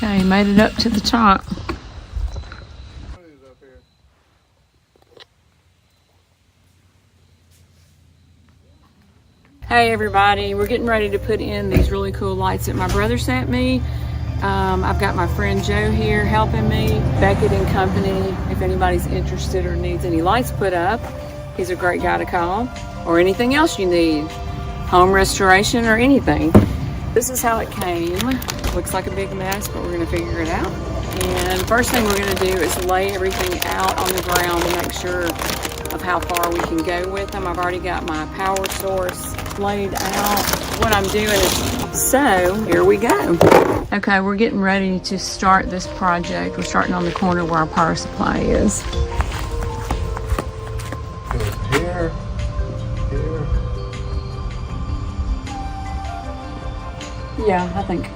Okay, made it up to the top. Hey everybody, we're getting ready to put in these really cool lights that my brother sent me. I've got my friend Joe here helping me, Beckett and Company. If anybody's interested or needs any lights put up, he's a great guy to call. Or anything else you need, home restoration or anything. This is how it came. Looks like a big mess, but we're gonna figure it out. And first thing we're gonna do is lay everything out on the ground to make sure of how far we can go with them. I've already got my power source laid out. What I'm doing is, so here we go. Okay, we're getting ready to start this project. We're starting on the corner where our power supply is. Here, here. Yeah, I think.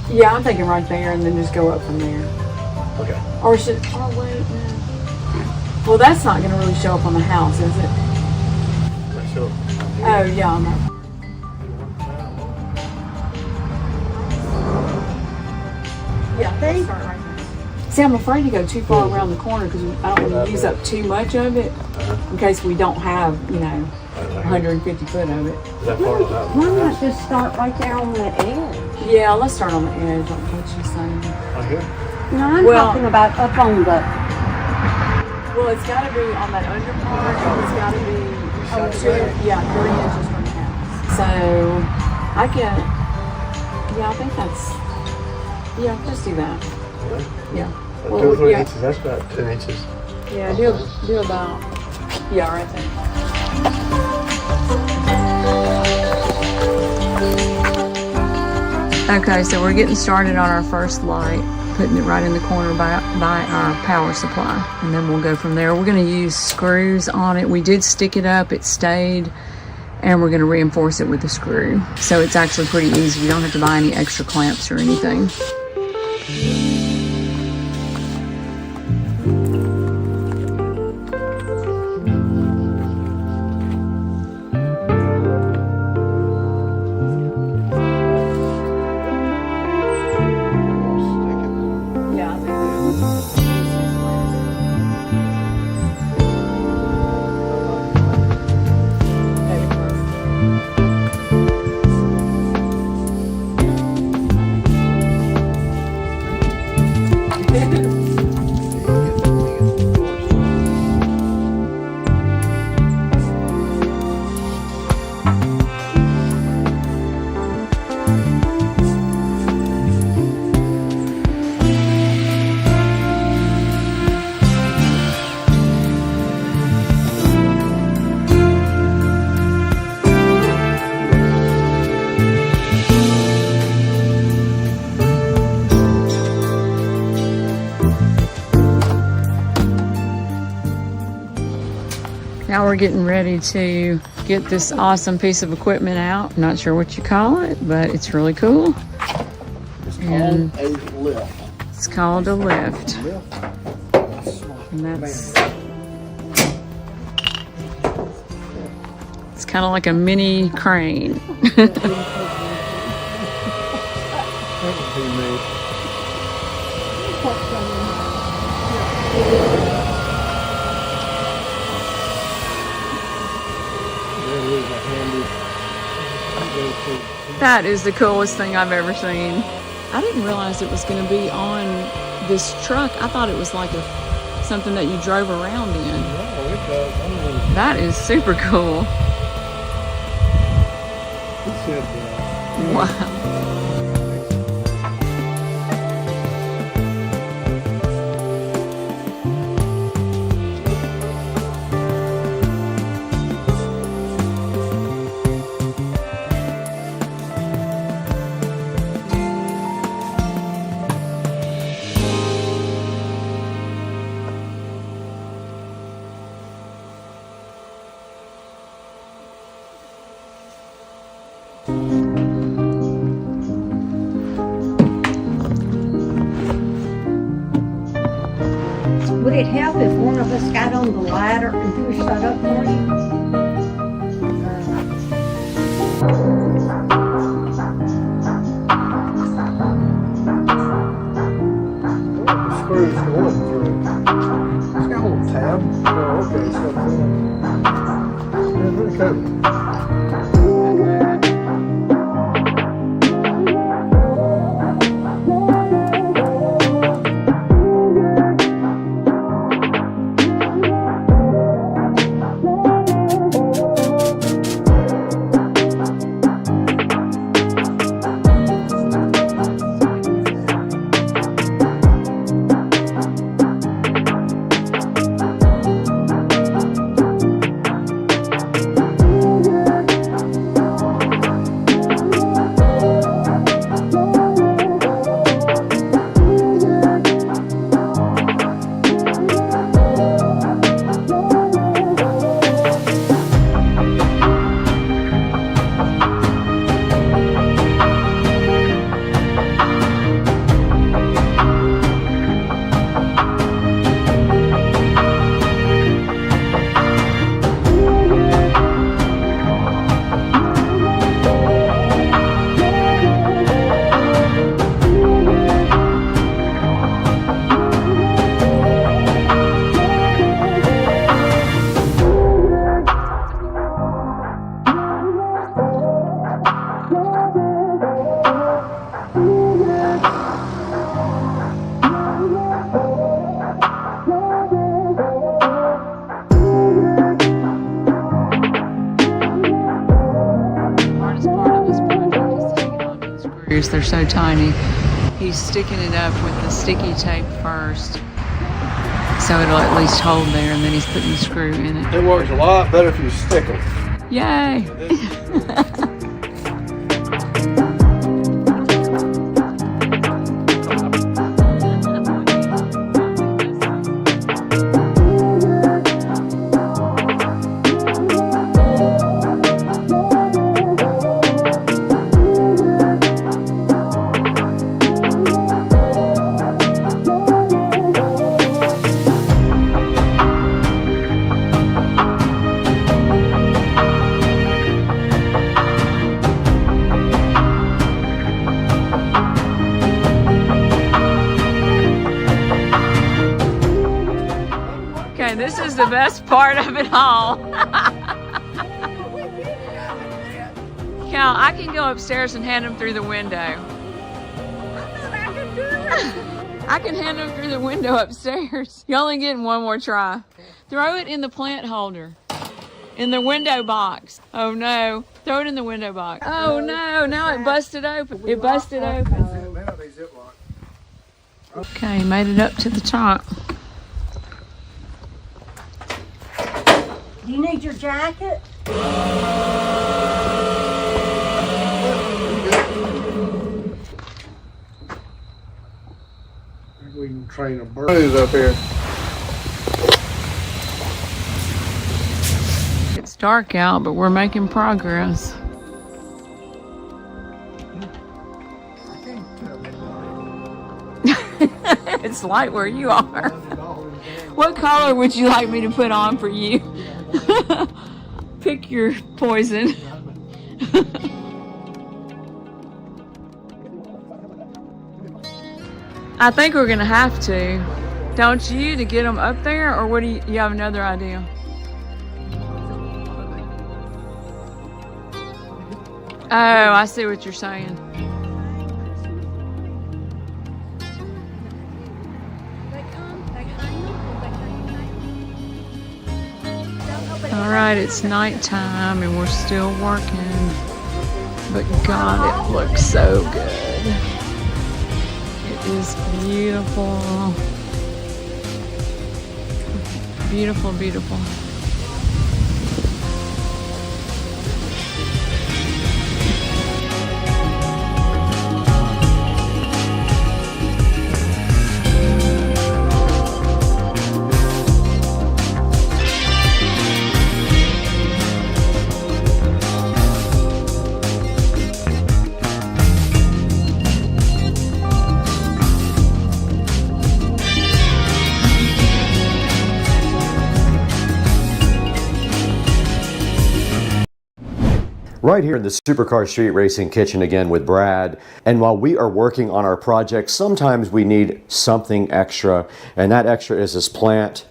Yeah, I'm thinking right there and then just go up from there. Okay. Or should, oh wait, no. Well, that's not going to really show up on the house, is it? Sure. Oh, yeah, I know. Yeah, let's start right there. See, I'm afraid to go too far around the corner because I don't want to use up too much of it in case we don't have, you know, 150 foot of it. Why not just start right there on the edge? Yeah, let's start on the edge, like what you saying. Right here? No, I'm talking about up on the... Well, it's got to be on that under part, and it's got to be 3 inches from the house. So, I can, yeah, I think that's, yeah, just do that. Yeah. Well, 2 or 3 yeah. inches, that's about 2 inches. Yeah, do about, yeah, right there. Okay, so we're getting started on our first light, putting it right in the corner by our power supply, and then we'll go from there. We're going to use screws on it. We did stick it up, it stayed, and we're going to reinforce it with a screw. So it's actually pretty easy. You don't have to buy any extra clamps or anything. Now we're getting ready to get this awesome piece of equipment out. I'm not sure what you call it, but it's really cool. It's called a lift. It's called a lift. And that's, it's kind of like a mini crane. That is the coolest thing I've ever seen. I didn't realize it was going to be on this truck. I thought it was like something that you drove around in. No, it does. That is super cool. Wow. Would it help if one of us got on the ladder and pushed that up for you? The screw's going through. It's got a little tab. Oh, okay. So, yeah, pretty cool. They're so tiny. He's sticking it up with the sticky tape first, so it'll at least hold there, and then he's putting the screw in it. It works a lot better if you stick them. Yay! This is the best part of it all. Cal, I can go upstairs and hand them through the window. I can hand them through the window upstairs. You're only getting one more try. Throw it in the plant holder. In the window box. Oh no. Throw it in the window box. Oh no, now it busted open. It busted open. Okay, made it up to the top. Do you need your jacket? We can train a bird up here. It's dark out, but we're making progress. It's light where you are. What color would you like me to put on for you? Pick your poison. I think we're gonna have to, don't you, to get them up there, or what do you have another idea? Oh, I see what you're saying. All right, it's nighttime and we're still working, but God, it looks so good. It is beautiful. Beautiful, beautiful. Right here in the Supercar Street Racing kitchen again with Brad. And while we are working on our project, sometimes we need something extra, and that extra is this plant.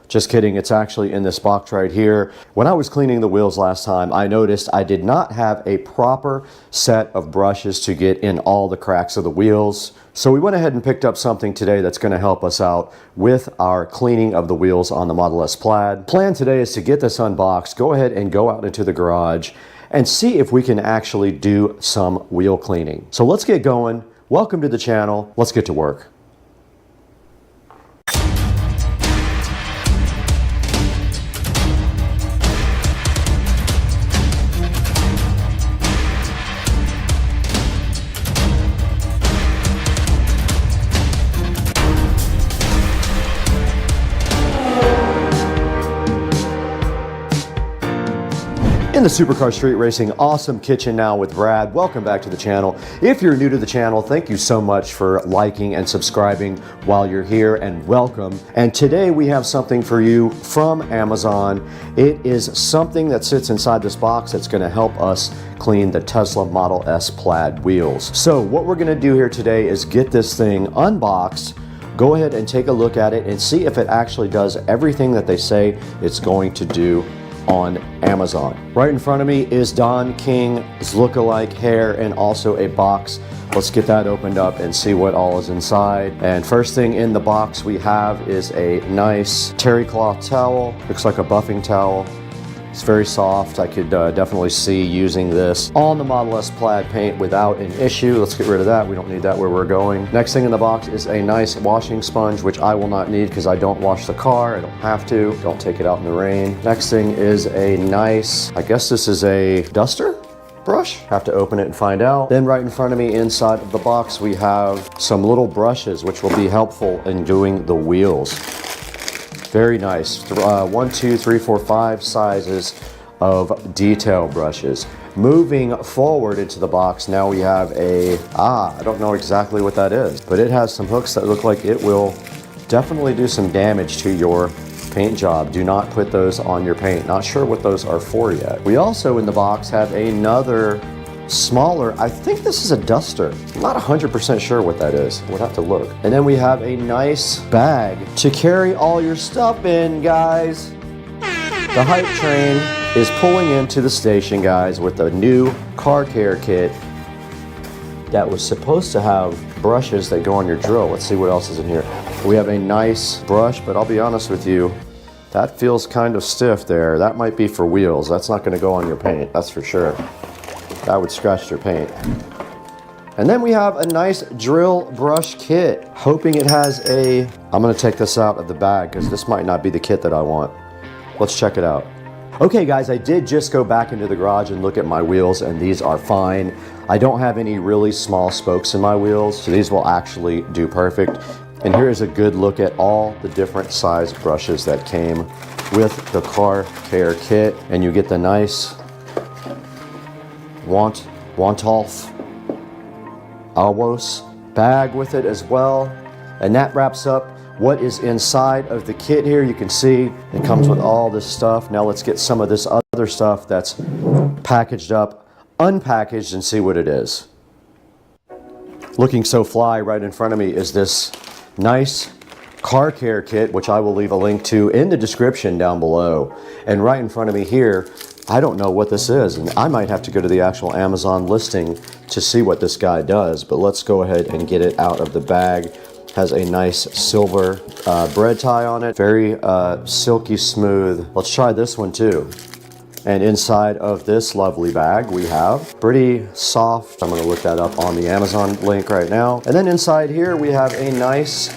Just kidding, it's actually in this box right here. When I was cleaning the wheels last time, I noticed I did not have a proper set of brushes to get in all the cracks of the wheels. So we went ahead and picked up something today that's going to help us out with our cleaning of the wheels on the Model S Plaid. Plan today is to get this unboxed, go ahead and go out into the garage and see if we can actually do some wheel cleaning. So let's get going. Welcome to the channel. Let's get to work. In the Supercar Street Racing awesome kitchen now with Brad. Welcome back to the channel. If you're new to the channel, thank you so much for liking and subscribing while you're here, and welcome. And today we have something for you from Amazon. It is something that sits inside this box that's going to help us clean the Tesla Model S Plaid wheels. So what we're going to do here today is get this thing unboxed, go ahead and take a look at it and see if it actually does everything that they say it's going to do on Amazon. Right in front of me is Don King's lookalike hair and also a box. Let's get that opened up and see what all is inside. And first thing in the box we have is a nice terry cloth towel. Looks like a buffing towel. It's very soft. I could definitely see using this on the Model S Plaid paint without an issue. Let's get rid of that. We don't need that where we're going. Next thing in the box is a nice washing sponge, which I will not need because I don't wash the car. I don't have to. Don't take it out in the rain. Next thing is a nice, I guess this is a duster brush. Have to open it and find out. Then right in front of me inside of the box we have some little brushes which will be helpful in doing the wheels. Very nice. 1, 2, 3, 4, 5 sizes of detail brushes. Moving forward into the box, now we have I don't know exactly what that is, but it has some hooks that look like it will definitely do some damage to your paint job. Do not put those on your paint. Not sure what those are for yet. We also in the box have another smaller, I think this is a duster. I'm not 100% sure what that is. We'll have to look. And then we have a nice bag to carry all your stuff in, guys. The hype train is pulling into the station, guys, with a new car care kit that was supposed to have brushes that go on your drill. Let's see what else is in here. We have a nice brush, but I'll be honest with you, that feels kind of stiff there. That might be for wheels. That's not going to go on your paint, that's for sure. That would scratch your paint. And then we have a nice drill brush kit. Hoping it has I'm gonna take this out of the bag because this might not be the kit that I want. Let's check it out. Okay guys, I did just go back into the garage and look at my wheels and these are fine. I don't have any really small spokes in my wheels, so these will actually do perfect. And here is a good look at all the different size brushes that came with the car care kit. And you get the nice Wantolf Alwos bag with it as well. And that wraps up what is inside of the kit here. You can see it comes with all this stuff. Now let's get some of this other stuff that's packaged up, unpackaged, and see what it is. Looking so fly right in front of me is this nice car care kit, which I will leave a link to in the description down below. And right in front of me here, I don't know what this is, and I might have to go to the actual Amazon listing to see what this guy does, but let's go ahead and get it out of the bag. Has a nice silver bread tie on it, very silky smooth. Let's try this one too. And inside of this lovely bag we have pretty soft, I'm going to look that up on the Amazon link right now. And then inside here we have a nice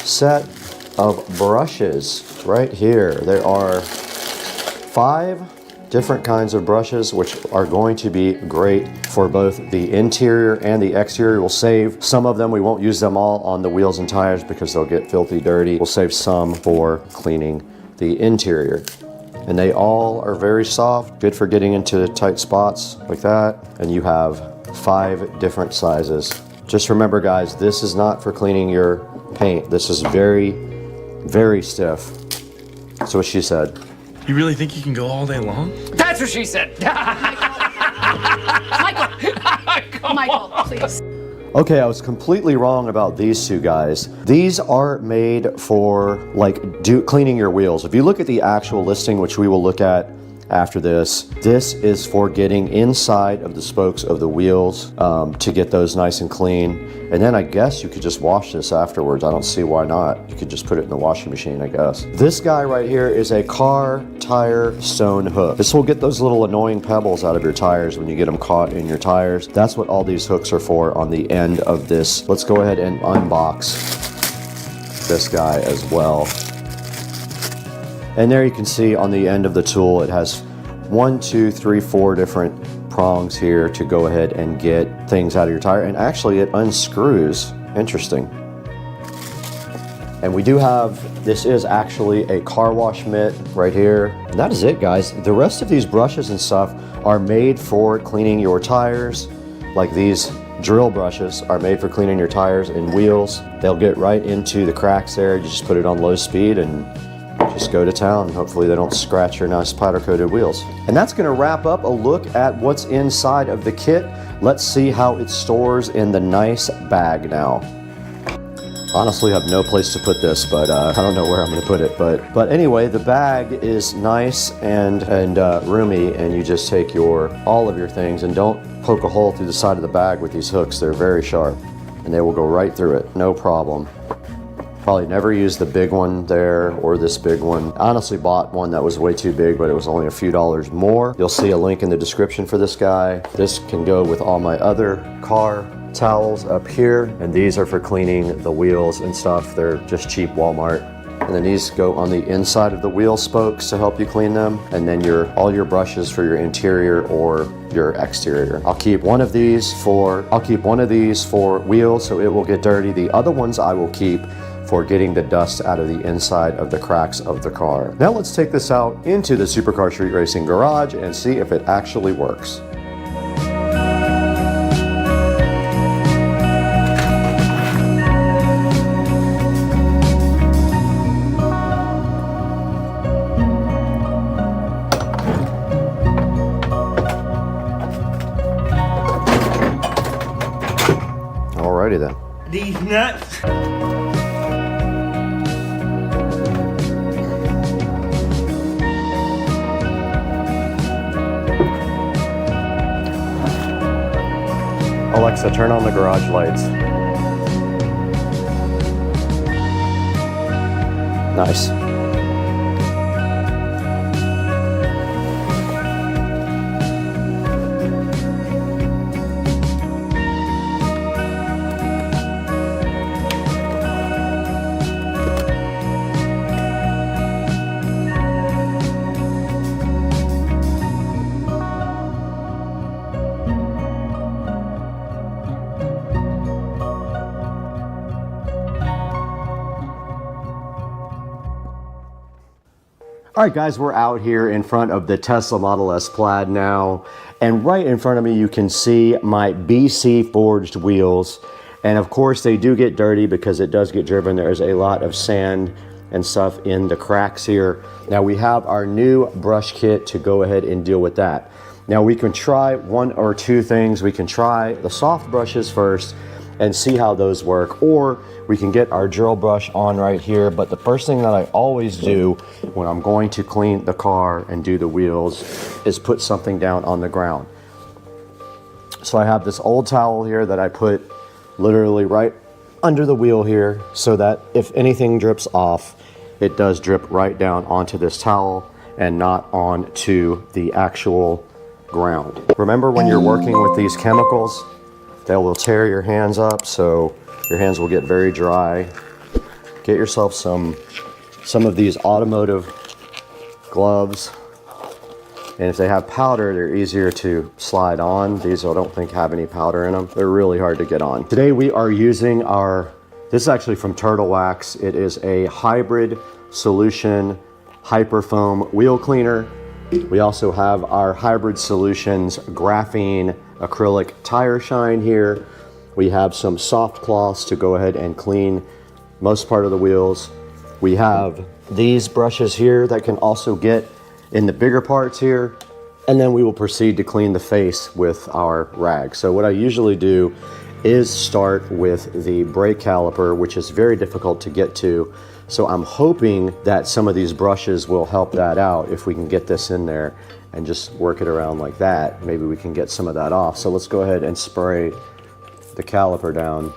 set of brushes right here. There are 5 different kinds of brushes, which are going to be great for both the interior and the exterior. We'll save some of them. We won't use them all on the wheels and tires because they'll get filthy dirty. We'll save some for cleaning the interior. And they all are very soft, good for getting into tight spots like that. And you have 5 different sizes. Just remember guys, this is not for cleaning your paint. This is very, very stiff. That's what she said. You really think you can go all day long? That's what she said. Michael, please. Okay, I was completely wrong about these two guys. These are made for like cleaning your wheels. If you look at the actual listing, which we will look at after this is for getting inside of the spokes of the wheels to get those nice and clean. And then I guess you could just wash this afterwards. I don't see why not. You could just put it in the washing machine, I guess. This guy right here is a car tire stone hook. This will get those little annoying pebbles out of your tires when you get them caught in your tires. That's what all these hooks are for on the end of this. Let's go ahead and unbox this guy as well. And there you can see on the end of the tool, it has 1, 2, 3, 4 different prongs here to go ahead and get things out of your tire. And actually it unscrews. Interesting. And we do have, this is actually a car wash mitt right here. And that is it, guys. The rest of these brushes and stuff are made for cleaning your tires. Like these drill brushes are made for cleaning your tires and wheels. They'll get right into the cracks there. You just put it on low speed and just go to town. Hopefully they don't scratch your nice powder coated wheels. And that's going to wrap up a look at what's inside of the kit. Let's see how it stores in the nice bag now. Honestly, I have no place to put this, but I don't know where I'm going to put it. But anyway, the bag is nice and roomy, and you just take all of your things, and don't poke a hole through the side of the bag with these hooks. They're very sharp, and they will go right through it, no problem. Probably never used the big one there or this big one. I honestly bought one that was way too big, but it was only a few dollars more. You'll see a link in the description for this guy. This can go with all my other car towels up here, and these are for cleaning the wheels and stuff. They're just cheap Walmart. And then these go on the inside of the wheel spokes to help you clean them. And then all your brushes for your interior or your exterior. I'll keep one of these for wheels, so it will get dirty. The other ones I will keep for getting the dust out of the inside of the cracks of the car. Now let's take this out into the Supercar Street Racing garage and see if it actually works. Alrighty then. These nuts. Alexa, turn on the garage lights. Nice. All right, guys, we're out here in front of the Tesla Model S Plaid now, and right in front of me you can see my BC forged wheels, and of course they do get dirty because it does get driven. There's a lot of sand and stuff in the cracks here. Now we have our new brush kit to go ahead and deal with that. Now we can try one or two things. We can try the soft brushes first and see how those work, or we can get our drill brush on right here. But the first thing that I always do when I'm going to clean the car and do the wheels is put something down on the ground. So I have this old towel here that I put literally right under the wheel here, so that if anything drips off, it does drip right down onto this towel and not onto the actual ground. Remember, when you're working with these chemicals, they will tear your hands up, so your hands will get very dry. Get yourself some of these automotive gloves, and if they have powder, they're easier to slide on. These I don't think have any powder in them. They're really hard to get on. Today we are using this is actually from Turtle Wax. It is a hybrid solution hyperfoam wheel cleaner. We also have our Hybrid Solutions graphene acrylic tire shine here. We have some soft cloths to go ahead and clean most part of the wheels. We have these brushes here that can also get in the bigger parts here And then we will proceed to clean the face with our rag. So what I usually do is start with the brake caliper, which is very difficult to get to. So I'm hoping that some of these brushes will help that out. If we can get this in there and just work it around like that, maybe we can get some of that off. So let's go ahead and spray the caliper down.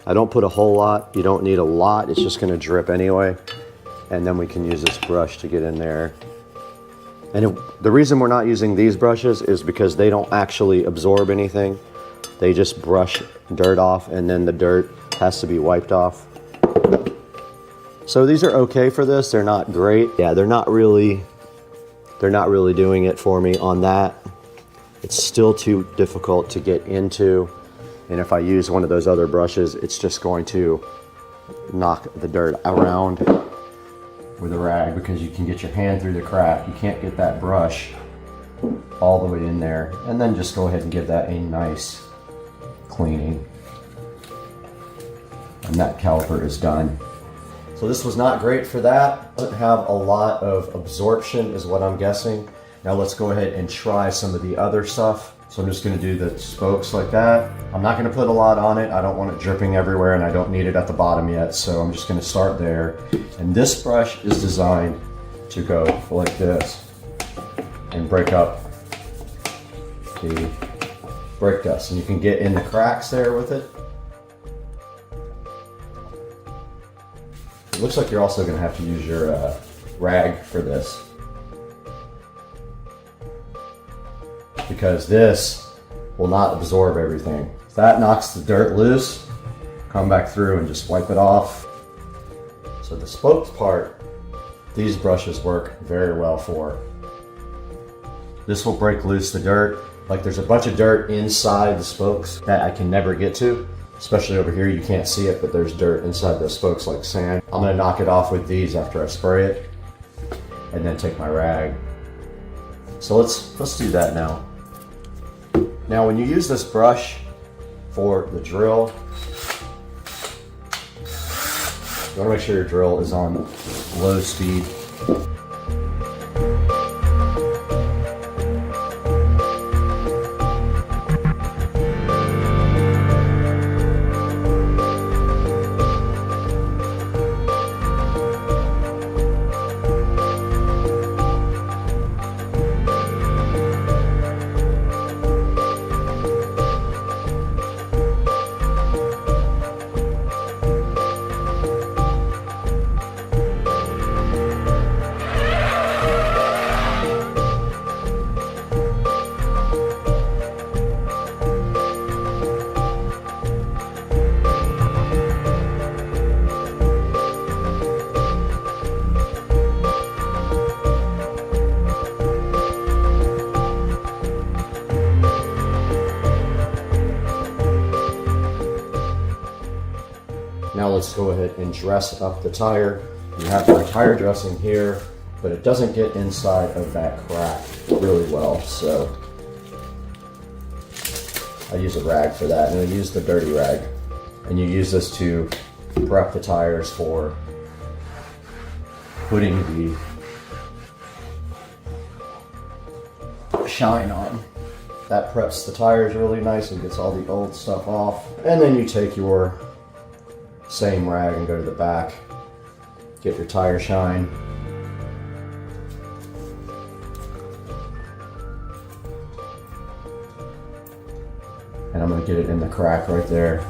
I don't put a whole lot. You don't need a lot. It's just gonna drip anyway. And then we can use this brush to get in there. And the reason we're not using these brushes is because they don't actually absorb anything. They just brush dirt off, and then the dirt has to be wiped off. So these are okay for this. They're not great. Yeah, they're not really doing it for me on that. It's still too difficult to get into. And if I use one of those other brushes, it's just going to knock the dirt around with a rag, because you can get your hand through the crack. You can't get that brush all the way in there. And then just go ahead and give that a nice cleaning. And that caliper is done. So this was not great for that. Doesn't have a lot of absorption is what I'm guessing. Now let's go ahead and try some of the other stuff. So I'm just gonna do the spokes like that. I'm not gonna put a lot on it. I don't want it dripping everywhere, and I don't need it at the bottom yet. So I'm just gonna start there. And this brush is designed to go like this and break up the brake dust. And you can get in the cracks there with it. It looks like you're also gonna have to use your rag for this, because this will not absorb everything. If that knocks the dirt loose, come back through and just wipe it off. So the spokes part, these brushes work very well for. This will break loose the dirt. Like there's a bunch of dirt inside the spokes that I can never get to, especially over here. You can't see it, but there's dirt inside the spokes like sand. I'm gonna knock it off with these after I spray it, and then take my rag. So let's do that now. Now when you use this brush for the drill, you want to make sure your drill is on low speed. Now let's go ahead and dress up the tire. You have my tire dressing here, but it doesn't get inside of that crack really well, so I use a rag for that, and I use the dirty rag. And you use this to prep the tires for putting the shine on. That preps the tires really nice and gets all the old stuff off. And then you take your same rag and go to the back, get your tire shine. And I'm gonna get it in the crack right there.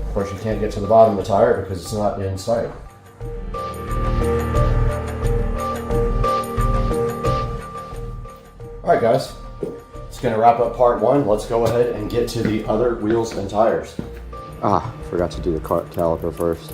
Of course, you can't get to the bottom of the tire because it's not in sight. All right, guys, it's gonna wrap up part one. Let's go ahead and get to the other wheels and tires. Forgot to do the caliper first.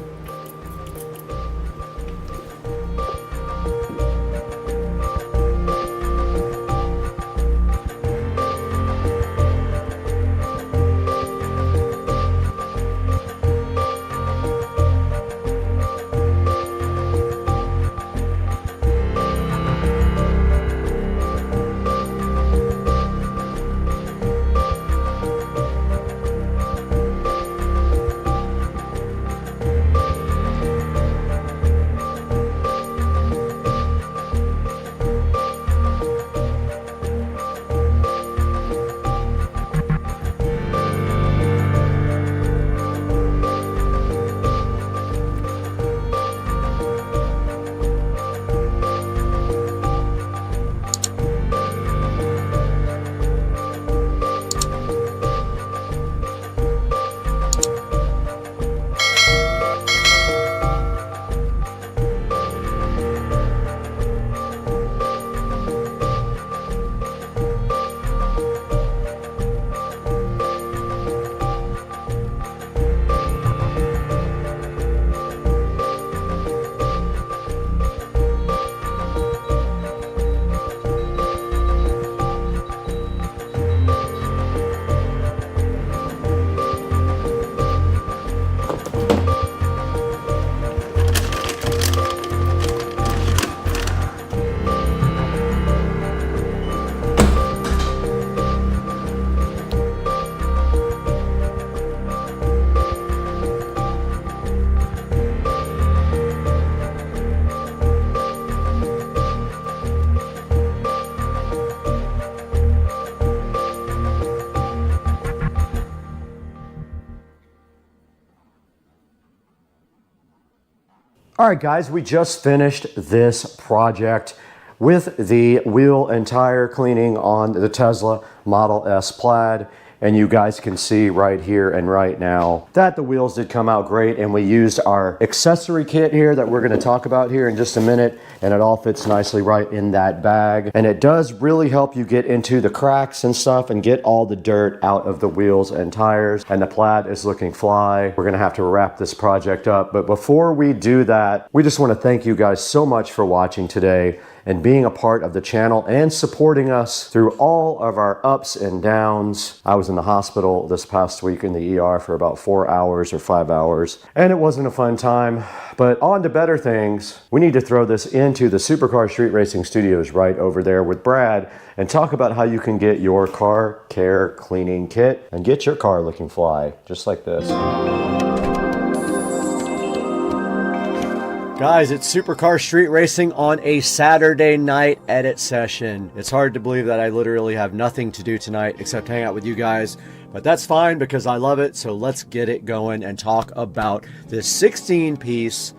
All right, guys, we just finished this project with the wheel and tire cleaning on the Tesla Model S Plaid. And you guys can see right here and right now that the wheels did come out great, and we used our accessory kit here that we're going to talk about here in just a minute, and it all fits nicely right in that bag. And it does really help you get into the cracks and stuff and get all the dirt out of the wheels and tires. And the Plaid is looking fly. We're going to have to wrap this project up, but before we do that, we just want to thank you guys so much for watching today and being a part of the channel and supporting us through all of our ups and downs. I was in the hospital this past week in the ER for about 4 hours or 5 hours, and it wasn't a fun time, but on to better things. We need to throw this into the Supercar Street Racing Studios right over there with Brad and talk about how you can get your car care cleaning kit and get your car looking fly, just like this. Guys, it's Supercar Street Racing on a Saturday night edit session. It's hard to believe that I literally have nothing to do tonight except hang out with you guys, but that's fine because I love it. So let's get it going and talk about this 16-piece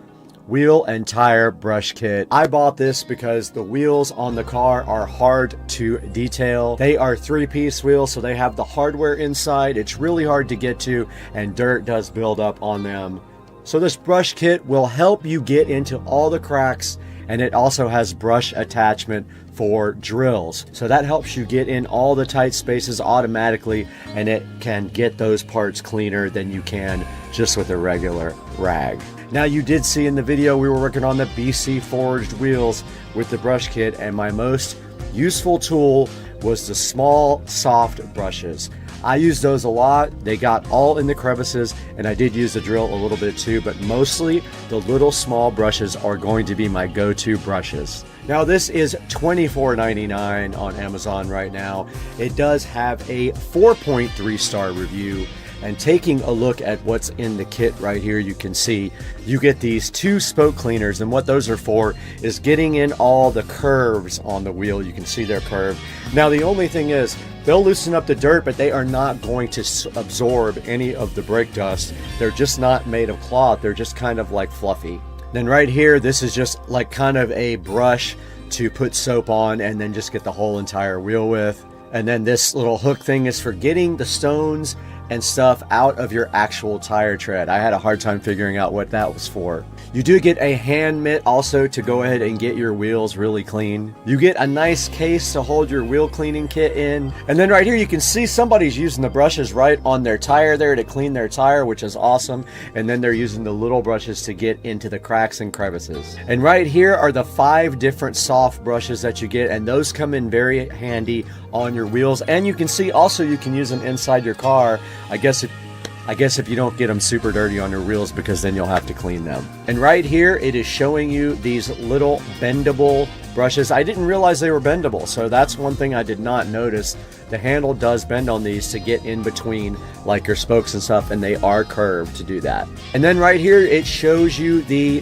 wheel and tire brush kit. I bought this because the wheels on the car are hard to detail. They are 3-piece wheels, so they have the hardware inside. It's really hard to get to, and dirt does build up on them. So this brush kit will help you get into all the cracks, and it also has brush attachment for drills. So that helps you get in all the tight spaces automatically, and it can get those parts cleaner than you can just with a regular rag. Now, you did see in the video we were working on the BC forged wheels with the brush kit, and my most useful tool was the small soft brushes. I use those a lot. They got all in the crevices, and I did use the drill a little bit too, but mostly the little small brushes are going to be my go-to brushes. Now, this is $24.99 on Amazon right now. It does have a 4.3 star review. And taking a look at what's in the kit right here, you can see you get these 2 spoke cleaners, and what those are for is getting in all the curves on the wheel. You can see they're curved. Now, the only thing is they'll loosen up the dirt, but they are not going to absorb any of the brake dust. They're just not made of cloth. They're just kind of like fluffy. Then right here, this is just like kind of a brush to put soap on and then just get the whole entire wheel with. And then this little hook thing is for getting the stones and stuff out of your actual tire tread. I had a hard time figuring out what that was for. You do get a hand mitt also to go ahead and get your wheels really clean. You get a nice case to hold your wheel cleaning kit in. And then right here you can see somebody's using the brushes right on their tire there to clean their tire, which is awesome. And then they're using the little brushes to get into the cracks and crevices. And right here are the 5 different soft brushes that you get, and those come in very handy on your wheels. And you can see also you can use them inside your car. I guess if you don't get them super dirty on your wheels, because then you'll have to clean them. And right here, it is showing you these little bendable brushes. I didn't realize they were bendable, so that's one thing I did not notice. The handle does bend on these to get in between like your spokes and stuff, and they are curved to do that. And then right here, it shows you the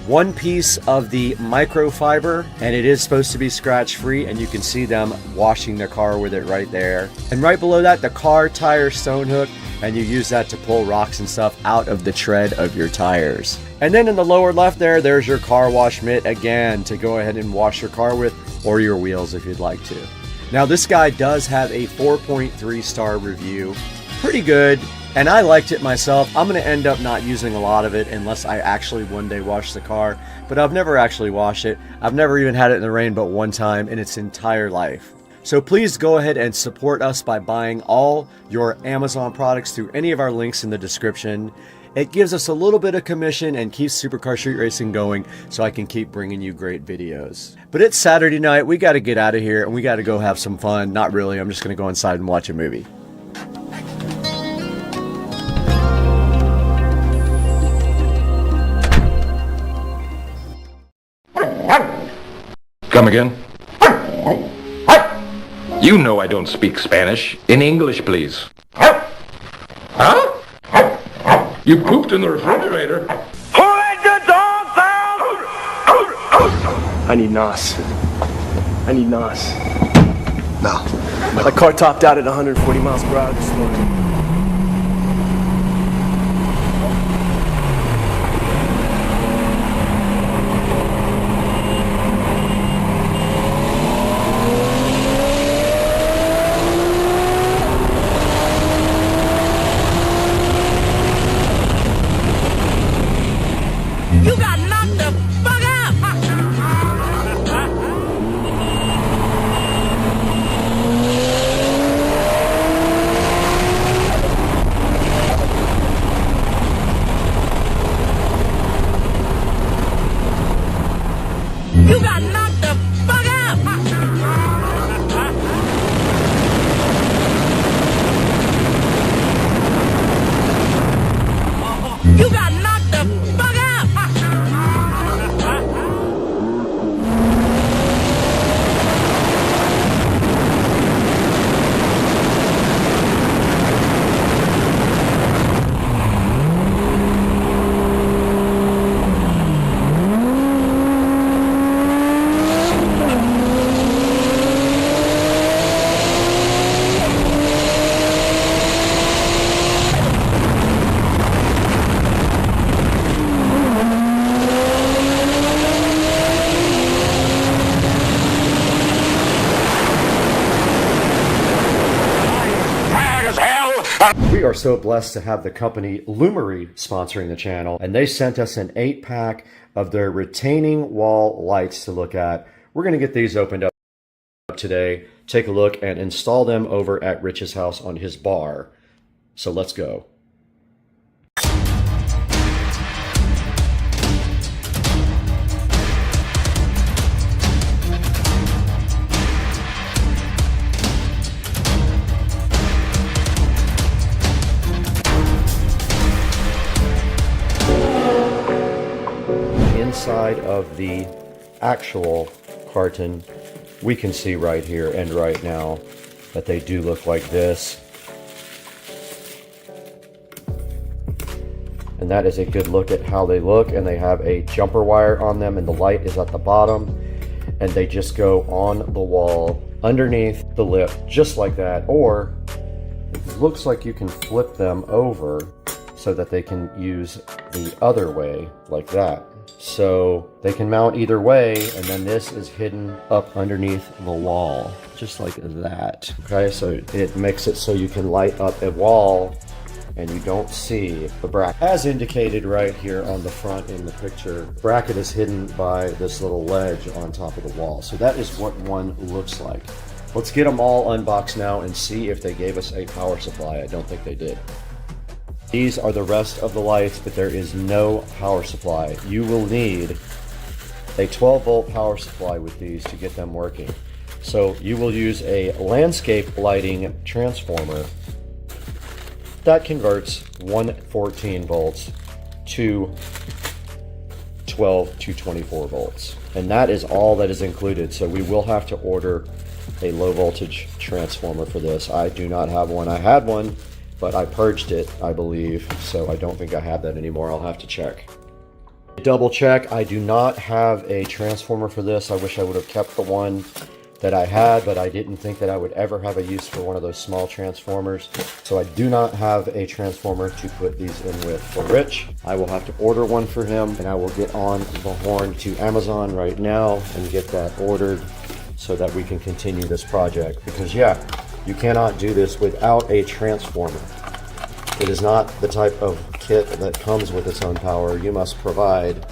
1 piece of the microfiber, and it is supposed to be scratch free, and you can see them washing their car with it right there. And right below that, the car tire stone hook, and you use that to pull rocks and stuff out of the tread of your tires. And then in the lower left there's your car wash mitt again to go ahead and wash your car with, or your wheels if you'd like to. Now, this guy does have a 4.3 star review. Pretty good. And I liked it myself. I'm going to end up not using a lot of it unless I actually one day wash the car. But I've never actually washed it. I've never even had it in the rain but one time in its entire life. So please go ahead and support us by buying all your Amazon products through any of our links in the description. It gives us a little bit of commission and keeps Supercar Street Racing going, so I can keep bringing you great videos. But it's Saturday night. We got to get out of here and we got to go have some fun. Not really. I'm just going to go inside and watch a movie. Come again? You know I don't speak Spanish. In English, please. Huh? You pooped in the refrigerator. Who let the dogs out? I need NOS. I need NOS. No. My car topped out at 140 miles per hour this morning. are so blessed to have the company Lumery sponsoring the channel, and they sent us an 8-pack of their retaining wall lights to look at. We're going to get these opened up today, take a look, and install them over at Rich's house on his bar. So let's go. Inside of the actual carton, we can see right here and right now that they do look like this. And that is a good look at how they look, and they have a jumper wire on them, and the light is at the bottom, and they just go on the wall underneath the lip just like that. Or it looks like you can flip them over so that they can use the other way like that. So they can mount either way, and then this is hidden up underneath the wall, just like that. Okay, so it makes it so you can light up a wall and you don't see the bracket. As indicated right here on the front in the picture, the bracket is hidden by this little ledge on top of the wall. So that is what one looks like. Let's get them all unboxed now and see if they gave us a power supply. I don't think they did. These are the rest of the lights, but there is no power supply. You will need a 12-volt power supply with these to get them working. So you will use a landscape lighting transformer that converts 114 volts to 12 to 24 volts. And that is all that is included. So we will have to order a low voltage transformer for this. I do not have one. I had one, but I purged it, I believe, so I don't think I have that anymore. I'll have to check. Double check, I do not have a transformer for this. I wish I would have kept the one that I had, but I didn't think that I would ever have a use for one of those small transformers. So I do not have a transformer to put these in with for Rich. I will have to order one for him, and I will get on the horn to Amazon right now and get that ordered so that we can continue this project. Because yeah, you cannot do this without a transformer. It is not the type of kit that comes with its own power. You must provide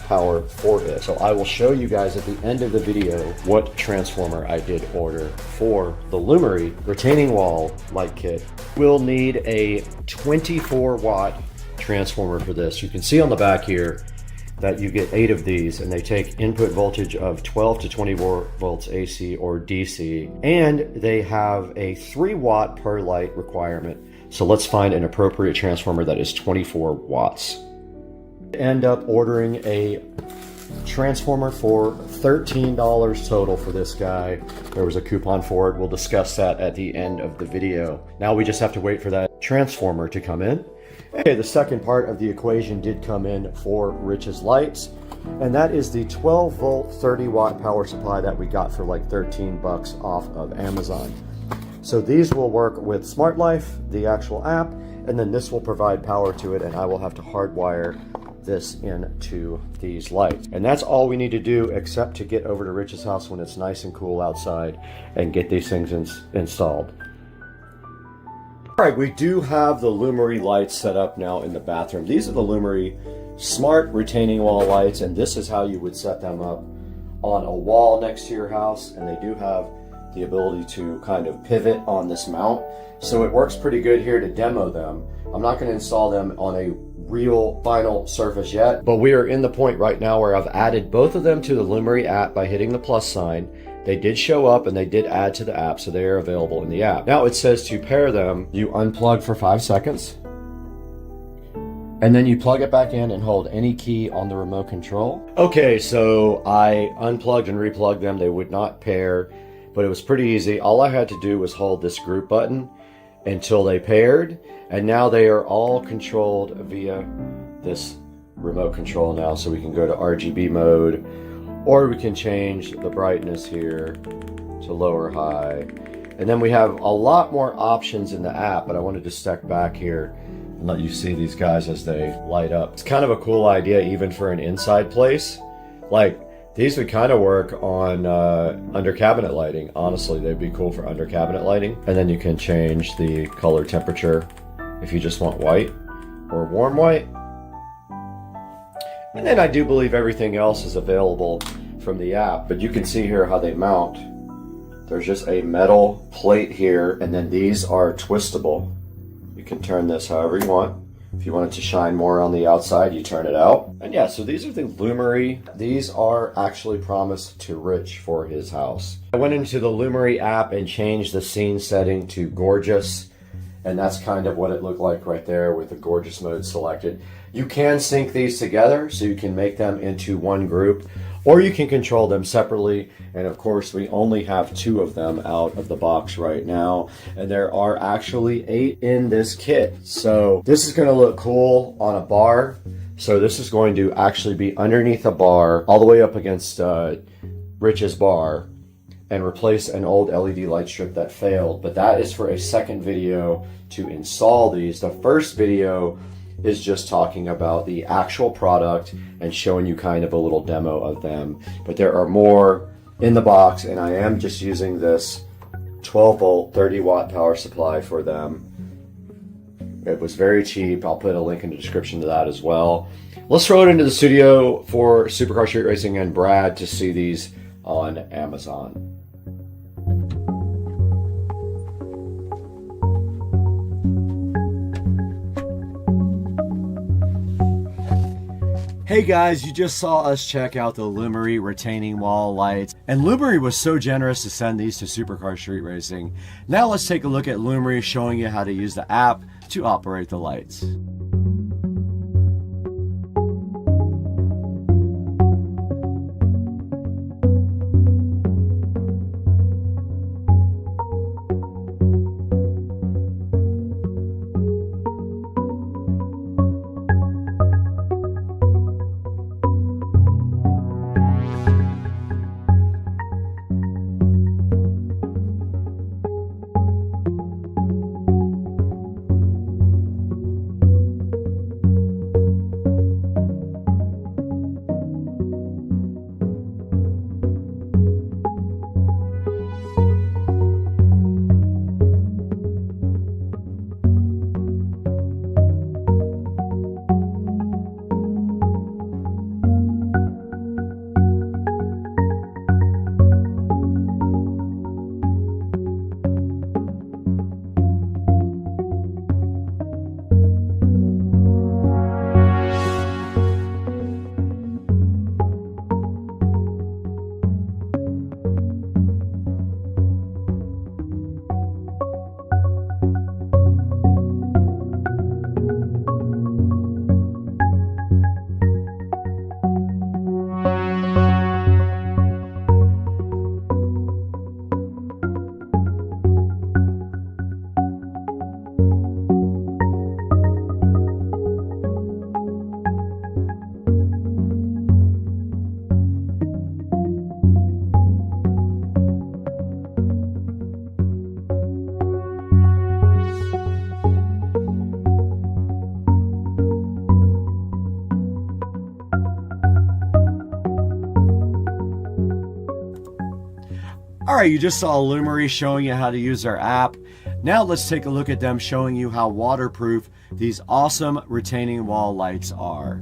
power for it. So I will show you guys at the end of the video what transformer I did order for the Lumery retaining wall light kit. We'll need a 24-watt transformer for this. You can see on the back here that you get 8 of these, and they take input voltage of 12 to 24 volts AC or DC, and they have a 3-watt per light requirement. So let's find an appropriate transformer that is 24 watts. End up ordering a transformer for $13 total for this guy. There was a coupon for it. We'll discuss that at the end of the video. Now we just have to wait for that transformer to come in. Okay, the second part of the equation did come in for Rich's lights, and that is the 12-volt 30-watt power supply that we got for like 13 bucks off of Amazon. So these will work with Smart Life, the actual app, and then this will provide power to it, and I will have to hardwire this into these lights. And that's all we need to do, except to get over to Rich's house when it's nice and cool outside and get these things installed. All right, we do have the Lumery lights set up now in the bathroom. These are the Lumery smart retaining wall lights, and this is how you would set them up on a wall next to your house. And they do have the ability to kind of pivot on this mount. So it works pretty good here to demo them. I'm not going to install them on a real final surface yet, but we are in the point right now where I've added both of them to the Lumery app by hitting the plus sign. They did show up and they did add to the app, so they are available in the app. Now it says to pair them, you unplug for 5 seconds, and then you plug it back in and hold any key on the remote control. Okay, so I unplugged and replugged them. They would not pair, but it was pretty easy. All I had to do was hold this group button until they paired, and now they are all controlled via this remote control now. So we can go to RGB mode, or we can change the brightness here to low or high. And then we have a lot more options in the app, but I wanted to step back here and let you see these guys as they light up. It's kind of a cool idea even for an inside place. Like, these would kind of work on under cabinet lighting. Honestly, they'd be cool for under cabinet lighting. And then you can change the color temperature if you just want white or warm white. And then I do believe everything else is available from the app, but you can see here how they mount. There's just a metal plate here, and then these are twistable. You can turn this however you want. If you want it to shine more on the outside, you turn it out. And yeah, so these are the Lumery. These are actually promised to Rich for his house. I went into the Lumery app and changed the scene setting to gorgeous, and that's kind of what it looked like right there with the gorgeous mode selected. You can sync these together so you can make them into one group, or you can control them separately. And of course, we only have 2 of them out of the box right now, and there are actually 8 in this kit. So this is going to look cool on a bar. So this is going to actually be underneath a bar all the way up against Rich's bar, and replace an old LED light strip that failed. But that is for a second video to install these. The first video is just talking about the actual product and showing you kind of a little demo of them. But there are more in the box, and I am just using this 12 volt 30 watt power supply for them. It was very cheap. I'll put a link in the description to that as well. Let's throw it into the studio for Supercar Street Racing and Brad to see these on Amazon. Hey guys, you just saw us check out the Lumery retaining wall lights, and Lumery was so generous to send these to Supercar Street Racing. Now let's take a look at Lumery showing you how to use the app to operate the lights. Alright, you just saw Lumery showing you how to use their app. Now let's take a look at them showing you how waterproof these awesome retaining wall lights are.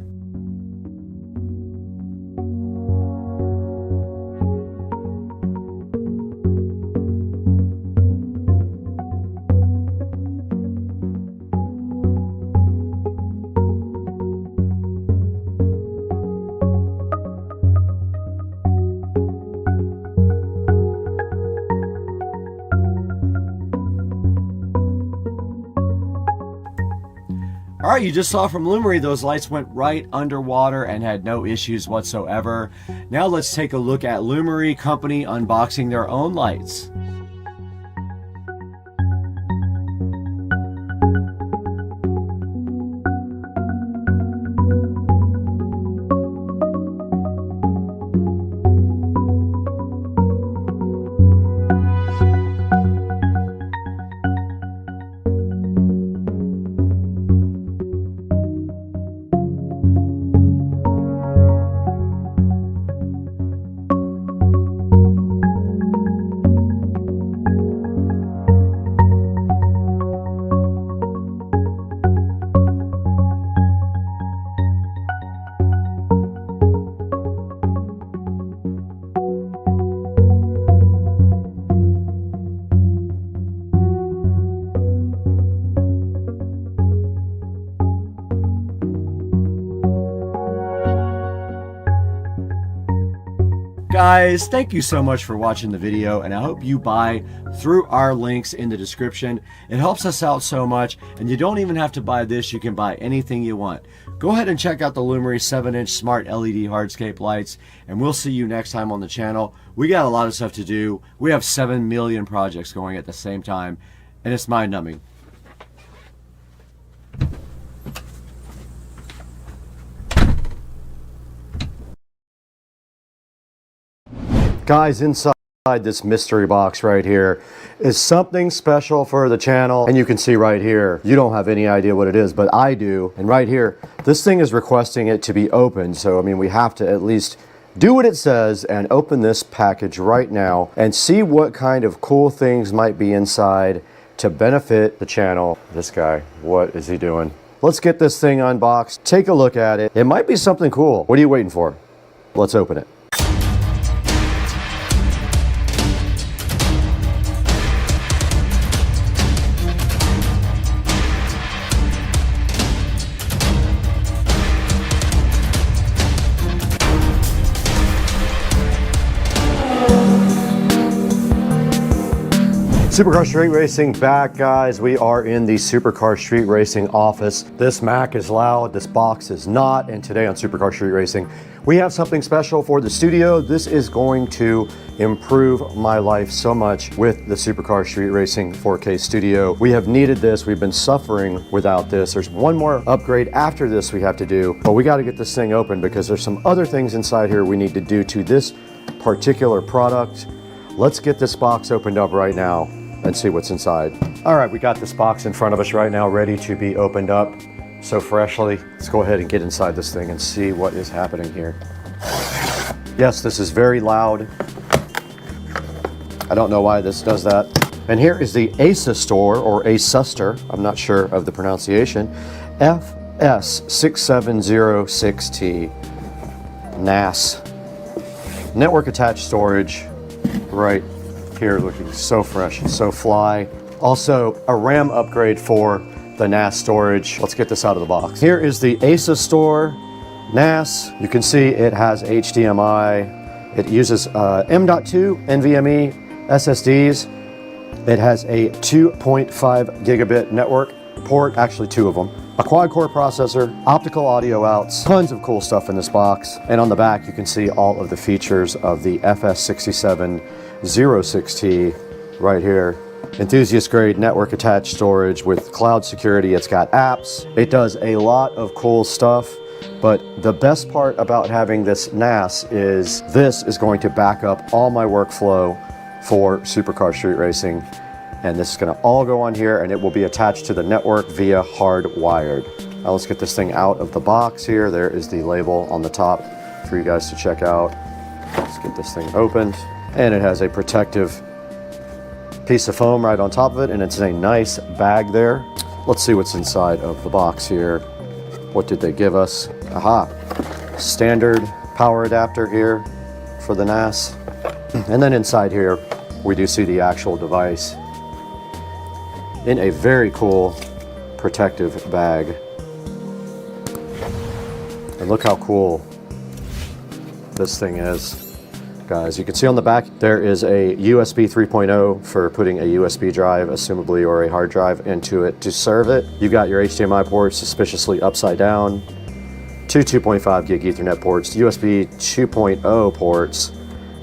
Alright, you just saw from Lumery those lights went right underwater and had no issues whatsoever. Now let's take a look at Lumery Company unboxing their own lights. Guys, thank you so much for watching the video, and I hope you buy through our links in the description. It helps us out so much, and you don't even have to buy this. You can buy anything you want. Go ahead and check out the Lumery 7-inch smart LED hardscape lights, and we'll see you next time on the channel. We got a lot of stuff to do. We have 7 million projects going at the same time, and it's mind-numbing. Guys, inside this mystery box right here is something special for the channel, and you can see right here, you don't have any idea what it is, but I do. And right here, this thing is requesting it to be opened, so I mean, we have to at least do what it says and open this package right now and see what kind of cool things might be inside to benefit the channel. This guy, what is he doing? Let's get this thing unboxed, take a look at it. It might be something cool. What are you waiting for? Let's open it. Supercar Street Racing back, guys. We are in the Supercar Street Racing office. This Mac is loud, this box is not, and today on Supercar Street Racing, we have something special for the studio. This is going to improve my life so much with the Supercar Street Racing 4K studio. We have needed this. We've been suffering without this. There's one more upgrade after this we have to do, but we got to get this thing open because there's some other things inside here we need to do to this particular product. Let's get this box opened up right now and see what's inside. All right, we got this box in front of us right now, ready to be opened up so freshly. Let's go ahead and get inside this thing and see what is happening here. Yes, this is very loud. I don't know why this does that. And here is the ASUS store, or ASUSter, I'm not sure of the pronunciation, FS6706T NAS. Network attached storage, right here, looking so fresh and so fly. Also a RAM upgrade for the NAS storage. Let's get this out of the box. Here is the ASUS store NAS. You can see it has HDMI. It uses M.2 NVMe SSDs. It has a 2.5 gigabit network port, actually 2 of them. A quad-core processor, optical audio outs, tons of cool stuff in this box. And on the back, you can see all of the features of the FS6706T right here. Enthusiast grade network attached storage with cloud security. It's got apps. It does a lot of cool stuff. But the best part about having this NAS is this is going to back up all my workflow for Supercar Street Racing. And this is going to all go on here, and it will be attached to the network via hardwired. Now let's get this thing out of the box here. There is the label on the top for you guys to check out. Let's get this thing opened. And it has a protective piece of foam right on top of it, and it's in a nice bag there. Let's see what's inside of the box here. What did they give us? Aha, standard power adapter here for the NAS. And then inside here, we do see the actual device in a very cool protective bag. And look how cool this thing is. Guys, you can see on the back there is a USB 3.0 for putting a USB drive, assumably, or a hard drive into it to serve it. You've got your HDMI ports suspiciously upside down, 2 2.5 gig Ethernet ports, USB 2.0 ports,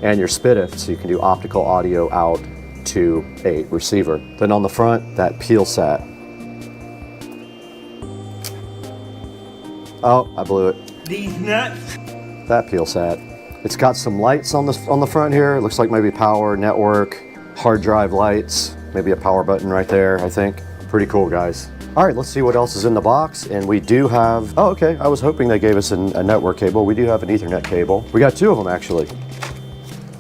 and your SPDIF, so you can do optical audio out to a receiver. Then on the front, that peel sat. Oh, I blew it. These nuts. That peel sat. It's got some lights on the front here. It looks like maybe power, network, hard drive lights, maybe a power button right there, I think. Pretty cool, guys. All right, let's see what else is in the box. And we do have, oh, okay, I was hoping they gave us a network cable. We do have an Ethernet cable. We got 2 of them, actually.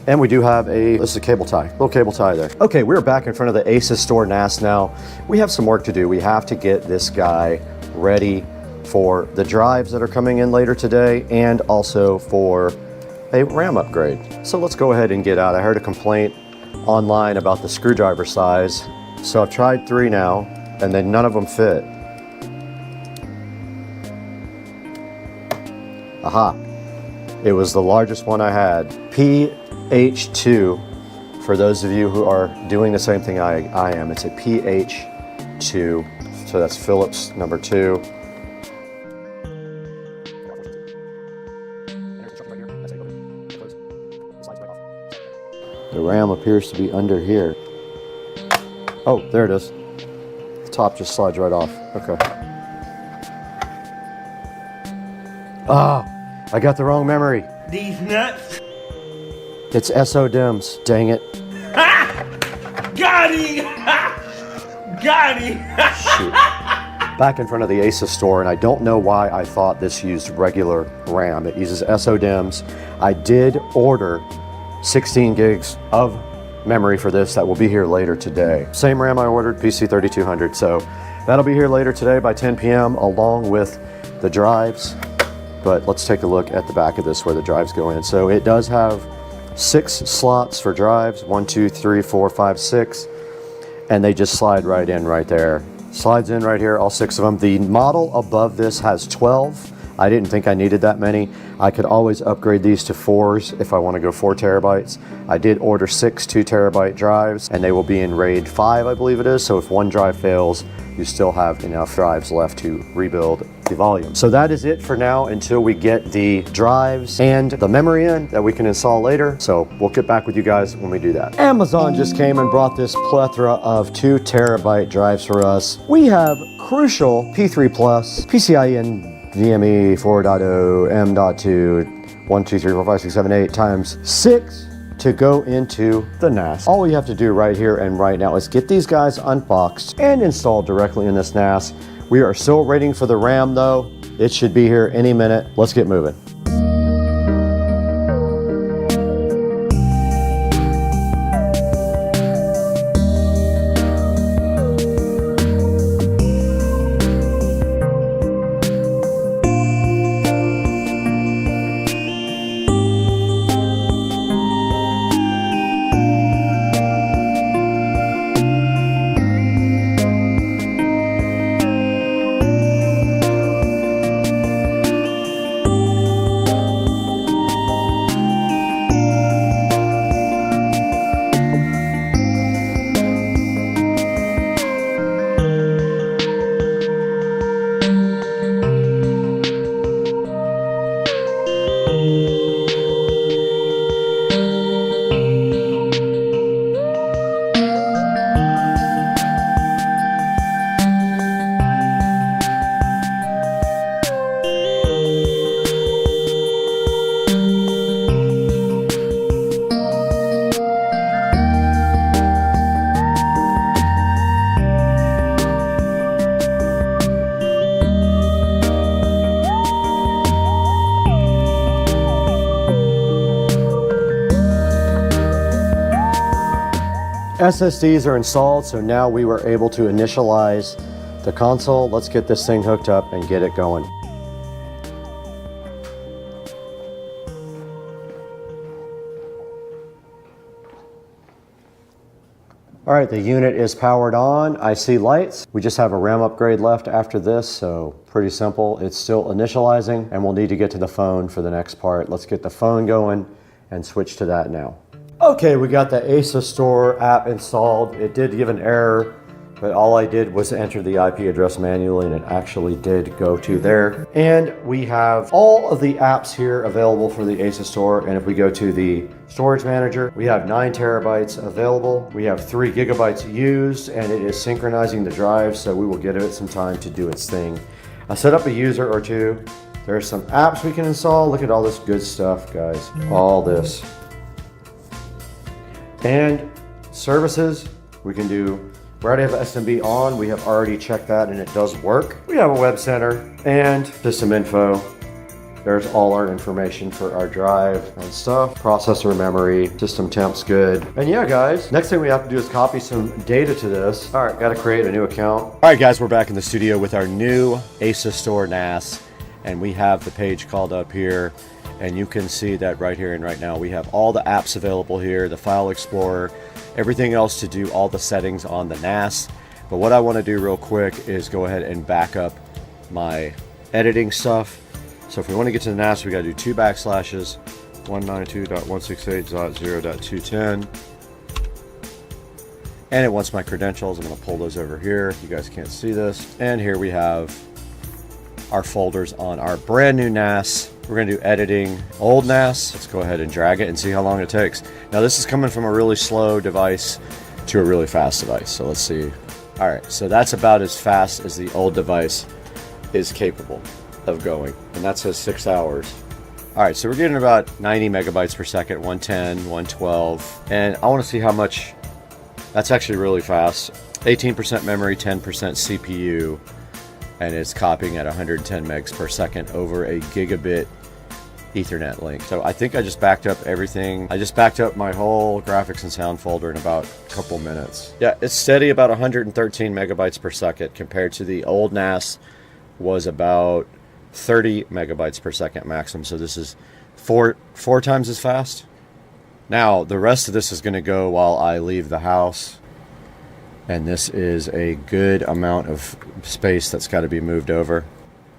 And we do have this is a cable tie, little cable tie there. Okay, we're back in front of the ASUS store NAS now. We have some work to do. We have to get this guy ready for the drives that are coming in later today, and also for a RAM upgrade. So let's go ahead and get out. I heard a complaint online about the screwdriver size. So I've tried 3 now, and then none of them fit. Aha. It was the largest one I had. PH2. For those of you who are doing the same thing I am, it's a PH2. So that's Phillips number 2. The RAM appears to be under here. Oh, there it is. The top just slides right off. Okay. Ah, I got the wrong memory. These nuts. It's SODIMMs. Dang it. Got him! Got him! Shoot. Back in front of the ASUS store, and I don't know why I thought this used regular RAM. It uses SODIMMs. I did order 16 gigs of memory for this that will be here later today. Same RAM I ordered, PC3200, so that'll be here later today by 10 p.m. along with the drives. But let's take a look at the back of this where the drives go in. So it does have 6 slots for drives, 1, 2, 3, 4, 5, 6, and they just slide right in right there. Slides in right here, all 6 of them. The model above this has 12. I didn't think I needed that many. I could always upgrade these to 4s if I want to go 4 terabytes. I did order 6 2 terabyte drives, and they will be in RAID 5, I believe it is. So if one drive fails, you still have enough drives left to rebuild the volume. So that is it for now until we get the drives and the memory in that we can install later. So we'll get back with you guys when we do that. Amazon just came and brought this plethora of 2 terabyte drives for us. We have Crucial P3 Plus, PCIe NVMe 4.0, M.2, 1, 2, 3, 4, 5, 6, 7, 8 times 6 to go into the NAS. All we have to do right here and right now is get these guys unboxed and installed directly in this NAS. We are still waiting for the RAM though. It should be here any minute. Let's get moving. SSDs are installed, so now we were able to initialize the console. Let's get this thing hooked up and get it going. All right, the unit is powered on. I see lights. We just have a RAM upgrade left after this, so pretty simple. It's still initializing, and we'll need to get to the phone for the next part. Let's get the phone going and switch to that now. Okay, we got the ASUS Store app installed. It did give an error, but all I did was enter the IP address manually and it actually did go to there. And we have all of the apps here available for the ASUS Store. And if we go to the storage manager, we have 9 terabytes available. We have 3 gigabytes used, and it is synchronizing the drive, so we will give it some time to do its thing. I set up a user or two. There's some apps we can install. Look at all this good stuff, guys. All this. And services, we can do, we already have SMB on. We have already checked that and it does work. We have a web center and system info. There's all our information for our drive and stuff. Processor, memory, system temp's good. And yeah, guys, next thing we have to do is copy some data to this. All right, got to create a new account. All right, guys, we're back in the studio with our new ASUS Store NAS. And we have the page called up here. And you can see that right here and right now. We have all the apps available here, the file explorer, everything else to do all the settings on the NAS. But what I want to do real quick is go ahead and back up my editing stuff. So if we want to get to the NAS, we got to do 2 backslashes, 192.168.0.210. And it wants my credentials. I'm going to pull those over here. You guys can't see this. And here we have our folders on our brand new NAS. We're going to do editing old NAS. Let's go ahead and drag it and see how long it takes. Now this is coming from a really slow device to a really fast device. So let's see. All right, so that's about as fast as the old device is capable of going. And that says 6 hours. All right, so we're getting about 90 megabytes per second, 110, 112. And I want to see how much. That's actually really fast. 18% memory, 10% CPU, and it's copying at 110 megs per second over a gigabit Ethernet link. So I think I just backed up everything. I just backed up my whole graphics and sound folder in about a couple minutes. Yeah, it's steady about 113 megabytes per second compared to the old NAS was about 30 megabytes per second maximum. So this is four times as fast. Now, the rest of this is going to go while I leave the house. And this is a good amount of space that's got to be moved over.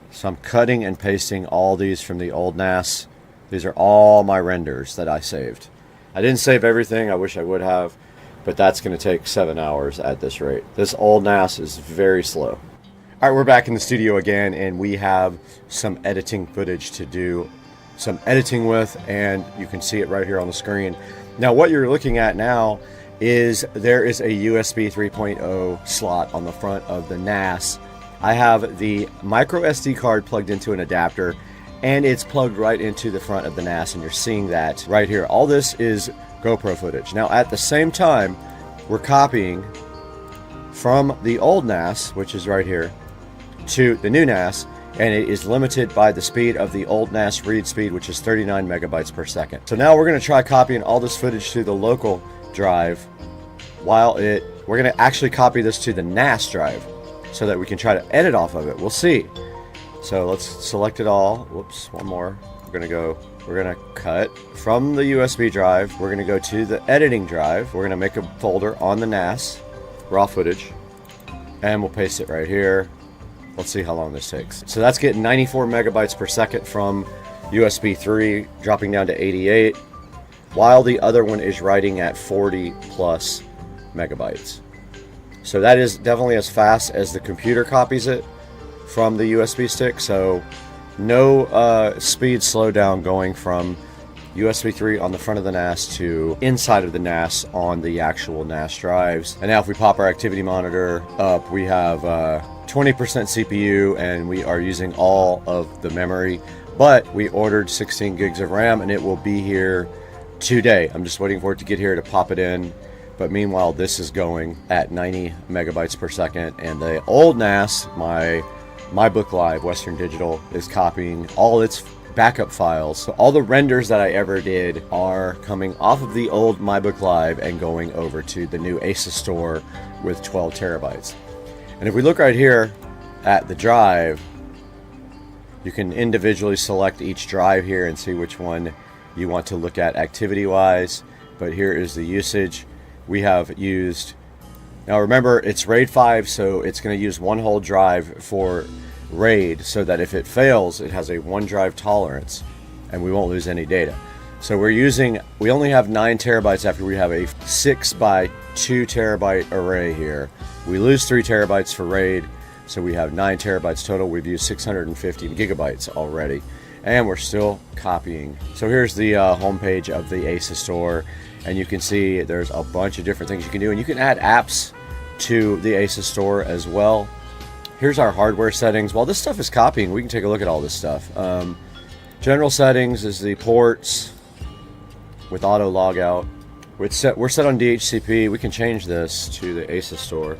So I'm cutting and pasting all these from the old NAS. These are all my renders that I saved. I didn't save everything. I wish I would have. But that's going to take 7 hours at this rate. This old NAS is very slow. All right, we're back in the studio again. And we have some editing footage to do. Some editing with, and you can see it right here on the screen. Now what you're looking at now is there is a USB 3.0 slot on the front of the NAS. I have the micro SD card plugged into an adapter, and it's plugged right into the front of the NAS, and you're seeing that right here. All this is GoPro footage. Now at the same time, we're copying from the old NAS, which is right here, to the new NAS, and it is limited by the speed of the old NAS read speed, which is 39 megabytes per second. So now we're going to try copying all this footage to the local drive we're going to actually copy this to the NAS drive so that we can try to edit off of it. We'll see. So let's select it all. Whoops, one more. We're going to cut from the USB drive. We're going to go to the editing drive. We're going to make a folder on the NAS, raw footage, and we'll paste it right here. Let's see how long this takes. So that's getting 94 megabytes per second from USB 3, dropping down to 88, while the other one is writing at 40 plus megabytes. So that is definitely as fast as the computer copies it from the USB stick. So no speed slowdown going from USB 3 on the front of the NAS to inside of the NAS on the actual NAS drives. And now if we pop our activity monitor up, we have 20% CPU, and we are using all of the memory, but we ordered 16 gigs of RAM, and it will be here today. I'm just waiting for it to get here to pop it in. But meanwhile, this is going at 90 megabytes per second, and the old NAS, my Book Live Western Digital, is copying all its backup files. So all the renders that I ever did are coming off of the old MyBook Live and going over to the new ASUS store with 12 terabytes. And if we look right here at the drive, you can individually select each drive here and see which one you want to look at activity-wise. But here is the usage. We have used, now remember it's RAID 5, so it's going to use one whole drive for RAID, so that if it fails, it has a one drive tolerance and we won't lose any data. So we only have 9 terabytes after we have a 6 by 2 terabyte array here. We lose 3 terabytes for RAID, so we have 9 terabytes total. We've used 650 gigabytes already, and we're still copying. So here's the homepage of the ASUS store, and you can see there's a bunch of different things you can do, and you can add apps to the ASUS store as well. Here's our hardware settings. While this stuff is copying, we can take a look at all this stuff. General settings is the ports with auto logout. We're set on DHCP. We can change this to the ASUS store.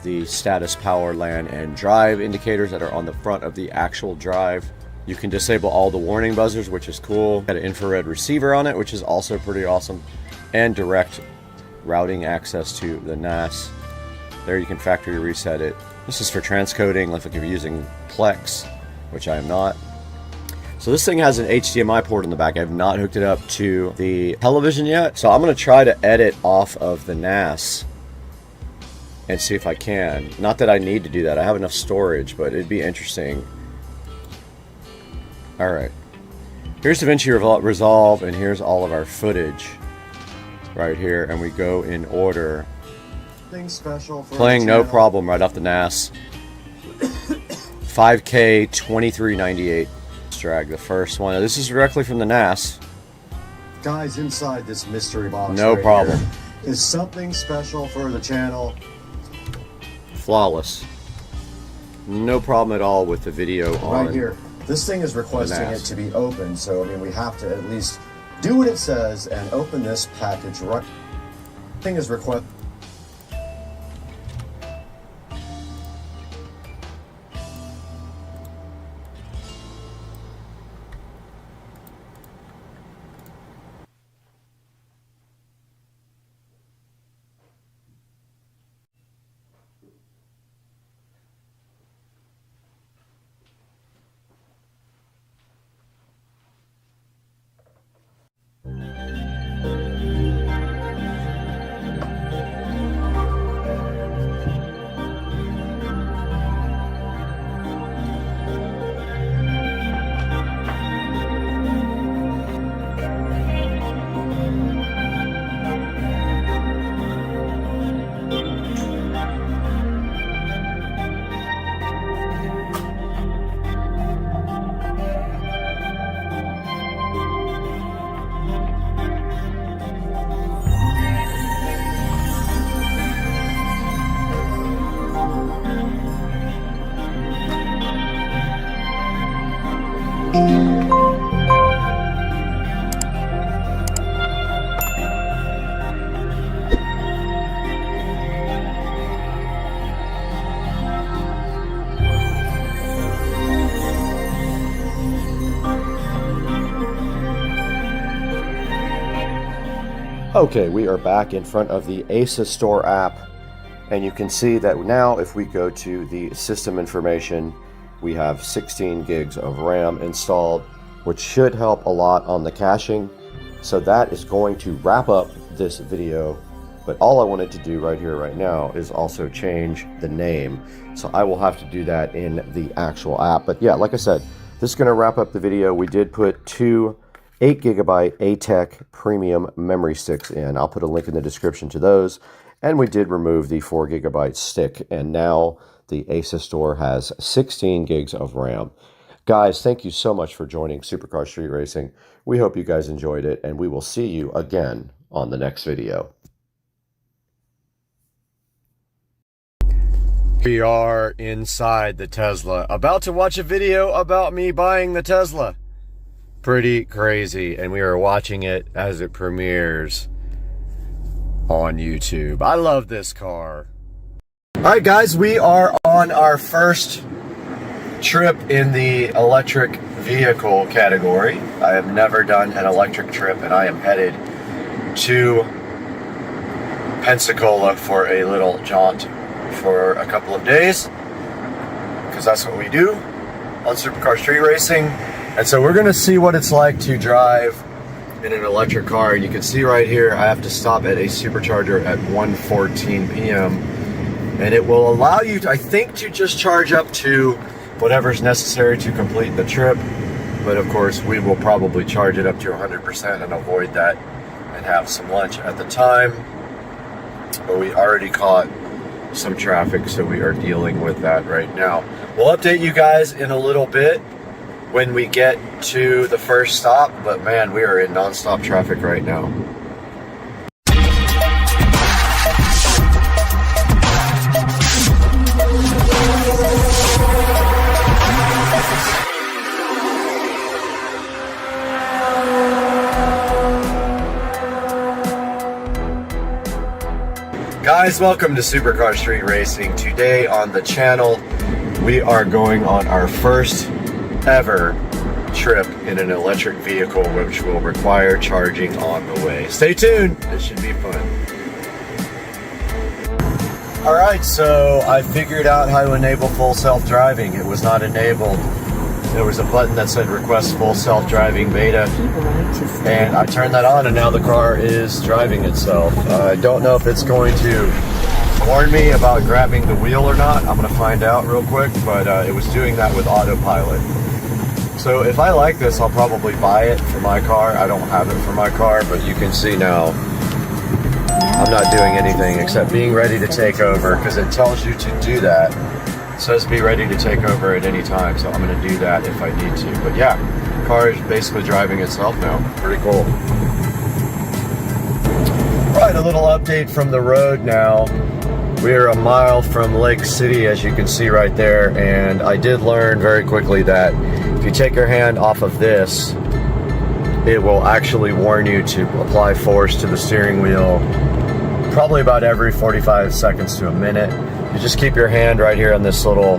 The status, power, LAN, and drive indicators that are on the front of the actual drive. You can disable all the warning buzzers, which is cool. Got an infrared receiver on it, which is also pretty awesome. And direct routing access to the NAS. There you can factory reset it. This is for transcoding, like if you're using Plex, which I am not. So this thing has an HDMI port in the back. I have not hooked it up to the television yet. So I'm going to try to edit off of the NAS and see if I can. Not that I need to do that. I have enough storage, but it'd be interesting. All right. Here's DaVinci Resolve, and here's all of our footage right here, and we go in order. Thing special for playing no problem right off the NAS. 5K 2398 drag, the first one. Now, this is directly from the NAS. Guys, inside this mystery box, no problem, is something special for the channel. Flawless. No problem at all with the video on. Right here. This thing is requesting it to be open, so I mean we have to at least do what it says and open this package right. Thing is request. Okay, we are back in front of the ASUS Store app, and you can see that now if we go to the system information, we have 16 gigs of RAM installed, which should help a lot on the caching. So that is going to wrap up this video, but all I wanted to do right here, right now, is also change the name. So I will have to do that in the actual app. But yeah, like I said, this is going to wrap up the video. We did put two 8GB ATEC premium memory sticks in. I'll put a link in the description to those. And we did remove the 4GB stick. And now the ASUS Store has 16 gigs of RAM. Guys, thank you so much for joining Supercar Street Racing. We hope you guys enjoyed it, and we will see you again on the next video. We are inside the Tesla, about to watch a video about me buying the Tesla. Pretty crazy, and we are watching it as it premieres on YouTube. I love this car. Alright guys, we are on our first trip in the electric vehicle category. I have never done an electric trip, and I am headed to Pensacola for a little jaunt for a couple of days, because that's what we do on Supercar Street Racing. And so we're going to see what it's like to drive in an electric car. And you can see right here, I have to stop at a supercharger at 1:14 p.m. And it will allow you, I think, to just charge up to whatever's necessary to complete the trip. But of course, we will probably charge it up to 100% and avoid that and have some lunch at the time. But we already caught some traffic, so we are dealing with that right now. We'll update you guys in a little bit when we get to the first stop, but man, we are in non-stop traffic right now. Guys, welcome to Supercar Street Racing. Today on the channel, we are going on our first ever trip in an electric vehicle, which will require charging on the way. Stay tuned, this should be fun. Alright, so I figured out how to enable full self-driving. It was not enabled. There was a button that said request full self-driving beta, and I turned that on, and now the car is driving itself. I don't know if it's going to warn me about grabbing the wheel or not. I'm going to find out real quick, but it was doing that with autopilot. So if I like this, I'll probably buy it for my car. I don't have it for my car, but you can see now I'm not doing anything except being ready to take over, because it tells you to do that. It says be ready to take over at any time, so I'm going to do that if I need to. But yeah, the car is basically driving itself now. Pretty cool. Right, a little update from the road now. We're a mile from Lake City, as you can see right there, and I did learn very quickly that if you take your hand off of this, it will actually warn you to apply force to the steering wheel probably about every 45 seconds to a minute. You just keep your hand right here on this little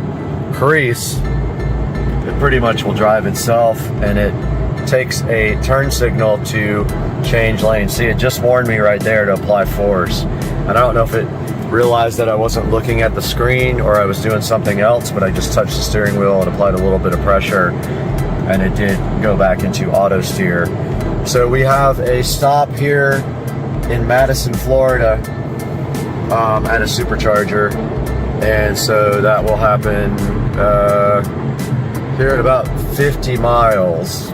crease, it pretty much will drive itself, and it takes a turn signal to change lanes. See, it just warned me right there to apply force. And I don't know if it realized that I wasn't looking at the screen or I was doing something else, but I just touched the steering wheel and applied a little bit of pressure, and it did go back into auto steer. So we have a stop here in Madison, Florida, at a supercharger, and so that will happen here at about 50 miles.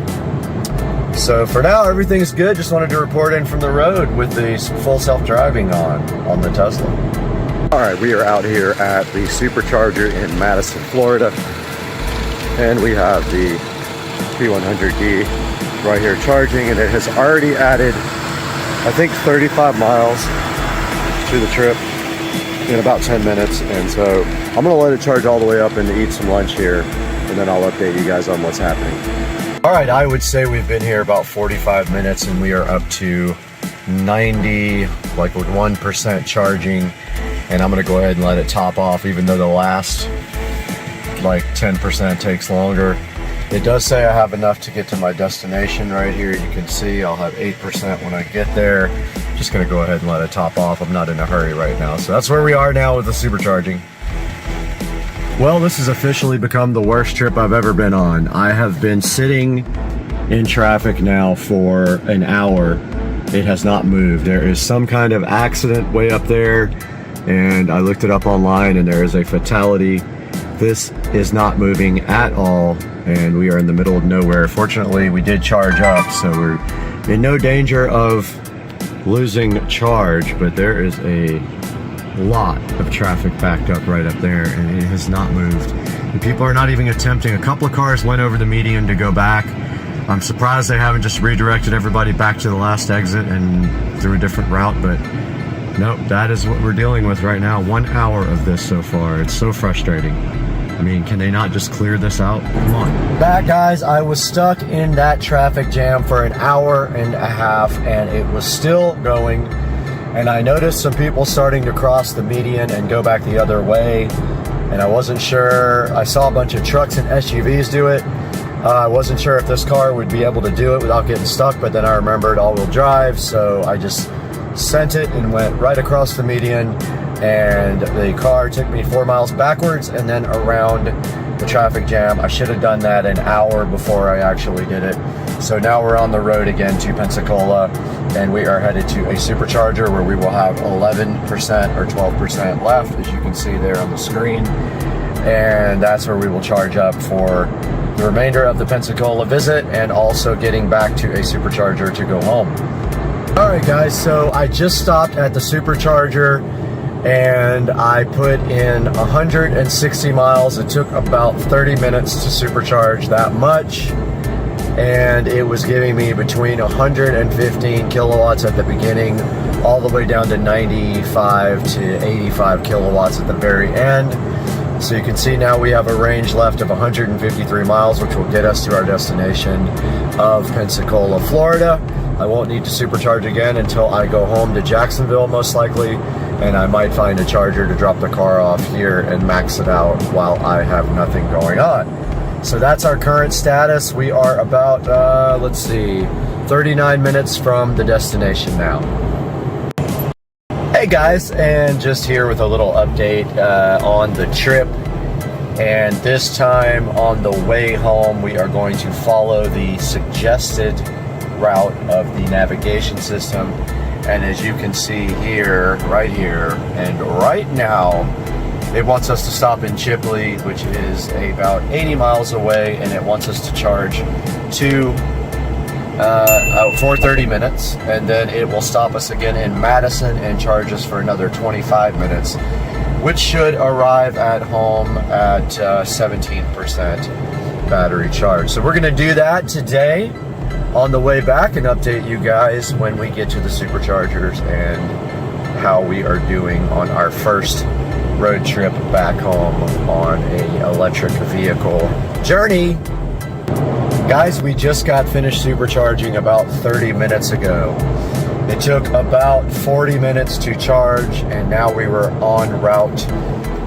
So for now, everything's good. Just wanted to report in from the road with the full self-driving on the Tesla. All right, we are out here at the supercharger in Madison, Florida, and we have the P100D right here charging, and it has already added, I think, 35 miles to the trip in about 10 minutes. And so I'm gonna let it charge all the way up and eat some lunch here, and then I'll update you guys on what's happening. All right, I would say we've been here about 45 minutes and we are up to 90, like with 1% charging, and I'm gonna go ahead and let it top off, even though the last like 10% takes longer. It does say I have enough to get to my destination right here. You can see I'll have 8% when I get there. Just gonna go ahead and let it top off. I'm not in a hurry right now. So that's where we are now with the supercharging. Well, this has officially become the worst trip I've ever been on. I have been sitting in traffic now for an hour. It has not moved. There is some kind of accident way up there, and I looked it up online, and there is a fatality. This is not moving at all, and we are in the middle of nowhere. Fortunately, we did charge up, so we're in no danger of losing charge, but there is a lot of traffic backed up right up there, and it has not moved. And people are not even attempting. A couple of cars went over the median to go back. I'm surprised they haven't just redirected everybody back to the last exit and through a different route, but nope, that is what we're dealing with right now. 1 hour of this so far. It's so frustrating. I mean, can they not just clear this out? Come on. Back, guys, I was stuck in that traffic jam for an hour and a half, and it was still going. And I noticed some people starting to cross the median and go back the other way, and I wasn't sure. I saw a bunch of trucks and SUVs do it. I wasn't sure if this car would be able to do it without getting stuck, but then I remembered all-wheel drive, so I just sent it and went right across the median, and the car took me 4 miles backwards and then around the traffic jam. I should have done that an hour before I actually did it. So now we're on the road again to Pensacola, and we are headed to a supercharger where we will have 11% or 12% left, as you can see there on the screen. And that's where we will charge up for the remainder of the Pensacola visit, and also getting back to a supercharger to go home. All right, guys, so I just stopped at the supercharger and I put in 160 miles. It took about 30 minutes to supercharge that much, and it was giving me between 115 kilowatts at the beginning all the way down to 95 to 85 kilowatts at the very end. So you can see now we have a range left of 153 miles, which will get us to our destination of Pensacola, Florida. I won't need to supercharge again until I go home to Jacksonville, most likely, and I might find a charger to drop the car off here and max it out while I have nothing going on. So that's our current status. We are about, let's see, 39 minutes from the destination now. Hey guys, and just here with a little update on the trip. And this time on the way home, we are going to follow the suggested route of the navigation system. And as you can see here, right here, and right now, It wants us to stop in Chipley, which is about 80 miles away, and it wants us to charge for 30 minutes, and then it will stop us again in Madison and charge us for another 25 minutes, which should arrive at home at 17% battery charge. So we're going to do that today on the way back and update you guys when we get to the superchargers and how we are doing on our first road trip back home on a electric vehicle journey. Guys, we just got finished supercharging about 30 minutes ago. It took about 40 minutes to charge, and now we were en route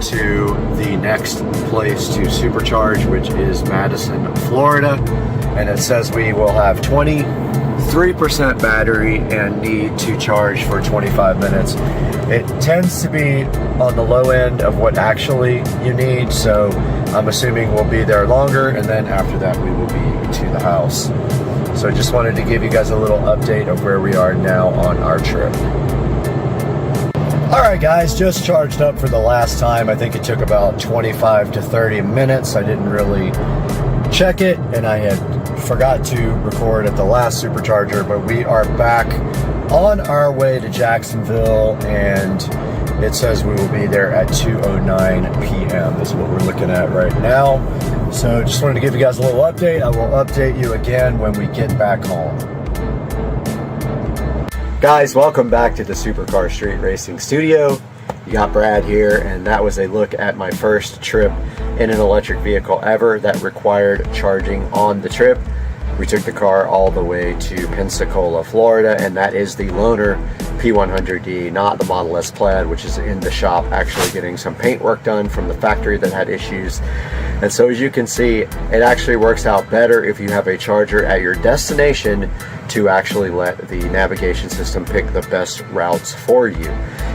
to the next place to supercharge, which is Madison, Florida. And it says we will have 23% battery and need to charge for 25 minutes. It tends to be on the low end of what actually you need, so I'm assuming we'll be there longer, and then after that we will be to the house. So I just wanted to give you guys a little update of where we are now on our trip. Alright guys, just charged up for the last time. I think it took about 25 to 30 minutes. I didn't really check it, and I had forgot to record at the last supercharger, but we are back on our way to Jacksonville, and it says we will be there at 2:09 p.m. is what we're looking at right now. So just wanted to give you guys a little update. I will update you again when we get back home. Guys, welcome back to the Supercar Street Racing Studio. You got Brad here, and that was a look at my first trip in an electric vehicle ever that required charging on the trip. We took the car all the way to Pensacola, Florida, and that is the loaner P100D, not the Model S Plaid, which is in the shop actually getting some paint work done from the factory that had issues. And so as you can see, it actually works out better if you have a charger at your destination to actually let the navigation system pick the best routes for you.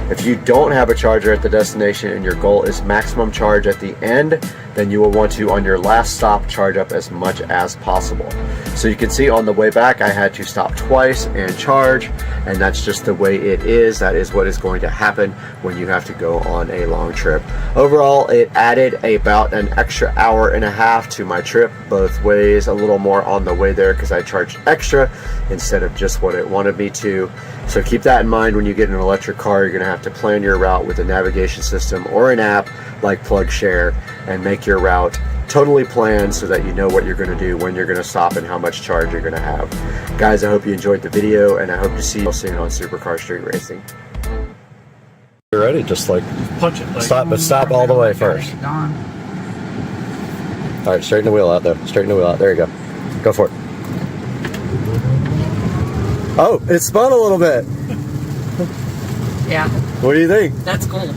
If you don't have a charger at the destination and your goal is maximum charge at the end, then you will want to, on your last stop, charge up as much as possible. So you can see on the way back, I had to stop twice and charge, and that's just the way it is. That is what is going to happen when you have to go on a long trip. Overall, it added about an extra hour and a half to my trip both ways, a little more on the way there because I charged extra instead of just what it wanted me to. So keep that in mind when you get an electric car. You're going to have to plan your route with a navigation system or an app like PlugShare and make your route totally planned so that you know what you're going to do, when you're going to stop, and how much charge you're going to have. Guys, I hope you enjoyed the video, and I hope to see you soon on Supercar Street Racing. You're ready? Just like Punch it. Like, stop, but stop all the way first. All right, straighten the wheel out though. Straighten the wheel out. There you go. Go for it. Oh, it spun a little bit. Yeah. What do you think? That's cool.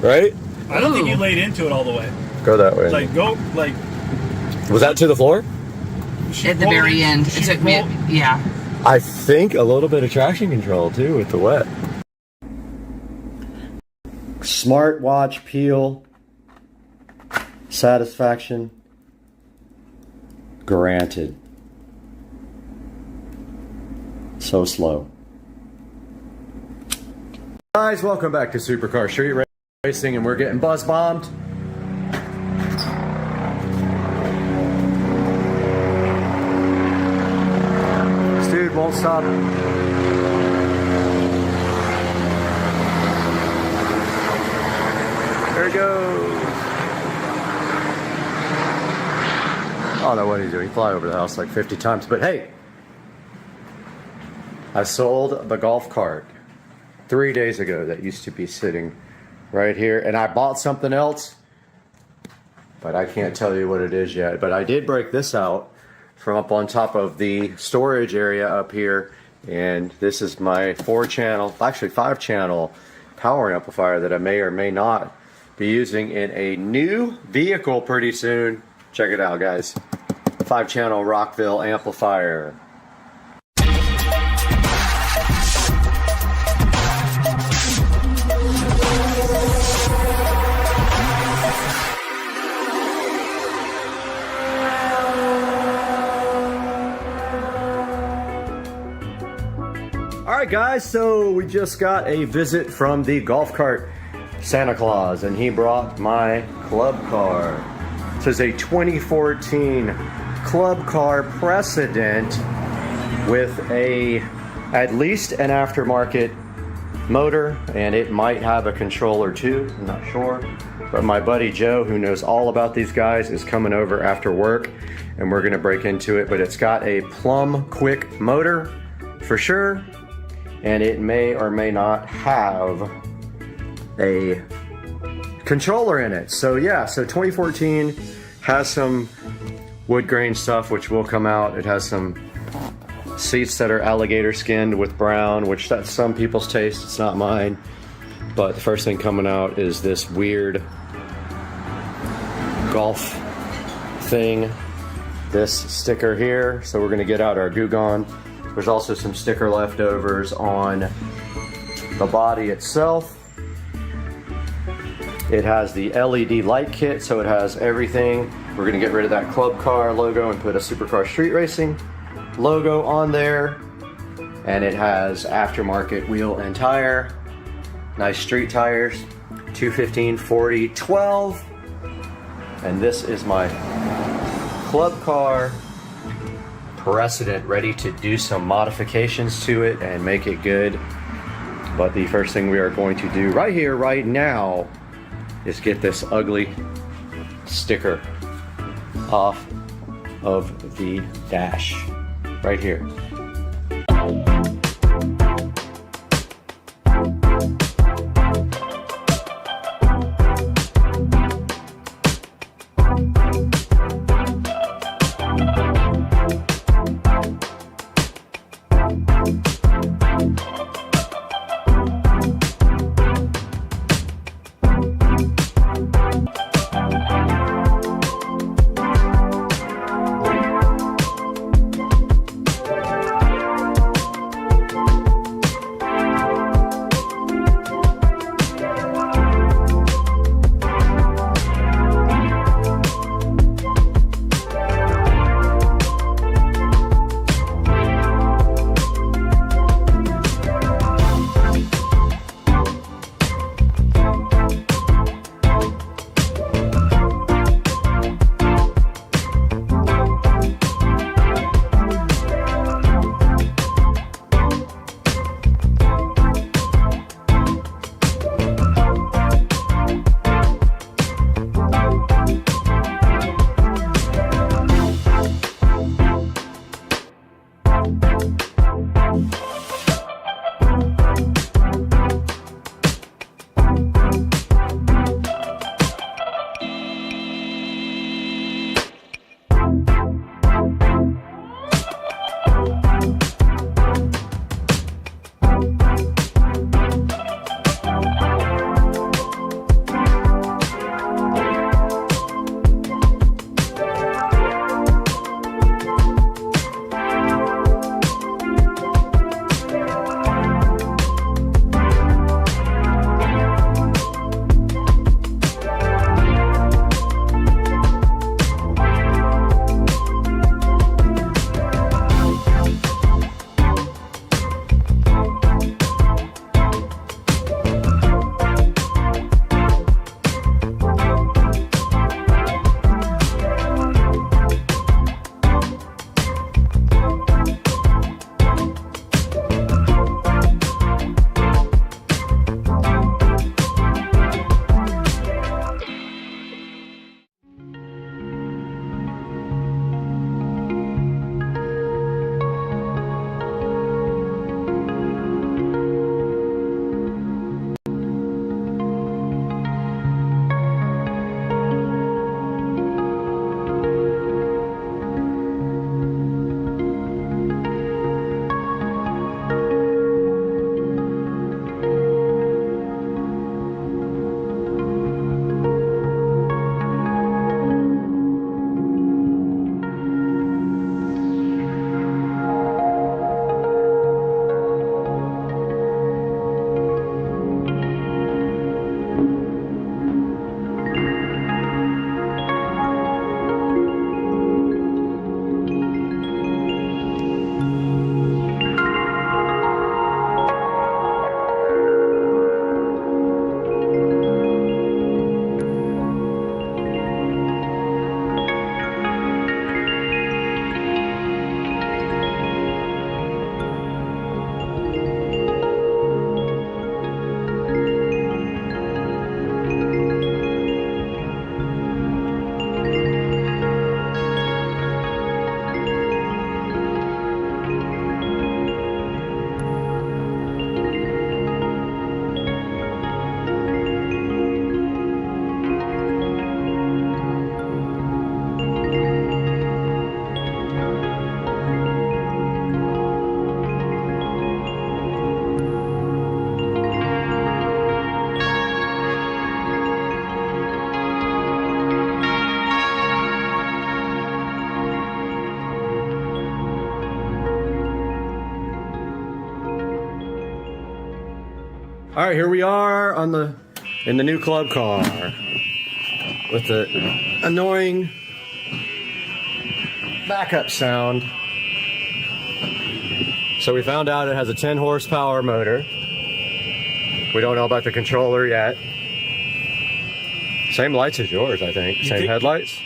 Right? I don't think you laid into it all the way. Go that way. Like, go, like... Was that to the floor? At the very end. It took me, yeah. I think a little bit of traction control too with the wet. Smartwatch peel. Satisfaction granted. So slow. Guys, welcome back to Supercar Street Racing, and we're getting buzz bombed. This dude won't stop. There he goes. I don't know what he's doing. He fly over the house like 50 times, but hey, I sold the golf cart 3 days ago that used to be sitting right here, and I bought something else, but I can't tell you what it is yet. But I did break this out from up on top of the storage area up here, and this is my 4-channel, actually 5-channel power amplifier that I may or may not be using in a new vehicle pretty soon. Check it out, guys. 5-channel Rockville amplifier. Alright guys, so we just got a visit from the golf cart Santa Claus, and he brought my club car. This is a 2014 club car Precedent with at least an aftermarket motor, and it might have a controller too, I'm not sure. But my buddy Joe, who knows all about these guys, is coming over after work, and we're gonna break into it. But it's got a plumb quick motor for sure, and it may or may not have a controller in it. So yeah, so 2014 has some wood grain stuff which will come out. It has some seats that are alligator skinned with brown, which that's some people's taste, it's not mine. But the first thing coming out is this weird golf thing, this sticker here. So we're gonna get out our Goo Gone. There's also some sticker leftovers on the body itself. It has the LED light kit, so it has everything. We're gonna get rid of that club car logo and put a Supercar Street Racing logo on there. And it has aftermarket wheel and tire. Nice street tires, 215, 40, 12. And this is my club car Precedent, ready to do some modifications to it and make it good. But the first thing we are going to do right here, right now, is get this ugly sticker off of the dash right here. All right, here we are in the new club car with the annoying backup sound. So we found out it has a 10 horsepower motor. We don't know about the controller yet. Same lights as yours, I think. Same headlights.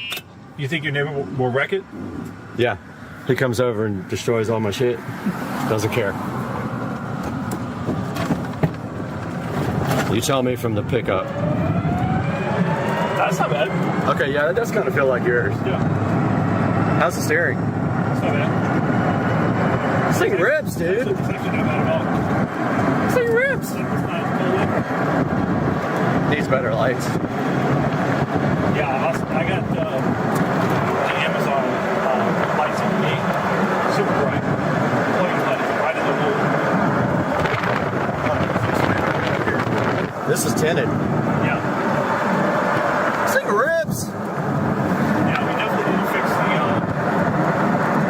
You think your neighbor will wreck it? Yeah. He comes over and destroys all my shit. Doesn't care. You tell me from the pickup. That's not bad. Okay, yeah, that does kind of feel like yours. Yeah. How's the steering? It's not bad. This thing rips, dude. It's actually not bad at all. This thing rips. It's not Needs better lights. Yeah, I got the Amazon lights on me. Super bright. Floating lights right in the hole. This is tinted. Yeah. This thing rips. Yeah, we definitely need to fix the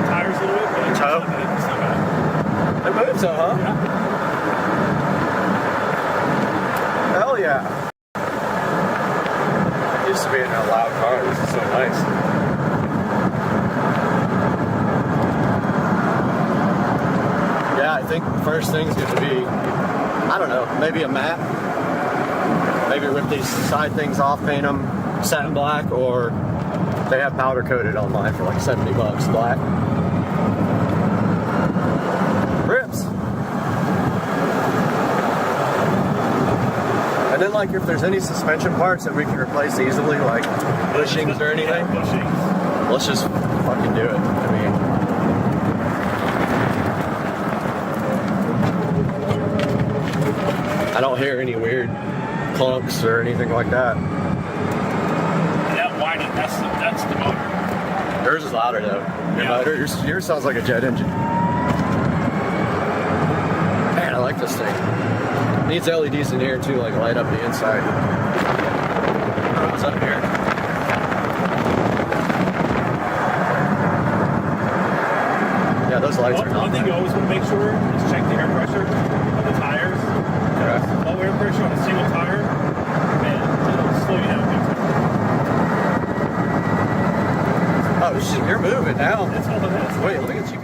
tires a little bit, but it's Toe? not bad. It's not bad. It moves though, huh? Yeah. Hell yeah. Used to be in a loud car. This is so nice. Yeah, I think the first thing's going to be, I don't know, maybe a matte. Maybe rip these side things off, paint them satin black, or they have powder coated on mine for like $70 black. Rips. And then like if there's any suspension parts that we can replace easily, like bushings or anything, let's just fucking do it. I mean, I don't hear any weird clunks or anything like that. That whining, that's the motor. Yours is louder though. Your motor, yours sounds like a jet engine. Man, I like this thing. Needs LEDs in here too, like light up the inside. What's up here? Yeah, those lights are not. One thing you always want to make sure is check the air pressure on the tires. Okay. Low air pressure on a single tire, man, it'll slow you down big time. Oh shit, you're moving now. That's all that is. Wait, look at you.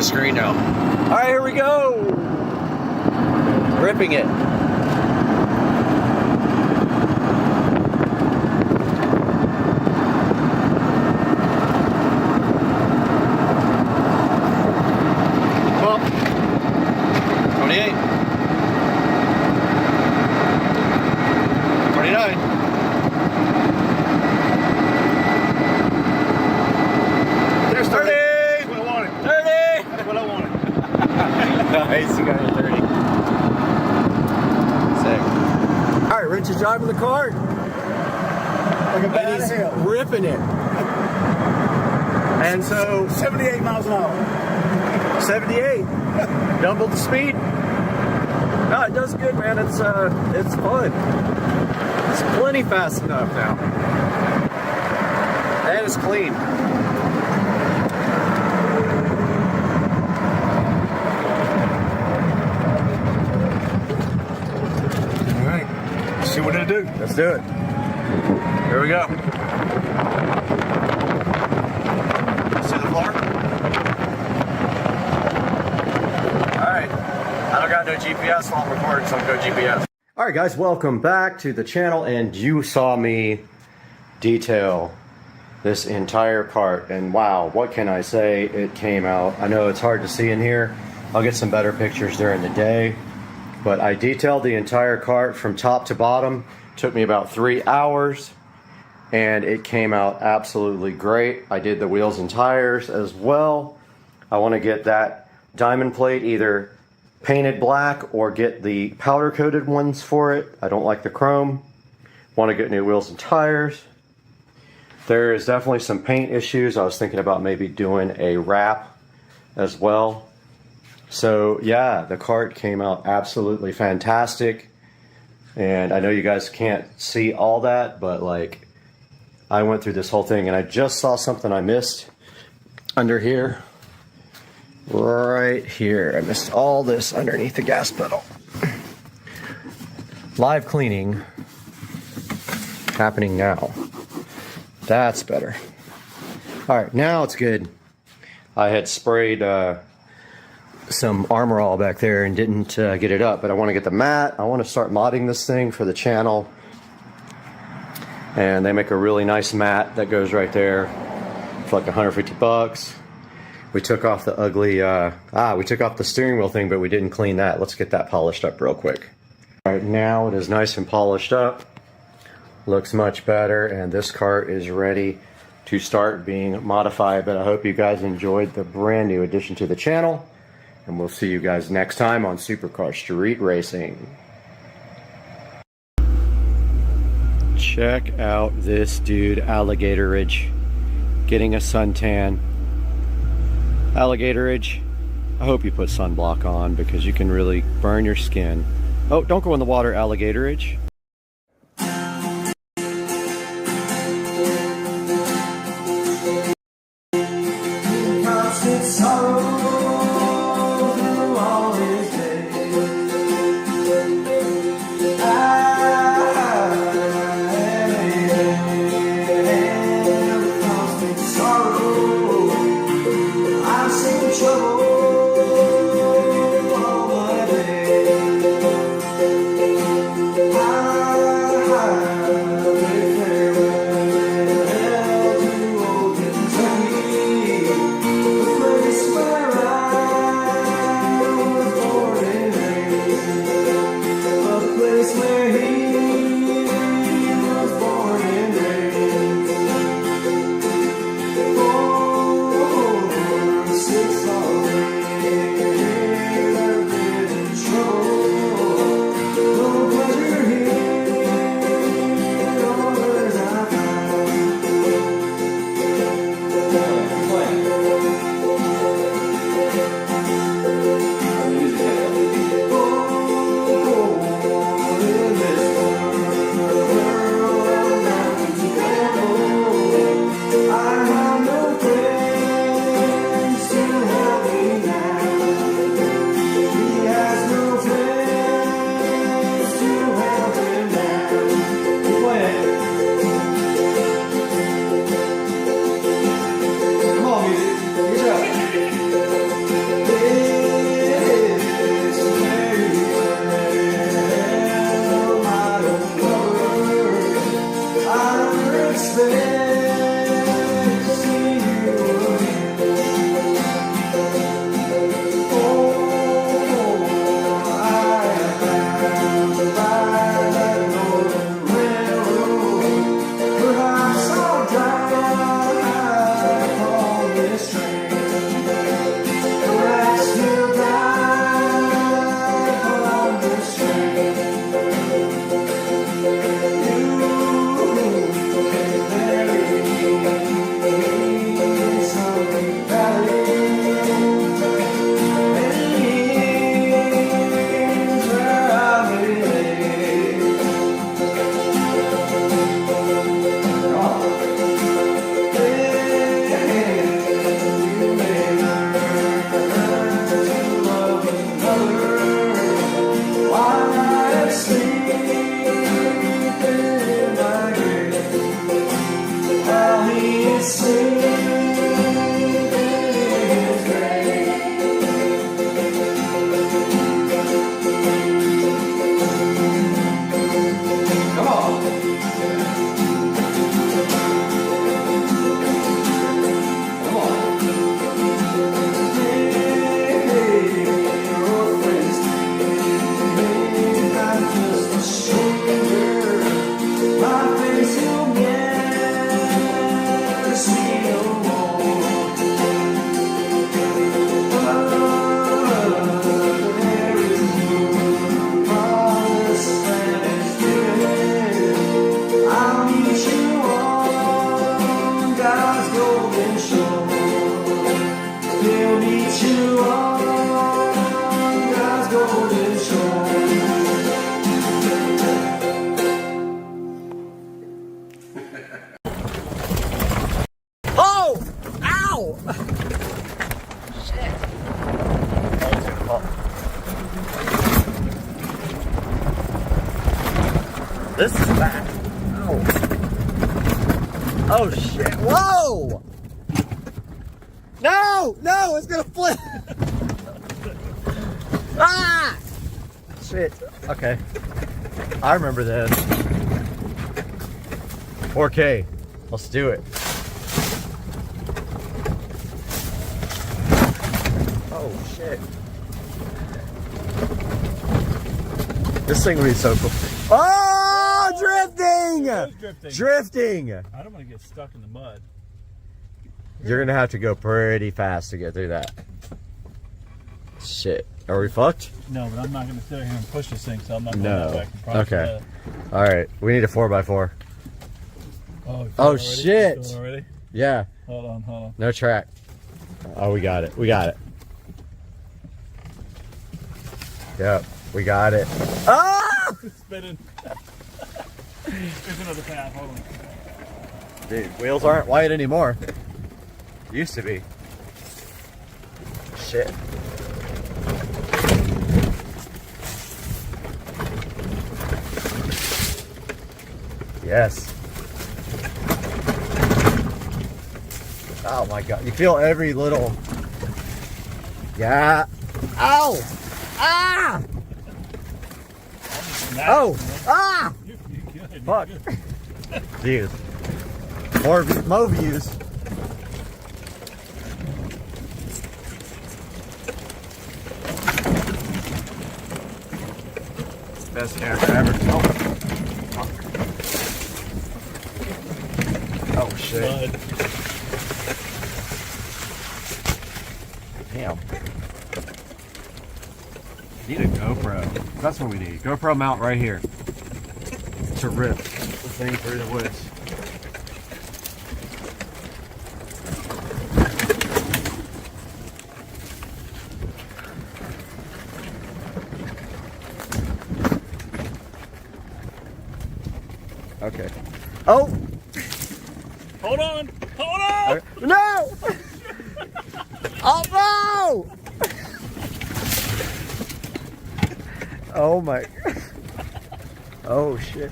the screen now. All right, here we go. Ripping it. Well, 28. 29. There's 30. That's what I wanted. 30. That's what I wanted. Nice, you got your 30. Sick. All right, Rich is driving the car. Like a And bad he's hell. ripping it. And so 78 miles an hour. 78. Double the speed. No, it does good, man. It's fun. It's plenty fast enough now. And it's clean. All right. Let's see what it'll do. Let's do it. Here we go. See the floor? Alright. I don't got no GPS while I'm recording, so I'll go GPS. Alright guys, welcome back to the channel, and you saw me detail this entire cart, and wow, what can I say? It came out. I know it's hard to see in here. I'll get some better pictures during the day, but I detailed the entire cart from top to bottom. Took me about 3 hours, and it came out absolutely great. I did the wheels and tires as well. I want to get that diamond plate either painted black or get the powder coated ones for it. I don't like the chrome. Want to get new wheels and tires. There is definitely some paint issues. I was thinking about maybe doing a wrap as well. So yeah, the cart came out absolutely fantastic. And I know you guys can't see all that, but like, I went through this whole thing and I just saw something I missed under here. Right here. I missed all this underneath the gas pedal. Live cleaning happening now. That's better. All right, now it's good. I had sprayed some Armor All back there and didn't get it up, but I want to get the mat. I want to start modding this thing for the channel, and they make a really nice mat that goes right there for like 150 bucks. We took off the ugly we took off the steering wheel thing, but we didn't clean that. Let's get that polished up real quick. All right, now it is nice and polished up, looks much better, and this cart is ready to start being modified. But I hope you guys enjoyed the brand new addition to the channel, and we'll see you guys next time on Supercar Street Racing. Check out this dude, Alligator Ridge, getting a suntan. Alligator Ridge, I hope you put sunblock on because you can really burn your skin. Oh, don't go in the water, Alligator Ridge. I This is bad. Oh. Oh shit. Whoa! No! No, it's gonna flip! Ah! Shit. Okay. I remember this. 4K. Let's do it. Oh shit. This thing would be so cool. Oh, drifting! Drifting! I don't want to get stuck in the mud. You're gonna have to go pretty fast to get through that. Shit. Are we fucked? No, but I'm not going to sit here and push this thing, so I'm not going No. that way. I can promise you Okay. that. Alright. We need a 4x4. Oh, Oh, shit. It's going already? Yeah. Hold on. No track. Oh, we got it. We got it. Yep. We got it. Ah! It's spinning. There's another path. Hold on. Dude, wheels aren't white anymore. Used to be. Shit. Yes. Oh my god. You feel every little. Yeah. Ow! Ah! Oh! Ah! You're good. Fuck. You're good. Dude. More views. Best camera ever. Oh. Fuck. Oh shit. Mud. Damn. Need a GoPro. That's what we need. GoPro mount right here. To rip the thing through the woods. Okay. Oh! Hold on! Hold on! No! Oh no! Oh my. Oh shit.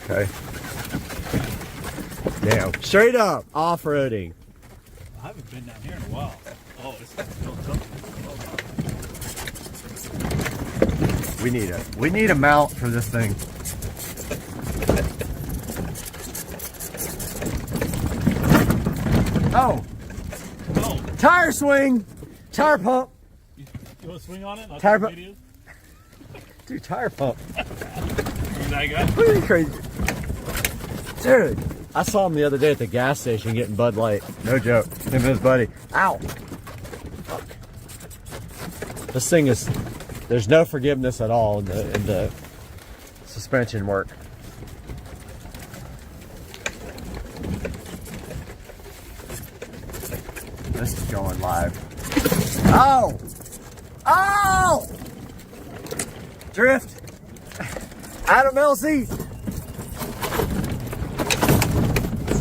Okay. Damn. Straight up off-roading. I haven't been down here in a while. Oh, this is still tough. We need a mount for this thing. Oh! Oh, Tire swing! Tire pump! you want to swing on it? I'll Tire take pump. videos. Dude, tire pump. That guy. What are you crazy? Dude, I saw him the other day at the gas station getting Bud Light. No joke. Him and his buddy. Ow! Fuck. This thing is, there's no forgiveness at all in the suspension work. This is going live. Oh! Oh! Drift! Adam LC!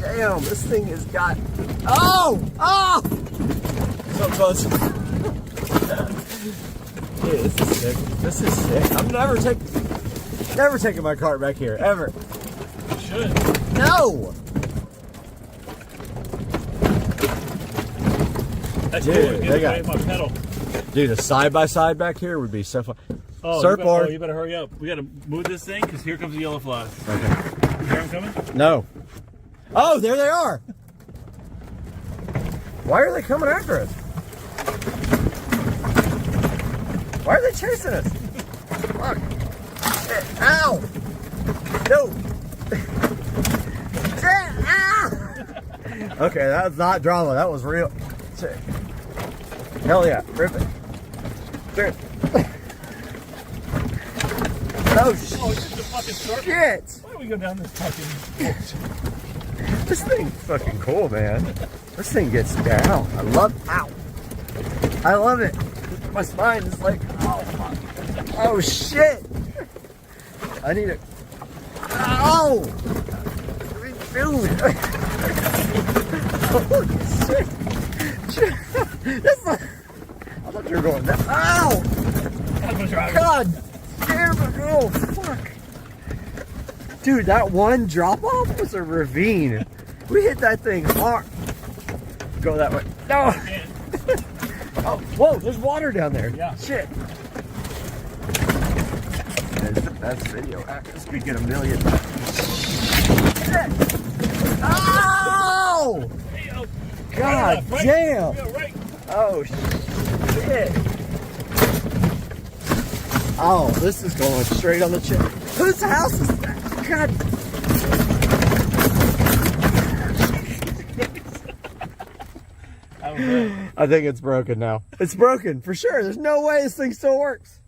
Damn, this thing has got. Oh! Oh! So close. Dude, this is sick. This is sick. I'm never taking my cart back here, ever. You should. No! That's Dude, cool. they Get got- away my pedal. Dude, a side-by-side back here would be so fun. Oh, Surfboard. you better hurry up. We got to move this thing because here comes the yellow flies. Okay. You hear them coming? No. Oh, there they are! Why are they coming after us? Why are they chasing us? Fuck. Shit. Ow! No! Shit! Ah! Okay, that was not drama. That was real. Shit. Hell yeah. Rip it. Rip. Oh, Oh, it's just a fucking circle. shit! Why don't we go down this fucking... This thing's fucking cool, man. This thing gets down. I love. Ow! I love it. My spine is like. Oh fuck! Oh shit! I need it. Ow! Dude! Holy shit! This. I thought you were going. Ow! I'm gonna try. God camera. Oh, fuck. Dude, that one drop off was a ravine. We hit that thing hard. Go that way. No. Oh, whoa, there's water down there. Yeah. Shit. That's the best video. This could get 1 million. Shit. Oh! God damn. Oh, shit. Oh, this is going straight on the chin. Whose house is that? God. I think it's broken now. It's broken for sure. There's no way this thing still works.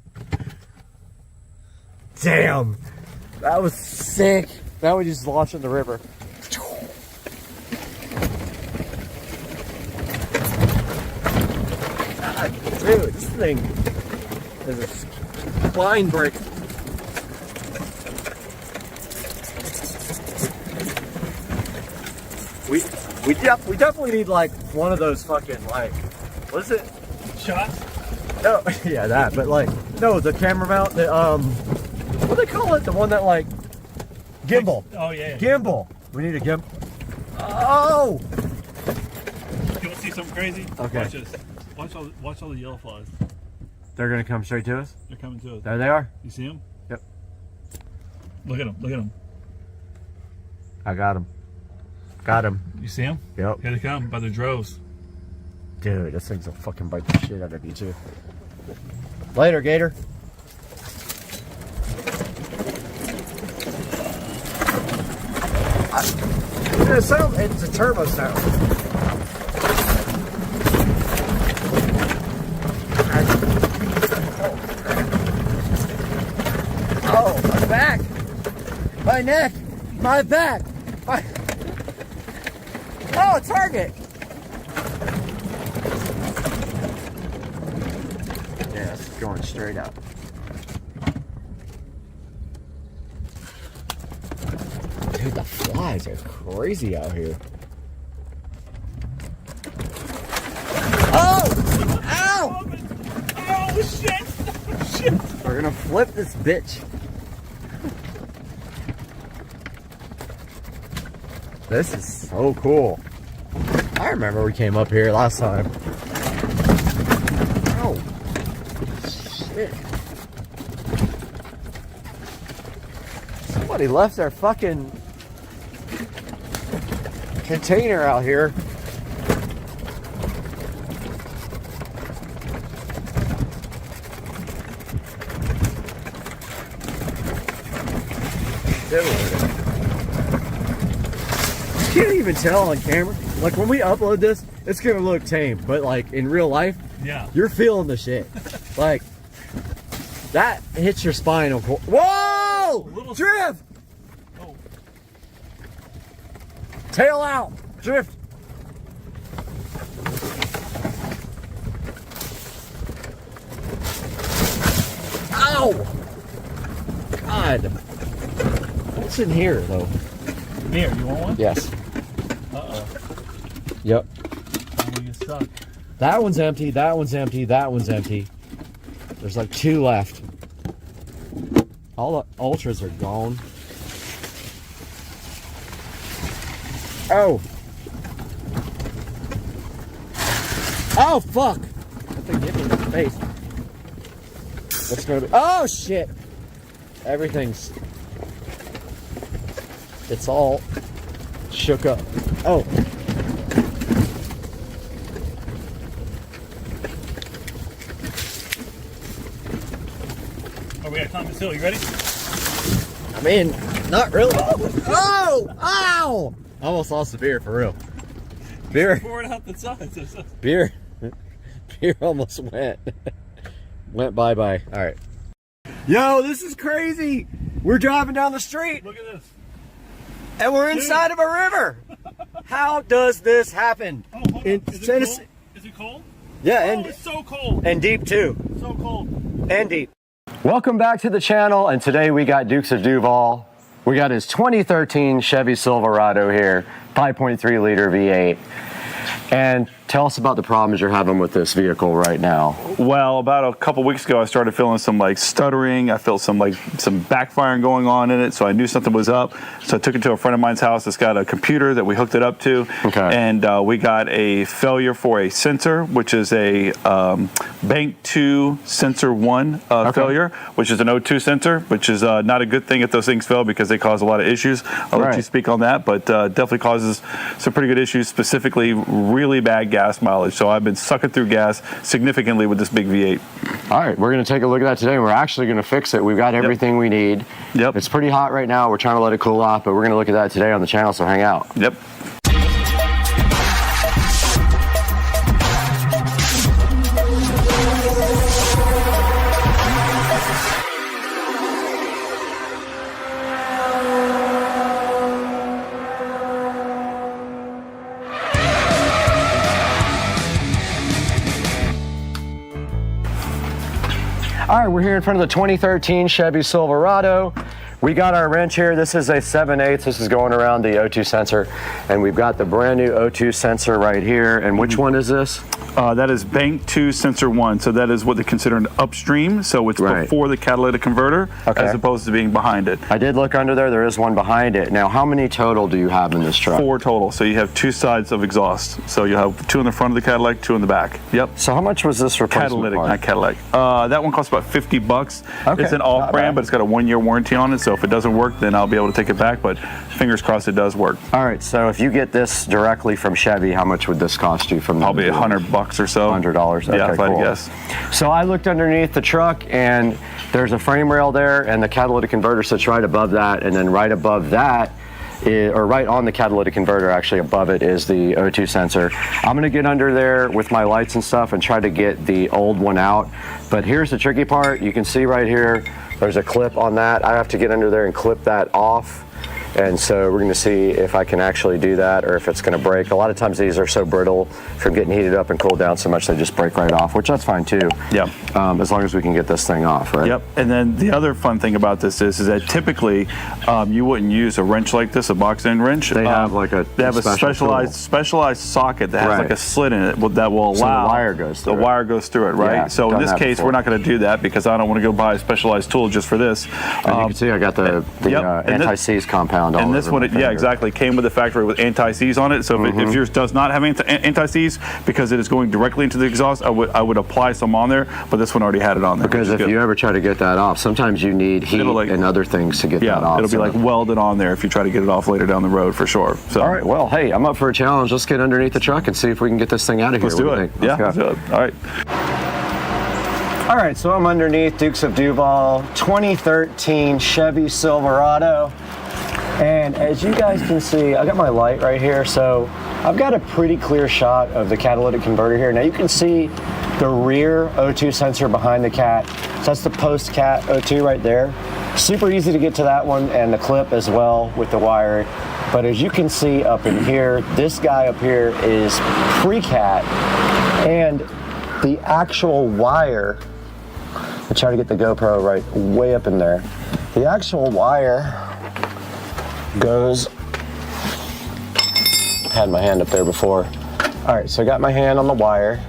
Damn. That was sick. Now we just launched in the river. God, dude, this thing is a spine breaker. We definitely need like one of those fucking like, what is it? Shots? No, yeah, that. But like, no, the camera mount. The what do they call it? The one that like gimbal. Oh yeah. Gimbal. We need a gimbal. Oh. You want to see something crazy? Okay. Watch this. Watch all the yellow flies. They're gonna come straight to us. They're coming to us. There they are. You see them? Yep. Look at them. Look at them. I got them. Got him. You see them? Yep. Here they come by the droves. Dude, this thing's gonna fucking bite the shit out of you too. Later, Gator. It's a turbo sound. Oh, my back. My neck. My back. My... Oh, a target. Yeah, it's going straight up. Dude, the flies are crazy out here. Oh! Ow! Oh shit! Shit! We're gonna flip this bitch. This is so cool. I remember we came up here last time. Oh, shit. Somebody left their fucking container out here. Dude. You can't even tell on camera. Like when we upload this, it's gonna look tame, but like in real life, yeah, you're feeling the shit. Like that hits your spinal cord. Whoa! Drift! Oh. Tail out! Drift! Ow! God. What's in here though? Here, you want one? Yes. Uh-oh. Yep. I'm gonna get stuck. That one's empty, that one's empty, that one's empty. There's like 2 left. All the ultras are gone. Oh. Oh, fuck. That thing hit me in the face. What's gonna be? Oh, shit. Everything's... It's all shook up. Oh. Oh, we got Tom Hill. You ready? I mean, not really. Oh! Ow! I almost lost the beer, for real. Beer. Pour it out the sides. Beer. Beer almost went. Went bye-bye. All right. Yo, this is crazy. We're driving down the street. Look at this. And we're inside of a river. How does this happen? Oh, hold on. In Is it Tennessee? cold? Is it cold? Yeah, Oh, and it's so cold. and deep too. So cold. And deep. Welcome back to the channel, and today we got Dukes of Duval. We got his 2013 Chevy Silverado here, 5.3 liter V8. And tell us about the problems you're having with this vehicle right now. Well, about a couple weeks ago, I started feeling some like stuttering. I felt some backfiring going on in it, so I knew something was up. So I took it to a friend of mine's house that's got a computer that we hooked it up to, and we got a failure for a sensor, which is a Bank 2 Sensor 1 failure, which is an O2 sensor, which is not a good thing if those things fail because they cause a lot of issues. I'll let you speak on that, but definitely causes some pretty good issues, specifically really bad gas mileage. So I've been sucking through gas significantly with this big V8. All right, we're going to take a look at that today. We're actually going to fix it. We've got everything we need. It's pretty hot right now. We're trying to let it cool off, but we're going to look at that today on the channel, so hang out. All right, we're here in front of the 2013 Chevy Silverado. We got our wrench here. This is a 7/8. This is going around the O2 sensor. And we've got the brand new O2 sensor right here. And which one is this? That is Bank 2 Sensor 1. So that is what they consider an upstream. So it's before the catalytic converter as opposed to being behind it. I did look under there. There is one behind it. Now, how many total do you have in this truck? 4 total. So you have 2 sides of exhaust. So you have 2 in the front of the Cadillac, 2 in the back. So how much was this replacement Catalytic, part? not Cadillac. That one costs about $50. It's an off-brand, but it's got a 1-year warranty on it. So if it doesn't work, then I'll be able to take it back. But fingers crossed it does work. All right. So if you get this directly from Chevy, how much would this cost you from Probably $100 or so. $100. Okay, yeah, if I had to guess. So I looked underneath the truck, and there's a frame rail there, and the catalytic converter sits right above that, and then right above that, or right on the catalytic converter, actually above it, is the O2 sensor. I'm gonna get under there with my lights and stuff and try to get the old one out. But here's the tricky part. You can see right here, there's a clip on that. I have to get under there and clip that off. And so we're going to see if I can actually do that or if it's going to break. A lot of times these are so brittle from getting heated up and cooled down so much they just break right off, which that's fine too. As long as we can get this thing off, right? And then the other fun thing about this is that typically you wouldn't use a wrench like this, a box end wrench. They have like a they have a specialized socket that has like a slit in it that will allow the wire goes through. The wire goes through it, right? So in this case, we're not going to do that because I don't want to go buy a specialized tool just for this. And you can see I got the anti-seize compound. And this one, exactly, came with the factory with anti-seize on it. So if yours does not have anti-seize, because it is going directly into the exhaust, I would apply some on there, but this one already had it on there. Because if you ever try to get that off, sometimes you need heat and other things to get that off. It'll be like welded on there if you try to get it off later down the road for sure. So. All right, well, hey, I'm up for a challenge. Let's get underneath the truck and see if we can get this thing out of here. Let's do it. Let's do it. All right. All right, so I'm underneath Dukes of Duval 2013 Chevy Silverado. And as you guys can see, I got my light right here, so I've got a pretty clear shot of the catalytic converter here. Now you can see the rear O2 sensor behind the cat. So that's the post-cat O2 right there. Super easy to get to that one and the clip as well with the wire. But as you can see up in here, this guy up here is pre-cat, and the actual wire, I'll try to get the GoPro right way up in there. The actual wire goes, had my hand up there before. All right, so I got my hand on the wire.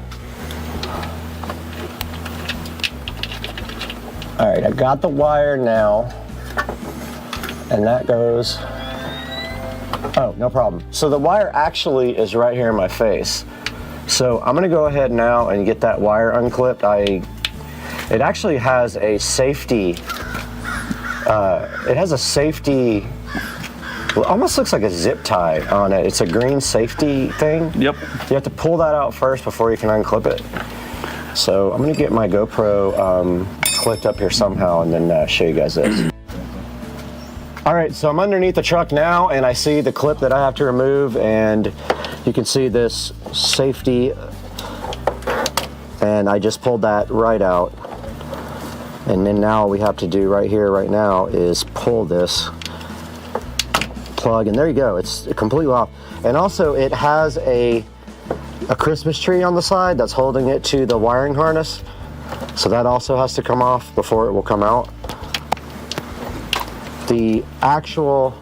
All right, I got the wire now, and that goes, oh, no problem. So the wire actually is right here in my face. So I'm gonna go ahead now and get that wire unclipped. It actually has a safety, it almost looks like a zip tie on it. It's a green safety thing. You have to pull that out first before you can unclip it. So I'm gonna get my GoPro clipped up here somehow and then show you guys this. All right, so I'm underneath the truck now and I see the clip that I have to remove, and you can see this safety, and I just pulled that right out. And then now we have to do right here, right now, is pull this plug, and there you go, it's completely off. And also it has a Christmas tree on the side that's holding it to the wiring harness, so that also has to come off before it will come out. The actual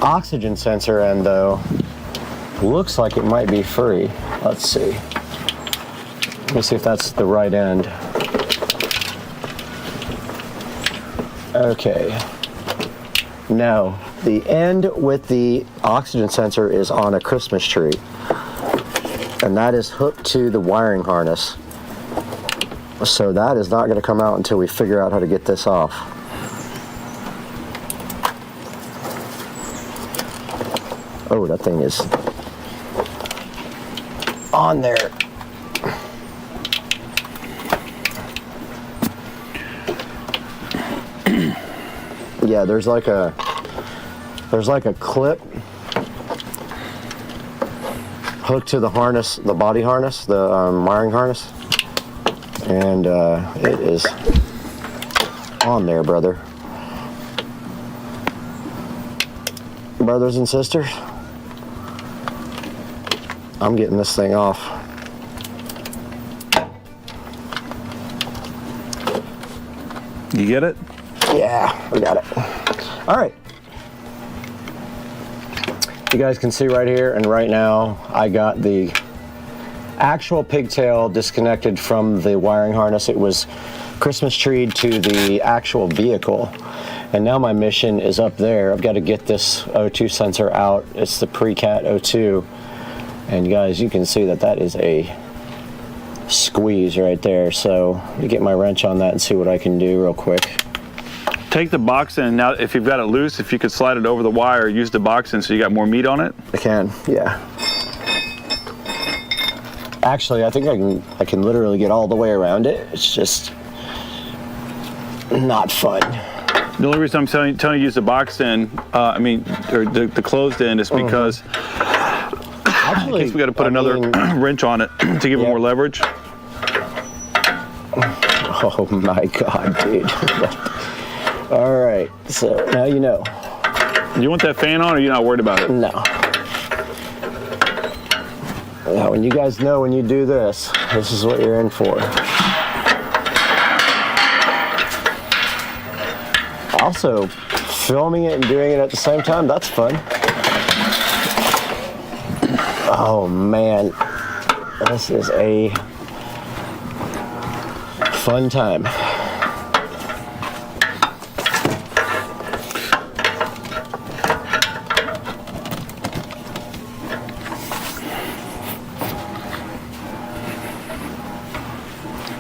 oxygen sensor end though looks like it might be free. Let's see. Let me see if that's the right end. Okay. No, the end with the oxygen sensor is on a Christmas tree. And that is hooked to the wiring harness. So that is not going to come out until we figure out how to get this off. Oh, that thing is on there. Yeah, there's like a clip hooked to the harness, the body harness, the wiring harness, and it is on there, brother. Brothers and sisters, I'm getting this thing off. You get it? Yeah, we got it. All right. You guys can see right here and right now, I got the actual pigtail disconnected from the wiring harness. It was Christmas treed to the actual vehicle. And now my mission is up there. I've got to get this O2 sensor out. It's the pre-cat O2. And guys, you can see that that is a squeeze right there. So let me get my wrench on that and see what I can do real quick. Take the box in. Now, if you've got it loose, if you could slide it over the wire, use the box in so you got more meat on it. I can, yeah. Actually, I think I can literally get all the way around it. It's just not fun. The only reason I'm telling you to use the box in, or the closed end, is because Actually, in case we got to put another wrench on it to give it more leverage. Oh my God, dude. All right, so now you know. You want that fan on, or you're not worried about it? No. Now, when you guys know when you do this, this is what you're in for. Also, filming it and doing it at the same time, that's fun. Oh man, this is a fun time.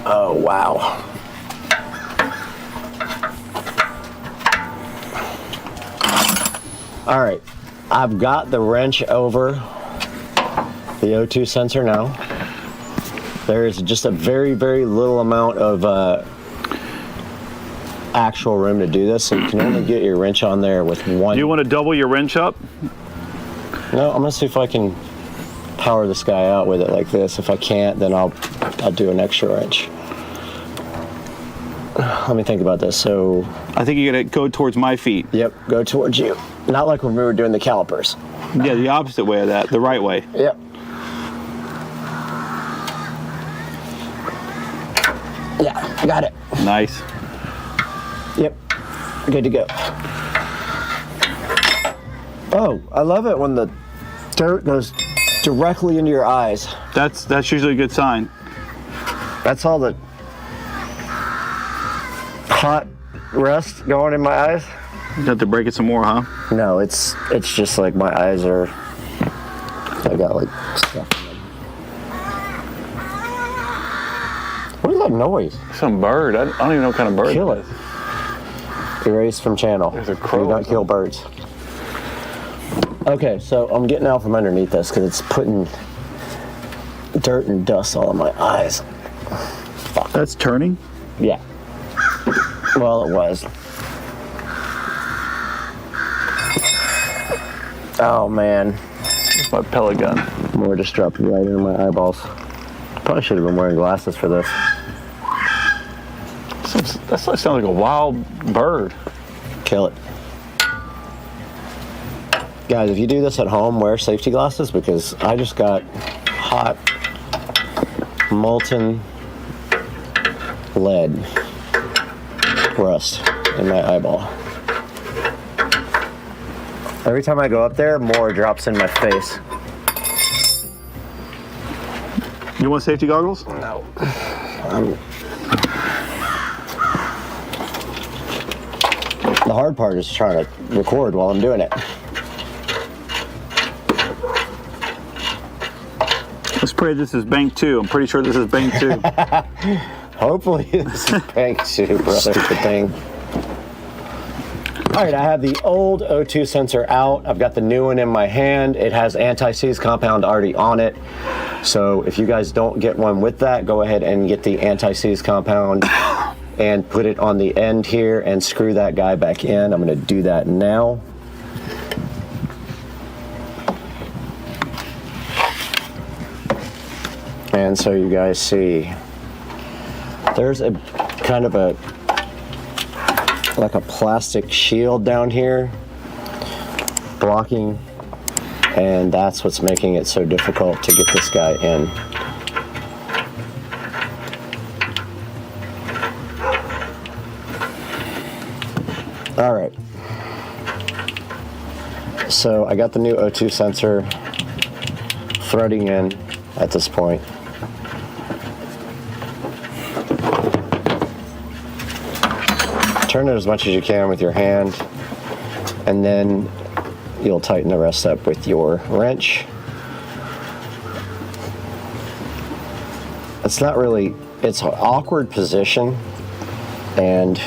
Oh, wow. All right, I've got the wrench over the O2 sensor now. There is just a very, very little amount of actual room to do this, so you can only get your wrench on there with one. Do you want to double your wrench up? No, I'm gonna see if I can power this guy out with it like this. If I can't, then I'll do an extra wrench. Let me think about this. So I think you gotta go towards my feet. Yep, go towards you. Not like when we were doing the calipers. Yeah, the opposite way of that, the right way. Yep. Yeah, I got it. Nice. Yep, good to go. Oh, I love it when the dirt goes directly into your eyes. That's usually a good sign. That's all the hot rust going in my eyes. You have to break it some more, huh? No, it's just like my eyes are, I got like stuff in them. What is that noise? Some bird. I don't even know what kind of bird. Kill it. Erase from channel. There's a crow. Do not kill birds. Okay, so I'm getting out from underneath this because it's putting dirt and dust all in my eyes. Fuck. That's turning? Yeah. Well, it was. Oh man. It's my pellet gun. More just dropped right in my eyeballs. Probably should have been wearing glasses for this. That sounds like a wild bird. Kill it. Guys, if you do this at home, wear safety glasses because I just got hot, molten lead rust in my eyeball. Every time I go up there, more drops in my face. You want safety goggles? No. The hard part is trying to record while I'm doing it. Let's pray this is bank 2. I'm pretty sure this is bank 2. Hopefully this is bank 2, brother. Good thing. All right, I have the old O2 sensor out. I've got the new one in my hand. It has anti-seize compound already on it. So if you guys don't get one with that, go ahead and get the anti-seize compound and put it on the end here and screw that guy back in. I'm gonna do that now. And so you guys see, there's a kind of a, like a plastic shield down here blocking, and that's what's making it so difficult to get this guy in. All right, so I got the new O2 sensor threading in at this point. Turn it as much as you can with your hand, and then you'll tighten the rest up with your wrench. It's not really, it's an awkward position, and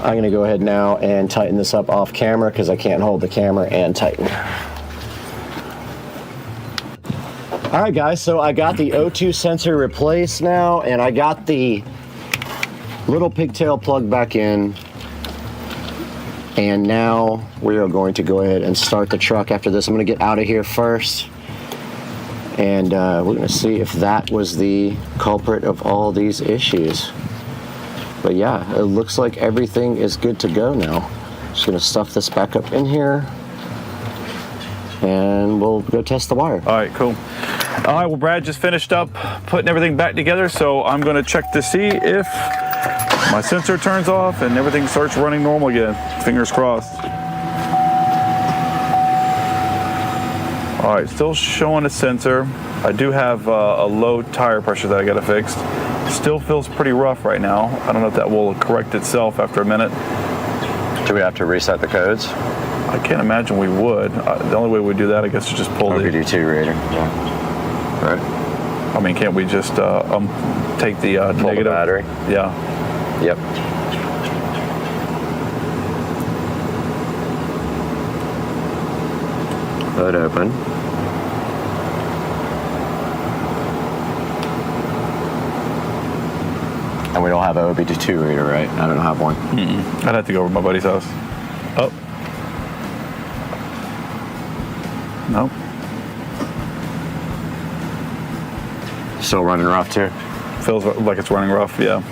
I'm gonna go ahead now and tighten this up off camera because I can't hold the camera and tighten. All right guys, so I got the O2 sensor replaced now, and I got the little pigtail plug back in, and now we are going to go ahead and start the truck. After this, I'm going to get out of here first, and we're going to see if that was the culprit of all these issues. But yeah, it looks like everything is good to go now. Just going to stuff this back up in here, and we'll go test the wire. All right, cool. All right, well, Brad just finished up putting everything back together, so I'm going to check to see if my sensor turns off and everything starts running normal again. Fingers crossed. All right, still showing a sensor. I do have a low tire pressure that I got to fix. Still feels pretty rough right now. I don't know if that will correct itself after a minute. Do we have to reset the codes? I can't imagine we would. The only way we do that, I guess, is just pull the OBD2 reader. Yeah. Right. I mean, can't we just take the pull negative the battery? Yeah. Yep. Hood open. And we don't have an OBD2 reader, right? I don't have one. I'd have to go over to my buddy's house. Oh. No. Still running rough too? Feels like it's running rough, yeah.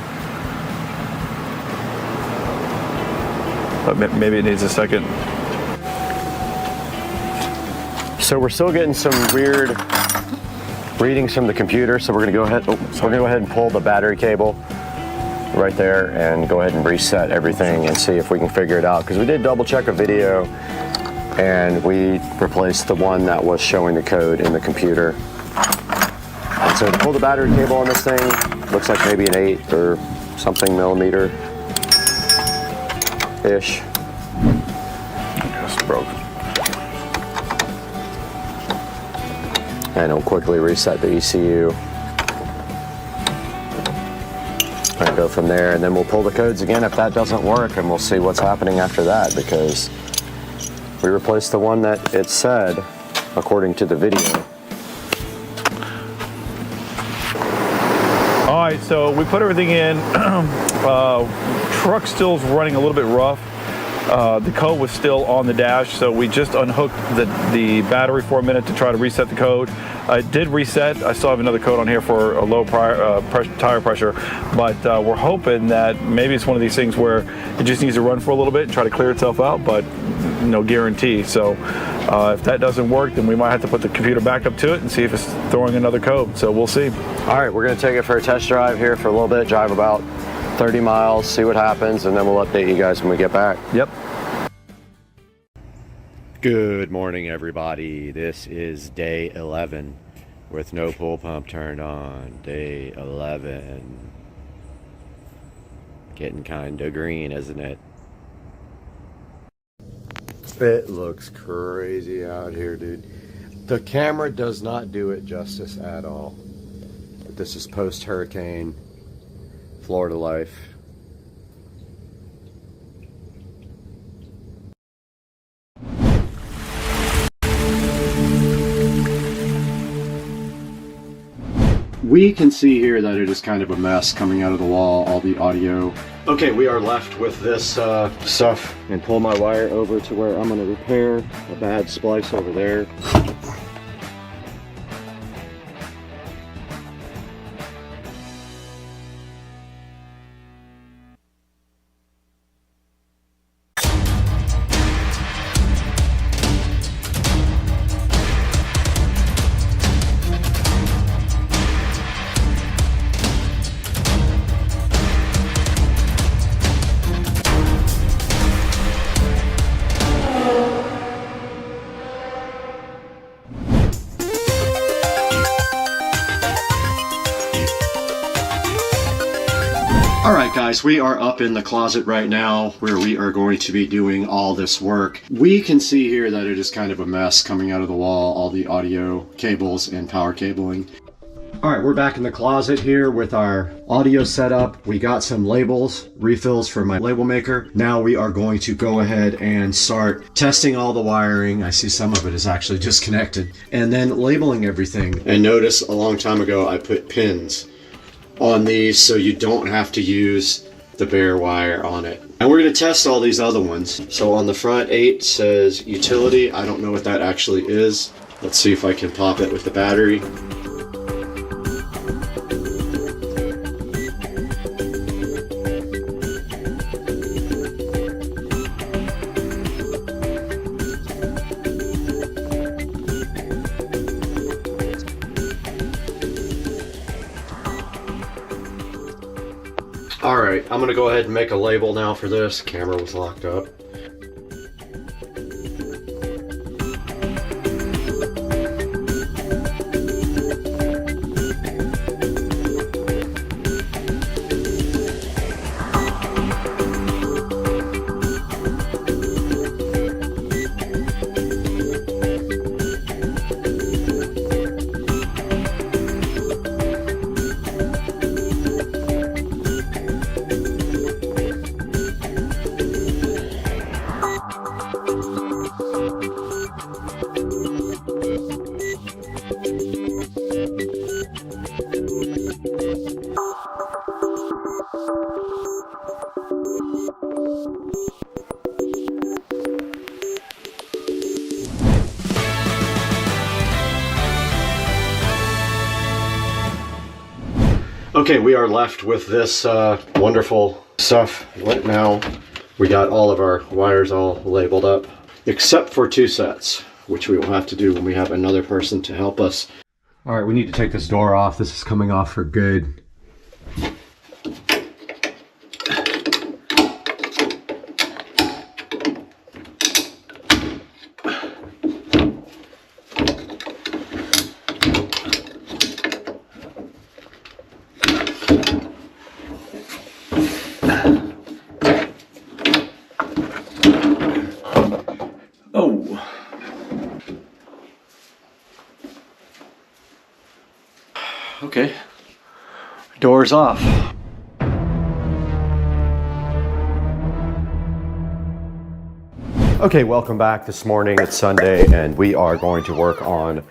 But maybe it needs a second. So we're still getting some weird readings from the computer, so we're gonna go ahead, we're gonna go ahead and pull the battery cable right there and go ahead and reset everything and see if we can figure it out. Because we did double check a video and we replaced the one that was showing the code in the computer. And so to pull the battery cable on this thing, looks like maybe an 8 or something millimeter-ish. Just broke. And it'll quickly reset the ECU. And go from there, and then we'll pull the codes again if that doesn't work, and we'll see what's happening after that, because we replaced the one that it said according to the video. All right, so we put everything in. Truck still's running a little bit rough. The code was still on the dash, so we just unhooked the battery for a minute to try to reset the code. I did reset. I still have another code on here for a low tire pressure, but we're hoping that maybe it's one of these things where it just needs to run for a little bit and try to clear itself out, but no guarantee. So if that doesn't work, then we might have to put the computer back up to it and see if it's throwing another code. So we'll see. All right, we're gonna take it for a test drive here for a little bit, drive about 30 miles, see what happens, and then we'll update you guys when we get back. Yep. Good morning, everybody. This is day 11. with no pool pump turned on. Day 11. Getting kinda green, isn't it? It looks crazy out here, dude. The camera does not do it justice at all. But this is post-hurricane Florida life. We can see here that it is kind of a mess coming out of the wall, all the audio. Okay, we are left with this stuff, and pull my wire over to where I'm gonna repair a bad splice over there. Alright guys, we are up in the closet right now where we are going to be doing all this work. We can see here that it is kind of a mess coming out of the wall, all the audio cables and power cabling. Alright, we're back in the closet here with our audio setup. We got some labels, refills for my label maker. Now we are going to go ahead and start testing all the wiring. I see some of it is actually disconnected. And then labeling everything. And notice a long time ago I put pins on these so you don't have to use the bare wire on it. And we're going to test all these other ones. So on the front 8 says utility. I don't know what that actually is. Let's see if I can pop it with the battery. Alright, I'm gonna go ahead and make a label now for this. Camera was locked up. Okay, we are left with this wonderful stuff. What now? We got all of our wires all labeled up, except for 2 sets, which we will have to do when we have another person to help us. All right, we need to take this door off. This is coming off for good. Okay, door's off. Okay, welcome back this morning. It's Sunday and we are going to work on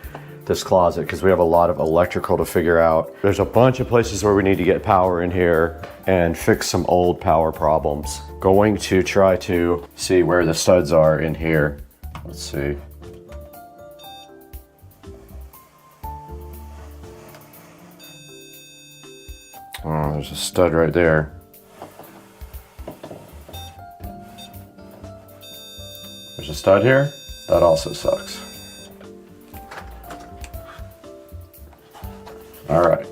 this closet because we have a lot of electrical to figure out. There's a bunch of places where we need to get power in here and fix some old power problems. Going to try to see where the studs are in here. Let's see. Oh, there's a stud right there. There's a stud here. That also sucks. All right.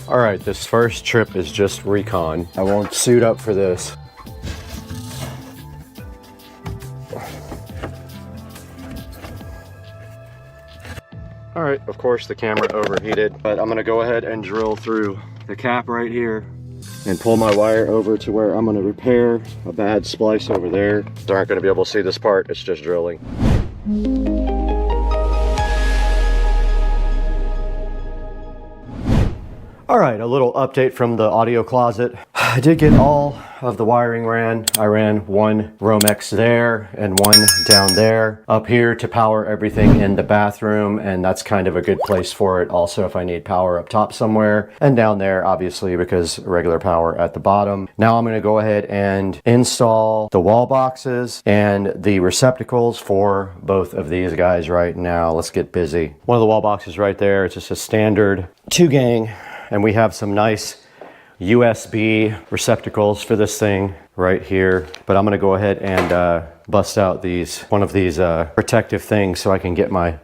All right, this first trip is just recon. I won't suit up for this. All right, of course the camera overheated, but I'm gonna go ahead and drill through the cap right here and pull my wire over to where I'm gonna repair a bad splice over there. They aren't gonna be able to see this part, it's just drilling. All right, a little update from the audio closet. I did get all of the wiring ran. I ran one Romex there and one down there. Up here to power everything in the bathroom, and that's kind of a good place for it. Also, if I need power up top somewhere, and down there, obviously, because regular power at the bottom. Now I'm gonna go ahead and install the wall boxes and the receptacles for both of these guys right now. Let's get busy. One of the wall boxes right there, it's just a standard 2-gang. And we have some nice USB receptacles for this thing right here. But I'm gonna go ahead and bust out one of these protective things so I can get my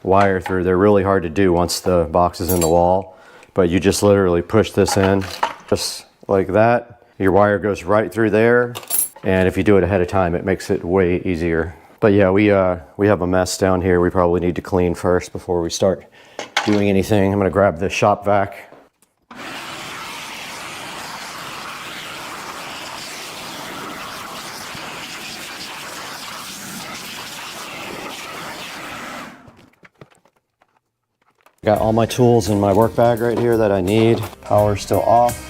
wire through. They're really hard to do once the box is in the wall. But you just literally push this in, just like that. Your wire goes right through there. And if you do it ahead of time, it makes it way easier. But yeah, we have a mess down here. We probably need to clean first before we start doing anything. I'm gonna grab the shop vac. Got all my tools in my work bag right here that I need. Power's still off.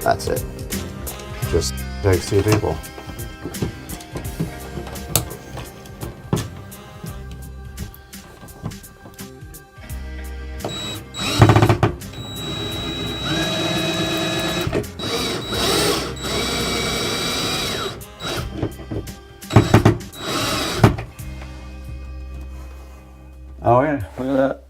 That's it. Just takes 2 people. Oh yeah, look at that.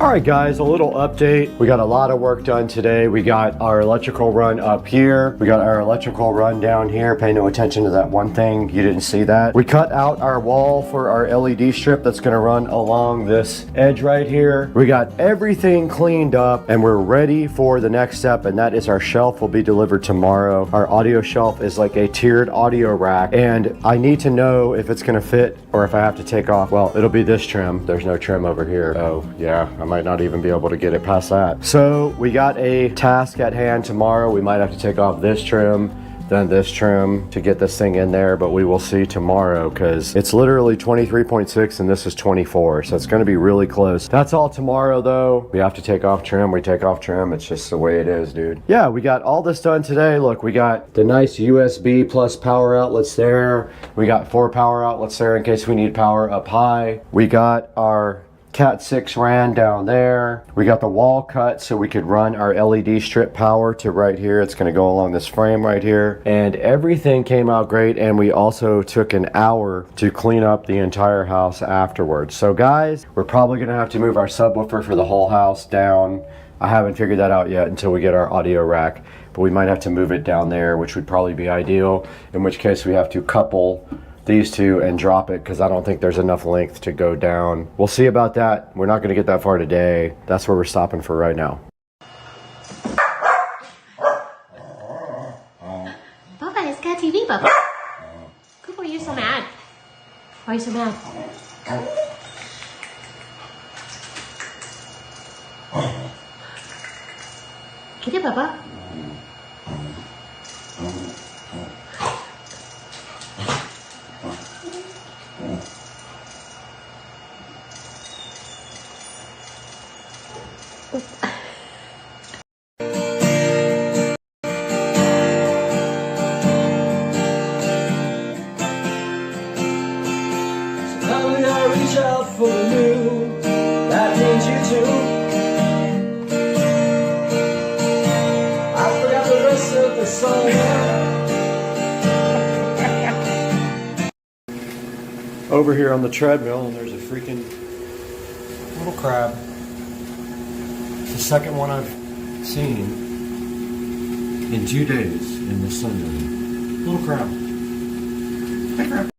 All right guys, a little update. We got a lot of work done today. We got our electrical run up here. We got our electrical run down here. Pay no attention to that one thing. You didn't see that. We cut out our wall for our LED strip that's gonna run along this edge right here. We got everything cleaned up and we're ready for the next step, and that is our shelf will be delivered tomorrow. Our audio shelf is like a tiered audio rack, and I need to know if it's gonna fit or if I have to take off. Well, it'll be this trim. There's no trim over here. Oh yeah, I might not even be able to get it past that. So we got a task at hand tomorrow. We might have to take off this trim, then this trim to get this thing in there, but we will see tomorrow because it's literally 23.6 and this is 24, so it's going to be really close. That's all tomorrow though. We have to take off trim. We take off trim. It's just the way it is, dude. Yeah, we got all this done today. Look, we got the nice USB plus power outlets there. We got 4 power outlets there in case we need power up high. We got our Cat 6 RAN down there. We got the wall cut so we could run our LED strip power to right here. It's going to go along this frame right here, and everything came out great. And we also took an hour to clean up the entire house afterwards. So guys, we're probably going to have to move our subwoofer for the whole house down. I haven't figured that out yet until we get our audio rack, but we might have to move it down there, which would probably be ideal, in which case we have to couple these two and drop it because I don't think there's enough length to go down. We'll see about that. We're not going to get that far today. That's where we're stopping for right now. Papa, it's got TV, Papa. Cooper, you're so mad. Why are you so mad? Get it, Papa. Over here on the treadmill, and there's a freaking little crab. It's the second one I've seen in 2 days in the sun. Little crab. Hey, crab.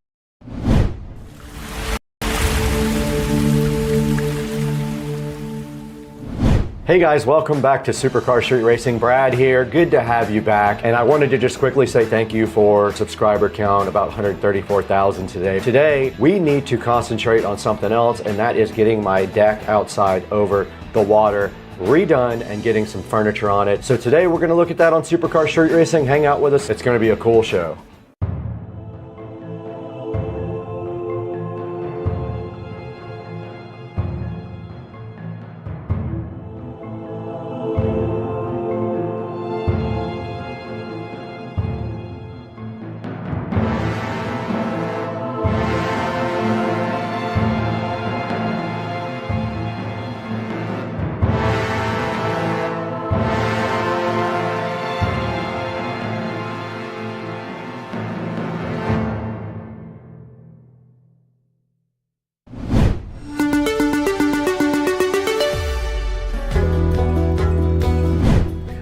Hey guys, welcome back to Supercar Street Racing. Brad here, good to have you back. And I wanted to just quickly say thank you for subscriber count, about 134,000 today. Today, we need to concentrate on something else, and that is getting my deck outside over the water redone and getting some furniture on it. So today we're gonna look at that on Supercar Street Racing. Hang out with us, it's gonna be a cool show.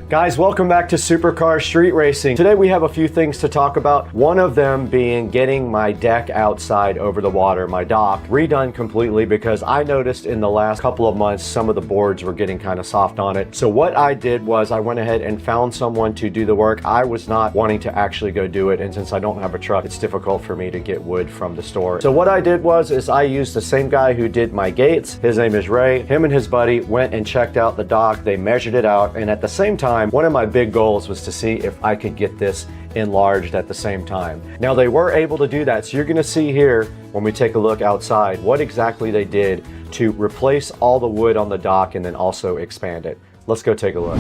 Guys, welcome back to Supercar Street Racing. Today we have a few things to talk about. One of them being getting my deck outside over the water, my dock, redone completely because I noticed in the last couple of months some of the boards were getting kind of soft on it. So what I did was I went ahead and found someone to do the work. I was not wanting to actually go do it, and since I don't have a truck, it's difficult for me to get wood from the store. So what I did was I used the same guy who did my gates. His name is Ray. Him and his buddy went and checked out the dock. They measured it out, and at the same time, one of my big goals was to see if I could get this enlarged at the same time. Now they were able to do that, so you're gonna see here when we take a look outside what exactly they did to replace all the wood on the dock and then also expand it. Let's go take a look.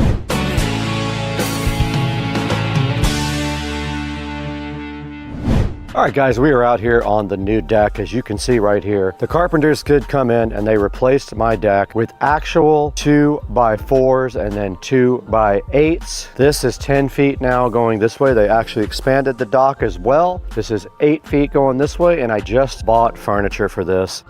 All right guys, we are out here on the new deck. As you can see right here, the carpenters could come in and they replaced my deck with actual 2x4s and then 2x8s. This is 10 feet now going this way. They actually expanded the dock as well. This is 8 feet going this way, and I just bought furniture for this.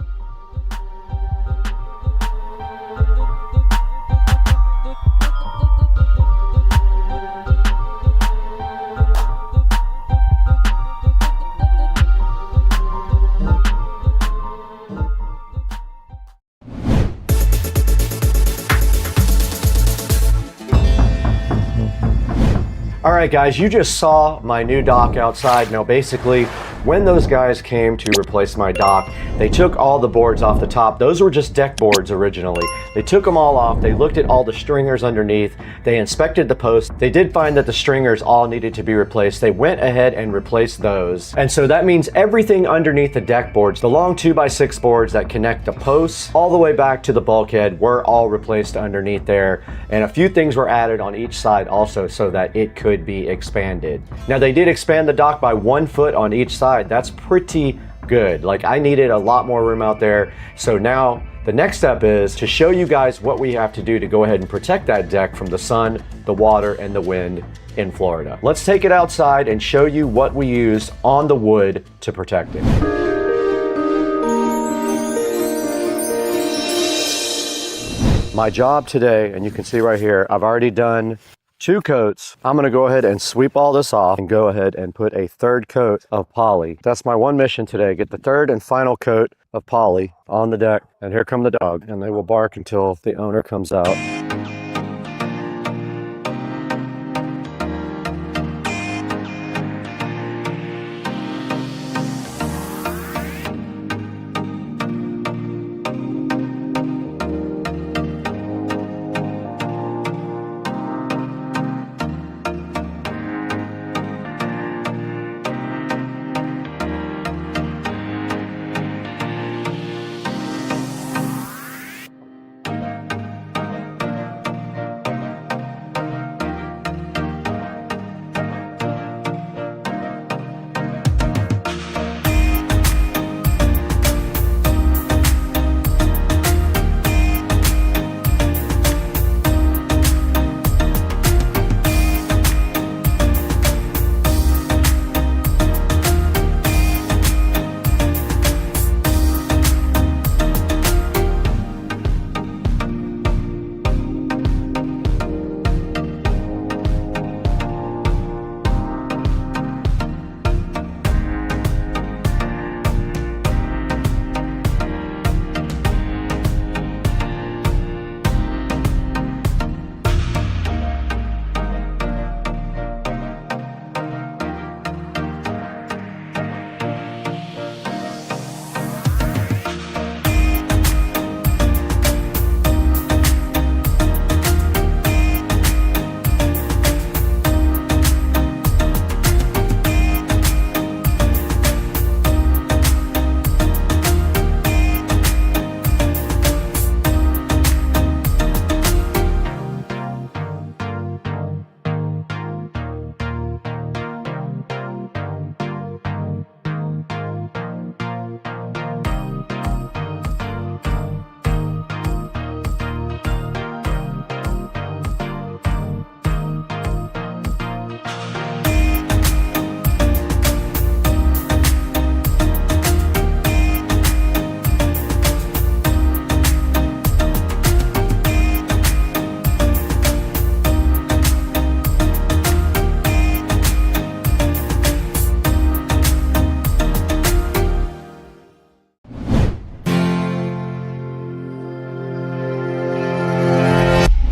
right, guys, you just saw my new dock outside. Now, basically, when those guys came to replace my dock, they took all the boards off the top. Those were just deck boards originally. They took them all off. They looked at all the stringers underneath. They inspected the posts. They did find that the stringers all needed to be replaced. They went ahead and replaced those. And so that means everything underneath the deck boards, the long 2x6 boards that connect the posts all the way back to the bulkhead, were all replaced underneath there. And a few things were added on each side also so that it could be expanded. Now, they did expand the dock by 1 foot on each side. That's pretty good. Like, I needed a lot more room out there. So now the next step is to show you guys what we have to do to go ahead and protect that deck from the sun, the water, and the wind in Florida. Let's take it outside and show you what we used on the wood to protect it. My job today, and you can see right here, I've already done 2 coats. I'm gonna go ahead and sweep all this off and go ahead and put a 3rd coat of poly. That's my one mission today, get the 3rd and final coat of poly on the deck. And here come the dog, and they will bark until the owner comes out.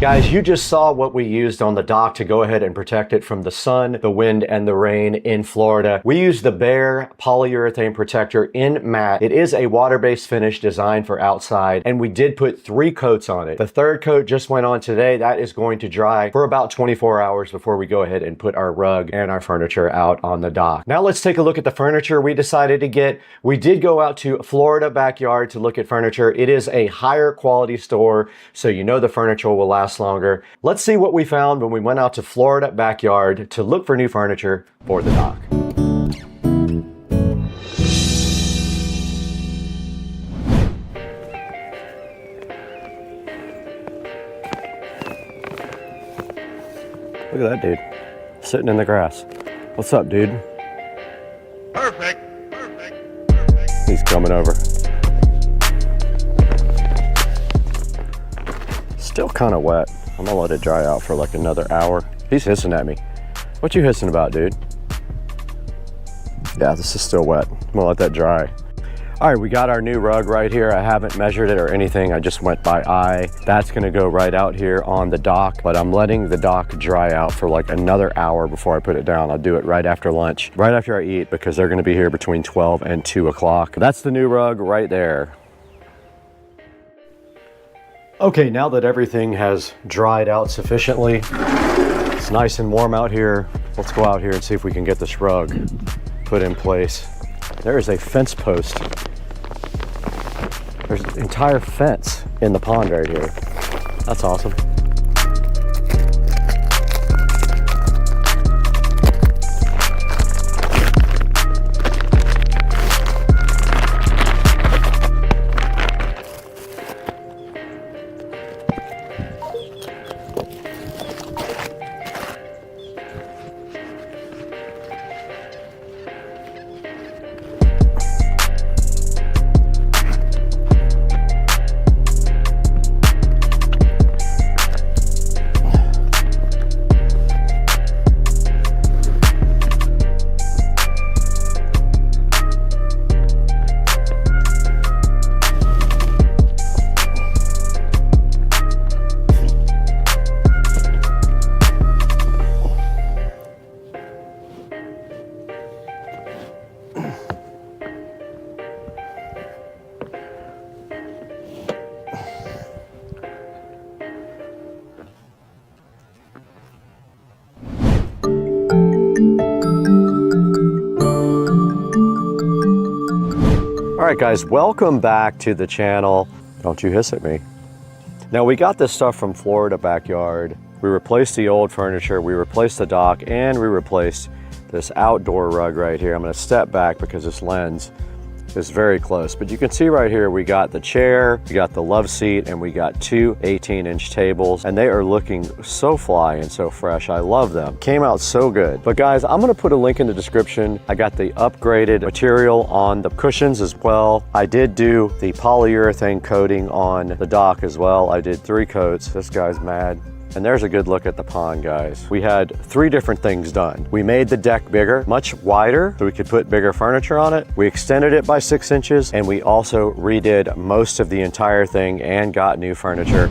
Guys, you just saw what we used on the dock to go ahead and protect it from the sun, the wind, and the rain in Florida. We used the Bare polyurethane protector in matte. It is a water-based finish designed for outside, and we did put 3 coats on it. The 3rd coat just went on today. That is going to dry for about 24 hours before we go ahead and put our rug and our furniture out on the dock. Now let's take a look at the furniture we decided to get. We did go out to Florida Backyard to look at furniture. It is a higher quality store, so you know the furniture will last longer. Let's see what we found when we went out to Florida Backyard to look for new furniture for the dock. Look at that dude, sitting in the grass. What's up, dude? Perfect. He's coming over. Still kind of wet. I'm gonna let it dry out for like another hour. He's hissing at me. What you hissing about, dude? Yeah, this is still wet. I'm gonna let that dry. All right, we got our new rug right here. I haven't measured it or anything. I just went by eye. That's gonna go right out here on the dock, but I'm letting the dock dry out for like another hour before I put it down. I'll do it right after lunch, right after I eat, because they're gonna be here between 12 and 2 o'clock. That's the new rug right there. Okay, now that everything has dried out sufficiently, it's nice and warm out here. Let's go out here and see if we can get this rug put in place. There is a fence post. There's an entire fence in the pond right here. That's awesome. All right, guys, welcome back to the channel. Don't you hiss at me. Now, we got this stuff from Florida Backyard. We replaced the old furniture, we replaced the dock, and we replaced this outdoor rug right here. I'm gonna step back because this lens is very close, but you can see right here, we got the chair, we got the love seat, and we got two 18-inch tables, and they are looking so fly and so fresh. I love them. Came out so good. But guys, I'm gonna put a link in the description. I got the upgraded material on the cushions as well. I did do the polyurethane coating on the dock as well. I did 3 coats. This guy's mad. And there's a good look at the pond, guys. We had 3 different things done. We made the deck bigger, much wider, so we could put bigger furniture on it. We extended it by 6 inches, and we also redid most of the entire thing and got new furniture.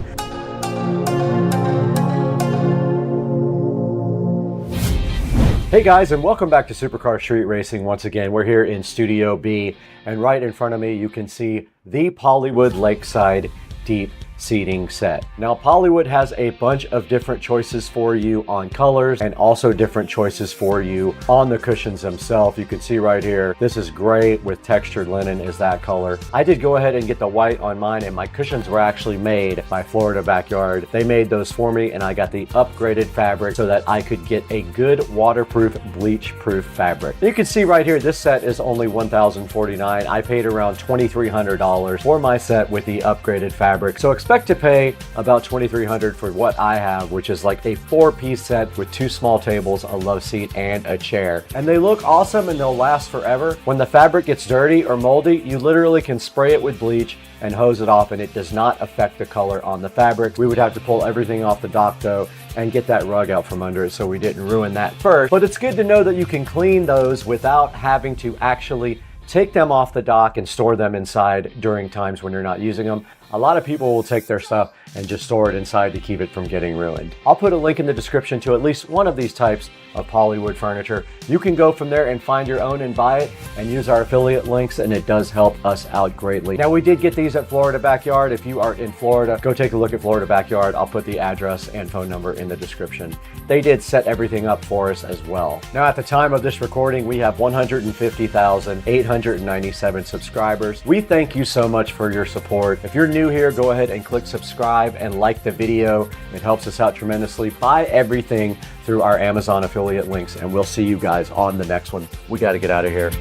Hey guys, and welcome back to Supercar Street Racing once again. We're here in Studio B, and right in front of me, you can see the Pollywood Lakeside Deep seating set. Now, Pollywood has a bunch of different choices for you on colors and also different choices for you on the cushions themselves. You can see right here, this is gray with textured linen is that color. I did go ahead and get the white on mine, and my cushions were actually made by Florida Backyard. They made those for me, and I got the upgraded fabric so that I could get a good waterproof, bleach-proof fabric. You can see right here, this set is only $1,049. I paid around $2,300 for my set with the upgraded fabric. So expect to pay about $2,300 for what I have, which is like a 4-piece set with 2 small tables, a love seat, and a chair. And they look awesome and they'll last forever. When the fabric gets dirty or moldy, you literally can spray it with bleach and hose it off, and it does not affect the color on the fabric. We would have to pull everything off the dock though and get that rug out from under it, so we didn't ruin that first. But it's good to know that you can clean those without having to actually take them off the dock and store them inside during times when you're not using them. A lot of people will take their stuff and just store it inside to keep it from getting ruined. I'll put a link in the description to at least one of these types of Pollywood furniture. You can go from there and find your own and buy it and use our affiliate links, and it does help us out greatly. Now, we did get these at Florida Backyard. If you are in Florida, go take a look at Florida Backyard. I'll put the address and phone number in the description. They did set everything up for us as well. Now, at the time of this recording, we have 150,897 subscribers. We thank you so much for your support. If you're new here, go ahead and click subscribe and like the video. It helps us out tremendously. Buy everything through our Amazon affiliate links, and we'll see you guys on the next one. We got to get out of here.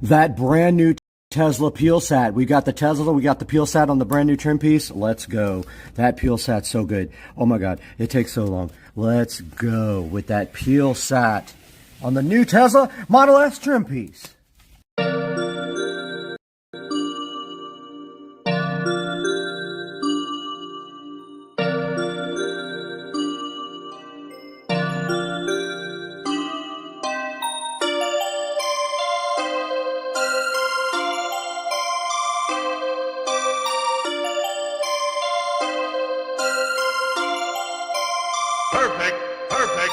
that brand new Tesla peel sat. We got the Tesla, we got the peel sat on the brand new trim piece. Let's go. That peel sat's so good. Oh my God, it takes so long. Let's go with that peel sat on the new Tesla Model S trim piece. Perfect, perfect.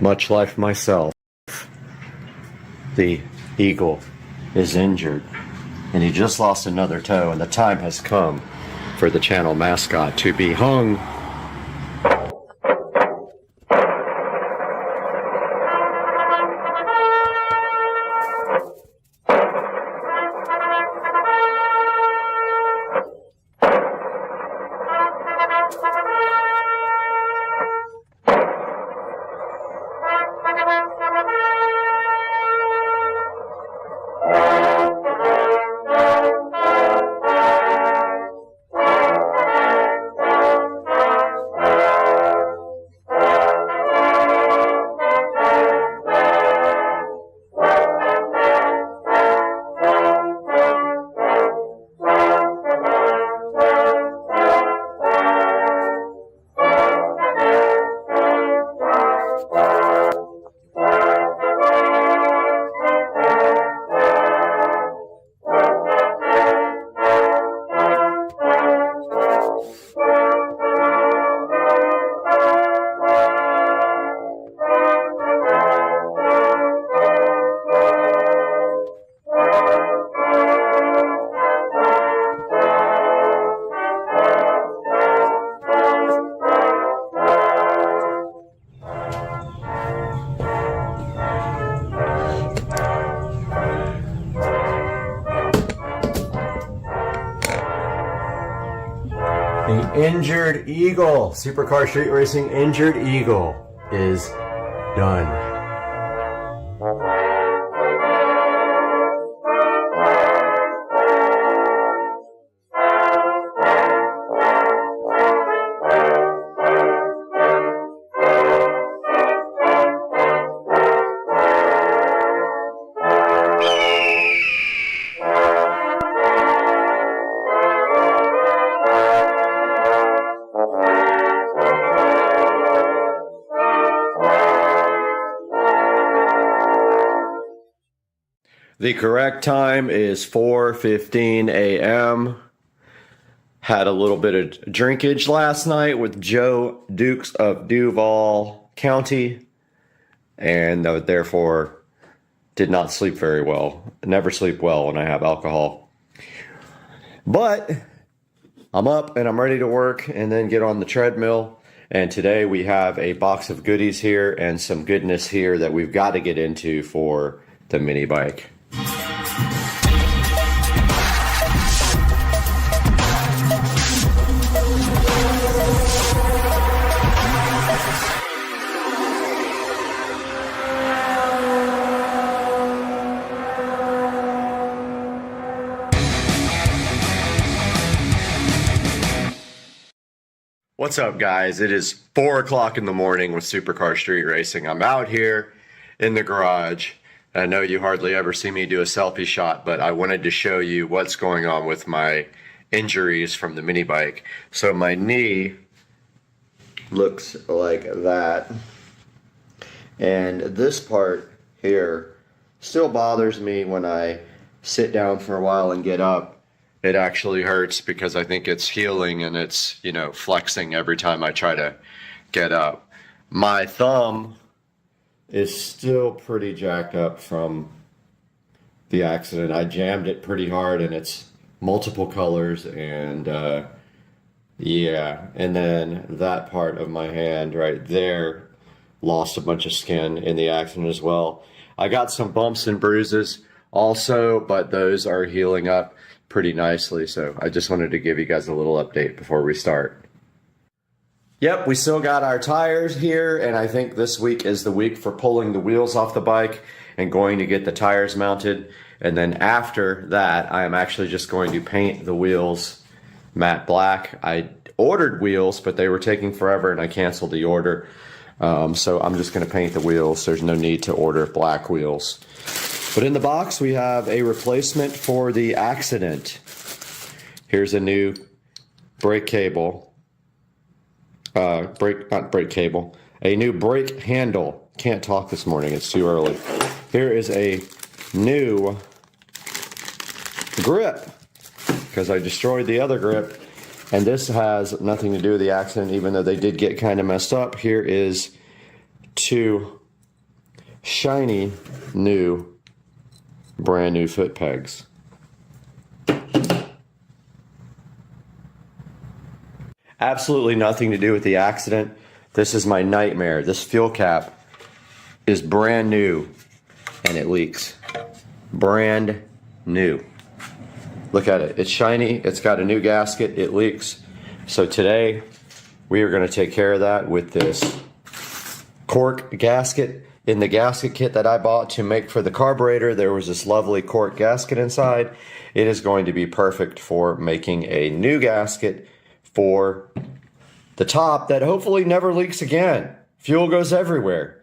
much like myself, the eagle is injured, and he just lost another toe, and the time has come for the channel mascot to be hung. The injured eagle, Supercar Street Racing injured eagle is done. The correct time is 4:15 a.m. Had a little bit of drinkage last night with Joe Dukes of Duval County, and therefore did not sleep very well. Never sleep well when I have alcohol. But I'm up and I'm ready to work and then get on the treadmill. And today we have a box of goodies here and some goodness here that we've got to get into for the mini bike. What's up, guys? It is 4 o'clock in the morning with Supercar Street Racing. I'm out here in the garage. I know you hardly ever see me do a selfie shot, but I wanted to show you what's going on with my injuries from the mini bike. So my knee looks like that. And this part here still bothers me when I sit down for a while and get up. It actually hurts because I think it's healing and it's, you know, flexing every time I try to get up. My thumb is still pretty jacked up from the accident. I jammed it pretty hard and it's multiple colors and yeah. And then that part of my hand right there lost a bunch of skin in the accident as well. I got some bumps and bruises also, but those are healing up pretty nicely. So I just wanted to give you guys a little update before we start. Yep, we still got our tires here, and I think this week is the week for pulling the wheels off the bike and going to get the tires mounted. And then after that, I am actually just going to paint the wheels matte black. I ordered wheels, but they were taking forever and I canceled the order. So I'm just going to paint the wheels. There's no need to order black wheels. But in the box, we have a replacement for the accident. Here's a new brake cable. Not brake cable. A new brake handle. Can't talk this morning. It's too early. Here is a new grip, because I destroyed the other grip. And this has nothing to do with the accident, even though they did get kind of messed up. Here is 2 shiny, new, brand new foot pegs. Absolutely nothing to do with the accident. This is my nightmare. This fuel cap is brand new and it leaks. Brand new. Look at it. It's shiny. It's got a new gasket. It leaks. So today we are going to take care of that with this cork gasket. In the gasket kit that I bought to make for the carburetor, there was this lovely cork gasket inside. It is going to be perfect for making a new gasket for the top that hopefully never leaks again. Fuel goes everywhere.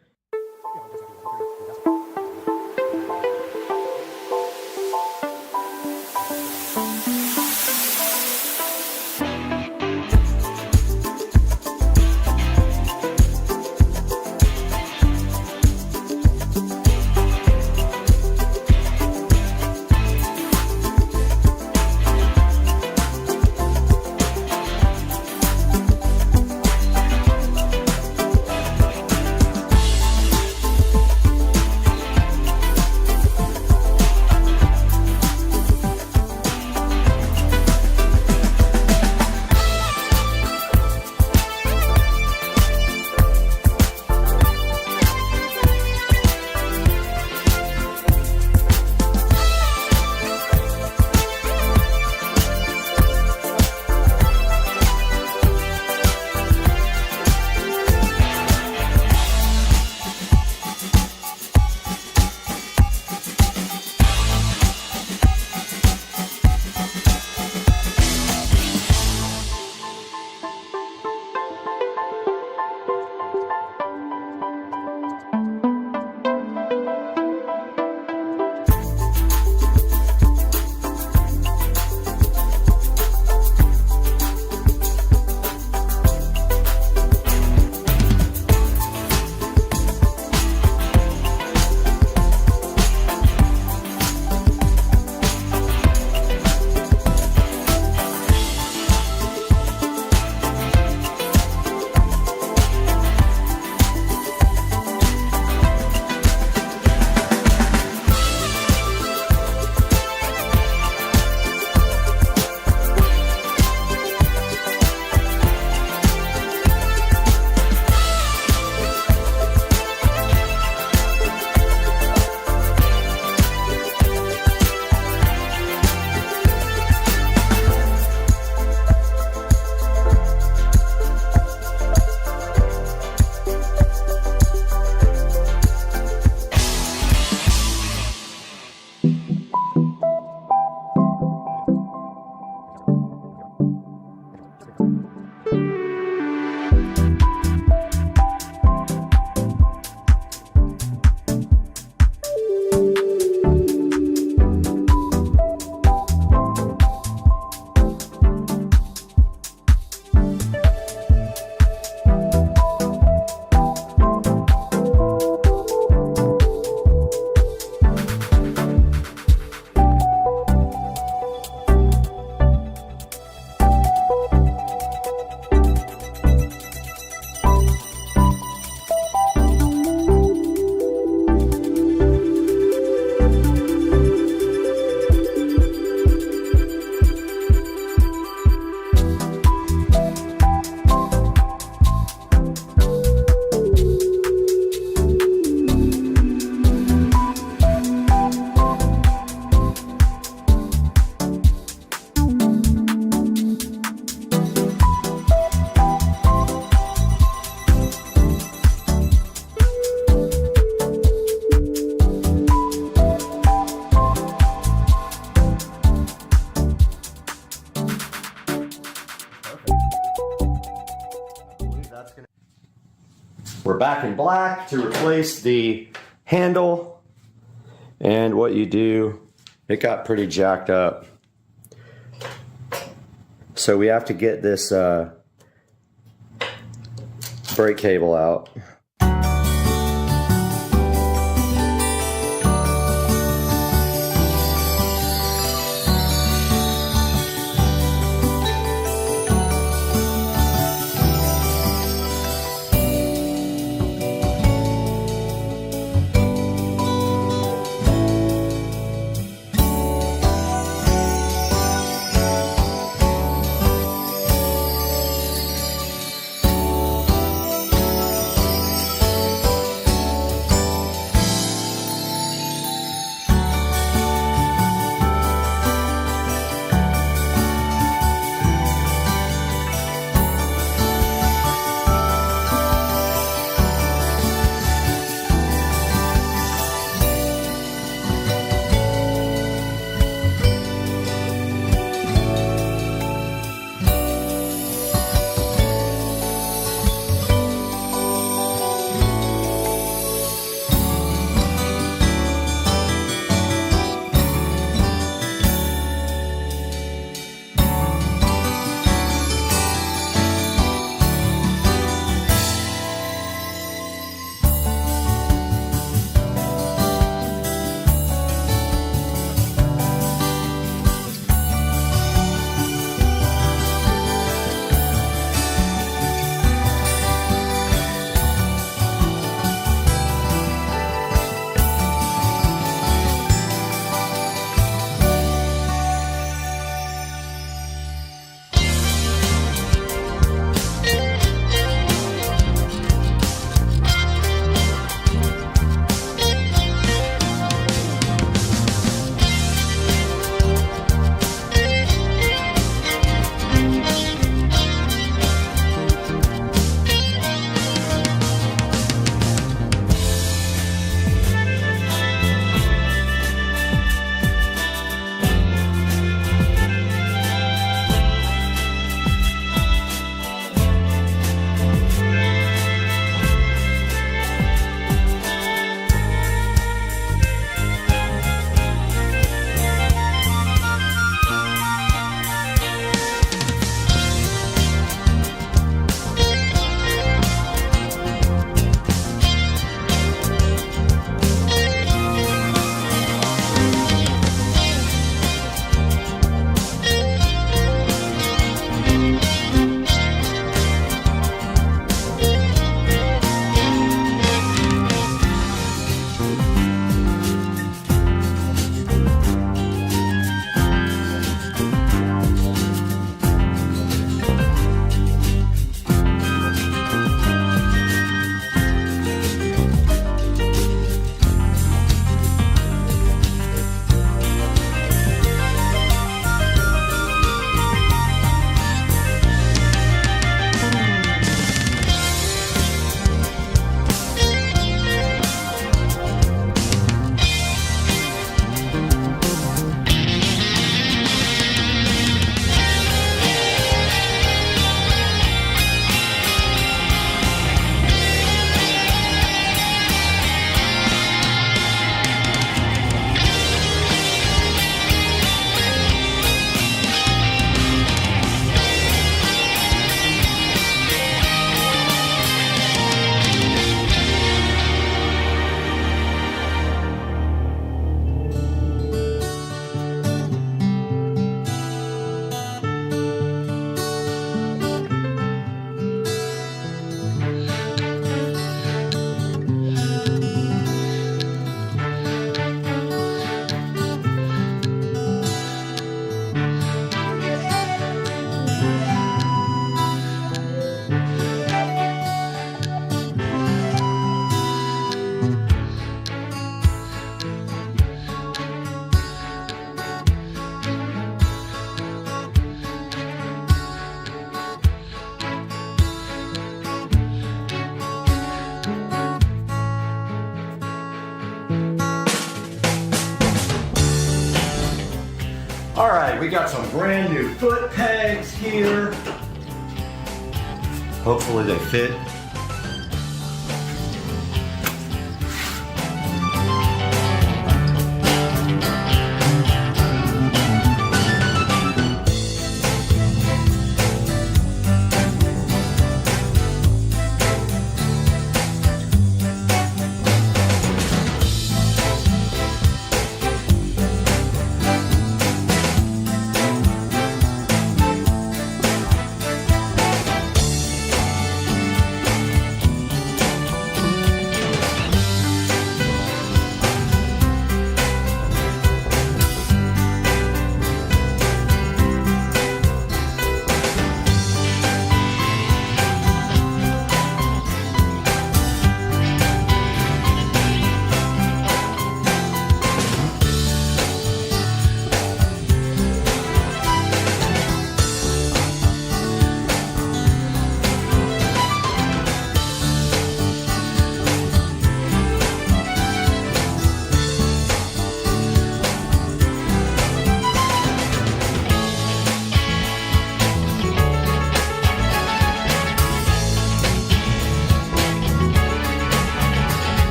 We're back in black to replace the handle. And what you do, it got pretty jacked up. So we have to get this brake cable out. All right, we got some brand new foot pegs here. Hopefully they fit.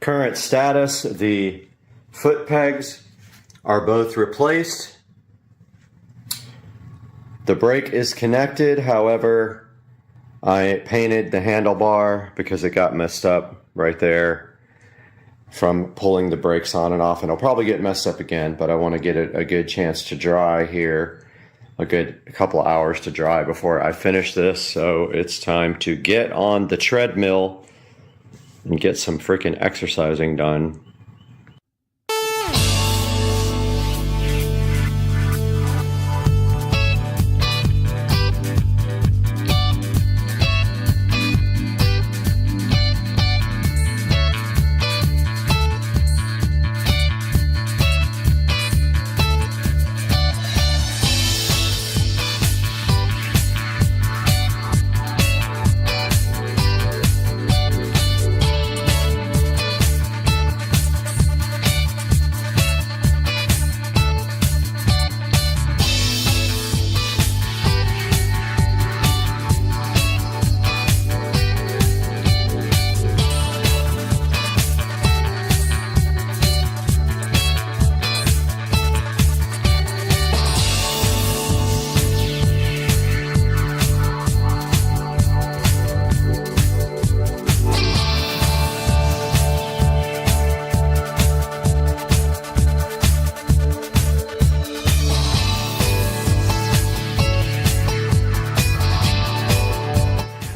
Current status, the foot pegs are both replaced. The brake is connected, however, I painted the handlebar because it got messed up right there from pulling the brakes on and off, and it'll probably get messed up again, but I want to get it a good chance to dry here, a couple of hours to dry before I finish this. So it's time to get on the treadmill and get some freaking exercising done.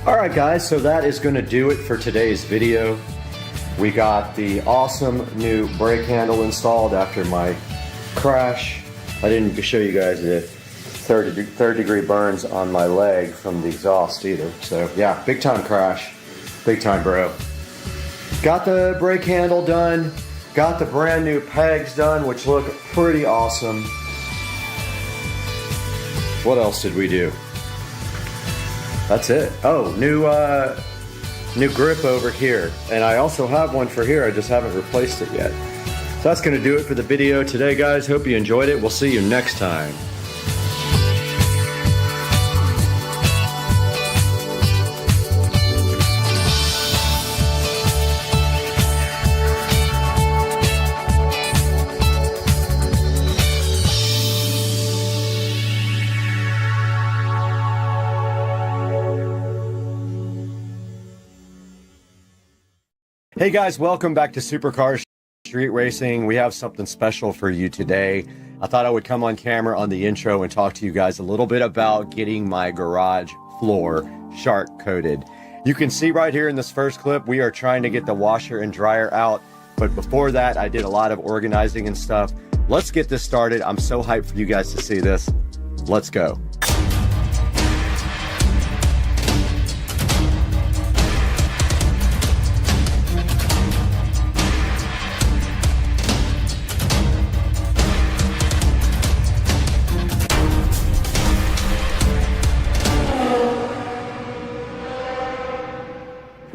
Alright guys, so that is going to do it for today's video. We got the awesome new brake handle installed after my crash. I didn't show you guys the third degree burns on my leg from the exhaust either. So yeah, big time crash, big time bro. Got the brake handle done, got the brand new pegs done, which look pretty awesome. What else did we do? That's it. Oh, new grip over here. And I also have one for here, I just haven't replaced it yet. So that's gonna do it for the video today, guys. Hope you enjoyed it. We'll see you next time. Hey guys, welcome back to Supercar Street Racing. We have something special for you today. I thought I would come on camera on the intro and talk to you guys a little bit about getting my garage floor shark coated. You can see right here in this first clip, we are trying to get the washer and dryer out. But before that, I did a lot of organizing and stuff. Let's get this started. I'm so hyped for you guys to see this. Let's go.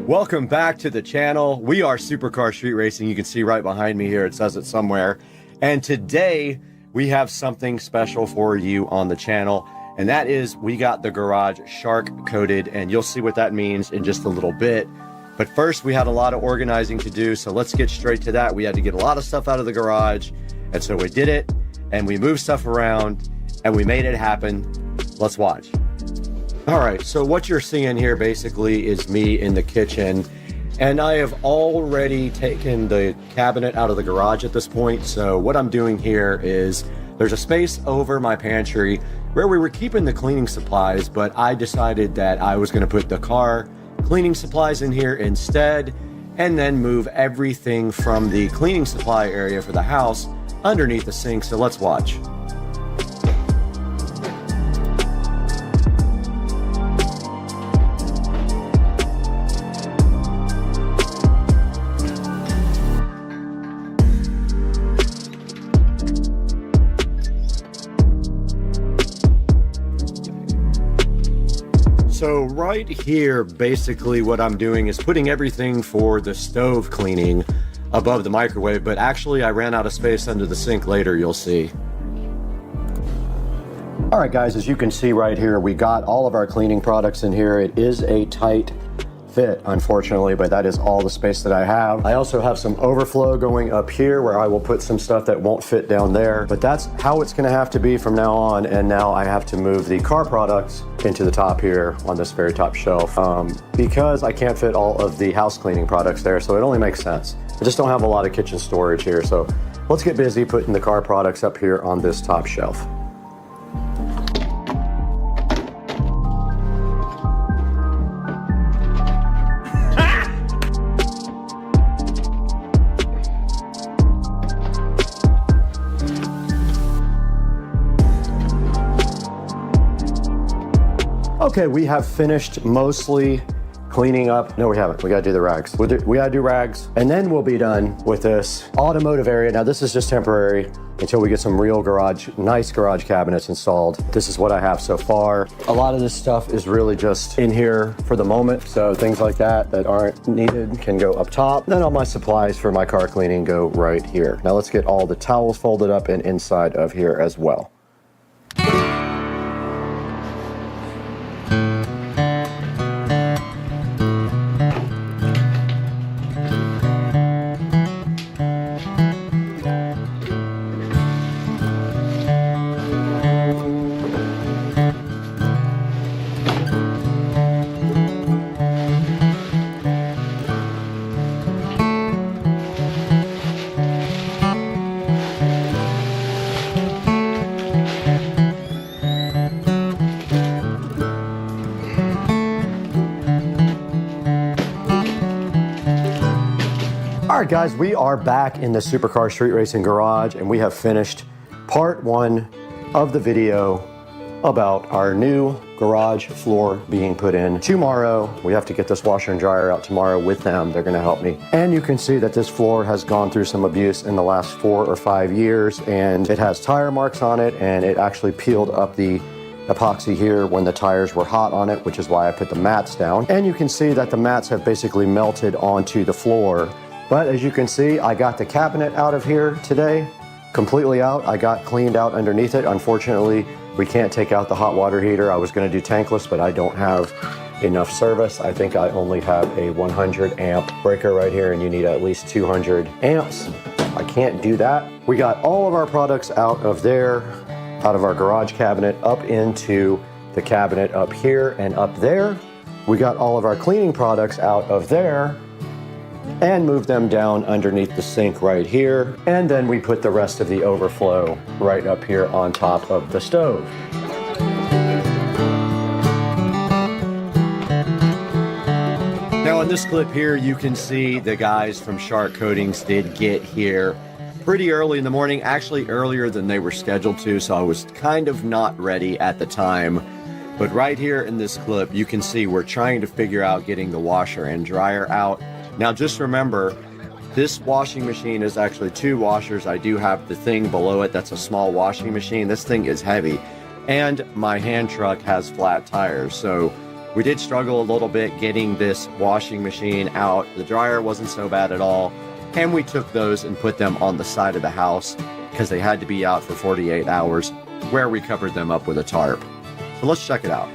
Welcome back to the channel. We are Supercar Street Racing. You can see right behind me here, it says it somewhere. And today we have something special for you on the channel. And that is we got the garage shark coated, and you'll see what that means in just a little bit. But first we had a lot of organizing to do, so let's get straight to that. We had to get a lot of stuff out of the garage. And so we did it, and we moved stuff around, and we made it happen. Let's watch. All right, so what you're seeing here basically is me in the kitchen, and I have already taken the cabinet out of the garage at this point. So what I'm doing here is there's a space over my pantry where we were keeping the cleaning supplies, but I decided that I was gonna put the car cleaning supplies in here instead, and then move everything from the cleaning supply area for the house underneath the sink. So let's watch. So right here, basically what I'm doing is putting everything for the stove cleaning above the microwave, but actually I ran out of space under the sink later, you'll see. All right guys, as you can see right here, we got all of our cleaning products in here. It is a tight fit, unfortunately, but that is all the space that I have. I also have some overflow going up here where I will put some stuff that won't fit down there, but that's how it's gonna have to be from now on. And now I have to move the car products into the top here on this very top shelf because I can't fit all of the house cleaning products there, so it only makes sense. I just don't have a lot of kitchen storage here, so let's get busy putting the car products up here on this top shelf. Okay, we have finished mostly cleaning up. No, we haven't. We gotta do the rags. We gotta do rags, and then we'll be done with this automotive area. Now, this is just temporary until we get some real nice garage cabinets installed. This is what I have so far. A lot of this stuff is really just in here for the moment. So things like that aren't needed can go up top. Then all my supplies for my car cleaning go right here. Now let's get all the towels folded up and inside of here as well. All right, guys, we are back in the Supercar Street Racing garage, and we have finished part 1 of the video about our new garage floor being put in tomorrow. We have to get this washer and dryer out tomorrow with them. They're gonna help me. And you can see that this floor has gone through some abuse in the last 4 or 5 years, and it has tire marks on it, and it actually peeled up the epoxy here when the tires were hot on it, which is why I put the mats down. And you can see that the mats have basically melted onto the floor. But as you can see, I got the cabinet out of here today, completely out. I got cleaned out underneath it. Unfortunately, we can't take out the hot water heater. I was gonna do tankless, but I don't have enough service. I think I only have a 100 amp breaker right here, and you need at least 200 amps. I can't do that. We got all of our products out of there, out of our garage cabinet, up into the cabinet up here and up there. We got all of our cleaning products out of there and moved them down underneath the sink right here. And then we put the rest of the overflow right up here on top of the stove. Now in this clip here, you can see the guys from Shark Coatings did get here pretty early in the morning, actually earlier than they were scheduled to, so I was kind of not ready at the time. But right here in this clip, you can see we're trying to figure out getting the washer and dryer out. Now just remember, this washing machine is actually 2 washers. I do have the thing below it that's a small washing machine. This thing is heavy, and my hand truck has flat tires, so we did struggle a little bit getting this washing machine out. The dryer wasn't so bad at all, and we took those and put them on the side of the house because they had to be out for 48 hours, where we covered them up with a tarp. So let's check it out.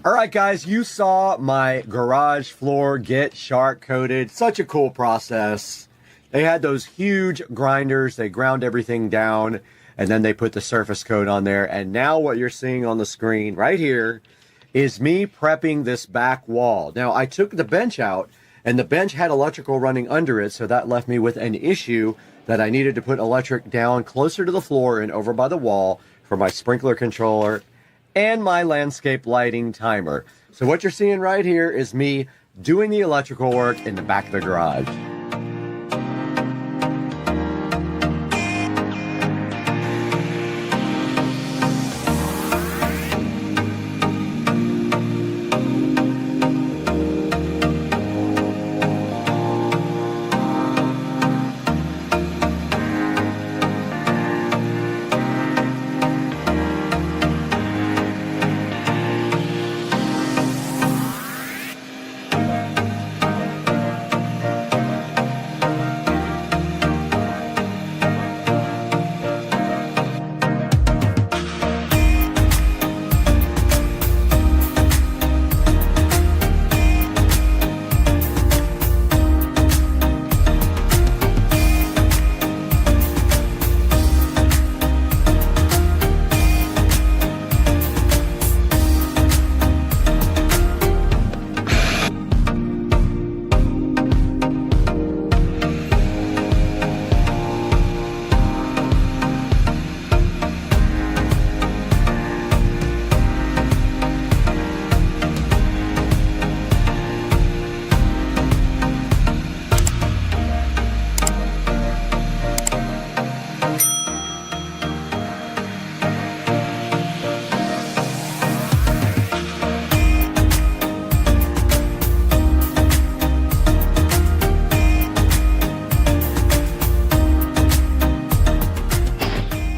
All right, guys, you saw my garage floor get shark coated. Such a cool process. They had those huge grinders. They ground everything down, and then they put the surface coat on there. And now what you're seeing on the screen right here is me prepping this back wall. Now, I took the bench out, and the bench had electrical running under it, so that left me with an issue that I needed to put electric down closer to the floor and over by the wall for my sprinkler controller and my landscape lighting timer. So what you're seeing right here is me doing the electrical work in the back of the garage.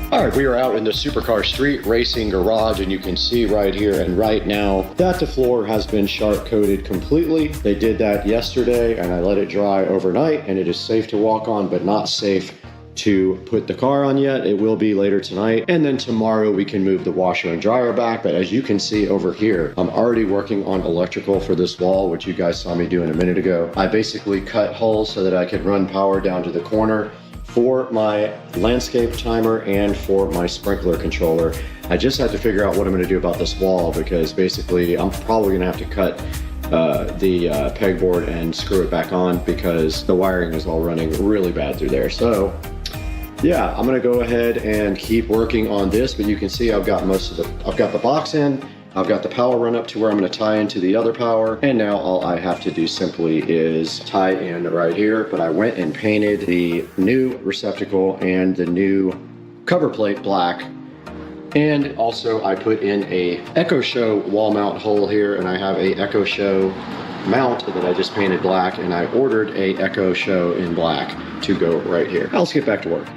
All right, we are out in the supercar street racing garage, and you can see right here and right now that the floor has been sharp coated completely. They did that yesterday, and I let it dry overnight, and it is safe to walk on, but not safe to put the car on yet. It will be later tonight, and then tomorrow we can move the washer and dryer back. But as you can see over here, I'm already working on electrical for this wall, which you guys saw me doing a minute ago. I basically cut holes so that I could run power down to the corner for my landscape timer and for my sprinkler controller. I just have to figure out what I'm going to do about this wall, because basically I'm probably going to have to cut the pegboard and screw it back on, because the wiring is all running really bad through there. So yeah, I'm going to go ahead and keep working on this, but you can see I've got I've got the box in, I've got the power run up to where I'm going to tie into the other power, and now all I have to do simply is tie in right here. But I went and painted the new receptacle and the new cover plate black, and also I put in a Echo Show wall mount hole here, and I have a Echo Show mount that I just painted black, and I ordered a Echo Show in black to go right here. Now let's get back to work.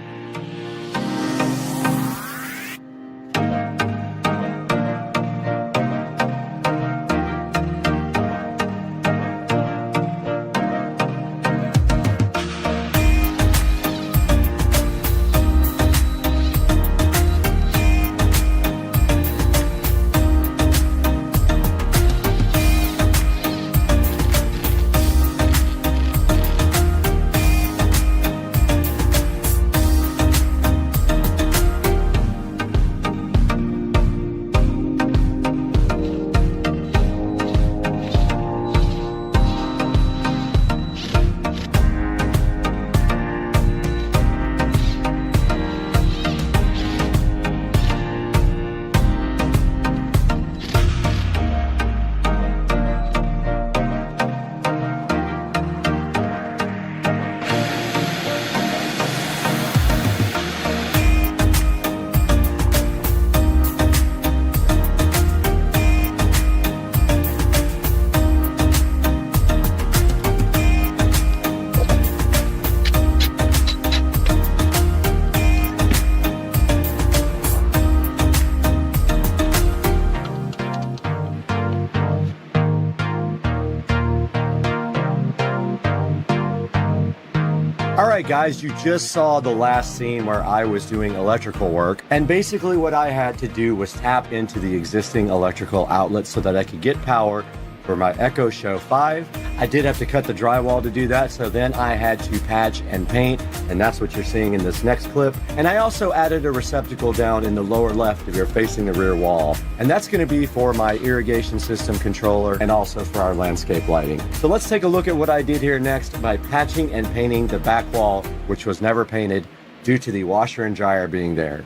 All right, guys, you just saw the last scene where I was doing electrical work. And basically what I had to do was tap into the existing electrical outlet so that I could get power for my Echo Show 5. I did have to cut the drywall to do that, so then I had to patch and paint, and that's what you're seeing in this next clip. And I also added a receptacle down in the lower left if you're facing the rear wall. And that's gonna be for my irrigation system controller and also for our landscape lighting. So let's take a look at what I did here next by patching and painting the back wall, which was never painted due to the washer and dryer being there.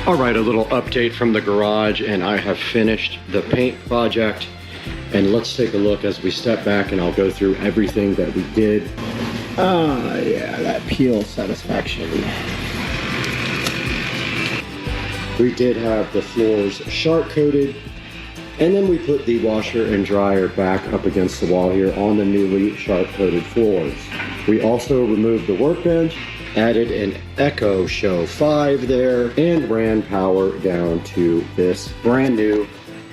All right, a little update from the garage, and I have finished the paint project. And let's take a look as we step back, and I'll go through everything that we did. Yeah, that peel satisfaction. We did have the floors sharp coated, and then we put the washer and dryer back up against the wall here on the newly sharp coated floors. We also removed the workbench, added an Echo Show 5 there, and ran power down to this brand new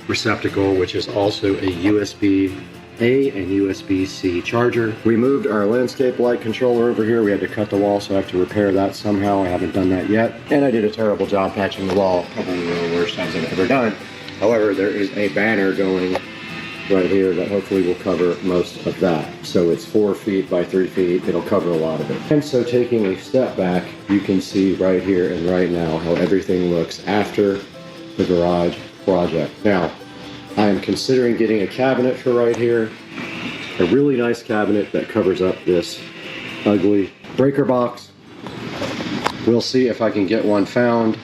receptacle, which is also a USB-A and USB-C charger. We moved our landscape light controller over here. We had to cut the wall, so I have to repair that somehow. I haven't done that yet. And I did a terrible job patching the wall. Probably one of the worst times I've ever done. However, there is a banner going right here that hopefully will cover most of that. So it's 4 feet by 3 feet. It'll cover a lot of it. And so taking a step back, you can see right here and right now how everything looks after the garage project. Now, I am considering getting a cabinet for right here. A really nice cabinet that covers up this ugly breaker box. We'll see if I can get one found,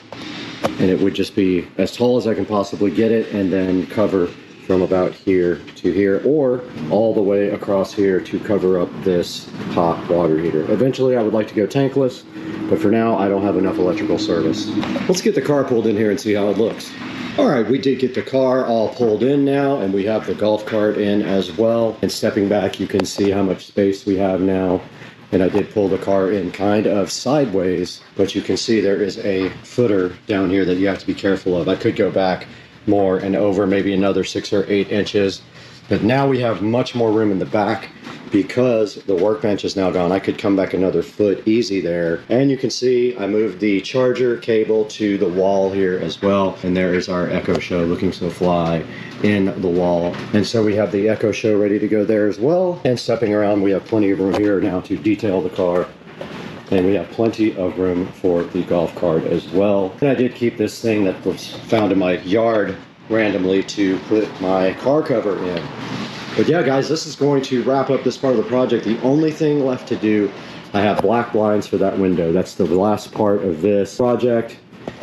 and it would just be as tall as I can possibly get it and then cover from about here to here, or all the way across here to cover up this hot water heater. Eventually I would like to go tankless, but for now I don't have enough electrical service. Let's get the car pulled in here and see how it looks. All right, we did get the car all pulled in now, and we have the golf cart in as well. And stepping back, you can see how much space we have now. And I did pull the car in kind of sideways, but you can see there is a footer down here that you have to be careful of. I could go back more and over maybe another 6 or 8 inches, but now we have much more room in the back because the workbench is now gone. I could come back another foot easy there. And you can see I moved the charger cable to the wall here as well, and there is our Echo Show looking so fly in the wall. And so we have the Echo Show ready to go there as well. And stepping around, we have plenty of room here now to detail the car. And we have plenty of room for the golf cart as well. And I did keep this thing that was found in my yard randomly to put my car cover in. But yeah, guys, this is going to wrap up this part of the project. The only thing left to do, I have black blinds for that window. That's the last part of this project.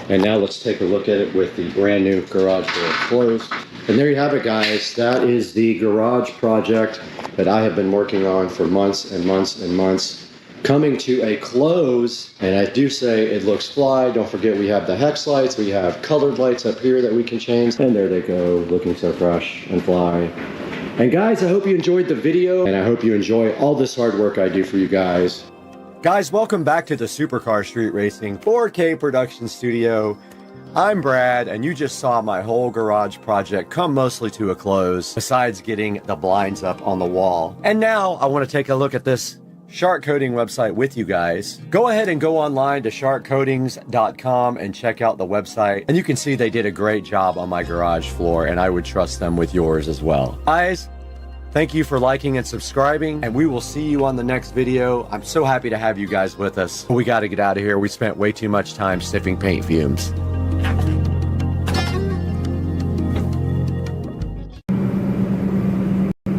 And now let's take a look at it with the brand new garage door closed. And there you have it, guys. That is the garage project that I have been working on for months and months and months, coming to a close. And I do say it looks fly. Don't forget we have the hex lights. We have colored lights up here that we can change. And there they go, looking so fresh and fly. And guys, I hope you enjoyed the video, and I hope you enjoy all this hard work I do for you guys. Guys, welcome back to the Supercar Street Racing 4K production studio. I'm Brad, and you just saw my whole garage project come mostly to a close, besides getting the blinds up on the wall. And now I want to take a look at this Shark Coating website with you guys. Go ahead and go online to sharkcoatings.com and check out the website. And you can see they did a great job on my garage floor, and I would trust them with yours as well. Guys, thank you for liking and subscribing, and we will see you on the next video. I'm so happy to have you guys with us. We got to get out of here. We spent way too much time sniffing paint fumes.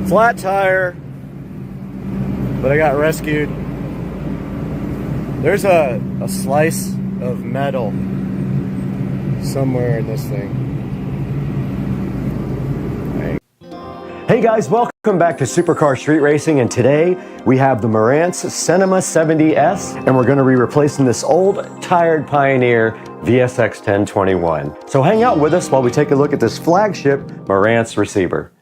Flat tire, but I got rescued. There's a slice of metal somewhere in this thing. Hey guys, welcome back to Supercar Street Racing, and today we have the Marantz Cinema 70S, and we're going to be replacing this old, tired Pioneer VSX 1021. So hang out with us while we take a look at this flagship Marantz receiver.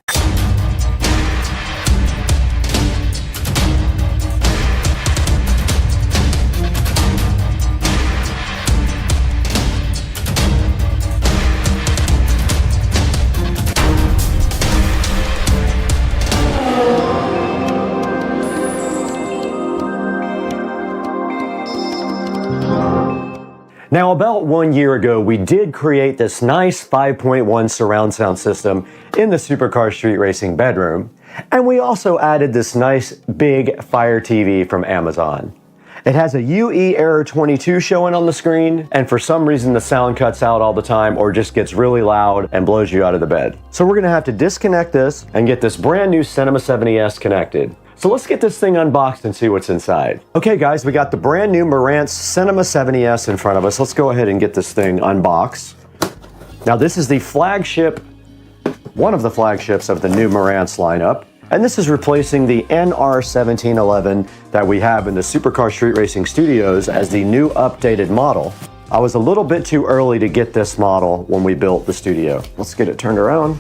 Now, about 1 year ago, we did create this nice 5.1 surround sound system in the Supercar Street Racing bedroom, and we also added this nice big Fire TV from Amazon. It has a UE error 22 showing on the screen, and for some reason the sound cuts out all the time or just gets really loud and blows you out of the bed. So we're gonna have to disconnect this and get this brand new Cinema 70S connected. So let's get this thing unboxed and see what's inside. Okay guys, we got the brand new Marantz Cinema 70S in front of us. Let's go ahead and get this thing unboxed. Now this is the flagship, one of the flagships of the new Marantz lineup. And this is replacing the NR1711 that we have in the Supercar Street Racing Studios as the new updated model. I was a little bit too early to get this model when we built the studio. Let's get it turned around.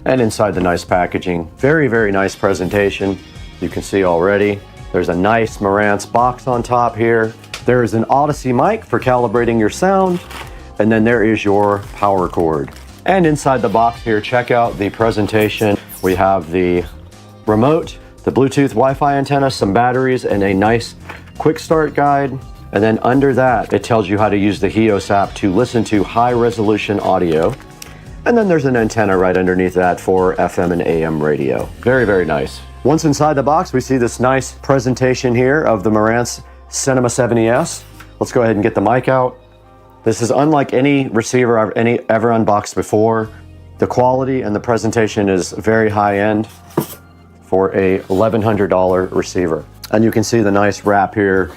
And inside the nice packaging, very, very nice presentation. You can see already, there's a nice Marantz box on top here. There is an Odyssey mic for calibrating your sound. And then there is your power cord. And inside the box here, check out the presentation. We have the remote, the Bluetooth Wi-Fi antenna, some batteries, and a nice quick start guide. And then under that, it tells you how to use the HEOS app to listen to high resolution audio. And then there's an antenna right underneath that for FM and AM radio. Very, very nice. Once inside the box, we see this nice presentation here of the Marantz Cinema 70S. Let's go ahead and get the mic out. This is unlike any receiver I've ever unboxed before. The quality and the presentation is very high end for a $1,100 receiver. And you can see the nice wrap here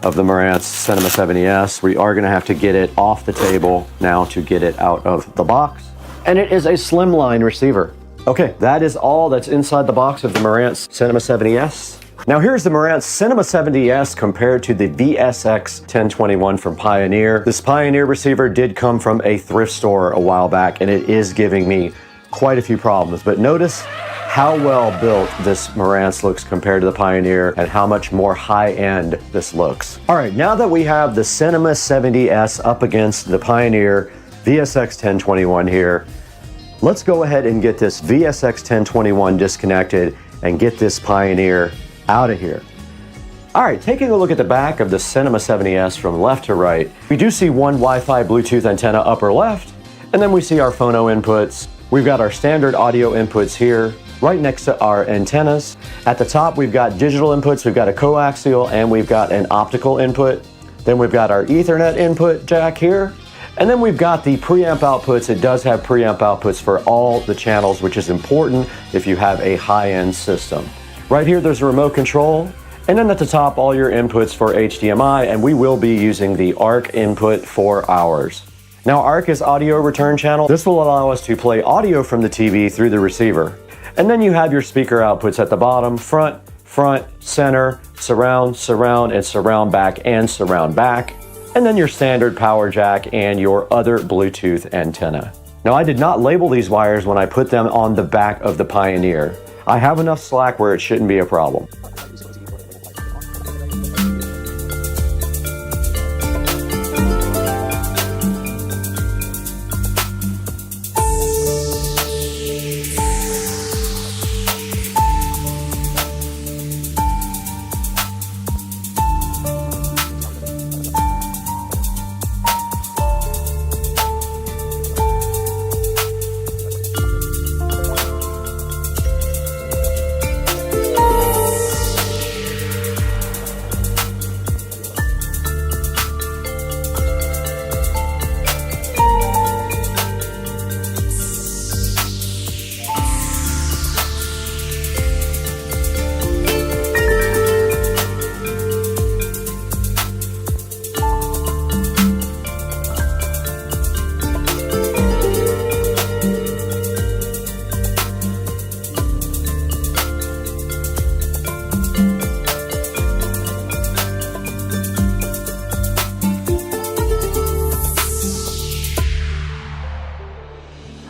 of the Marantz Cinema 70S. We are gonna have to get it off the table now to get it out of the box. And it is a slimline receiver. Okay, that is all that's inside the box of the Marantz Cinema 70S. Now here's the Marantz Cinema 70S compared to the VSX 1021 from Pioneer. This Pioneer receiver did come from a thrift store a while back, and it is giving me quite a few problems. But notice how well built this Marantz looks compared to the Pioneer and how much more high-end this looks. All right, now that we have the Cinema 70S up against the Pioneer VSX 1021 here, let's go ahead and get this VSX 1021 disconnected and get this Pioneer out of here. All right, taking a look at the back of the Cinema 70S from left to right, we do see one Wi-Fi Bluetooth antenna upper left, and then we see our phono inputs. We've got our standard audio inputs here, right next to our antennas. At the top, we've got digital inputs, we've got a coaxial, and we've got an optical input. Then we've got our Ethernet input jack here. And then we've got the preamp outputs. It does have preamp outputs for all the channels, which is important if you have a high-end system. Right here, there's a remote control, And then at the top, all your inputs for HDMI, and we will be using the ARC input for ours. Now, ARC is audio return channel. This will allow us to play audio from the TV through the receiver. And then you have your speaker outputs at the bottom, front, center, surround, and surround back and surround back. And then your standard power jack and your other Bluetooth antenna. Now, I did not label these wires when I put them on the back of the Pioneer. I have enough slack where it shouldn't be a problem.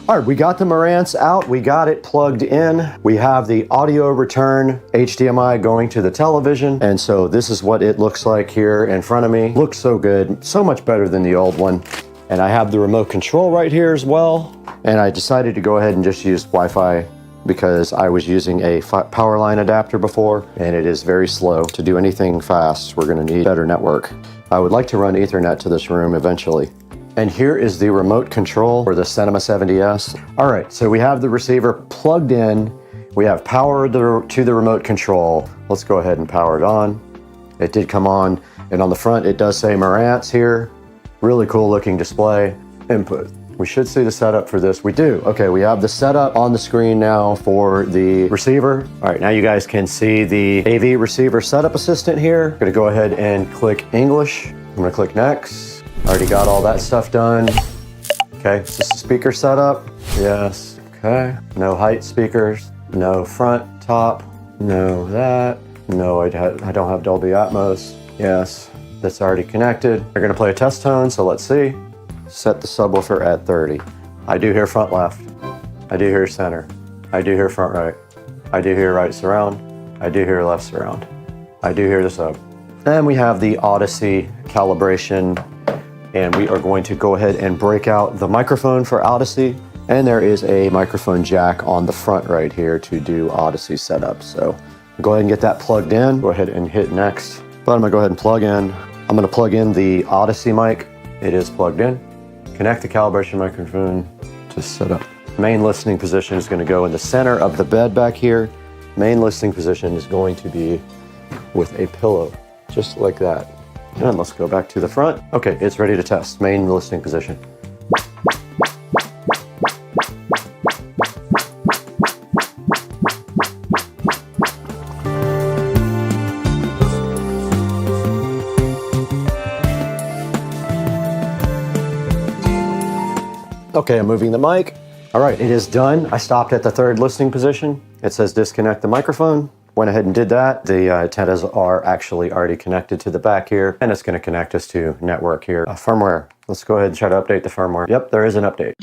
All right, we got the Marantz out, we got it plugged in. We have the audio return HDMI going to the television. And so this is what it looks like here in front of me. Looks so good, so much better than the old one. And I have the remote control right here as well. And I decided to go ahead and just use Wi-Fi because I was using a power line adapter before, and it is very slow. To do anything fast, we're gonna need better network. I would like to run Ethernet to this room eventually. And here is the remote control for the Cinema 70S. All right, so we have the receiver plugged in. We have power to the remote control. Let's go ahead and power it on. It did come on, and on the front it does say Marantz here. Really cool looking display. Input. We should see the setup for this. We do. Okay, we have the setup on the screen now for the receiver. All right, now you guys can see the AV receiver setup assistant here. I'm gonna go ahead and click English. I'm gonna click next. Already got all that stuff done. Okay, is this the speaker setup? Yes, okay. No height speakers, no front, top, no that. No, I don't have Dolby Atmos. Yes, that's already connected. We're gonna play a test tone, so let's see. Set the subwoofer at 30. I do hear front left. I do hear center. I do hear front right. I do hear right surround. I do hear left surround. I do hear the sub. And we have the Odyssey calibration, and we are going to go ahead and break out the microphone for Odyssey. And there is a microphone jack on the front right here to do Odyssey setup. So go ahead and get that plugged in. Go ahead and hit next. But I'm gonna go ahead and plug in. I'm gonna plug in the Odyssey mic. It is plugged in. Connect the calibration microphone to set up. Main listening position is gonna go in the center of the bed back here. Main listening position is going to be with a pillow, just like that. And let's go back to the front. Okay, it's ready to test. Main listening position. Okay, I'm moving the mic. All right, it is done. I stopped at the third listening position. It says disconnect the microphone. Went ahead and did that. The antennas are actually already connected to the back here, and it's going to connect us to network here. Firmware. Let's go ahead and try to update the firmware. Yep, there is an update.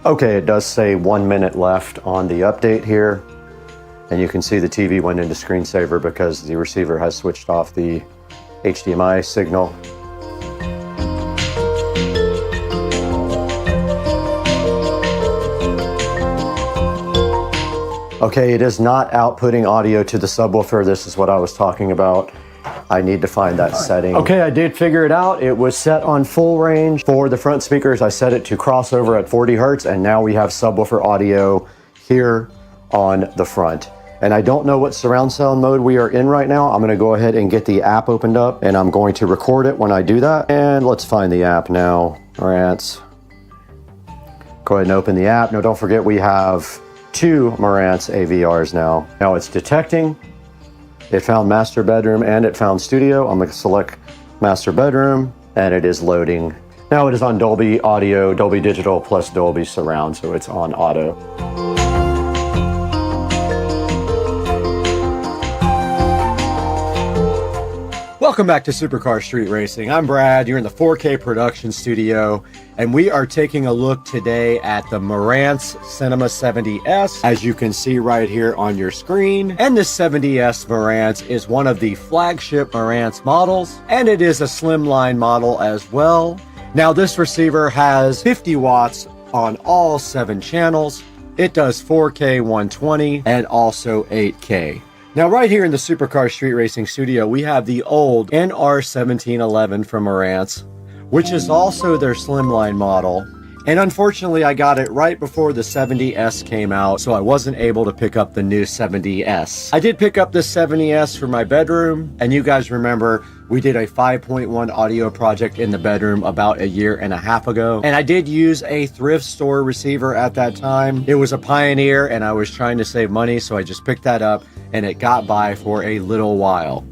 Okay, it does say 1 minute left on the update here. And you can see the TV went into screensaver because the receiver has switched off the HDMI signal. Okay, it is not outputting audio to the subwoofer. This is what I was talking about. I need to find that setting. Okay, I did figure it out. It was set on full range. For the front speakers, I set it to crossover at 40 Hertz, and now we have subwoofer audio here on the front. And I don't know what surround sound mode we are in right now. I'm gonna go ahead and get the app opened up, and I'm going to record it when I do that. And let's find the app now. Marantz. Go ahead and open the app. Now don't forget we have 2 Marantz AVRs now. Now it's detecting. It found master bedroom and it found studio. I'm gonna select master bedroom, and it is loading. Now it is on Dolby Audio, Dolby Digital plus Dolby Surround, so it's on auto. Welcome back to Supercar Street Racing. I'm Brad. You're in the 4K production studio, and we are taking a look today at the Marantz Cinema 70S, as you can see right here on your screen. And this 70S Marantz is one of the flagship Marantz models, and it is a slimline model as well. Now, this receiver has 50 watts on all 7 channels. It does 4K 120 and also 8K. Now, right here in the Supercar Street Racing studio, we have the old NR1711 from Marantz, which is also their slimline model. And unfortunately, I got it right before the 70S came out, so I wasn't able to pick up the new 70S. I did pick up the 70S for my bedroom, and you guys remember we did a 5.1 audio project in the bedroom about a year and a half ago. And I did use a thrift store receiver at that time. It was a Pioneer, and I was trying to save money, so I just picked that up, and it got by for a little while.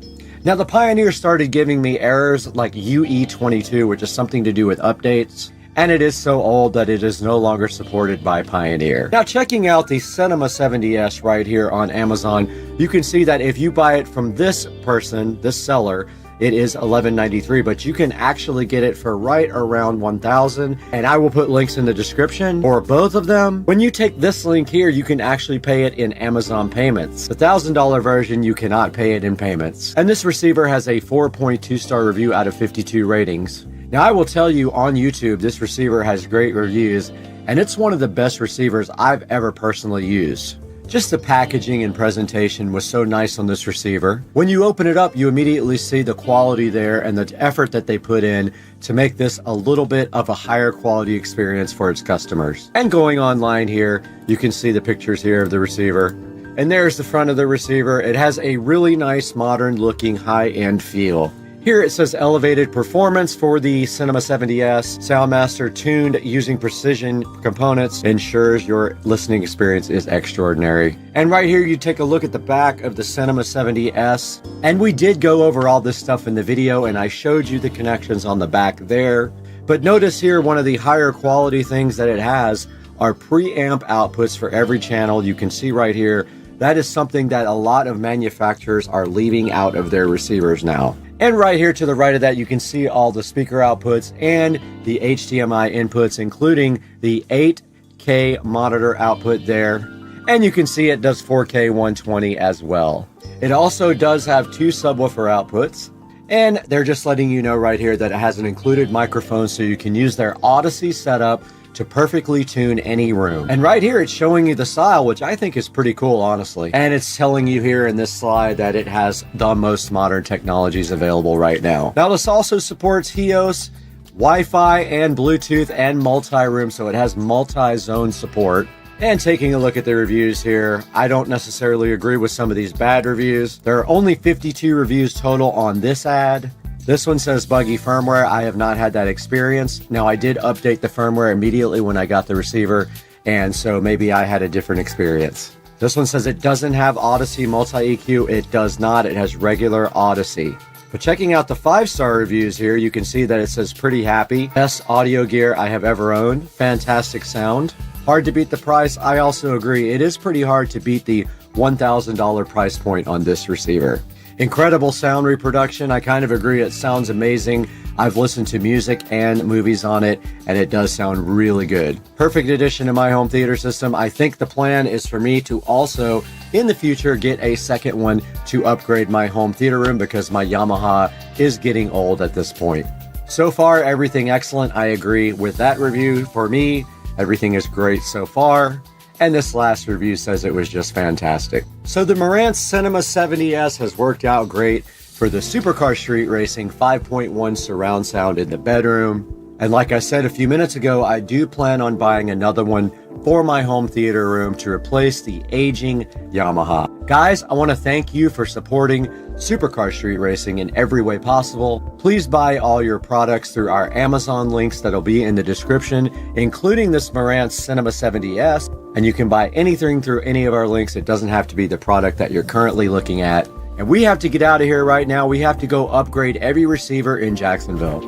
Now, the Pioneer started giving me errors like UE22, which is something to do with updates. And it is so old that it is no longer supported by Pioneer. Now, checking out the Cinema 70S right here on Amazon, you can see that if you buy it from this person, this seller, it is $11.93, but you can actually get it for right around $1,000, and I will put links in the description for both of them. When you take this link here, you can actually pay it in Amazon payments. The $1,000 version, you cannot pay it in payments. And this receiver has a 4.2 star review out of 52 ratings. Now, I will tell you on YouTube, this receiver has great reviews, and it's one of the best receivers I've ever personally used. Just the packaging and presentation was so nice on this receiver. When you open it up, you immediately see the quality there and the effort that they put in to make this a little bit of a higher quality experience for its customers. And going online here, you can see the pictures here of the receiver. And there's the front of the receiver. It has a really nice, modern looking high-end feel. Here it says elevated performance for the Cinema 70S. Soundmaster tuned using precision components ensures your listening experience is extraordinary. And right here you take a look at the back of the Cinema 70S. And we did go over all this stuff in the video, and I showed you the connections on the back there. But notice here, one of the higher quality things that it has are preamp outputs for every channel. You can see right here, that is something that a lot of manufacturers are leaving out of their receivers now. And right here to the right of that, you can see all the speaker outputs and the HDMI inputs, including the 8K monitor output there. And you can see it does 4K 120 as well. It also does have 2 subwoofer outputs. And they're just letting you know right here that it has an included microphone, so you can use their Odyssey setup to perfectly tune any room. And right here, it's showing you the style, which I think is pretty cool, honestly. And it's telling you here in this slide that it has the most modern technologies available right now. Now, this also supports HEOS, Wi-Fi, and Bluetooth, and multi-room, so it has multi-zone support. And taking a look at the reviews here, I don't necessarily agree with some of these bad reviews. There are only 52 reviews total on this ad. This one says buggy firmware. I have not had that experience. Now, I did update the firmware immediately when I got the receiver, and so maybe I had a different experience. This one says it doesn't have Odyssey multi-EQ. It does not. It has regular Odyssey. But checking out the 5-star reviews here, you can see that it says pretty happy. Best audio gear I have ever owned. Fantastic sound. Hard to beat the price. I also agree. It is pretty hard to beat the $1,000 price point on this receiver. Incredible sound reproduction. I kind of agree. It sounds amazing. I've listened to music and movies on it, and it does sound really good. Perfect addition to my home theater system. I think the plan is for me to also, in the future, get a second one to upgrade my home theater room, because my Yamaha is getting old at this point. So far, everything excellent. I agree with that review. For me, everything is great so far. And this last review says it was just fantastic. So the Marantz Cinema 70S has worked out great. for the Supercar Street Racing 5.1 surround sound in the bedroom. And like I said a few minutes ago, I do plan on buying another one for my home theater room to replace the aging Yamaha. Guys, I want to thank you for supporting Supercar Street Racing in every way possible. Please buy all your products through our Amazon links that'll be in the description, including this Marantz Cinema 70S. And you can buy anything through any of our links. It doesn't have to be the product that you're currently looking at. And we have to get out of here right now. We have to go upgrade every receiver in Jacksonville.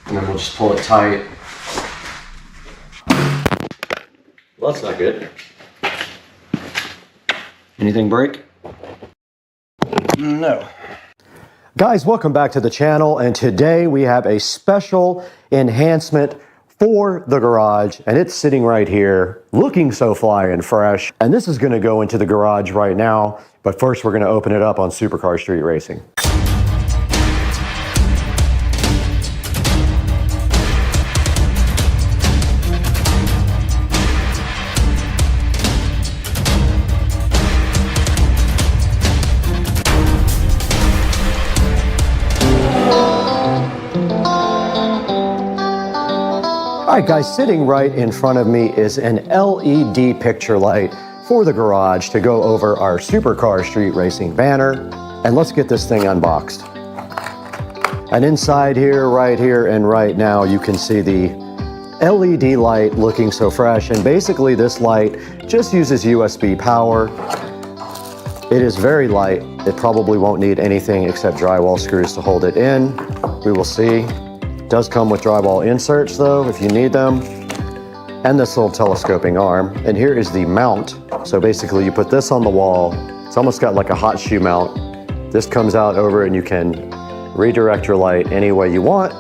And then we'll just pull it tight. Well, that's not good. Anything break? No. Guys, welcome back to the channel. And today we have a special enhancement for the garage. And it's sitting right here, looking so fly and fresh. And this is going to go into the garage right now. But first, we're going to open it up on Supercar Street Racing. All right, guys, sitting right in front of me is an LED picture light for the garage to go over our Supercar Street Racing banner. And let's get this thing unboxed. And inside here, and right now, you can see the LED light looking so fresh. And basically, this light just uses USB power. It is very light. It probably won't need anything except drywall screws to hold it in. We will see. Does come with drywall inserts though, if you need them, and this little telescoping arm. And here is the mount. So basically you put this on the wall. It's almost got like a hot shoe mount. This comes out over and you can redirect your light any way you want.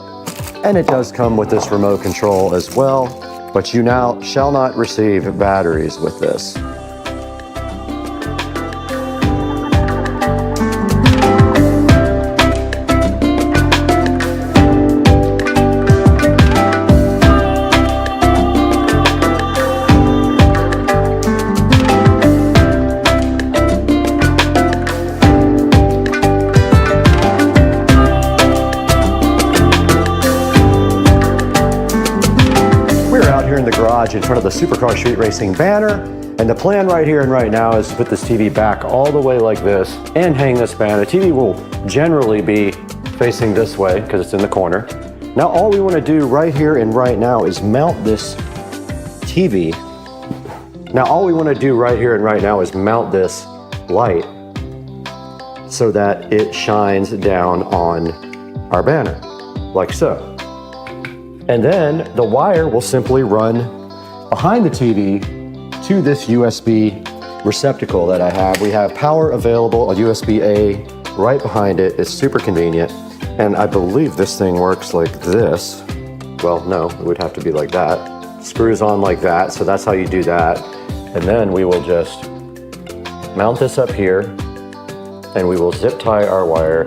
And it does come with this remote control as well, but you now shall not receive batteries with this. In front of the Supercar Street Racing banner, and the plan right here and right now is to put this TV back all the way like this and hang this banner. The TV will generally be facing this way because it's in the corner. Now all we want to do right here and right now is mount this TV. Now all we want to do right here and right now is mount this light so that it shines down on our banner like so. And then the wire will simply run behind the TV to this USB receptacle that I have. We have power available, a USB-A right behind it. It's super convenient. And I believe this thing works like this. Well, no, it would have to be like that. Screws on like that, so that's how you do that. And then we will just mount this up here and we will zip tie our wire.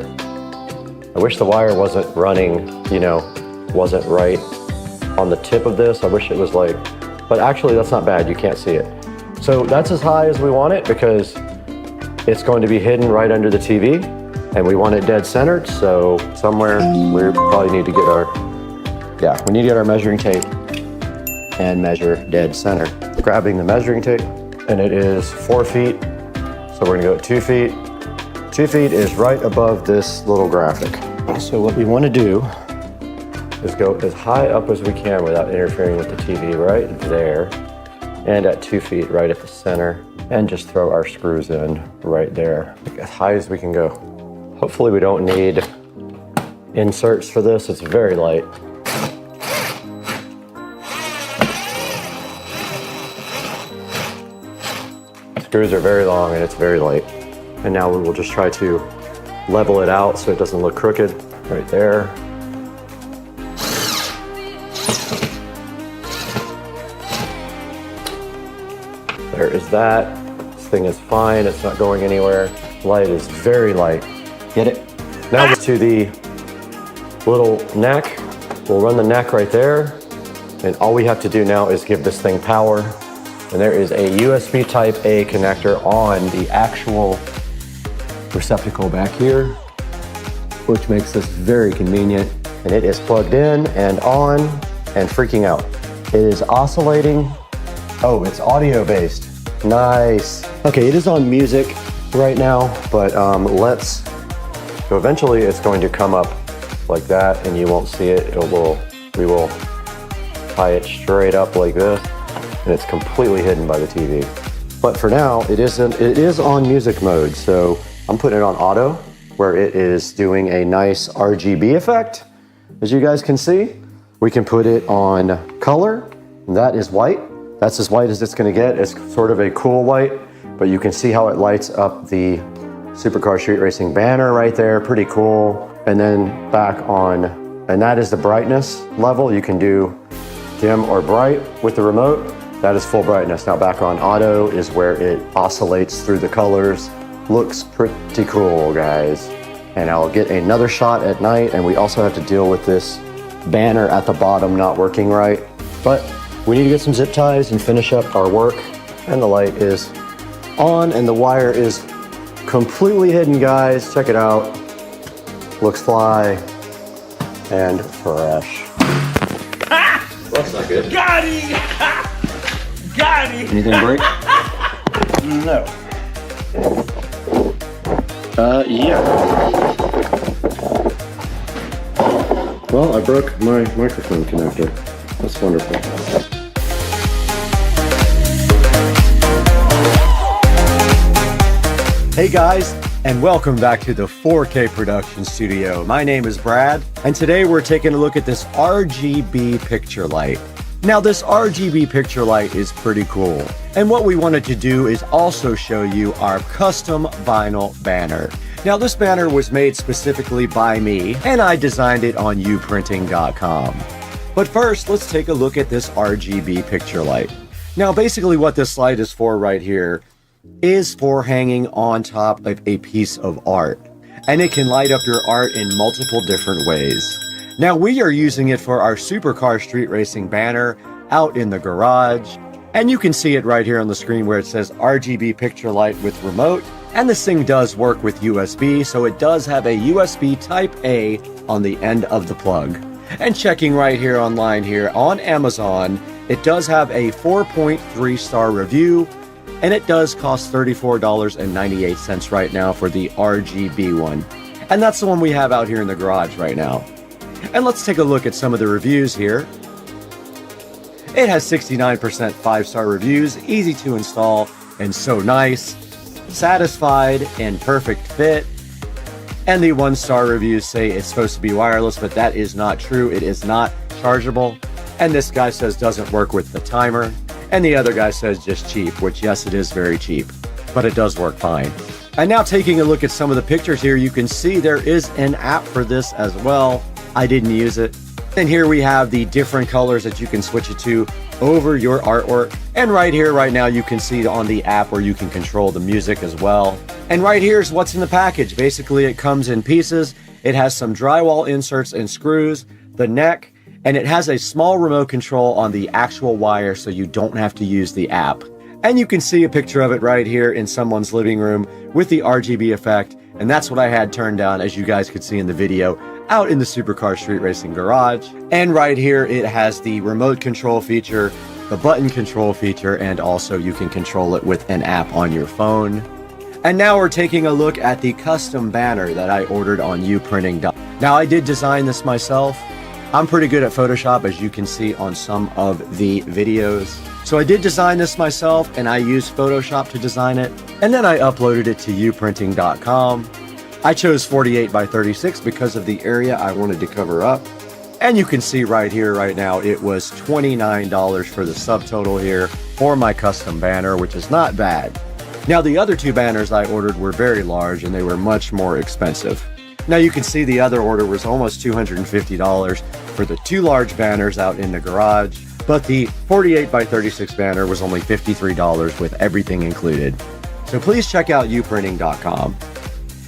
I wish the wire wasn't running, wasn't right on the tip of this. I wish it was like, but actually that's not bad, you can't see it. So that's as high as we want it because it's going to be hidden right under the TV and we want it dead centered. So somewhere we probably need to get we need to get our measuring tape and measure dead center. Grabbing the measuring tape, and it is 4 feet. So we're gonna go at 2 feet. 2 feet is right above this little graphic. So what we wanna do is go as high up as we can without interfering with the TV right there, and at 2 feet right at the center, and just throw our screws in right there, as high as we can go. Hopefully we don't need inserts for this, it's very light. Screws are very long and it's very light. And now we will just try to level it out so it doesn't look crooked, right there. There is that. This thing is fine. It's not going anywhere. Light is very light. Get it? Now to the little neck. We'll run the neck right there. And all we have to do now is give this thing power. And there is a USB type A connector on the actual receptacle back here, which makes this very convenient. And it is plugged in and on and freaking out. It is oscillating. Oh, it's audio based. Nice. Okay, it is on music right now, but so eventually it's going to come up like that and you won't see it. We will tie it straight up like this and it's completely hidden by the TV. But for now, it is on music mode. So I'm putting it on auto where it is doing a nice RGB effect. As you guys can see, we can put it on color. That is white. That's as white as it's gonna get. It's sort of a cool white, but you can see how it lights up the Supercar Street Racing banner right there. Pretty cool. And then back on, and that is the brightness level. You can do dim or bright with the remote. That is full brightness. Now back on auto is where it oscillates through the colors. Looks pretty cool, guys. And I'll get another shot at night, and we also have to deal with this banner at the bottom not working right. But we need to get some zip ties and finish up our work. And the light is on, and the wire is completely hidden, guys. Check it out. Looks fly and fresh. Well, that's not good. Got him! Got him! Anything break? No. Yeah. Well, I broke my microphone connector. That's wonderful. Hey guys, and welcome back to the 4K production studio. My name is Brad, and today we're taking a look at this RGB picture light. Now this RGB picture light is pretty cool, and what we wanted to do is also show you our custom vinyl banner. Now this banner was made specifically by me, and I designed it on uprinting.com. But first, let's take a look at this RGB picture light. Now basically what this light is for right here is for hanging on top of a piece of art, and it can light up your art in multiple different ways. Now we are using it for our Supercar Street Racing banner out in the garage, and you can see it right here on the screen where it says RGB picture light with remote, and this thing does work with USB, so it does have a USB type A on the end of the plug. And checking right here online here on Amazon, it does have a 4.3 star review, and it does cost $34.98 right now for the RGB one. And that's the one we have out here in the garage right now. And let's take a look at some of the reviews here. It has 69% 5-star reviews, easy to install, and so nice. Satisfied and perfect fit. And the 1-star reviews say it's supposed to be wireless, but that is not true. It is not chargeable. And this guy says doesn't work with the timer. And the other guy says just cheap, which yes, it is very cheap, but it does work fine. And now taking a look at some of the pictures here, you can see there is an app for this as well. I didn't use it. And here we have the different colors that you can switch it to over your artwork. And right here, right now, you can see on the app where you can control the music as well. And right here is what's in the package. Basically, it comes in pieces. It has some drywall inserts and screws, the neck, and it has a small remote control on the actual wire so you don't have to use the app. And you can see a picture of it right here in someone's living room with the RGB effect. And that's what I had turned on, as you guys could see in the video, out in the Supercar Street Racing garage. And right here, it has the remote control feature, the button control feature, and also you can control it with an app on your phone. And now we're taking a look at the custom banner that I ordered on uprinting.com. Now I did design this myself. I'm pretty good at Photoshop, as you can see on some of the videos. So I did design this myself, and I used Photoshop to design it. And then I uploaded it to uprinting.com. I chose 48 by 36 because of the area I wanted to cover up. And you can see right here, right now, it was $29 for the subtotal here for my custom banner, which is not bad. Now, the other two banners I ordered were very large and they were much more expensive. Now you can see the other order was almost $250 for the two large banners out in the garage, but the 48 by 36 banner was only $53 with everything included. So please check out uprinting.com.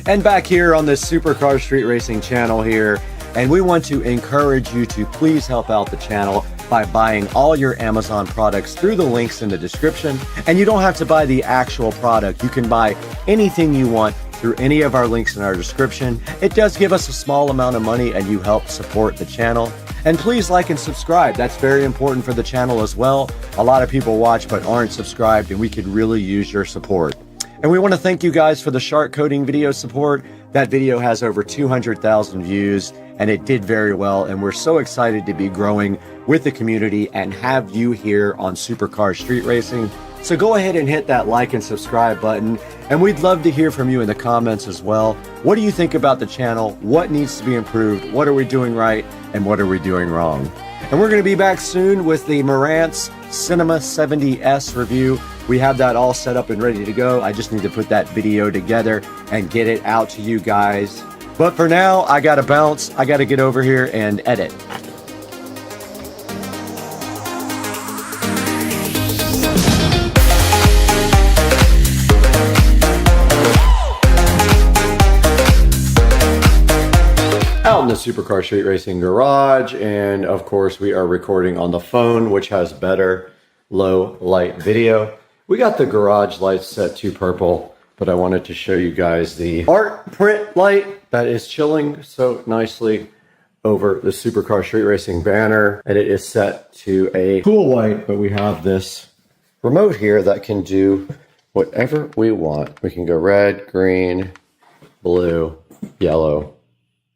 And back here on this Supercar Street Racing channel here, And we want to encourage you to please help out the channel by buying all your Amazon products through the links in the description. And you don't have to buy the actual product. You can buy anything you want through any of our links in our description. It does give us a small amount of money and you help support the channel. And please like and subscribe. That's very important for the channel as well. A lot of people watch but aren't subscribed, and we could really use your support. And we want to thank you guys for the shark coating video support. That video has over 200,000 views and it did very well. And we're so excited to be growing with the community and have you here on Supercar Street Racing. So go ahead and hit that like and subscribe button. And we'd love to hear from you in the comments as well. What do you think about the channel? What needs to be improved? What are we doing right? And what are we doing wrong? And we're going to be back soon with the Marantz Cinema 70S review. We have that all set up and ready to go. I just need to put that video together and get it out to you guys. But for now, I got to bounce. I got to get over here and edit. Out in the Supercar Street Racing garage, and of course we are recording on the phone, which has better low light video. We got the garage lights set to purple, but I wanted to show you guys the art print light that is chilling so nicely over the Supercar Street Racing banner, and it is set to a cool white, but we have this remote here that can do whatever we want. We can go red, green, blue, yellow,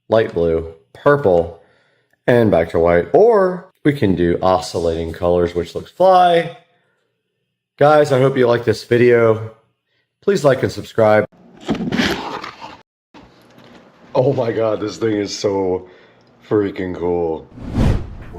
light blue, purple, and back to white. Or we can do oscillating colors, which looks fly. Guys, I hope you like this video. Please like and subscribe. Oh my God, this thing is so freaking cool.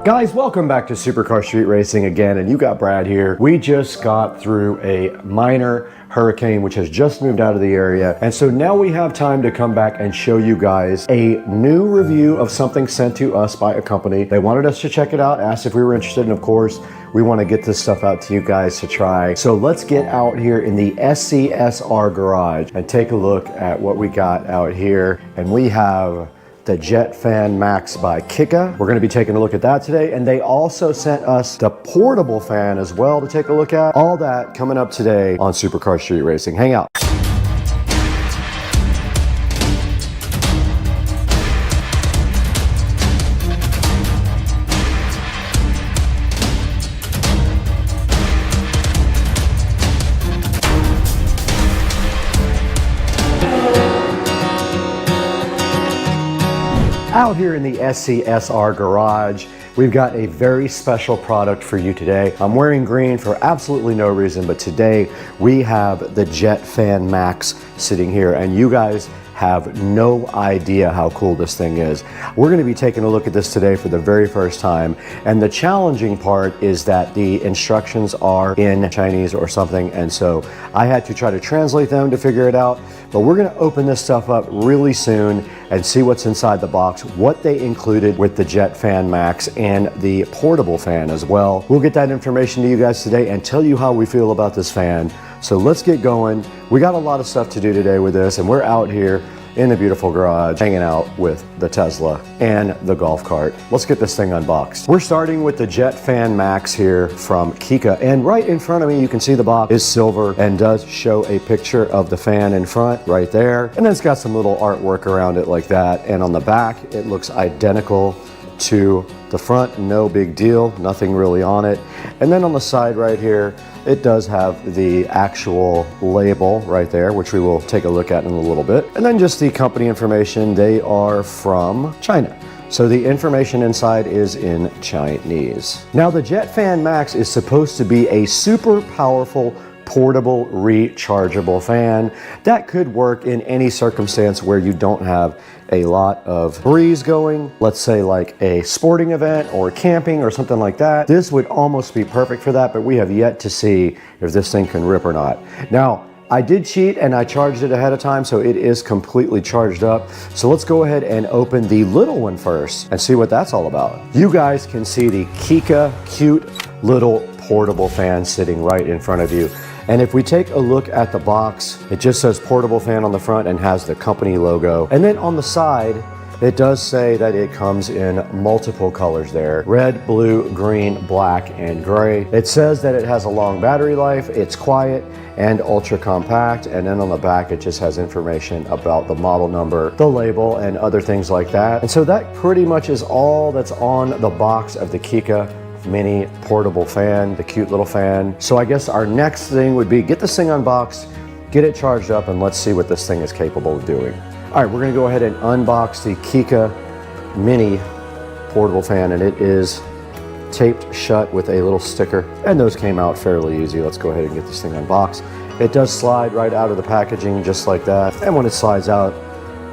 Guys, welcome back to Supercar Street Racing again, and you got Brad here. We just got through a minor hurricane which has just moved out of the area, and so now we have time to come back and show you guys a new review of something sent to us by a company. They wanted us to check it out, asked if we were interested, and of course we want to get this stuff out to you guys to try. So let's get out here in the SCSR garage and take a look at what we got out here. And we have the Jet Fan Max by Kika. We're going to be taking a look at that today, and they also sent us the portable fan as well to take a look at. All that coming up today on Supercar Street Racing. Hang out. Out here in the SCSR garage, we've got a very special product for you today. I'm wearing green for absolutely no reason, but today we have the Jet Fan Max sitting here, and you guys have no idea how cool this thing is. We're going to be taking a look at this today for the very first time, and the challenging part is that the instructions are in Chinese or something, and so I had to try to translate them to figure it out. But we're going to open this stuff up really soon and see what's inside the box, what they included with the Jet Fan Max and the portable fan as well. We'll get that information to you guys today and tell you how we feel about this fan. So let's get going. We got a lot of stuff to do today with this, and we're out here in the beautiful garage hanging out with the Tesla and the golf cart. Let's get this thing unboxed. We're starting with the Jet Fan Max here from Kika, and right in front of me you can see the box is silver and does show a picture of the fan in front right there, and then it's got some little artwork around it like that, and on the back it looks identical to the front. No big deal, nothing really on it. And then on the side right here it does have the actual label right there, which we will take a look at in a little bit. And then just the company information. They are from China, so the information inside is in Chinese. Now the Jet Fan Max is supposed to be a super powerful portable rechargeable fan that could work in any circumstance where you don't have a lot of breeze going, let's say like a sporting event or camping or something like that. This would almost be perfect for that, but we have yet to see if this thing can rip or not. Now, I did cheat and I charged it ahead of time, so it is completely charged up. So let's go ahead and open the little one first and see what that's all about. You guys can see the Kika cute little portable fan sitting right in front of you. And if we take a look at the box, it just says portable fan on the front and has the company logo. And then on the side, It does say that it comes in multiple colors there: red, blue, green, black, and gray. It says that it has a long battery life, it's quiet, and ultra compact. And then on the back it just has information about the model number, the label, and other things like that. And so that pretty much is all that's on the box of the Kika mini portable fan, the cute little fan. So I guess our next thing would be get this thing unboxed, get it charged up, and let's see what this thing is capable of doing. All right, we're gonna go ahead and unbox the Kika mini portable fan, and it is taped shut with a little sticker, and those came out fairly easy. Let's go ahead and get this thing unboxed. It does slide right out of the packaging just like that, and when it slides out,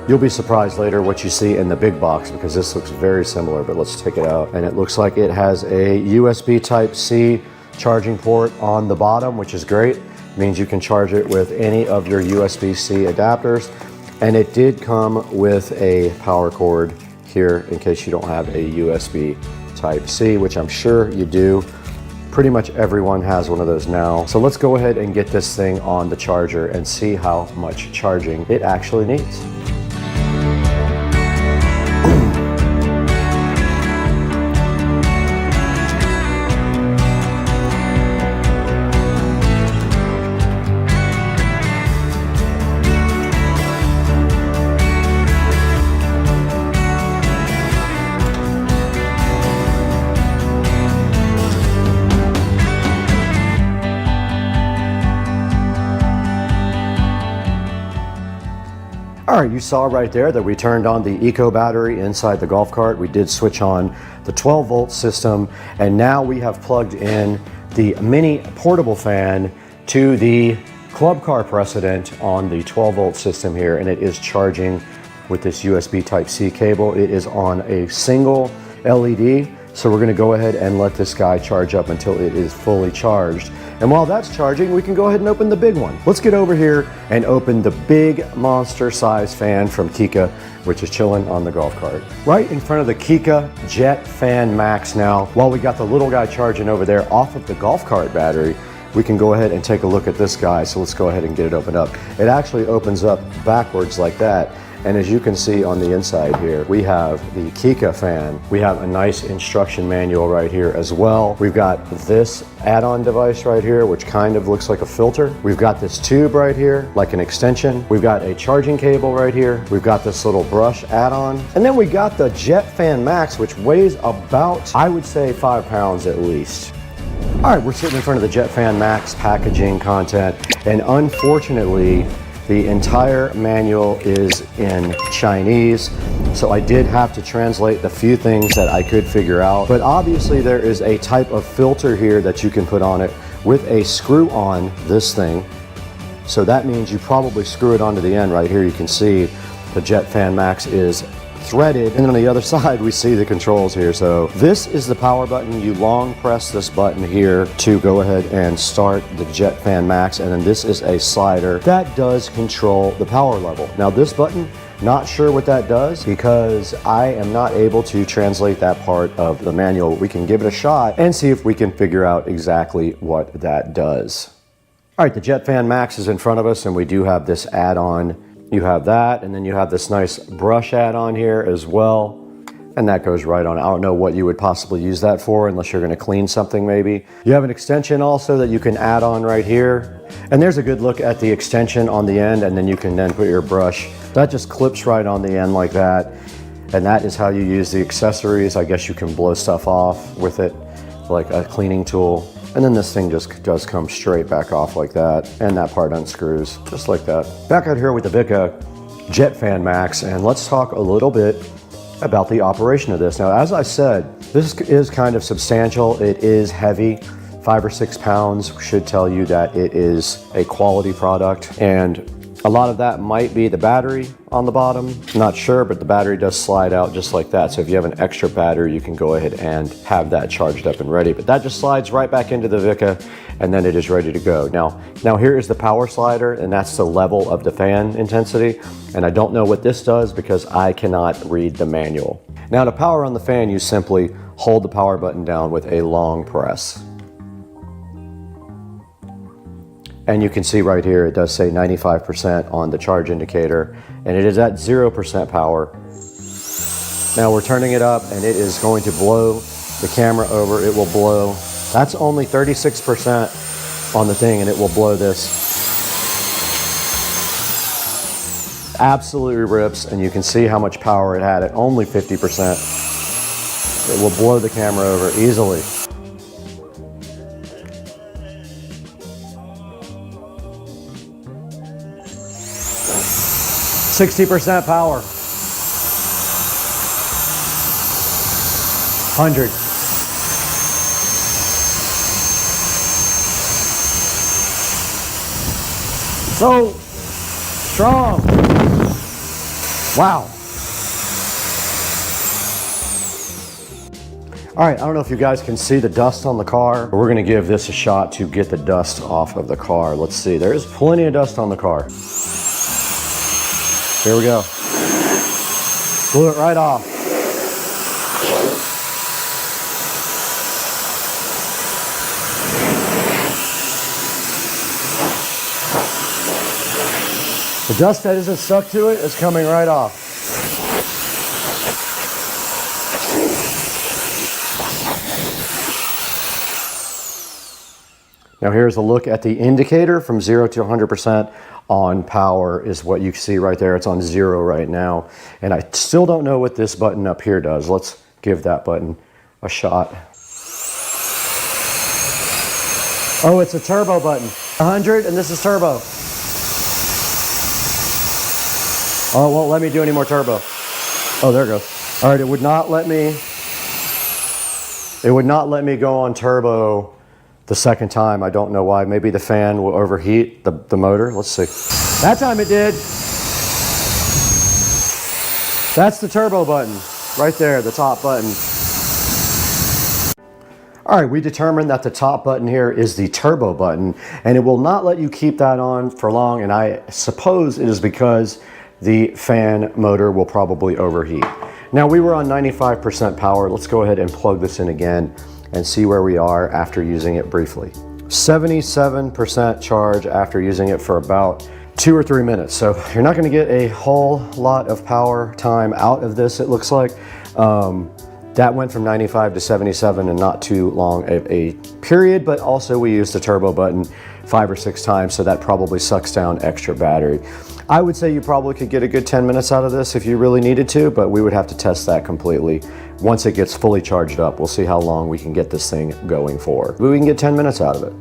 you'll be surprised later what you see in the big box, because this looks very similar. But let's take it out, and it looks like it has a USB Type-C charging port on the bottom, which is great. It means you can charge it with any of your USB-C adapters, and it did come with a power cord here in case you don't have a USB Type-C, which I'm sure you do. Pretty much everyone has one of those now. So let's go ahead and get this thing on the charger and see how much charging it actually needs. All right, you saw right there that we turned on the Eco battery inside the golf cart. We did switch on the 12-volt system, and now we have plugged in the mini portable fan to the club car precedent on the 12-volt system here, and it is charging with this USB Type-C cable. It is on a single LED, so we're gonna go ahead and let this guy charge up until it is fully charged. And while that's charging, we can go ahead and open the big one. Let's get over here and open the big monster size fan from Kika, which is chilling on the golf cart. Right in front of the Kika Jet Fan Max now, while we got the little guy charging over there off of the golf cart battery, we can go ahead and take a look at this guy. So let's go ahead and get it opened up. It actually opens up backwards like that. And as you can see on the inside here, we have the Kika fan. We have a nice instruction manual right here as well. We've got this add-on device right here, which kind of looks like a filter. We've got this tube right here, like an extension. We've got a charging cable right here. We've got this little brush add-on. And then we got the Jet Fan Max, which weighs about, I would say, 5 pounds at least. All right, we're sitting in front of the Jet Fan Max packaging content, and unfortunately, the entire manual is in Chinese, so I did have to translate the few things that I could figure out. But obviously there is a type of filter here that you can put on it with a screw on this thing. So that means you probably screw it onto the end right here. You can see the Jet Fan Max is threaded, and on the other side we see the controls here. So this is the power button. You long press this button here to go ahead and start the Jet Fan Max, and then this is a slider that does control the power level. Now this button, not sure what that does because I am not able to translate that part of the manual. We can give it a shot and see if we can figure out exactly what that does. All right, the Jet Fan Max is in front of us, and we do have this add-on. You have that, and then you have this nice brush add-on here as well, and that goes right on. I don't know what you would possibly use that for unless you're going to clean something maybe. You have an extension also that you can add on right here, and there's a good look at the extension on the end, and then you can then put your brush. That just clips right on the end like that, and that is how you use the accessories. I guess you can blow stuff off with it like a cleaning tool. And then this thing just does come straight back off like that, and that part unscrews just like that. Back out here with the VESA Jet Fan Max, and let's talk a little bit about the operation of this. Now, as I said, this is kind of substantial. It is heavy. 5 or 6 pounds should tell you that it is a quality product, and a lot of that might be the battery on the bottom. Not sure, but the battery does slide out just like that. So if you have an extra battery, you can go ahead and have that charged up and ready. But that just slides right back into the VESA, and then it is ready to go. Now here is the power slider, and that's the level of the fan intensity. And I don't know what this does because I cannot read the manual. Now to power on the fan, you simply hold the power button down with a long press. And you can see right here, it does say 95% on the charge indicator, and it is at 0% power. Now we're turning it up and it is going to blow the camera over. It will blow. That's only 36% on the thing and it will blow this. Absolutely rips, and you can see how much power it had at only 50%. It will blow the camera over easily. %60 power. 100. So strong. Wow. All right, I don't know if you guys can see the dust on the car. We're gonna give this a shot to get the dust off of the car. Let's see, there's plenty of dust on the car. Here we go. Blew it right off. The dust that isn't stuck to it is coming right off. Now here's a look at the indicator from 0 to 100% on power is what you see right there. It's on 0 right now. And I still don't know what this button up here does. Let's give that button a shot. Oh, it's a turbo button. 100 and this is turbo. Oh, it won't let me do any more turbo. Oh, there it goes. All right, it would not let me go on turbo the second time. I don't know why. Maybe the fan will overheat the motor. Let's see. That time it did. That's the turbo button right there, the top button. All right, we determined that the top button here is the turbo button, and it will not let you keep that on for long, and I suppose it is because the fan motor will probably overheat. Now we were on 95% power. Let's go ahead and plug this in again and see where we are after using it briefly. 77% charge after using it for about 2 or 3 minutes. So you're not gonna get a whole lot of power time out of this, it looks like. That went from 95 to 77 in not too long a period, but also we used the turbo button 5 or 6 times, so that probably sucks down extra battery. I would say you probably could get a good 10 minutes out of this if you really needed to, but we would have to test that completely. Once it gets fully charged up, we'll see how long we can get this thing going for. But we can get 10 minutes out of it.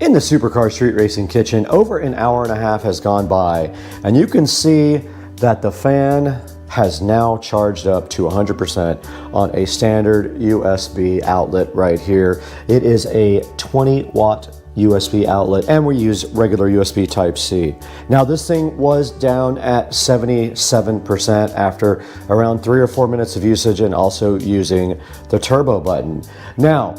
In the Supercar Street Racing kitchen, over an hour and a half has gone by, and you can see that the fan has now charged up to 100% on a standard USB outlet right here. It is a 20-watt USB outlet, and we use regular USB Type-C. Now this thing was down at 77% after around 3 or 4 minutes of usage and also using the turbo button. Now,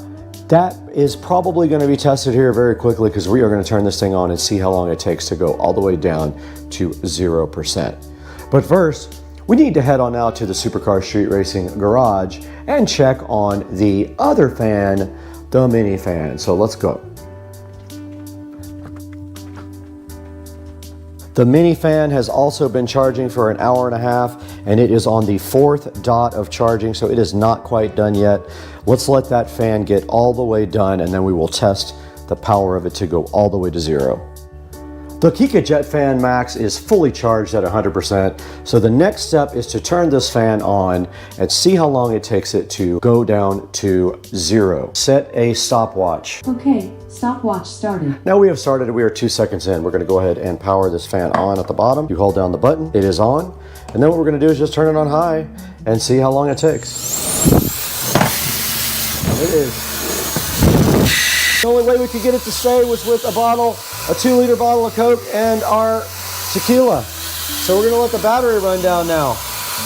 that is probably going to be tested here very quickly because we are going to turn this thing on and see how long it takes to go all the way down to 0%. But first, we need to head on out to the Supercar Street Racing garage and check on the other fan, the mini fan. So let's go. The mini fan has also been charging for an hour and a half, and it is on the 4th dot of charging, so it is not quite done yet. Let's let that fan get all the way done, and then we will test the power of it to go all the way to 0. The Kika Jet Fan Max is fully charged at 100%, so the next step is to turn this fan on and see how long it takes it to go down to 0. Set a stopwatch. Okay, stopwatch started. Now we have started, we are 2 seconds in. We're gonna go ahead and power this fan on at the bottom. You hold down the button, it is on, and then what we're gonna do is just turn it on high and see how long it takes. It is. The only way we could get it to stay was with a 2-liter bottle of Coke and our tequila. So we're gonna let the battery run down now.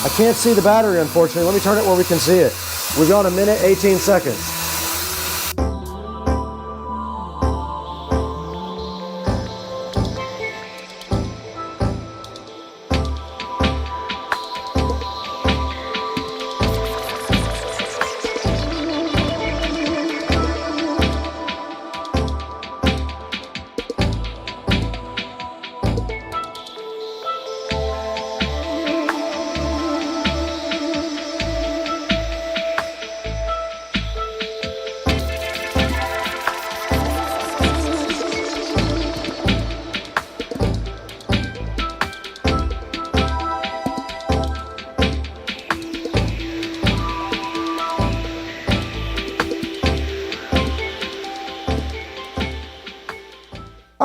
I can't see the battery, unfortunately. Let me turn it where we can see it. We've got 1 minute, 18 seconds.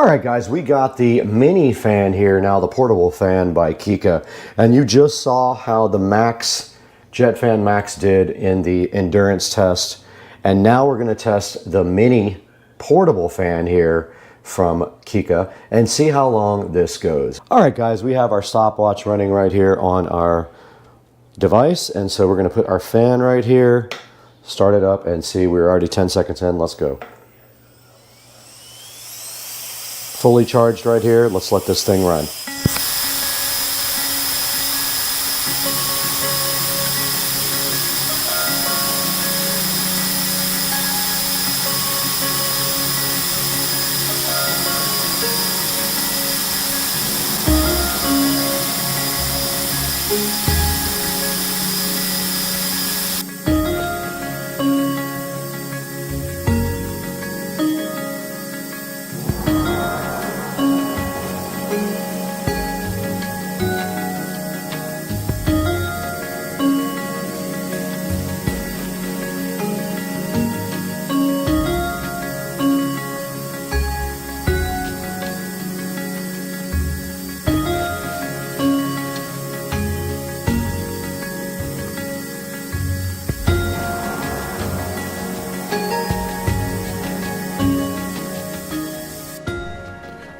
All right, guys, we got the mini fan here now, the portable fan by Kika. And you just saw how the Max, JetFan Max did in the endurance test. And now we're gonna test the mini portable fan here from Kika and see how long this goes. All right, guys, we have our stopwatch running right here on our device. And so we're gonna put our fan right here, start it up and see, we're already 10 seconds in, let's go. Fully charged right here. Let's let this thing run.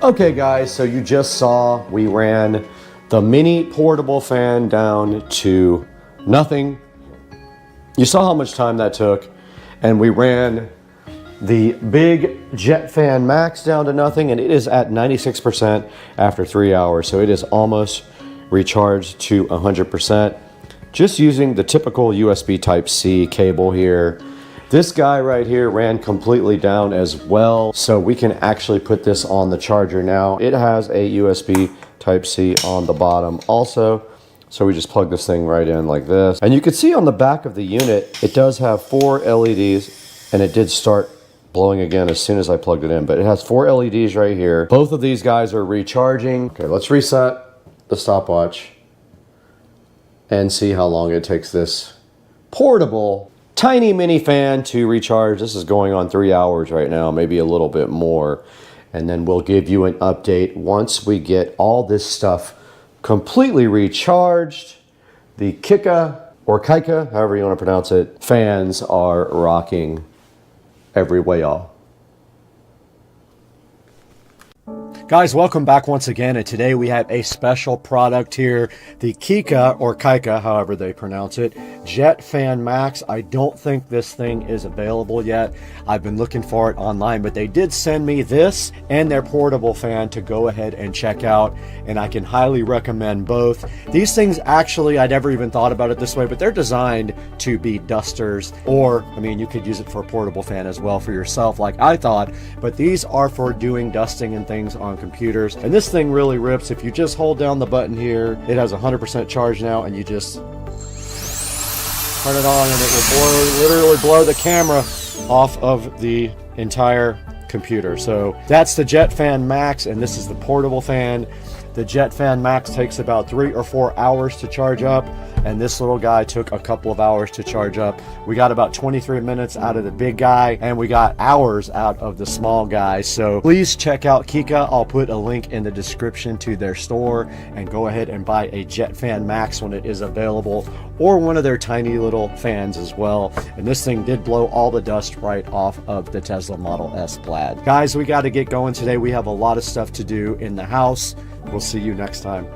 Okay guys, so you just saw we ran the mini portable fan down to nothing. You saw how much time that took, and we ran the big JetFan Max down to nothing, and it is at 96% after 3 hours, so it is almost recharged to 100%. Just using the typical USB Type-C cable here. This guy right here ran completely down as well, so we can actually put this on the charger now. It has a USB Type-C on the bottom also, so we just plug this thing right in like this. And you can see on the back of the unit, it does have 4 LEDs, and it did start blowing again as soon as I plugged it in, but it has 4 LEDs right here. Both of these guys are recharging. Okay, let's reset the stopwatch and see how long it takes this portable tiny mini fan to recharge. This is going on 3 hours right now, maybe a little bit more. And then we'll give you an update once we get all this stuff completely recharged. The Kika, or Kika, however you want to pronounce it, fans are rocking every way, y'all. Guys, welcome back once again, and today we have a special product here, the Kika, or Kika, however they pronounce it, JetFan Max. I don't think this thing is available yet. I've been looking for it online, but they did send me this and their portable fan to go ahead and check out, and I can highly recommend both. These things actually, I never even thought about it this way, but they're designed to be dusters, or, I mean, you could use it for a portable fan as well for yourself, like I thought, but these are for doing dusting and things on computers. And this thing really rips. If you just hold down the button here, it has 100% charge now, and you just turn it on and it will literally blow the camera off of the entire computer. So that's the JetFan Max, and this is the portable fan. The JetFan Max takes about 3 or 4 hours to charge up, and this little guy took a couple of hours to charge up. We got about 23 minutes out of the big guy, and we got hours out of the small guy. So please check out Kika. I'll put a link in the description to their store, and go ahead and buy a JetFan Max when it is available, or one of their tiny little fans as well. And this thing did blow all the dust right off of the Tesla Model S Plaid. Guys, we got to get going today. We have a lot of stuff to do in the house. We'll see you next time.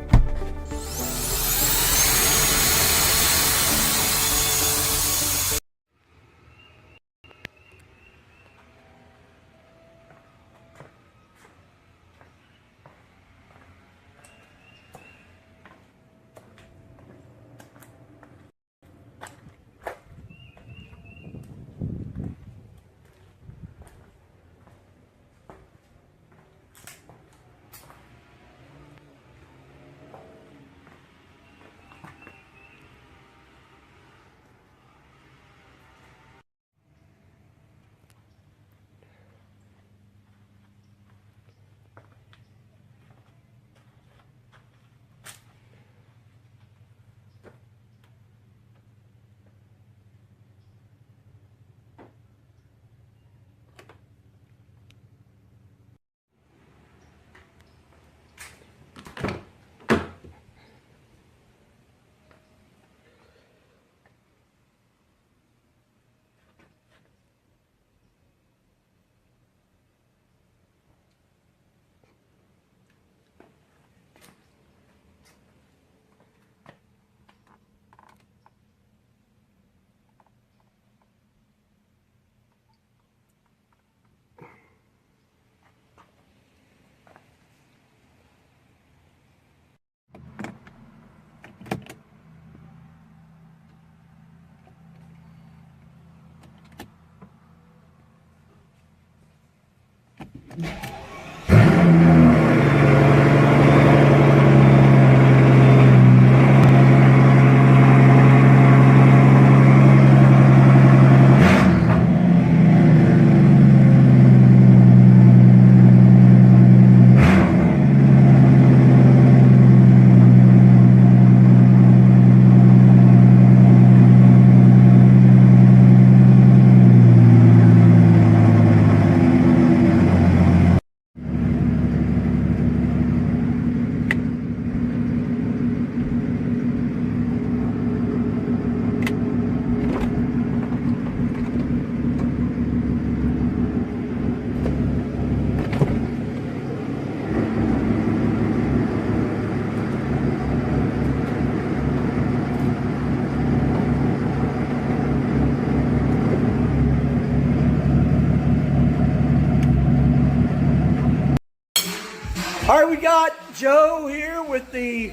All right, we got Joe here with the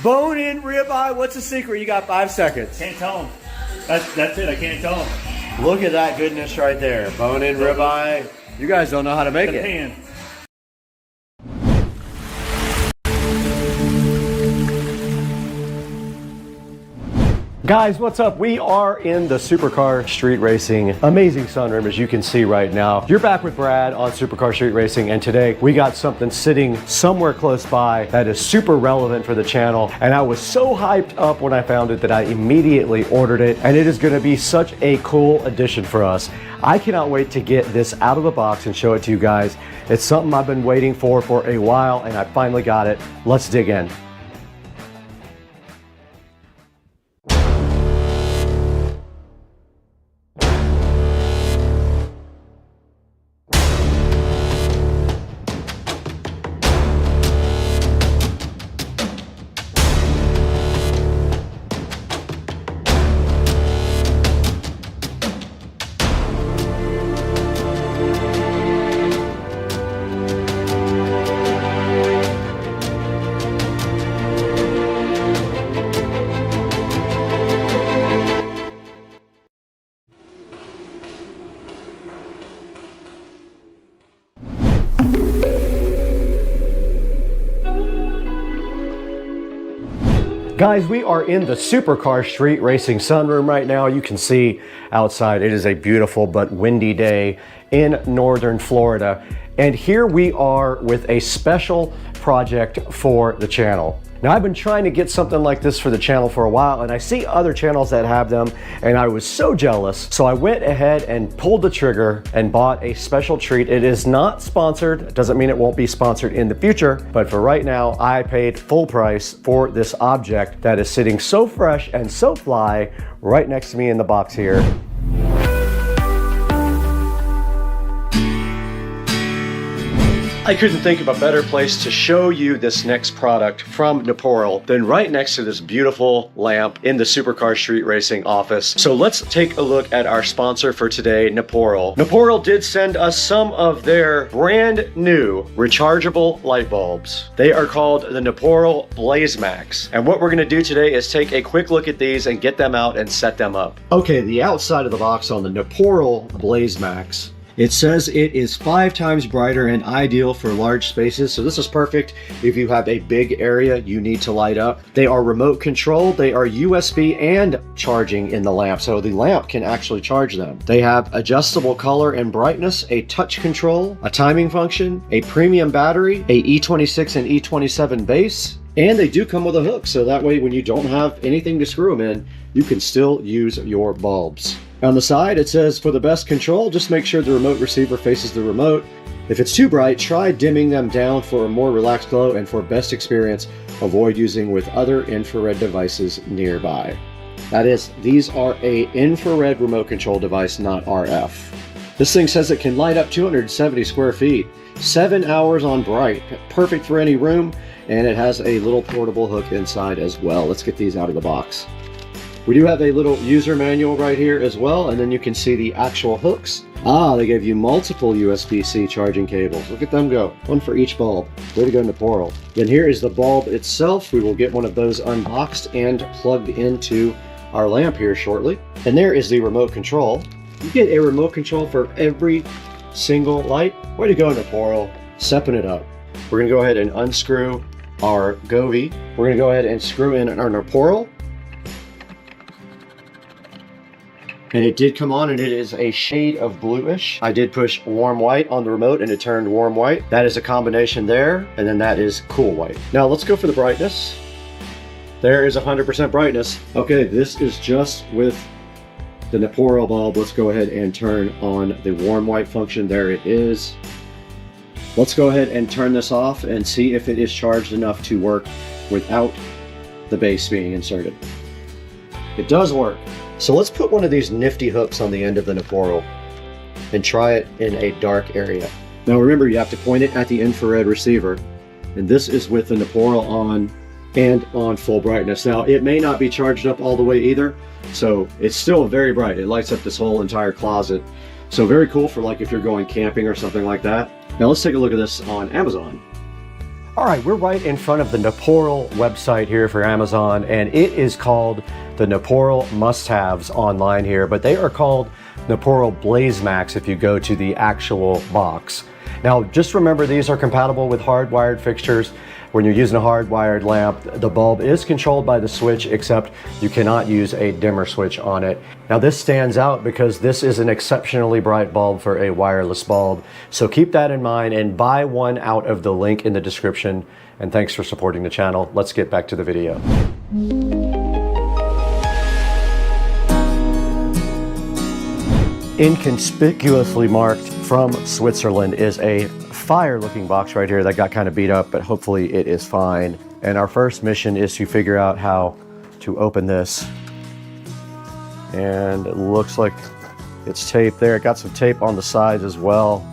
bone-in ribeye. What's the secret? You got 5 seconds. Can't tell him. That's it. I can't tell him. Look at that goodness right there. Bone-in ribeye. You guys don't know how to make it. Pan. Guys, what's up? We are in the Supercar Street Racing amazing sunroom, as you can see right now. You're back with Brad on Supercar Street Racing, and today we got something sitting somewhere close by that is super relevant for the channel, and I was so hyped up when I found it that I immediately ordered it, and it is going to be such a cool addition for us. I cannot wait to get this out of the box and show it to you guys. It's something I've been waiting for a while, and I finally got it. Let's dig in. Guys, we are in the Supercar Street Racing sunroom right now. You can see outside, it is a beautiful but windy day in northern Florida. And here we are with a special project for the channel. Now, I've been trying to get something like this for the channel for a while, and I see other channels that have them, and I was so jealous. So I went ahead and pulled the trigger and bought a special treat. It is not sponsored. It doesn't mean it won't be sponsored in the future, but for right now, I paid full price for this object that is sitting so fresh and so fly right next to me in the box here. I couldn't think of a better place to show you this next product from Nopal than right next to this beautiful lamp in the Supercar Street Racing office. So let's take a look at our sponsor for today, Nopal. Nopal did send us some of their brand new rechargeable light bulbs. They are called the Nopal Blaze Max. And what we're gonna do today is take a quick look at these and get them out and set them up. Okay, the outside of the box on the Nopal Blaze Max. It says it is 5 times brighter and ideal for large spaces. So this is perfect if you have a big area you need to light up. They are remote controlled. They are USB and charging in the lamp. So the lamp can actually charge them. They have adjustable color and brightness, a touch control, a timing function, a premium battery, a E26 and E27 base. And they do come with a hook. So that way when you don't have anything to screw them in, you can still use your bulbs. On the side, it says, for the best control, just make sure the remote receiver faces the remote. If it's too bright, try dimming them down for a more relaxed glow, and for best experience, avoid using with other infrared devices nearby. That is, these are a infrared remote control device, not RF. This thing says it can light up 270 square feet, 7 hours on bright, perfect for any room, and it has a little portable hook inside as well. Let's get these out of the box. We do have a little user manual right here as well, and then you can see the actual hooks. Ah, they gave you multiple USB-C charging cables. Look at them go. One for each bulb. Way to go, Nopal. Then here is the bulb itself. We will get one of those unboxed and plugged into our lamp here shortly. And there is the remote control. You get a remote control for every single light. Way to go, Naporal. Stepping it up. We're gonna go ahead and unscrew our Govee. We're gonna go ahead and screw in our Naporal. And it did come on, and it is a shade of bluish. I did push warm white on the remote and it turned warm white. That is a combination there, and then that is cool white. Now let's go for the brightness. There is 100% brightness. Okay, this is just with the Naporal bulb. Let's go ahead and turn on the warm white function. There it is. Let's go ahead and turn this off and see if it is charged enough to work without the base being inserted. It does work. So let's put one of these nifty hooks on the end of the Naporal and try it in a dark area. Now remember, you have to point it at the infrared receiver, and this is with the Naporal on and on full brightness. Now it may not be charged up all the way either, so it's still very bright. It lights up this whole entire closet. So very cool for like if you're going camping or something like that. Now let's take a look at this on Amazon. All right, we're right in front of the Naporal website here for Amazon, and it is called the Naporal must-haves online here, but they are called Naporal Blaze Max if you go to the actual box. Now, just remember these are compatible with hardwired fixtures. When you're using a hardwired lamp, the bulb is controlled by the switch, except you cannot use a dimmer switch on it. Now this stands out because this is an exceptionally bright bulb for a wireless bulb. So keep that in mind and buy one out of the link in the description. And thanks for supporting the channel. Let's get back to the video. Inconspicuously marked from Switzerland is a fire looking box right here that got kind of beat up, but hopefully it is fine. And our first mission is to figure out how to open this. And it looks like it's taped there. It got some tape on the sides as well.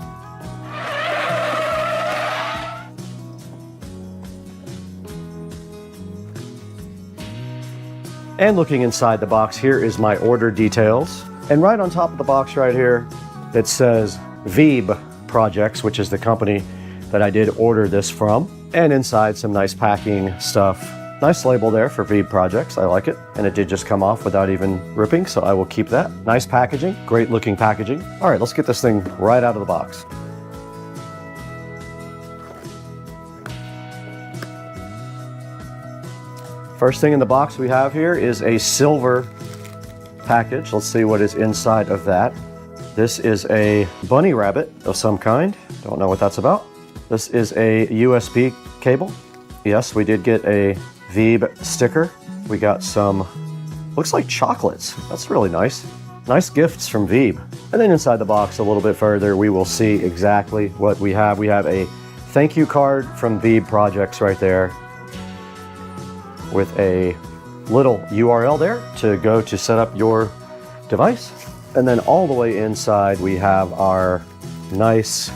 And looking inside the box, here is my order details. And right on top of the box right here, it says VESA Projects, which is the company that I did order this from. And inside some nice packing stuff. Nice label there for VESA Projects, I like it. And it did just come off without even ripping, so I will keep that. Nice packaging, great looking packaging. All right, let's get this thing right out of the box. First thing in the box we have here is a silver package. Let's see what is inside of that. This is a bunny rabbit of some kind. Don't know what that's about. This is a USB cable. Yes, we did get a VESA sticker. We got some, looks like chocolates. That's really nice. Nice gifts from VESA. And then inside the box a little bit further, we will see exactly what we have. We have a thank you card from VESA Projects right there with a little URL there to go to set up your device. And then all the way inside we have our nice,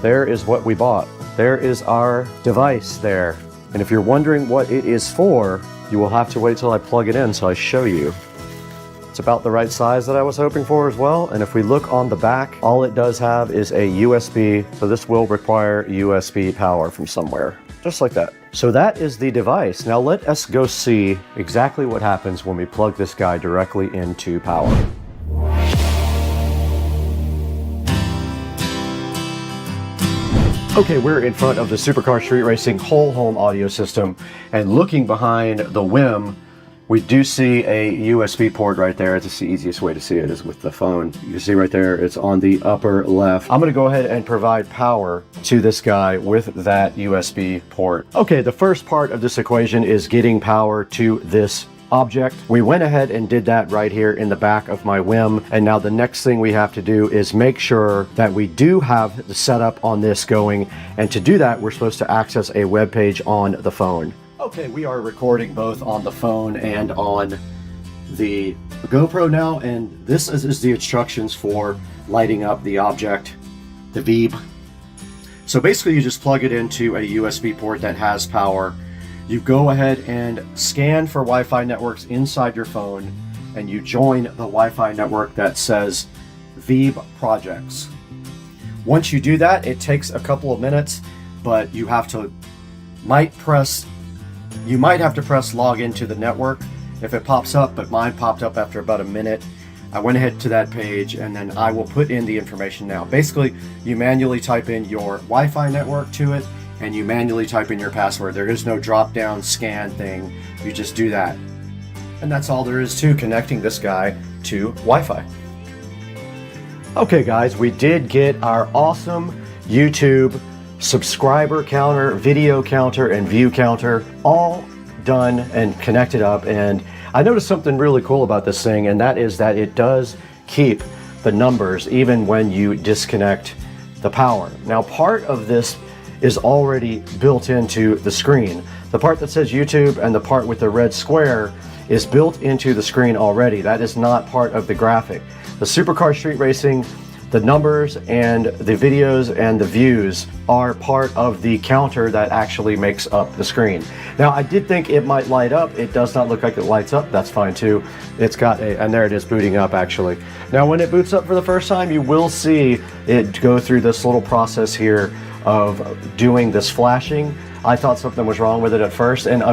there is what we bought. There is our device there. And if you're wondering what it is for, you will have to wait till I plug it in so I show you. It's about the right size that I was hoping for as well. And if we look on the back, all it does have is a USB. So this will require USB power from somewhere, just like that. So that is the device. Now let us go see exactly what happens when we plug this guy directly into power. Okay, we're in front of the Supercar Street Racing whole home audio system, and looking behind the WIM, we do see a USB port right there. It's the easiest way to see it is with the phone. You can see right there, it's on the upper left. I'm gonna go ahead and provide power to this guy with that USB port. Okay, the first part of this equation is getting power to this object. We went ahead and did that right here in the back of my WIM, and now the next thing we have to do is make sure that we do have the setup on this going, and to do that we're supposed to access a web page on the phone. Okay, we are recording both on the phone and on the GoPro now, and this is the instructions for lighting up the object, the VESA. So basically you just plug it into a USB port that has power. You go ahead and scan for Wi-Fi networks inside your phone, and you join the Wi-Fi network that says VESA Projects. Once you do that, it takes a couple of minutes, but you have to, you might have to press log into the network if it pops up, but mine popped up after about a minute. I went ahead to that page, and then I will put in the information now. Basically, you manually type in your Wi-Fi network to it, and you manually type in your password. There is no drop-down scan thing. You just do that. And that's all there is to connecting this guy to Wi-Fi. Okay guys, we did get our awesome YouTube subscriber counter, video counter, and view counter all done and connected up. And I noticed something really cool about this thing, and that is that it does keep the numbers even when you disconnect the power. Now, part of this is already built into the screen. The part that says YouTube and the part with the red square is built into the screen already. That is not part of the graphic. The Supercar Street Racing, the numbers and the videos and the views are part of the counter that actually makes up the screen. Now, I did think it might light up. It does not look like it lights up. That's fine too. It's got a, and there it is booting up actually. Now, when it boots up for the first time, you will see it go through this little process here of doing this flashing. I thought something was wrong with it at first. And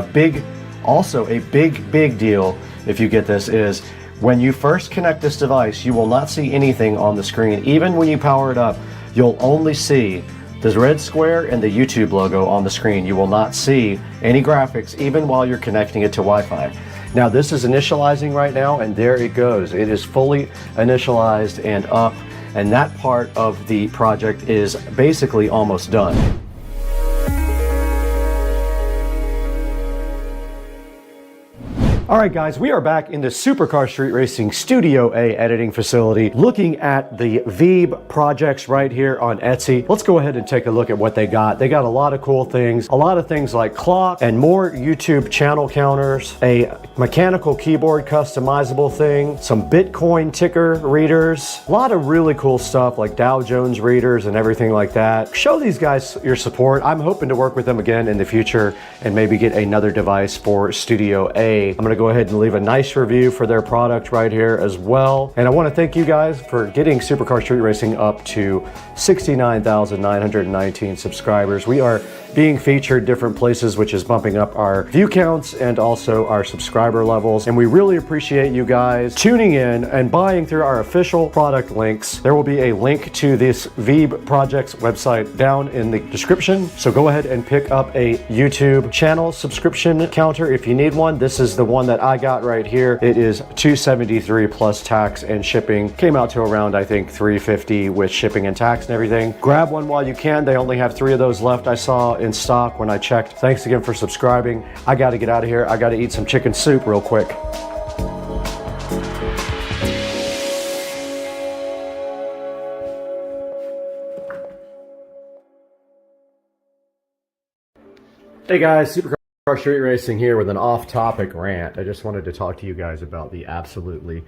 also a big deal, if you get this, is when you first connect this device, you will not see anything on the screen. Even when you power it up, you'll only see the red square and the YouTube logo on the screen. You will not see any graphics even while you're connecting it to Wi-Fi. Now, this is initializing right now, and there it goes. It is fully initialized and up, and that part of the project is basically almost done. All right, guys, we are back in the Supercar Street Racing Studio A editing facility looking at the Veeb projects right here on Etsy. Let's go ahead and take a look at what they got. They got a lot of cool things, a lot of things like clock and more YouTube channel counters, a mechanical keyboard customizable thing, some Bitcoin ticker readers, a lot of really cool stuff like Dow Jones readers and everything like that. Show these guys your support. I'm hoping to work with them again in the future and maybe get another device for Studio A. I'm gonna go ahead and leave a nice review for their product right here as well. And I want to thank you guys for getting Supercar Street Racing up to 69,919 subscribers. We are being featured different places, which is bumping up our view counts and also our subscriber levels. And we really appreciate you guys tuning in and buying through our official product links. There will be a link to this Veeb project's website down in the description. So go ahead and pick up a YouTube channel subscription counter if you need one. This is the one that I got right here. It is $273 plus tax and shipping. Came out to around, I think, $350 with shipping and tax and everything. Grab one while you can. They only have 3 of those left, I saw in stock when I checked. Thanks again for subscribing. I got to get out of here. I got to eat some chicken soup real quick. Hey guys, Supercar Street Racing here with an off-topic rant. I just wanted to talk to you guys about the absolutely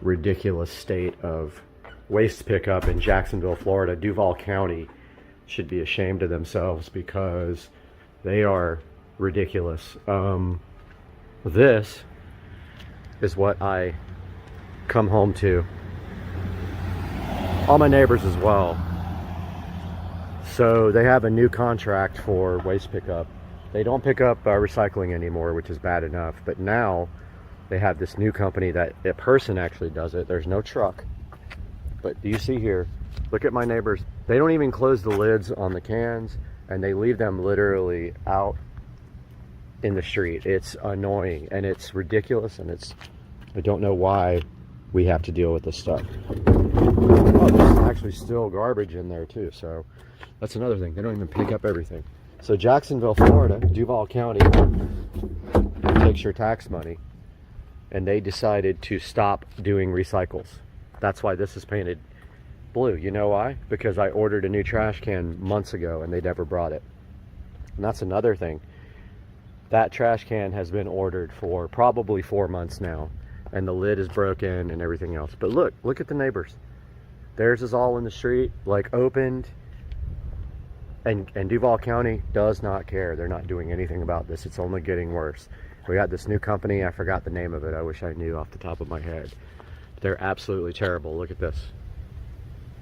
ridiculous state of waste pickup in Jacksonville, Florida. Duval County should be ashamed of themselves because they are ridiculous. This is what I come home to. All my neighbors as well. So they have a new contract for waste pickup. They don't pick up recycling anymore, which is bad enough. But now they have this new company that a person actually does it. There's no truck. But do you see here? Look at my neighbors. They don't even close the lids on the cans, and they leave them literally out in the street. It's annoying, and it's ridiculous, and I don't know why we have to deal with this stuff. Oh, there's actually still garbage in there too, so that's another thing. They don't even pick up everything. So Jacksonville, Florida, Duval County takes your tax money, and they decided to stop doing recycles. That's why this is painted blue. You know why? Because I ordered a new trash can months ago and they never brought it. And that's another thing. That trash can has been ordered for probably 4 months now, and the lid is broken and everything else. But look at the neighbors. Theirs is all in the street, like opened. And Duval County does not care. They're not doing anything about this. It's only getting worse. We got this new company. I forgot the name of it. I wish I knew off the top of my head. They're absolutely terrible. Look at this.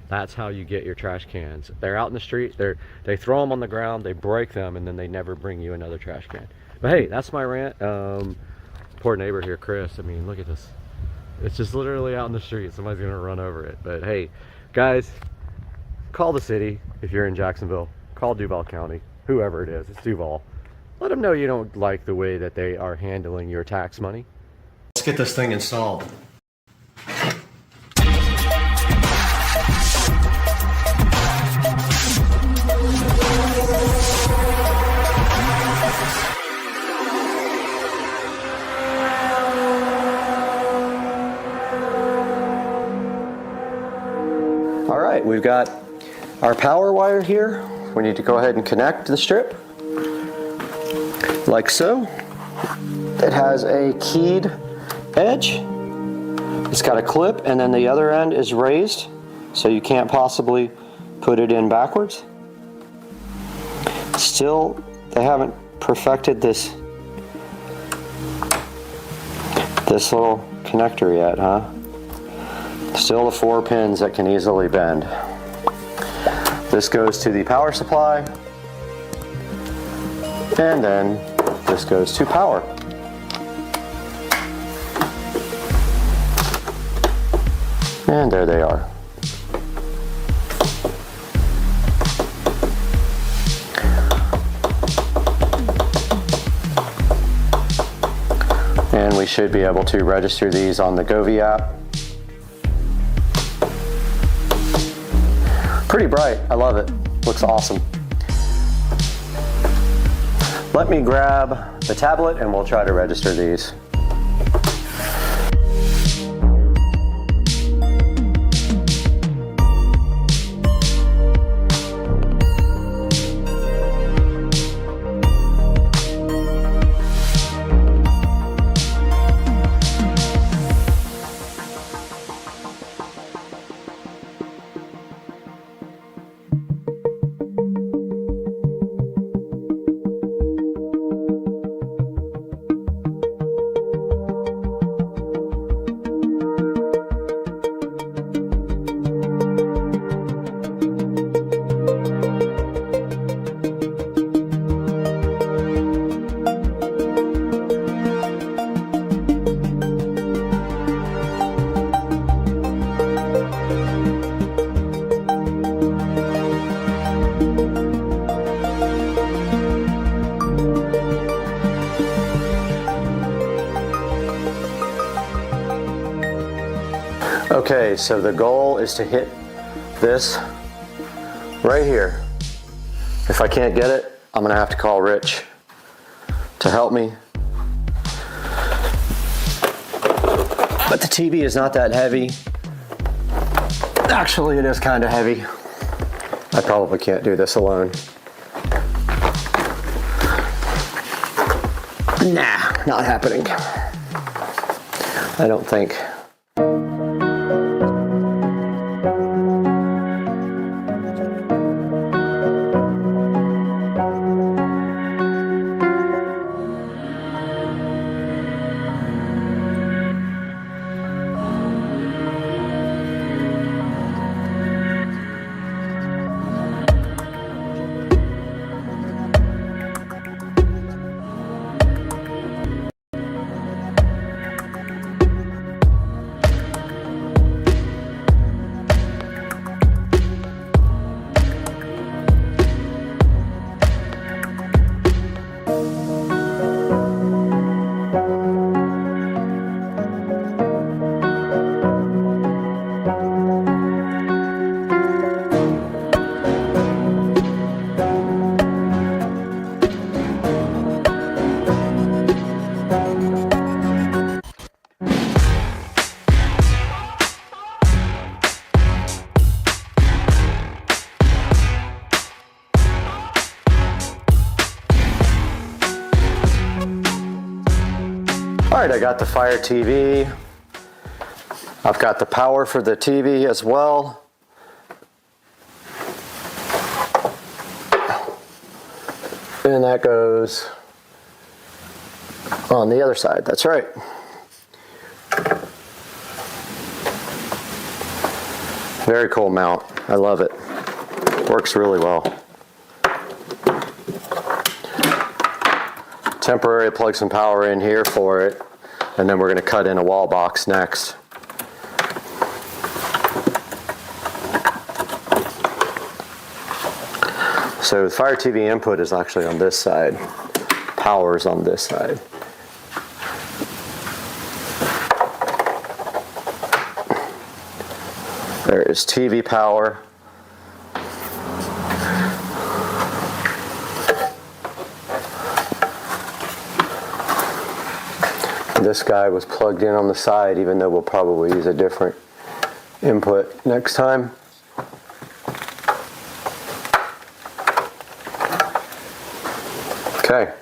That's how you get your trash cans. They're out in the street. They throw them on the ground. They break them, and then they never bring you another trash can. But hey, that's my rant. Poor neighbor here, Chris. I mean, look at this. It's just literally out in the street. Somebody's gonna run over it. But hey, guys, call the city if you're in Jacksonville. Call Duval County, whoever it is. It's Duval. Let them know you don't like the way that they are handling your tax money. Let's get this thing installed. All right, we've got our power wire here. We need to go ahead and connect the strip, like so. It has a keyed edge. It's got a clip, and then the other end is raised, so you can't possibly put it in backwards. Still, they haven't perfected this little connector yet, huh? Still the 4 pins that can easily bend. This goes to the power supply, and then this goes to power. And there they are. And we should be able to register these on the Govee app. Pretty bright, I love it. Looks awesome. Let me grab the tablet and we'll try to register these. Okay, so the goal is to hit this right here. If I can't get it, I'm gonna have to call Rich to help me. But the TV is not that heavy. Actually, it is kind of heavy. I probably can't do this alone. Nah, not happening. I don't think. All right, I got the Fire TV. I've got the power for the TV as well. And that goes on the other side, that's right. Very cool mount, I love it. Works really well. Temporary plug some power in here for it, and then we're going to cut in a wall box next. So the Fire TV input is actually on this side. Power is on this side. There is TV power. This guy was plugged in on the side, even though we'll probably use a different input next time. Okay,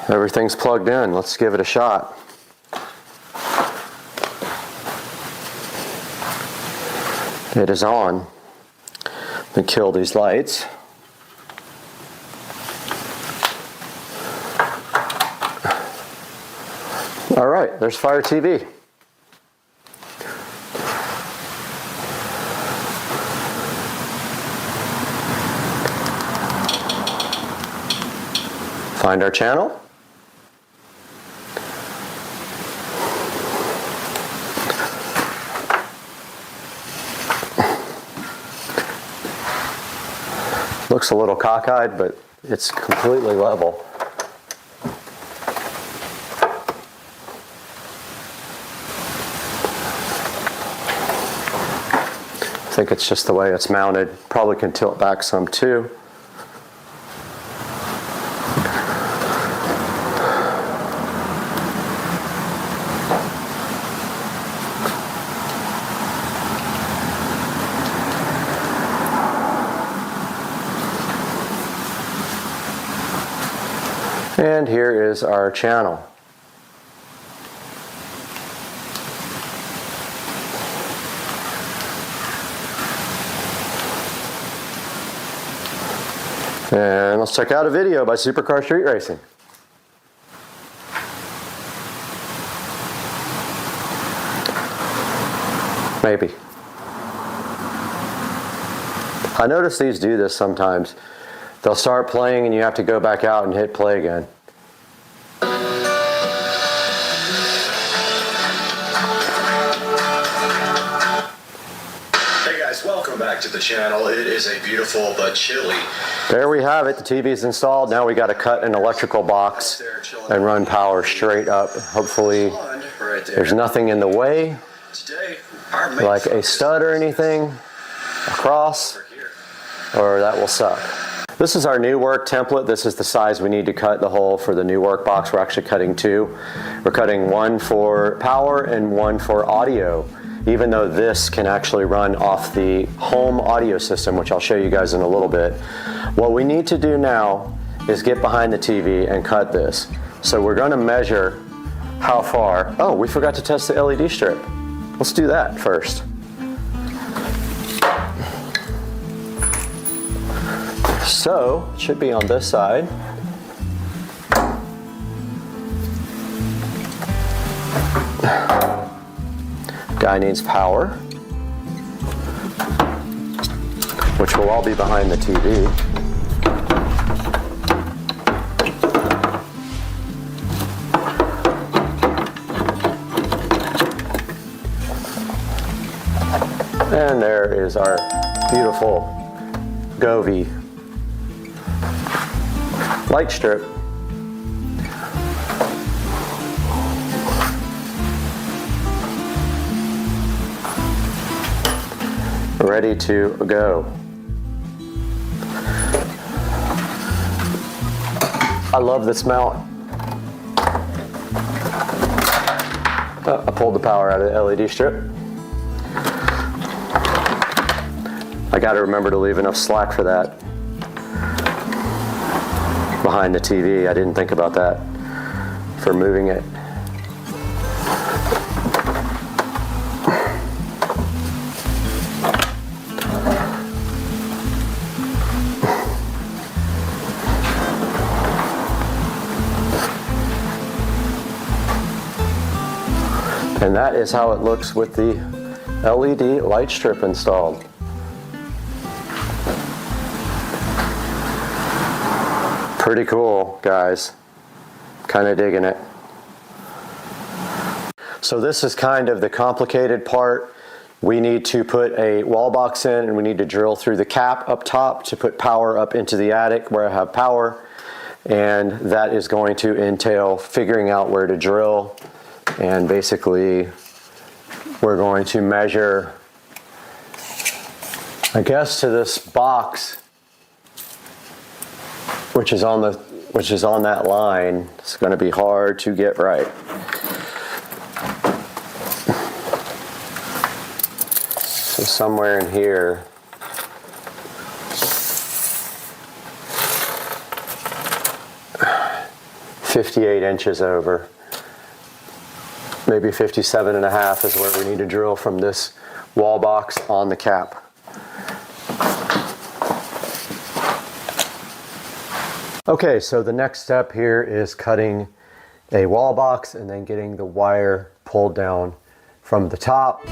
everything's plugged in. Let's give it a shot. It is on. Let me kill these lights. All right, there's Fire TV. Find our channel. Looks a little cockeyed, but it's completely level. I think it's just the way it's mounted. Probably can tilt back some too. And here is our channel. And let's check out a video by Supercar Street Racing. Maybe. I notice these do this sometimes. They'll start playing and you have to go back out and hit play again. Hey guys, welcome back to the channel. It is a beautiful but chilly. There we have it. The TV's installed. Now we got to cut an electrical box and run power straight up. Hopefully there's nothing in the way, like a stud or anything across, or that will suck. This is our new work template. This is the size we need to cut the hole for the new work box. We're actually cutting two. We're cutting one for power and one for audio, even though this can actually run off the home audio system, which I'll show you guys in a little bit. What we need to do now is get behind the TV and cut this. So we're going to measure how far. Oh, we forgot to test the LED strip. Let's do that first. So it should be on this side. Guy needs power, which will all be behind the TV. And there is our beautiful Govee light strip. Ready to go. I love this mount. I pulled the power out of the LED strip. I got to remember to leave enough slack for that behind the TV. I didn't think about that for moving it. And that is how it looks with the LED light strip installed. Pretty cool, guys. Kind of digging it. So this is kind of the complicated part. we need to put a wall box in, and we need to drill through the cap up top to put power up into the attic where I have power. And that is going to entail figuring out where to drill. And basically, we're going to measure, I guess, to this box, which is on that line. It's going to be hard to get right. So somewhere in here, $58 over, maybe 57.5 is where we need to drill from this wall box on the cap. Okay, so the next step here is cutting a wall box and then getting the wire pulled down from the top.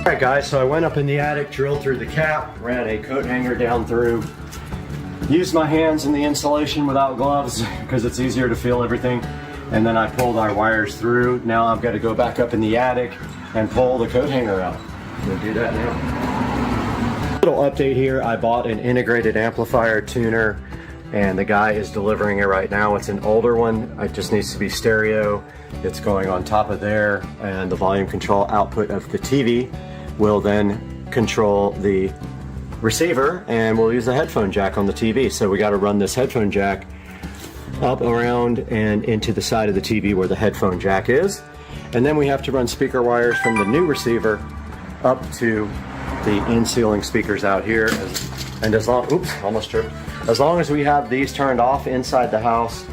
Alright guys, so I went up in the attic, drilled through the cap, ran a coat hanger down through, used my hands in the insulation without gloves because it's easier to feel everything, and then I pulled our wires through. Now I've got to go back up in the attic and pull the coat hanger out. We'll do that now. Little update here, I bought an integrated amplifier tuner and the guy is delivering it right now. It's an older one, it just needs to be stereo. It's going on top of there, and the volume control output of the TV will then control the receiver, and we'll use the headphone jack on the TV. So we got to run this headphone jack up, around, and into the side of the TV where the headphone jack is. And then we have to run speaker wires from the new receiver up to the in-ceiling speakers out here. And as long, oops, almost tripped. As long as we have these turned off inside the house,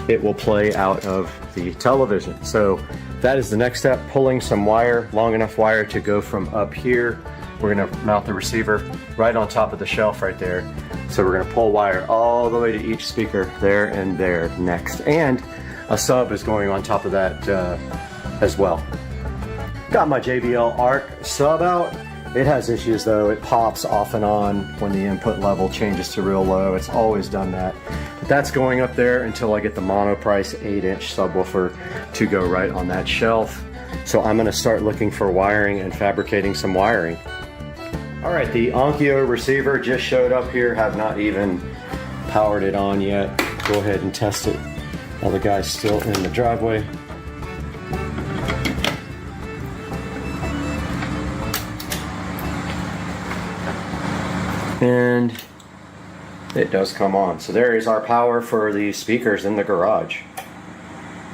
it will play out of the television. So that is the next step, pulling some wire, long enough wire to go from up here. We're gonna mount the receiver right on top of the shelf right there. So we're gonna pull wire all the way to each speaker there and there next. And a sub is going on top of that as well. Got my JBL ARC sub out. It has issues though. It pops off and on when the input level changes to real low. It's always done that. But that's going up there until I get the Monoprice 8-inch subwoofer to go right on that shelf. So I'm gonna start looking for wiring and fabricating some wiring. All right, the Onkyo receiver just showed up here. Have not even powered it on yet. Go ahead and test it while the guy's still in the driveway. And it does come on. So there is our power for the speakers in the garage.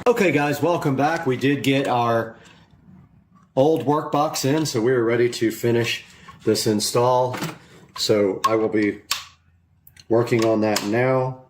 Okay guys, welcome back. We did get our old work box in, so we were ready to finish this install. So I will be working on that now.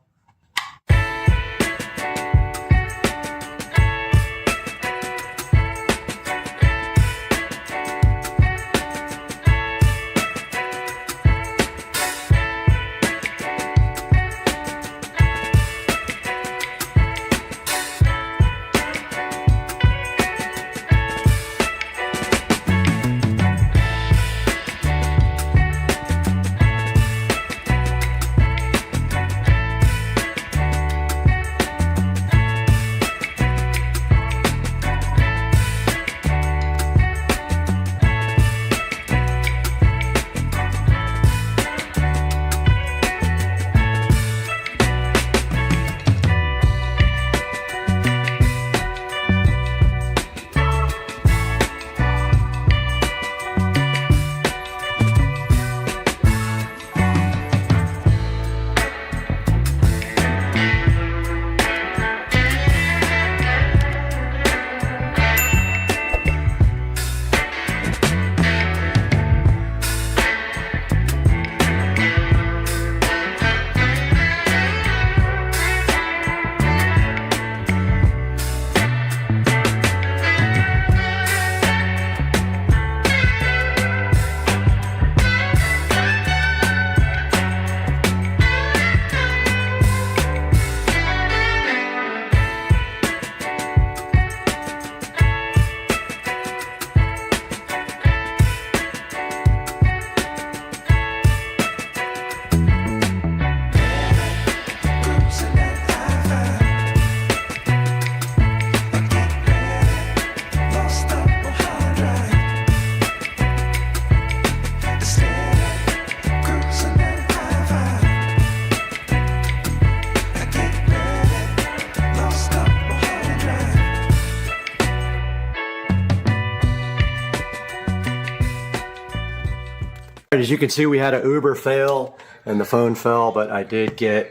As you can see, we had an Uber fail and the phone fell, but I did get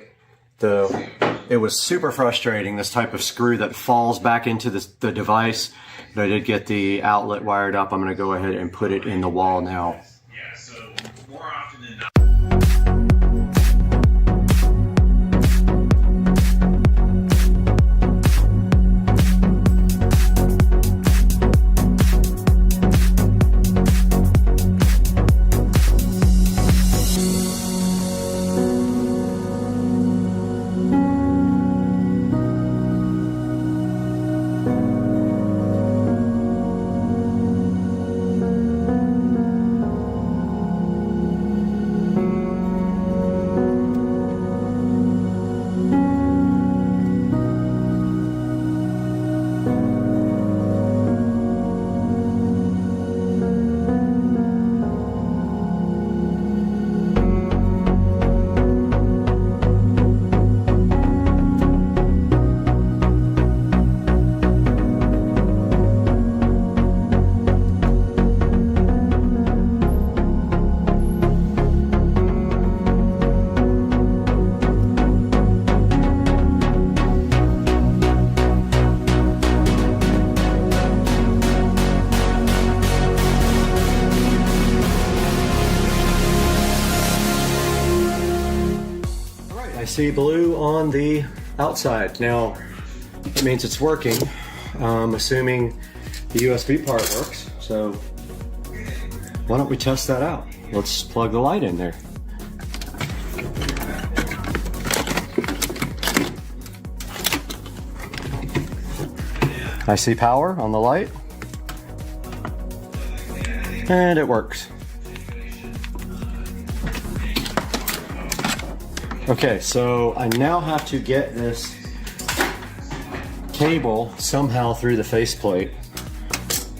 it was super frustrating, this type of screw that falls back into the device. But I did get the outlet wired up. I'm going to go ahead and put it in the wall now. Yeah, so more often than not. I see blue on the outside. Now, it means it's working. Assuming the USB part works. So, why don't we test that out? Let's plug the light in there. I see power on the light. And it works. Okay, so I now have to get this cable somehow through the faceplate.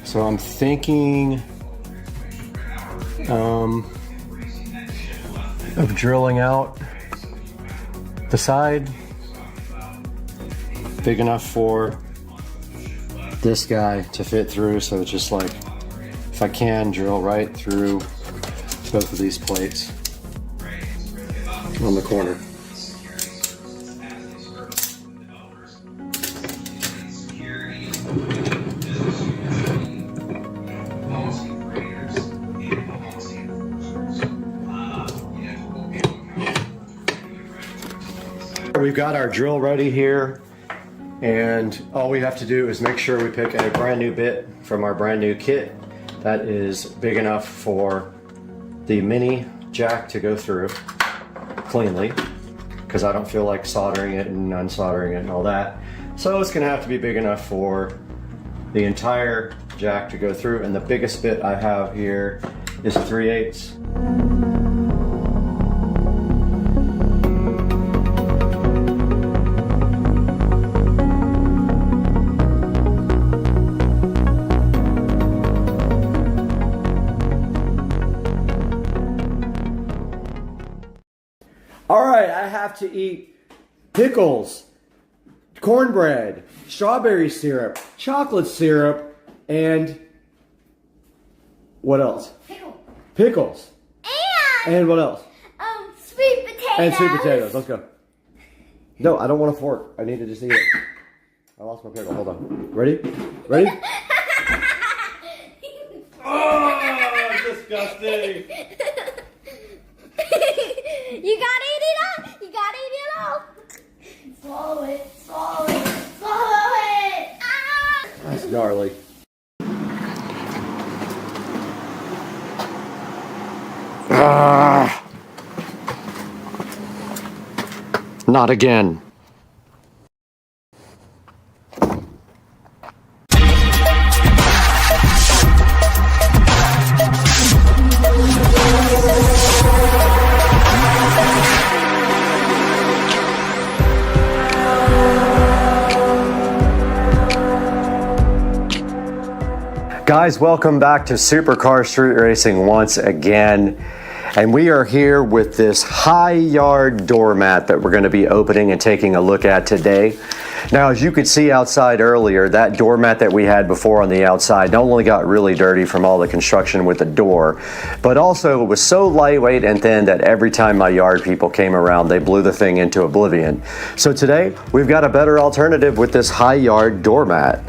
So I'm thinking of drilling out the side big enough for this guy to fit through. So it's just like, if I can, drill right through both of these plates on the corner. We've got our drill ready here, and all we have to do is make sure we pick a brand new bit from our brand new kit that is big enough for the mini jack to go through cleanly, because I don't feel like soldering it and unsoldering it and all that. So it's gonna have to be big enough for the entire jack to go through, and the biggest bit I have here is 3/8. All right, I have to eat pickles, cornbread, strawberry syrup, chocolate syrup, and what else? Pickles. And what else? Sweet potatoes. And sweet potatoes. Let's go. No, I don't want a fork. I need to just eat it. I lost my pickle. Hold on. Ready? Ready? Oh, disgusting. You gotta eat it all. You gotta eat it all. Swallow it. Swallow it. Swallow it. Ah! That's gnarly. Not again. Guys, welcome back to Supercar Street Racing once again. and we are here with this high yard doormat that we're going to be opening and taking a look at today. Now, as you could see outside earlier, that doormat that we had before on the outside not only got really dirty from all the construction with the door, but also it was so lightweight and thin that every time my yard people came around, they blew the thing into oblivion. So today, we've got a better alternative with this high yard doormat.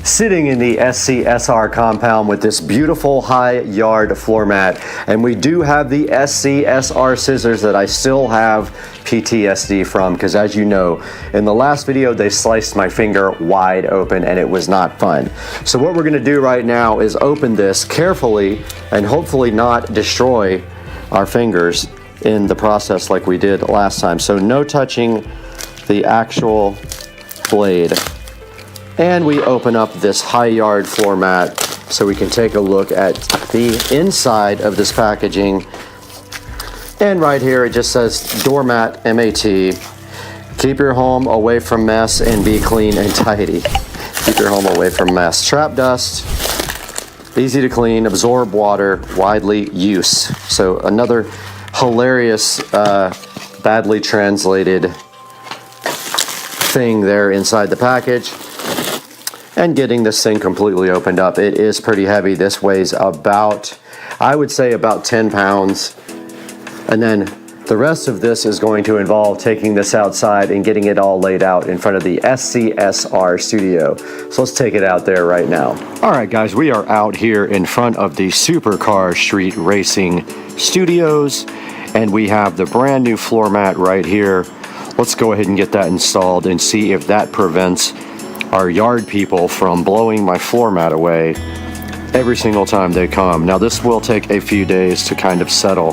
Sitting in the SCSR compound with this beautiful high yard floor mat, and we do have the SCSR scissors that I still have PTSD from, because as you know, in the last video they sliced my finger wide open and it was not fun. So what we're going to do right now is open this carefully and hopefully not destroy our fingers in the process like we did last time. So no touching the actual blade. And we open up this high yard floor mat so we can take a look at the inside of this packaging. And right here it just says doormat MAT. Keep your home away from mess and be clean and tidy. Keep your home away from mess. Trap dust, easy to clean, absorb water, widely use. So another hilarious, badly translated thing there inside the package. And getting this thing completely opened up, it is pretty heavy. This weighs about, I would say about 10 pounds. And then the rest of this is going to involve taking this outside and getting it all laid out in front of the SCSR studio. So let's take it out there right now. All right, guys, we are out here in front of the Supercar Street Racing Studios, and we have the brand new floor mat right here. Let's go ahead and get that installed and see if that prevents our yard people from blowing my floor mat away every single time they come. Now this will take a few days to kind of settle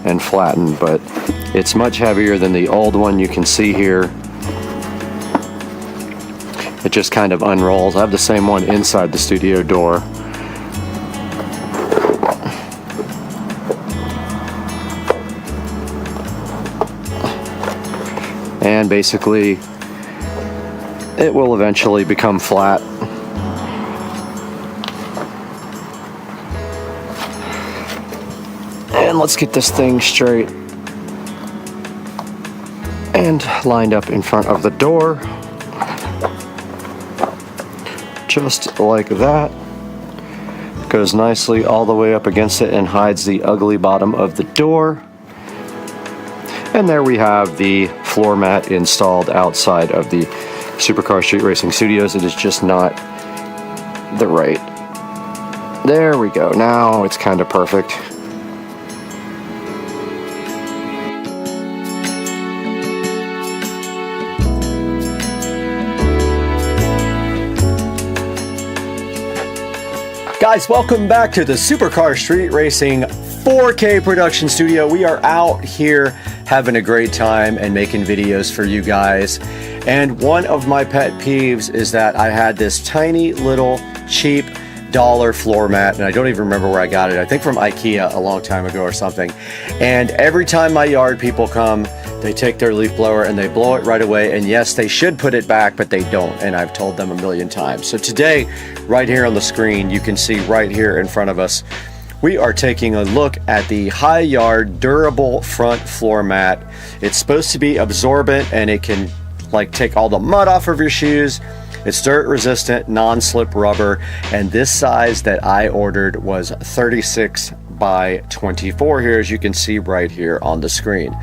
and flatten, but it's much heavier than the old one. You can see here it just kind of unrolls. I have the same one inside the studio door. And basically it will eventually become flat. And let's get this thing straight and lined up in front of the door. Just like that. Goes nicely all the way up against it and hides the ugly bottom of the door. And there we have the floor mat installed outside of the Supercar Street Racing Studios. It is just not the right. There we go. Now it's kind of perfect. Guys, welcome back to the Supercar Street Racing 4K production studio. We are out here having a great time and making videos for you guys. And one of my pet peeves is that I had this tiny little cheap dollar floor mat, and I don't even remember where I got it. I think from IKEA a long time ago or something. And every time my yard people come, they take their leaf blower and they blow it right away. And yes, they should put it back, but they don't. And I've told them a million times. So today, right here on the screen, you can see right here in front of us, we are taking a look at the high yard durable front floor mat. It's supposed to be absorbent and it can like take all the mud off of your shoes. It's dirt resistant, non-slip rubber, and this size that I ordered was 36 by 24 here, as you can see right here on the screen.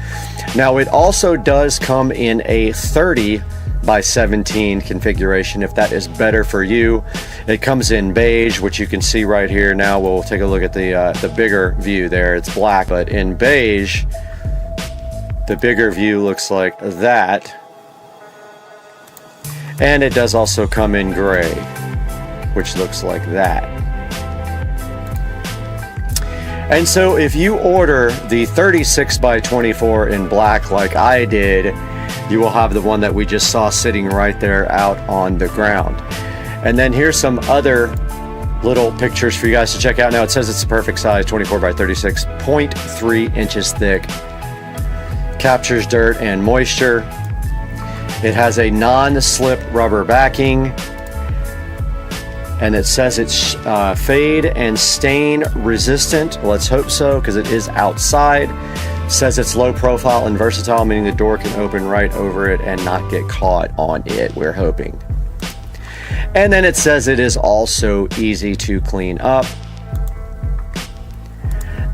Now it also does come in a 30 by 17 configuration if that is better for you. It comes in beige, which you can see right here. Now we'll take a look at the bigger view there. It's black, but in beige, the bigger view looks like that. And it does also come in gray, which looks like that. And so if you order the 36 by 24 in black like I did, you will have the one that we just saw sitting right there out on the ground. And then here's some other little pictures for you guys to check out. Now it says it's the perfect size, 24 by 36, 0.3 inches thick. Captures dirt and moisture. It has a non-slip rubber backing. And it says it's fade and stain resistant. Let's hope so, because it is outside. It says it's low profile and versatile, meaning the door can open right over it and not get caught on it, we're hoping. And then it says it is also easy to clean up.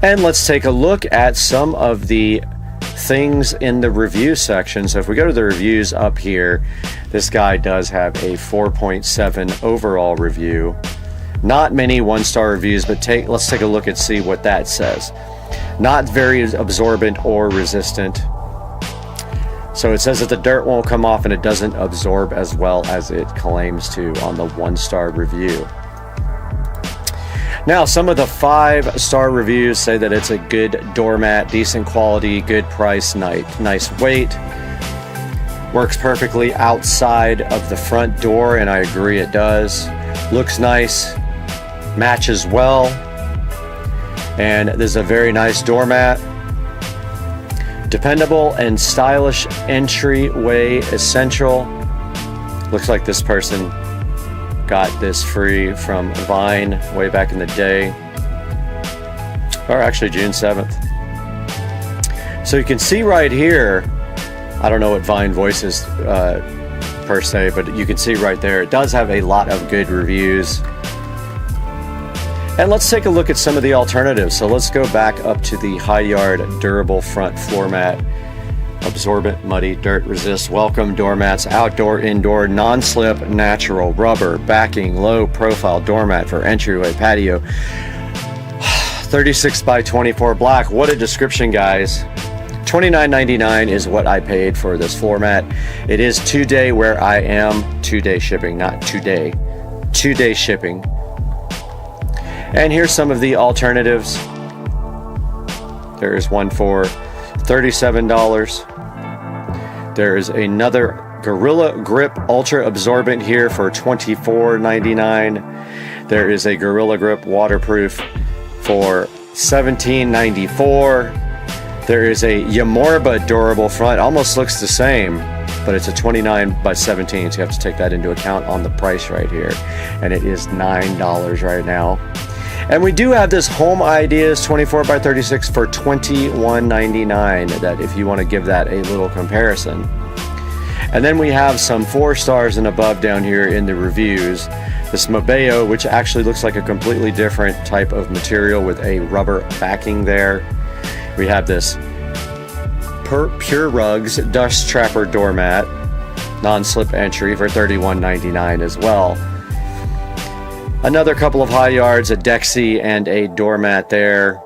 And let's take a look at some of the things in the review section. So if we go to the reviews up here, this guy does have a 4.7 overall review. Not many one-star reviews, but let's take a look and see what that says. Not very absorbent or resistant. So it says that the dirt won't come off and it doesn't absorb as well as it claims to on the one-star review. Now, some of the 5-star reviews say that it's a good doormat, decent quality, good price, nice weight. Works perfectly outside of the front door, and I agree it does. Looks nice, matches well, and this is a very nice doormat. Dependable and stylish entryway essential. Looks like this person got this free from Vine way back in the day, or actually June 7th. So you can see right here, I don't know what Vine Voice is per se, but you can see right there, it does have a lot of good reviews. And let's take a look at some of the alternatives. So let's go back up to the High Yard Durable Front Floor Mat. Absorbent, muddy, dirt resist, welcome doormats, outdoor, indoor, non-slip, natural, rubber, backing, low profile doormat for entryway patio. 36 by 24 black. What a description, guys. $29.99 is what I paid for this floor mat. It is 2-day where I am, 2-day shipping, not 2-day, 2-day shipping. And here's some of the alternatives. There is one for $37. There is another Gorilla Grip Ultra Absorbent here for $24.99. There is a Gorilla Grip Waterproof for $17.94. There is a Yamorba Durable Front, almost looks the same, but it's a 29 by 17, so you have to take that into account on the price right here. And it is $9 right now. And we do have this Home Ideas 24 by 36 for $21.99, that if you want to give that a little comparison. And then we have some 4 stars and above down here in the reviews. This Mabeo, which actually looks like a completely different type of material with a rubber backing there. We have this Pure Rugs Dust Trapper Doormat, non-slip entry for $31.99 as well. Another couple of High Yards, a Dexy and a doormat there.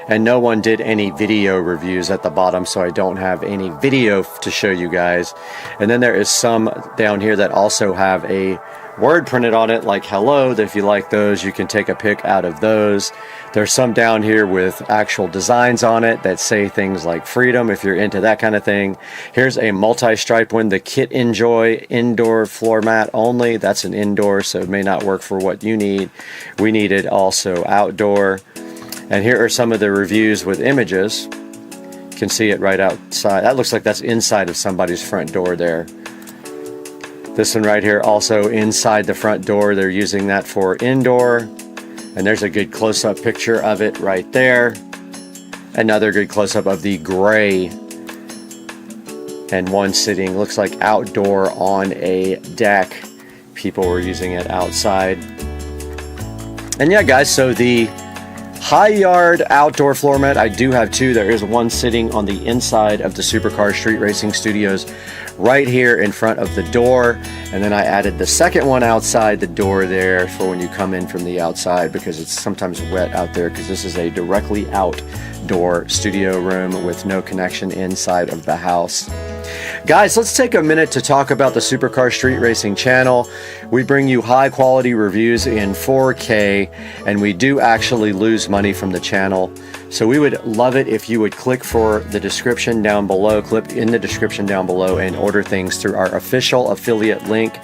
And no one did any video reviews at the bottom, so I don't have any video to show you guys. And then there is some down here that also have a word printed on it, like hello, that if you like those, you can take a pic out of those. There's some down here with actual designs on it that say things like freedom, if you're into that kind of thing. Here's a multi-stripe one, the Kit Enjoy Indoor Floor Mat Only. That's an indoor, so it may not work for what you need. We need it also outdoor. And here are some of the reviews with images. You can see it right outside. That looks like that's inside of somebody's front door there. This one right here, also inside the front door. They're using that for indoor. And there's a good close-up picture of it right there. Another good close-up of the gray. And one sitting, looks like outdoor on a deck. People were using it outside. And yeah, guys, so the High Yard outdoor floor mat, I do have 2. There is one sitting on the inside of the Supercar Street Racing Studios right here in front of the door, and then I added the second one outside the door there for when you come in from the outside, because it's sometimes wet out there, because this is a directly outdoor studio room with no connection inside of the house. Guys, let's take a minute to talk about the Supercar Street Racing channel. We bring you high quality reviews in 4K, and we do actually lose money from the channel. So we would love it if you would click for the description down below, click in the description down below, and order things through our official affiliate link.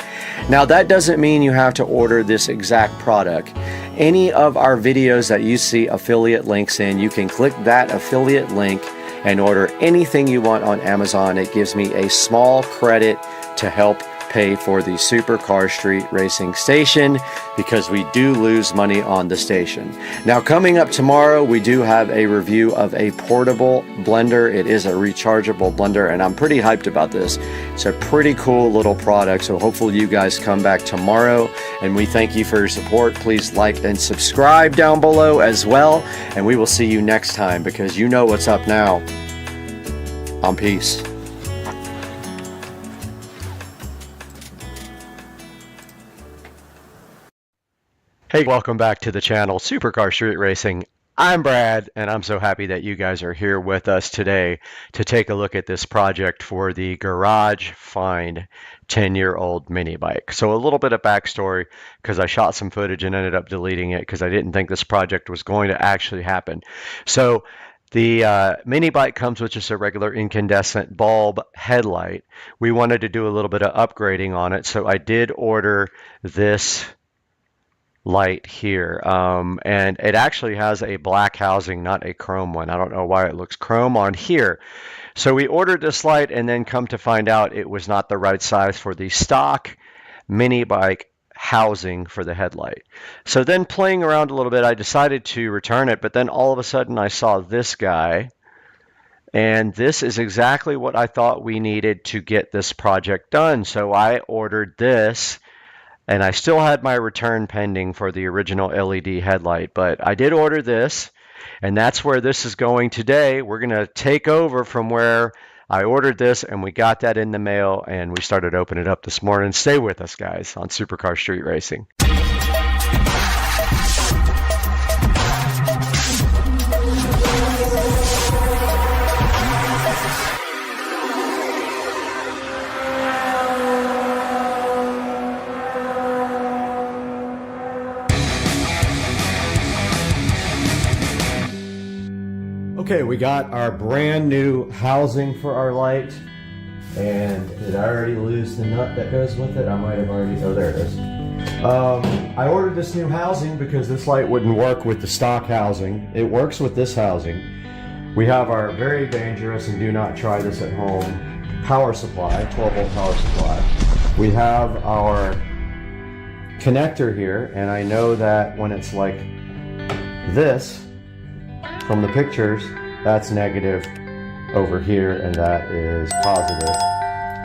Now, that doesn't mean you have to order this exact product. Any of our videos that you see affiliate links in, you can click that affiliate link and order anything you want on Amazon. It gives me a small credit to help pay for the Supercar Street Racing station, because we do lose money on the station. Now, coming up tomorrow, we do have a review of a portable blender. It is a rechargeable blender, and I'm pretty hyped about this. It's a pretty cool little product, so hopefully you guys come back tomorrow, and we thank you for your support. Please like and subscribe down below as well, and we will see you next time, because you know what's up now. Peace. Hey, welcome back to the channel, Supercar Street Racing. I'm Brad, and I'm so happy that you guys are here with us today to take a look at this project for the Garage Find 10-year-old mini bike. So a little bit of backstory, because I shot some footage and ended up deleting it because I didn't think this project was going to actually happen. So the mini bike comes with just a regular incandescent bulb headlight. We wanted to do a little bit of upgrading on it, so I did order this light here, and it actually has a black housing, not a chrome one. I don't know why it looks chrome on here. So we ordered this light, and then come to find out it was not the right size for the stock mini bike housing for the headlight. So then, playing around a little bit, I decided to return it, but then all of a sudden I saw this guy, and this is exactly what I thought we needed to get this project done. So I ordered this, and I still had my return pending for the original LED headlight, but I did order this, and that's where this is going today. We're going to take over from where I ordered this, and we got that in the mail, and we started opening it up this morning. Stay with us, guys, on Supercar Street Racing. Okay, we got our brand new housing for our light, and did I already lose the nut that goes with it? I might have already, oh there it is. I ordered this new housing because this light wouldn't work with the stock housing. It works with this housing. We have our very dangerous, and do not try this at home, power supply, 12 volt power supply. We have our connector here, and I know that when it's like this, from the pictures, that's negative over here, and that is positive.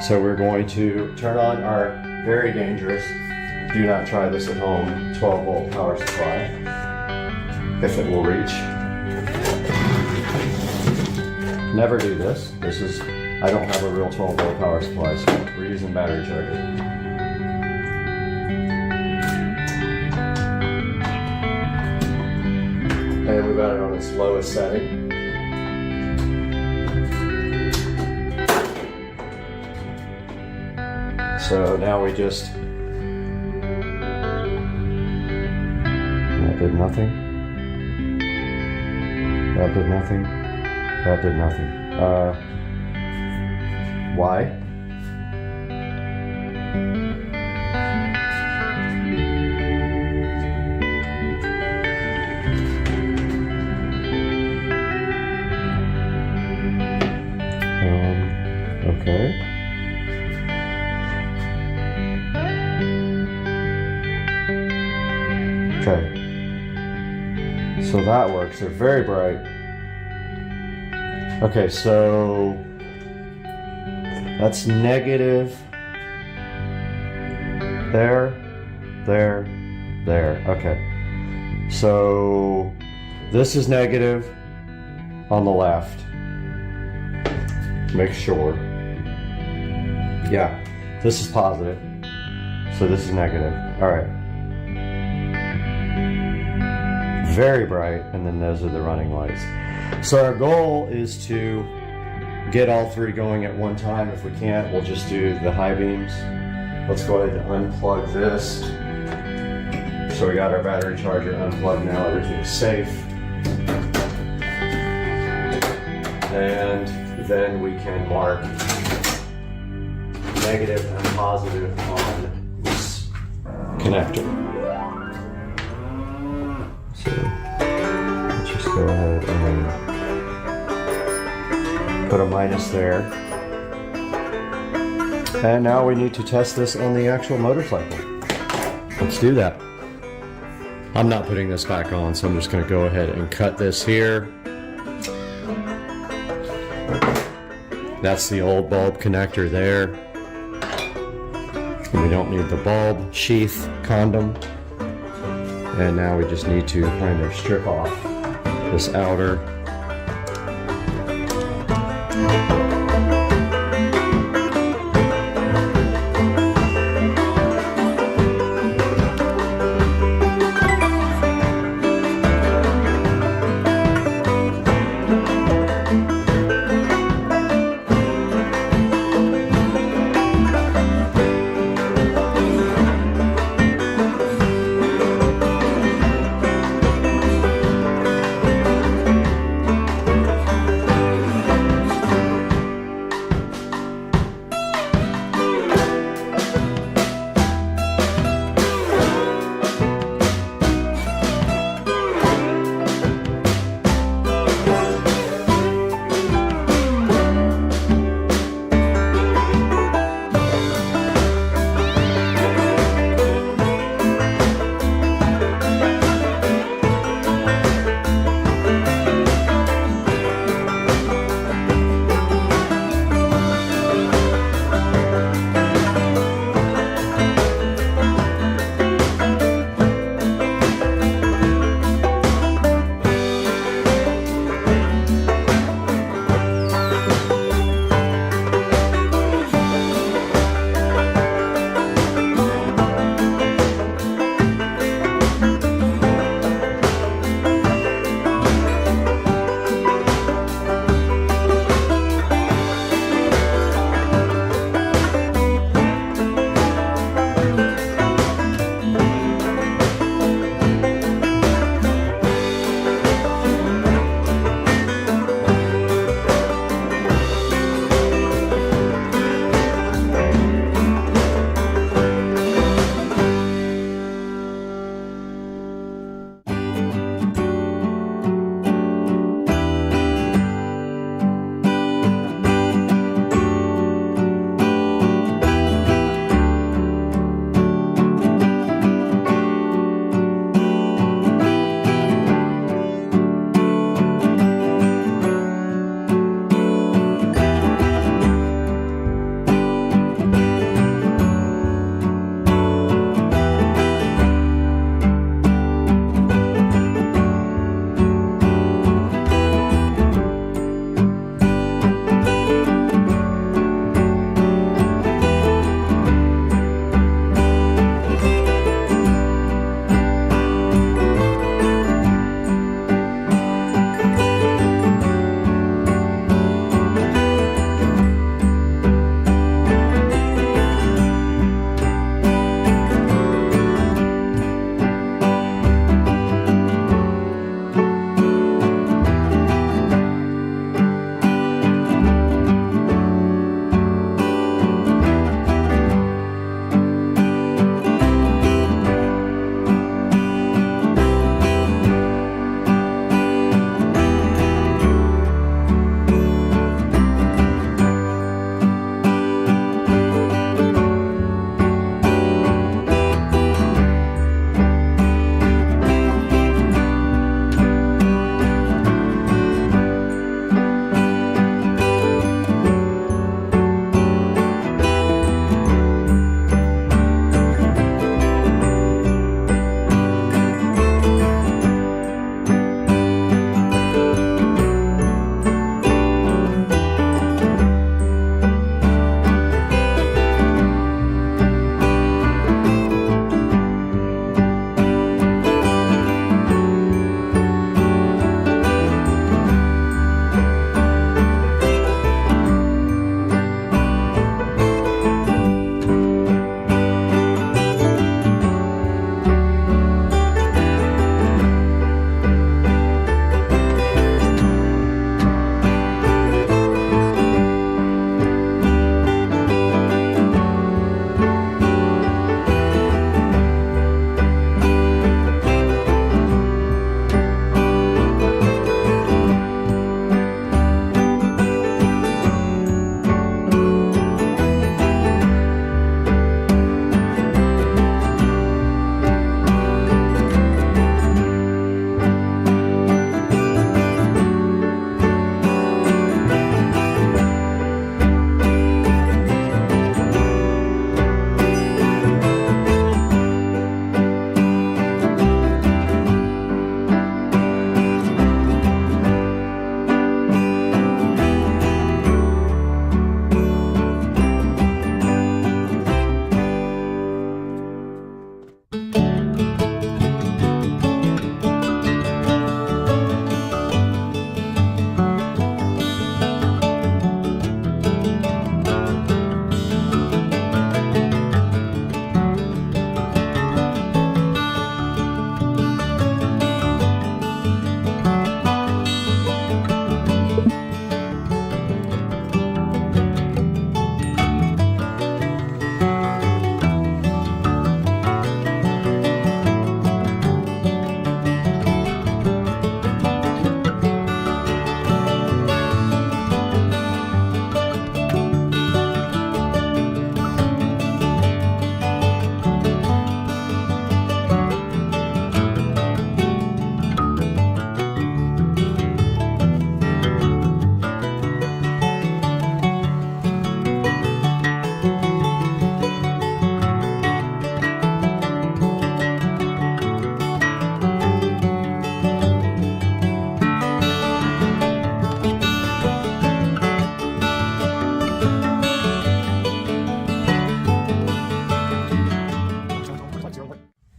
So we're going to turn on our very dangerous, do not try this at home, 12 volt power supply, if it will reach. Never do this. This is, I don't have a real 12 volt power supply, so we're using battery charger. And we've got it on its lowest setting. So now we just, that did nothing. That did nothing. That did nothing. Why? Okay. Okay. So that works. They're very bright. Okay, so that's negative. There. Okay. So this is negative on the left. Make sure. Yeah, this is positive, so this is negative. All right. Very bright, and then those are the running lights. So our goal is to get all three going at one time. If we can't, we'll just do the high beams. Let's go ahead and unplug this. So we got our battery charger unplugged now, everything's safe. And then we can mark negative and positive on this connector. So let's just go ahead and put a minus there. And now we need to test this on the actual motorcycle. Let's do that. I'm not putting this back on, so I'm just going to go ahead and cut this here. That's the old bulb connector there. And we don't need the bulb sheath condom. And now we just need to kind of strip off this outer.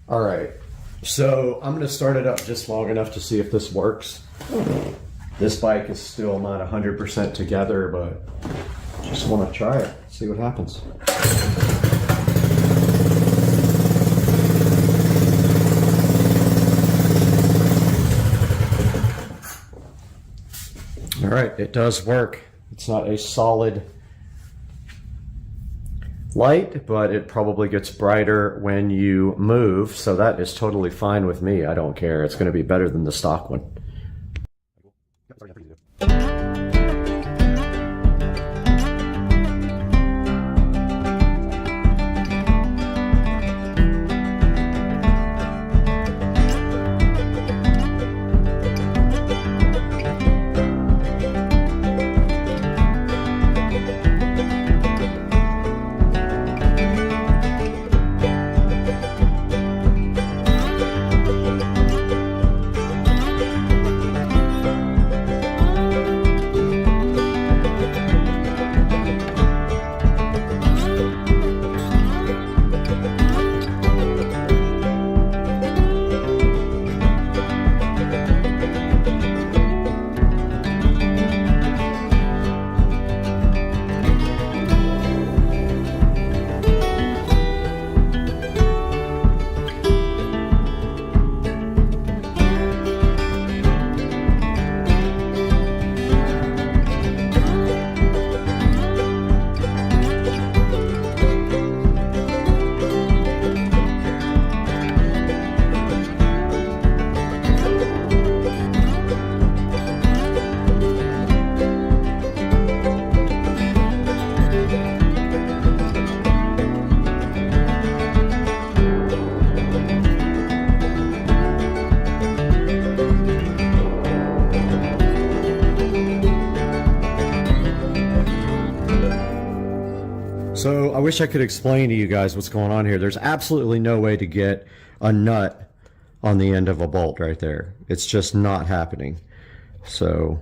All right, so I'm gonna start it up just long enough to see if this works. This bike is still not 100% together, but just wanna try it, see what happens. All right, it does work. It's not a solid light, but it probably gets brighter when you move, so that is totally fine with me. I don't care. It's going to be better than the stock one. So I wish I could explain to you guys what's going on here. There's absolutely no way to get a nut on the end of a bolt right there. It's just not happening. So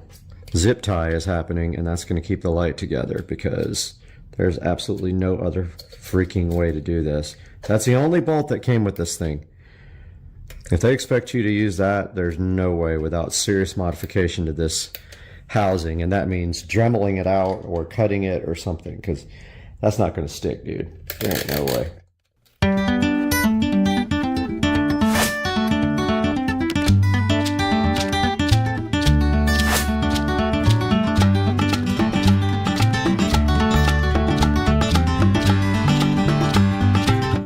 zip tie is happening, and that's going to keep the light together because there's absolutely no other freaking way to do this. That's the only bolt that came with this thing. If they expect you to use that, there's no way without serious modification to this housing, and that means dremeling it out or cutting it or something, because that's not going to stick, dude. There ain't no way.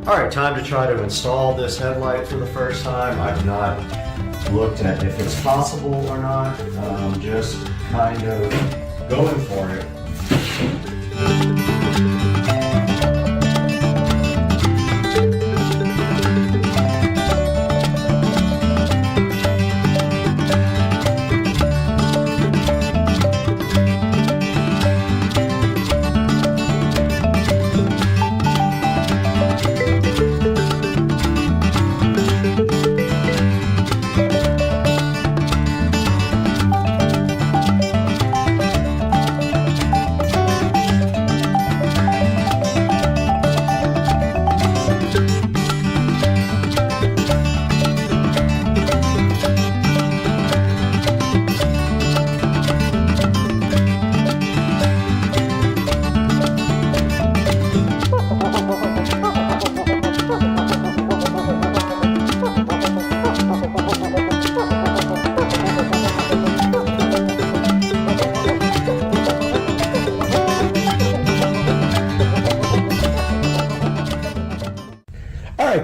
All right, time to try to install this headlight for the first time. I've not looked at if it's possible or not. Just kind of going for it.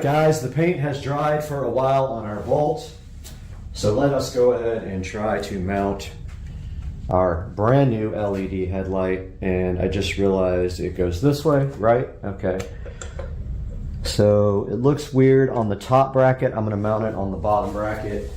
Guys, the paint has dried for a while on our bolt, so let us go ahead and try to mount our brand new LED headlight. And I just realized it goes this way, right? Okay, so it looks weird on the top bracket. I'm going to mount it on the bottom bracket.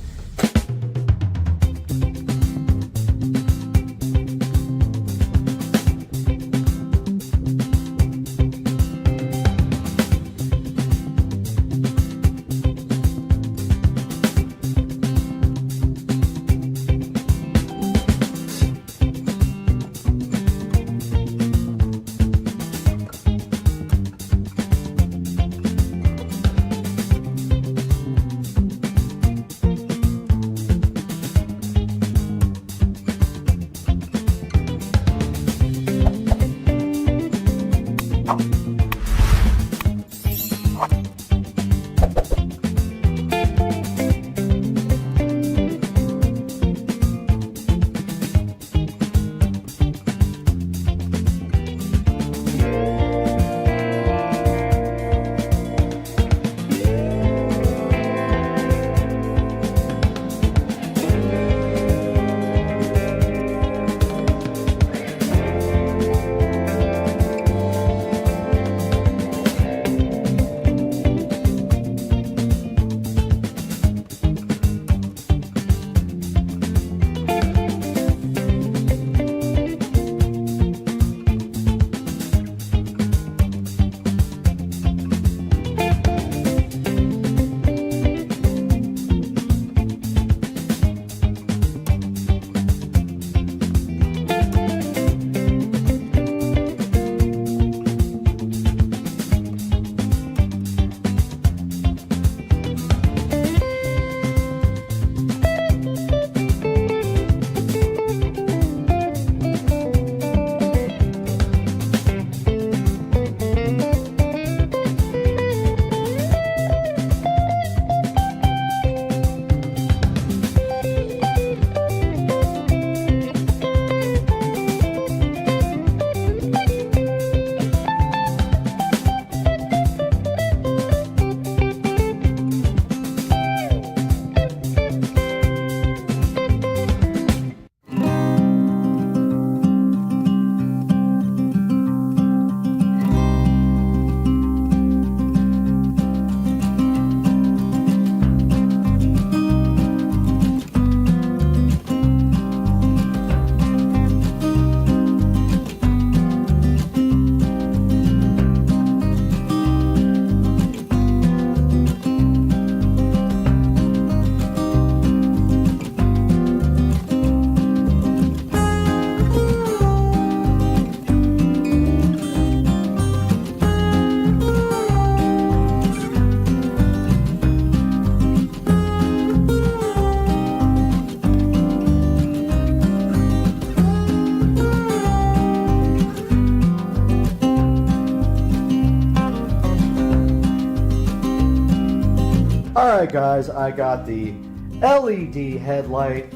Alright guys, I got the LED headlight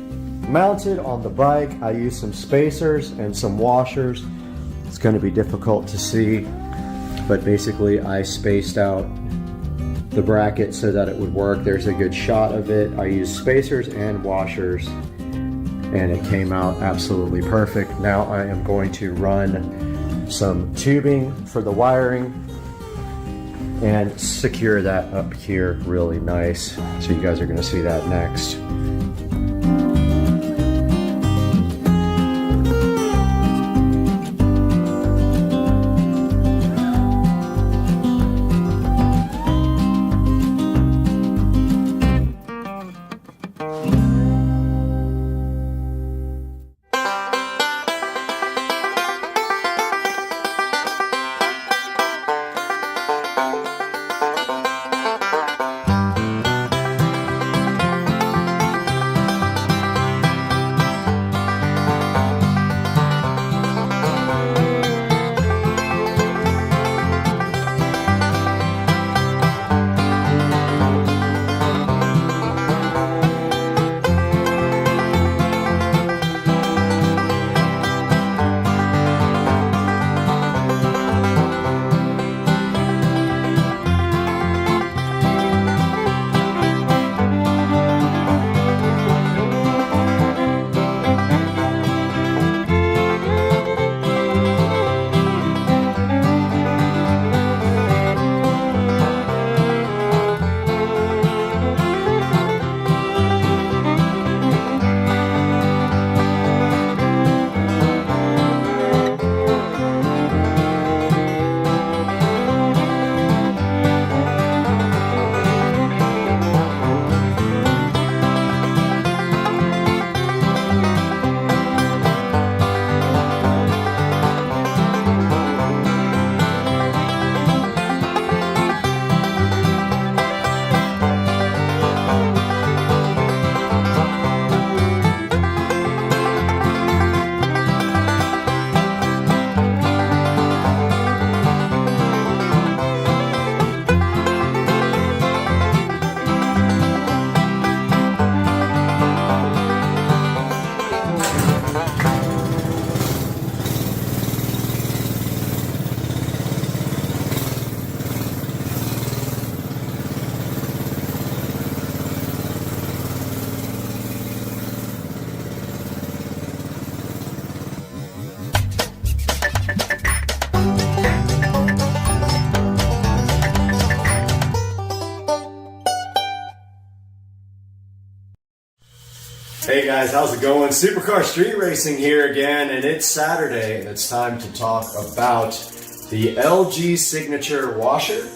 mounted on the bike. I used some spacers and some washers. It's going to be difficult to see, but basically I spaced out the bracket so that it would work. There's a good shot of it. I used spacers and washers and it came out absolutely perfect. Now I am going to run some tubing for the wiring and secure that up here really nice. So you guys are going to see that next. Hey guys, how's it going? Supercar Street Racing here again, and it's Saturday, and it's time to talk about the LG Signature washer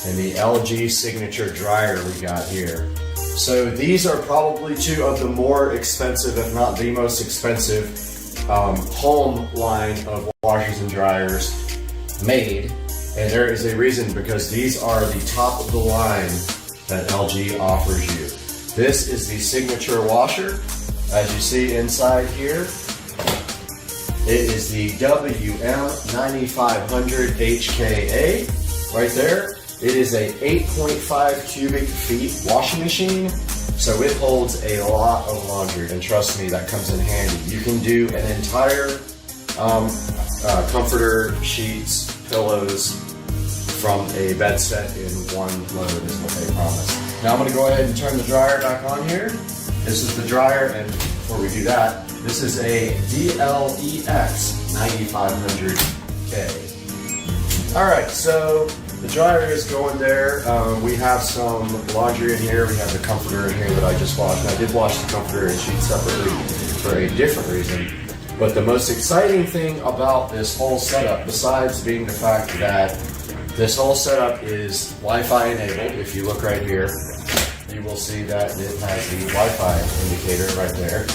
and the LG Signature dryer we got here. So these are probably two of the more expensive, if not the most expensive, home line of washers and dryers made, and there is a reason, because these are the top of the line that LG offers you. This is the Signature washer. As you see inside here, it is the WM9500 HKA right there. It is a 8.5 cubic feet washing machine, so it holds a lot of laundry, and trust me, that comes in handy. You can do an entire comforter, sheets, pillows from a bed set in one load is what they promise. Now I'm going to go ahead and turn the dryer back on here. This is the dryer, and before we do that, this is a DLEX 9500K. Alright, so the dryer is going there. We have some laundry in here. We have the comforter in here that I just washed. And I did wash the comforter and sheets separately for a different reason. But the most exciting thing about this whole setup, besides being the fact that this whole setup is Wi-Fi enabled, if you look right here, you will see that it has the Wi-Fi indicator right there.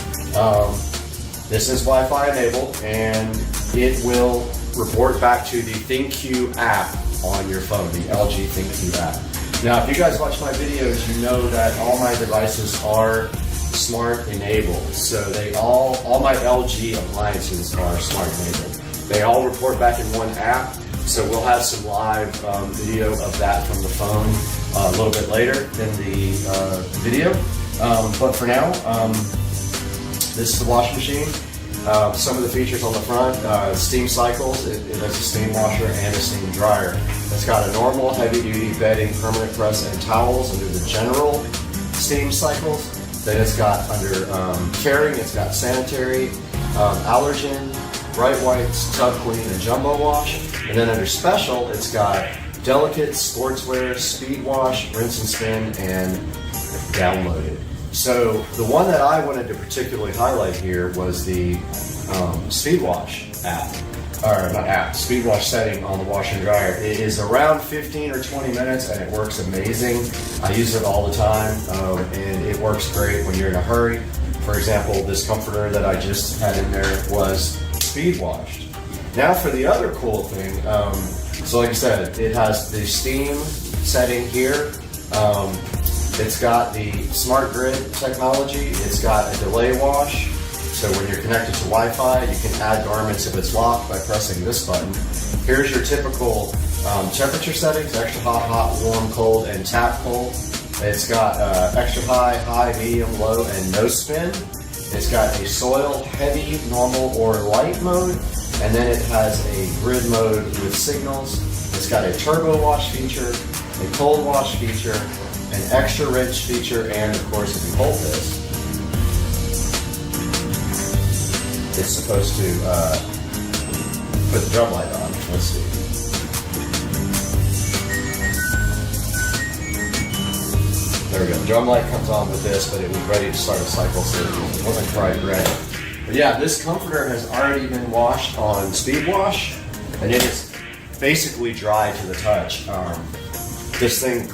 This is Wi-Fi enabled, and it will report back to the ThinQ app on your phone, the LG ThinQ app. Now, if you guys watch my videos, you know that all my devices are smart enabled. So all my LG appliances are smart enabled. They all report back in one app. So we'll have some live video of that from the phone a little bit later in the video. But for now, this is the washing machine. Some of the features on the front, steam cycles. It has a steam washer and a steam dryer. It's got a normal heavy-duty bedding, permanent press, and towels under the general steam cycles. Then it's got under caring, it's got sanitary, allergen, bright whites, tub clean, and jumbo wash. And then under special, it's got delicate, sportswear, speed wash, rinse and spin, and downloaded. So the one that I wanted to particularly highlight here was the speed wash app, or not app, speed wash setting on the washer and dryer. It is around 15 or 20 minutes and it works amazing. I use it all the time and it works great when you're in a hurry. For example, this comforter that I just had in there was speed washed. Now for the other cool thing, so like I said, it has the steam setting here. It's got the smart grid technology. It's got a delay wash. So when you're connected to Wi-Fi, you can add garments if it's locked by pressing this button. Here's your typical temperature settings: extra hot, hot, warm, cold, and tap cold. It's got extra high, high, medium, low, and no spin. It's got a soil, heavy, normal, or light mode. And then it has a grid mode with signals. It's got a turbo wash feature, a cold wash feature, an extra rinse feature, and of course, if you hold this, it's supposed to put the drum light on. Let's see. There we go. The drum light comes on with this, but it was ready to start a cycle, so it wasn't quite ready. But yeah, this comforter has already been washed on speed wash, and it is basically dry to the touch. This thing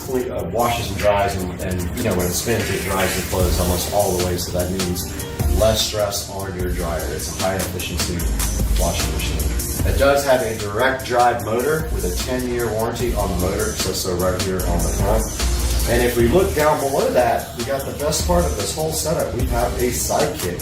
washes and dries, and you know, when it spins, it dries and flows almost all the way, so that means less stress on your dryer. It's a high efficiency washing machine. It does have a direct drive motor with a 10-year warranty on the motor, so right here on the front. And if we look down below that, we got the best part of this whole setup. We have a sidekick.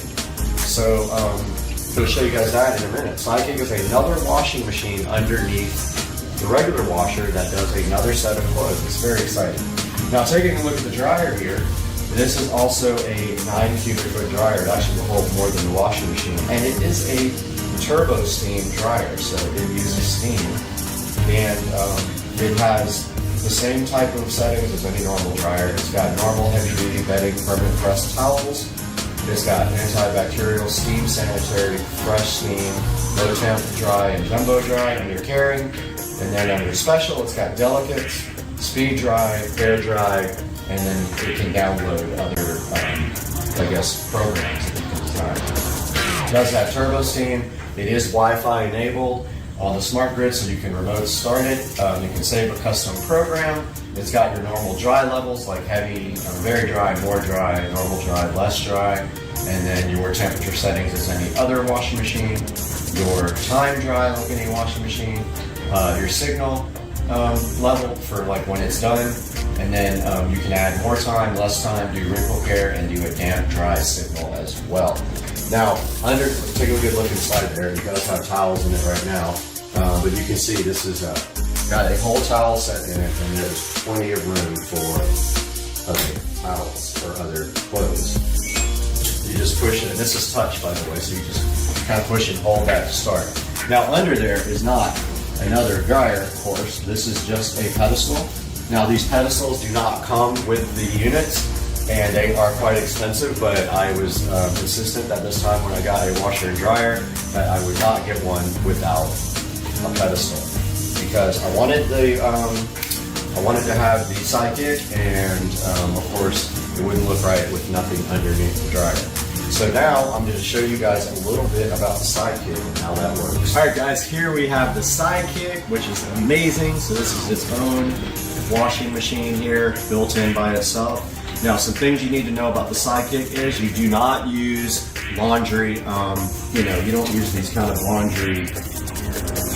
So I'll show you guys that in a minute. Sidekick is another washing machine underneath the regular washer that does another set of clothes. It's very exciting. Now taking a look at the dryer here, this is also a 9 cubic foot dryer. It actually will hold more than the washing machine. And it is a turbo steam dryer, so it uses steam. And it has the same type of settings as any normal dryer. It's got normal heavy duty bedding, permanent press towels. It's got antibacterial, steam sanitary, fresh steam, low temp dry, and jumbo dry under caring. And then under special, it's got delicate, speed dry, air dry, and then it can download other, I guess, programs that you can design. It does have turbo steam. It is Wi-Fi enabled on the smart grid, so you can remote start it. You can save a custom program. It's got your normal dry levels, like heavy, very dry, more dry, normal dry, less dry, and then your temperature settings as any other washing machine, your time dry like any washing machine, your signal level for like when it's done, and then you can add more time, less time, do wrinkle care, and do a damp dry signal as well. Now, take a good look inside there. It does have towels in it right now, but you can see this is got a whole towel set in it, and there's plenty of room for other towels or other clothes. You just push it, and this is touch, by the way, so you just kind of push and hold that to start. Now, under there is not another dryer, of course. This is just a pedestal. Now, these pedestals do not come with the units, and they are quite expensive, but I was insistent that this time when I got a washer and dryer that I would not get one without a pedestal, because I wanted to have the sidekick, and of course it wouldn't look right with nothing underneath the dryer. So now I'm going to show you guys a little bit about the sidekick and how that works. All right, guys, here we have the sidekick, which is amazing. So this is its own washing machine here, built in by itself. Now, some things you need to know about the sidekick is you do not use laundry. You don't use these kind of laundry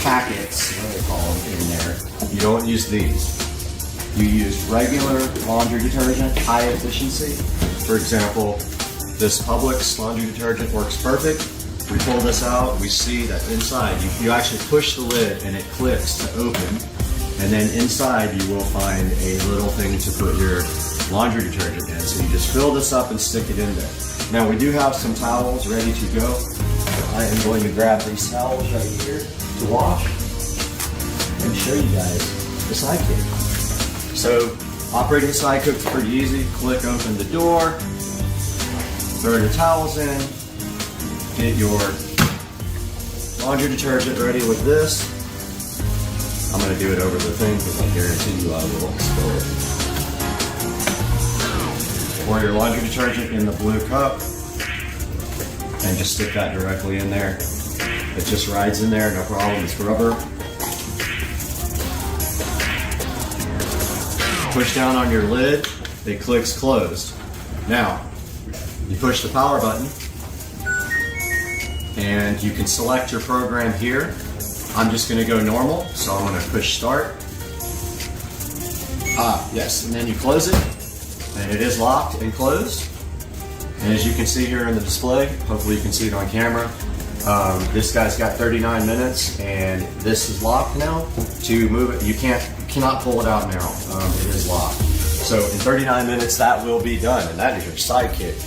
packets, what do they call them, in there. You don't use these. You use regular laundry detergent, high efficiency. For example, this Publix laundry detergent works perfect. We pull this out, we see that inside, you actually push the lid and it clicks to open. And then inside you will find a little thing to put your laundry detergent in. So you just fill this up and stick it in there. Now we do have some towels ready to go. I am going to grab these towels right here to wash and show you guys the side kit. So operating the side cook's pretty easy. Click open the door, throw your towels in, get your laundry detergent ready with this. I'm going to do it over the thing because I guarantee you I will spill it. Pour your laundry detergent in the blue cup and just stick that directly in there. It just rides in there, no problem, it's rubber. Push down on your lid, it clicks closed. Now, you push the power button and you can select your program here. I'm just going to go normal, so I'm going to push start. Yes, and then you close it, and it is locked and closed. And as you can see here in the display, hopefully you can see it on camera, this guy's got 39 minutes, and this is locked now. To move it, you cannot pull it out now. It is locked. So in 39 minutes, that will be done, and that is your side kit.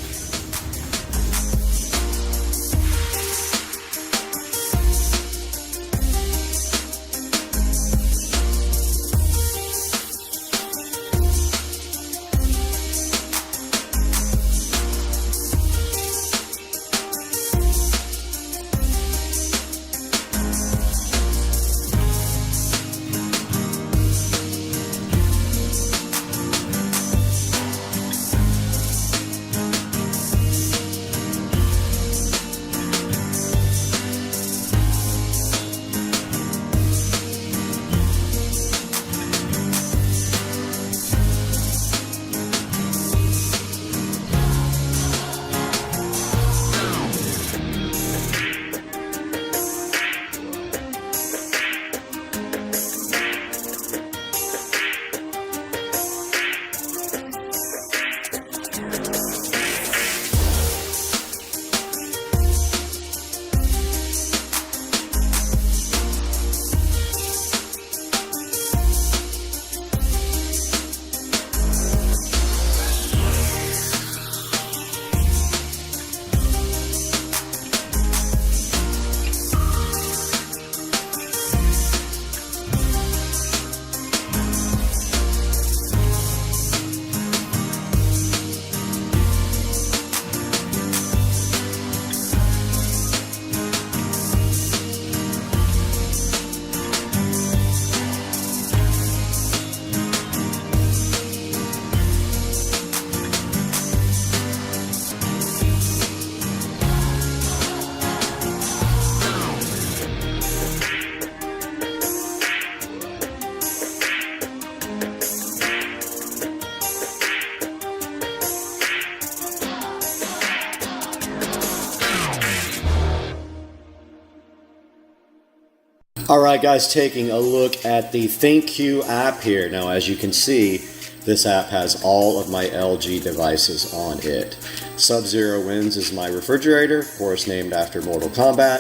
Alright guys, taking a look at the ThinkQ app here. Now as you can see, this app has all of my LG devices on it. Sub-Zero Winds is my refrigerator, of course named after Mortal Kombat.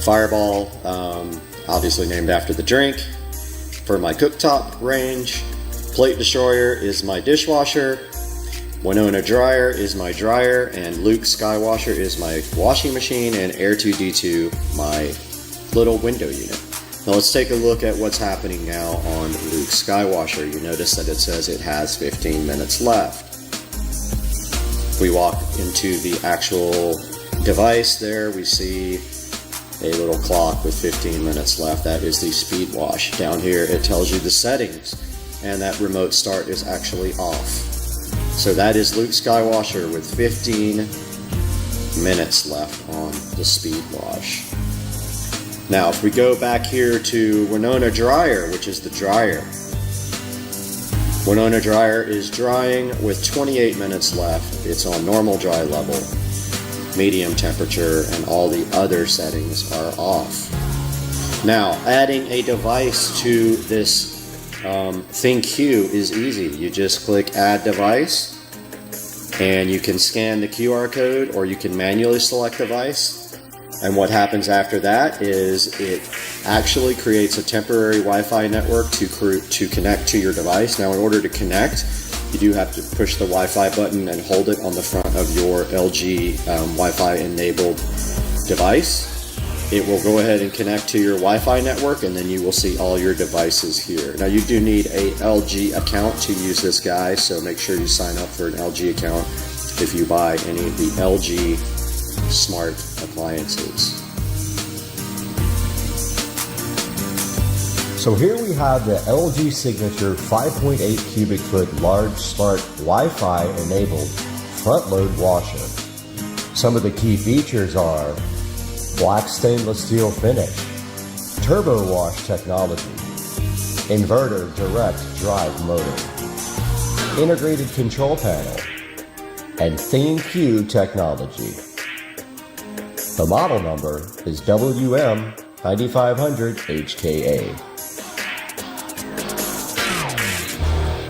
Fireball, obviously named after the drink. For my cooktop range, Plate Destroyer is my dishwasher. Winona Dryer is my dryer, and Luke Skywasher is my washing machine, and Air2D2 my little window unit. Now let's take a look at what's happening now on Luke Skywasher. You notice that it says it has 15 minutes left. If we walk into the actual device there, we see a little clock with 15 minutes left. That is the speed wash. Down here it tells you the settings, and that remote start is actually off. So that is Luke Skywasher with 15 minutes left on the speed wash. Now, if we go back here to Winona Dryer, which is the dryer. Winona Dryer is drying with 28 minutes left. It's on normal dry level, medium temperature, and all the other settings are off. Now, adding a device to this ThinkQ is easy. You just click Add Device, and you can scan the QR code, or you can manually select device. And what happens after that is it actually creates a temporary Wi-Fi network to connect to your device. Now, in order to connect, you do have to push the Wi-Fi button and hold it on the front of your LG Wi-Fi enabled device. It will go ahead and connect to your Wi-Fi network, and then you will see all your devices here. Now, you do need a LG account to use this guy, so make sure you sign up for an LG account if you buy any of the LG smart appliances. So here we have the LG Signature 5.8 cubic foot large smart Wi-Fi enabled front load washer. Some of the key features are black stainless steel finish, turbo wash technology, inverter direct drive motor, integrated control panel, and ThinQ technology. The model number is WM9500HKA.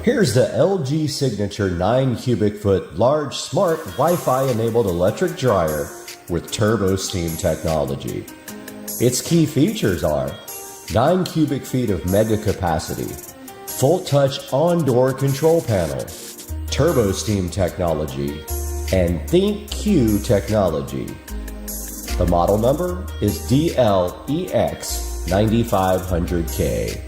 Here's the LG Signature 9 cubic foot large smart Wi-Fi enabled electric dryer with turbo steam technology. Its key features are 9 cubic feet of mega capacity, full touch on-door control panel, turbo steam technology, and ThinQ technology. The model number is DLEX9500K.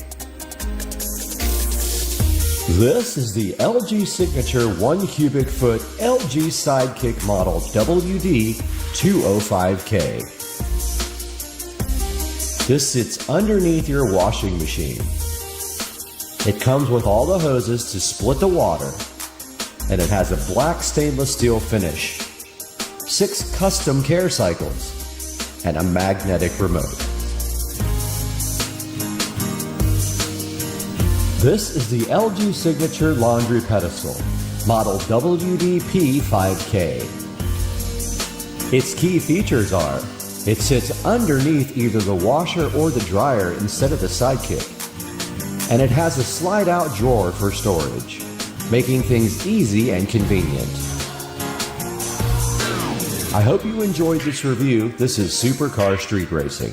This is the LG Signature 1 cubic foot LG Sidekick model WD205K. This sits underneath your washing machine. It comes with all the hoses to split the water, and it has a black stainless steel finish, 6 custom care cycles, and a magnetic remote. This is the LG Signature Laundry Pedestal, model WDP5K. Its key features are, it sits underneath either the washer or the dryer instead of the Sidekick, and it has a slide-out drawer for storage, making things easy and convenient. I hope you enjoyed this review. This is Supercar Street Racing.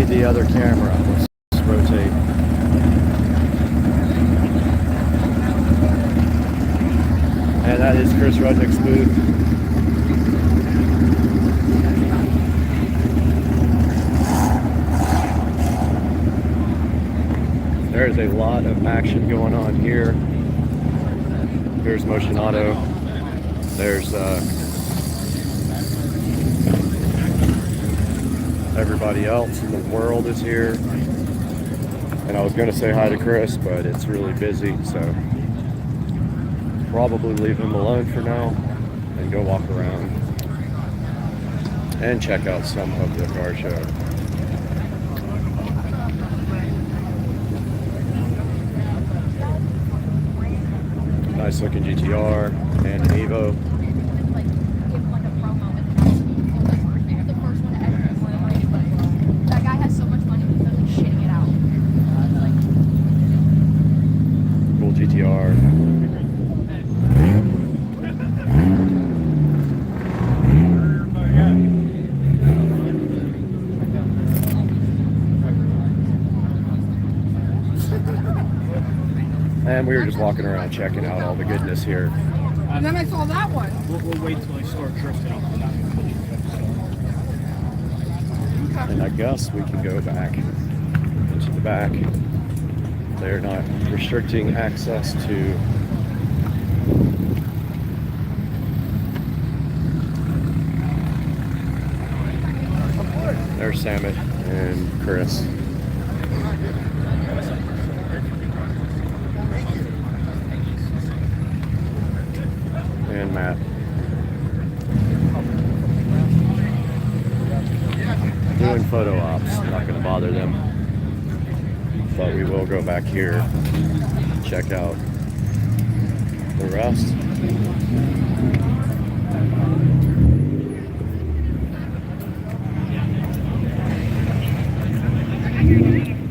The other camera. Let's rotate. And that is Chris Rudnick's booth. There's a lot of action going on here. There's Motion Auto. There's everybody else in the world is here. And I was going to say hi to Chris, but it's really busy, so probably leave him alone for now and go walk around and check out some of the car show. Nice looking GTR and Evo. That guy has so much money because he's shitting it out. Cool GTR. And we were just walking around checking out all the goodness here. And then I saw that one. We'll wait till I start drifting off on that one. And I guess we can go back into the back. They're not restricting access to there's Samet and Chris. And Matt. Doing photo ops, not going to bother them. But we will go back here, check out the rest.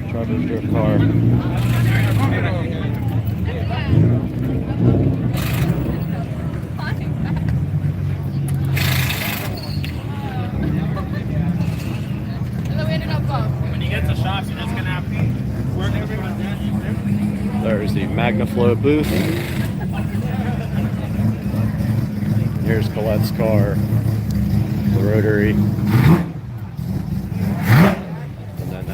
Trevor's drift car. When you get to shops, you're just gonna have to work everyone down. There's the MagnaFlow booth. Here's Colette's car, the rotary. And then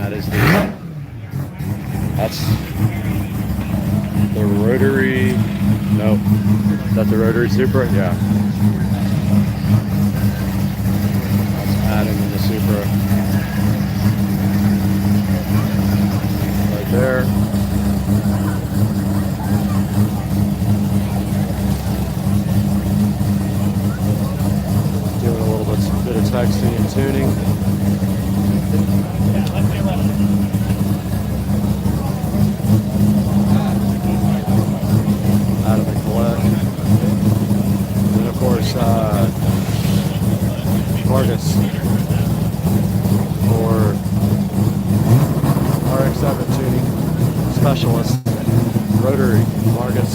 that's the rotary, no, that's the rotary Supra, yeah. That's Adam in the Supra. Right there. Doing a little bit of texting and tuning. Adam and Colette. And of course, Vargas for RX-7 tuning specialist, rotary Vargas.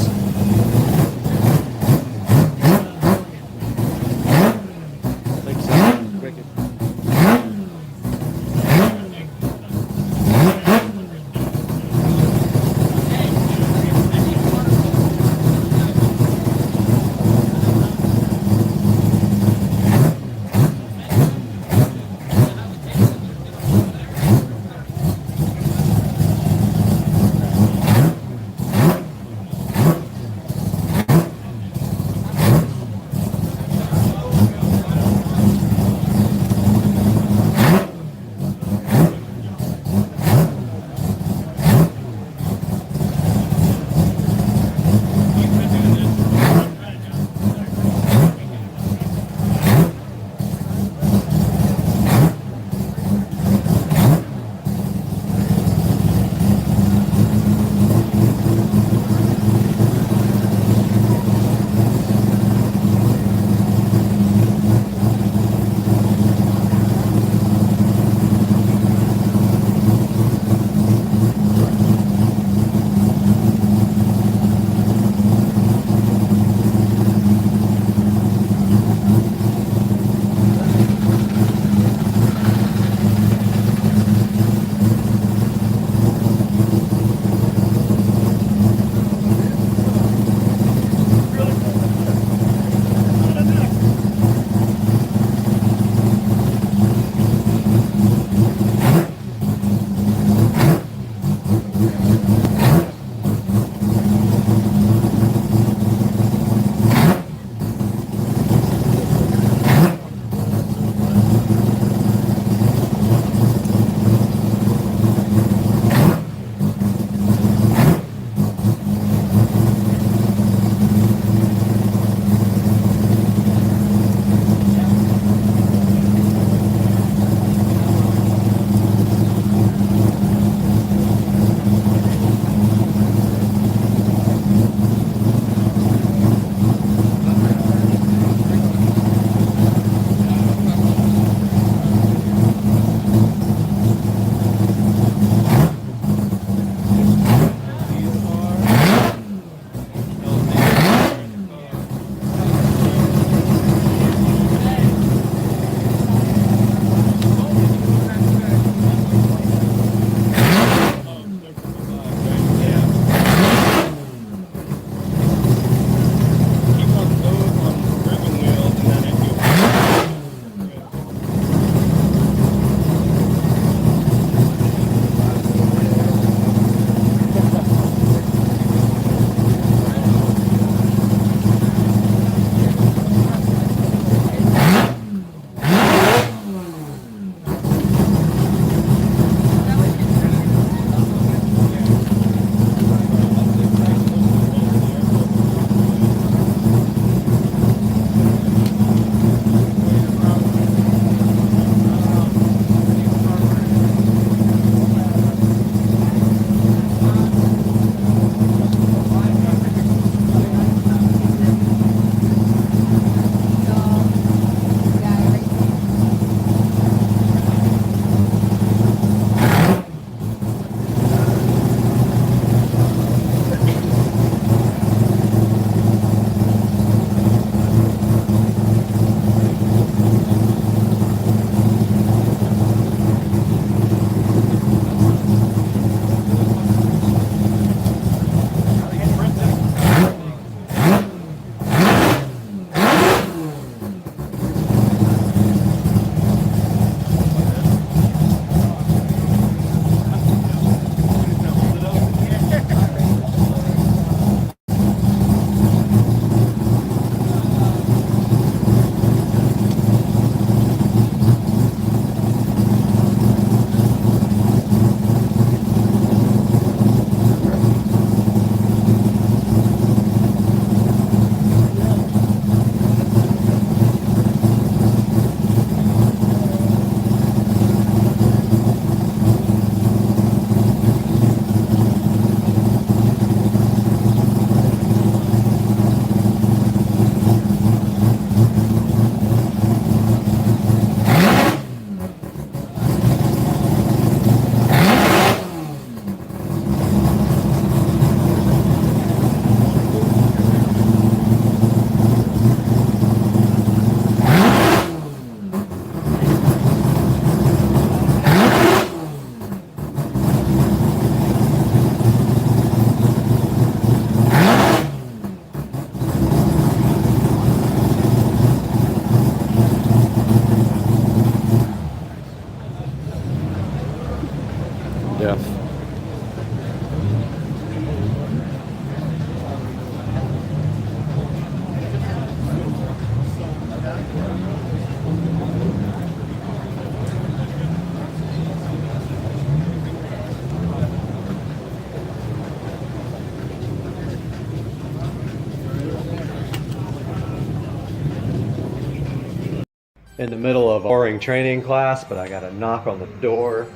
in the middle of a boring training class, but I got a knock on the door.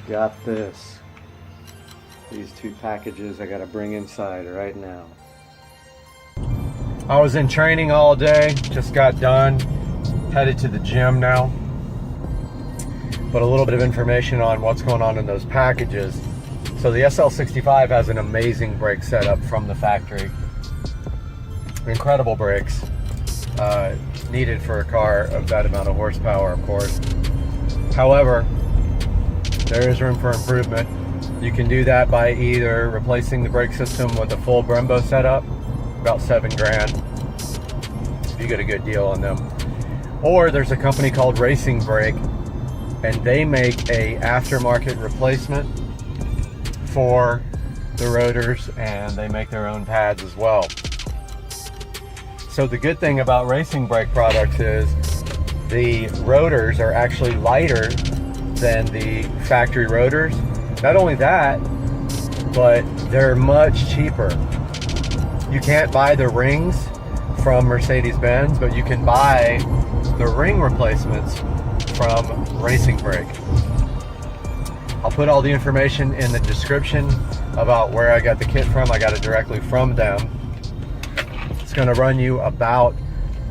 Got this. These 2 packages I gotta bring inside right now. I was in training all day, just got done, headed to the gym now. But a little bit of information on what's going on in those packages. So the SL65 has an amazing brake setup from the factory. Incredible brakes, needed for a car of that amount of horsepower, of course. However, there is room for improvement. You can do that by either replacing the brake system with a full Brembo setup, about $7 grand, if you get a good deal on them. Or there's a company called Racing Brake, and they make a aftermarket replacement for the rotors, and they make their own pads as well. So the good thing about Racing Brake products is the rotors are actually lighter than the factory rotors. Not only that, but they're much cheaper. You can't buy the rings from Mercedes-Benz, but you can buy the ring replacements from Racing Brake. I'll put all the information in the description about where I got the kit from. I got it directly from them. It's gonna run you about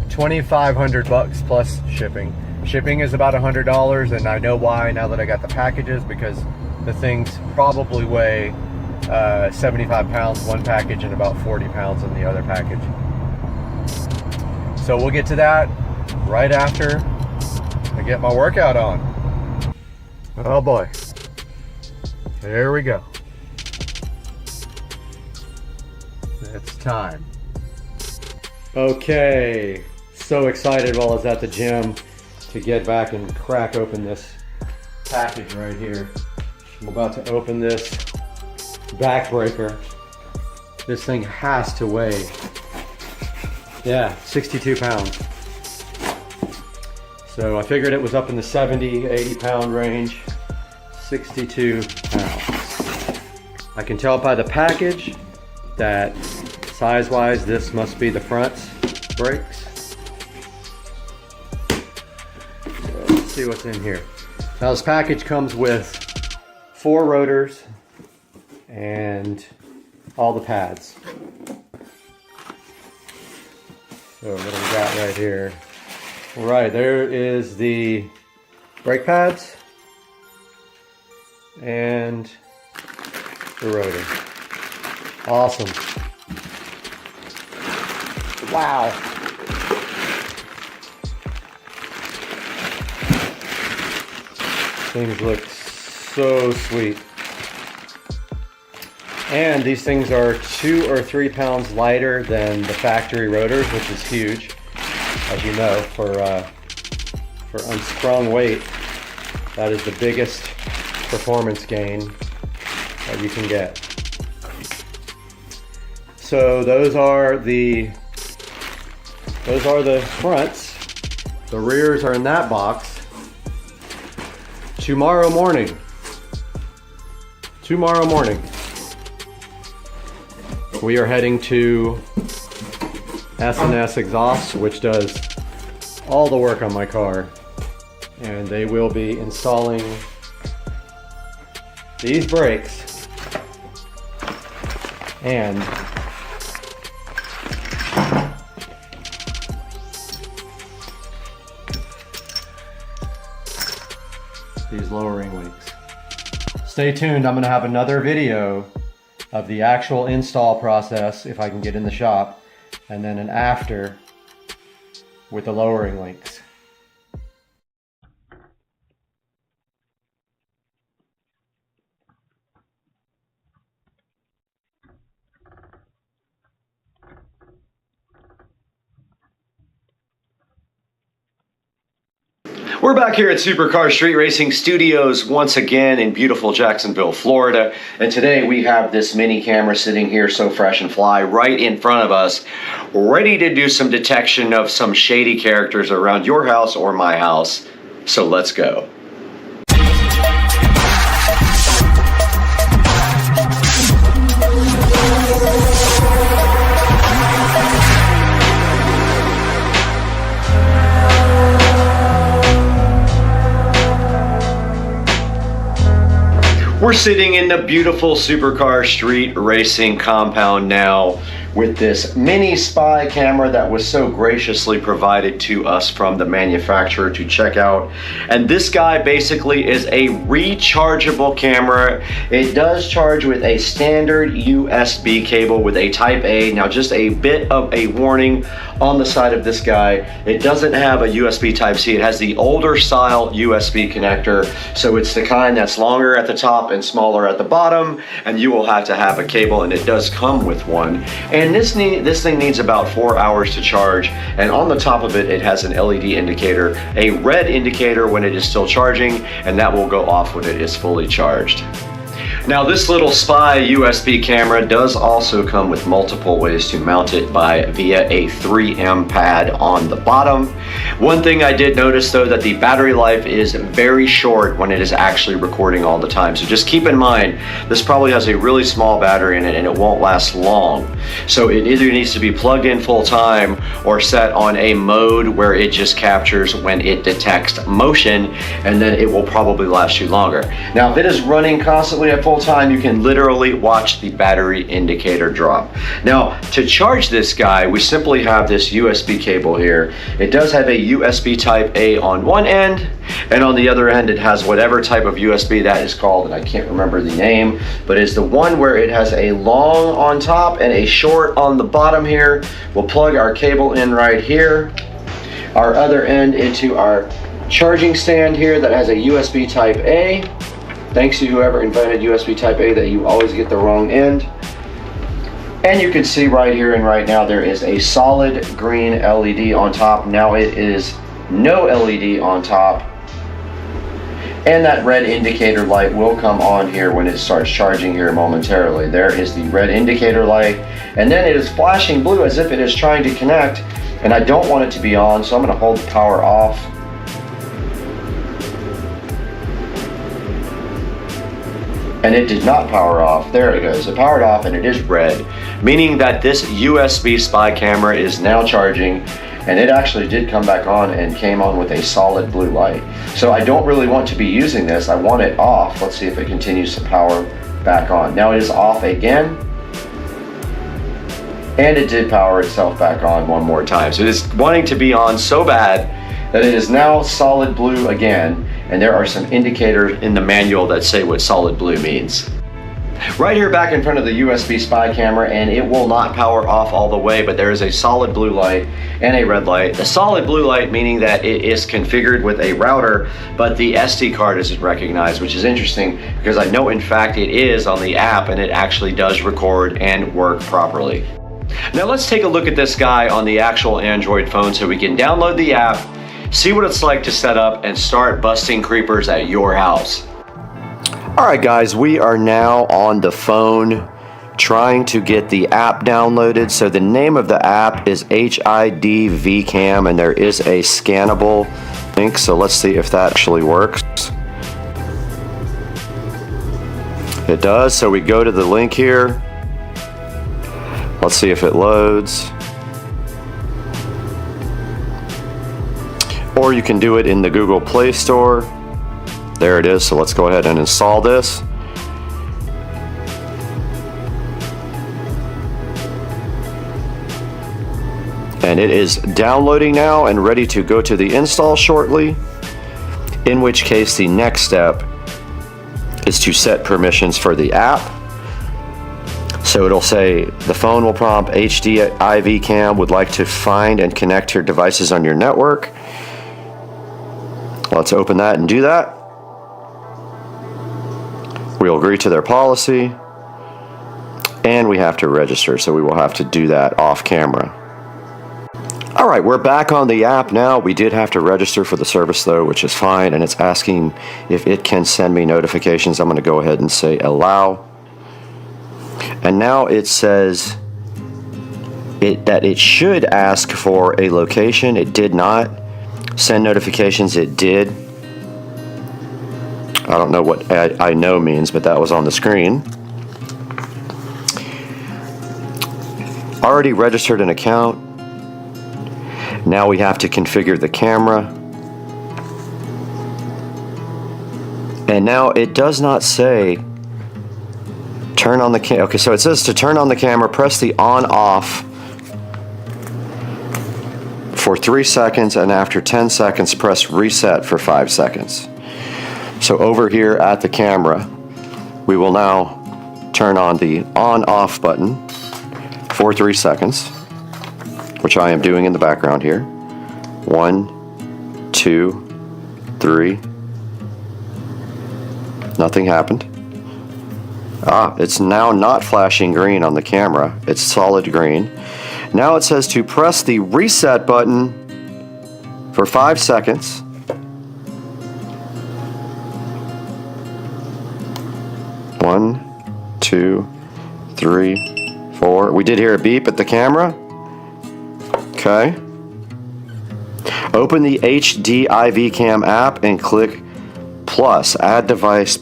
$2,500 plus shipping. Shipping is about $100, and I know why now that I got the packages, because the things probably weigh 75 pounds one package and about 40 pounds in the other package. So we'll get to that right after I get my workout on. Oh boy. Here we go. It's time. Okay. So excited while I was at the gym to get back and crack open this package right here. I'm about to open this backbreaker. This thing has to weigh, yeah, 62 pounds. So I figured it was up in the 70, 80 pound range. 62 pounds. I can tell by the package that size-wise this must be the front brakes. So let's see what's in here. Now this package comes with 4 rotors and all the pads. So what do we got right here? All right, there is the brake pads and the rotor. Awesome. Wow. Things look so sweet. And these things are 2 or 3 pounds lighter than the factory rotors, which is huge, as you know, for unsprung weight. That is the biggest performance gain that you can get. So those are the fronts. The rears are in that box. Tomorrow morning, we are heading to S&S Exhaust, which does all the work on my car, and they will be installing these brakes and these lowering links. Stay tuned, I'm going to have another video of the actual install process if I can get in the shop, and then an after with the lowering links. We're back here at Supercar Street Racing Studios once again in beautiful Jacksonville, Florida. And today we have this mini camera sitting here so fresh and fly right in front of us, ready to do some detection of some shady characters around your house or my house. So let's go. We're sitting in the beautiful supercar street racing compound now with this mini spy camera that was so graciously provided to us from the manufacturer to check out. And this guy basically is a rechargeable camera. It does charge with a standard USB cable with a Type A. Now just a bit of a warning on the side of this guy. It doesn't have a USB Type C. It has the older style USB connector. So it's the kind that's longer at the top and smaller at the bottom, and you will have to have a cable, and it does come with one. And this thing needs about 4 hours to charge, and on the top of it, it has an LED indicator, a red indicator when it is still charging, and that will go off when it is fully charged. Now this little spy USB camera does also come with multiple ways to mount it via a 3M pad on the bottom. One thing I did notice though, that the battery life is very short when it is actually recording all the time. So just keep in mind, this probably has a really small battery in it and it won't last long. So it either needs to be plugged in full time or set on a mode where it just captures when it detects motion, and then it will probably last you longer. Now if it is running constantly at full time, you can literally watch the battery indicator drop. Now to charge this guy, we simply have this USB cable here. It does have a USB Type A on one end, and on the other end it has whatever type of USB that is called, and I can't remember the name, but it's the one where it has a long on top and a short on the bottom here. We'll plug our cable in right here, our other end into our charging stand here that has a USB Type A. Thanks to whoever invented USB Type A that you always get the wrong end. And you can see right here and right now there is a solid green LED on top. Now it is no LED on top. And that red indicator light will come on here when it starts charging here momentarily. There is the red indicator light. And then it is flashing blue as if it is trying to connect. And I don't want it to be on, so I'm going to hold the power off. And it did not power off. There it goes. It powered off and it is red, meaning that this USB spy camera is now charging, and it actually did come back on and came on with a solid blue light. So I don't really want to be using this. I want it off. Let's see if it continues to power back on. Now it is off again, and it did power itself back on one more time. So it is wanting to be on so bad that it is now solid blue again. And there are some indicators in the manual that say what solid blue means. Right here back in front of the USB spy camera, and it will not power off all the way, but there is a solid blue light and a red light. The solid blue light meaning that it is configured with a router, but the SD card isn't recognized, which is interesting because I know in fact it is on the app, and it actually does record and work properly. Now let's take a look at this guy on the actual Android phone so we can download the app, see what it's like to set up, and start busting creepers at your house. All right, guys, we are now on the phone trying to get the app downloaded. So the name of the app is HID-VCAM, and there is a scannable link. So let's see if that actually works. It does. So we go to the link here. Let's see if it loads. Or you can do it in the Google Play Store. There it is. So let's go ahead and install this. And it is downloading now and ready to go to the install shortly, in which case the next step is to set permissions for the app. So it'll say the phone will prompt HID-VCAM would like to find and connect your devices on your network. Let's open that and do that. We'll agree to their policy, and we have to register, so we will have to do that off camera. All right, we're back on the app now. We did have to register for the service though, which is fine, and it's asking if it can send me notifications. I'm going to go ahead and say allow. And now it says that it should ask for a location. It did not. Send notifications, it did. I don't know what I know means, but that was on the screen. Already registered an account. Now we have to configure the camera. And now it does not say Turn on the camera. Okay, so it says to turn on the camera, press the on-off for 3 seconds, and after 10 seconds, press reset for 5 seconds. So over here at the camera, we will now turn on the on-off button for 3 seconds, which I am doing in the background here. 1, 2, 3. Nothing happened. It's now not flashing green on the camera. It's solid green. Now it says to press the reset button for 5 seconds. One, 2, 3, 4. We did hear a beep at the camera. Okay. Open the Hdmi Cam app and click plus. Add device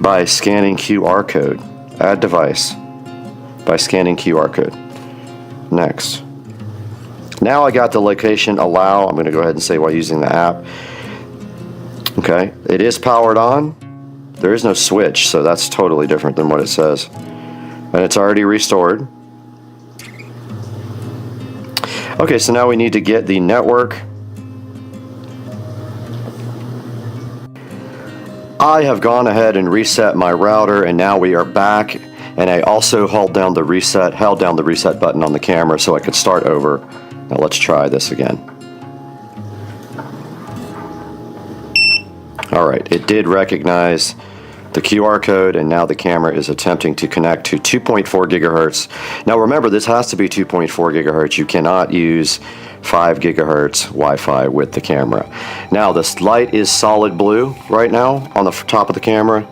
by scanning QR code. Add device by scanning QR code. Next. Now I got the location allow. I'm going to go ahead and say while using the app. Okay. It is powered on. There is no switch, so that's totally different than what it says. And it's already restored. Okay, so now we need to get the network. I have gone ahead and reset my router, and now we are back. And I also held down the reset button on the camera so I could start over. Now let's try this again. All right, it did recognize the QR code, and now the camera is attempting to connect to 2.4 gigahertz. Now remember, this has to be 2.4 gigahertz. You cannot use 5 gigahertz Wi-Fi with the camera. Now this light is solid blue right now on the top of the camera,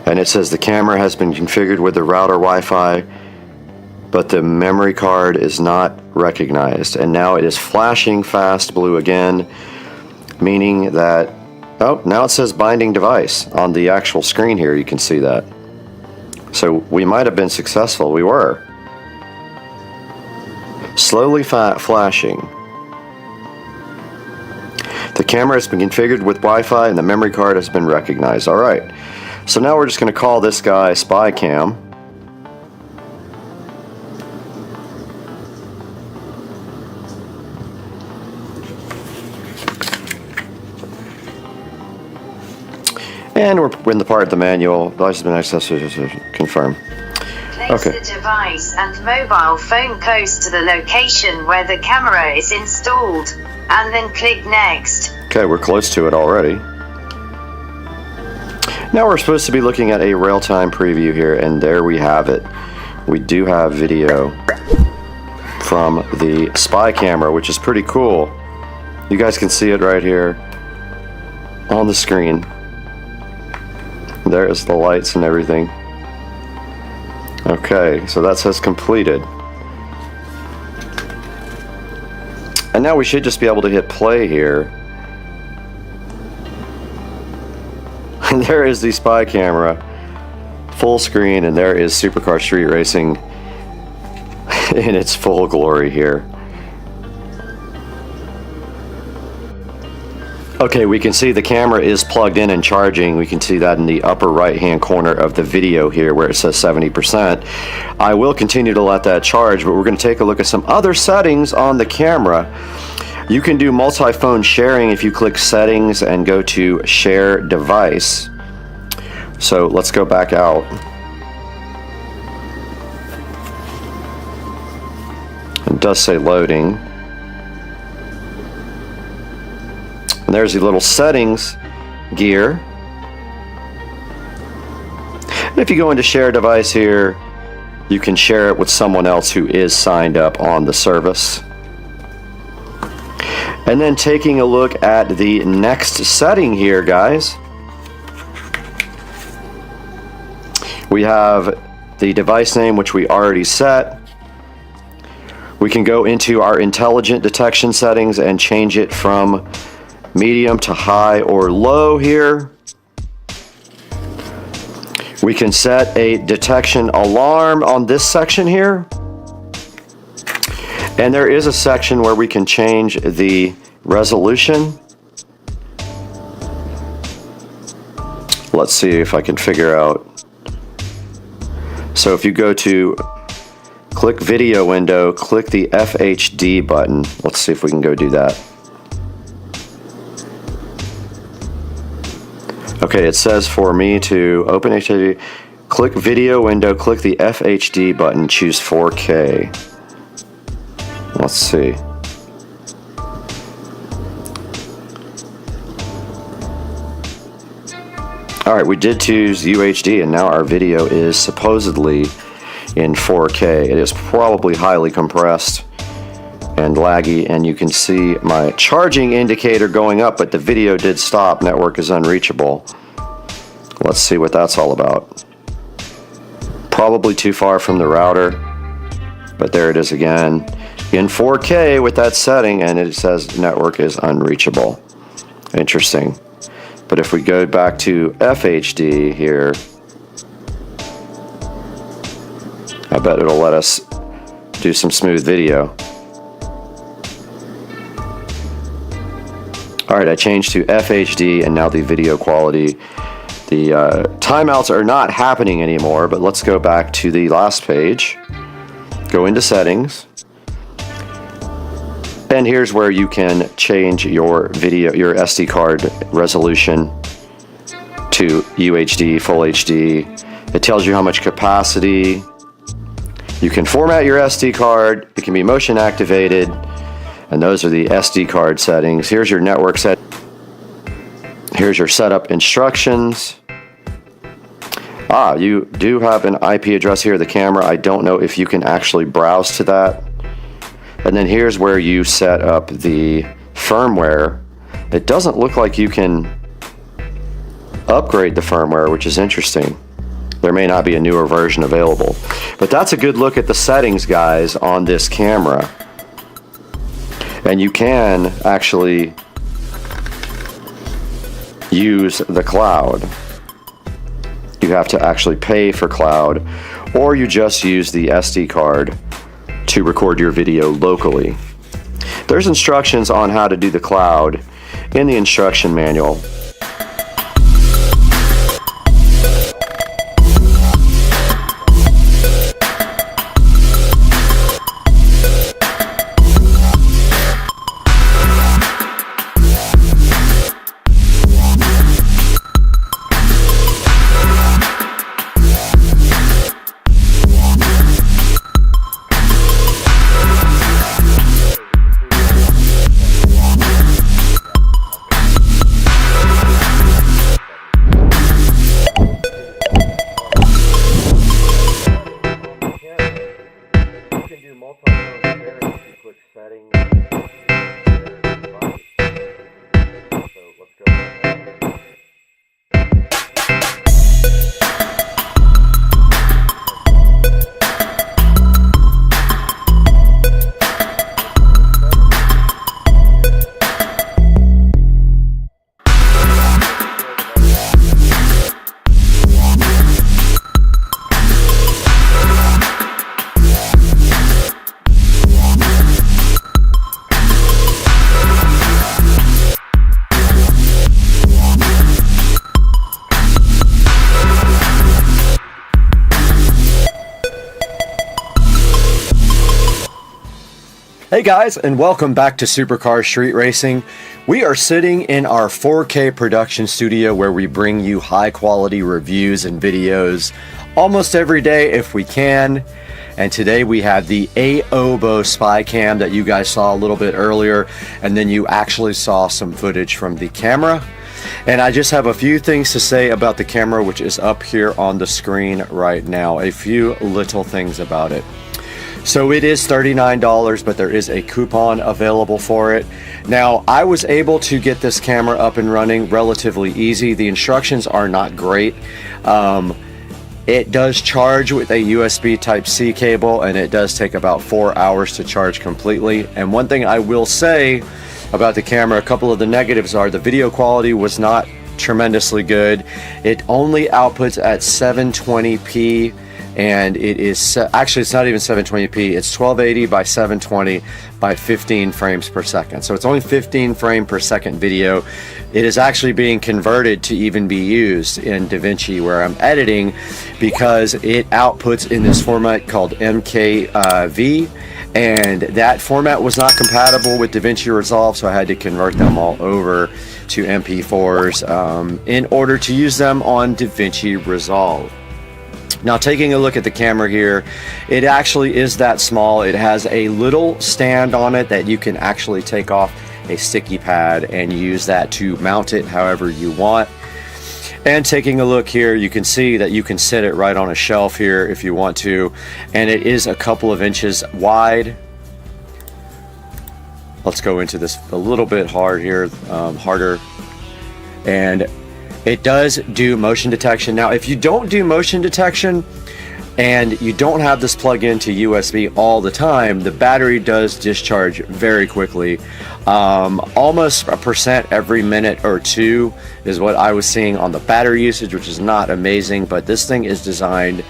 and it says the camera has been configured with the router Wi-Fi, but the memory card is not recognized. And now it is flashing fast blue again, meaning that, oh, now it says binding device on the actual screen here. You can see that. So we might have been successful. We were. Slowly flashing. The camera has been configured with Wi-Fi and the memory card has been recognized. All right. So now we're just going to call this guy Spy Cam. And we're in the part of the manual. Device has been accessed. Confirm. Place the device and mobile phone close to the location where the camera is installed, and then click Next. Okay, we're close to it already. Now we're supposed to be looking at a real-time preview here, and there we have it. We do have video from the spy camera, which is pretty cool. You guys can see it right here on the screen. There's the lights and everything. Okay, so that says completed. And now we should just be able to hit play here. And there is the spy camera, full screen, and there is Supercar Street Racing in its full glory here. Okay, we can see the camera is plugged in and charging. We can see that in the upper right-hand corner of the video here where it says 70%. I will continue to let that charge, but we're going to take a look at some other settings on the camera. You can do multi-phone sharing if you click Settings and go to Share Device. So let's go back out. It does say loading. And there's the little settings gear. And if you go into Share Device here, you can share it with someone else who is signed up on the service. And then taking a look at the next setting here, guys. We have the device name, which we already set. We can go into our intelligent detection settings and change it from medium to high or low here. We can set a detection alarm on this section here. And there is a section where we can change the resolution. Let's see if I can figure out So if you go to click video window, click the FHD button. Let's see if we can go do that. Okay, it says for me to open HDD, click video window, click the FHD button, choose 4K. Let's see. Alright, we did choose UHD and now our video is supposedly in 4K. It is probably highly compressed and laggy, and you can see my charging indicator going up, but the video did stop. Network is unreachable. Let's see what that's all about. Probably too far from the router, but there it is again. In 4K with that setting, and it says network is unreachable. Interesting. But if we go back to FHD here, I bet it'll let us do some smooth video. Alright, I changed to FHD and now the video quality, the timeouts are not happening anymore, but let's go back to the last page. Go into settings. And here's where you can change your video, your SD card resolution to UHD, Full HD. It tells you how much capacity. You can format your SD card. It can be motion activated. And those are the SD card settings. Here's your network set. Here's your setup instructions. You do have an IP address here, the camera. I don't know if you can actually browse to that. And then here's where you set up the firmware. It doesn't look like you can upgrade the firmware, which is interesting. There may not be a newer version available. But that's a good look at the settings, guys, on this camera. And you can actually use the cloud. You have to actually pay for cloud, or you just use the SD card to record your video locally. There's instructions on how to do the cloud in the instruction manual. Hey guys, and welcome back to Supercar Street Racing. We are sitting in our 4K production studio where we bring you high quality reviews and videos almost every day if we can. And today we have the AOBO spy cam that you guys saw a little bit earlier, and then you actually saw some footage from the camera. And I just have a few things to say about the camera, which is up here on the screen right now. A few little things about it. So it is $39, but there is a coupon available for it. Now, I was able to get this camera up and running relatively easy. The instructions are not great. It does charge with a USB Type-C cable, and it does take about 4 hours to charge completely. And one thing I will say about the camera, a couple of the negatives are the video quality was not tremendously good. It only outputs at 720p and it is actually, it's not even 720p, it's 1280 by 720 by 15 frames per second. So it's only 15 frame per second video. It is actually being converted to even be used in DaVinci where I'm editing, because it outputs in this format called MKV, and that format was not compatible with DaVinci Resolve, so I had to convert them all over to MP4s in order to use them on DaVinci Resolve. Now, taking a look at the camera here, it actually is that small. It has a little stand on it that you can actually take off a sticky pad and use that to mount it however you want. And taking a look here, you can see that you can sit it right on a shelf here if you want to, and it is a couple of inches wide. Let's go into this a little bit harder, and it does do motion detection. Now, if you don't do motion detection and you don't have this plug into USB all the time, the battery does discharge very quickly. Almost 1% every minute or two is what I was seeing on the battery usage, which is not amazing, but this thing is designed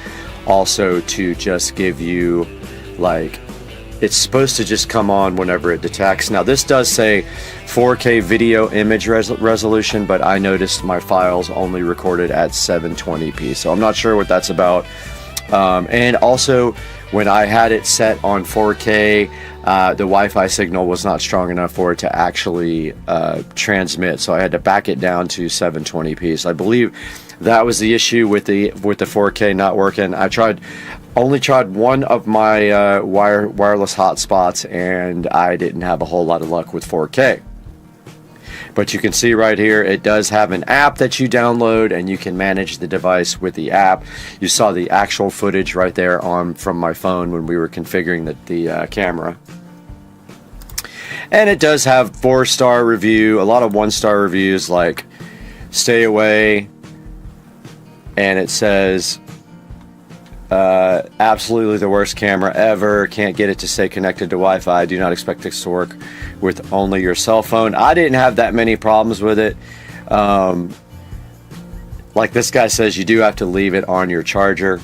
also to just give you, like, it's supposed to just come on whenever it detects. Now, this does say 4K video image resolution, but I noticed my files only recorded at 720p, so I'm not sure what that's about. And also, when I had it set on 4K, the Wi-Fi signal was not strong enough for it to actually transmit, so I had to back it down to 720p. So I believe that was the issue with the 4K not working. I only tried one of my wireless hotspots, and I didn't have a whole lot of luck with 4K. But you can see right here, it does have an app that you download, and you can manage the device with the app. You saw the actual footage right there from my phone when we were configuring the camera. And it does have 4-star review, a lot of 1-star reviews like stay away, and it says absolutely the worst camera ever, can't get it to stay connected to Wi-Fi, do not expect this to work with only your cell phone. I didn't have that many problems with it. Like this guy says, you do have to leave it on your charger,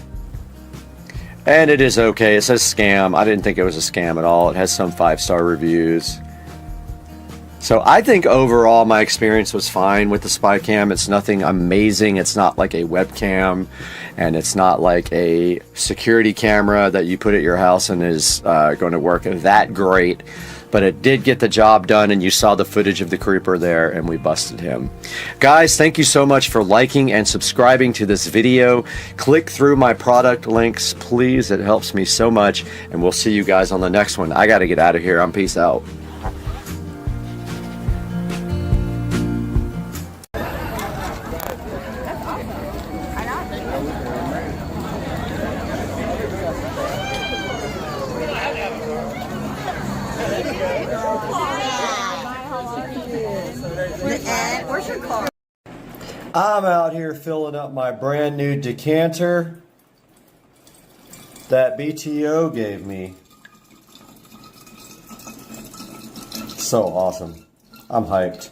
and it is okay. It says scam. I didn't think it was a scam at all. It has some 5-star reviews. So I think overall my experience was fine with the SpyCam. It's nothing amazing. It's not like a webcam, and it's not like a security camera that you put at your house and is going to work that great. But it did get the job done, and you saw the footage of the creeper there, and we busted him. Guys, thank you so much for liking and subscribing to this video. Click through my product links, please. It helps me so much, and we'll see you guys on the next one. I got to get out of here. I'm peace out. I'm out here filling up my brand new decanter that BTO gave me. So awesome. I'm hyped.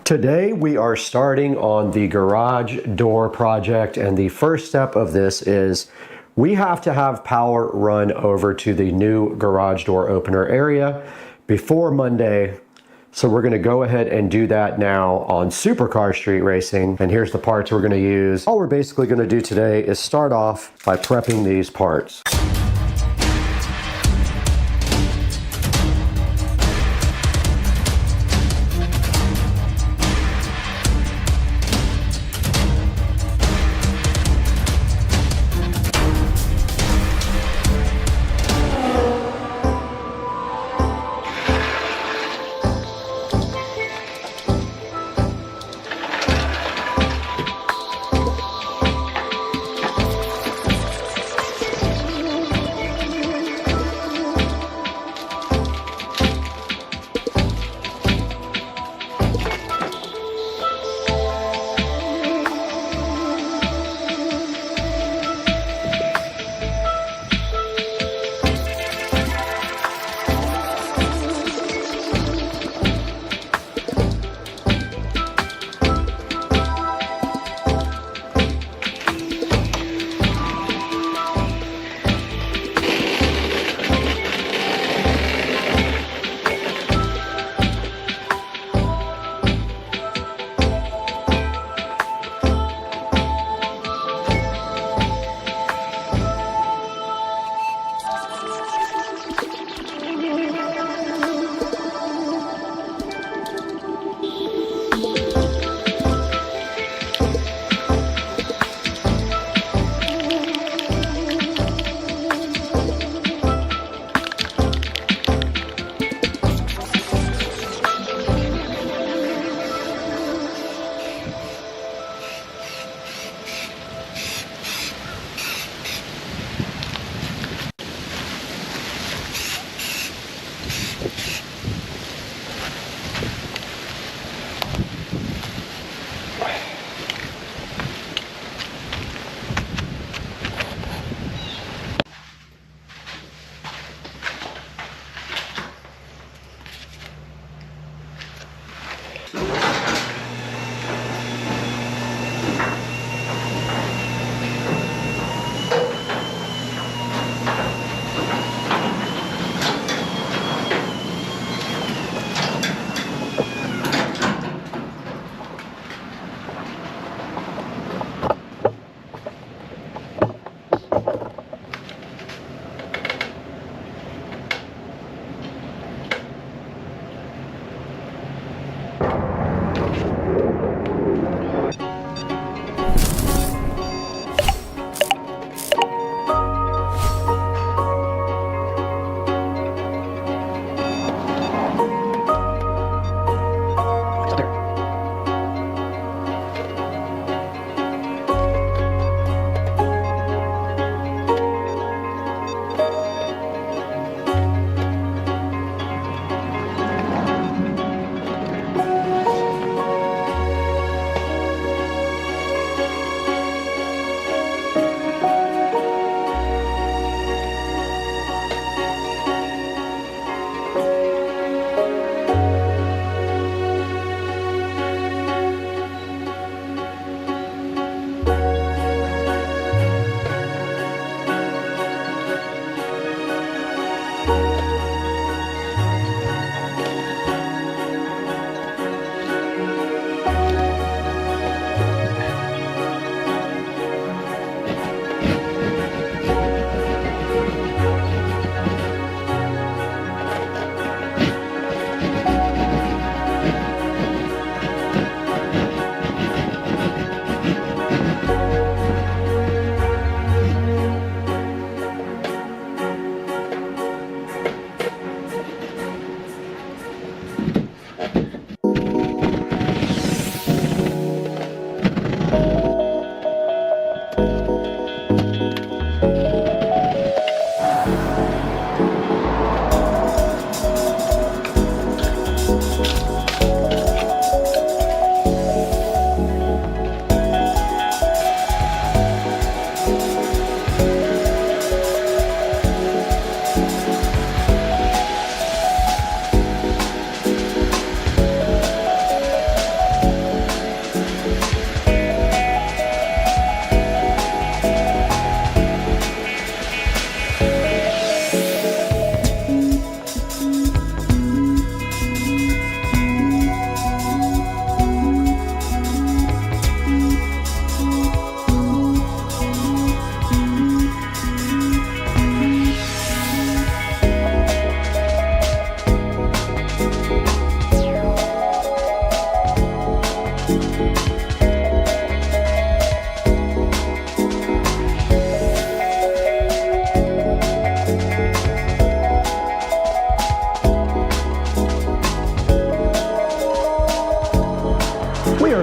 Today we are starting on the garage door project, and the first step of this is we have to have power run over to the new garage door opener area before Monday. So we're going to go ahead and do that now on Supercar Street Racing. And here's the parts we're going to use. All we're basically going to do today is start off by prepping these parts.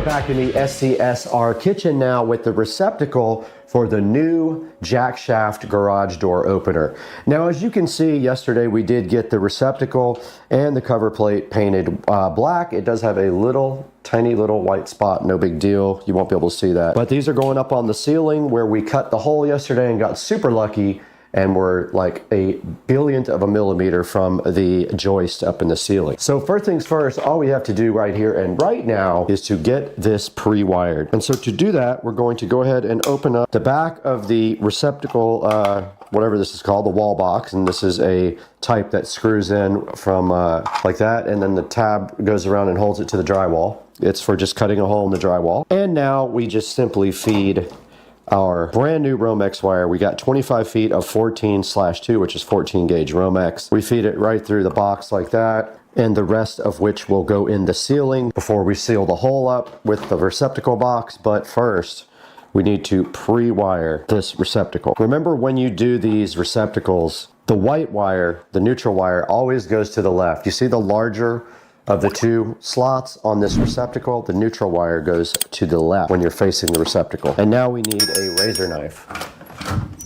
back in the SCSR kitchen now with the receptacle for the new jack shaft garage door opener. Now, as you can see, yesterday we did get the receptacle and the cover plate painted black. It does have a little tiny little white spot, no big deal. You won't be able to see that. But these are going up on the ceiling where we cut the hole yesterday and got super lucky, and we're like a billionth of a millimeter from the joist up in the ceiling. So first things first, all we have to do right here and right now is to get this pre-wired. And so to do that, we're going to go ahead and open up the back of the receptacle, whatever this is called, the wall box. And this is a type that screws in from like that. And then the tab goes around and holds it to the drywall. It's for just cutting a hole in the drywall. And now we just simply feed our brand new Romex wire. We got 25 feet of 14/2, which is 14 gauge Romex. We feed it right through the box like that, and the rest of which will go in the ceiling before we seal the hole up with the receptacle box. But first, we need to pre-wire this receptacle. Remember, when you do these receptacles, the white wire, the neutral wire, always goes to the left. You see the larger of the two slots on this receptacle, the neutral wire goes to the left when you're facing the receptacle. And now we need a razor knife,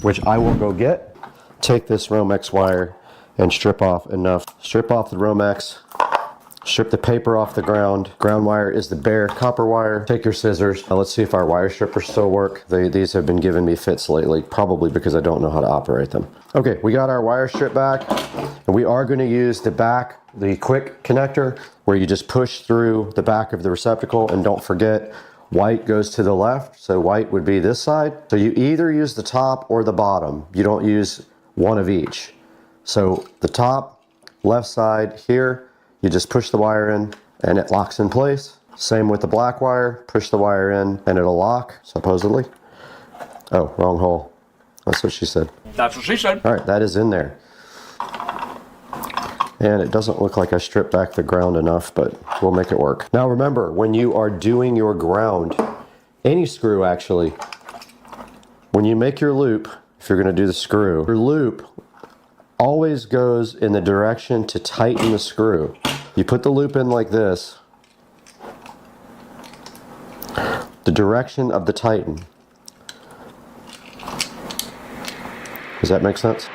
which I will go get. Take this Romex wire and strip off enough. Strip off the Romex, strip the paper off the ground. Ground wire is the bare copper wire. Take your scissors. Now let's see if our wire strippers still work. These have been giving me fits lately, probably because I don't know how to operate them. Okay, we got our wire strip back, and we are going to use the back, the quick connector, where you just push through the back of the receptacle. And don't forget, white goes to the left, so white would be this side. So you either use the top or the bottom. You don't use one of each. So the top, left side here, you just push the wire in and it locks in place. Same with the black wire, push the wire in and it'll lock, supposedly. Oh, wrong hole. That's what she said. That's what she said. All right, that is in there. And it doesn't look like I stripped back the ground enough, but we'll make it work. Now remember, when you are doing your ground, any screw actually, when you make your loop, if you're gonna do the screw, your loop always goes in the direction to tighten the screw. You put the loop in like this, the direction of the tighten. Does that make sense?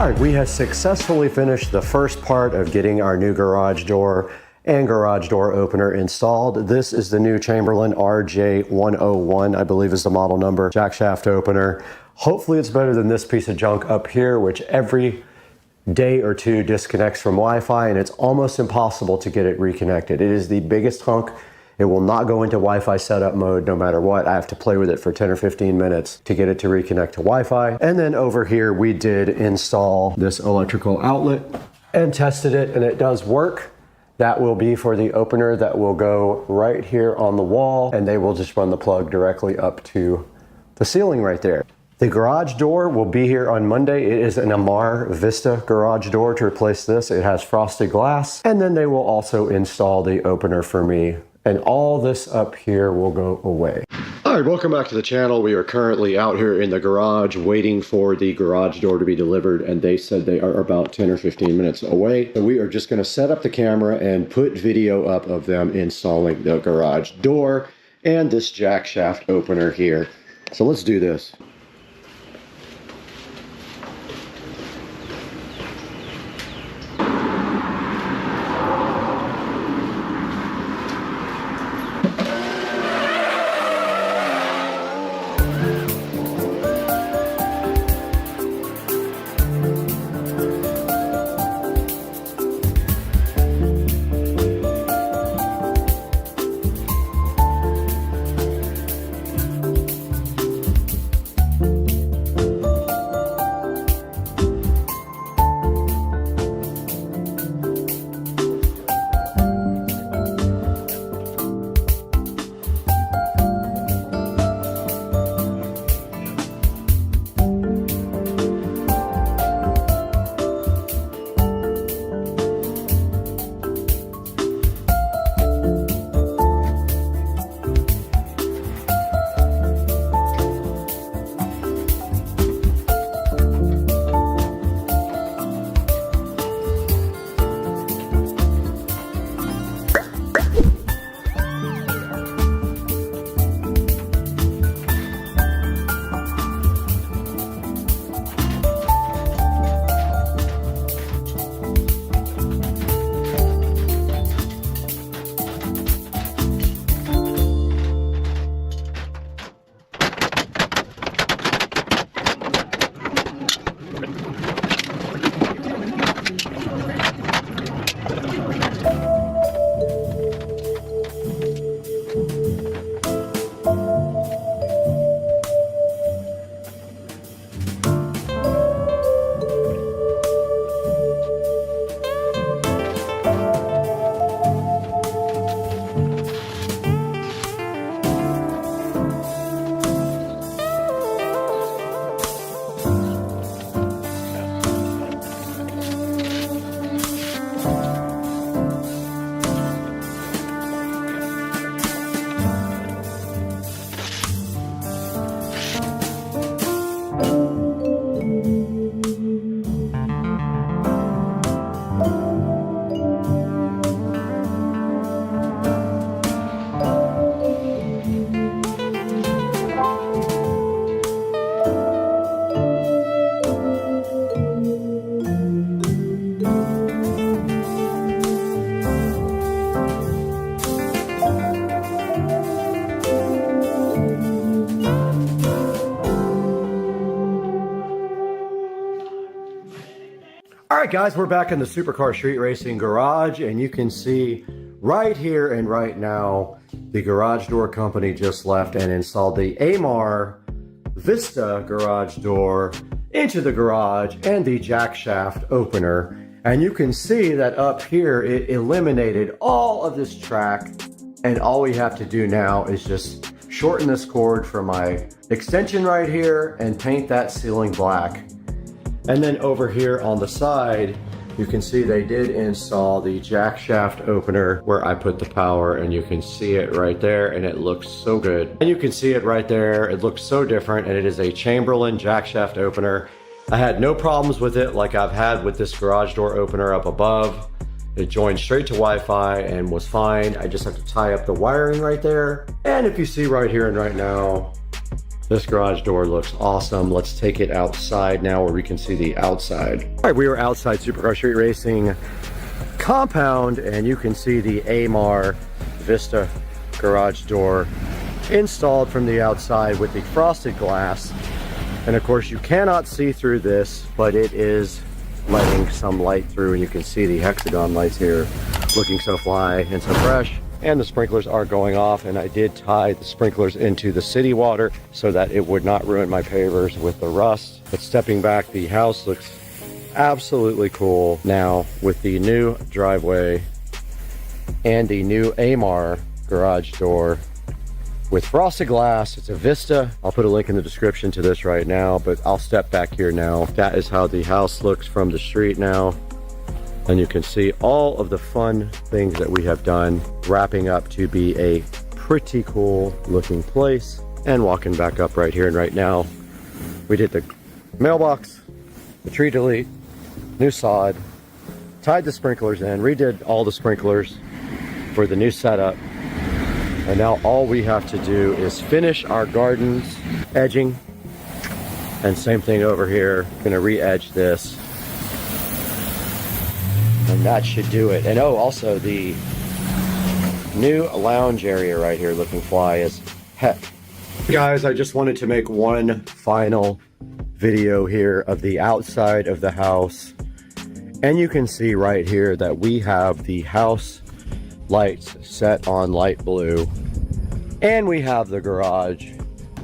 All right, we have successfully finished the first part of getting our new garage door and garage door opener installed. This is the new Chamberlain RJ101, I believe is the model number, jack shaft opener. Hopefully it's better than this piece of junk up here, which every day or two disconnects from Wi-Fi, and it's almost impossible to get it reconnected. It is the biggest hunk. It will not go into Wi-Fi setup mode no matter what. I have to play with it for 10 or 15 minutes to get it to reconnect to Wi-Fi. And then over here, we did install this electrical outlet and tested it, and it does work. That will be for the opener that will go right here on the wall, and they will just run the plug directly up to the ceiling right there. The garage door will be here on Monday. It is an Amar Vista garage door to replace this. It has frosted glass, and then they will also install the opener for me. And all this up here will go away. All right, welcome back to the channel. We are currently out here in the garage waiting for the garage door to be delivered, and they said they are about 10 or 15 minutes away. So we are just gonna set up the camera and put video up of them installing the garage door and this jack shaft opener here. So let's do this. All right, guys, we're back in the Supercar Street Racing garage, and you can see right here and right now, the garage door company just left and installed the Amar Vista garage door into the garage and the jack shaft opener. And you can see that up here, it eliminated all of this track. And all we have to do now is just shorten this cord from my extension right here and paint that ceiling black. And then over here on the side, you can see they did install the jack shaft opener where I put the power, and you can see it right there, and it looks so good. And you can see it right there. It looks so different, and it is a Chamberlain jack shaft opener. I had no problems with it like I've had with this garage door opener up above. It joined straight to Wi-Fi and was fine. I just have to tie up the wiring right there. And if you see right here and right now, This garage door looks awesome. Let's take it outside now where we can see the outside. All right, we are outside Supercar Street Racing compound, and you can see the AMAR Vista garage door installed from the outside with the frosted glass. And of course, you cannot see through this, but it is letting some light through, and you can see the hexagon lights here looking so fly and so fresh. And the sprinklers are going off, and I did tie the sprinklers into the city water so that it would not ruin my pavers with the rust. But stepping back, the house looks absolutely cool now with the new driveway and the new AMAR garage door with frosted glass. It's a Vista. I'll put a link in the description to this right now, but I'll step back here now. That is how the house looks from the street now. And you can see all of the fun things that we have done, wrapping up to be a pretty cool looking place. And walking back up right here and right now, we did the mailbox, the tree delete, new sod, tied the sprinklers in, redid all the sprinklers for the new setup. And now all we have to do is finish our gardens, edging, and same thing over here. Gonna re-edge this. And that should do it. And oh, also the new lounge area right here looking fly as heck. Guys, I just wanted to make one final video here of the outside of the house. And you can see right here that we have the house lights set on light blue. And we have the garage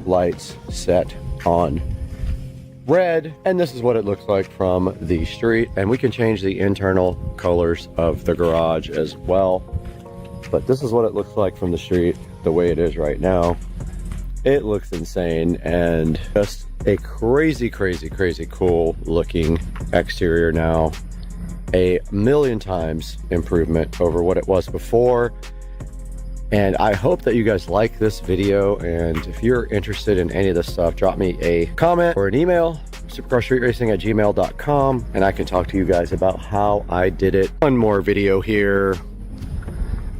lights set on red, and this is what it looks like from the street. And we can change the internal colors of the garage as well, but this is what it looks like from the street the way it is right now. It looks insane and just a crazy cool looking exterior now. A million times improvement over what it was before. And I hope that you guys like this video, and if you're interested in any of this stuff, drop me a comment or an email, supercarstreetracing@gmail.com, and I can talk to you guys about how I did it. One more video here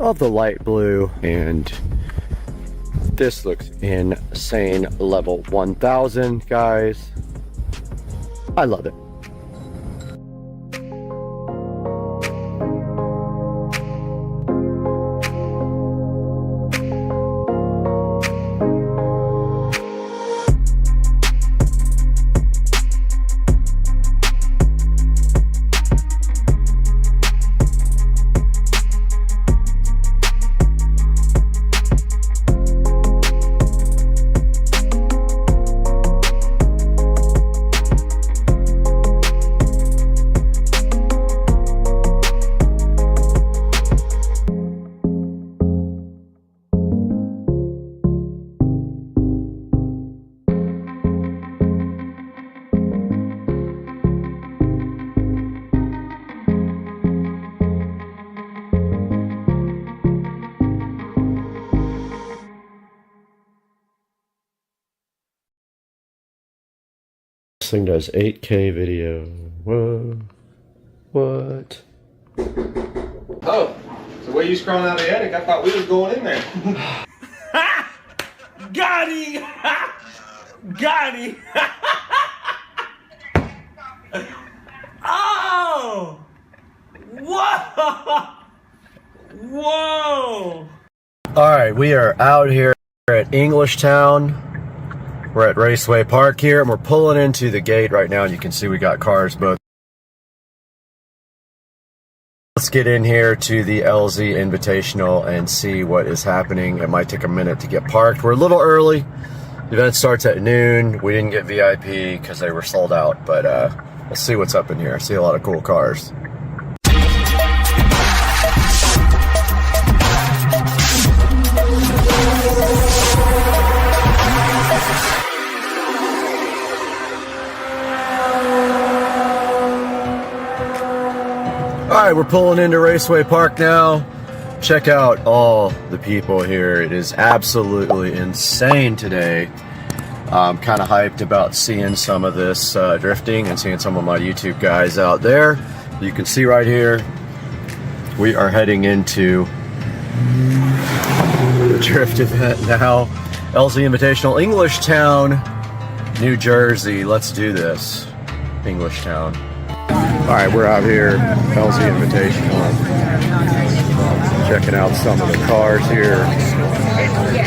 of the light blue, and this looks insane. Level 1000, guys. I love it. This thing does 8K video. Whoa. What? Oh, so where you scrolling out of the attic? I thought we was going in there. Got him! Got him! Oh! Whoa! Whoa! Alright, we are out here at Englishtown. We're at Raceway Park here, and we're pulling into the gate right now, and you can see we got cars both. Let's get in here to the LZ Invitational and see what is happening. It might take a minute to get parked. We're a little early. The event starts at noon. We didn't get VIP because they were sold out, but let's see what's up in here. I see a lot of cool cars. Alright, we're pulling into Raceway Park now. Check out all the people here. It is absolutely insane today. I'm kind of hyped about seeing some of this drifting and seeing some of my YouTube guys out there. You can see right here, we are heading into the drift event now. LZ Invitational, Englishtown, New Jersey. Let's do this. Englishtown. All right, we're out here, LZ Invitational, checking out some of the cars here.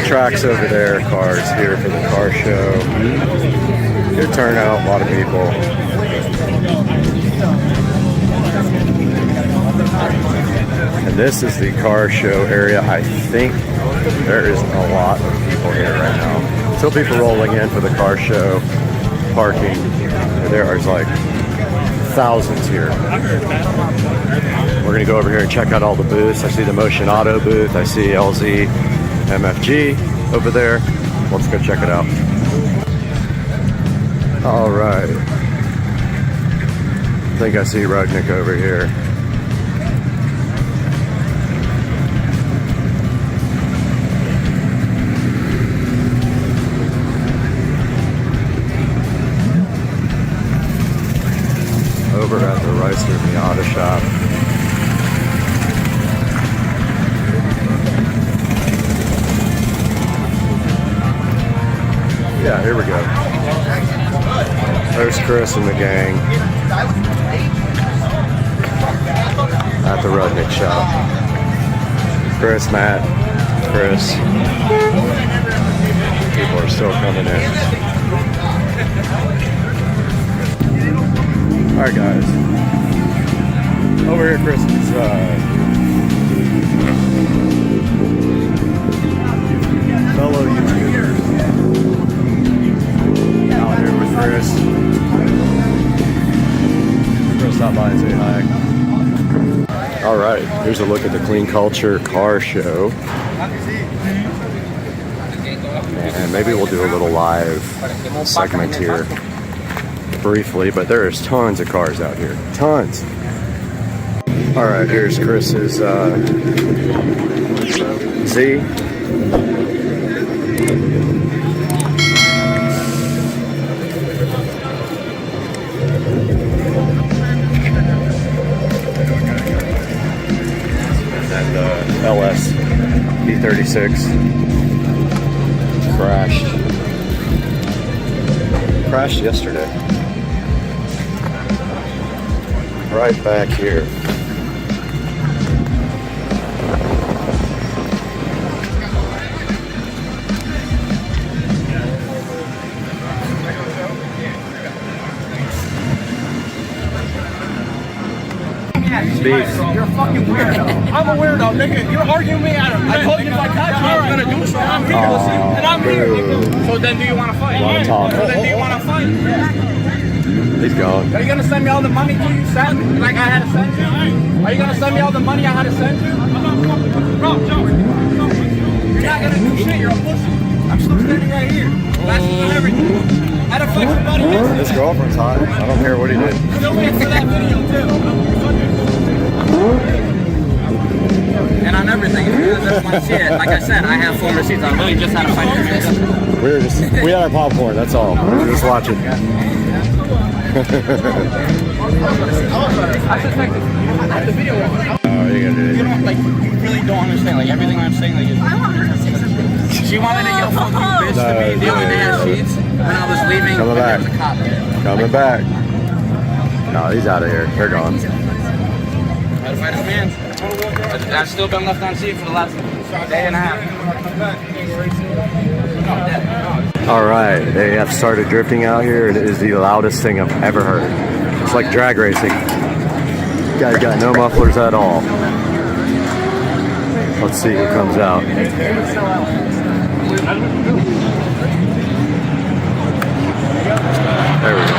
Tracks over there, cars here for the car show. Good turnout, a lot of people. And this is the car show area. I think there is a lot of people here right now. Still people rolling in for the car show, parking. There are like thousands here. We're gonna go over here and check out all the booths. I see the Motion Auto booth. I see LZ MFG over there. Let's go check it out. All right. I think I see Rudnick over here. Over at the Ryzen Miata shop. Yeah, here we go. There's Chris and the gang at the Rudnick shop. Chris, Matt, Chris. People are still coming in. Alright guys, over here Chris's fellow YouTubers. Out here with Chris. Chris, stop by and say hi. Alright, here's a look at the Clean Culture car show. And maybe we'll do a little live segment here. Briefly, but there's tons of cars out here. Tons. All right, here's Chris's Z. And then the LS B36 crashed yesterday. Right back here. You're a fucking weirdo. I'm a weirdo, nigga. You're arguing me out of I told you if I caught you, I was gonna do something. I'm here, and I'm here. So then do you want to fight? So then do you want to fight? He's gone. Are you gonna send me all the money you sent? Like I had to send you? Are you gonna send me all the money I had to send you? Bro, Joe. You're not gonna do shit. You're a pussy. I'm still standing right here. That's everything. I had to fight somebody else. His girlfriend's hot. I don't care what he did. Still wait for that video too. And on everything, if you guys just want to see it, like I said, I have full receipts. I really just had to fight your We had our popcorn, that's all. We were just watching. I suspect I have the video on. You don't, like, you really don't understand, like, everything I'm saying, like, I want her to say something. She wanted to yell fucking bitch to me the other day at Sheets when I was leaving. Coming back. There was a cop there. Coming back. No, he's out of here. They're gone. Gotta fight his man. I've still been left on scene for the last day and a half. All right, they have started drifting out here. It is the loudest thing I've ever heard. It's like drag racing. You guys got no mufflers at all. Let's see who comes out. There we go.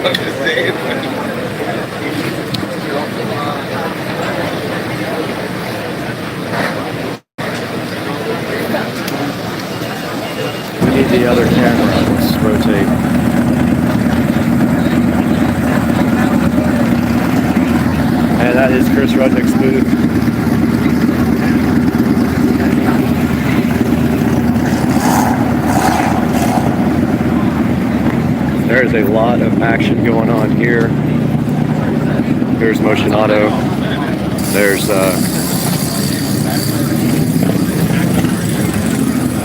We need the other camera. Let's rotate. And that is Chris Rudnick's booth. There's a lot of action going on here. There's Motion Auto. There's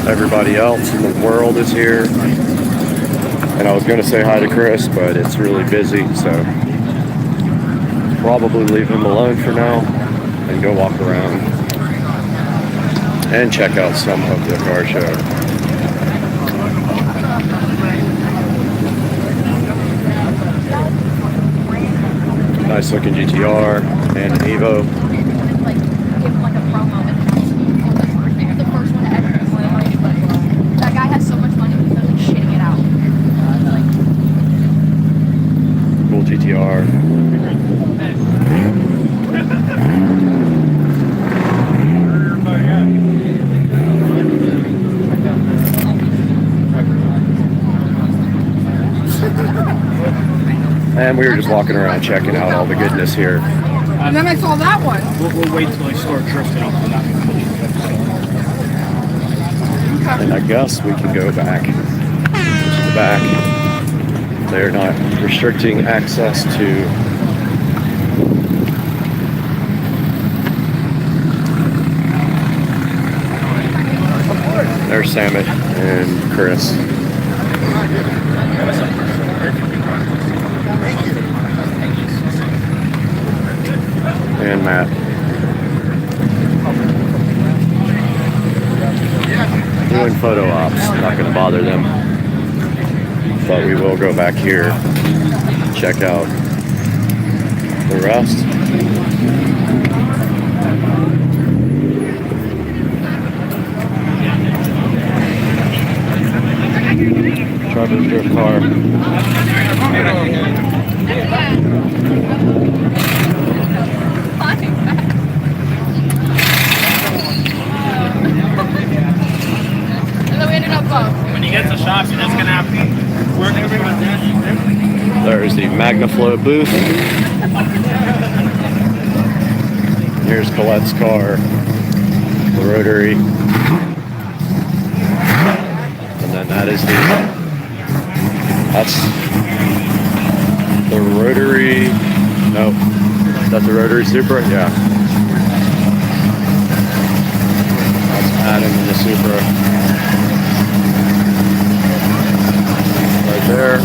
everybody else in the world is here. And I was going to say hi to Chris, but it's really busy, so probably leave him alone for now and go walk around and check out some of the car show. Nice looking GTR and an Evo. That guy has so much money, he's like shitting it out. Cool GTR. And we were just walking around checking out all the goodness here. And then I saw that one. We'll wait till I start drifting off the And I guess we can go back to the back. They're not restricting access to there's Samet and Chris. And Matt. Doing photo ops, not going to bother them. But we will go back here, check out the rest. Driver's drift car. When he gets a shop, you're just gonna have to work everyone down. There's the MagnaFlow booth. Here's Colette's car, the rotary. And then that is that's the rotary, no, that's the rotary Supra, yeah. That's Adam in the Supra. Right there.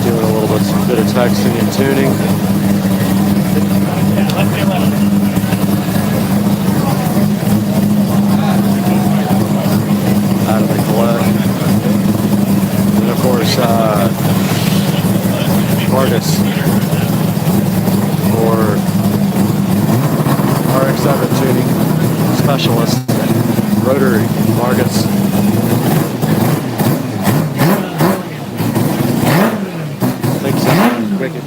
Doing a little bit of texting and tuning. Out of the Colette. And of course, Vargas for RX-7 tuning specialist, rotary Vargas. Thanks, wicked.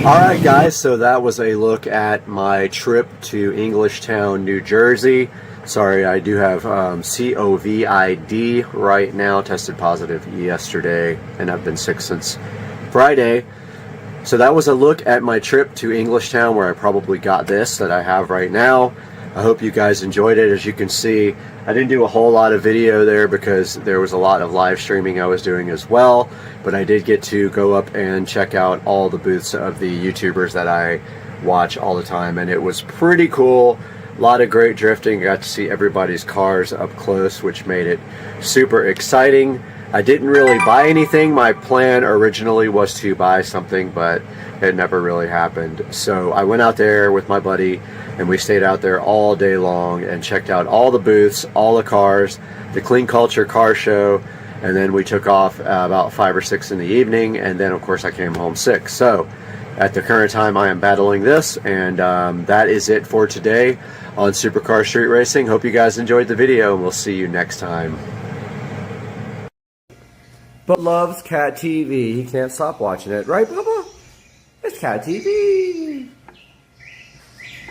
Alright guys, so that was a look at my trip to Englishtown, New Jersey. Sorry, I do have COVID right now, tested positive yesterday, and I've been sick since Friday. So that was a look at my trip to Englishtown, where I probably got this that I have right now. I hope you guys enjoyed it. As you can see, I didn't do a whole lot of video there because there was a lot of live streaming I was doing as well, but I did get to go up and check out all the booths of the YouTubers that I watch all the time, and it was pretty cool. A lot of great drifting. I got to see everybody's cars up close, which made it super exciting. I didn't really buy anything. My plan originally was to buy something, but it never really happened. So I went out there with my buddy, and we stayed out there all day long and checked out all the booths, all the cars, the Clean Culture car show, and then we took off about 5 or 6 in the evening, and then of course I came home sick. So at the current time I am battling this, and that is it for today on Supercar Street Racing. Hope you guys enjoyed the video, and we'll see you next time. But loves Cat TV. He can't stop watching it. Right, Bubba? It's Cat TV.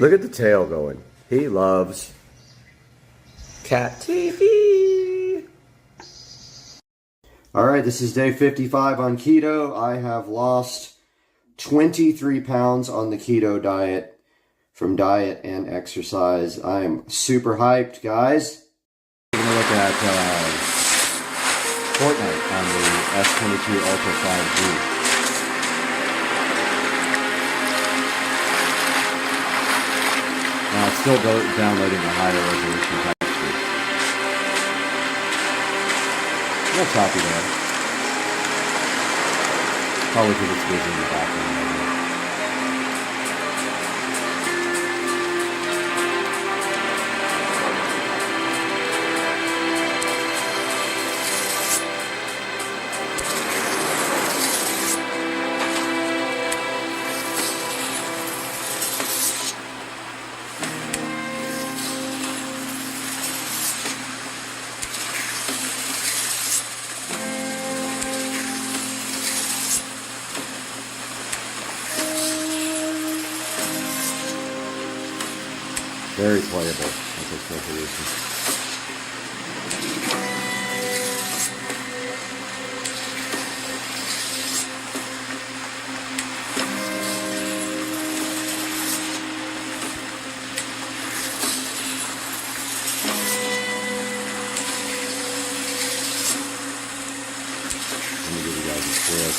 Look at the tail going. He loves Cat TV. Alright, this is day 55 on keto. I have lost 23 pounds on the keto diet from diet and exercise. I am super hyped, guys. We're going to look at Fortnite on the S22 Ultra 5G. Now it's still downloading a higher resolution texture. A little choppy there. Probably because it's busy in the background. Very playable at this resolution. Let me give you guys a quick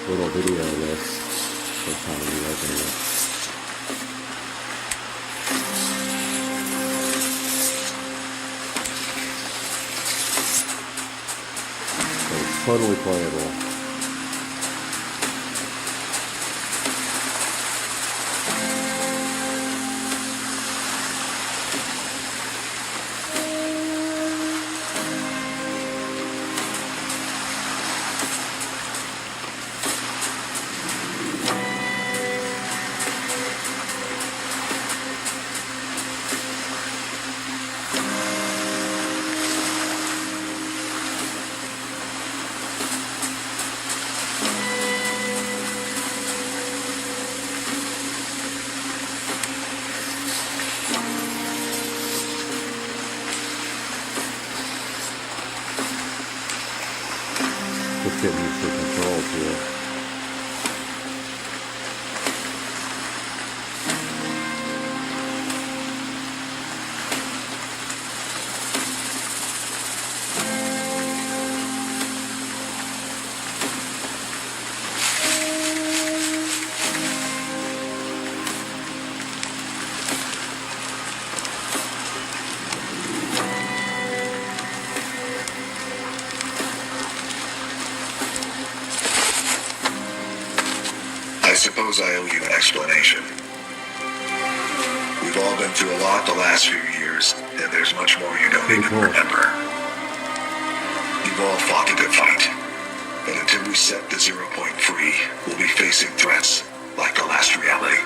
little video of this. First time we open it. Totally playable. Just getting used to the controls here. I suppose I owe you an explanation. We've all been through a lot the last few years, and there's much more you don't even remember. We've all fought a good fight. But until we set the 0 point free, we'll be facing threats like the last reality.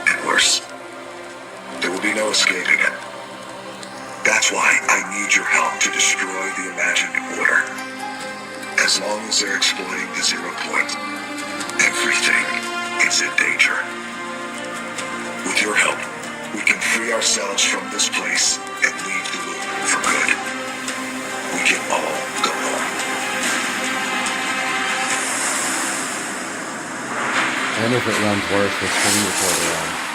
And worse. There will be no escaping it. That's why I need your help to destroy the imagined order. As long as they're exploiting the 0 point, everything is in danger. With your help, we can free ourselves from this place and leave the loop for good. We can all go home. And if it runs worse, the screen recorder on.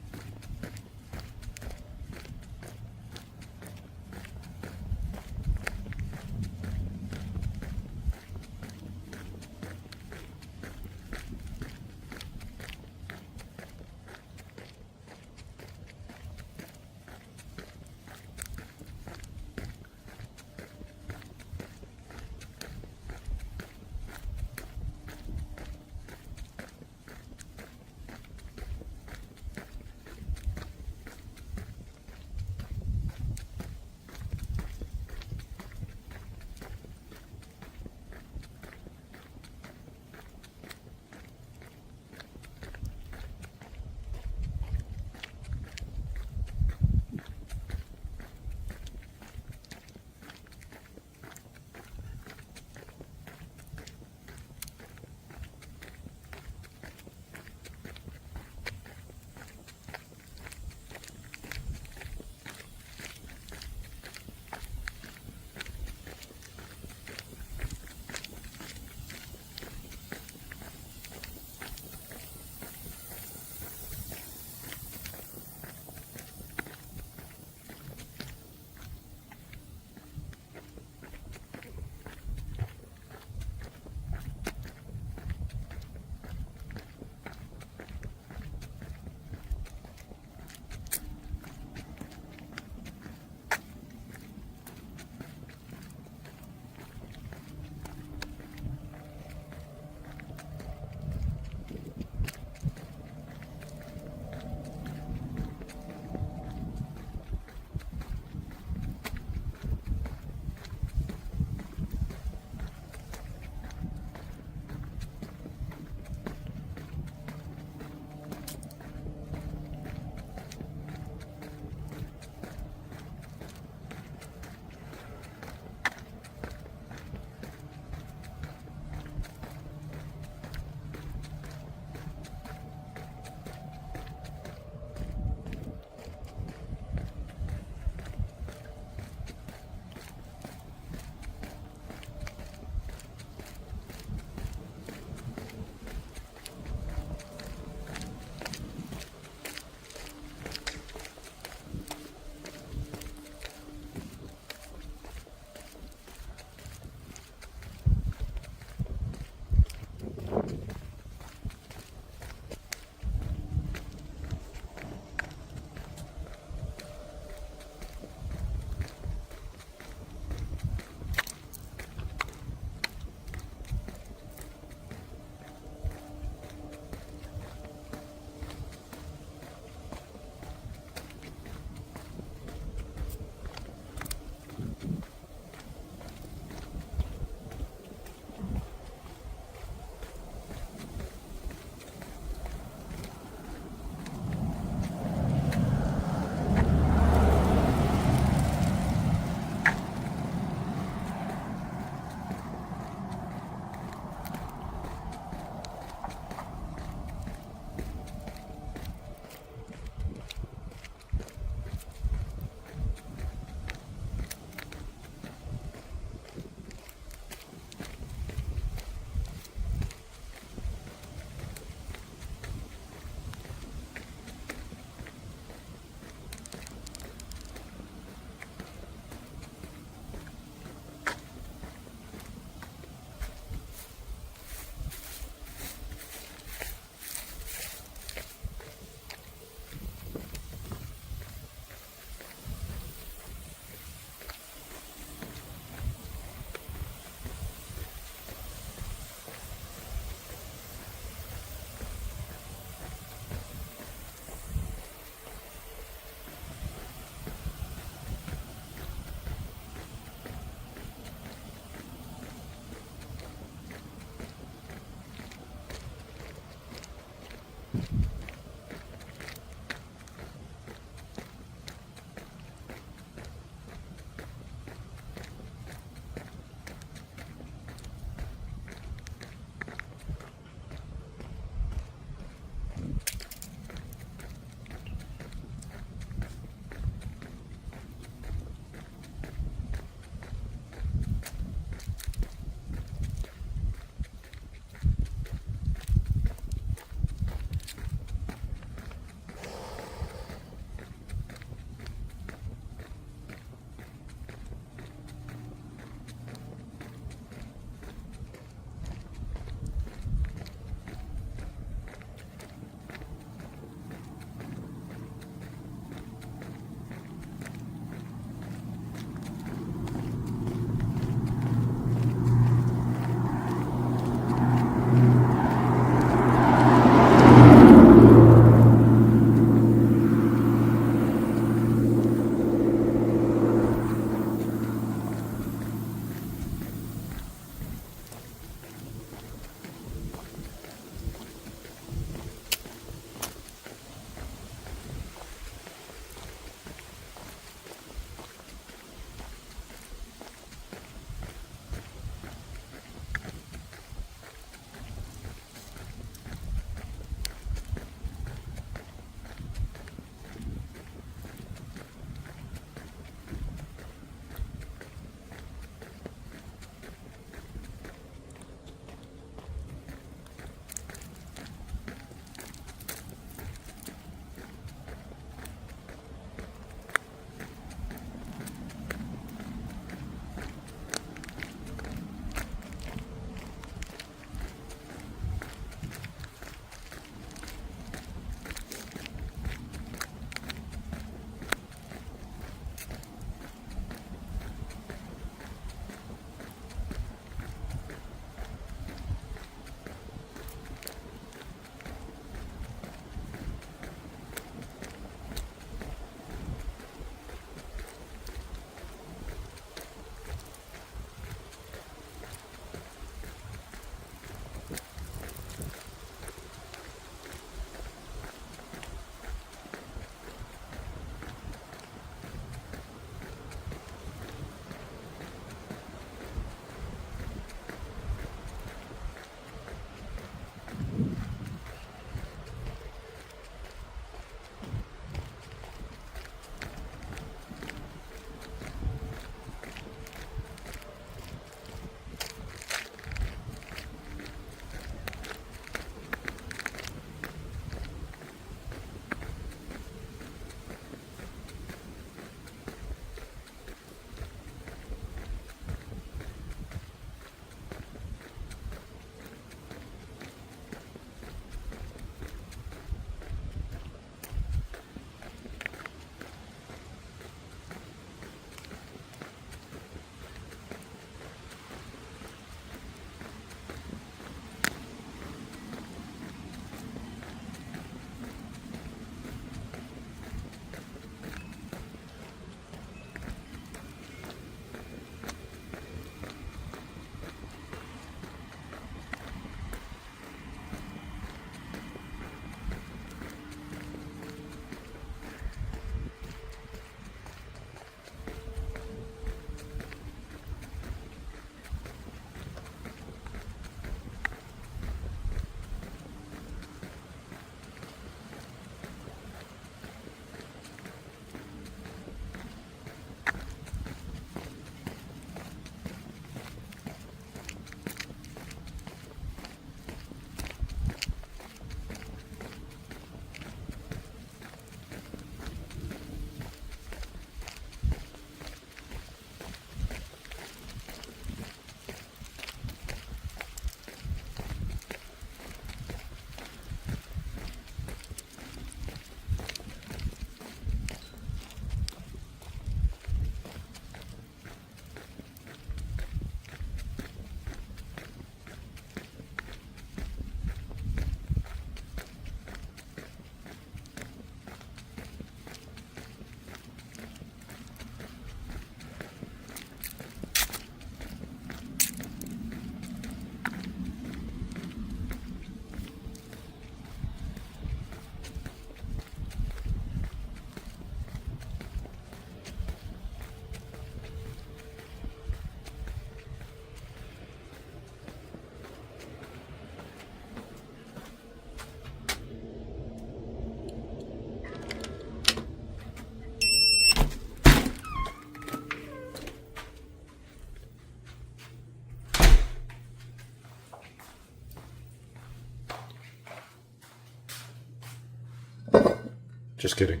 Just kidding.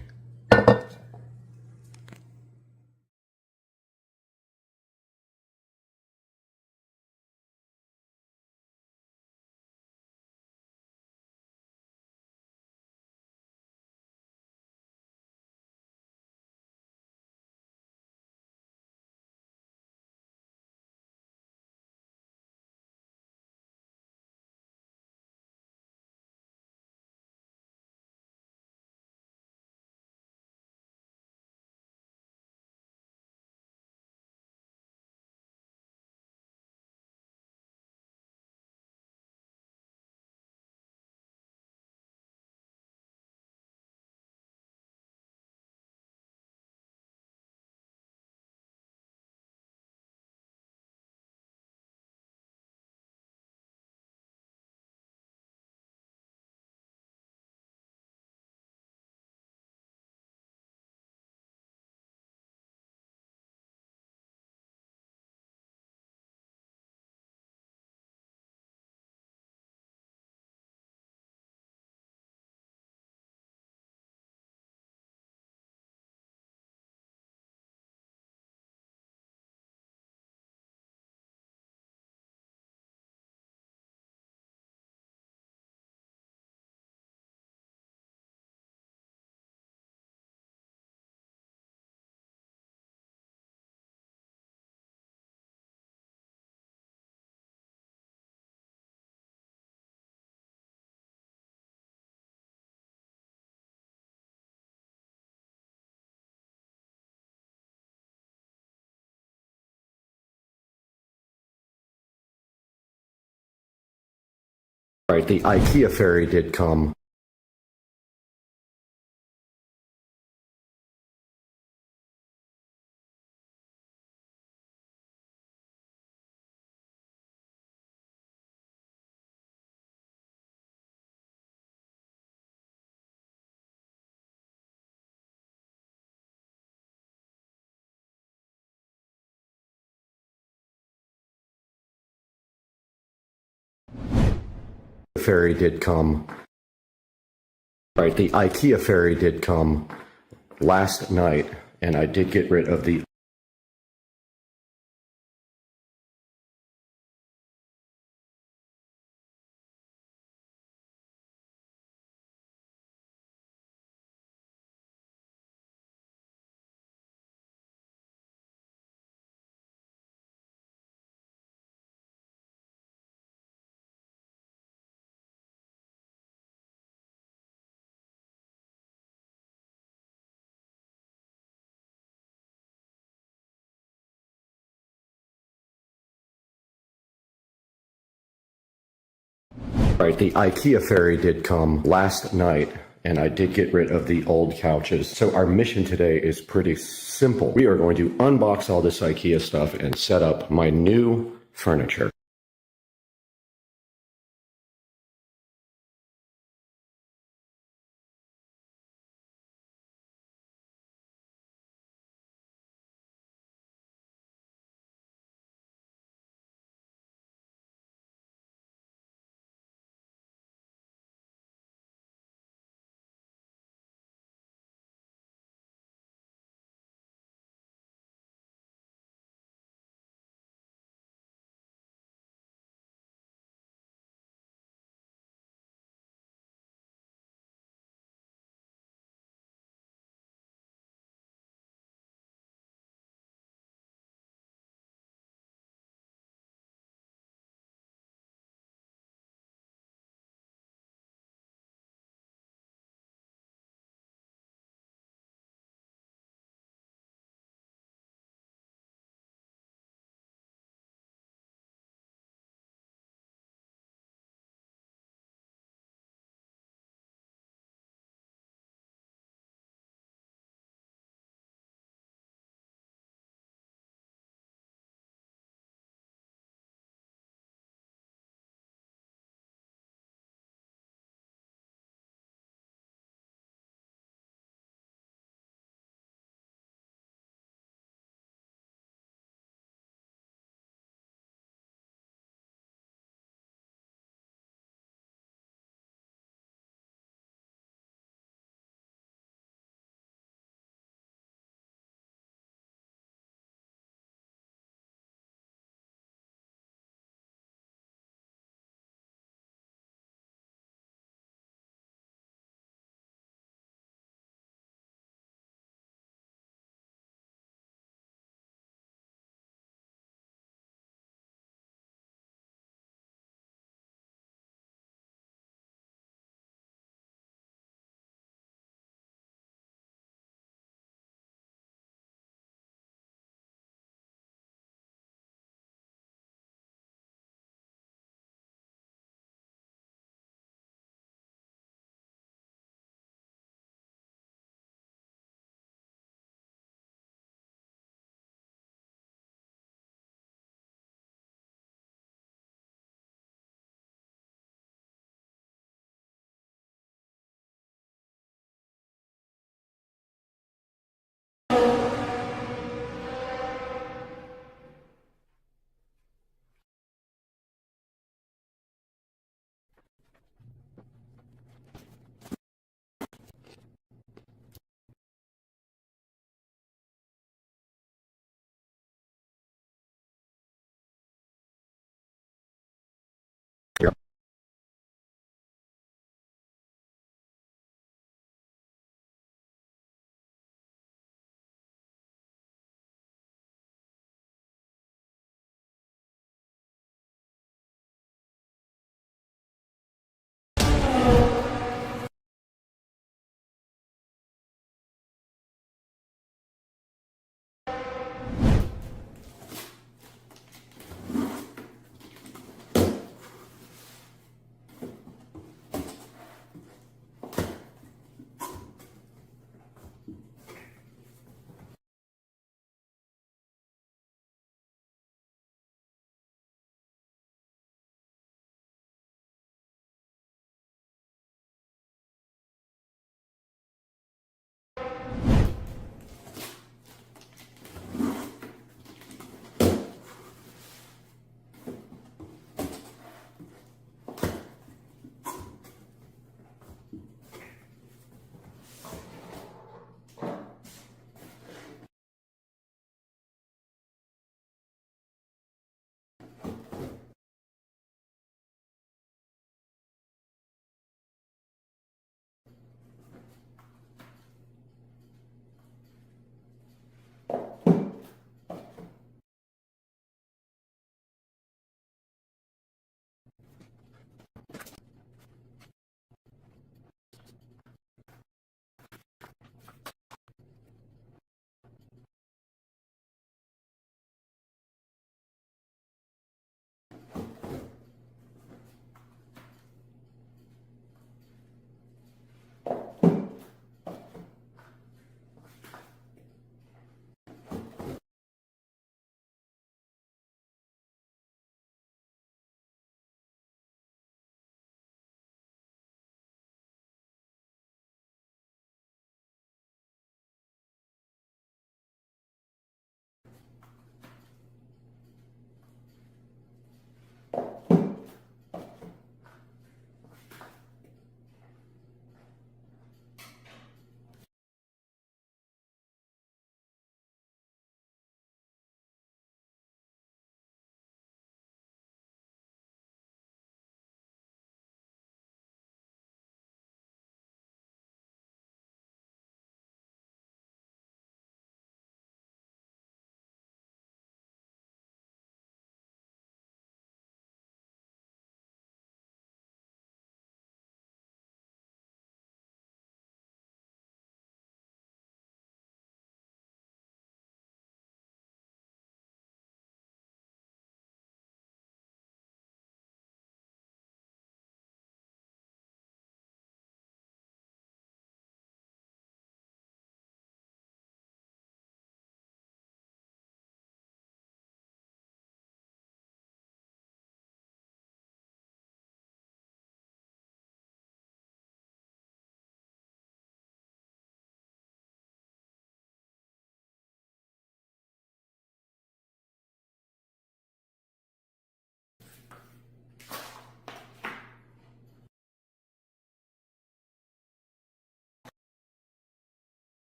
Right, the IKEA fairy did come. The fairy did come. Right, the IKEA fairy did come last night, and I did get rid of the Right, the IKEA fairy did come last night, and I did get rid of the old couches. So our mission today is pretty simple. We are going to unbox all this IKEA stuff and set up my new furniture.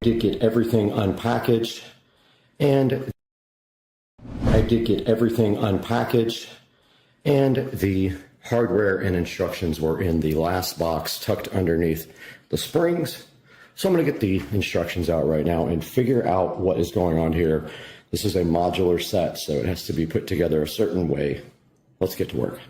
Did get everything unpackaged, and I did get everything unpackaged, and the hardware and instructions were in the last box tucked underneath the springs. So I'm going to get the instructions out right now and figure out what is going on here. This is a modular set, so it has to be put together a certain way. Let's get to work.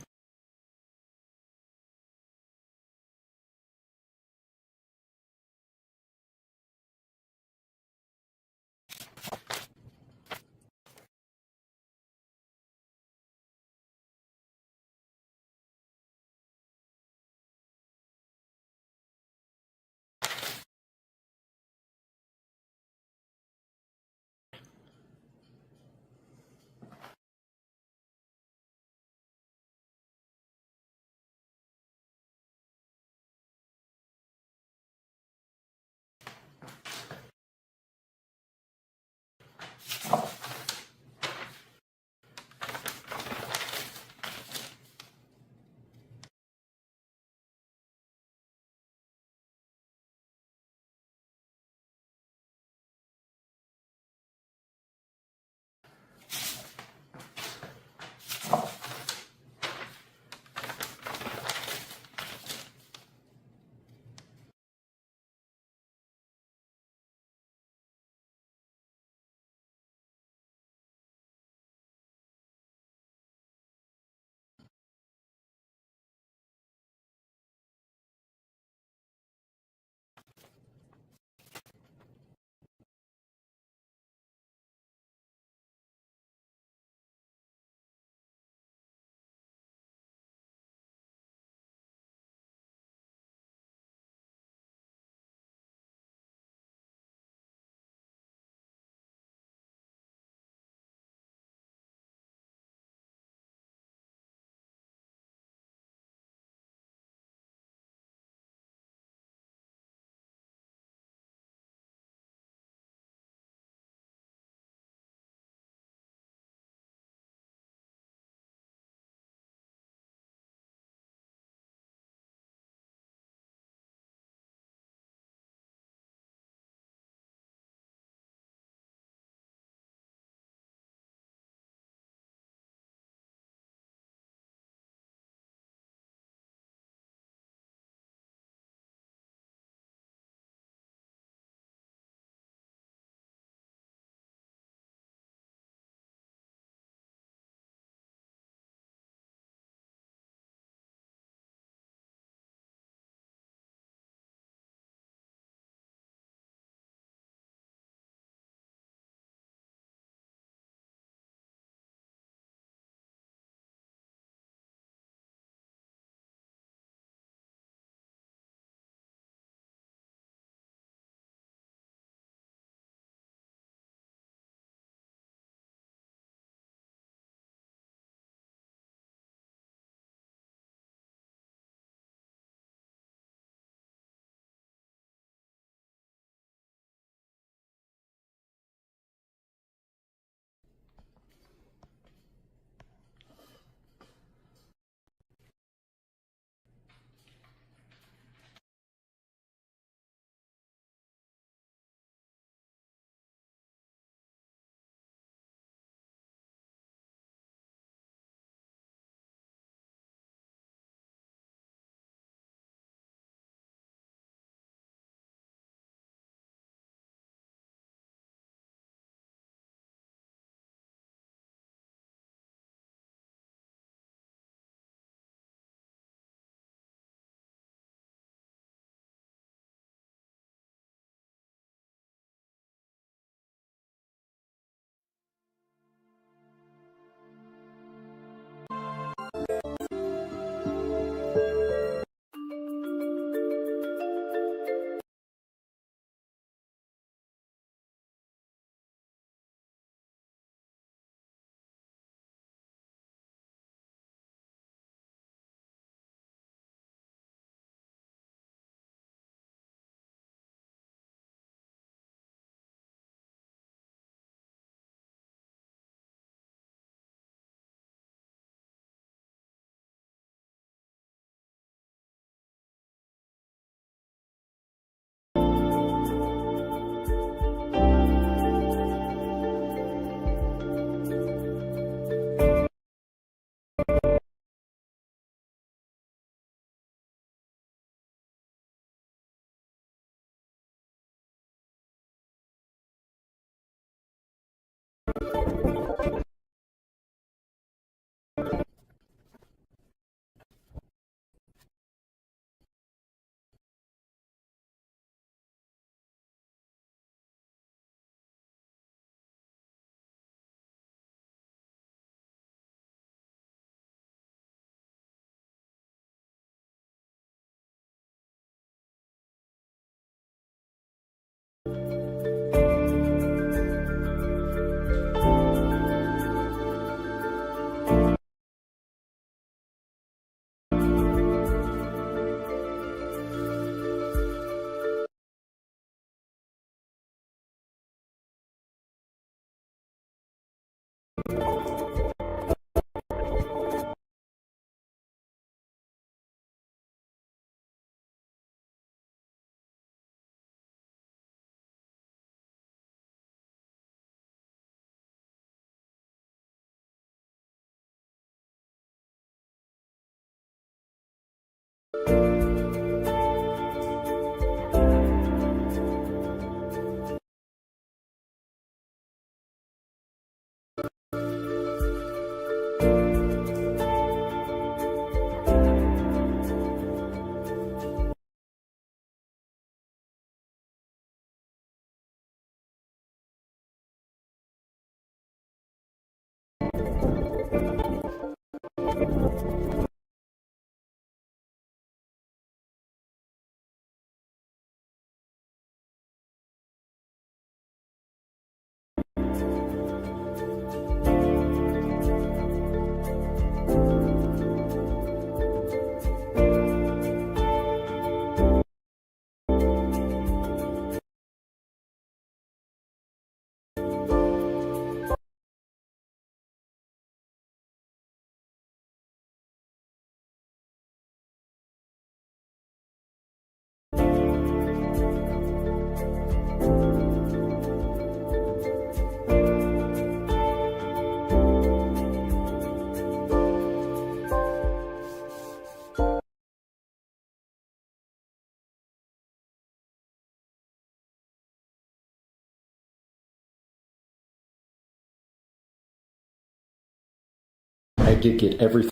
I get everything.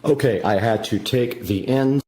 Okay, I had to take the ends.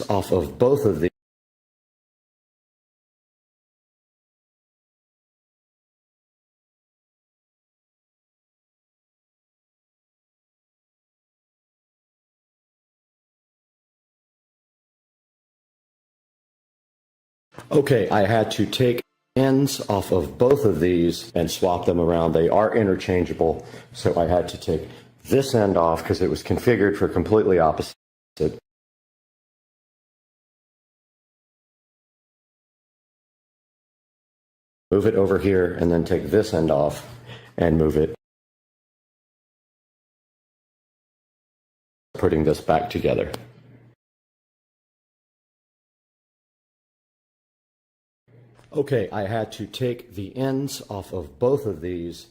Off of both of these. Okay, I had to take ends off of both of these and swap them around. They are interchangeable, so I had to take this end off because it was configured for completely opposite. Move it over here and then take this end off and move it. Putting this back together. Okay, I had to take the ends off of both of these.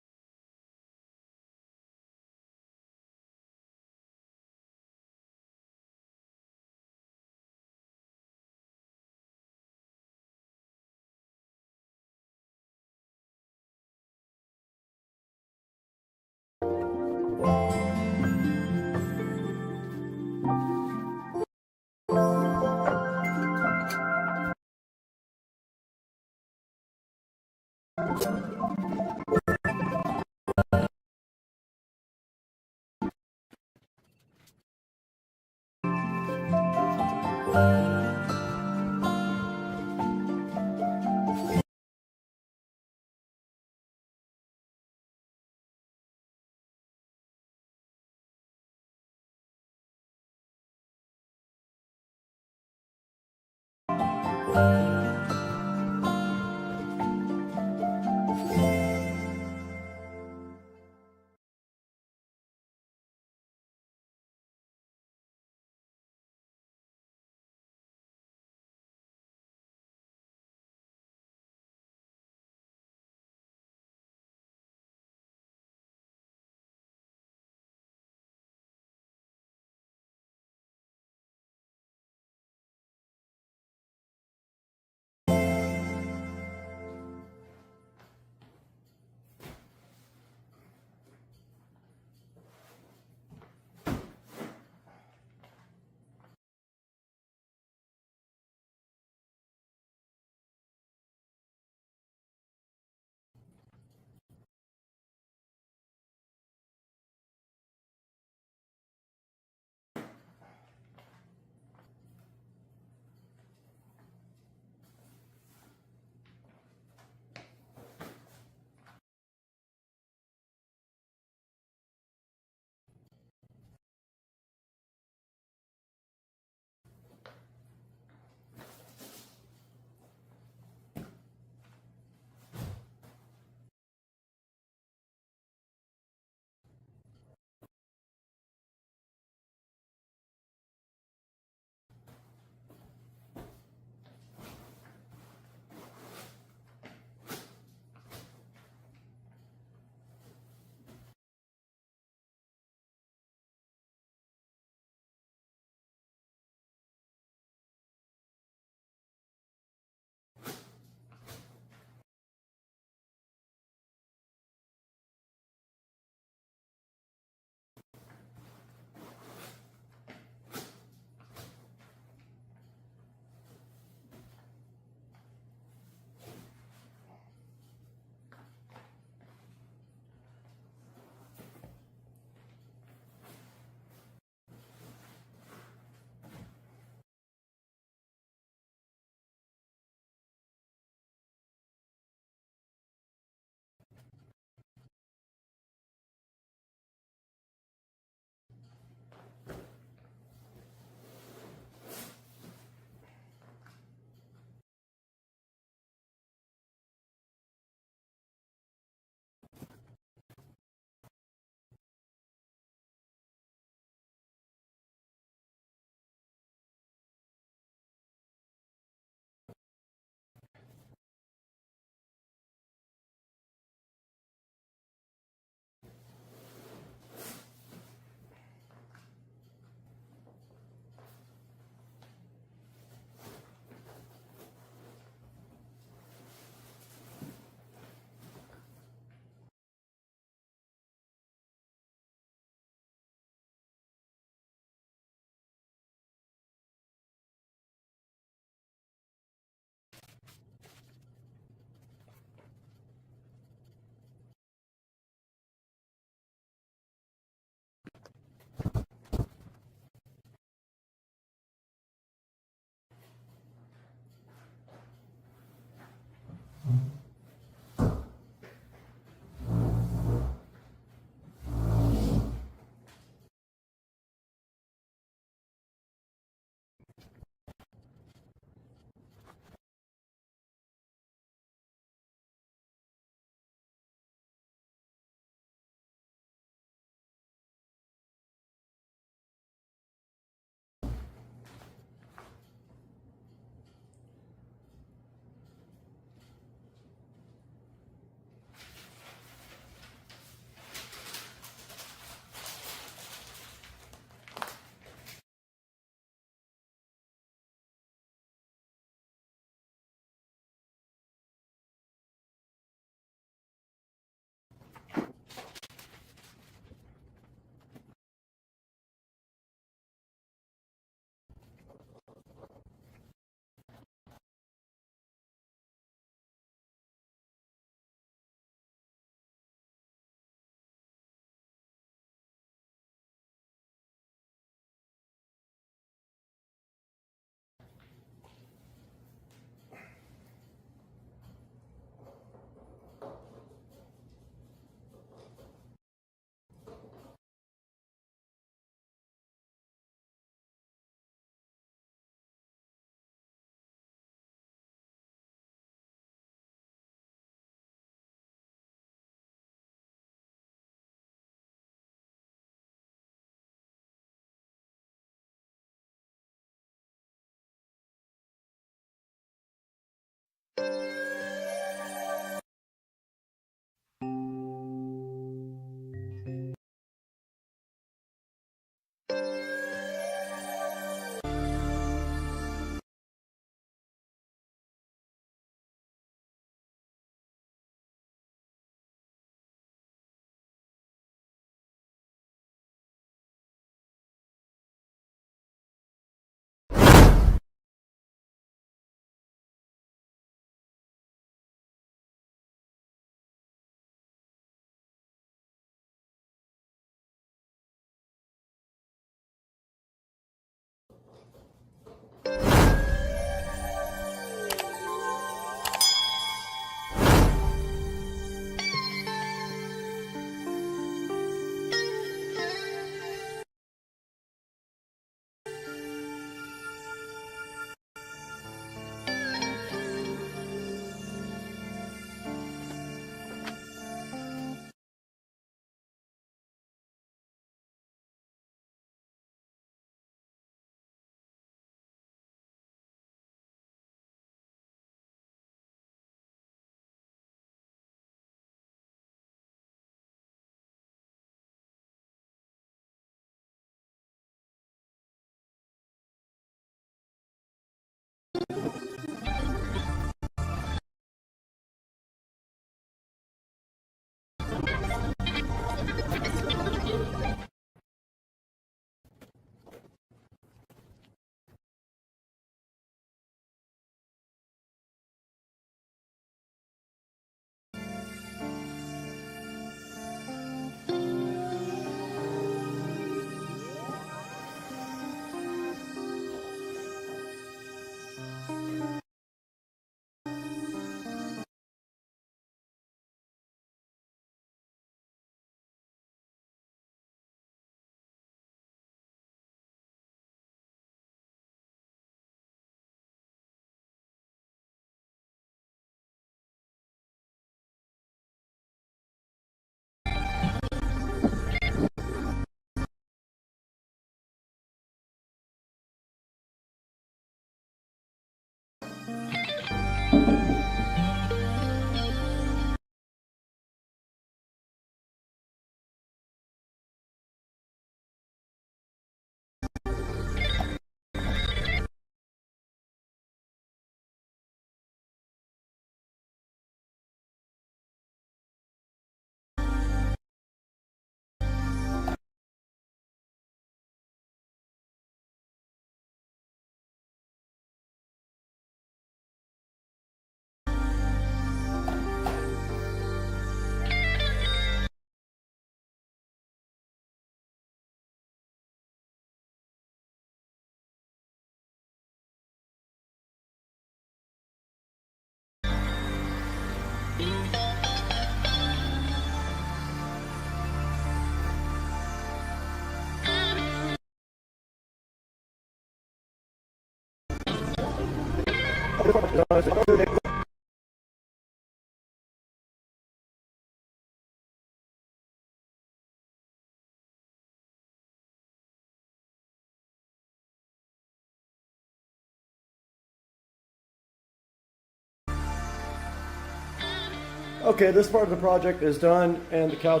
Okay, this part of the project is done, and the couch.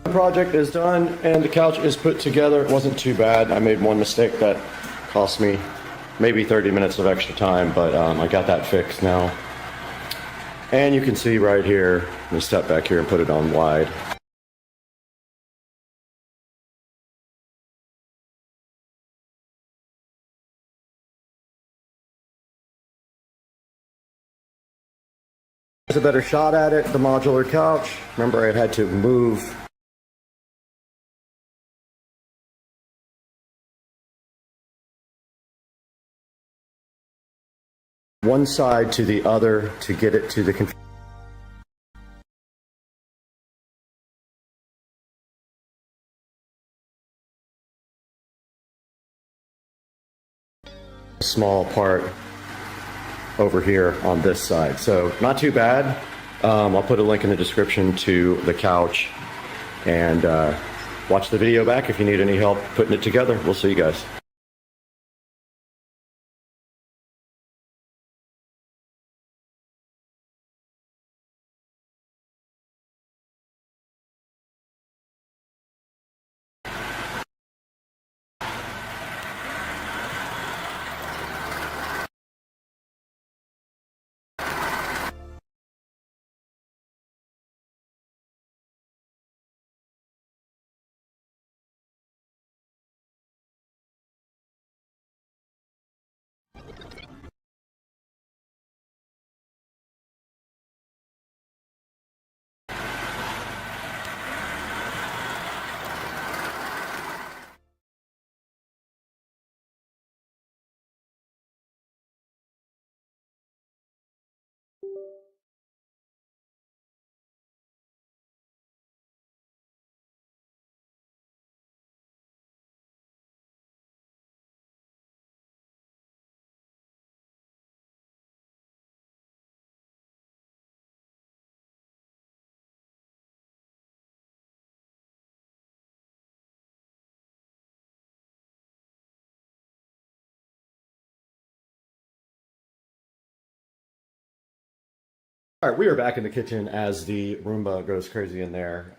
The project is done, and the couch is put together. It wasn't too bad. I made one mistake that cost me maybe 30 minutes of extra time, but I got that fixed now. And you can see right here, let me step back here and put it on wide. There's a better shot at it, the modular couch. Remember, I had to move one side to the other to get it to the small part over here on this side. So not too bad. I'll put a link in the description to the couch, and watch the video back if you need any help putting it together. We'll see you guys. All right, we are back in the kitchen as the Roomba goes crazy in there.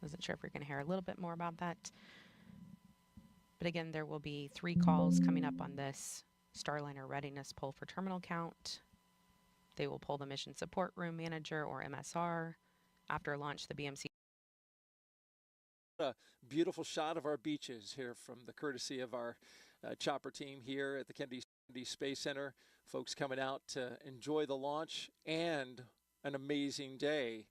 Wasn't sure if we're going to hear a little bit more about that. But again, there will be 3 calls coming up on this Starliner readiness poll for terminal count. They will poll the mission support room manager or MSR. After launch, the BMC. A beautiful shot of our beaches here from the courtesy of our chopper team here at the Kennedy Space Center. Folks coming out to enjoy the launch and an amazing day.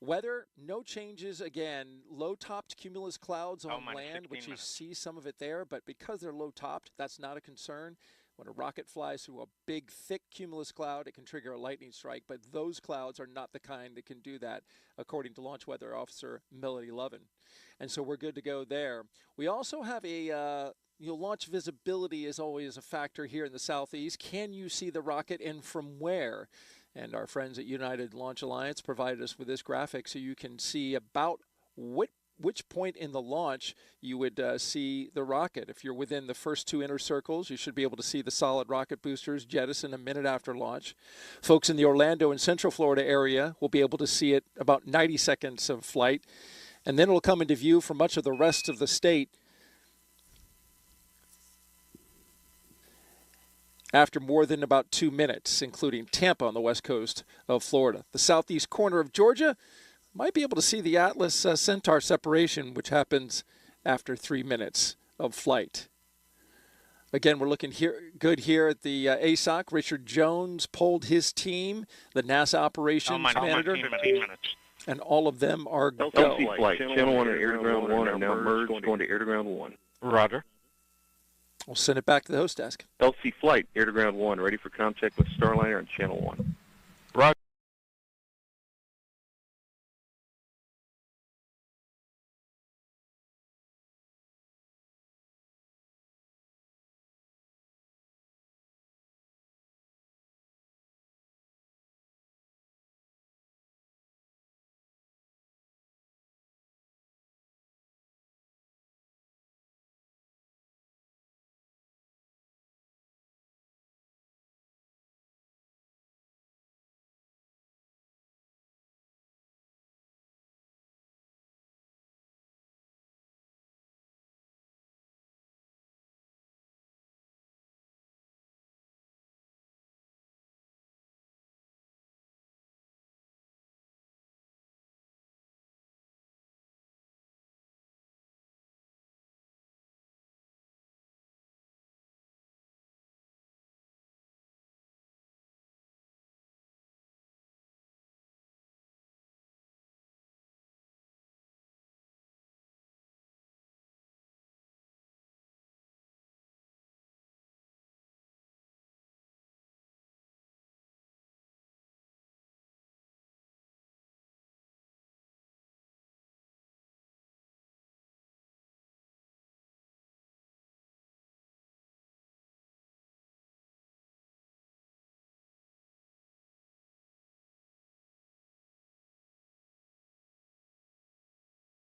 Weather, no changes again. Low-topped cumulus clouds on land, which you see some of it there, but because they're low-topped, that's not a concern. When a rocket flies through a big, thick cumulus cloud, it can trigger a lightning strike, but those clouds are not the kind that can do that, according to Launch Weather Officer Melody Lovin. And so we're good to go there. We also have a launch visibility is always a factor here in the southeast. Can you see the rocket and from where? And our friends at United Launch Alliance provided us with this graphic so you can see about which point in the launch you would see the rocket. If you're within the first 2 inner circles, you should be able to see the solid rocket boosters jettison a minute after launch. Folks in the Orlando and Central Florida area will be able to see it about 90 seconds of flight. And then it'll come into view for much of the rest of the state after more than about 2 minutes, including Tampa on the west coast of Florida. The southeast corner of Georgia might be able to see the Atlas Centaur separation, which happens after 3 minutes of flight. Again, we're looking good here at the ASOC. Richard Jones polled his team, the NASA operations manager. 15 minutes. And all of them are go. LC flight, channel 1 and air to ground 1 are now merged, going to air to ground 1. Roger. We'll send it back to the host desk. LC flight, air to ground 1, ready for contact with Starliner on channel 1. Roger.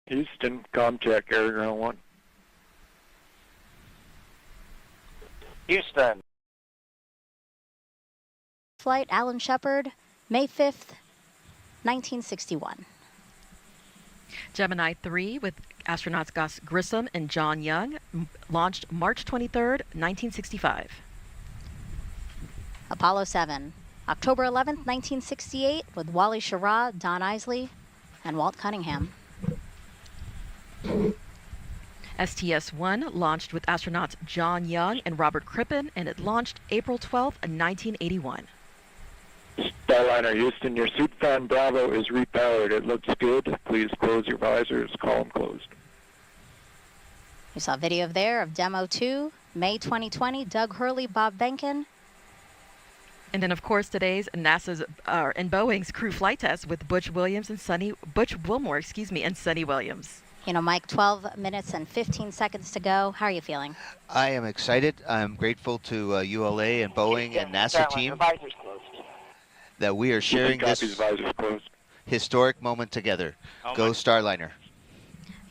Houston, contact air to ground 1. Houston. Flight Alan Shepard, May 5th, 1961. Gemini 3 with astronauts Gus Grissom and John Young launched March 23rd, 1965. Apollo 7, October 11th, 1968, with Wally Schirra, Don Isley, and Walt Cunningham. STS-1 launched with astronauts John Young and Robert Crippen, and it launched April 12th, 1981. Starliner Houston, your suit fan Bravo is repowered. It looks good. Please close your visors. Column closed. You saw video there of Demo 2, May 2020, Doug Hurley, Bob Benkin. And then, of course, today's NASA's and Boeing's crew flight test with Butch Wilmore, and Sonny Williams. You know, Mike, 12 minutes and 15 seconds to go. How are you feeling? I am excited. I'm grateful to ULA and Boeing and NASA team that we are sharing this historic moment together. Go Starliner.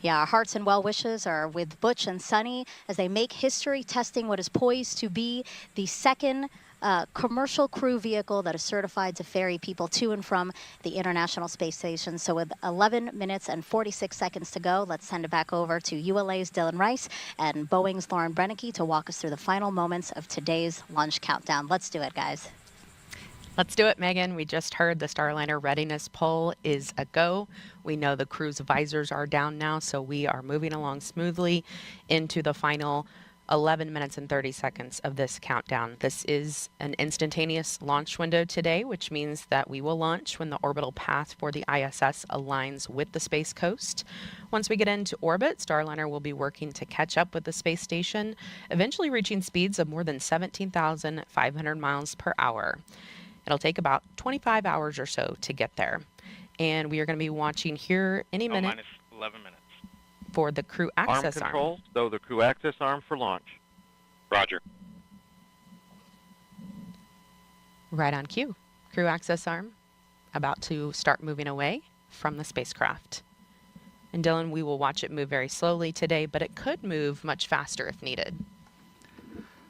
Yeah, our hearts and well wishes are with Butch and Sonny as they make history testing what is poised to be the second commercial crew vehicle that is certified to ferry people to and from the International Space Station. So with 11 minutes and 46 seconds to go, let's send it back over to ULA's Dylan Rice and Boeing's Lauren Brennicke to walk us through the final moments of today's launch countdown. Let's do it, guys. Let's do it, Megan. We just heard the Starliner readiness poll is a go. We know the crew's visors are down now, so we are moving along smoothly into the final 11 minutes and 30 seconds of this countdown. This is an instantaneous launch window today, which means that we will launch when the orbital path for the ISS aligns with the Space Coast. Once we get into orbit, Starliner will be working to catch up with the space station, eventually reaching speeds of more than 17,500 miles per hour. It'll take about 25 hours or so to get there. And we are going to be watching here any minute. Minus 11 minutes. For the crew access arm. Control, so the crew access arm for launch. Roger. Right on cue. Crew access arm about to start moving away from the spacecraft. And Dylan, we will watch it move very slowly today, but it could move much faster if needed.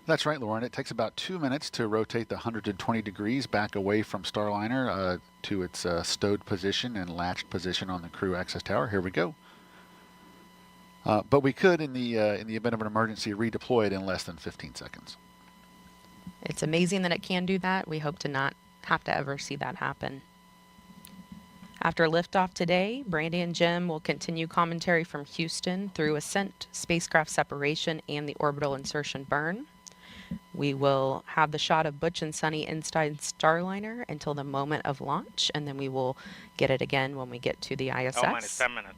That's right, Lauren. It takes about 2 minutes to rotate the 120 degrees back away from Starliner to its stowed position and latched position on the crew access tower. Here we go. But we could, in the event of an emergency, redeploy it in less than 15 seconds. It's amazing that it can do that. We hope to not have to ever see that happen. After liftoff today, Brandy and Jim will continue commentary from Houston through ascent, spacecraft separation, and the orbital insertion burn. We will have the shot of Butch and Sunny inside Starliner until the moment of launch, and then we will get it again when we get to the ISS. Minus 10 minutes.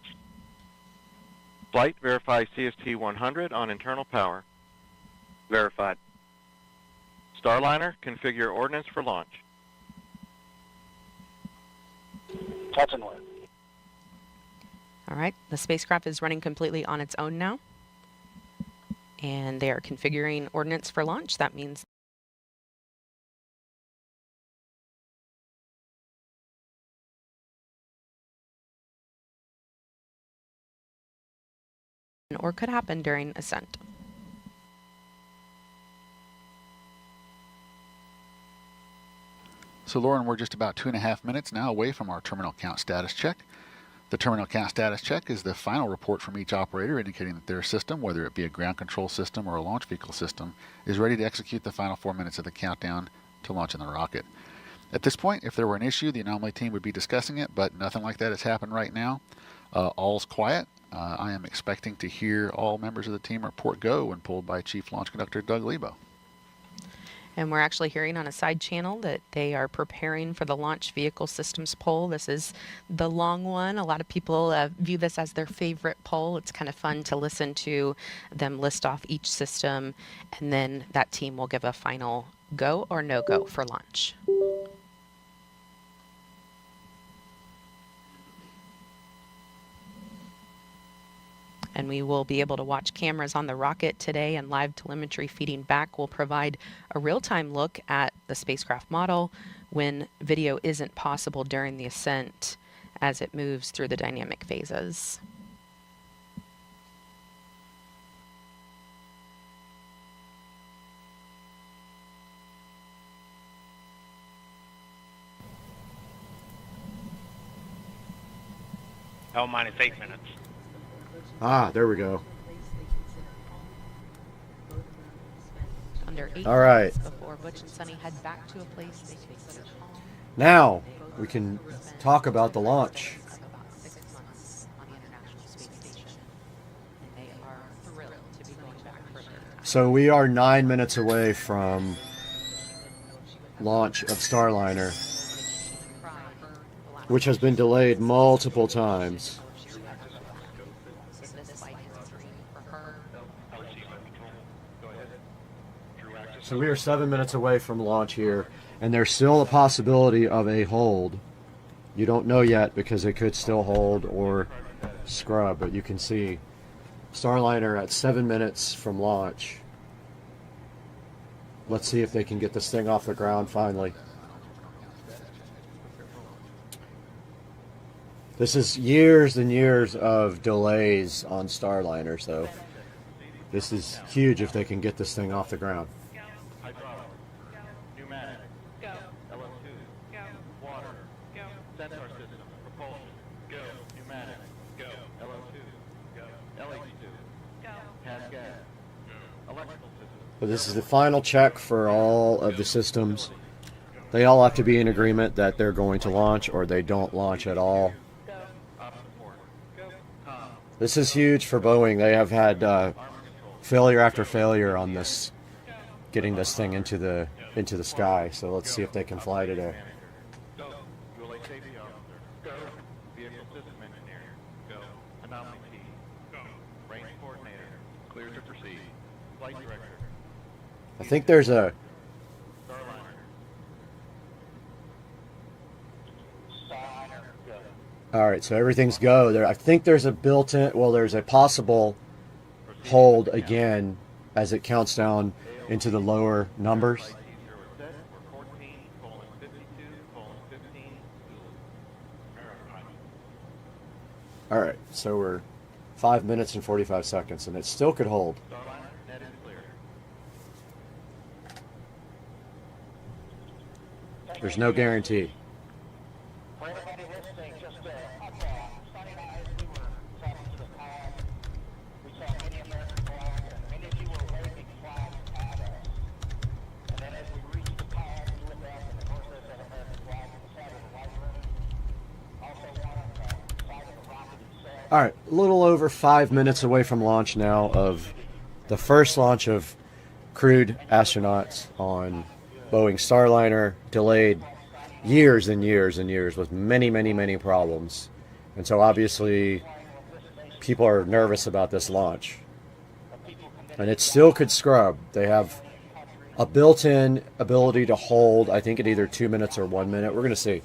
Flight, verify CST 100 on internal power. Verified. Starliner, configure ordnance for launch. Touch and wait. All right, the spacecraft is running completely on its own now. And they are configuring ordnance for launch. That means or could happen during ascent. So Lauren, we're just about 2.5 minutes now away from our terminal count status check. The terminal count status check is the final report from each operator indicating that their system, whether it be a ground control system or a launch vehicle system, is ready to execute the final 4 minutes of the countdown to launching the rocket. At this point, if there were an issue, the anomaly team would be discussing it, but nothing like that has happened right now. All's quiet. I am expecting to hear all members of the team report go when pulled by Chief Launch Conductor Doug Lebo. And we're actually hearing on a side channel that they are preparing for the launch vehicle systems poll. This is the long one. A lot of people view this as their favorite poll. It's kind of fun to listen to them list off each system, and then that team will give a final go or no go for launch. And we will be able to watch cameras on the rocket today, and live telemetry feeding back will provide a real-time look at the spacecraft model when video isn't possible during the ascent as it moves through the dynamic phases. minus 8 minutes. Ah, there we go. Under 8 all right. Before Butch and Sunny head back to a place they can consider home. Now we can talk about the launch. About 6 months on the International Space Station, and they are thrilled to be going back for a third time. So we are 9 minutes away from launch of Starliner, which has been delayed multiple times. So we are 7 minutes away from launch here, and there's still a possibility of a hold. You don't know yet because it could still hold or scrub, but you can see Starliner at 7 minutes from launch. Let's see if they can get this thing off the ground finally. This is years and years of delays on Starliner, so this is huge if they can get this thing off the ground. So this is the final check for all of the systems. They all have to be in agreement that they're going to launch or they don't launch at all. This is huge for Boeing. They have had failure after failure on this, getting this thing into the sky. So let's see if they can fly today. I think there's a... Alright, so everything's go. There, I think there's a built-in... Well, there's a possible hold again as it counts down into the lower numbers. Alright, so we're 5 minutes and 45 seconds, and it still could hold. There's no guarantee. All right, a little over 5 minutes away from launch now of the first launch of crewed astronauts on Boeing Starliner, delayed years and years and years with many, many, many problems. And so obviously people are nervous about this launch. And it still could scrub. They have a built-in ability to hold, I think, at either 2 minutes or 1 minute. We're going to see.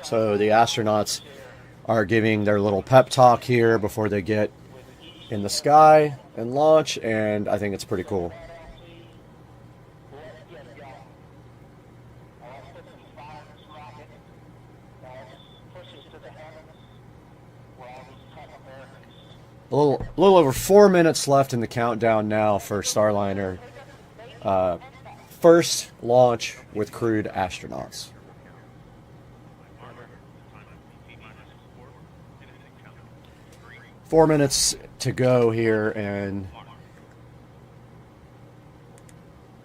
So the astronauts are giving their little pep talk here before they get in the sky and launch, and I think it's pretty cool. A little over 4 minutes left in the countdown now for Starliner. First launch with crewed astronauts. 4 minutes to go here, and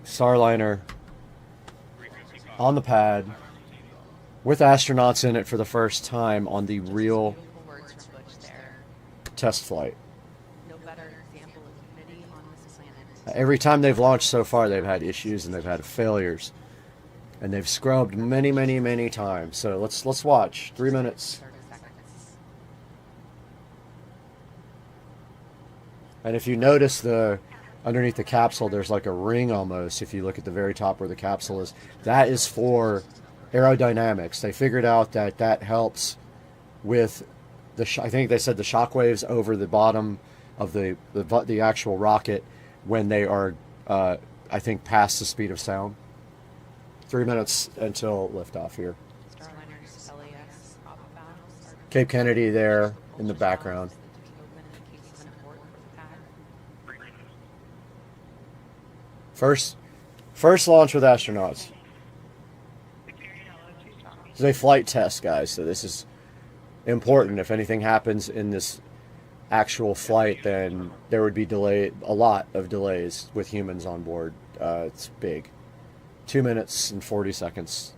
Starliner on the pad with astronauts in it for the first time on the real test flight. Every time they've launched so far, they've had issues and they've had failures, and they've scrubbed many, many, many times. So let's watch. 3 minutes. And if you notice underneath the capsule, there's like a ring almost. If you look at the very top where the capsule is, that is for aerodynamics. They figured out that helps with I think they said the shock waves over the bottom of the actual rocket when they are, I think, past the speed of sound. 3 minutes until liftoff here. Cape Kennedy there in the background. First launch with astronauts. This is a flight test, guys, so this is important. If anything happens in this actual flight, then there would be a lot of delays with humans on board. It's big. 2 minutes and 40 seconds.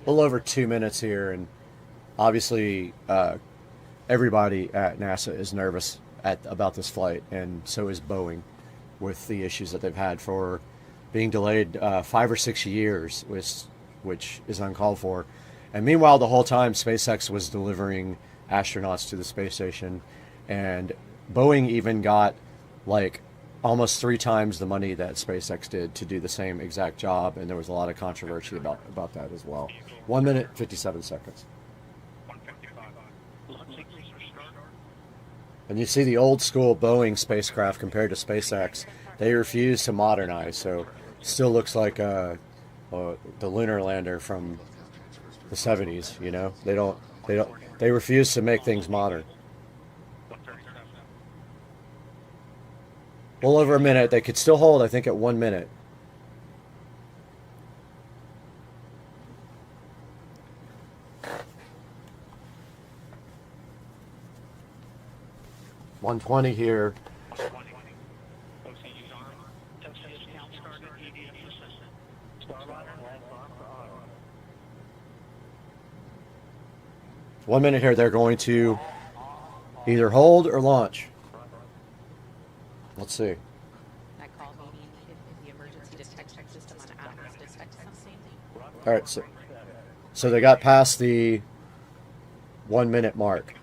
A little over 2 minutes here, and obviously everybody at NASA is nervous about this flight, and so is Boeing with the issues that they've had for being delayed 5 or 6 years, which is uncalled for. And meanwhile, the whole time, SpaceX was delivering astronauts to the space station, and Boeing even got like almost 3 times the money that SpaceX did to do the same exact job, and there was a lot of controversy about that as well. 1 minute, 57 seconds. And you see the old school Boeing spacecraft compared to SpaceX. They refuse to modernize, so still looks like the lunar lander from the 70s, you know? They refuse to make things modern. Well over a minute. They could still hold, I think, at 1 minute. $120 here. One minute here, they're going to either hold or launch. Let's see. That call meaning if the emergency detection system on Acronis detects something. All right, so they got past the 1 minute mark.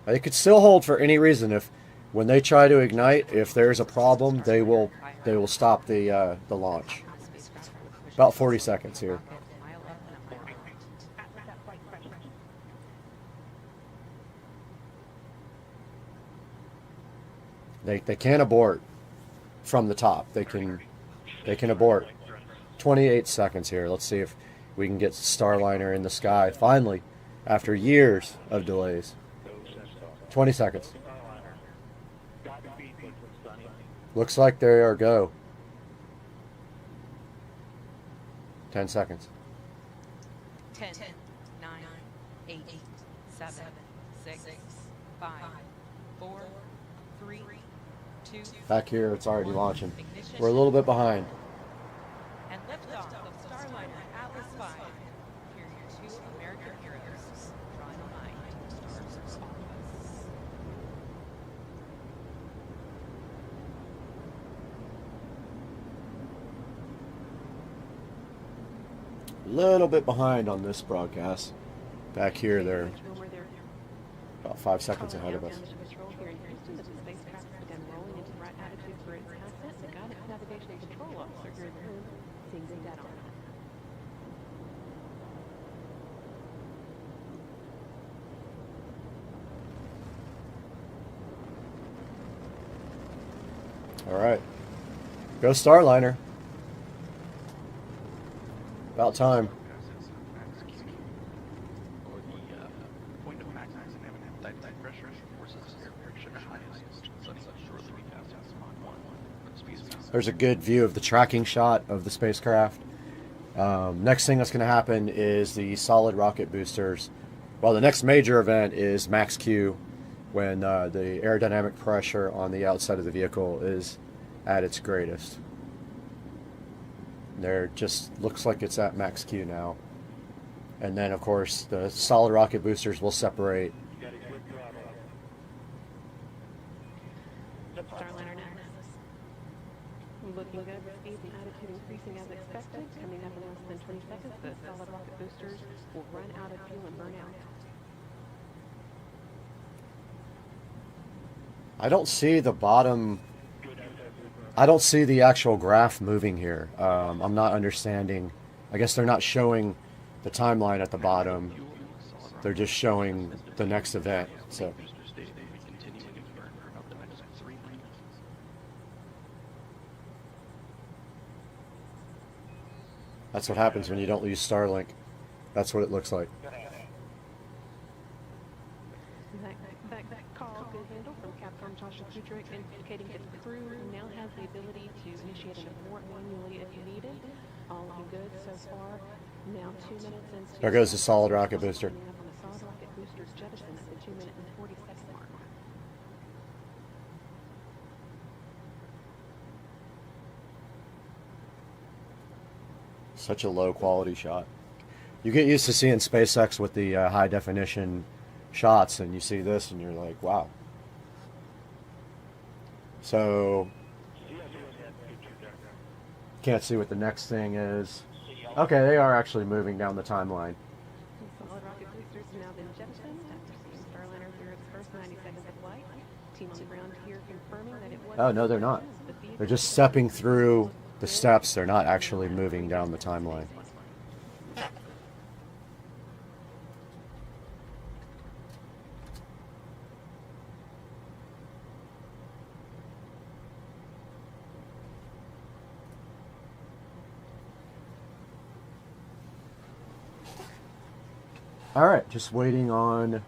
They could still hold for any reason. If when they try to ignite, if there's a problem, they will stop the launch. About 40 seconds here. They can abort from the top. They can abort. 28 seconds here. Let's see if we can get Starliner in the sky finally after years of delays. 20 seconds. Looks like they are go. 10 seconds. 10, 9, 8, 7, 6, 5, 4, 3, 2. Back here, it's already launching. We're a little bit behind. And liftoff of Starliner Atlas V. Here are your 2 American heroes drawing a line to the stars of office. A little bit behind on this broadcast. Back here, they're about 5 seconds ahead of us. All right, go Starliner. About time. There's a good view of the tracking shot of the spacecraft. Next thing that's going to happen is the solid rocket boosters. Well, the next major event is max Q, when the aerodynamic pressure on the outside of the vehicle is at its greatest. There just looks like it's at max Q now. And then, of course, the solid rocket boosters will separate. Starliner analysis. Looking good. Speed and attitude increasing as expected. Coming up in less than 20 seconds, the solid rocket boosters will run out of fuel and burn out. I don't see the bottom. I don't see the actual graph moving here. I'm not understanding. I guess they're not showing the timeline at the bottom. They're just showing the next event. So that's what happens when you don't use Starlink. That's what it looks like. That call, good handle from Capcom Joshua Kudrick, indicating its crew now has the ability to initiate an abort manually if needed. All looking good so far. Now 2 minutes into... There goes the solid rocket booster. On the solid rocket booster's jettison at the 2 minute and 40 second mark. Such a low quality shot. You get used to seeing SpaceX with the high definition shots, and you see this and you're like, wow. So can't see what the next thing is. Okay, they are actually moving down the timeline. Solid rocket boosters have now been jettisoned after seeing Starliner through its first 90 seconds of flight. Team on the ground here confirming that it was... Oh, no, they're not. They're just stepping through the steps. They're not actually moving down the timeline. All right, just waiting on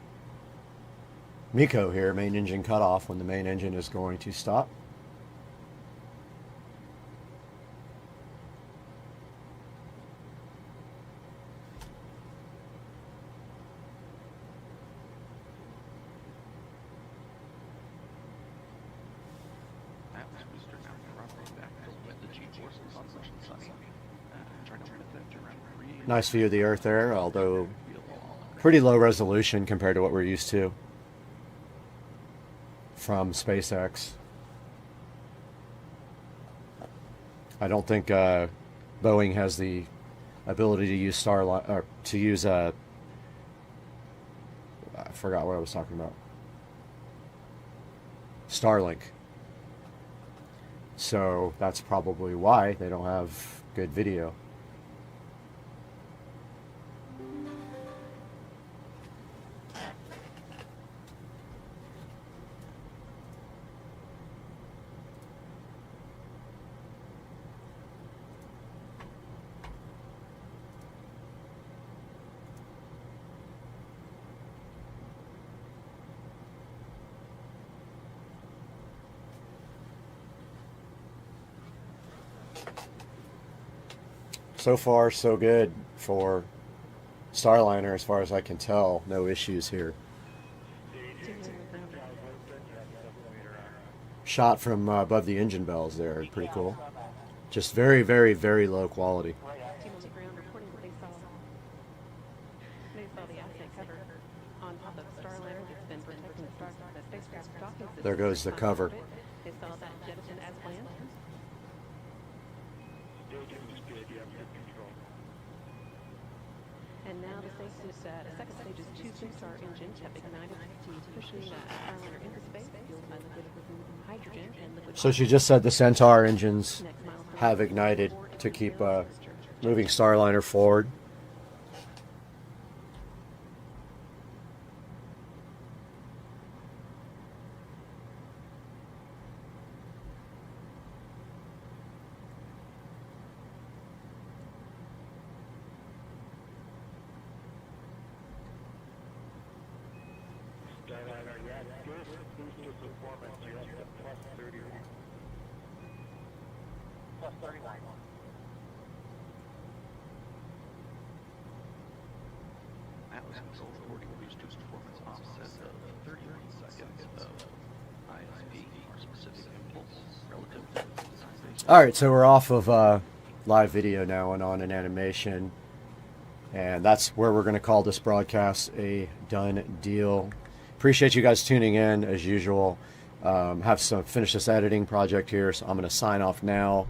MECO here, main engine cutoff, when the main engine is going to stop. Nice view of the Earth there, although pretty low resolution compared to what we're used to from SpaceX. I don't think Boeing has the ability to use Starline, or to use I forgot what I was talking about. Starlink. So that's probably why they don't have good video. So far, so good for Starliner, as far as I can tell. No issues here. Shot from above the engine bells there. Pretty cool. Just very, very, very low quality. There goes the cover. And now the second stage is two three-star engines have ignited to pushing Starliner into space, fueled by liquid hydrogen and liquid. So she just said the Centaur engines have ignited to keep moving Starliner forward. Alright, so we're off of live video now and on an animation. And that's where we're going to call this broadcast a done deal. Appreciate you guys tuning in as usual. Finish this editing project here, so I'm going to sign off now.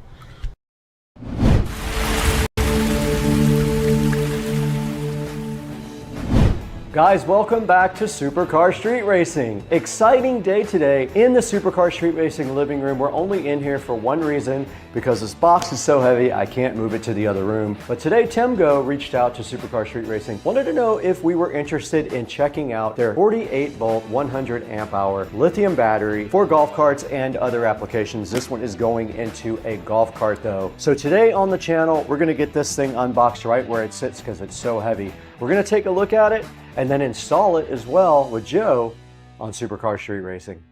Guys, welcome back to Supercar Street Racing. Exciting day today in the Supercar Street Racing living room. We're only in here for one reason, because this box is so heavy I can't move it to the other room. But today Timgo reached out to Supercar Street Racing, wanted to know if we were interested in checking out their 48 volt 100 amp hour lithium battery for golf carts and other applications. This one is going into a golf cart though. So today on the channel we're going to get this thing unboxed right where it sits because it's so heavy. We're going to take a look at it and then install it as well with Joe on Supercar Street Racing.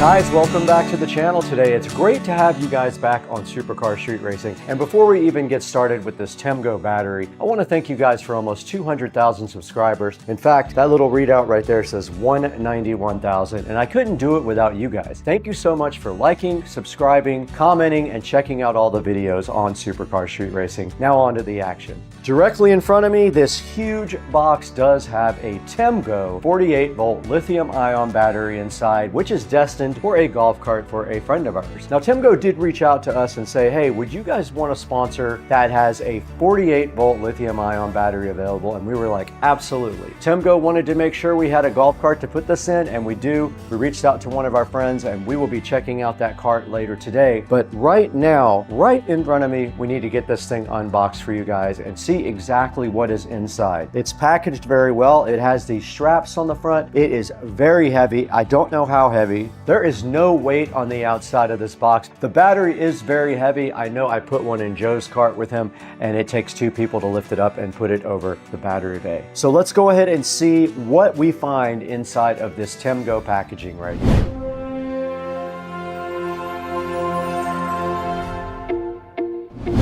Guys, welcome back to the channel today. It's great to have you guys back on Supercar Street Racing. And before we even get started with this Temgo battery, I want to thank you guys for almost 200,000 subscribers. In fact, that little readout right there says 191,000, and I couldn't do it without you guys. Thank you so much for liking, subscribing, commenting, and checking out all the videos on Supercar Street Racing. Now on to the action. Directly in front of me, this huge box does have a Temgo 48-volt lithium-ion battery inside, which is destined for a golf cart for a friend of ours. Now, Temgo did reach out to us and say, hey, would you guys want a sponsor that has a 48-volt lithium-ion battery available? And we were like, absolutely. Temgo wanted to make sure we had a golf cart to put this in, and we do. We reached out to one of our friends, and we will be checking out that cart later today. But right now, right in front of me, we need to get this thing unboxed for you guys and see exactly what is inside. It's packaged very well. It has these straps on the front. It is very heavy. I don't know how heavy. There is no weight on the outside of this box. The battery is very heavy. I know I put one in Joe's cart with him, and it takes two people to lift it up and put it over the battery bay. So let's go ahead and see what we find inside of this Temgo packaging right here.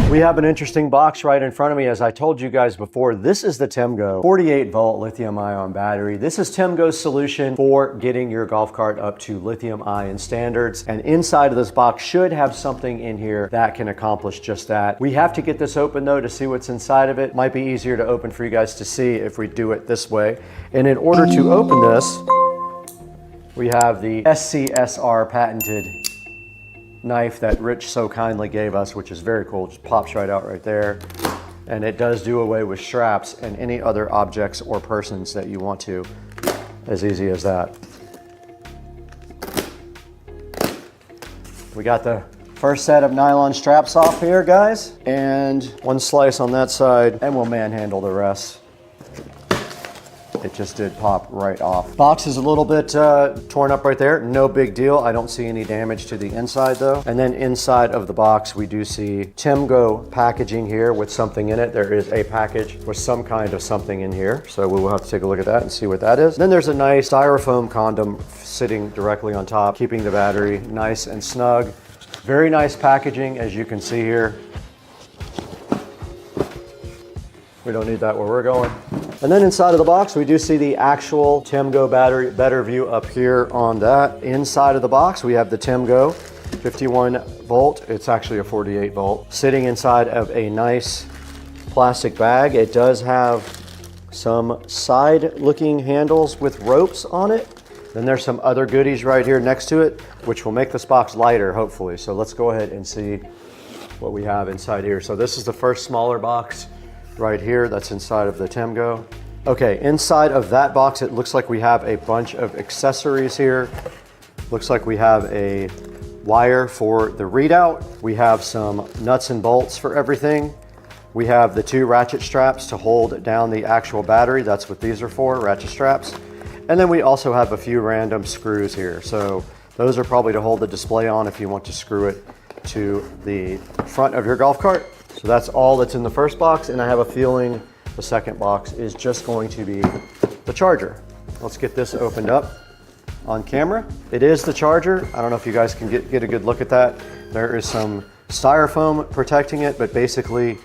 We have an interesting box right in front of me. As I told you guys before, this is the Temgo 48-volt lithium-ion battery. This is Temgo's solution for getting your golf cart up to lithium-ion standards. And inside of this box should have something in here that can accomplish just that. We have to get this open though to see what's inside of it. Might be easier to open for you guys to see if we do it this way. And in order to open this, we have the SCSR patented knife that Rich so kindly gave us, which is very cool. Just pops right out right there. And it does do away with straps and any other objects or persons that you want to. As easy as that. We got the first set of nylon straps off here, guys. And one slice on that side, and we'll manhandle the rest. It just did pop right off. Box is a little bit torn up right there. No big deal. I don't see any damage to the inside though. And then inside of the box, we do see Temgo packaging here with something in it. There is a package with some kind of something in here. So we will have to take a look at that and see what that is. And then there's a nice styrofoam condom sitting directly on top, keeping the battery nice and snug. Very nice packaging, as you can see here. We don't need that where we're going. And then inside of the box, we do see the actual Temgo battery. Better view up here on that. Inside of the box, we have the Temgo 51 volt. It's actually a 48 volt. Sitting inside of a nice plastic bag. It does have some side-looking handles with ropes on it. Then there's some other goodies right here next to it, which will make this box lighter, hopefully. So let's go ahead and see what we have inside here. So this is the first smaller box right here that's inside of the Temgo. Okay, inside of that box, it looks like we have a bunch of accessories here. Looks like we have a wire for the readout. We have some nuts and bolts for everything. We have the two ratchet straps to hold down the actual battery. That's what these are for, ratchet straps. And then we also have a few random screws here. So those are probably to hold the display on if you want to screw it to the front of your golf cart. So that's all that's in the first box, and I have a feeling the second box is just going to be the charger. Let's get this opened up on camera. It is the charger. I don't know if you guys can get a good look at that. There is some styrofoam protecting it, but basically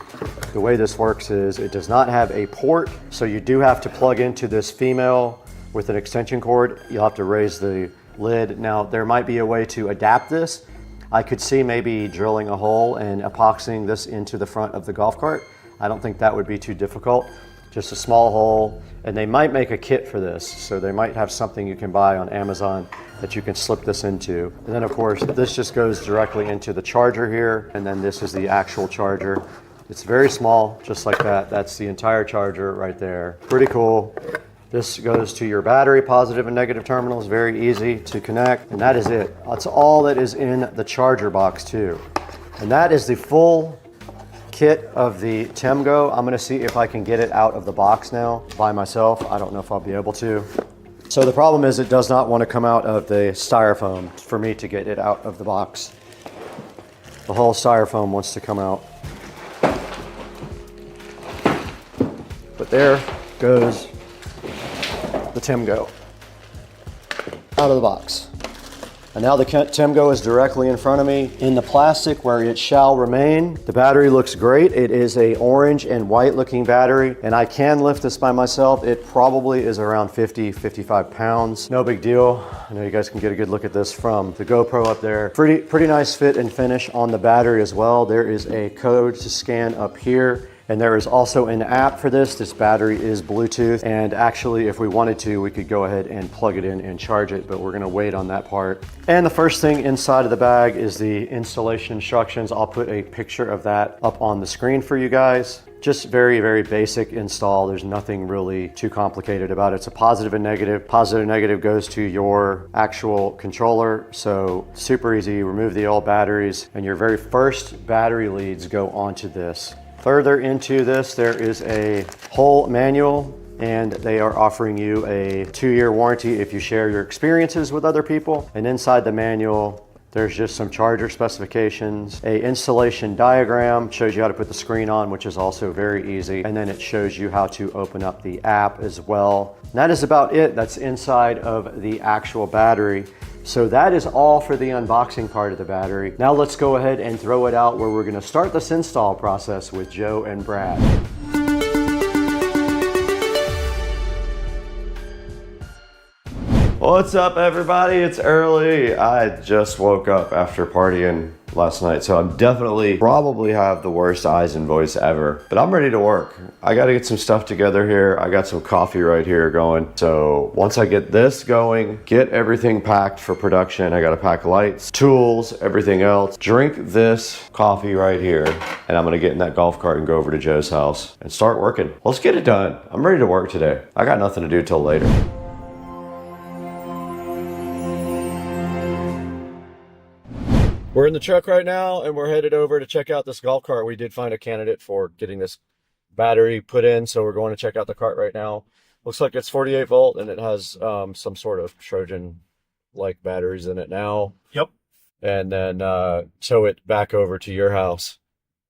the way this works is it does not have a port, so you do have to plug into this female with an extension cord. You'll have to raise the lid. Now, there might be a way to adapt this. I could see maybe drilling a hole and epoxying this into the front of the golf cart. I don't think that would be too difficult. Just a small hole, and they might make a kit for this. So they might have something you can buy on Amazon that you can slip this into. And then of course, this just goes directly into the charger here. And then this is the actual charger. It's very small, just like that. That's the entire charger right there. Pretty cool. This goes to your battery, positive and negative terminals, very easy to connect, and that is it. That's all that is in the charger box too. And that is the full kit of the Temgo. I'm gonna see if I can get it out of the box now by myself. I don't know if I'll be able to. So the problem is it does not want to come out of the styrofoam for me to get it out of the box. The whole styrofoam wants to come out. But there goes the Temgo out of the box. And now the Temgo is directly in front of me in the plastic where it shall remain. The battery looks great. It is a orange and white looking battery, and I can lift this by myself. It probably is around 50, 55 pounds. No big deal. I know you guys can get a good look at this from the GoPro up there. Pretty nice fit and finish on the battery as well. There is a code to scan up here. And there is also an app for this. This battery is Bluetooth, and actually if we wanted to, we could go ahead and plug it in and charge it, but we're gonna wait on that part. And the first thing inside of the bag is the installation instructions. I'll put a picture of that up on the screen for you guys. Just very, very basic install. There's nothing really too complicated about it. It's a positive and negative. Positive and negative goes to your actual controller. So super easy, remove the old batteries, and your very first battery leads go onto this. Further into this, there is a whole manual, and they are offering you a 2-year warranty if you share your experiences with other people. And inside the manual, there's just some charger specifications, a installation diagram, shows you how to put the screen on, which is also very easy. And then it shows you how to open up the app as well. And that is about it. That's inside of the actual battery. So that is all for the unboxing part of the battery. Now let's go ahead and throw it out where we're gonna start this install process with Joe and Brad. What's up, everybody? It's early. I just woke up after partying last night, so I'm probably have the worst eyes and voice ever, but I'm ready to work. I got to get some stuff together here. I got some coffee right here going. So once I get this going, get everything packed for production. I got to pack lights, tools, everything else. Drink this coffee right here, and I'm going to get in that golf cart and go over to Joe's house and start working. Let's get it done. I'm ready to work today. I got nothing to do till later. We're in the truck right now, and we're headed over to check out this golf cart. We did find a candidate for getting this battery put in, so we're going to check out the cart right now. Looks like it's 48 volt, and it has some sort of Trojan-like batteries in it now. Yep. And then tow it back over to your house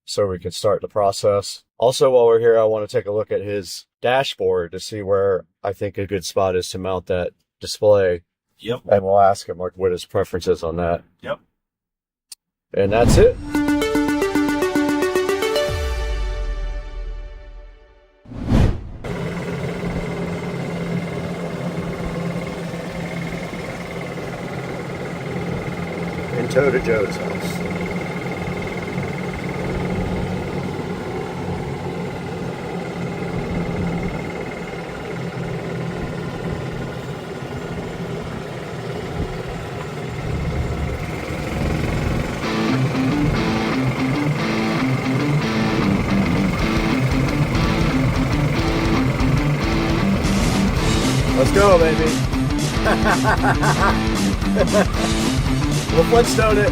so we can start the process. Also, while we're here, I want to take a look at his dashboard to see where I think a good spot is to mount that display. Yep. And we'll ask him what his preference is on that. Yep. And that's it. And tow to Joe's house. Let's go, baby. We'll Flintstone it.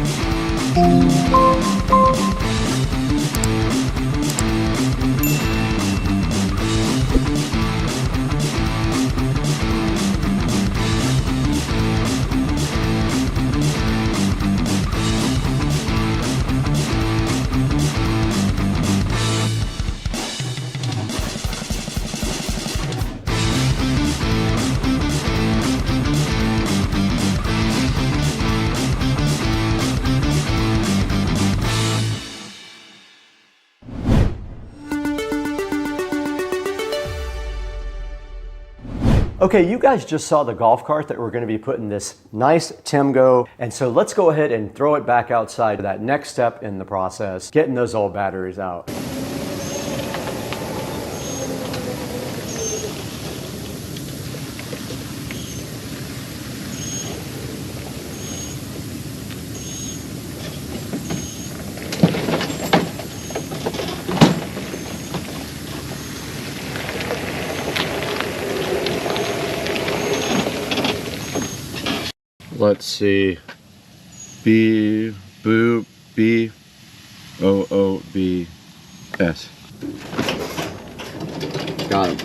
Okay, you guys just saw the golf cart that we're going to be putting this nice Temgo, and so let's go ahead and throw it back outside to that next step in the process, getting those old batteries out. Let's see, B-O-O-B-S. Got him.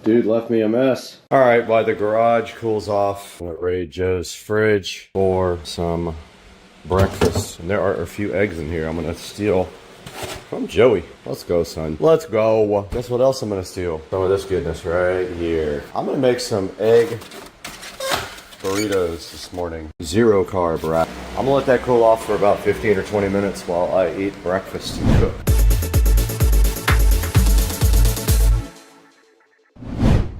Dude left me a mess. All right, while the garage cools off, I'm gonna raid Joe's fridge for some breakfast. And there are a few eggs in here. I'm gonna steal From Joey. Let's go, son. Let's go. Guess what else I'm gonna steal? Some of this goodness right here. I'm gonna make some egg burritos this morning. 0 carb, right? I'm gonna let that cool off for about 15 or 20 minutes while I eat breakfast and cook.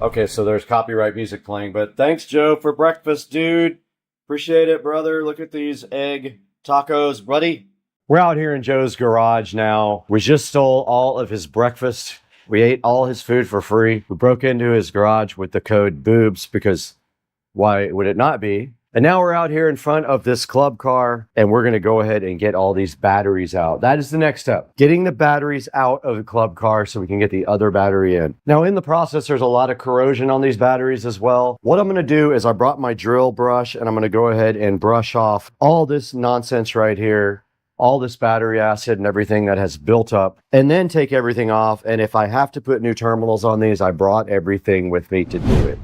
Okay, so there's copyright music playing, but thanks, Joe, for breakfast, dude. Appreciate it, brother. Look at these egg tacos, buddy. We're out here in Joe's garage now. We just stole all of his breakfast. We ate all his food for free. We broke into his garage with the code boobs because why would it not be? And now we're out here in front of this club car and we're gonna go ahead and get all these batteries out. That is the next step. Getting the batteries out of the club car so we can get the other battery in. Now in the process, there's a lot of corrosion on these batteries as well. What I'm gonna do is I brought my drill brush and I'm gonna go ahead and brush off all this nonsense right here, all this battery acid and everything that has built up, and then take everything off. And if I have to put new terminals on these, I brought everything with me to do it.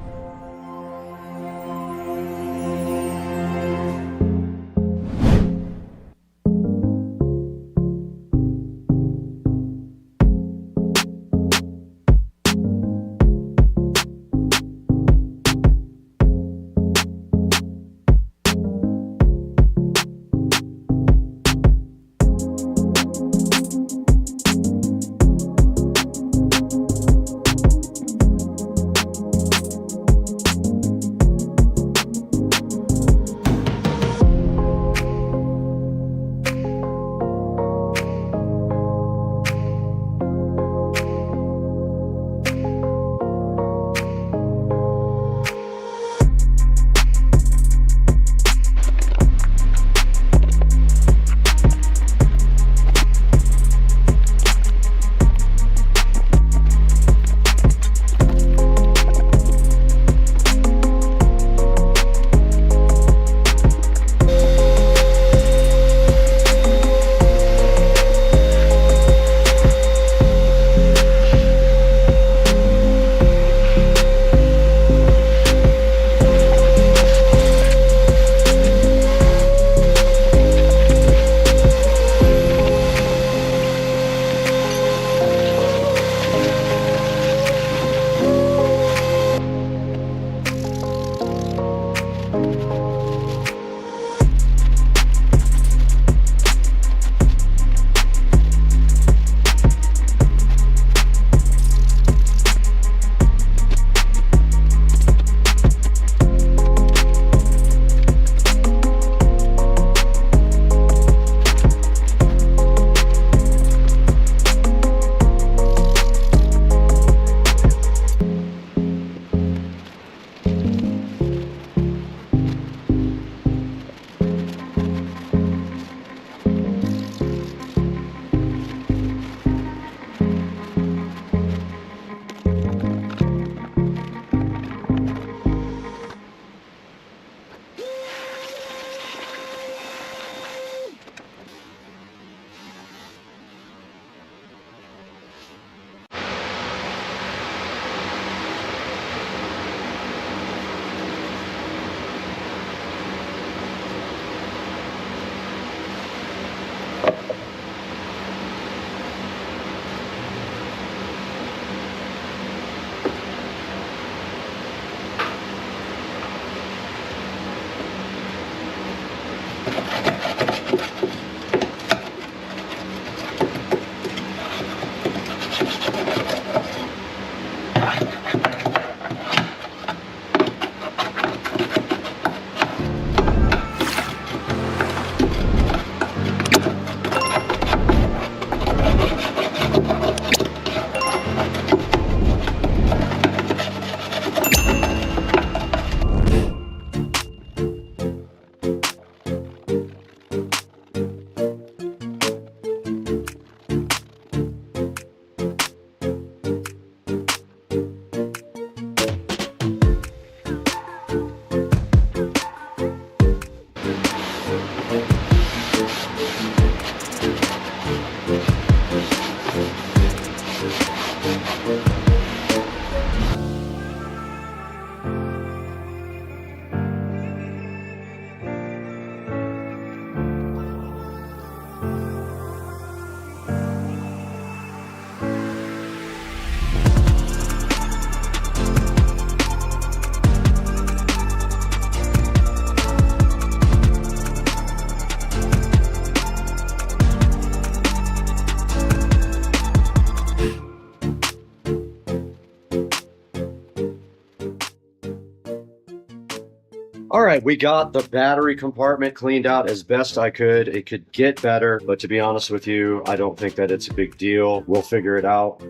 All right, we got the battery compartment cleaned out as best I could. It could get better, but to be honest with you, I don't think that it's a big deal. We'll figure it out.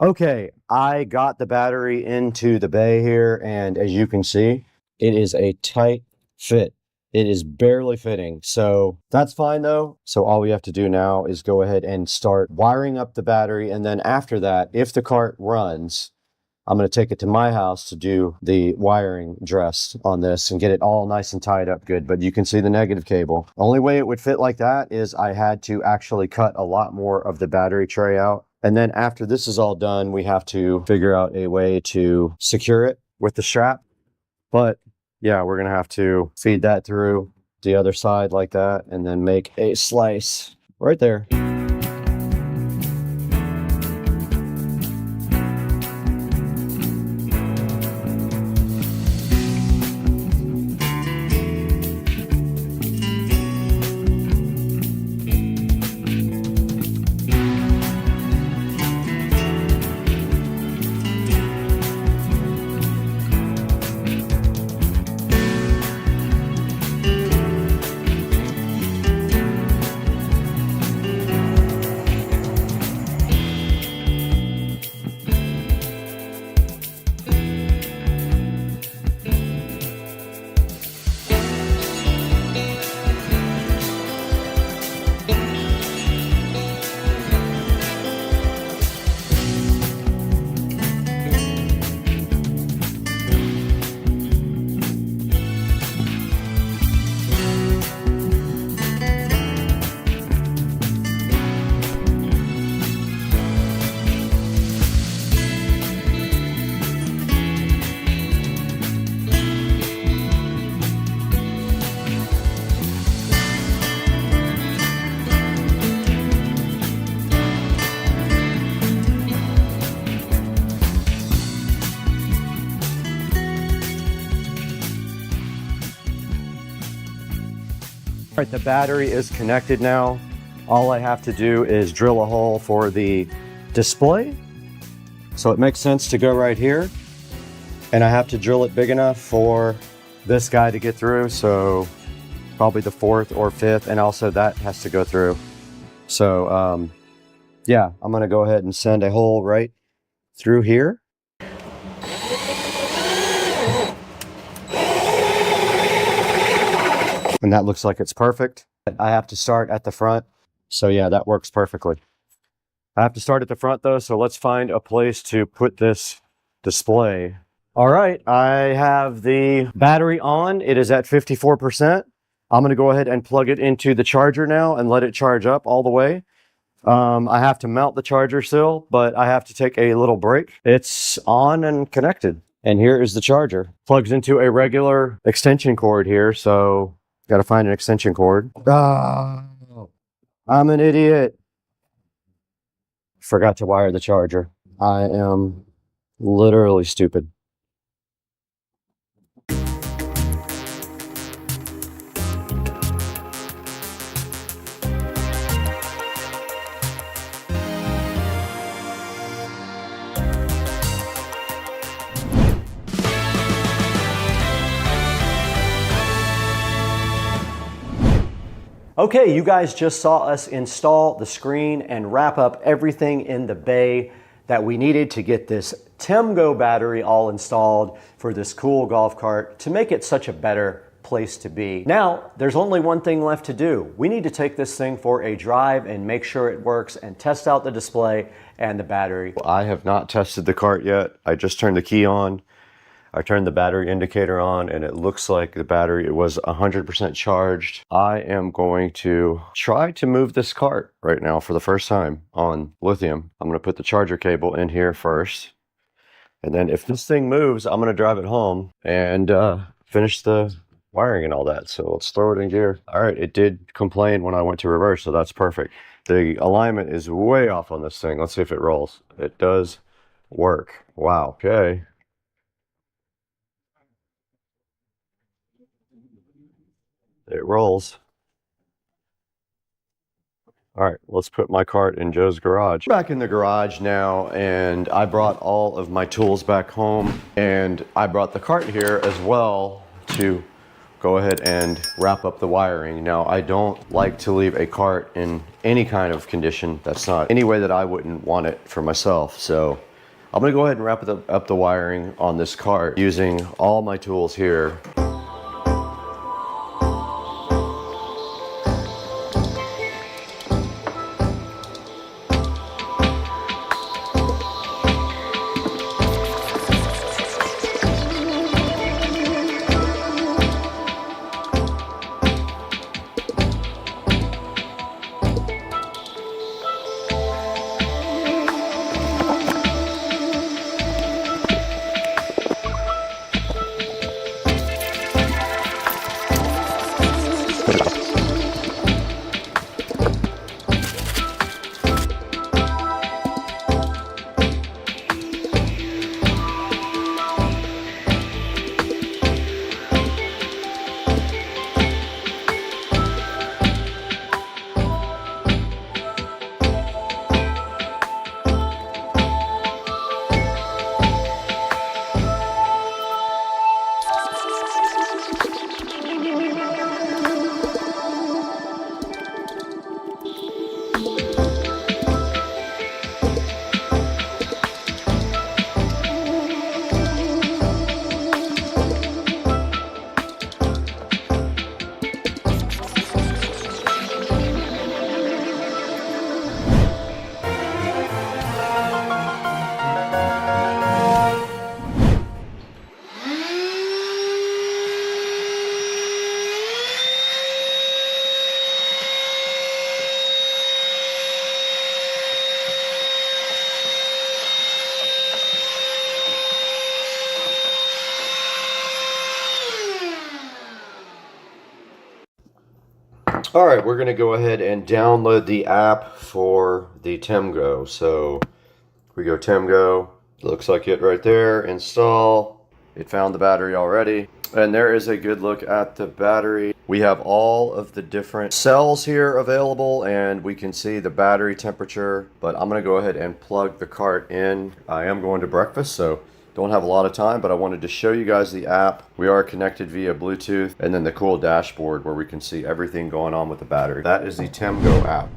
Okay, I got the battery into the bay here, and as you can see, it is a tight fit. It is barely fitting, so that's fine though. So all we have to do now is go ahead and start wiring up the battery, and then after that, if the cart runs, I'm going to take it to my house to do the wiring dress on this and get it all nice and tied up good. But you can see the negative cable. Only way it would fit like that is I had to actually cut a lot more of the battery tray out. And then after this is all done, we have to figure out a way to secure it with the strap. But yeah, we're going to have to feed that through the other side like that and then make a slice right there. All right, the battery is connected now. All I have to do is drill a hole for the display. So it makes sense to go right here. And I have to drill it big enough for this guy to get through. So probably the 4th or 5th, and also that has to go through. So yeah, I'm gonna go ahead and send a hole right through here. And that looks like it's perfect. I have to start at the front. So yeah, that works perfectly. I have to start at the front though, so let's find a place to put this display. All right, I have the battery on. It is at 54%. I'm gonna go ahead and plug it into the charger now and let it charge up all the way. I have to mount the charger still, but I have to take a little break. It's on and connected. And here is the charger. Plugs into a regular extension cord here, so got to find an extension cord. Oh, I'm an idiot. Forgot to wire the charger. I am literally stupid. Okay, you guys just saw us install the screen and wrap up everything in the bay. that we needed to get this TEMGO battery all installed for this cool golf cart to make it such a better place to be. Now, there's only one thing left to do. We need to take this thing for a drive and make sure it works and test out the display and the battery. I have not tested the cart yet. I just turned the key on. I turned the battery indicator on and it looks like the battery, it was 100% charged. I am going to try to move this cart right now for the first time on lithium. I'm going to put the charger cable in here first. And then if this thing moves, I'm going to drive it home and finish the wiring and all that. So let's throw it in gear. All right, it did complain when I went to reverse, so that's perfect. The alignment is way off on this thing. Let's see if it rolls. It does work. Wow. Okay. It rolls. All right, let's put my cart in Joe's garage. Back in the garage now, and I brought all of my tools back home, and I brought the cart here as well to go ahead and wrap up the wiring. Now, I don't like to leave a cart in any kind of condition. That's not any way that I wouldn't want it for myself. So I'm gonna go ahead and wrap up the wiring on this cart using all my tools here. All right, we're going to go ahead and download the app for the TEMGO. So we go TEMGO, looks like it right there, install. It found the battery already. And there is a good look at the battery. We have all of the different cells here available and we can see the battery temperature, but I'm going to go ahead and plug the cart in. I am going to breakfast, so don't have a lot of time, but I wanted to show you guys the app. We are connected via Bluetooth, and then the cool dashboard where we can see everything going on with the battery. That is the TEMGO app.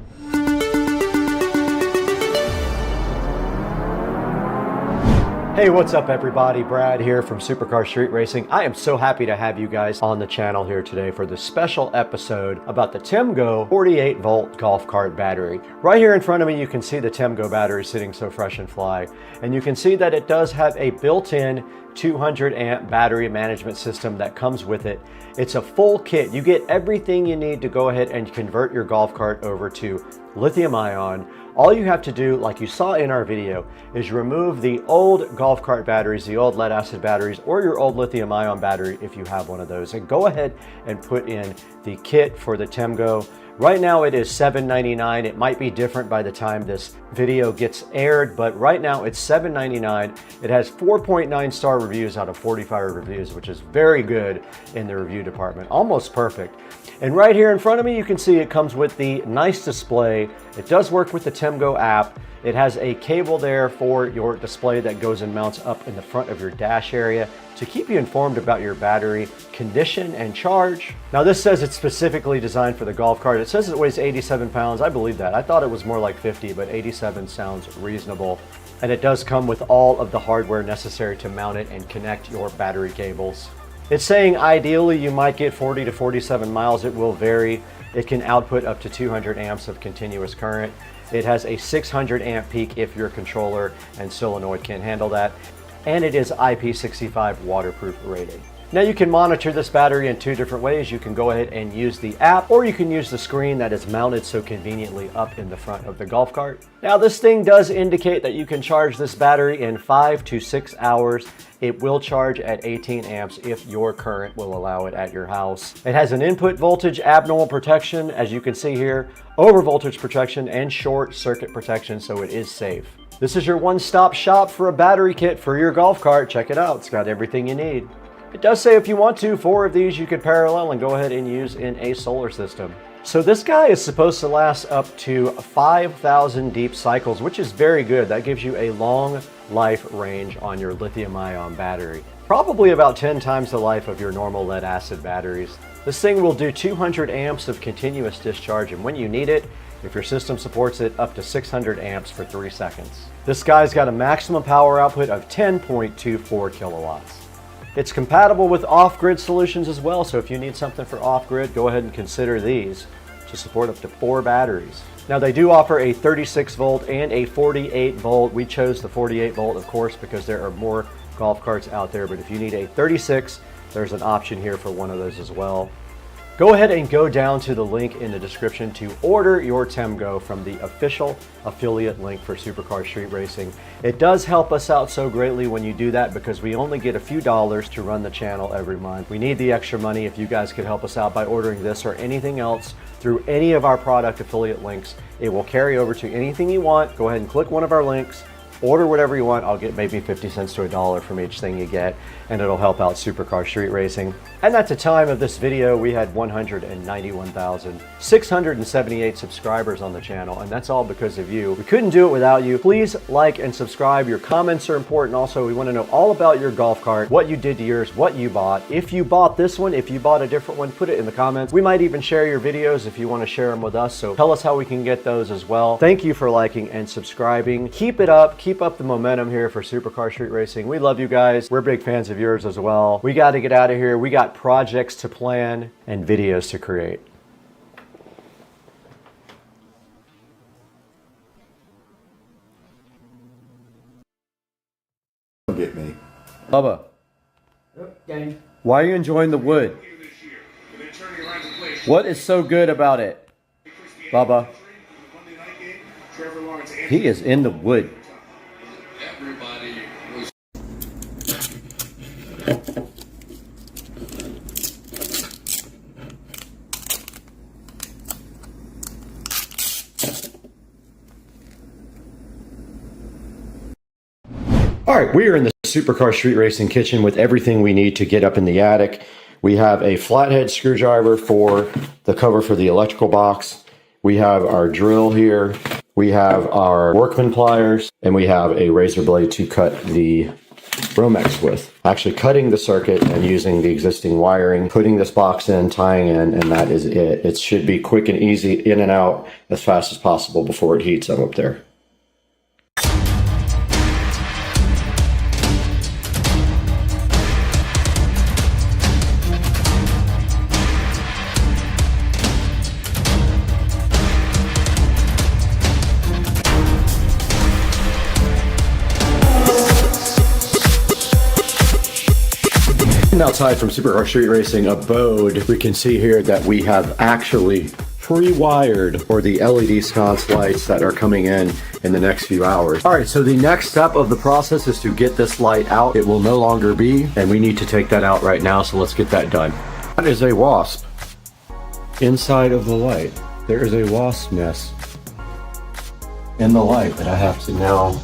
Hey, what's up everybody? Brad here from Supercar Street Racing. I am so happy to have you guys on the channel here today for this special episode about the TEMGO 48 volt golf cart battery. Right here in front of me you can see the TEMGO battery sitting so fresh and fly, and you can see that it does have a built-in 200 amp battery management system that comes with it. It's a full kit. You get everything you need to go ahead and convert your golf cart over to lithium ion. All you have to do, like you saw in our video, is remove the old golf cart batteries, the old lead acid batteries, or your old lithium ion battery if you have one of those, and go ahead and put in the kit for the TEMGO. Right now it is $7.99. It might be different by the time this video gets aired, but right now it's $7.99. It has 4.9 star reviews out of 45 reviews, which is very good in the review department, almost perfect. And right here in front of me, you can see it comes with the nice display. It does work with the TEMGO app. It has a cable there for your display that goes and mounts up in the front of your dash area to keep you informed about your battery condition and charge. Now this says it's specifically designed for the golf cart. It says it weighs 87 pounds. I believe that. I thought it was more like 50, but 87 sounds reasonable. and it does come with all of the hardware necessary to mount it and connect your battery cables. It's saying ideally you might get 40 to 47 miles. It will vary. It can output up to 200 amps of continuous current. It has a 600 amp peak if your controller and solenoid can handle that. And it is IP65 waterproof rated. Now you can monitor this battery in two different ways. You can go ahead and use the app, or you can use the screen that is mounted so conveniently up in the front of the golf cart. Now this thing does indicate that you can charge this battery in 5 to 6 hours. It will charge at 18 amps if your current will allow it at your house. It has an input voltage abnormal protection, as you can see here, over voltage protection, and short circuit protection, so it is safe. This is your one-stop shop for a battery kit for your golf cart. Check it out, it's got everything you need. It does say if you want to, 4 of these you could parallel and go ahead and use in a solar system. So this guy is supposed to last up to 5,000 deep cycles, which is very good. That gives you a long life range on your lithium-ion battery. Probably about 10 times the life of your normal lead-acid batteries. This thing will do 200 amps of continuous discharge, and when you need it, if your system supports it, up to 600 amps for 3 seconds. This guy's got a maximum power output of 10.24 kilowatts. It's compatible with off-grid solutions as well, so if you need something for off-grid, go ahead and consider these to support up to 4 batteries. Now they do offer a 36 volt and a 48 volt. We chose the 48 volt, of course, because there are more golf carts out there, but if you need a 36, there's an option here for one of those as well. Go ahead and go down to the link in the description to order your Temgo from the official affiliate link for Supercar Street Racing. It does help us out so greatly when you do that because we only get a few dollars to run the channel every month. We need the extra money. If you guys could help us out by ordering this or anything else through any of our product affiliate links, it will carry over to anything you want. Go ahead and click one of our links. Order whatever you want. I'll get maybe 50 cents to $1 from each thing you get, and it'll help out Supercar Street Racing. And at the time of this video, we had 191,678 subscribers on the channel, and that's all because of you. We couldn't do it without you. Please like and subscribe. Your comments are important. Also, we want to know all about your golf cart, what you did to yours, what you bought. If you bought this one, if you bought a different one, put it in the comments. We might even share your videos if you want to share them with us, so tell us how we can get those as well. Thank you for liking and subscribing. Keep it up. Keep up the momentum here for Supercar Street Racing. We love you guys. We're big fans of yours as well. We got to get out of here. We got projects to plan and videos to create. Get me. Bubba. Yep, why are you enjoying the wood? What is so good about it? Bubba. He is in the wood. All right, we are in the Supercar Street Racing kitchen with everything we need to get up in the attic. We have a flathead screwdriver for the cover for the electrical box. We have our drill here. We have our workman pliers, and we have a razor blade to cut the Romex with. Actually cutting the circuit and using the existing wiring, putting this box in, tying in, and that is it. It should be quick and easy, in and out as fast as possible before it heats up there. Outside from Supercar Street Racing abode, we can see here that we have actually pre-wired for the LED sconce lights that are coming in the next few hours. All right, so the next step of the process is to get this light out. It will no longer be, and we need to take that out right now, so let's get that done. That is a wasp inside of the light. There is a wasp nest in the light that I have to now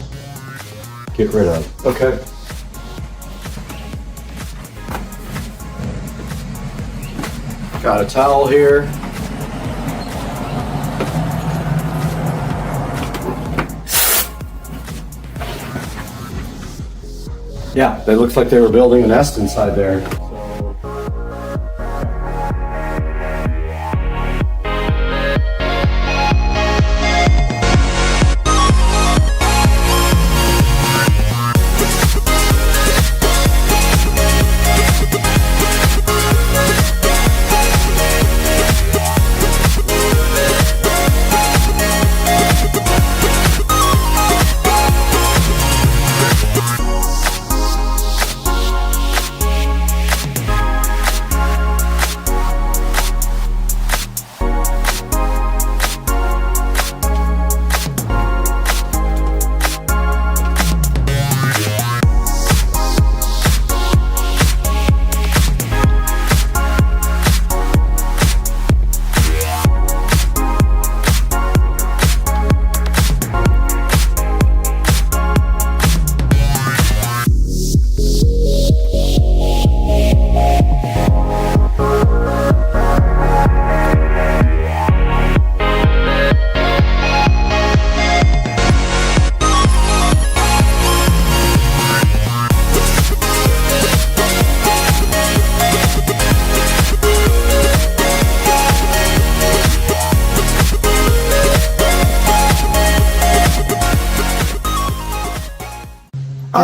get rid of. Okay. Got a towel here. Yeah, it looks like they were building a nest inside there.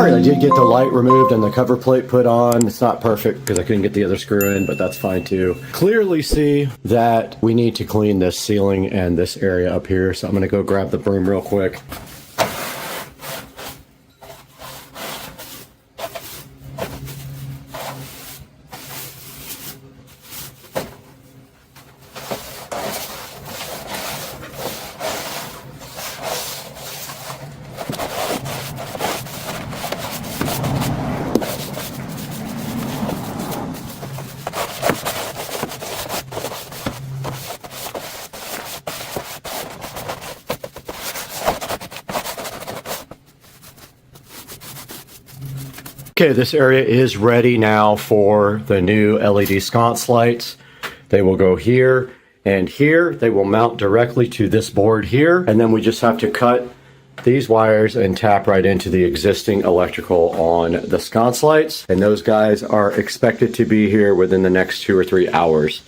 All right, I did get the light removed and the cover plate put on. It's not perfect because I couldn't get the other screw in, but that's fine too. Clearly see that we need to clean this ceiling and this area up here. So I'm gonna go grab the broom real quick. Okay, this area is ready now for the new LED sconce lights. They will go here and here. They will mount directly to this board here. And then we just have to cut these wires and tap right into the existing electrical on the sconce lights. And those guys are expected to be here within the next 2 or 3 hours.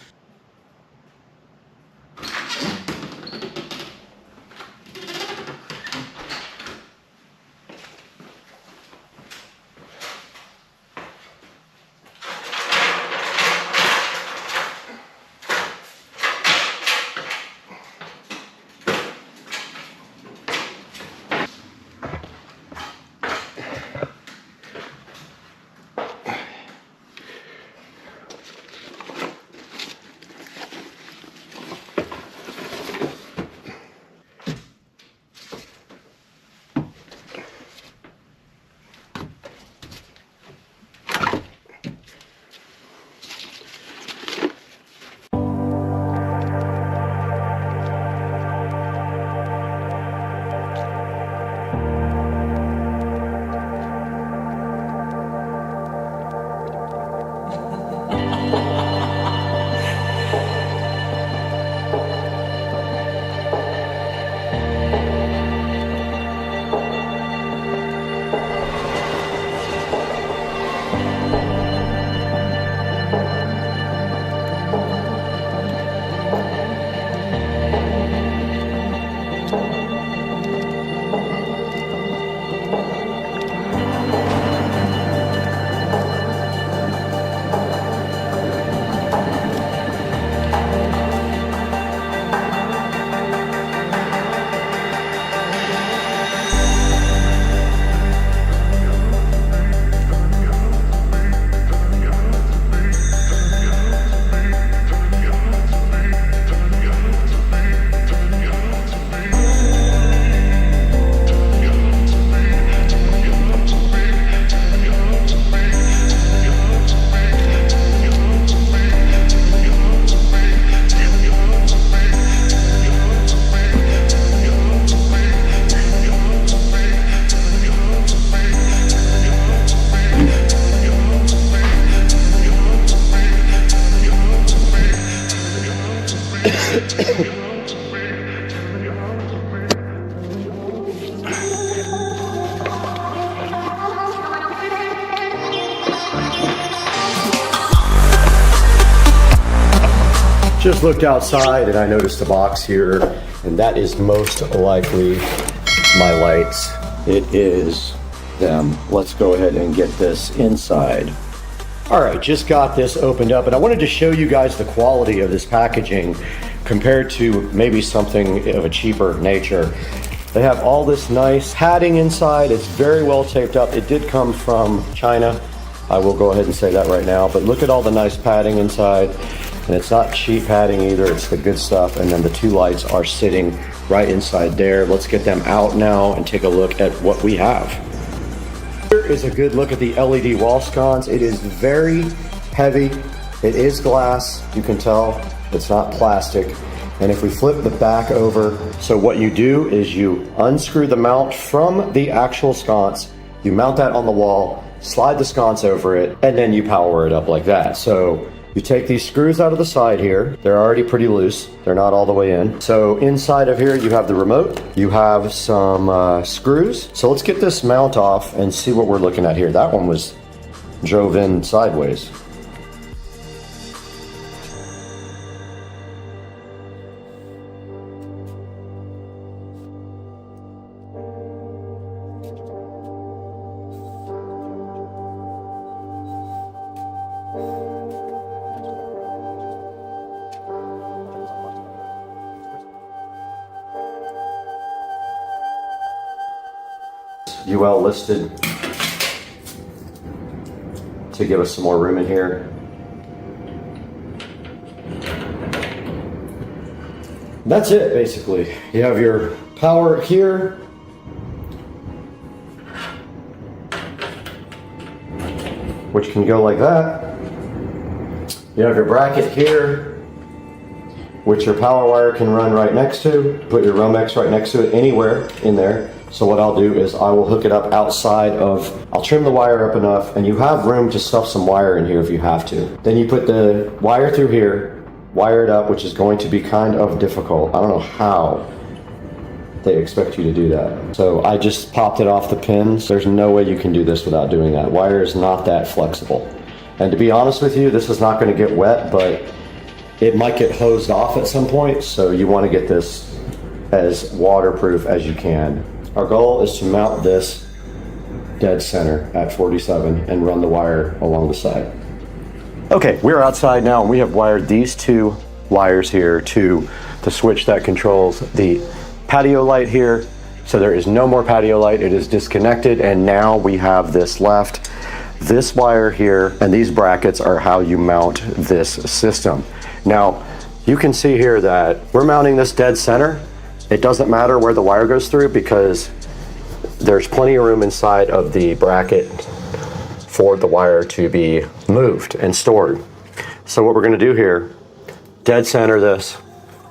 Just looked outside and I noticed a box here, and that is most likely my lights. It is them. Let's go ahead and get this inside. All right, just got this opened up, and I wanted to show you guys the quality of this packaging compared to maybe something of a cheaper nature. They have all this nice padding inside. It's very well taped up. It did come from China. I will go ahead and say that right now, but look at all the nice padding inside. And it's not cheap padding either, it's the good stuff. And then the two lights are sitting right inside there. Let's get them out now and take a look at what we have. Here is a good look at the LED wall sconce. It is very heavy. It is glass, you can tell. It's not plastic. And if we flip the back over, so what you do is you unscrew the mount from the actual sconce, you mount that on the wall, slide the sconce over it, and then you power it up like that. So you take these screws out of the side here. They're already pretty loose. They're not all the way in. So inside of here, you have the remote. You have some screws. So let's get this mount off and see what we're looking at here. That one was drove in sideways. UL listed to give us some more room in here. That's it, basically. You have your power here. Which can go like that. You have your bracket here, which your power wire can run right next to. Put your Romex right next to it, anywhere in there. So what I'll do is I will hook it up outside of, I'll trim the wire up enough, and you have room to stuff some wire in here if you have to. Then you put the wire through here, wire it up, which is going to be kind of difficult. I don't know how they expect you to do that. So I just popped it off the pins. There's no way you can do this without doing that. Wire is not that flexible. And to be honest with you, this is not going to get wet, but it might get hosed off at some point. So you want to get this as waterproof as you can. Our goal is to mount this dead center at 47 and run the wire along the side. Okay, we're outside now and we have wired these two wires here to the switch that controls the patio light here. So there is no more patio light, it is disconnected, and now we have this left. This wire here and these brackets are how you mount this system. Now, you can see here that we're mounting this dead center. It doesn't matter where the wire goes through because there's plenty of room inside of the bracket for the wire to be moved and stored. So what we're going to do here, dead center this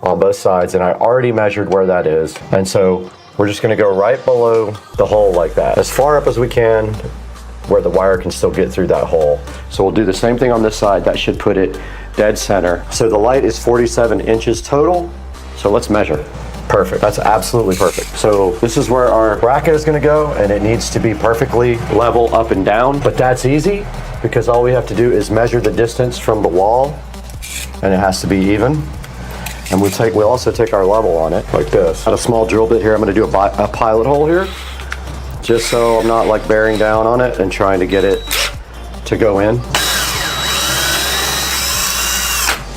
on both sides, and I already measured where that is, and so we're just going to go right below the hole like that, as far up as we can where the wire can still get through that hole. So we'll do the same thing on this side. That should put it dead center. So the light is 47 inches total, so let's measure. Perfect, that's absolutely perfect. So this is where our bracket is going to go, and it needs to be perfectly level up and down, but that's easy because all we have to do is measure the distance from the wall, and it has to be even. And we also take our level on it like this. Got a small drill bit here. I'm going to do a pilot hole here, just so I'm not like bearing down on it and trying to get it to go in.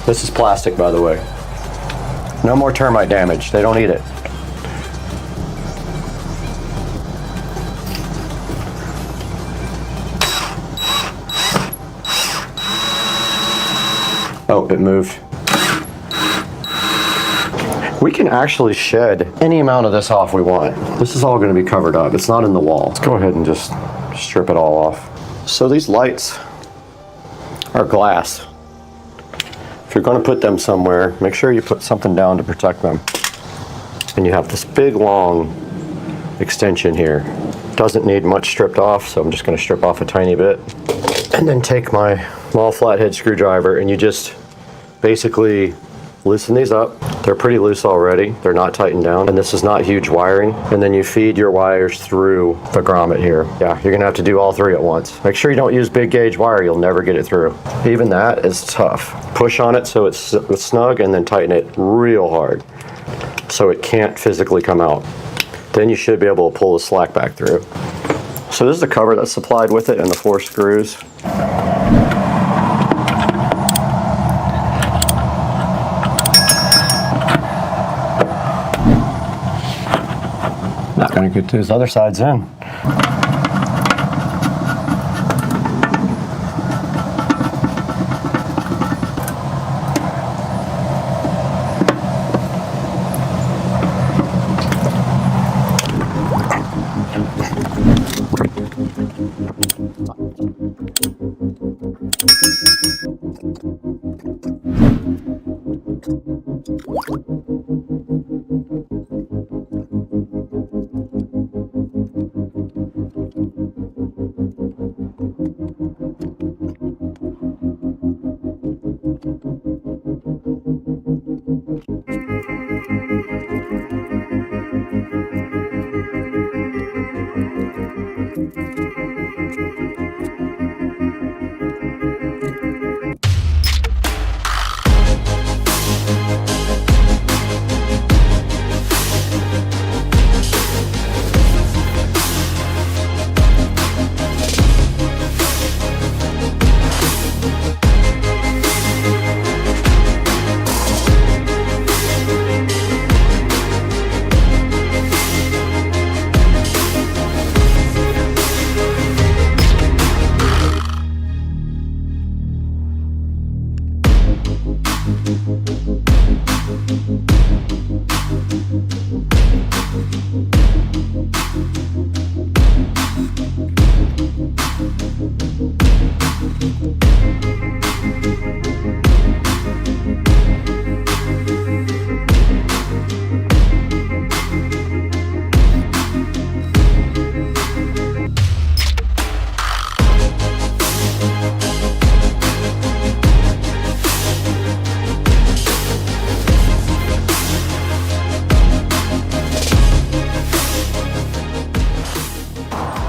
This is plastic, by the way. No more termite damage. They don't eat it. Oh, it moved. We can actually shed any amount of this off we want. This is all going to be covered up. It's not in the wall. Let's go ahead and just strip it all off. So these lights are glass. If you're going to put them somewhere, make sure you put something down to protect them. And you have this big long extension here. Doesn't need much stripped off, so I'm just going to strip off a tiny bit. And then take my small flathead screwdriver and you just basically loosen these up. They're pretty loose already. They're not tightened down. And this is not huge wiring. And then you feed your wires through the grommet here. Yeah, you're gonna have to do all three at once. Make sure you don't use big gauge wire. You'll never get it through. Even that is tough. Push on it so it's snug and then tighten it real hard so it can't physically come out. Then you should be able to pull the slack back through. So this is the cover that's supplied with it and the 4 screws. Not gonna get those other sides in.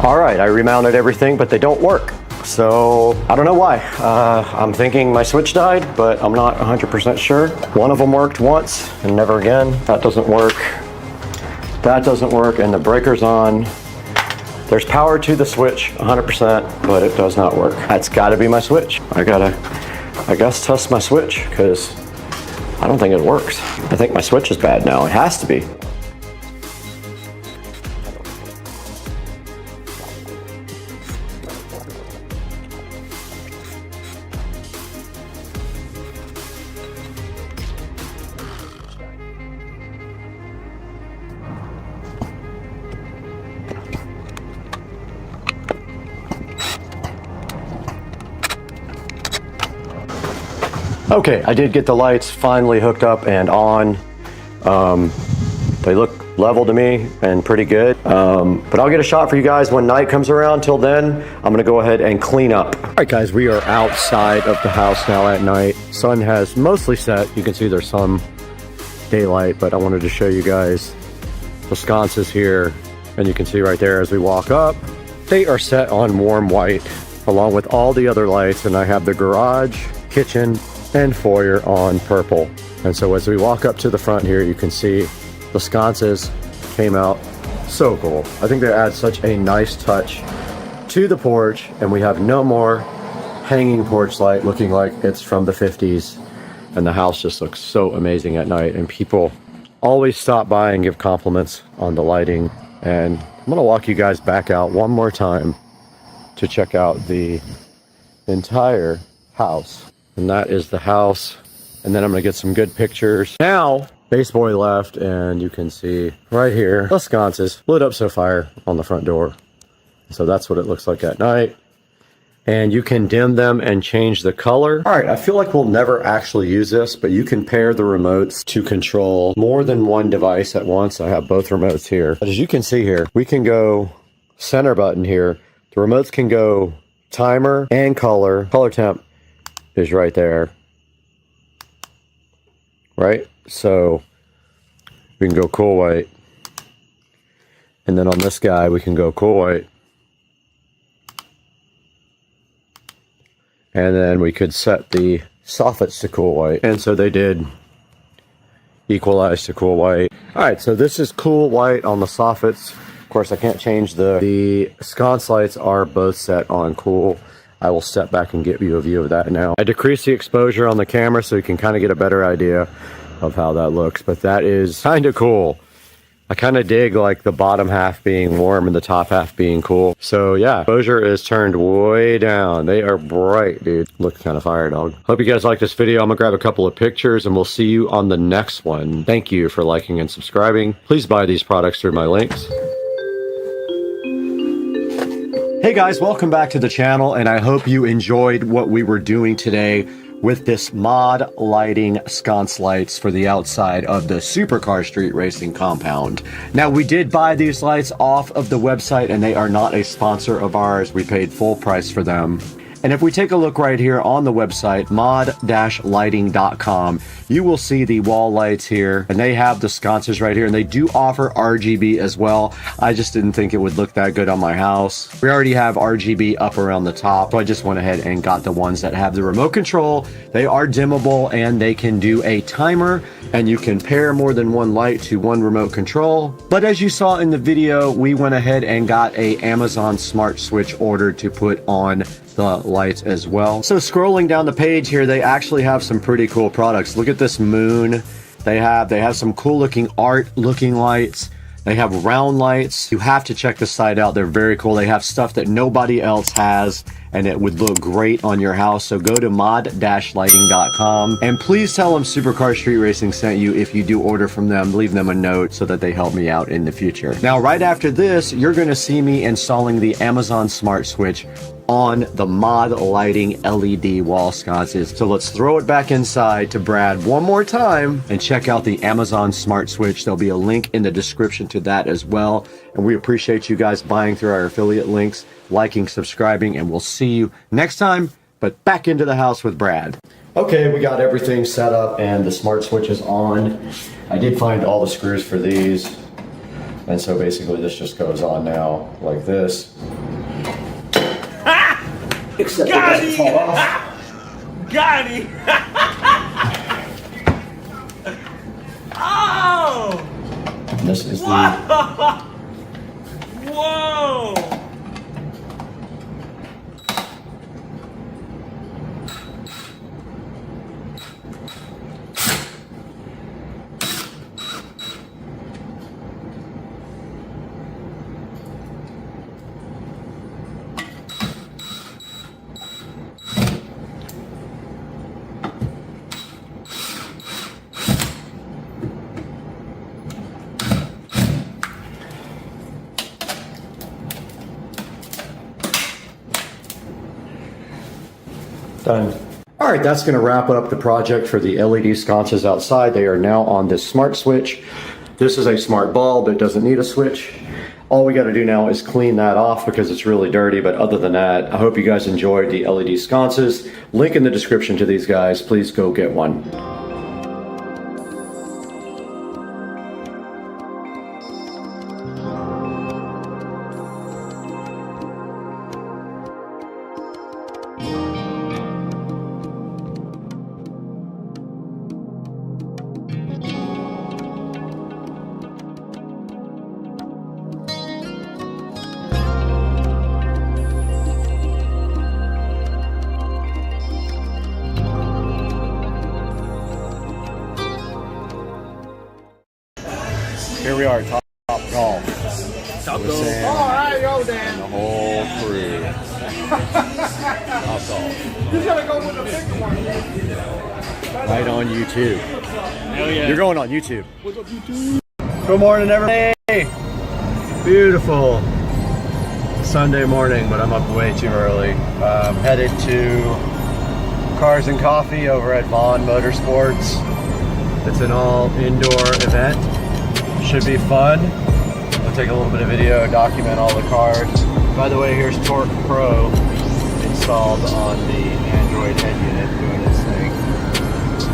All right, I remounted everything, but they don't work. So I don't know why. I'm thinking my switch died, but I'm not 100% sure. One of them worked once and never again. That doesn't work. That doesn't work, and the breaker's on. There's power to the switch, 100%, but it does not work. That's gotta be my switch. I guess test my switch, because I don't think it works. I think my switch is bad now. It has to be. Okay, I did get the lights finally hooked up and on. They look level to me and pretty good. But I'll get a shot for you guys when night comes around. Till then, I'm gonna go ahead and clean up. All right guys, we are outside of the house now at night. Sun has mostly set. You can see there's some daylight, but I wanted to show you guys the sconces here. And you can see right there as we walk up, they are set on warm white along with all the other lights. And I have the garage, kitchen, and foyer on purple. And so as we walk up to the front here, you can see the sconces came out so cool. I think they add such a nice touch to the porch, and we have no more hanging porch light looking like it's from the 50s. And the house just looks so amazing at night, and people always stop by and give compliments on the lighting. And I'm gonna walk you guys back out one more time to check out the entire house. And that is the house. And then I'm gonna get some good pictures. Now, Base Boy left, and you can see right here, the sconces lit up so fire on the front door. So that's what it looks like at night. And you can dim them and change the color. All right, I feel like we'll never actually use this, but you can pair the remotes to control more than one device at once. I have both remotes here. But as you can see here, we can go center button here. The remotes can go timer and color. Color temp is right there, right? So we can go cool white, and then on this guy we can go cool white, and then we could set the soffits to cool white, and so they did equalize to cool white. All right, so this is cool white on the soffits. Of course, I can't change the sconce lights are both set on cool. I will step back and give you a view of that now. I decreased the exposure on the camera so you can kind of get a better idea of how that looks, but that is kind of cool. I kind of dig like the bottom half being warm and the top half being cool. So yeah, exposure is turned way down. They are bright, dude. Look kind of fire, dog. Hope you guys like this video. I'm gonna grab a couple of pictures and we'll see you on the next one. Thank you for liking and subscribing. Please buy these products through my links. Hey guys, welcome back to the channel, and I hope you enjoyed what we were doing today with this mod lighting sconce lights for the outside of the Supercar Street Racing compound. Now, we did buy these lights off of the website, and they are not a sponsor of ours. We paid full price for them. And if we take a look right here on the website, mod-lighting.com, you will see the wall lights here, and they have the sconces right here, and they do offer RGB as well. I just didn't think it would look that good on my house. We already have RGB up around the top, so I just went ahead and got the ones that have the remote control. They are dimmable, and they can do a timer, and you can pair more than one light to one remote control. But as you saw in the video, we went ahead and got a Amazon Smart Switch ordered to put on the lights as well. So scrolling down the page here, they actually have some pretty cool products. Look at this moon. They have some cool looking art looking lights. They have round lights. You have to check the site out. They're very cool. They have stuff that nobody else has, and it would look great on your house. So go to mod-lighting.com, and please tell them Supercar Street Racing sent you if you do order from them. Leave them a note so that they help me out in the future. Now, right after this, you're going to see me installing the Amazon Smart Switch on the Mod Lighting LED wall sconces. So let's throw it back inside to Brad one more time and check out the Amazon Smart Switch. There'll be a link in the description to that as well. And we appreciate you guys buying through our affiliate links, liking, subscribing, and we'll see you next time. But back into the house with Brad. Okay, we got everything set up and the Smart Switch is on. I did find all the screws for these. And so basically this just goes on now like this. Except Got it doesn't fall off. Got him! Oh! This is the Whoa! Done. All right, that's going to wrap up the project for the LED sconces outside. They are now on this smart switch. This is a smart bulb. It doesn't need a switch. All we got to do now is clean that off because it's really dirty. But other than that, I hope you guys enjoyed the LED sconces. Link in the description to these guys. Please go get one. Here we are, Top Golf. Top With Golf. Sam All right, go, Dan. and the whole crew. Top Golf. You gotta go with the big one. Right on YouTube. Hell yeah. You're going on YouTube. What's up, YouTube? Good morning, everybody. Beautiful Sunday morning, but I'm up way too early. Headed to Cars and Coffee over at Vaughn Motorsports. It's an all indoor event. Should be fun. We'll take a little bit of video, document all the cars. By the way, here's Torque Pro installed on the Android head unit doing its thing.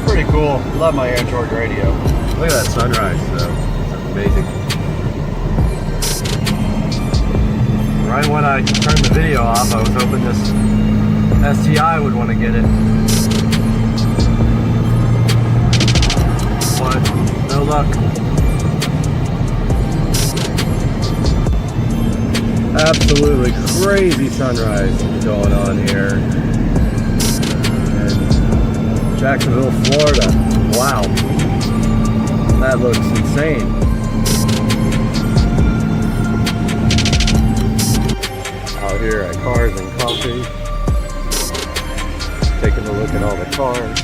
Pretty cool. Love my Android radio. Look at that sunrise, though. It's amazing. Right when I turned the video off, I was hoping this STI would want to get it. But no luck. Absolutely crazy sunrise going on here in Jacksonville, Florida. Wow, that looks insane. Out here at Cars and Coffee, taking a look at all the cars.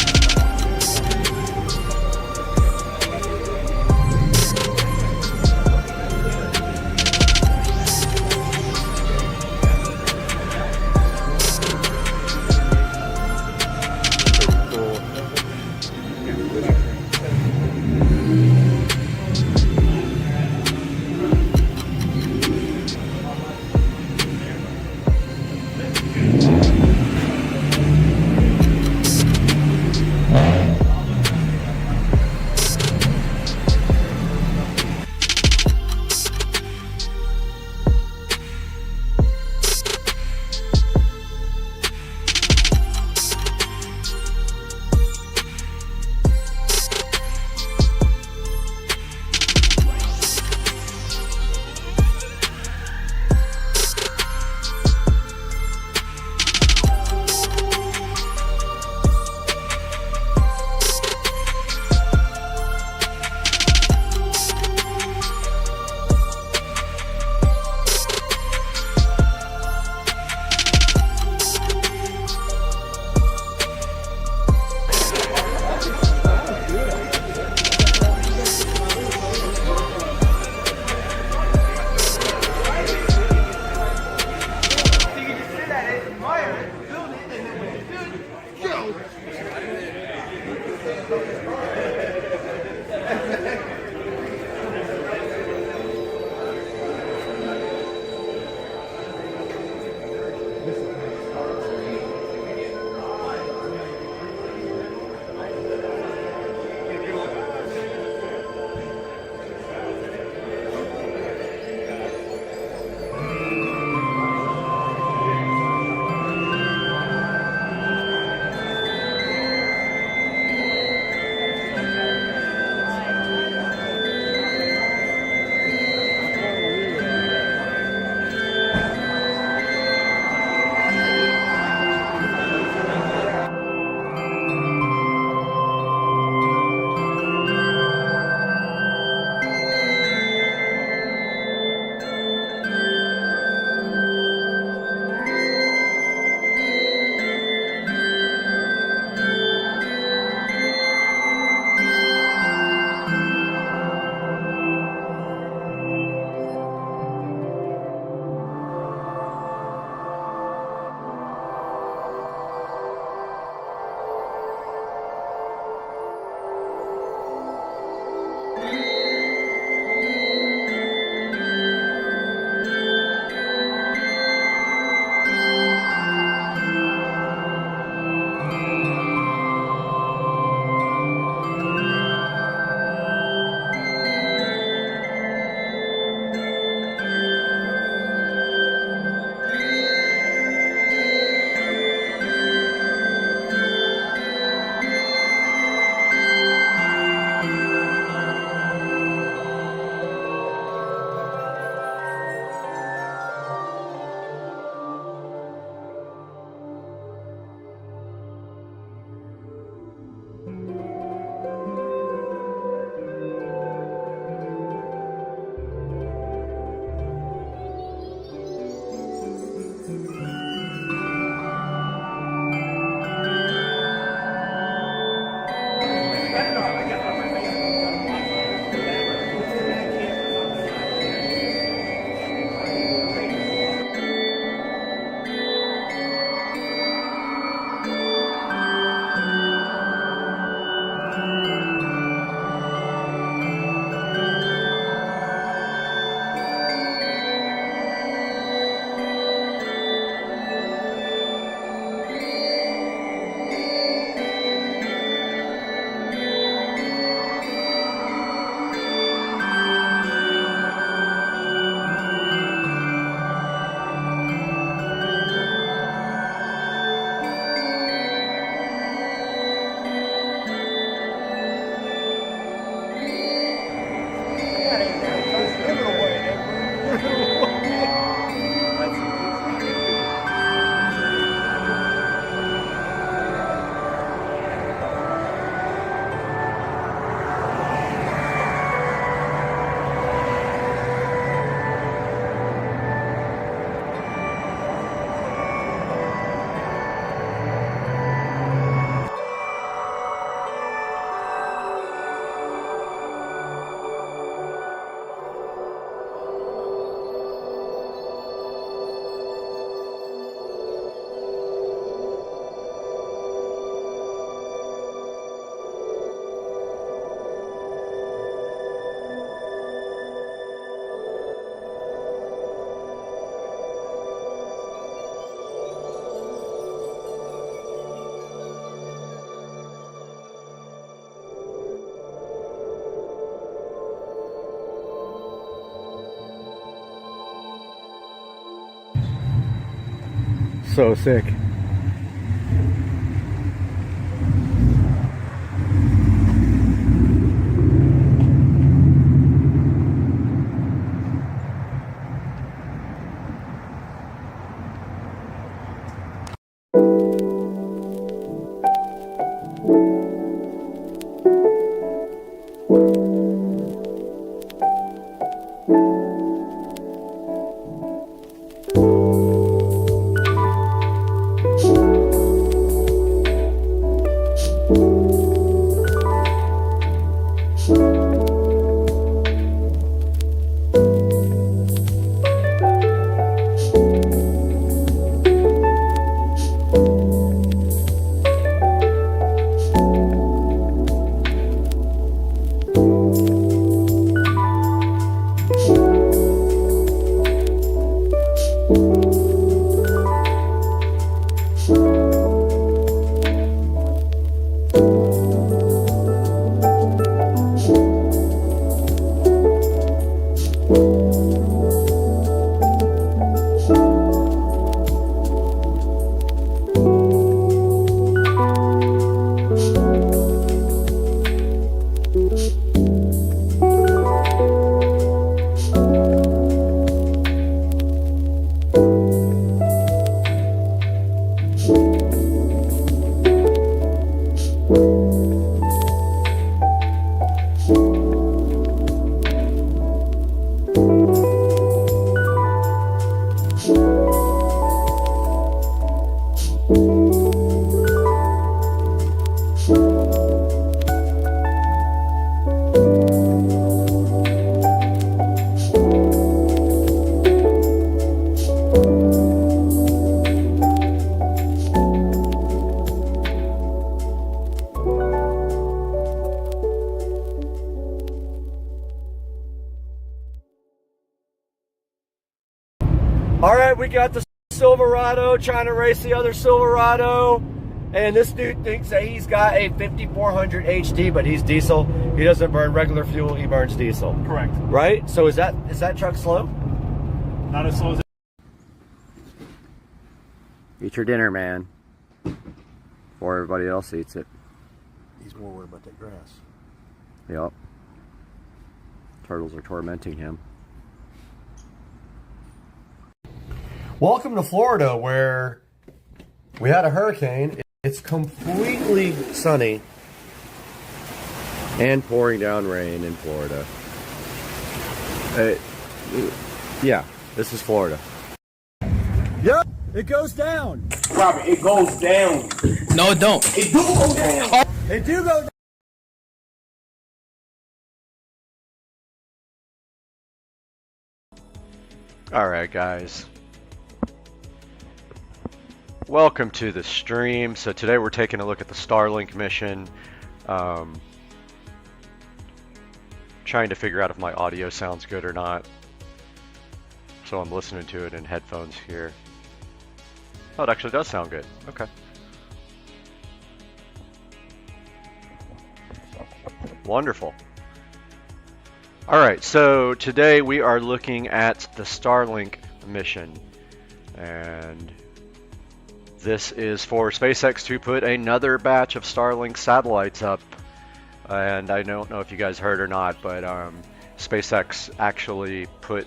So sick. All right, we got the Silverado trying to race the other Silverado, and this dude thinks that he's got a 5400 HD, but he's diesel. He doesn't burn regular fuel, he burns diesel. Correct. Right? So is that truck slow? Not as slow as Eat your dinner, man. Before everybody else eats it. He's more worried about that grass. Yep. Turtles are tormenting him. Welcome to Florida, where we had a hurricane. It's completely sunny and pouring down rain in Florida. Yeah, this is Florida. Yep, it goes down. Robert, it goes down. No, it don't. It do go down. It do go down. Alright guys, welcome to the stream. So today we're taking a look at the Starlink mission, trying to figure out if my audio sounds good or not. So I'm listening to it in headphones here. Oh, it actually does sound good. Okay. Wonderful. Alright, so today we are looking at the Starlink mission, and this is for SpaceX to put another batch of Starlink satellites up. And I don't know if you guys heard or not, but SpaceX actually put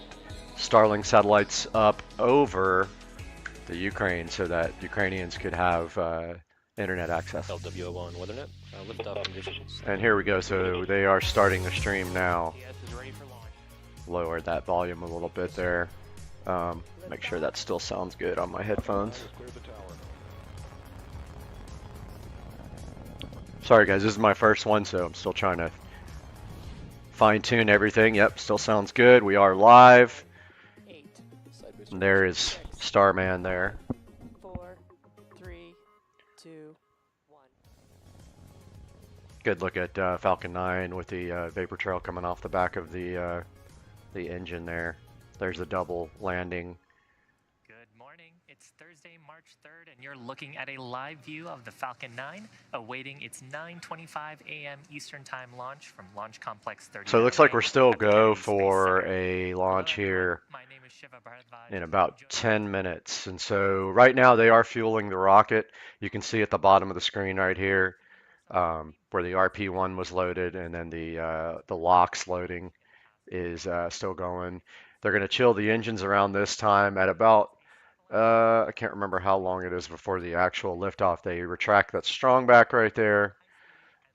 Starlink satellites up over the Ukraine so that Ukrainians could have internet access. LWO1 Weathernet, lift up conditions. And here we go, so they are starting the stream now. Lower that volume a little bit there. Make sure that still sounds good on my headphones. Sorry guys, this is my first one, so I'm still trying to fine-tune everything. Yep, still sounds good. We are live. And there is Starman there. 4, 3, 2, 1. Good look at Falcon 9 with the vapor trail coming off the back of the engine there. There's a double landing. Good morning. It's It's Thursday, March 3rd, and you're looking at a live view of the Falcon 9 awaiting its 9:25 a.m. Eastern Time launch from Launch Complex 39. So it looks like we're still go for a launch here in about 10 minutes. And so right now they are fueling the rocket. You can see at the bottom of the screen right here where the RP1 was loaded, and then the LOX loading is still going. They're going to chill the engines around this time at about I can't remember how long it is before the actual liftoff. They retract that strong back right there,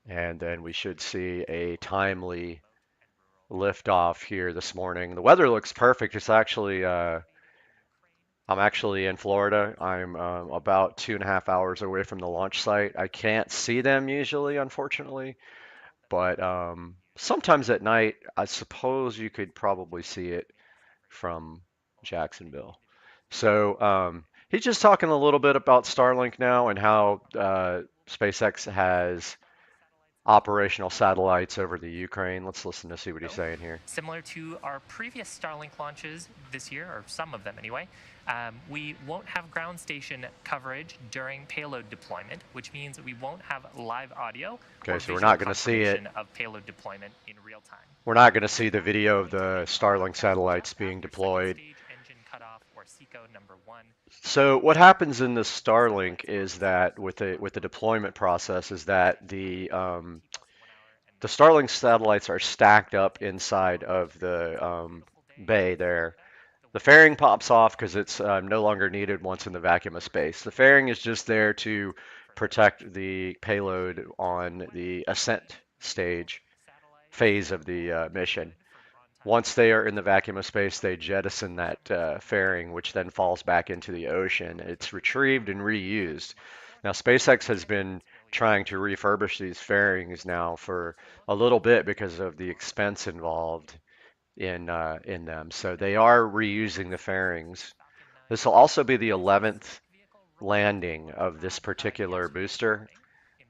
and then we should see a timely liftoff here this morning. The weather looks perfect. It's actually I'm actually in Florida. I'm about 2.5 hours away from the launch site. I can't see them usually, unfortunately, but sometimes at night, I suppose you could probably see it from Jacksonville. So he's just talking a little bit about Starlink now and how SpaceX has operational satellites over the Ukraine. Let's listen to see what he's saying here. Similar to our previous Starlink launches this year, or some of them anyway, we won't have ground station coverage during payload deployment, which means that we won't have live audio. Okay, so we're not going to see it. Of payload deployment in real time. We're not going to see the video of the Starlink satellites being deployed. So what happens in the Starlink is that with the deployment process is that the Starlink satellites are stacked up inside of the bay there. The fairing pops off because it's no longer needed once in the vacuum of space. The fairing is just there to protect the payload on the ascent phase of the mission. Once they are in the vacuum of space, they jettison that fairing, which then falls back into the ocean. It's retrieved and reused. Now, SpaceX has been trying to refurbish these fairings now for a little bit because of the expense involved in them. So they are reusing the fairings. This will also be the 11th landing of this particular booster,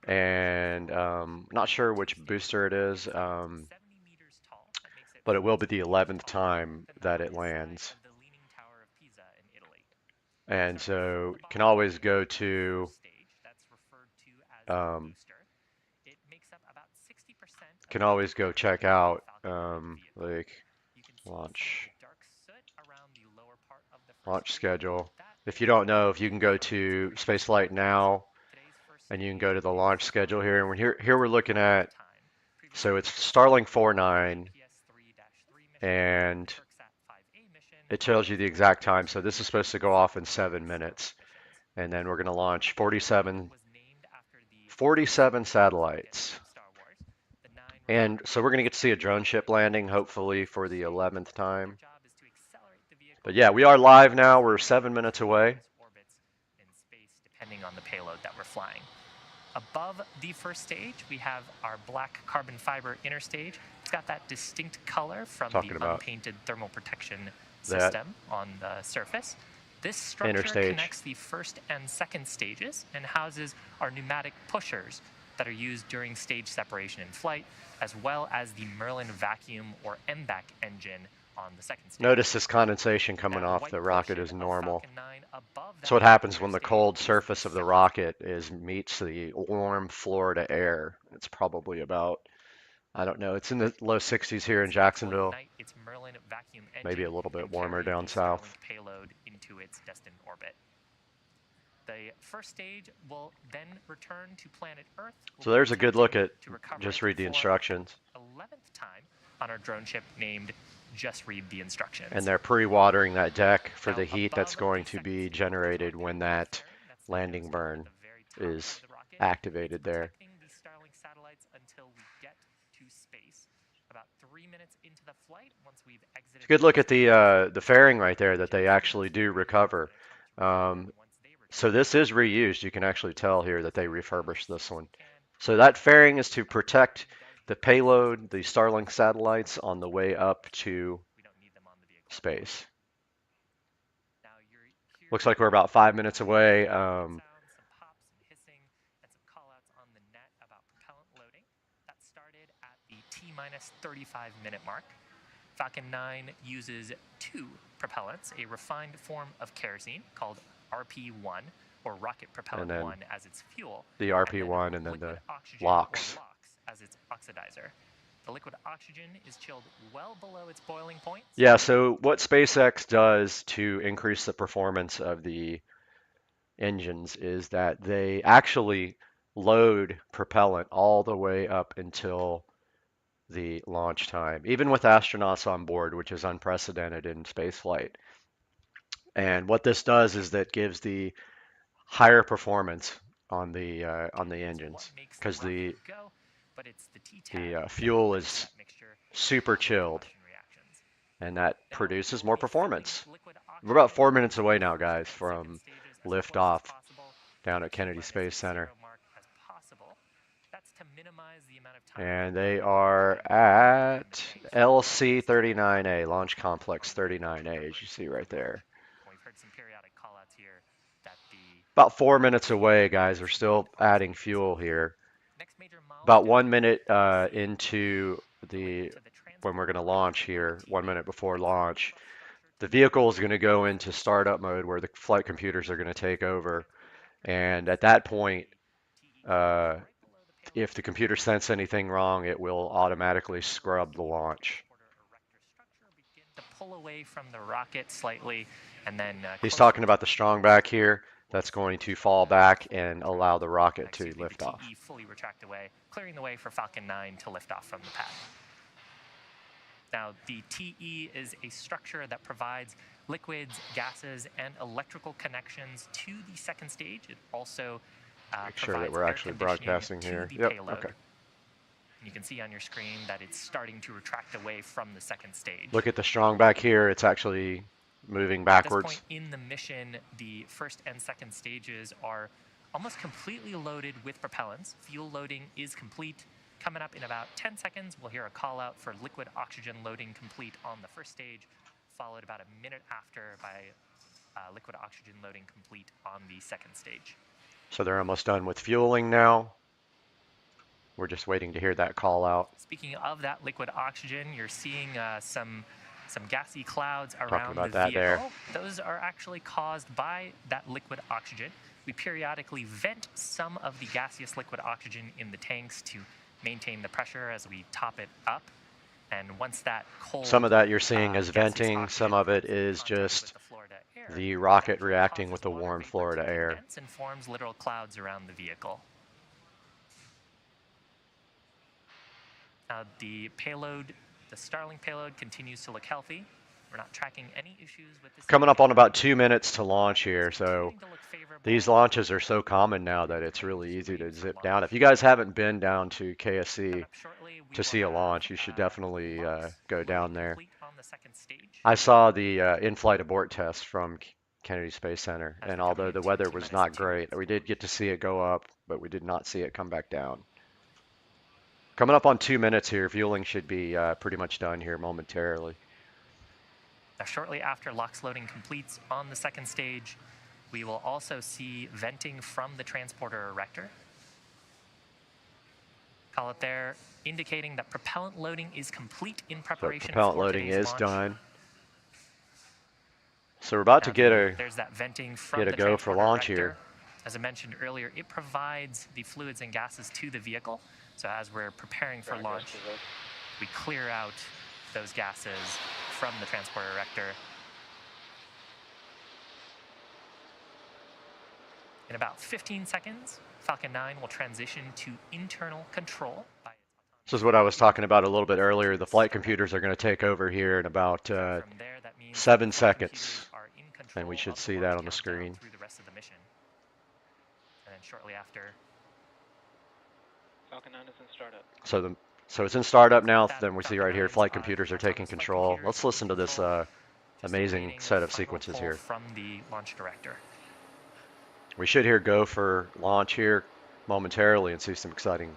and not sure which booster it is. But it will be the 11th time that it lands. And so you can always go to can always go check out like launch schedule. If you don't know, if you can go to Spaceflight Now and you can go to the launch schedule here, and here we're looking at, so it's Starlink 4.9. And it tells you the exact time. So this is supposed to go off in 7 minutes. And then we're going to launch 47 satellites. And so we're going to get to see a drone ship landing, hopefully for the 11th time. But yeah, we are live now. We're 7 minutes away. Depending on the payload that we're flying. Above the first stage, we have our black carbon fiber inner stage. It's got that distinct color from the unpainted thermal protection system on the surface. This structure connects the first and second stages and houses our pneumatic pushers that are used during stage separation in flight, as well as the Merlin vacuum or MVAC engine on the second stage. Notice this condensation coming off the rocket is normal. So what happens when the cold surface of the rocket meets the warm Florida air? It's probably about, I don't know, it's in the low 60s here in Jacksonville. Maybe a little bit warmer down south. Payload into its destined orbit. The first stage will then return to planet Earth. So there's a good look at, just read the instructions. 11th time on our drone ship named Just Read the Instructions. And they're pre-watering that deck for the heat that's going to be generated when that landing burn is activated there. The Starlink satellites until we get to space. About 3 minutes into the flight, once we've exited. Good look at the fairing right there that they actually do recover. So this is reused. You can actually tell here that they refurbished this one. So that fairing is to protect the payload, the Starlink satellites on the way up to space. Looks like we're about 5 minutes away. Some pops, some hissing, and some callouts on the net about propellant loading. That started at the T-minus 35-minute mark. Falcon 9 uses two propellants, a refined form of kerosene called RP1 or rocket propellant 1 as its fuel. The RP1 and then the LOX as its oxidizer. The liquid oxygen is chilled well below its boiling point. Yeah, so what SpaceX does to increase the performance of the engines is that they actually load propellant all the way up until the launch time, even with astronauts on board, which is unprecedented in spaceflight. And what this does is that gives the higher performance on the engines, because the fuel is super chilled, and that produces more performance. We're about 4 minutes away now, guys, from liftoff down at Kennedy Space Center. And they are at LC-39A, Launch Complex 39A, as you see right there. About 4 minutes away, guys. We're still adding fuel here. About 1 minute into when we're going to launch here, 1 minute before launch, the vehicle is going to go into startup mode where the flight computers are going to take over. And at that point, if the computer sense anything wrong, it will automatically scrub the launch. To pull away from the rocket slightly, and then he's talking about the strong back here. That's going to fall back and allow the rocket to lift off. Fully retract away, clearing the way for Falcon 9 to lift off from the pad. Now, the TE is a structure that provides liquids, gases, and electrical connections to the second stage. It also make sure that we're actually broadcasting here. Yep. Okay. You can see on your screen that it's starting to retract away from the second stage. Look at the strong back here. It's actually moving backwards. At this point in the mission, the first and second stages are almost completely loaded with propellants. Fuel loading is complete. Coming up in about 10 seconds, we'll hear a call out for liquid oxygen loading complete on the first stage, followed about a minute after by liquid oxygen loading complete on the second stage. So they're almost done with fueling now. We're just waiting to hear that call out. Speaking of that liquid oxygen, you're seeing some gassy clouds around the vehicle. There. Those are actually caused by that liquid oxygen. We periodically vent some of the gaseous liquid oxygen in the tanks to maintain the pressure as we top it up. And once that cold, some of that you're seeing is venting, some of it is just the rocket reacting with the warm Florida air. And forms literal clouds around the vehicle. The payload, the Starlink payload, continues to look healthy. We're not tracking any issues with this. Coming up on about 2 minutes to launch here, so these launches are so common now that it's really easy to zip down. If you guys haven't been down to KSC to see a launch, you should definitely go down there. I saw the in-flight abort test from Kennedy Space Center, and although the weather was not great, we did get to see it go up, but we did not see it come back down. Coming up on 2 minutes here, fueling should be pretty much done here momentarily. Now, shortly after LOX loading completes on the second stage, we will also see venting from the transporter erector. Call it there, indicating that propellant loading is complete in preparation. So propellant loading is done. So we're about to get a go for launch here. As I mentioned earlier, it provides the fluids and gases to the vehicle. So as we're preparing for launch, we clear out those gases from the transporter erector. In about 15 seconds, Falcon 9 will transition to internal control. This is what I was talking about a little bit earlier. The flight computers are going to take over here in about 7 seconds, and we should see that on the screen. Through the rest of the mission. And then shortly after, Falcon 9 is in startup. So it's in startup now. Then we see right here, flight computers are taking control. Let's listen to this amazing set of sequences here. From the launch director. We should hear go for launch here momentarily and see some exciting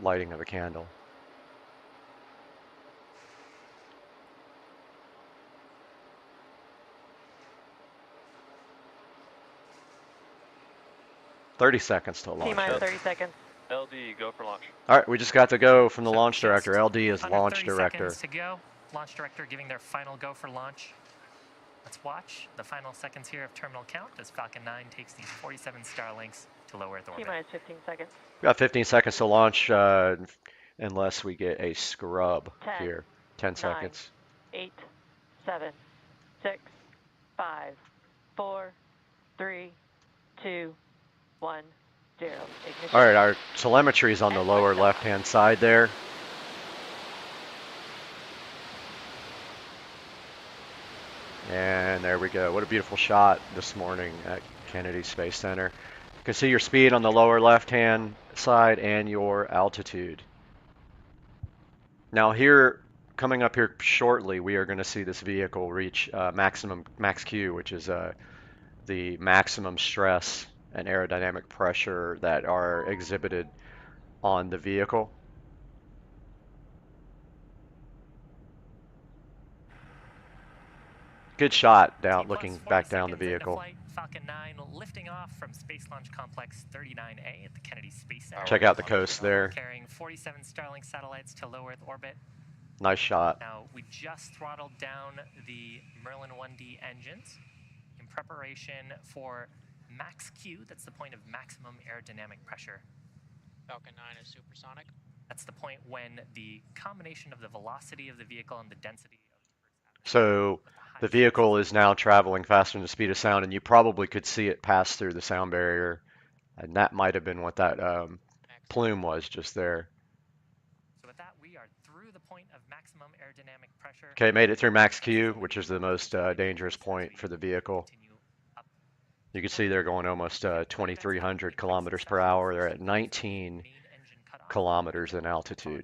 lighting of a candle. "30 seconds to launch." T-minus 30 seconds. LD, go for launch. All right, we just got to go from the launch director. LD is launch director. To go. Launch director giving their final go for launch. Let's watch the final seconds here of terminal count as Falcon 9 takes these 47 Starlinks to low Earth orbit. T-minus 15 seconds. We got 15 seconds to launch unless we get a scrub 10, here. 10 seconds. 8, 7, 6, 5, 4, 3, 2, 1, 0. Ignition. All right, our telemetry is on the lower left-hand side there. And there we go. What a beautiful shot this morning at Kennedy Space Center. You can see your speed on the lower left-hand side and your altitude. Now here, coming up here shortly, we are going to see this vehicle reach max Q, which is the maximum stress and aerodynamic pressure that are exhibited on the vehicle. Good shot down, looking back down the vehicle. Falcon 9 lifting off from Space Launch Complex 39A at the Kennedy Space Center. Check out the coast there. Carrying 47 Starlink satellites to low Earth orbit. Nice shot. Now, we just throttled down the Merlin 1D engines in preparation for max Q. That's the point of maximum aerodynamic pressure. Falcon 9 is supersonic. That's the point when the combination of the velocity of the vehicle and the density of the Earth's atmosphere. So the vehicle is now traveling faster than the speed of sound, and you probably could see it pass through the sound barrier, and that might have been what that plume was just there. So with that, we are through the point of maximum aerodynamic pressure. Okay, made it through max Q, which is the most dangerous point for the vehicle. You can see they're going almost 2,300 kilometers per hour. They're at 19 kilometers in altitude.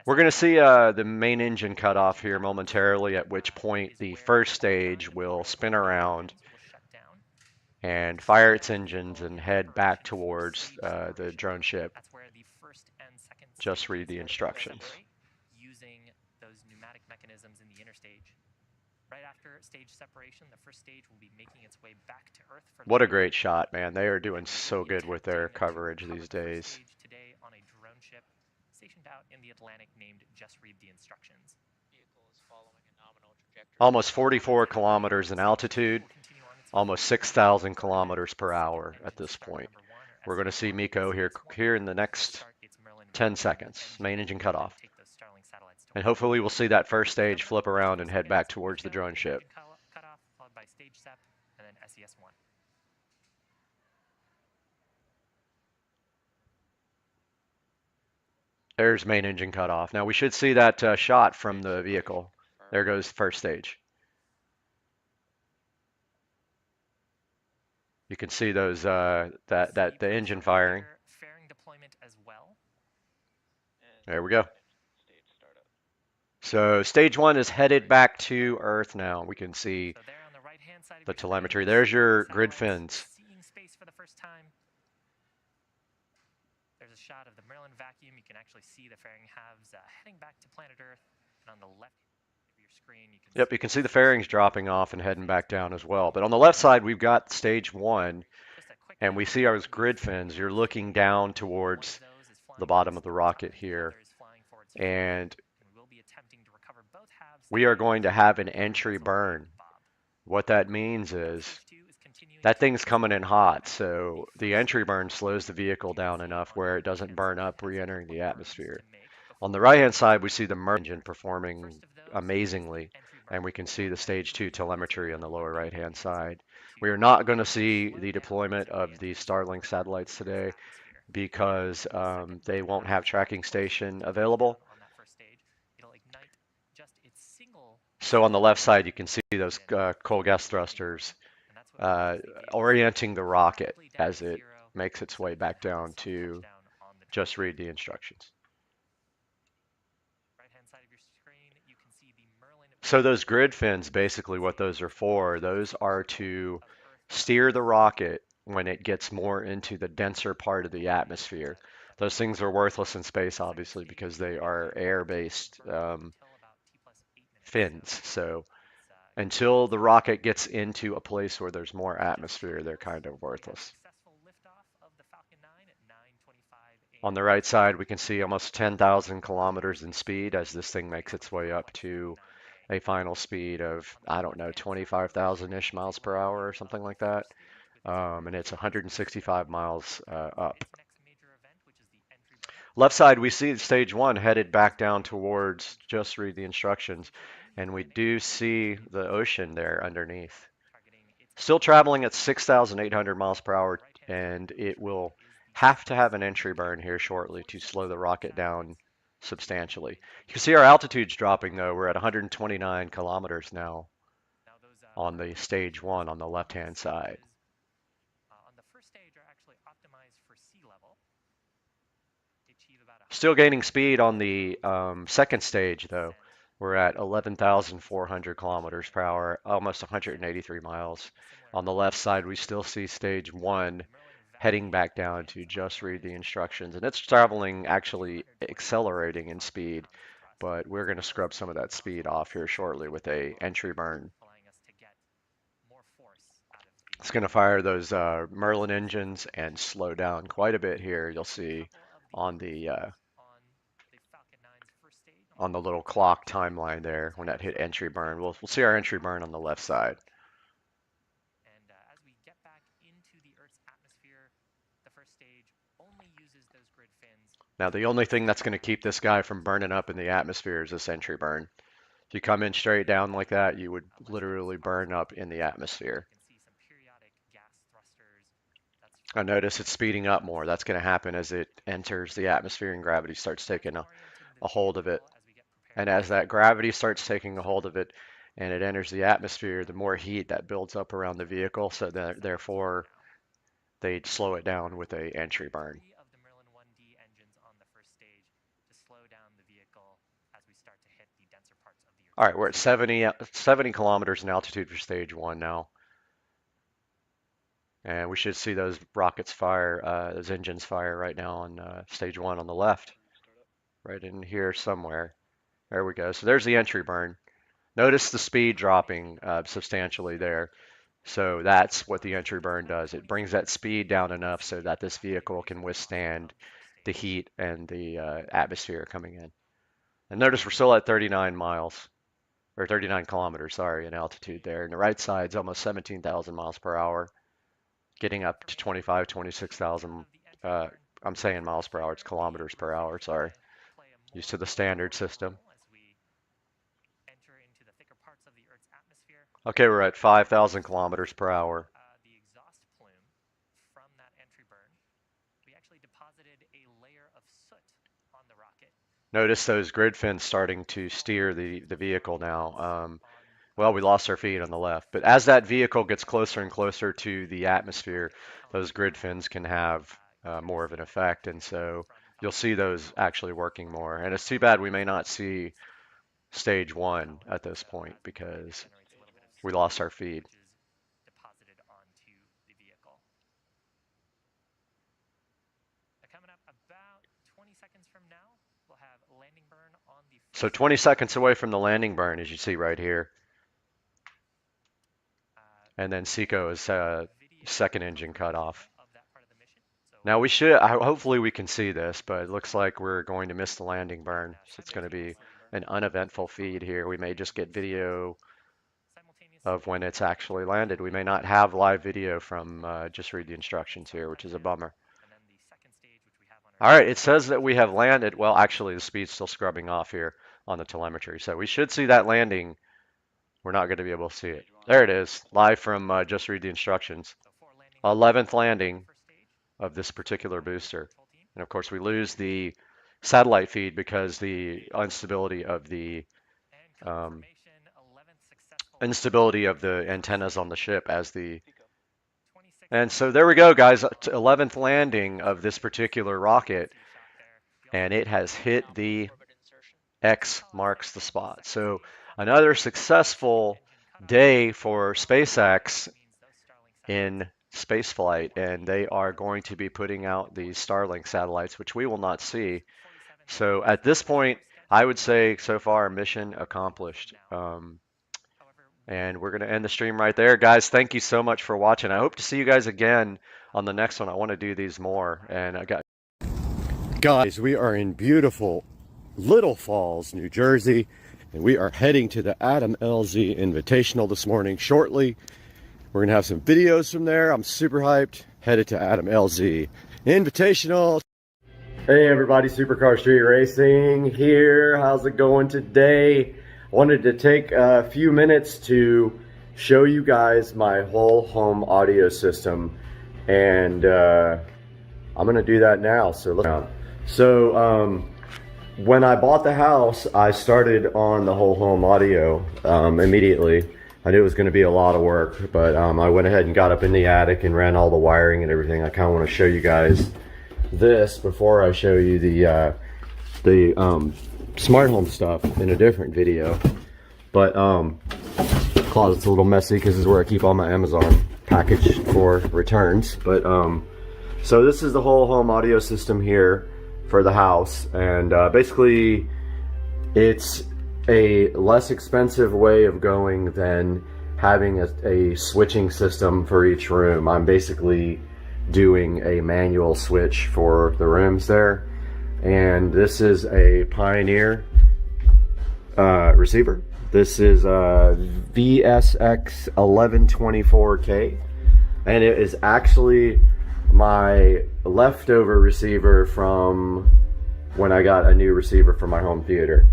We're going to see the main engine cut off here momentarily, at which point the first stage will spin around and fire its engines and head back towards the drone ship. Just read the instructions. Using those pneumatic mechanisms in the interstage. Right after stage separation, the first stage will be making its way back to Earth. What a great shot, man. They are doing so good with their coverage these days. Today on a drone ship stationed out in the Atlantic named Just Read the Instructions. Vehicle is following a nominal trajectory. Almost 44 kilometers in altitude, almost 6,000 kilometers per hour at this point. We're going to see Miko here in the next 10 seconds. Main engine cut off. And hopefully we'll see that first stage flip around and head back towards the drone ship. Cut off, followed by stage SEP, and then SES1. There's main engine cut off. Now we should see that shot from the vehicle. There goes first stage. You can see those the engine firing. Fairing deployment as well. There we go. So stage 1 is headed back to Earth now. We can see the telemetry. There's your grid fins. Seeing space for the first time. There's a shot of the Merlin vacuum. You can actually see the fairing halves heading back to planet Earth. And on the left of your screen, you can see the fairings dropping off and heading back down as well. But on the left side, we've got stage 1, and we see our grid fins. You're looking down towards the bottom of the rocket here, and we are going to have an entry burn. What that means is that thing's coming in hot, so the entry burn slows the vehicle down enough where it doesn't burn up re-entering the atmosphere. On the right-hand side, we see the Merlin engine performing amazingly, and we can see the stage 2 telemetry on the lower right-hand side. We are not going to see the deployment of the Starlink satellites today because they won't have tracking station available. So on the left side, you can see those cold gas thrusters orienting the rocket as it makes its way back down to just read the instructions. So those grid fins, basically what those are for, those are to steer the rocket when it gets more into the denser part of the atmosphere. Those things are worthless in space, obviously, because they are air-based fins. So until the rocket gets into a place where there's more atmosphere, they're kind of worthless. On the right side, we can see almost 10,000 kilometers in speed as this thing makes its way up to a final speed of, I don't know, 25,000-ish miles per hour or something like that. And it's 165 miles up. Left side, we see stage 1 headed back down towards just read the instructions, and we do see the ocean there underneath. Still traveling at 6,800 miles per hour, and it will have to have an entry burn here shortly to slow the rocket down substantially. You can see our altitude's dropping though. We're at 129 kilometers now on the stage 1 on the left-hand side. Still gaining speed on the second stage though. We're at 11,400 kilometers per hour, almost 183 miles. On the left side, we still see stage 1 heading back down to just read the instructions. And it's traveling, actually accelerating in speed, but we're going to scrub some of that speed off here shortly with a entry burn. It's going to fire those Merlin engines and slow down quite a bit here. You'll see on the little clock timeline there when that hit entry burn. We'll see our entry burn on the left side. And as we get back into the Earth's atmosphere, the first stage only uses those grid fins. Now the only thing that's going to keep this guy from burning up in the atmosphere is this entry burn. If you come in straight down like that, you would literally burn up in the atmosphere. I notice it's speeding up more. That's going to happen as it enters the atmosphere and gravity starts taking a hold of it. And as that gravity starts taking a hold of it and it enters the atmosphere, the more heat that builds up around the vehicle, so that therefore they'd slow it down with a entry burn. All right, we're at 70 kilometers in altitude for stage 1 now. And we should see those rockets fire, those engines fire right now on stage 1 on the left. Right in here somewhere. There we go. So there's the entry burn. Notice the speed dropping substantially there. So that's what the entry burn does. It brings that speed down enough so that this vehicle can withstand the heat and the atmosphere coming in. And notice we're still at 39 miles, or 39 kilometers, sorry, in altitude there. And the right side's almost 17,000 miles per hour, getting up to 25, 26,000. I'm saying miles per hour, it's kilometers per hour, sorry. Used to the standard system. Okay, we're at 5,000 kilometers per hour. The exhaust plume from that entry burn, we actually deposited a layer of soot on the rocket. Notice those grid fins starting to steer the vehicle now. Well, we lost our feed on the left, but as that vehicle gets closer and closer to the atmosphere, those grid fins can have more of an effect, and so you'll see those actually working more. And it's too bad we may not see stage 1 at this point because we lost our feed. Deposited onto the vehicle. Coming up about 20 seconds from now, we'll have landing burn on the. So 20 seconds away from the landing burn, as you see right here. And then Seco's second engine cut off. Now we should, hopefully we can see this, but it looks like we're going to miss the landing burn. So it's going to be an uneventful feed here. We may just get video of when it's actually landed. We may not have live video from just read the instructions here, which is a bummer. All right, it says that we have landed. Well, actually the speed's still scrubbing off here on the telemetry. So we should see that landing. We're not going to be able to see it. There it is, live from just read the instructions. 11th landing of this particular booster. And of course we lose the satellite feed because the instability of the antennas on the ship as the. And so there we go, guys. 11th landing of this particular rocket, and it has hit the X marks the spot. So another successful day for SpaceX in spaceflight, and they are going to be putting out these Starlink satellites, which we will not see. So at this point, I would say so far mission accomplished. And we're going to end the stream right there. Guys, thank you so much for watching. I hope to see you guys again on the next one. I want to do these more. And I got. Guys, we are in beautiful Little Falls, New Jersey. and we are heading to the Adam LZ Invitational this morning. Shortly, we're gonna have some videos from there. I'm super hyped. Headed to Adam LZ Invitational. Hey everybody, Supercar Street Racing here. How's it going today? I wanted to take a few minutes to show you guys my whole home audio system, and I'm gonna do that now. So when I bought the house, I started on the whole home audio immediately. I knew it was going to be a lot of work, but I went ahead and got up in the attic and ran all the wiring and everything. I kind of want to show you guys this before I show you the smart home stuff in a different video. But closet's a little messy because this is where I keep all my Amazon package for returns. But so this is the whole home audio system here for the house, and basically it's a less expensive way of going than having a switching system for each room. I'm basically doing a manual switch for the rooms there, and this is a Pioneer receiver. This is a VSX 1124K, and it is actually my leftover receiver from when I got a new receiver for my home theater,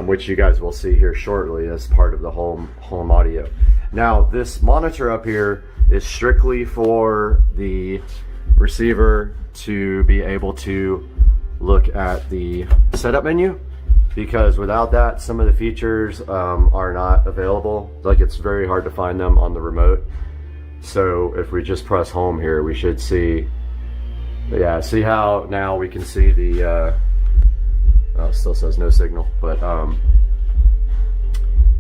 which you guys will see here shortly as part of the home audio. Now, this monitor up here is strictly for the receiver to be able to look at the setup menu, because without that, some of the features are not available. Like, it's very hard to find them on the remote. So if we just press home here, we should see, yeah, see how now we can see the, oh, it still says no signal, but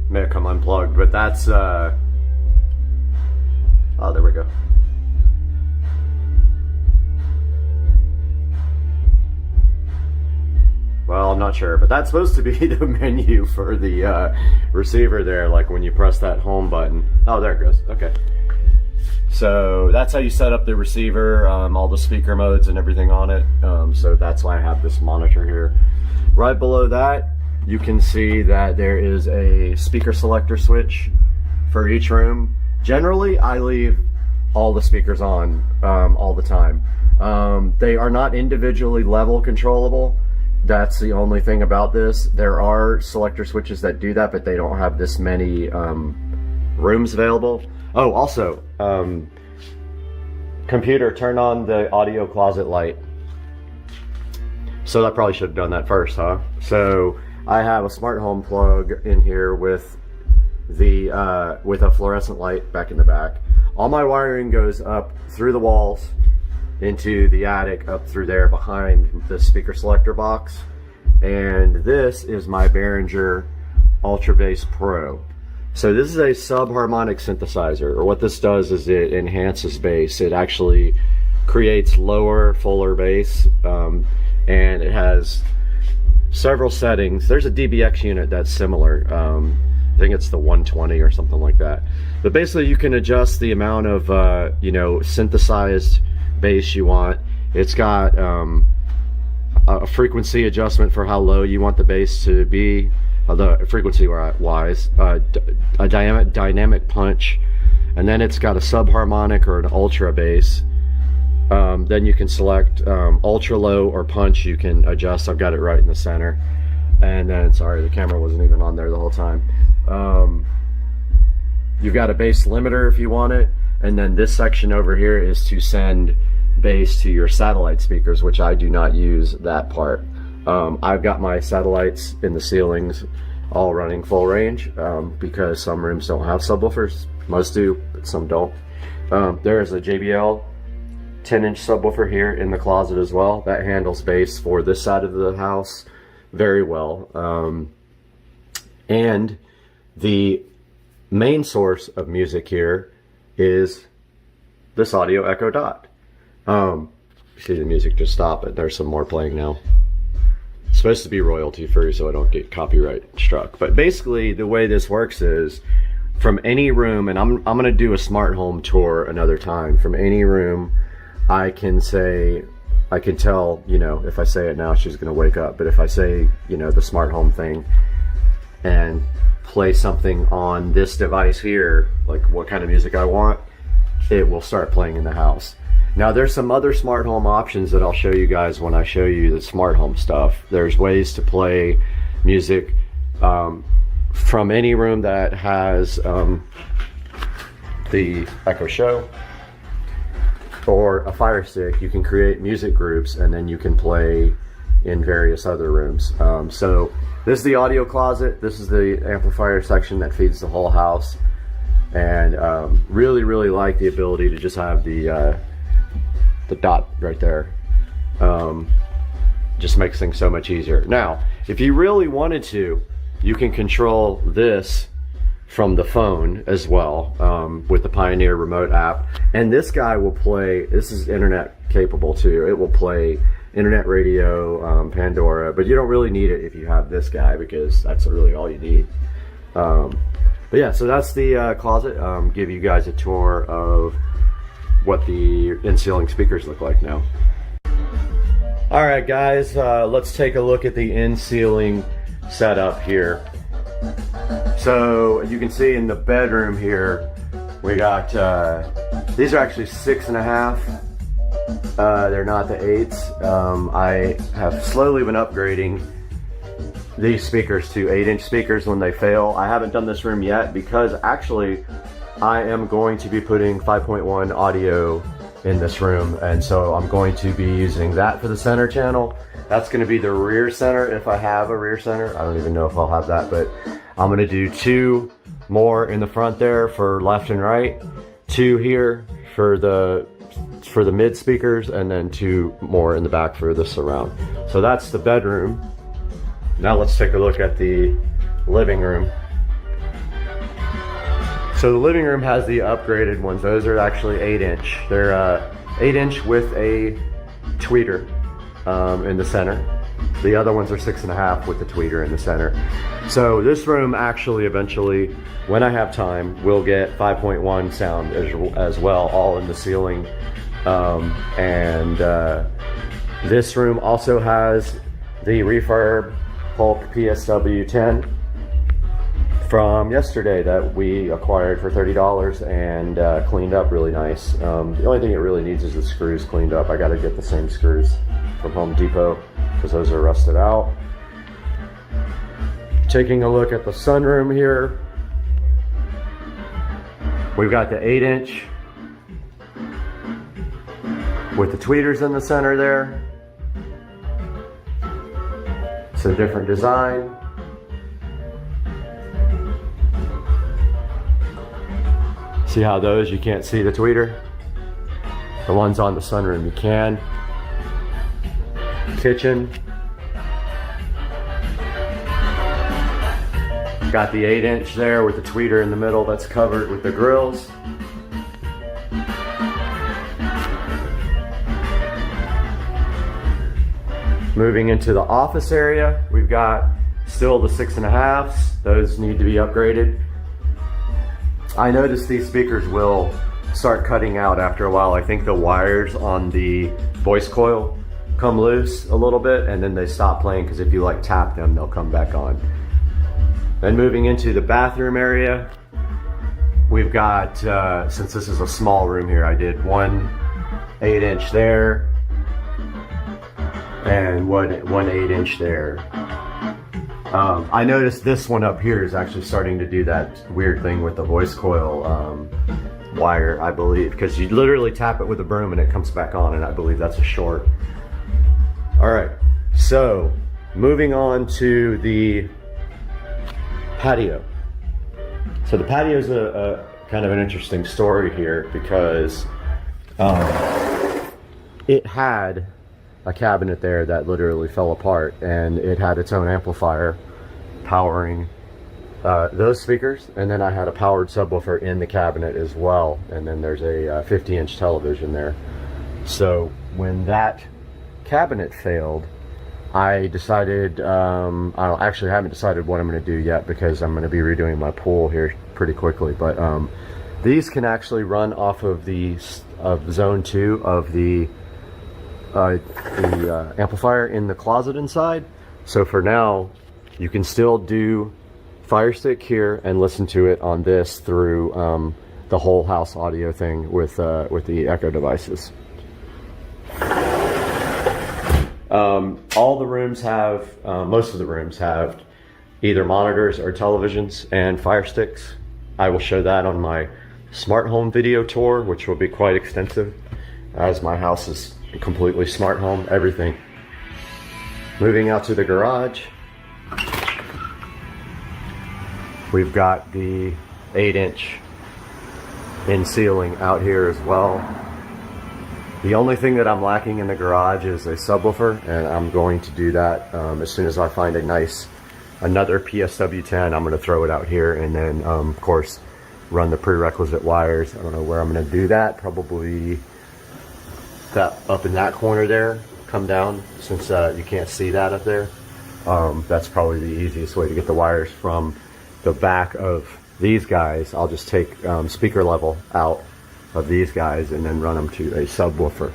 may have come unplugged, but that's, oh, there we go. Well, I'm not sure, but that's supposed to be the menu for the receiver there, like when you press that home button. Oh, there it goes, okay. So that's how you set up the receiver, all the speaker modes and everything on it. So that's why I have this monitor here. Right below that, you can see that there is a speaker selector switch for each room. Generally, I leave all the speakers on all the time. They are not individually level controllable. That's the only thing about this. There are selector switches that do that, but they don't have this many rooms available. Oh, also, computer, turn on the audio closet light. So I probably should have done that first, huh? So I have a smart home plug in here with the with a fluorescent light back in the back. All my wiring goes up through the walls into the attic, up through there behind the speaker selector box. And this is my Behringer Ultra Bass Pro. So this is a sub-harmonic synthesizer, or what this does is it enhances bass. It actually creates lower, fuller bass, and it has several settings. There's a DBX unit that's similar. I think it's the 120 or something like that. But basically you can adjust the amount of, you know, synthesized bass you want. It's got a frequency adjustment for how low you want the bass to be. The frequency wise, a dynamic punch, and then it's got a subharmonic or an ultra bass. Then you can select ultra low or punch. You can adjust. I've got it right in the center. And then, sorry, the camera wasn't even on there the whole time. You've got a bass limiter if you want it, and then this section over here is to send bass to your satellite speakers, which I do not use that part. I've got my satellites in the ceilings all running full range because some rooms don't have subwoofers. Most do, but some don't. There is a JBL 10-inch subwoofer here in the closet as well that handles bass for this side of the house very well. And the main source of music here is this Audio Echo Dot. See, the music just stopped, but there's some more playing now. It's supposed to be royalty free so I don't get copyright struck. But basically the way this works is from any room, and I'm gonna do a smart home tour another time. From any room I can tell, you know, if I say it now she's gonna wake up, but if I say, you know, the smart home thing, and play something on this device here, like what kind of music I want, it will start playing in the house. Now there's some other smart home options that I'll show you guys when I show you the smart home stuff. There's ways to play music from any room that has the Echo Show or a Fire Stick. You can create music groups and then you can play in various other rooms. So this is the audio closet. This is the amplifier section that feeds the whole house. And really like the ability to just have the dot right there. Just makes things so much easier. Now, if you really wanted to, you can control this from the phone as well, with the Pioneer remote app. And this guy will play, this is internet capable too. It will play internet radio, Pandora, but you don't really need it if you have this guy, because that's really all you need. But yeah, so that's the closet. Give you guys a tour of what the in-ceiling speakers look like now. All right, guys, let's take a look at the in-ceiling setup here. So as you can see in the bedroom here, we got, these are actually 6.5. They're not the 8s. I have slowly been upgrading these speakers to 8-inch speakers when they fail. I haven't done this room yet because actually I am going to be putting 5.1 audio in this room, and so I'm going to be using that for the center channel. That's going to be the rear center if I have a rear center. I don't even know if I'll have that, but I'm going to do 2 more in the front there for left and right, 2 here for the mid speakers, and then 2 more in the back for the surround. So that's the bedroom. Now let's take a look at the living room. So the living room has the upgraded ones. Those are actually 8-inch. They're 8-inch with a tweeter in the center. The other ones are 6.5 with the tweeter in the center. So this room actually eventually, when I have time, will get 5.1 sound as well, all in the ceiling. This room also has the Refurb Polk PSW10 from yesterday that we acquired for $30 and cleaned up really nice. The only thing it really needs is the screws cleaned up. I got to get the same screws from Home Depot because those are rusted out. Taking a look at the sunroom here, we've got the 8-inch with the tweeters in the center there. It's a different design. See how those, you can't see the tweeter? The ones on the sunroom you can. Kitchen. Got the 8-inch there with the tweeter in the middle that's covered with the grills. Moving into the office area, we've got still the 6.5s. Those need to be upgraded. I noticed these speakers will start cutting out after a while. I think the wires on the voice coil come loose a little bit and then they stop playing, because if you like tap them, they'll come back on. Then moving into the bathroom area, we've got, since this is a small room here, I did 1 8-inch there and one 8-inch there. I noticed this one up here is actually starting to do that weird thing with the voice coil wire, I believe, because you literally tap it with a broom and it comes back on, and I believe that's a short. All right, so moving on to the patio. So the patio is a kind of an interesting story here, because it had a cabinet there that literally fell apart, and it had its own amplifier powering those speakers, and then I had a powered subwoofer in the cabinet as well, and then there's a 50-inch television there. So when that cabinet failed, I decided, I haven't decided what I'm going to do yet, because I'm going to be redoing my pool here pretty quickly, but these can actually run off of the zone 2 of the amplifier in the closet inside. So for now, you can still do Fire Stick here and listen to it on this through the whole house audio thing with the Echo devices. All the rooms have, most of the rooms have either monitors or televisions and Fire Sticks. I will show that on my smart home video tour, which will be quite extensive, as my house is completely smart home, everything. Moving out to the garage, we've got the 8-inch in ceiling out here as well. The only thing that I'm lacking in the garage is a subwoofer, and I'm going to do that as soon as I find another PSW10. I'm going to throw it out here, and then of course run the prerequisite wires. I don't know where I'm going to do that. Probably that up in that corner there. Come down, since you can't see that up there. That's probably the easiest way to get the wires from the back of these guys. I'll just take speaker level out of these guys and then run them to a subwoofer.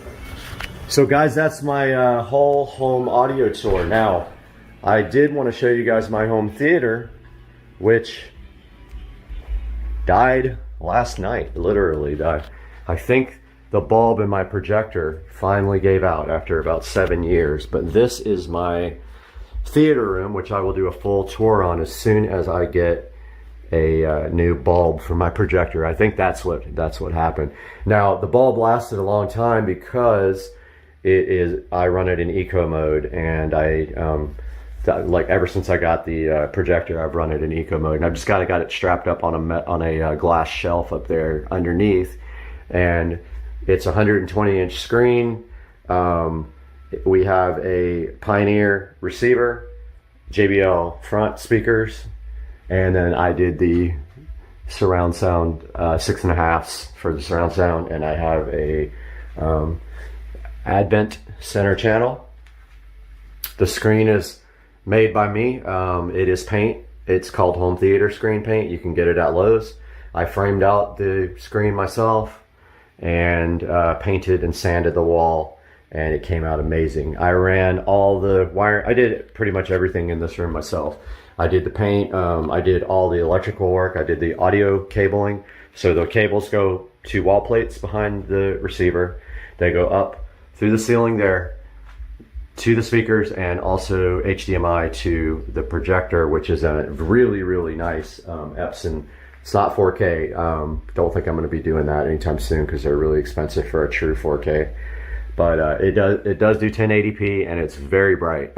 So guys, that's my whole home audio tour. Now, I did want to show you guys my home theater, which died last night, literally died. I think the bulb in my projector finally gave out after about 7 years, but this is my theater room, which I will do a full tour on as soon as I get a new bulb for my projector. I think that's what happened. Now, the bulb lasted a long time because I run it in eco mode, and like ever since I got the projector, I've run it in eco mode, and I've just got it strapped up on a glass shelf up there underneath, and it's a 120-inch screen. We have a Pioneer receiver, JBL front speakers, and then I did the surround sound 6.5s for the surround sound, and I have a Advent center channel. The screen is made by me. It is paint. It's called home theater screen paint. You can get it at Lowe's. I framed out the screen myself and painted and sanded the wall, and it came out amazing. I ran all the wire. I did pretty much everything in this room myself. I did the paint, I did all the electrical work, I did the audio cabling. So the cables go to wall plates behind the receiver. They go up through the ceiling there to the speakers, and also HDMI to the projector, which is a really, really nice Epson. It's not 4K. Don't think I'm going to be doing that anytime soon because they're really expensive for a true 4K. But it does do 1080p, and it's very bright.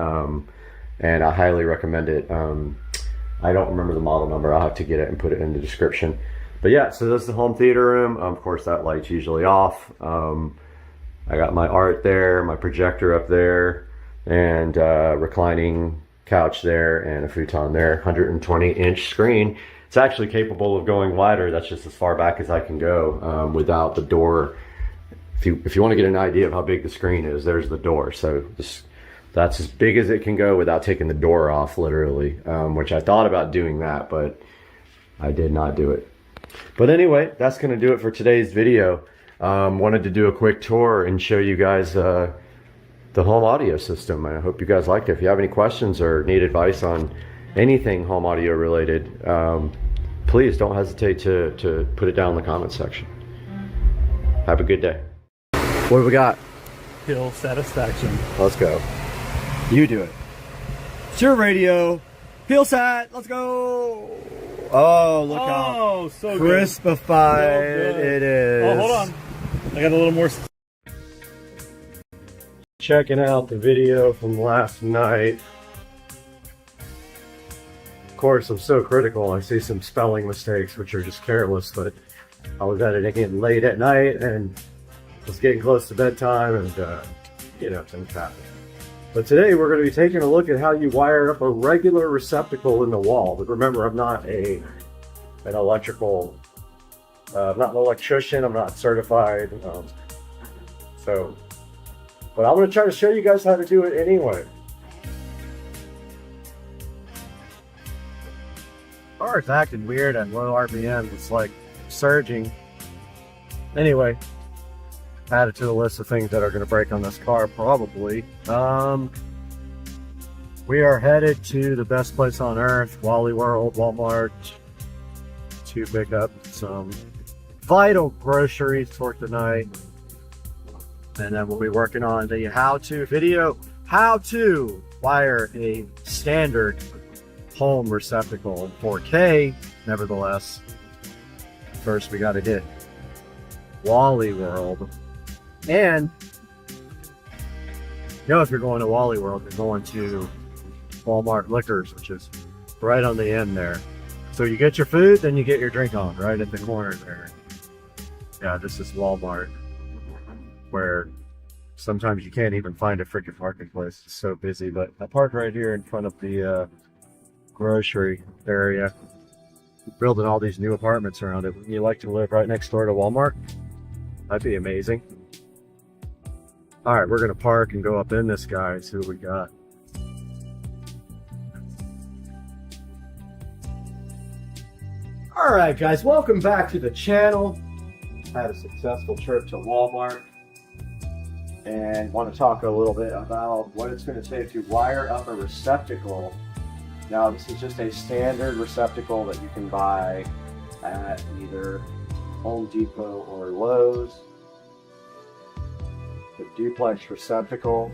And I highly recommend it. I don't remember the model number. I'll have to get it and put it in the description. But yeah, so this is the home theater room. Of course, that light's usually off. I got my art there, my projector up there, and reclining couch there, and a futon there. 120-inch screen. It's actually capable of going wider. That's just as far back as I can go without the door. If you want to get an idea of how big the screen is, there's the door. So that's as big as it can go without taking the door off, literally, which I thought about doing that, but I did not do it. But anyway, that's going to do it for today's video. Wanted to do a quick tour and show you guys the home audio system. I hope you guys liked it. If you have any questions or need advice on anything home audio related, please don't hesitate to put it down in the comment section. Have a good day. What do we got? Hill satisfaction. Let's go. You do it. It's your radio. Hillside, let's go. Oh, look how so crispified it is. Oh, hold on. I got a little more. Checking out the video from last night. Of course, I'm so critical. I see some spelling mistakes, which are just careless, but I was editing it late at night and was getting close to bedtime, and you know, things happen. But today we're going to be taking a look at how you wire up a regular receptacle in the wall. But remember, I'm not an electrical, I'm not an electrician, I'm not certified. But I'm going to try to show you guys how to do it anyway. Car is acting weird at low RPM. It's like surging. Anyway, add it to the list of things that are going to break on this car, probably. We are headed to the best place on earth, Wally World, Walmart, to pick up some vital groceries for tonight. And then we'll be working on the how-to video, how to wire a standard home receptacle in 4K. Nevertheless, first we got to hit Wally World. And you know, if you're going to Wally World, you're going to Walmart Liquors, which is right on the end there. So you get your food, then you get your drink on right at the corner there. Yeah, this is Walmart, where sometimes you can't even find a freaking parking place. It's so busy. But I parked right here in front of the grocery area. Building all these new apartments around it. Wouldn't you like to live right next door to Walmart? That'd be amazing. All right, we're gonna park and go up in this guy and see what we got. All right, guys, welcome back to the channel. Had a successful trip to Walmart and want to talk a little bit about what it's going to take to wire up a receptacle. Now, this is just a standard receptacle that you can buy at either Home Depot or Lowe's. The duplex receptacle.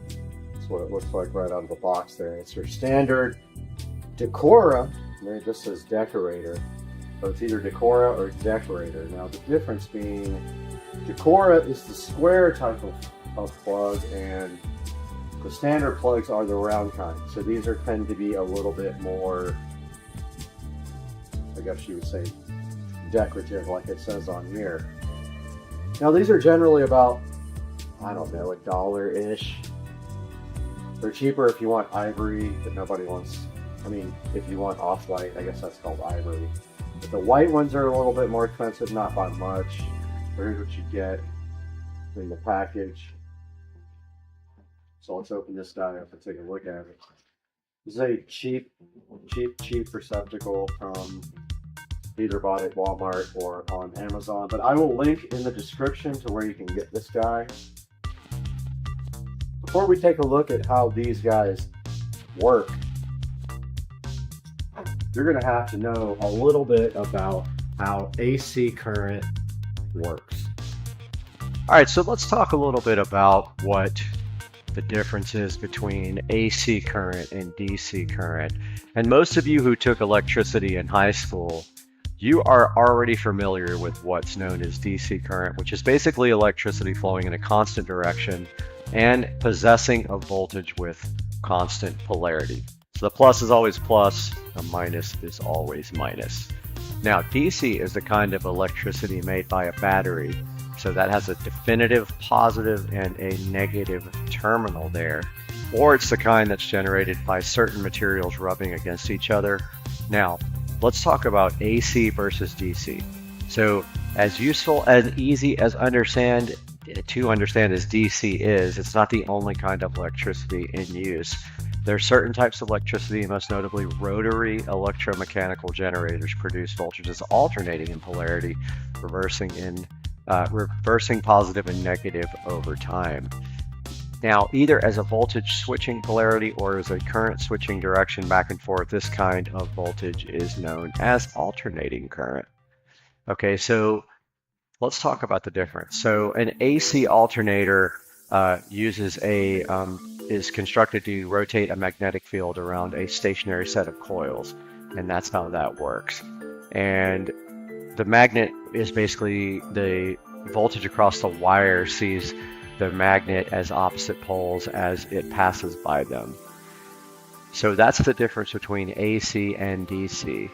That's what it looks like right out of the box there. It's your standard Decora. It just says decorator. So it's either Decora or decorator. Now the difference being Decora is the square type of plug and the standard plugs are the round kind. So these tend to be a little bit more, I guess you would say, decorative like it says on here. Now these are generally about, I don't know, $1-ish. They're cheaper if you want ivory, but nobody wants, I mean, if you want off-white, I guess that's called ivory. But the white ones are a little bit more expensive, not by much. Here's what you get in the package. So let's open this guy up and take a look at it. This is a cheap receptacle from either bought at Walmart or on Amazon, but I will link in the description to where you can get this guy. Before we take a look at how these guys work, you're going to have to know a little bit about how AC current works. All right, so let's talk a little bit about what the difference is between AC current and DC current. And most of you who took electricity in high school, you are already familiar with what's known as DC current, which is basically electricity flowing in a constant direction and possessing a voltage with constant polarity. So the plus is always plus, the minus is always minus. Now, DC is the kind of electricity made by a battery, so that has a definitive positive and a negative terminal there. Or it's the kind that's generated by certain materials rubbing against each other. Now, let's talk about AC versus DC. So as useful and easy as to understand as DC is, it's not the only kind of electricity in use. There are certain types of electricity, most notably rotary electromechanical generators, produce voltages alternating in polarity, reversing positive and negative over time. Now, either as a voltage switching polarity or as a current switching direction back and forth, this kind of voltage is known as alternating current. Okay, so let's talk about the difference. So an AC alternator is constructed to rotate a magnetic field around a stationary set of coils, and that's how that works. And the magnet is basically the voltage across the wire sees the magnet as opposite poles as it passes by them. So that's the difference between AC and DC.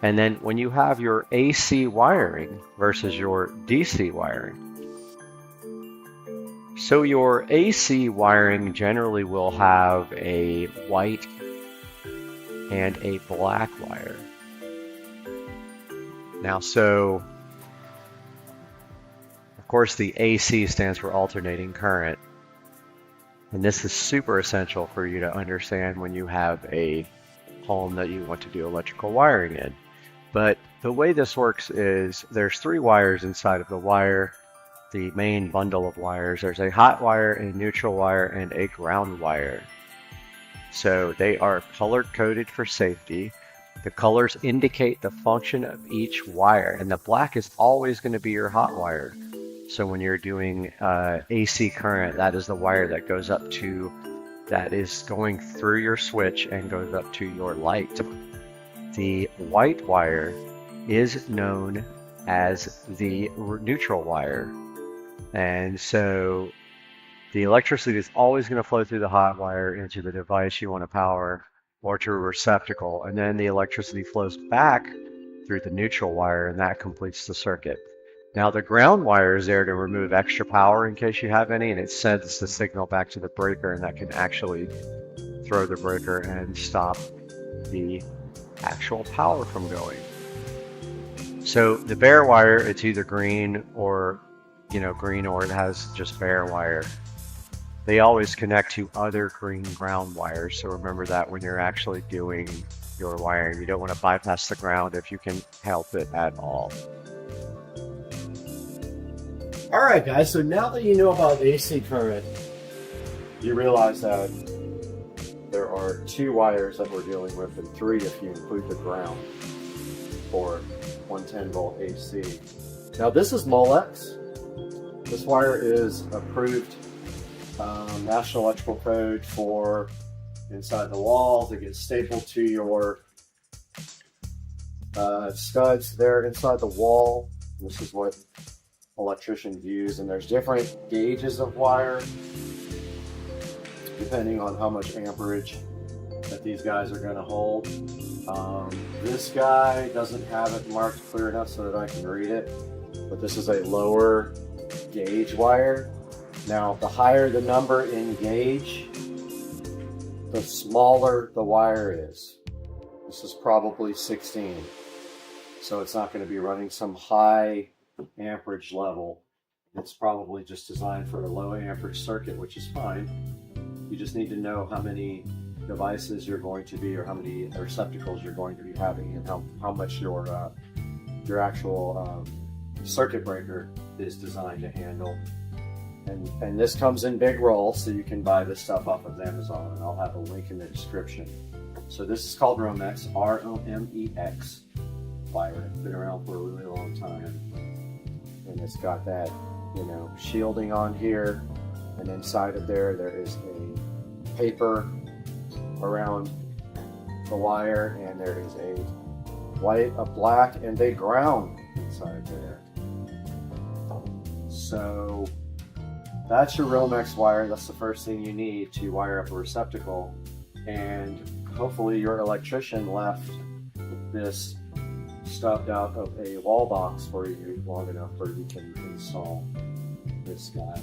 And then when you have your AC wiring versus your DC wiring. So your AC wiring generally will have a white and a black wire. Now, so of course the AC stands for alternating current. And this is super essential for you to understand when you have a home that you want to do electrical wiring in. But the way this works is there's 3 wires inside of the wire. the main bundle of wires. There's a hot wire, a neutral wire, and a ground wire. So they are color-coded for safety. The colors indicate the function of each wire, and the black is always going to be your hot wire. So when you're doing AC current, that is the wire that goes up to, that is going through your switch and goes up to your light. The white wire is known as the neutral wire. And so the electricity is always going to flow through the hot wire into the device you want to power or to a receptacle. And then the electricity flows back through the neutral wire, and that completes the circuit. Now the ground wire is there to remove extra power in case you have any, and it sends the signal back to the breaker, and that can actually throw the breaker and stop the actual power from going. So the bare wire, it's either green or it has just bare wire. They always connect to other green ground wires, so remember that when you're actually doing your wiring. You don't want to bypass the ground if you can help it at all. All right, guys, so now that you know about AC current, you realize that there are 2 wires that we're dealing with, and 3 if you include the ground for 110 volt AC. Now this is Molex. This wire is approved National Electrical Code for inside the walls. It gets stapled to your studs there inside the wall. This is what electricians use, and there's different gauges of wire depending on how much amperage that these guys are going to hold. This guy doesn't have it marked clear enough so that I can read it, but this is a lower gauge wire. Now, the higher the number in gauge, the smaller the wire is. This is probably 16, so it's not going to be running some high amperage level. It's probably just designed for a low amperage circuit, which is fine. You just need to know how many devices you're going to be, or how many receptacles you're going to be having, and how much your actual circuit breaker is designed to handle. And this comes in big rolls, so you can buy this stuff off of Amazon, and I'll have a link in the description. So this is called Romex, R-O-M-E-X wire. It's been around for a really long time, and it's got that, shielding on here, and inside of there is a paper around the wire, and there is a white, a black, and a ground inside there. So that's your Romex wire. That's the first thing you need to wire up a receptacle, and hopefully your electrician left this stuffed out of a wall box for you long enough where you can install this guy.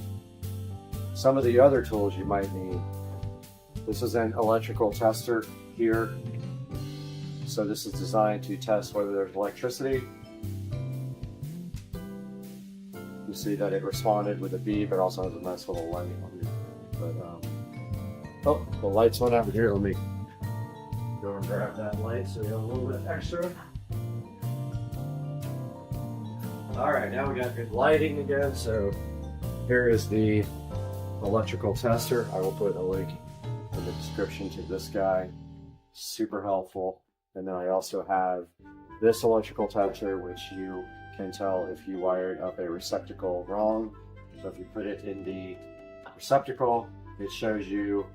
Some of the other tools you might need. This is an electrical tester here. So this is designed to test whether there's electricity. You see that it responded with a beep. It also has a nice little light on it. But, oh, the lights went out here. Let me go and grab that light so we have a little bit extra. All right, now we got good lighting again. So here is the electrical tester. I will put a link in the description to this guy. Super helpful. And then I also have this electrical tester, which you can tell if you wired up a receptacle wrong. So if you put it in the receptacle, it shows you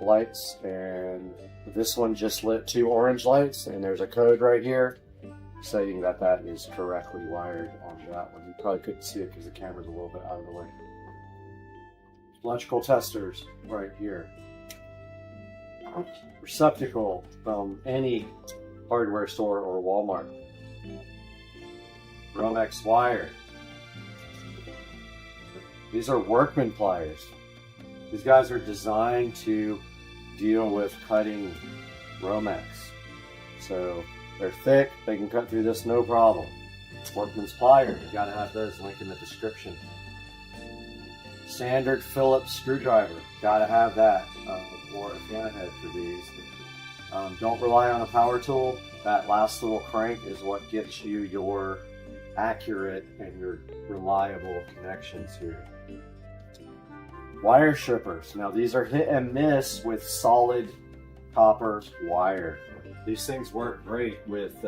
lights, and this one just lit 2 orange lights, and there's a code right here saying that that is correctly wired on that one. You probably couldn't see it because the camera's a little bit out of the way. Electrical testers right here. Receptacle from any hardware store or Walmart. Romex wire. These are workman pliers. These guys are designed to deal with cutting Romex. So they're thick, they can cut through this no problem. Workman's pliers, you gotta have those, link in the description. Standard Phillips screwdriver, gotta have that, or a fan head for these. Don't rely on a power tool. That last little crank is what gets you your accurate and your reliable connections here. Wire strippers. Now these are hit and miss with solid copper wire. These things work great with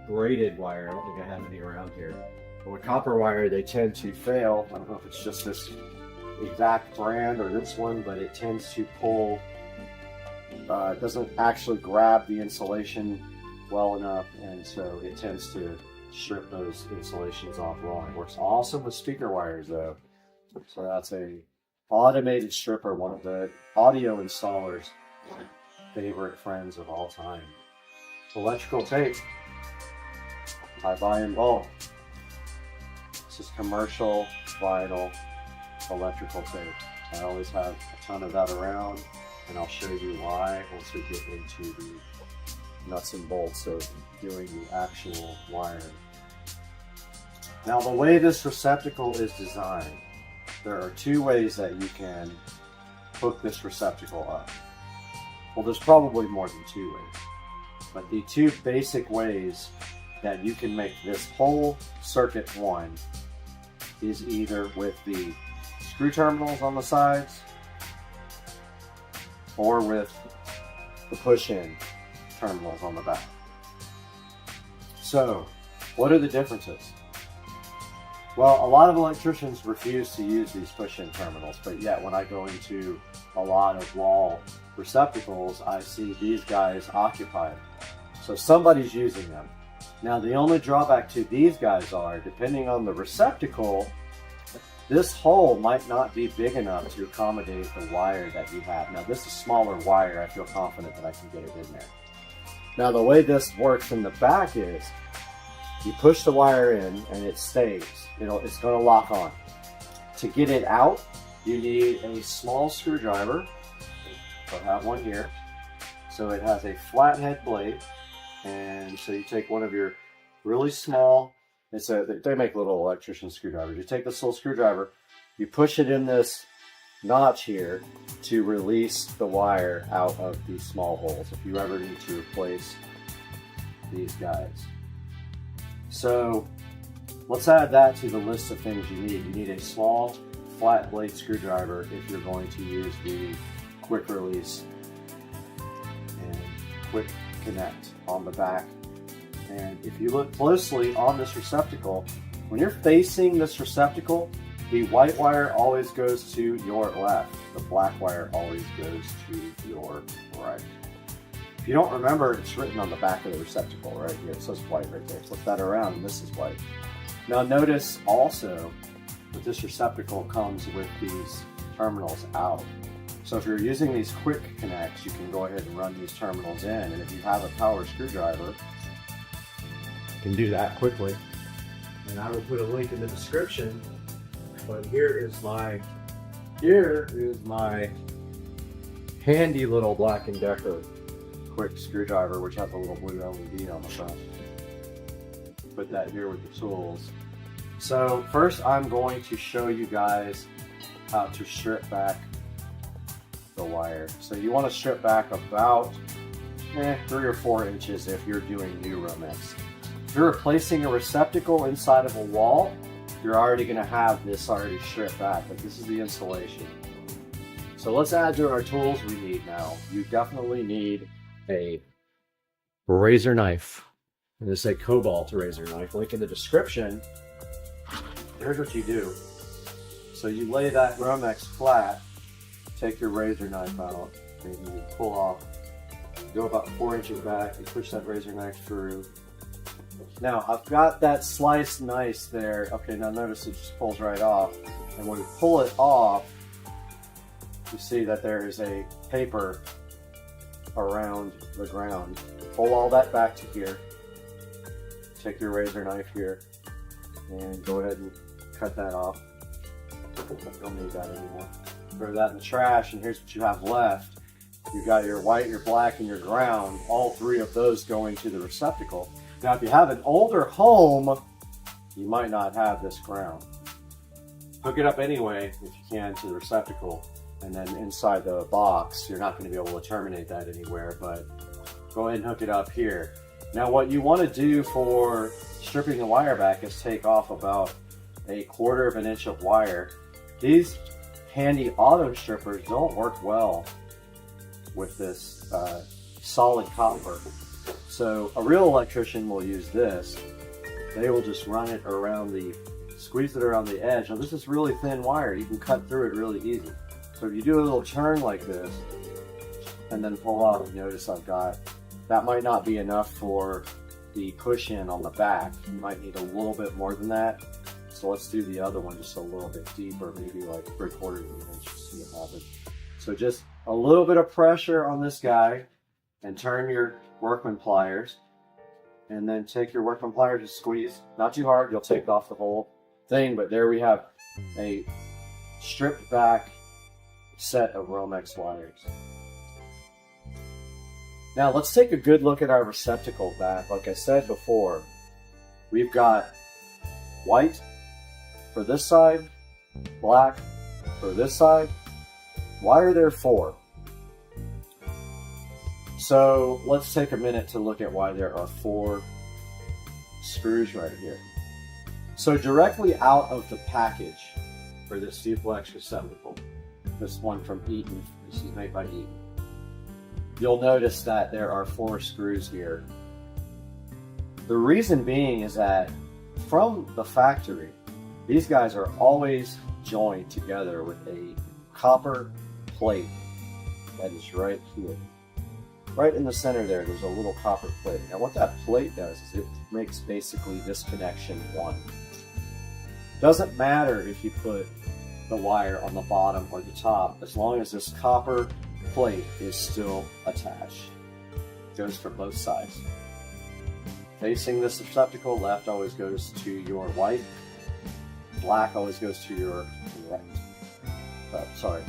braided wire. I don't think I have any around here. But with copper wire, they tend to fail. I don't know if it's just this exact brand or this one, but it tends to pull, it doesn't actually grab the insulation well enough, and so it tends to strip those insulations off raw. It works awesome with speaker wires though. So that's a automated stripper, one of the audio installers' favorite friends of all time. Electrical tape, high volume bulk. This is commercial vinyl electrical tape. I always have a ton of that around, and I'll show you why once we get into the nuts and bolts of doing the actual wiring. Now the way this receptacle is designed, there are two ways that you can hook this receptacle up. Well, there's probably more than two ways, but the two basic ways that you can make this whole circuit one is either with the screw terminals on the sides or with the push-in terminals on the back. So, what are the differences? Well, a lot of electricians refuse to use these push-in terminals, but yet when I go into a lot of wall receptacles, I see these guys occupied. So somebody's using them. Now the only drawback to these guys are, depending on the receptacle, this hole might not be big enough to accommodate the wire that you have. Now this is smaller wire, I feel confident that I can get it in there. Now the way this works in the back is, you push the wire in and it stays. It's going to lock on. To get it out, you need a small screwdriver. I have one here. So it has a flathead blade, and so you take one of your really small, they make little electrician screwdrivers. You take this little screwdriver, you push it in this notch here to release the wire out of these small holes if you ever need to replace these guys. So let's add that to the list of things you need. You need a small flat blade screwdriver if you're going to use the quick release and quick connect on the back. And if you look closely on this receptacle, when you're facing this receptacle, the white wire always goes to your left. The black wire always goes to your right. If you don't remember, it's written on the back of the receptacle right here. It says white right there. Flip that around and this is white. Now notice also that this receptacle comes with these terminals out. So if you're using these quick connects, you can go ahead and run these terminals in. And if you have a power screwdriver, you can do that quickly. And I will put a link in the description. But here is my handy little Black & Decker quick screwdriver, which has a little blue LED on the front. Put that here with the tools. So first I'm going to show you guys how to strip back the wire. So you want to strip back about 3 or 4 inches if you're doing new Romex. If you're replacing a receptacle inside of a wall, you're already going to have this already stripped back, but this is the installation. So let's add to our tools we need now. You definitely need a razor knife. And this is a Cobalt razor knife. Link in the description. Here's what you do. So you lay that Romex flat, take your razor knife out, and you pull off, go about 4 inches back, and push that razor knife through. Now I've got that sliced nice there. Okay, now notice it just pulls right off. And when you pull it off, you see that there is a paper around the ground. Pull all that back to here. Take your razor knife here and go ahead and cut that off. Don't need that anymore. Throw that in the trash, and here's what you have left. You've got your white, your black, and your ground. All 3 of those going to the receptacle. Now, if you have an older home, you might not have this ground. Hook it up anyway, if you can, to the receptacle. And then inside the box, you're not going to be able to terminate that anywhere, but go ahead and hook it up here. Now what you want to do for stripping the wire back is take off about 1/4 of an inch of wire. These handy auto strippers don't work well with this solid copper. So a real electrician will use this. They will just run it around squeeze it around the edge. Now this is really thin wire. You can cut through it really easy. So if you do a little turn like this and then pull out, you notice that might not be enough for the push in on the back. You might need a little bit more than that. So let's do the other one just a little bit deeper, maybe like 3/4 of an inch, see what happens. So just a little bit of pressure on this guy and turn your workman pliers, and then take your workman pliers and squeeze. Not too hard, you'll take off the whole thing, but there we have a stripped back set of Romex wires. Now let's take a good look at our receptacle back. Like I said before, we've got white for this side, black for this side. Why are there 4? So let's take a minute to look at why there are 4 screws right here. So directly out of the package for this duplex receptacle, this one from Eaton, this is made by Eaton, you'll notice that there are 4 screws here. The reason being is that from the factory, these guys are always joined together with a copper plate that is right here. Right in the center there's a little copper plate. Now what that plate does is it makes basically this connection one. Doesn't matter if you put the wire on the bottom or the top, as long as this copper plate is still attached. It goes for both sides. Facing this receptacle, left always goes to your white, black always goes to your right. Sorry,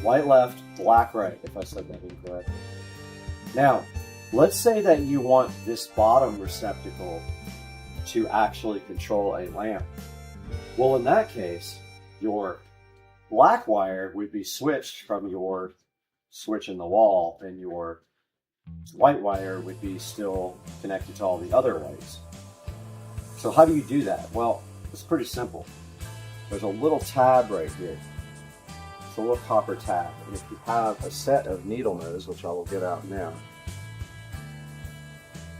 white left, black right, if I said that incorrectly. Now, let's say that you want this bottom receptacle to actually control a lamp. Well, in that case, your black wire would be switched from your switch in the wall, and your white wire would be still connected to all the other lights. So how do you do that? Well, it's pretty simple. There's a little tab right here. It's a little copper tab. And if you have a set of needle nose, which I will get out now.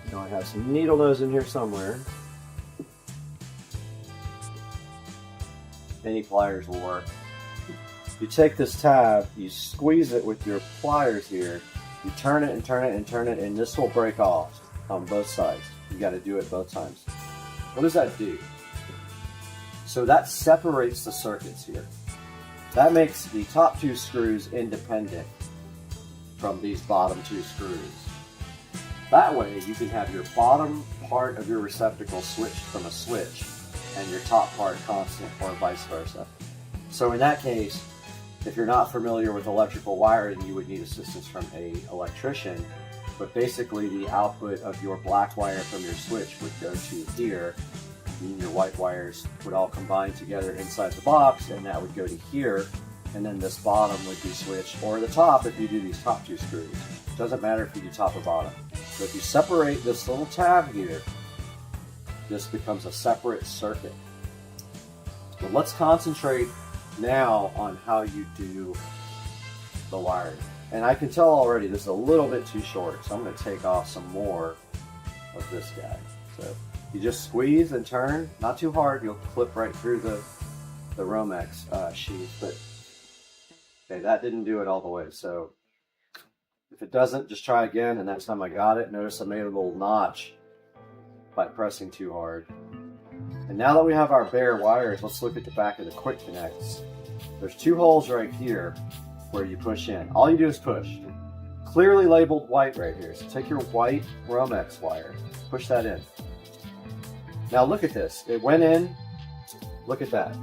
You know, I have some needle nose in here somewhere. Any pliers will work. You take this tab, you squeeze it with your pliers here, you turn it and turn it and turn it, and this will break off on both sides. You got to do it both times. What does that do? So that separates the circuits here. That makes the top 2 screws independent from these bottom 2 screws. That way you can have your bottom part of your receptacle switched from a switch and your top part constant, or vice versa. So in that case, if you're not familiar with electrical wiring, you would need assistance from an electrician, but basically the output of your black wire from your switch would go to here, and your white wires would all combine together inside the box, and that would go to here, and then this bottom would be switched, or the top if you do these top 2 screws. It doesn't matter if you do top or bottom. So if you separate this little tab here, this becomes a separate circuit. But let's concentrate now on how you do the wiring. And I can tell already this is a little bit too short, so I'm going to take off some more of this guy. So you just squeeze and turn, not too hard, you'll clip right through the Romex sheath, but okay, that didn't do it all the way. So if it doesn't, just try again, and next time I got it, notice I made a little notch by pressing too hard. And now that we have our bare wires, let's look at the back of the quick connects. There's 2 holes right here where you push in. All you do is push. Clearly labeled white right here. So take your white Romex wire, push that in. Now look at this. It went in. Look at that.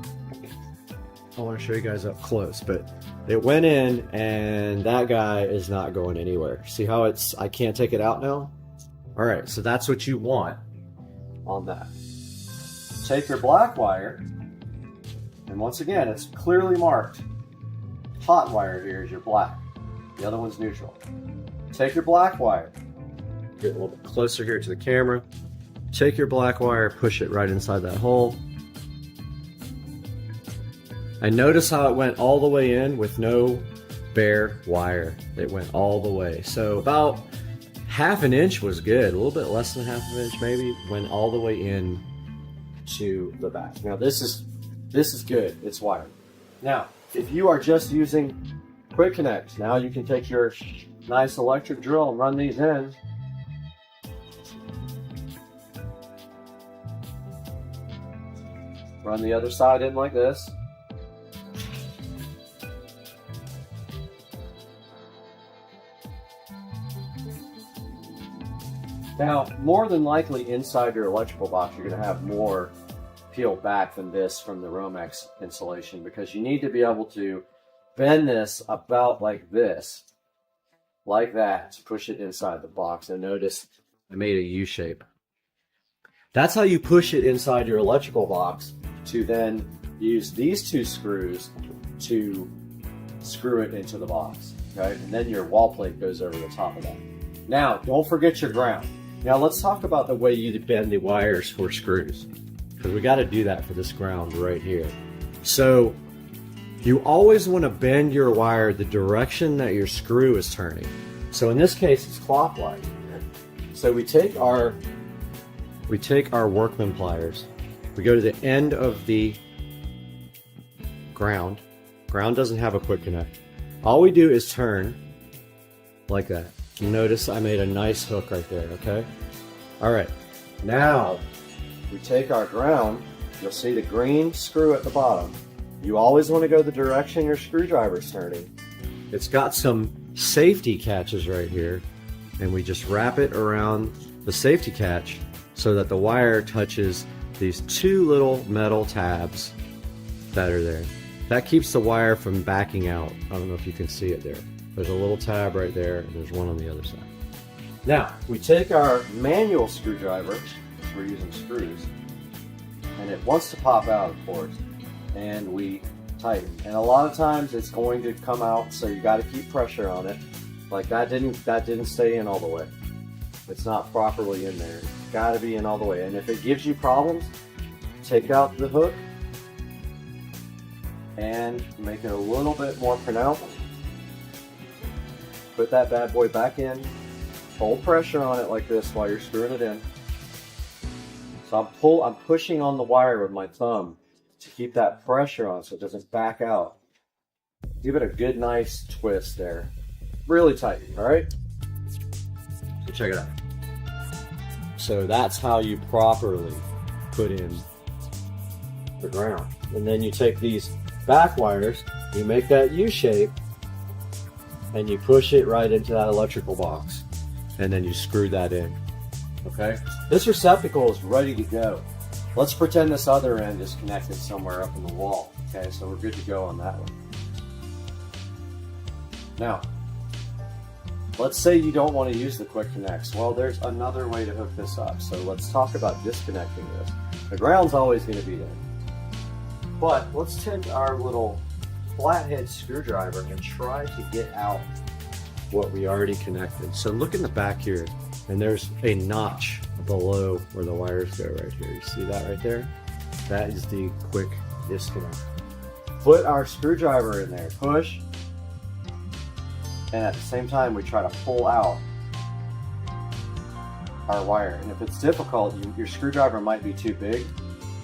I want to show you guys up close, but it went in and that guy is not going anywhere. See how I can't take it out now? All right, so that's what you want on that. Take your black wire, and once again, it's clearly marked. Hot wire here is your black. The other one's neutral. Take your black wire, Get a little bit closer here to the camera. Take your black wire, push it right inside that hole. And notice how it went all the way in with no bare wire. It went all the way. So about half an inch was good. A little bit less than half an inch maybe. Went all the way in to the back. Now this is good. It's wired. Now, if you are just using quick connects, now you can take your nice electric drill and run these in. Run the other side in like this. Now, more than likely inside your electrical box, you're going to have more peel back than this from the Romex insulation, because you need to be able to bend this about like this, like that, to push it inside the box. And notice I made a U shape. That's how you push it inside your electrical box, to then use these two screws to screw it into the box. Okay, and then your wall plate goes over the top of that. Now, don't forget your ground. Now let's talk about the way you bend the wires for screws, because we got to do that for this ground right here. So you always want to bend your wire the direction that your screw is turning. So in this case, it's clockwise. So we take our workman pliers, we go to the end of the ground. Ground doesn't have a quick connect. All we do is turn like that. Notice I made a nice hook right there, okay? All right, now we take our ground. You'll see the green screw at the bottom. You always want to go the direction your screwdriver's turning. It's got some safety catches right here, and we just wrap it around the safety catch so that the wire touches these two little metal tabs that are there. That keeps the wire from backing out. I don't know if you can see it there. There's a little tab right there, and there's one on the other side. Now, we take our manual screwdriver, which we're using screws, and it wants to pop out, of course, and we tighten. And a lot of times it's going to come out, so you got to keep pressure on it. Like that didn't stay in all the way. It's not properly in there. It's got to be in all the way. And if it gives you problems, take out the hook and make it a little bit more pronounced. Put that bad boy back in. Hold pressure on it like this while you're screwing it in. So I'm pushing on the wire with my thumb to keep that pressure on so it doesn't back out. Give it a good, nice twist there. Really tight, all right? So check it out. So that's how you properly put in the ground. And then you take these back wires, you make that U shape, and you push it right into that electrical box, and then you screw that in. Okay, this receptacle is ready to go. Let's pretend this other end is connected somewhere up in the wall. Okay, so we're good to go on that one. Now, let's say you don't want to use the quick connects. Well, there's another way to hook this up. So let's talk about disconnecting this. The ground's always going to be there, but let's take our little flathead screwdriver and try to get out what we already connected. So look in the back here, and there's a notch below where the wires go right here. You see that right there? That is the quick disconnect. Put our screwdriver in there, push, and at the same time we try to pull out our wire. And if it's difficult, your screwdriver might be too big,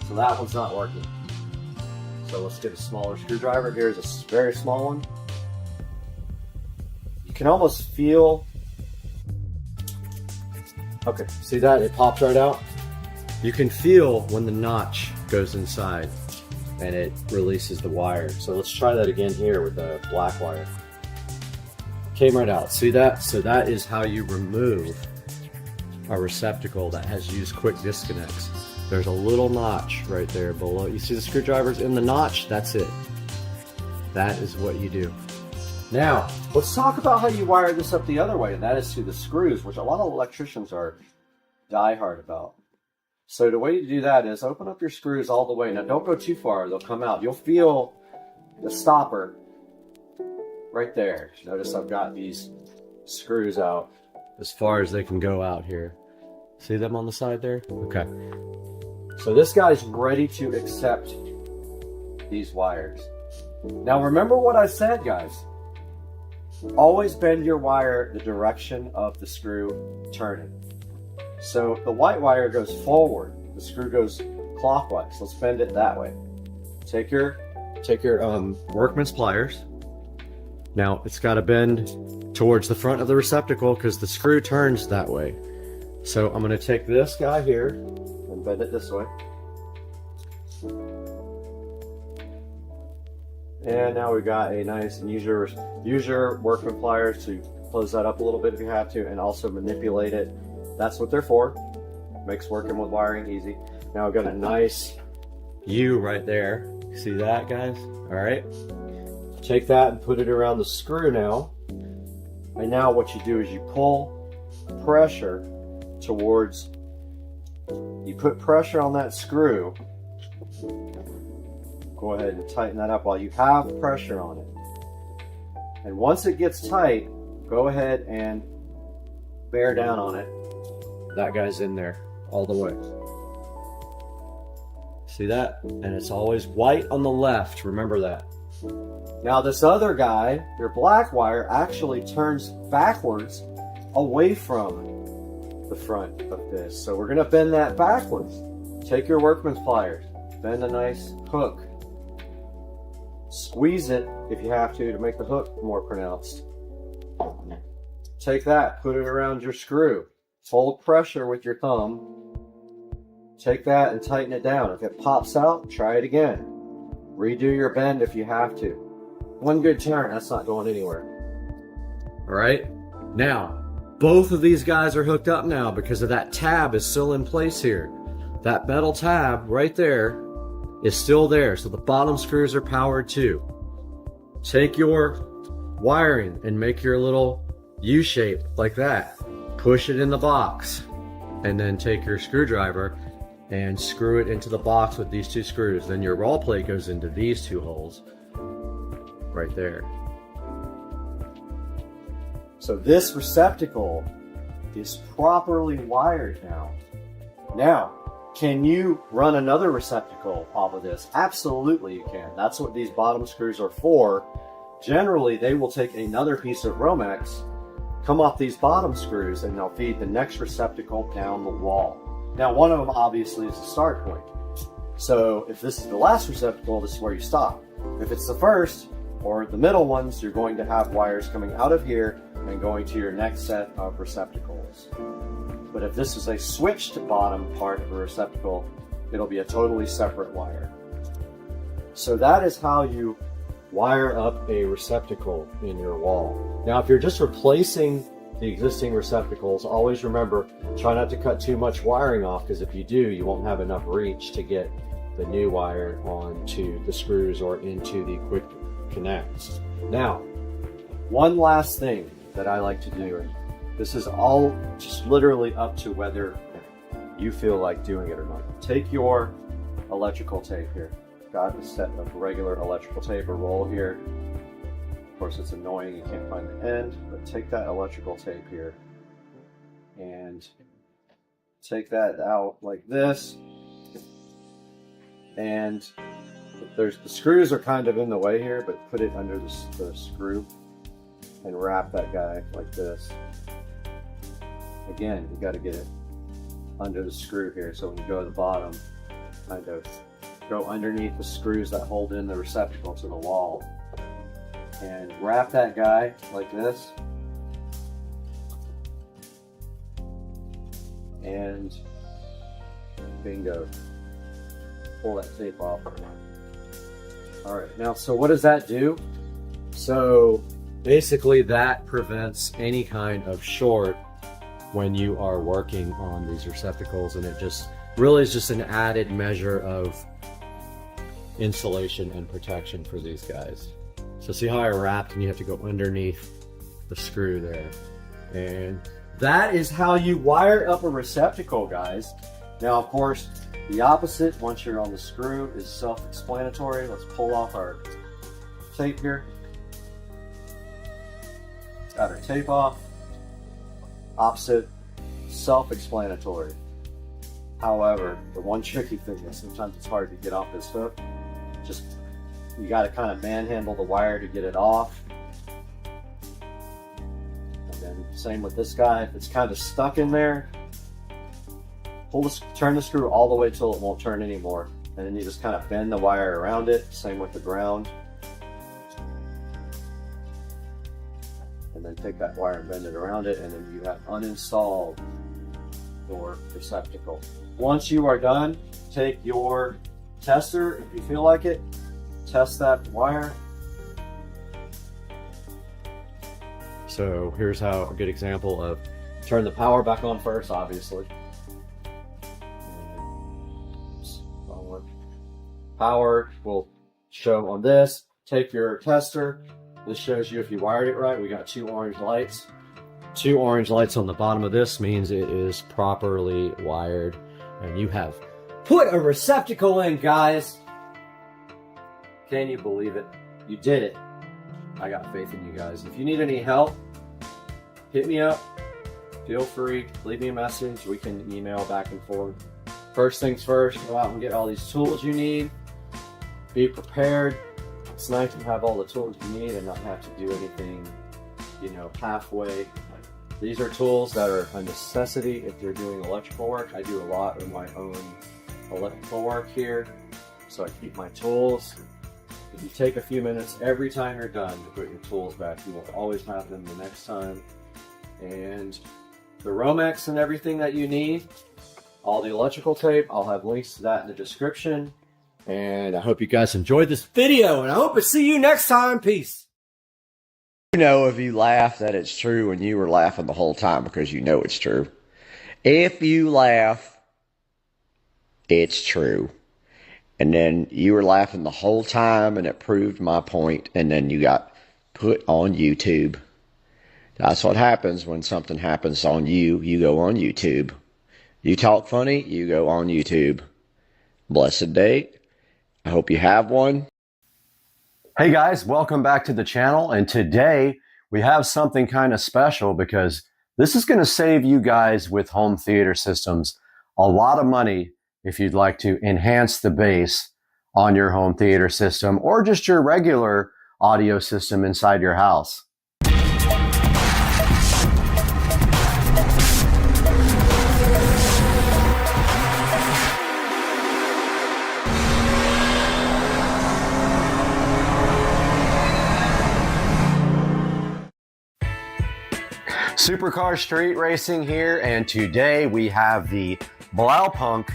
so that one's not working. So let's get a smaller screwdriver. Here's a very small one. You can almost feel, okay, see that? It pops right out. You can feel when the notch goes inside and it releases the wire. So let's try that again here with the black wire. Came right out. See that? So that is how you remove a receptacle that has used quick disconnects. There's a little notch right there below. You see the screwdrivers in the notch? That's it. That is what you do. Now, let's talk about how you wire this up the other way, and that is through the screws, which a lot of electricians are diehard about. So the way to do that is open up your screws all the way. Now, don't go too far. They'll come out. You'll feel the stopper right there. Notice I've got these screws out. as far as they can go out here. See them on the side there? Okay. So this guy's ready to accept these wires. Now remember what I said, guys. Always bend your wire the direction of the screw turning. So the white wire goes forward, the screw goes clockwise. Let's bend it that way. Take your workman's pliers. Now it's got to bend towards the front of the receptacle because the screw turns that way. So I'm going to take this guy here and bend it this way. And now we've got a nice, and use your workman pliers to close that up a little bit if you have to, and also manipulate it. That's what they're for. Makes working with wiring easy. Now I've got a nice U right there. See that, guys? All right. Take that and put it around the screw now. And now what you do is you pull pressure towards, you put pressure on that screw. Go ahead and tighten that up while you have pressure on it. And once it gets tight, go ahead and bear down on it. That guy's in there all the way. See that? And it's always white on the left. Remember that. Now this other guy, your black wire, actually turns backwards away from the front of this. So we're going to bend that backwards. Take your workman's pliers. Bend a nice hook. Squeeze it if you have to make the hook more pronounced. Take that, put it around your screw. Hold pressure with your thumb. Take that and tighten it down. If it pops out, try it again. Redo your bend if you have to. One good turn, that's not going anywhere. All right, now both of these guys are hooked up now because of that tab is still in place here. That metal tab right there is still there, so the bottom screws are powered too. Take your wiring and make your little U shape like that. Push it in the box, and then take your screwdriver and screw it into the box with these two screws. Then your roll plate goes into these two holes right there. So this receptacle is properly wired now. Now, can you run another receptacle off of this? Absolutely you can. That's what these bottom screws are for. Generally, they will take another piece of Romex, come off these bottom screws, and they'll feed the next receptacle down the wall. Now, one of them obviously is the start point. So if this is the last receptacle, this is where you stop. If it's the first or the middle ones, you're going to have wires coming out of here and going to your next set of receptacles. But if this is a switched bottom part of a receptacle, it'll be a totally separate wire. So that is how you wire up a receptacle in your wall. Now, if you're just replacing the existing receptacles, always remember, try not to cut too much wiring off, because if you do, you won't have enough reach to get the new wire onto the screws or into the quick connects. Now, one last thing that I like to do, and this is all just literally up to whether you feel like doing it or not. Take your electrical tape here. Got a set of regular electrical tape, a roll here. Of course, it's annoying, you can't find the end, but take that electrical tape here and take that out like this. And the screws are kind of in the way here, but put it under the screw and wrap that guy like this. Again, you got to get it under the screw here, so when you go to the bottom, kind of go underneath the screws that hold in the receptacle to the wall, and wrap that guy like this, and bingo, pull that tape off. All right, now, so what does that do? So basically that prevents any kind of short when you are working on these receptacles, and it just really is just an added measure of insulation and protection for these guys. So see how I wrapped, and you have to go underneath the screw there. And that is how you wire up a receptacle, guys. Now, of course, the opposite, once you're on the screw, is self-explanatory. Let's pull off our tape here. Got our tape off. opposite, self-explanatory. However, the one tricky thing is sometimes it's hard to get off this hook. Just, you got to kind of manhandle the wire to get it off. And then same with this guy, if it's kind of stuck in there, turn the screw all the way till it won't turn anymore. And then you just kind of bend the wire around it. Same with the ground. And then take that wire and bend it around it, and then you have uninstalled your receptacle. Once you are done, take your tester, if you feel like it, test that wire. So here's how a good example of, turn the power back on first, obviously. Power will show on this. Take your tester. This shows you if you wired it right. We got 2 orange lights. 2 orange lights on the bottom of this means it is properly wired. And you have put a receptacle in, guys. Can you believe it? You did it. I got faith in you guys. If you need any help, hit me up. Feel free, leave me a message. We can email back and forth. First things first, go out and get all these tools you need. Be prepared. It's nice to have all the tools you need and not have to do anything, you know, halfway. These are tools that are a necessity if you're doing electrical work. I do a lot of my own electrical work here, so I keep my tools. If you take a few minutes every time you're done to put your tools back, you will always have them the next time. And the Romex and everything that you need, all the electrical tape, I'll have links to that in the description. And I hope you guys enjoyed this video, and I hope to see you next time. Peace. You know, if you laugh that it's true and you were laughing the whole time because you know it's true. If you laugh, it's true. And then you were laughing the whole time and it proved my point, and then you got put on YouTube. That's what happens when something happens on you. You go on YouTube. You talk funny, you go on YouTube. Blessed day. I hope you have one. Hey guys, welcome back to the channel. And today we have something kind of special because this is going to save you guys with home theater systems a lot of money if you'd like to enhance the bass on your home theater system or just your regular audio system inside your house. Supercar Street Racing here, and today we have the Blaupunkt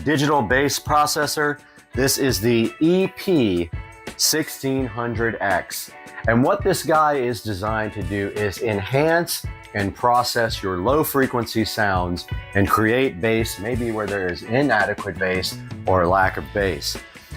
digital bass processor. This is the EP1600X, and what this guy is designed to do is enhance and process your low frequency sounds and create bass maybe where there is inadequate bass or lack of bass.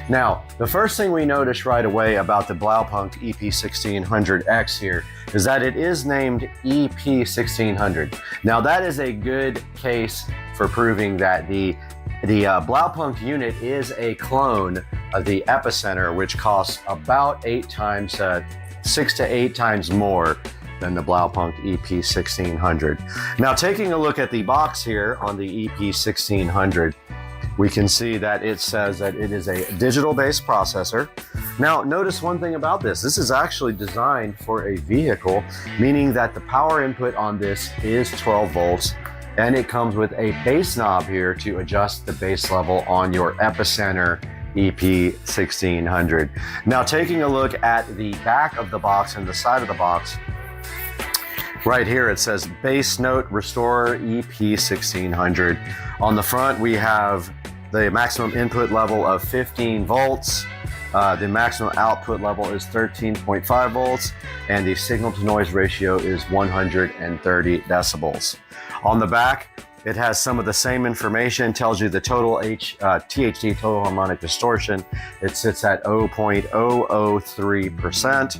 Now, the first thing we notice right away about the Blaupunkt EP1600X here is that it is named EP1600. Now, that is a good case for proving that the Blaupunkt unit is a clone of the Epicenter, which costs about 6 to 8 times more than the Blaupunkt EP1600. Now, taking a look at the box here on the EP1600, we can see that it says that it is a digital bass processor. Now, notice one thing about this. This is actually designed for a vehicle, meaning that the power input on this is 12 volts, and it comes with a bass knob here to adjust the bass level on your Epicenter EP1600. Now, taking a look at the back of the box and the side of the box, right here it says Bass Note Restorer EP1600. On the front we have the maximum input level of 15 volts. The maximum output level is 13.5 volts, and the signal to noise ratio is 130 decibels. On the back, it has some of the same information, tells you the total THD, total harmonic distortion. It sits at 0.003%.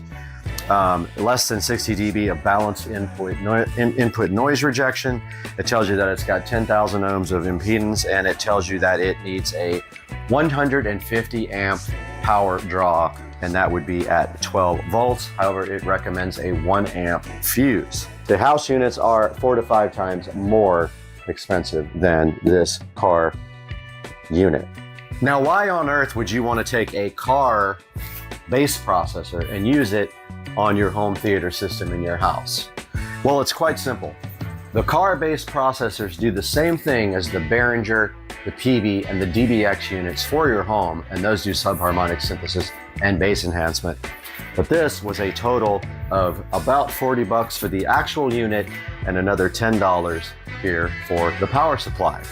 Less than 60 dB of balanced input noise rejection. It tells you that it's got 10,000 ohms of impedance, and it tells you that it needs a 150 amp power draw, and that would be at 12 volts. However, it recommends a 1 amp fuse. The house units are 4 to 5 times more expensive than this car unit. Now, why on earth would you want to take a car base processor and use it on your home theater system in your house? Well, it's quite simple. The car-based processors do the same thing as the Behringer, the PV, and the DBX units for your home, and those do subharmonic synthesis and bass enhancement. But this was a total of about 40 bucks for the actual unit and another $10 here for the power supply.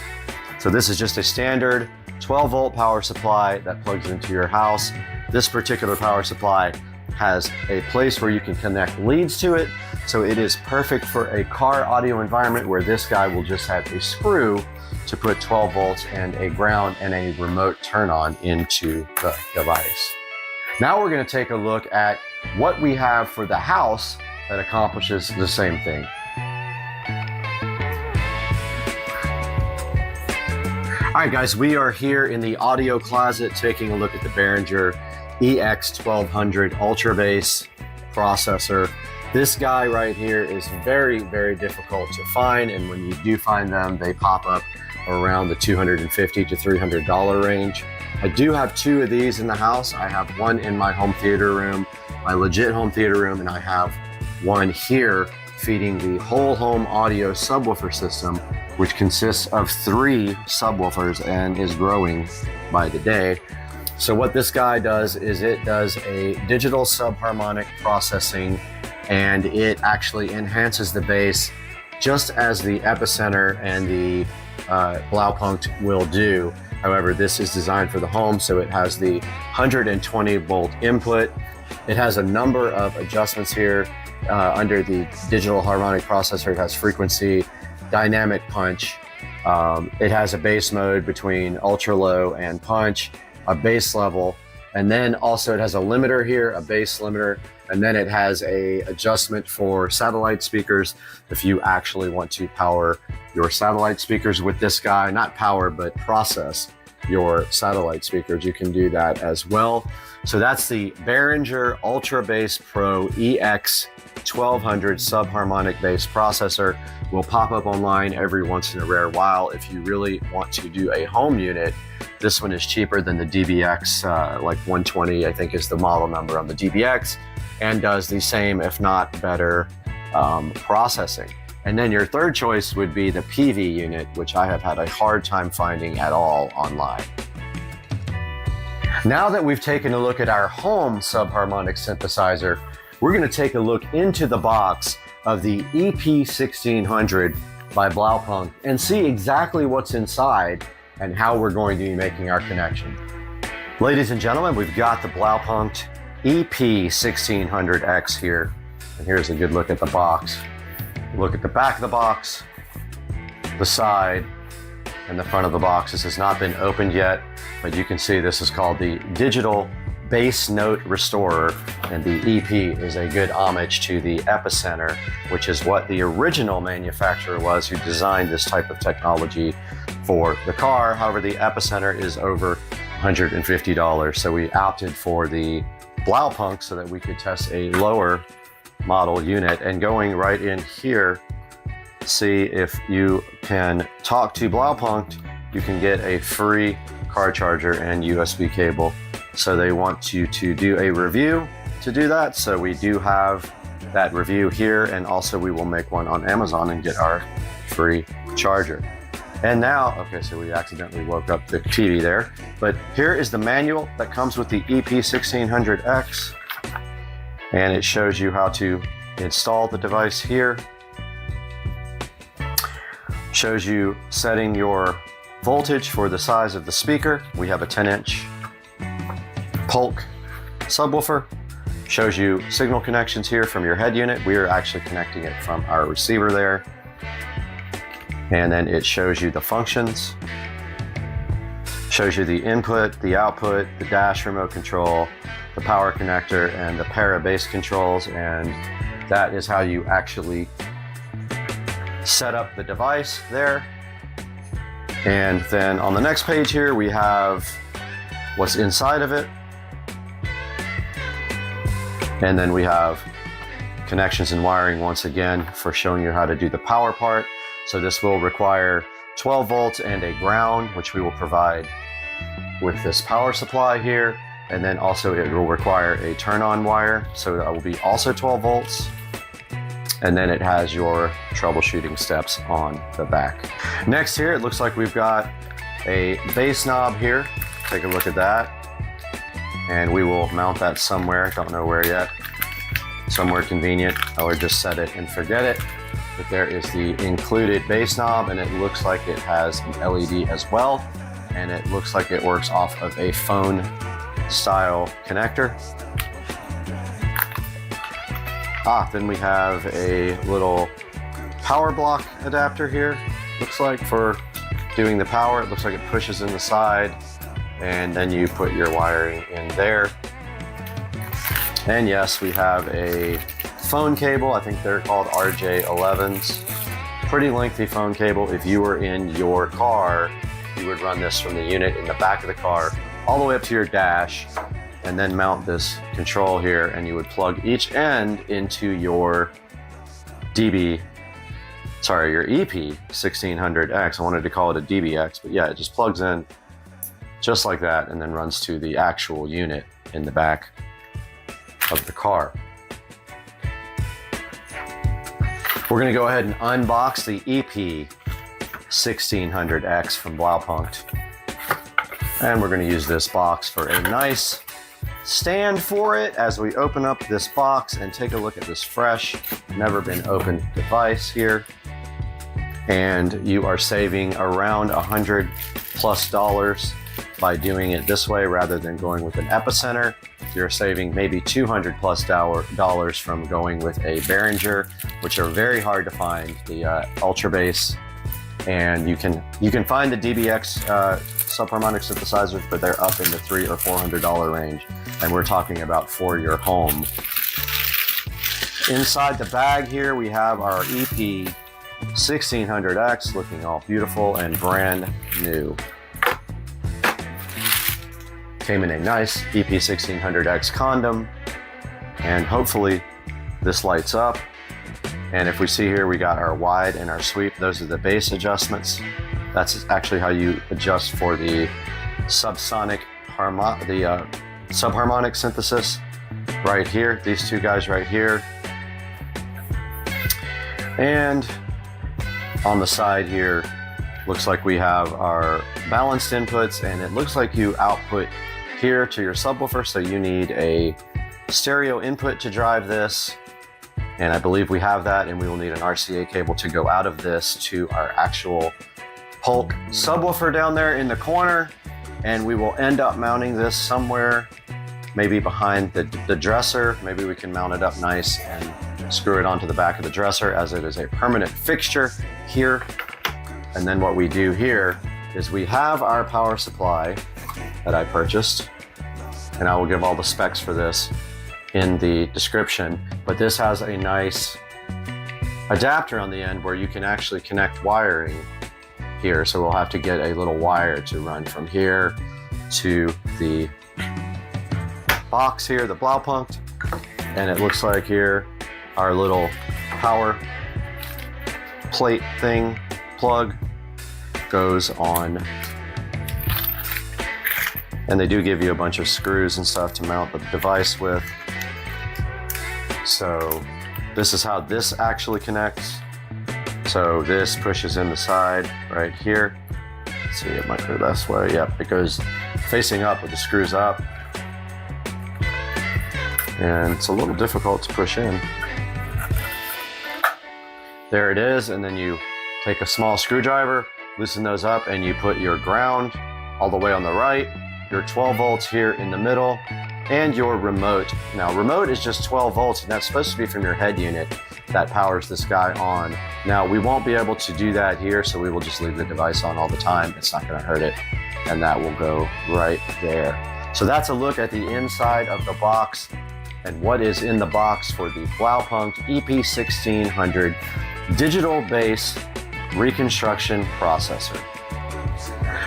So this is just a standard 12 volt power supply that plugs into your house. This particular power supply has a place where you can connect leads to it. So it is perfect for a car audio environment where this guy will just have a screw to put 12 volts and a ground and a remote turn on into the device. Now we're going to take a look at what we have for the house that accomplishes the same thing. All right, guys, we are here in the audio closet taking a look at the Behringer EX1200 Ultra Bass processor. This guy right here is very, very difficult to find, and when you do find them, they pop up around the $250 to $300 range. I do have 2 of these in the house. I have one in my home theater room, my legit home theater room, and I have one here feeding the whole home audio subwoofer system, which consists of 3 subwoofers and is growing by the day. So what this guy does is it does a digital subharmonic processing, and it actually enhances the bass just as the Epicenter and the Blaupunkt will do. However, this is designed for the home, so it has the 120 volt input. It has a number of adjustments here under the digital harmonic processor. It has frequency, dynamic punch. It has a bass mode between ultra low and punch, a bass level, and then also it has a limiter here, a bass limiter, and then it has a adjustment for satellite speakers if you actually want to power your satellite speakers with this guy. Not power, but process your satellite speakers. You can do that as well. So that's the Behringer Ultra Bass Pro EX1200 subharmonic bass processor. Will pop up online every once in a rare while. If you really want to do a home unit, this one is cheaper than the DBX, like 120, I think is the model number on the DBX, and does the same, if not better, processing. And then your third choice would be the PV unit, which I have had a hard time finding at all online. Now that we've taken a look at our home subharmonic synthesizer, we're going to take a look into the box of the EP1600 by Blaupunkt and see exactly what's inside and how we're going to be making our connection. Ladies and gentlemen, we've got the Blaupunkt EP1600X here, and here's a good look at the box. Look at the back of the box, the side, and the front of the box. This has not been opened yet, but you can see this is called the Digital Bass Note Restorer, and the EP is a good homage to the Epicenter, which is what the original manufacturer was who designed this type of technology for the car. However, the Epicenter is over $150, so we opted for the Blaupunkt so that we could test a lower model unit. And going right in here, see if you can talk to Blaupunkt, you can get a free car charger and USB cable. So they want you to do a review to do that. So we do have that review here, and also we will make one on Amazon and get our free charger. And now, okay, so we accidentally woke up the TV there, but here is the manual that comes with the EP1600X, and it shows you how to install the device here. Shows you setting your voltage for the size of the speaker. We have a 10-inch Polk subwoofer. Shows you signal connections here from your head unit. We are actually connecting it from our receiver there. And then it shows you the functions. Shows you the input, the output, the dash remote control, the power connector, and the para bass controls. And that is how you actually set up the device there. And then on the next page here, we have what's inside of it. And then we have connections and wiring once again for showing you how to do the power part. So this will require 12 volts and a ground, which we will provide with this power supply here. And then also it will require a turn-on wire, so that will be also 12 volts. And then it has your troubleshooting steps on the back. Next here, it looks like we've got a base knob here. Take a look at that. And we will mount that somewhere, don't know where yet. Somewhere convenient, or just set it and forget it. But there is the included base knob, and it looks like it has an LED as well. And it looks like it works off of a phone style connector. Then we have a little power block adapter here. Looks like for doing the power, it looks like it pushes in the side, and then you put your wiring in there. And yes, we have a phone cable. I think they're called RJ11s. Pretty lengthy phone cable. If you were in your car, you would run this from the unit in the back of the car all the way up to your dash, and then mount this control here, and you would plug each end into your your EP1600X. I wanted to call it a DBX, but yeah, it just plugs in just like that and then runs to the actual unit in the back of the car. We're gonna go ahead and unbox the EP1600X from Blaupunkt. And we're gonna use this box for a nice stand for it as we open up this box and take a look at this fresh, never been opened device here. And you are saving around $100+ by doing it this way rather than going with an epicenter. You're saving maybe $200+ from going with a Behringer, which are very hard to find, the Ultra Bass. And you can find the DBX subharmonic synthesizers, but they're up in the $300 or $400 range, and we're talking about for your home. Inside the bag here, we have our EP1600X, looking all beautiful and brand new. Came in a nice EP1600X condom, and hopefully this lights up. And if we see here, we got our wide and our sweep. Those are the bass adjustments. That's actually how you adjust for the subharmonic synthesis right here. These two guys right here. And on the side here, looks like we have our balanced inputs, and it looks like you output here to your subwoofer. So you need a stereo input to drive this. And I believe we have that, and we will need an RCA cable to go out of this to our actual Polk subwoofer down there in the corner. And we will end up mounting this somewhere, maybe behind the dresser. Maybe we can mount it up nice and screw it onto the back of the dresser, as it is a permanent fixture here. And then what we do here is we have our power supply that I purchased, and I will give all the specs for this in the description, but this has a nice adapter on the end where you can actually connect wiring here. So we'll have to get a little wire to run from here to the box here, the Blaupunkt. And it looks like here, our little power plate thing, plug, goes on. And they do give you a bunch of screws and stuff to mount the device with. So this is how this actually connects. So this pushes in the side right here. Let's see, it might go this way. Yep, it goes facing up with the screws up. And it's a little difficult to push in. There it is, and then you take a small screwdriver, loosen those up, and you put your ground all the way on the right, your 12 volts here in the middle, and your remote. Now, remote is just 12 volts, and that's supposed to be from your head unit that powers this guy on. Now, we won't be able to do that here, so we will just leave the device on all the time. It's not gonna hurt it, and that will go right there. So that's a look at the inside of the box and what is in the box for the Blaupunkt EP1600 digital bass reconstruction processor.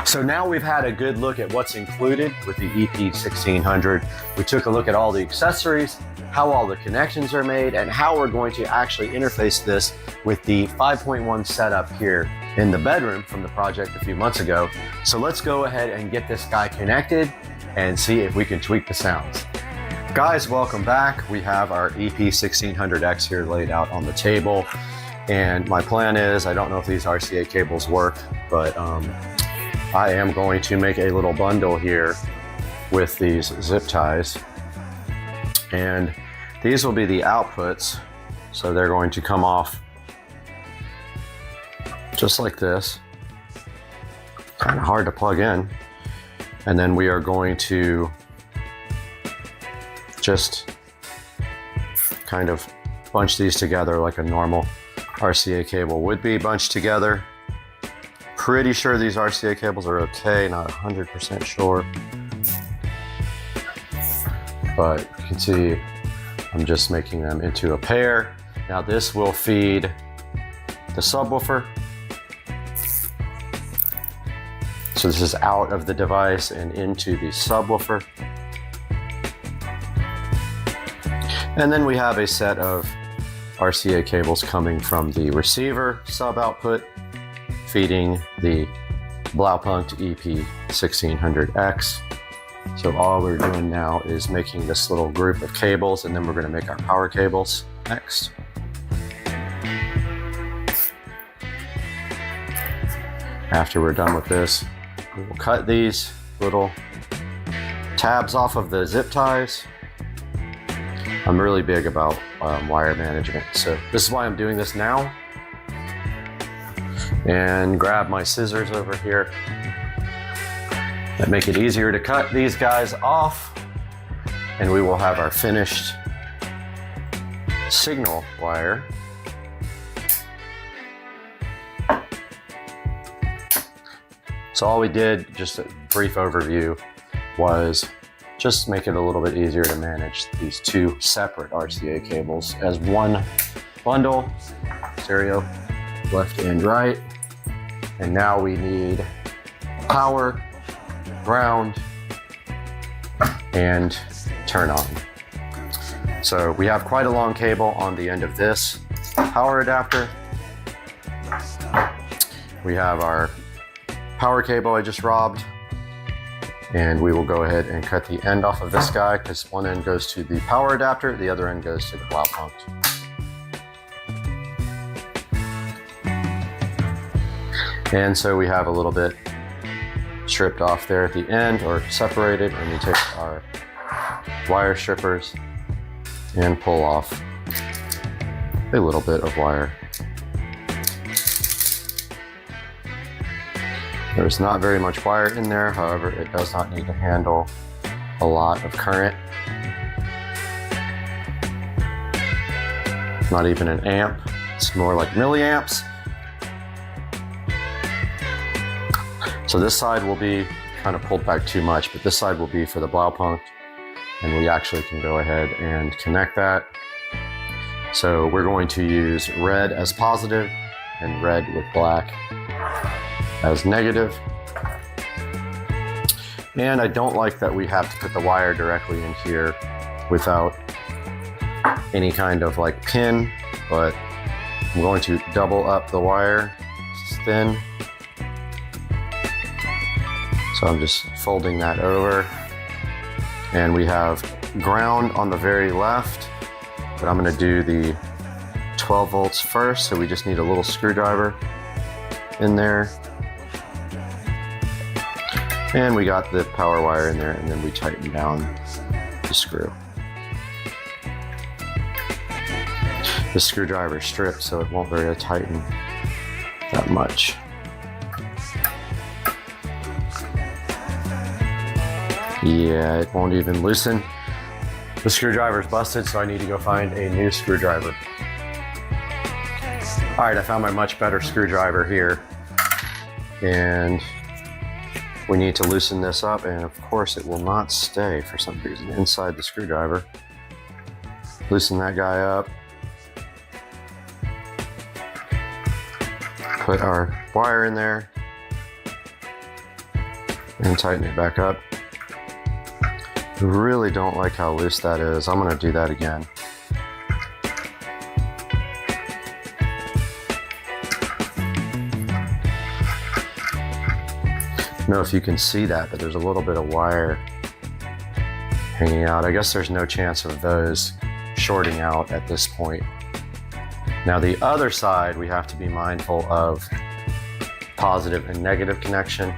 So now we've had a good look at what's included with the EP1600. We took a look at all the accessories, how all the connections are made, and how we're going to actually interface this with the 5.1 setup here in the bedroom from the project a few months ago. So let's go ahead and get this guy connected and see if we can tweak the sounds. Guys, welcome back. We have our EP1600X here laid out on the table. And my plan is, I don't know if these RCA cables work, but I am going to make a little bundle here with these zip ties. And these will be the outputs. So they're going to come off just like this. Kind of hard to plug in. And then we are going to just kind of bunch these together like a normal RCA cable would be bunched together. Pretty sure these RCA cables are okay, not 100% sure. But you can see I'm just making them into a pair. Now this will feed the subwoofer. So this is out of the device and into the subwoofer. And then we have a set of RCA cables coming from the receiver sub output, feeding the Blaupunkt EP1600X. So all we're doing now is making this little group of cables, and then we're going to make our power cables next. After we're done with this, we will cut these little tabs off of the zip ties. I'm really big about wire management, so this is why I'm doing this now. And grab my scissors over here that make it easier to cut these guys off, and we will have our finished signal wire. So all we did, just a brief overview, was just make it a little bit easier to manage these two separate RCA cables as one bundle, stereo, left and right. And now we need power, ground, and turn on. So we have quite a long cable on the end of this power adapter. We have our power cable I just robbed. And we will go ahead and cut the end off of this guy because one end goes to the power adapter, the other end goes to the Blaupunkt. And so we have a little bit stripped off there at the end, or separated, and we take our wire strippers and pull off a little bit of wire. There's not very much wire in there, however, it does not need to handle a lot of current. Not even an amp, it's more like milliamps. So this side will be kind of pulled back too much, but this side will be for the Blaupunkt, and we actually can go ahead and connect that. So we're going to use red as positive and red with black as negative. And I don't like that we have to put the wire directly in here without any kind of like pin, but I'm going to double up the wire. It's thin. So I'm just folding that over. And we have ground on the very left, but I'm going to do the 12 volts first, so we just need a little screwdriver in there. And we got the power wire in there, and then we tighten down the screw. The screwdriver is stripped, so it won't really tighten that much. Yeah, it won't even loosen. The screwdriver's busted, so I need to go find a new screwdriver. All right, I found my much better screwdriver here. And we need to loosen this up, and of course it will not stay for some reason inside the screwdriver. Loosen that guy up. Put our wire in there. and tighten it back up. I really don't like how loose that is. I'm going to do that again. I don't know if you can see that, but there's a little bit of wire hanging out. I guess there's no chance of those shorting out at this point. Now the other side, we have to be mindful of positive and negative connection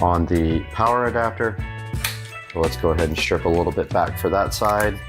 on the power adapter. So let's go ahead and strip a little bit back for that side.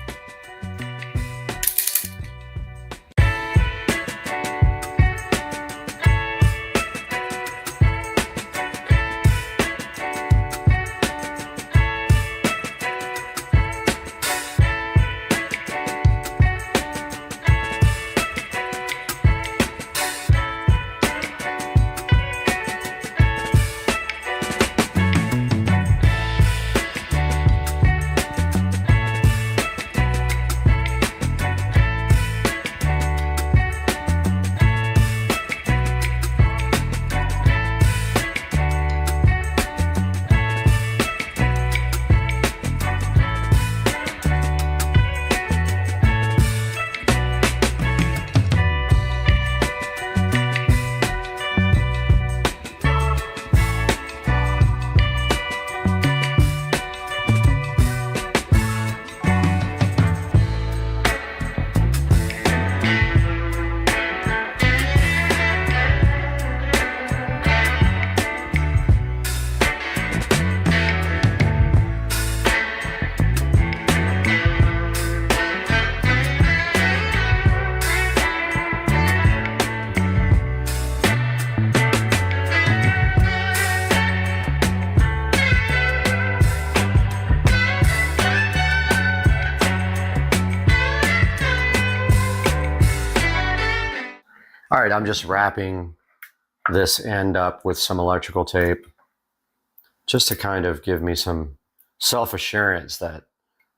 All right, I'm just wrapping this end up with some electrical tape just to kind of give me some self-assurance that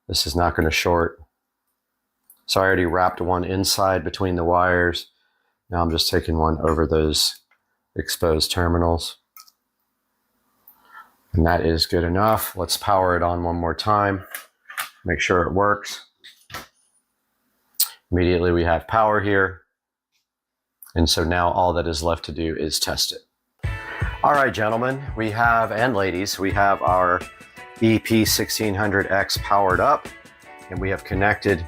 this is not going to short. So I already wrapped one inside between the wires. Now I'm just taking one over those exposed terminals. And that is good enough. Let's power it on one more time. Make sure it works. Immediately we have power here. And so now all that is left to do is test it. All right, gentlemen, we have, and ladies, we have our EP1600X powered up, and we have connected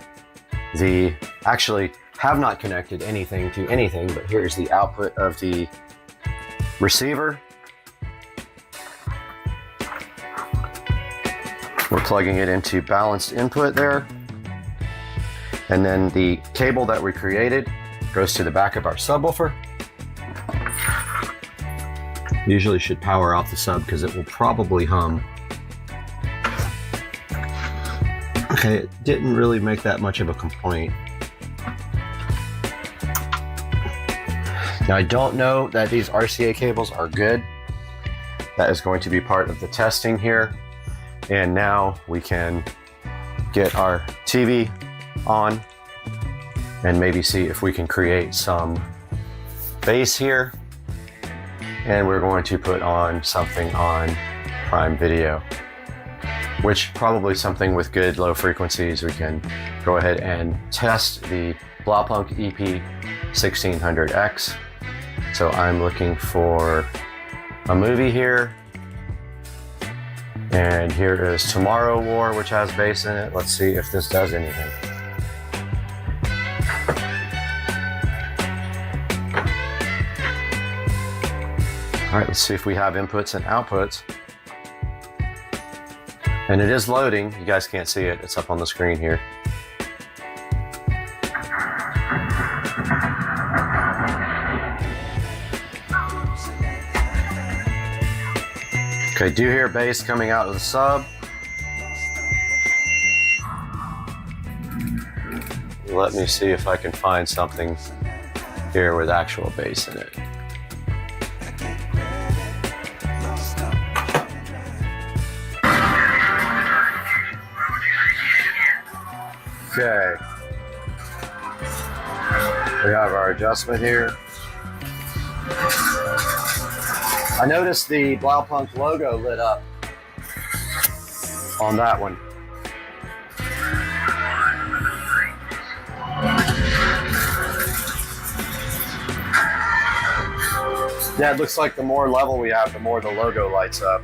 actually have not connected anything to anything, but here's the output of the receiver. We're plugging it into balanced input there. And then the cable that we created goes to the back of our subwoofer. Usually should power out the sub because it will probably hum. Okay, it didn't really make that much of a complaint. Now I don't know that these RCA cables are good. That is going to be part of the testing here. And now we can get our TV on and maybe see if we can create some bass here. And we're going to put on something on Prime Video, which probably something with good low frequencies. We can go ahead and test the Blaupunkt EP1600X. So I'm looking for a movie here. And here is Tomorrow War, which has bass in it. Let's see if this does anything. All right, let's see if we have inputs and outputs. And it is loading. You guys can't see it. It's up on the screen here. Okay, do hear bass coming out of the sub. Let me see if I can find something here with actual bass in it. Okay. We have our adjustment here. I noticed the Blaupunk logo lit up on that one. Yeah, it looks like the more level we have, the more the logo lights up.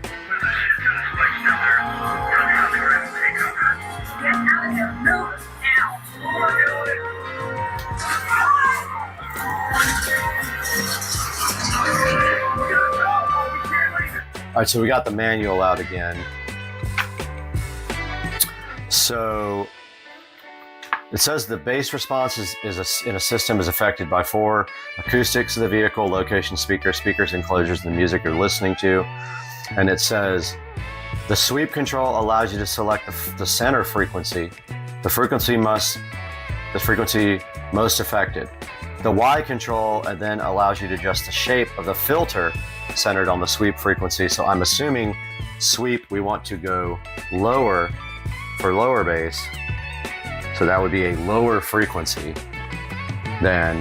All right, so we got the manual out again. So it says the bass response in a system is affected by 4 acoustics of the vehicle, location, speakers, enclosures, the music you're listening to. And it says the sweep control allows you to select the center frequency, the frequency most affected. The Y control then allows you to adjust the shape of the filter centered on the sweep frequency. So I'm assuming sweep, we want to go lower for lower bass. So that would be a lower frequency than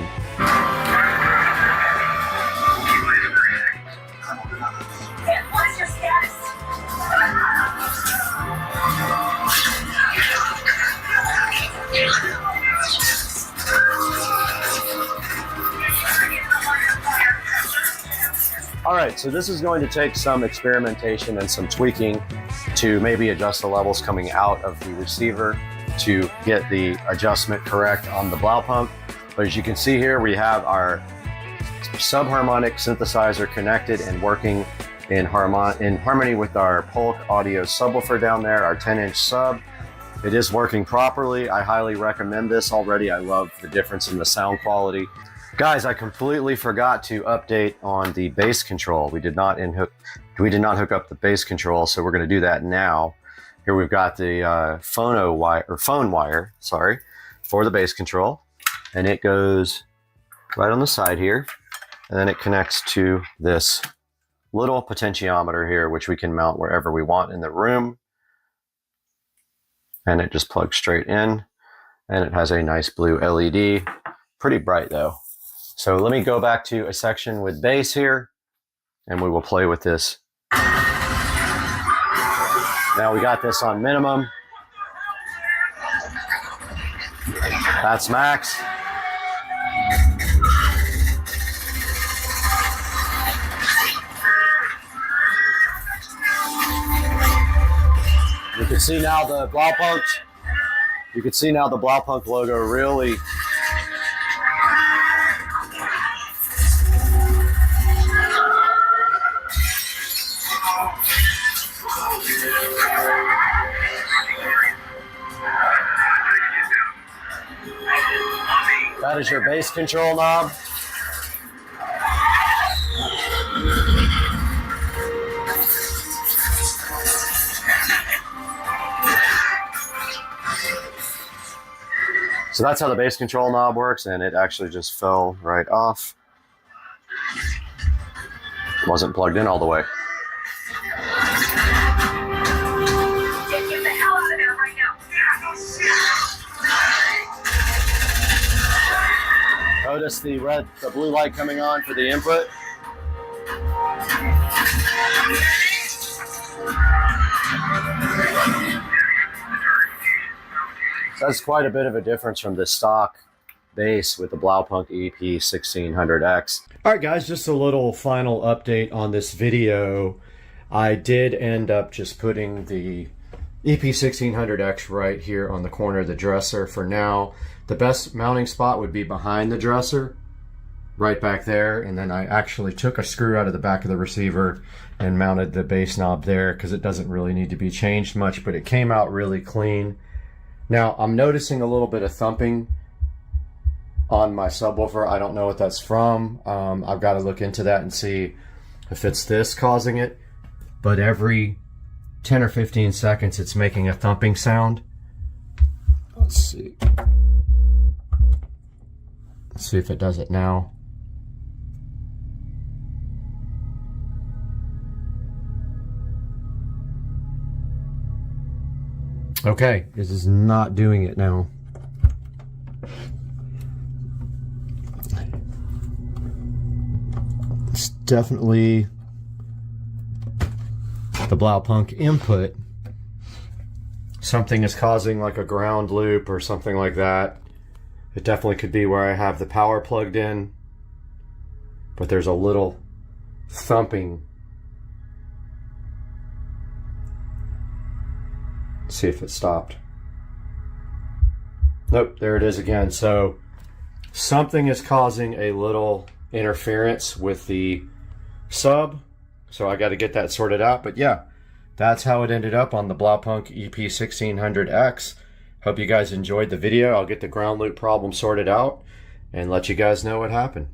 what's your status? All right, so this is going to take some experimentation and some tweaking to maybe adjust the levels coming out of the receiver to get the adjustment correct on the Blaupunk. But as you can see here, we have our subharmonic synthesizer connected and working in harmony with our Polk audio subwoofer down there, our 10-inch sub. It is working properly. I highly recommend this already. I love the difference in the sound quality. Guys, I completely forgot to update on the bass control. We did not hook up the bass control, so we're going to do that now. Here we've got the phone wire, for the bass control, and it goes right on the side here, and then it connects to this little potentiometer here, which we can mount wherever we want in the room, and it just plugs straight in, and it has a nice blue LED, pretty bright though. So let me go back to a section with bass here, and we will play with this. Now we got this on minimum. That's max. You can see now the Blaupunk. You can see now the Blaupunk logo really. That is your bass control knob. So that's how the bass control knob works, and it actually just fell right off. Wasn't plugged in all the way. Get the hell out of there right now. Notice the blue light coming on for the input. So that's quite a bit of a difference from the stock bass with the Blaupunk EP1600X. All right, guys, just a little final update on this video. I did end up just putting the EP1600X right here on the corner of the dresser for now. The best mounting spot would be behind the dresser, right back there, and then I actually took a screw out of the back of the receiver and mounted the bass knob there because it doesn't really need to be changed much, but it came out really clean. Now, I'm noticing a little bit of thumping on my subwoofer. I don't know what that's from. I've got to look into that and see if it's this causing it, but every 10 or 15 seconds it's making a thumping sound. Let's see. Let's see if it does it now. Okay, this is not doing it now. It's definitely the Blaupunk input, something is causing like a ground loop or something like that. It definitely could be where I have the power plugged in, but there's a little thumping. Let's see if it stopped. Nope, there it is again. So something is causing a little interference with the sub, so I got to get that sorted out. But yeah, that's how it ended up on the Blaupunk EP1600X. Hope you guys enjoyed the video. I'll get the ground loop problem sorted out and let you guys know what happened.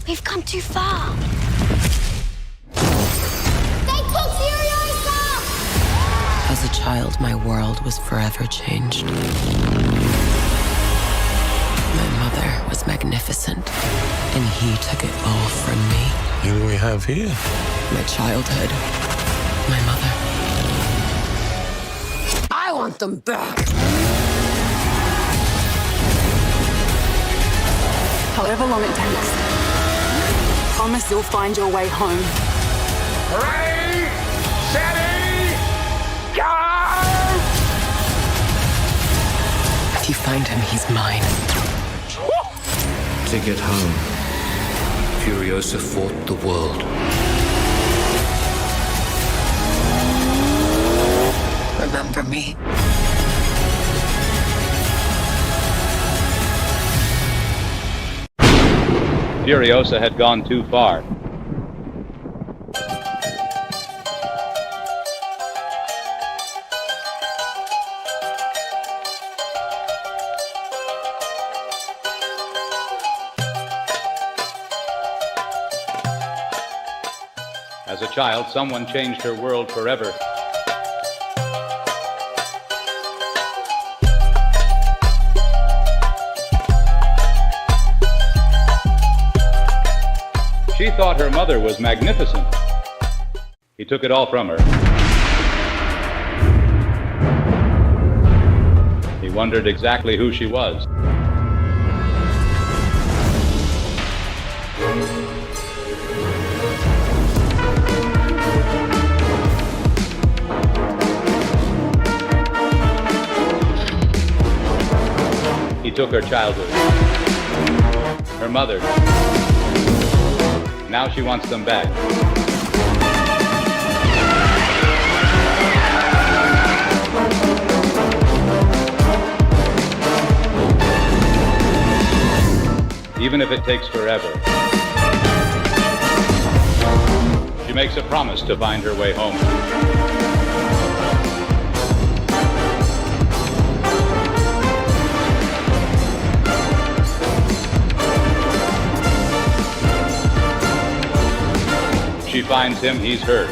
We've come too far. As a child, my world was forever changed. My mother was magnificent, and he took it all from me. What do we have here? My childhood, my mother. I want them back. However long it takes. Promise you'll find your way home. Ready, steady, go! If you find him, he's mine. To get home, Furiosa fought the world. Remember me. Furiosa had gone too far. As a child, someone changed her world forever. She thought her mother was magnificent. He took it all from her. He wondered exactly who she was. He took her childhood, her mother. Now she wants them back. Even if it takes forever. She makes a promise to find her way home. She finds him, he's hers.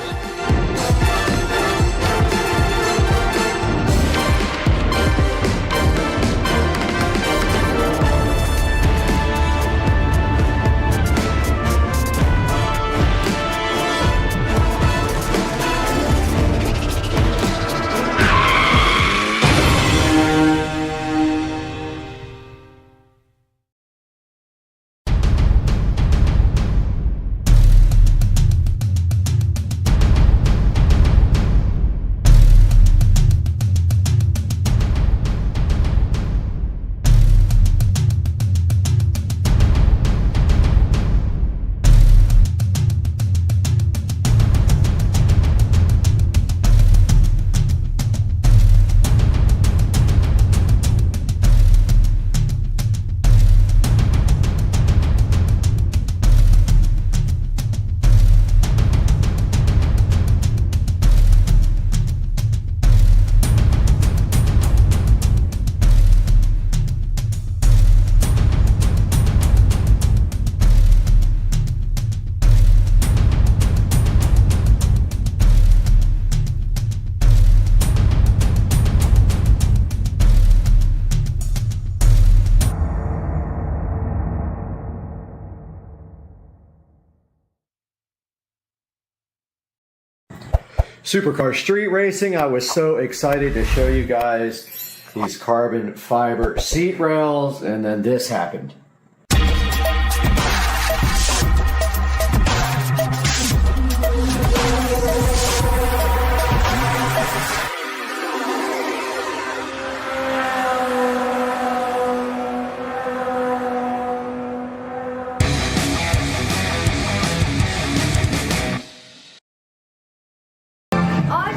Supercar Street Racing. I was so excited to show you guys these carbon fiber seat rails, and then this happened.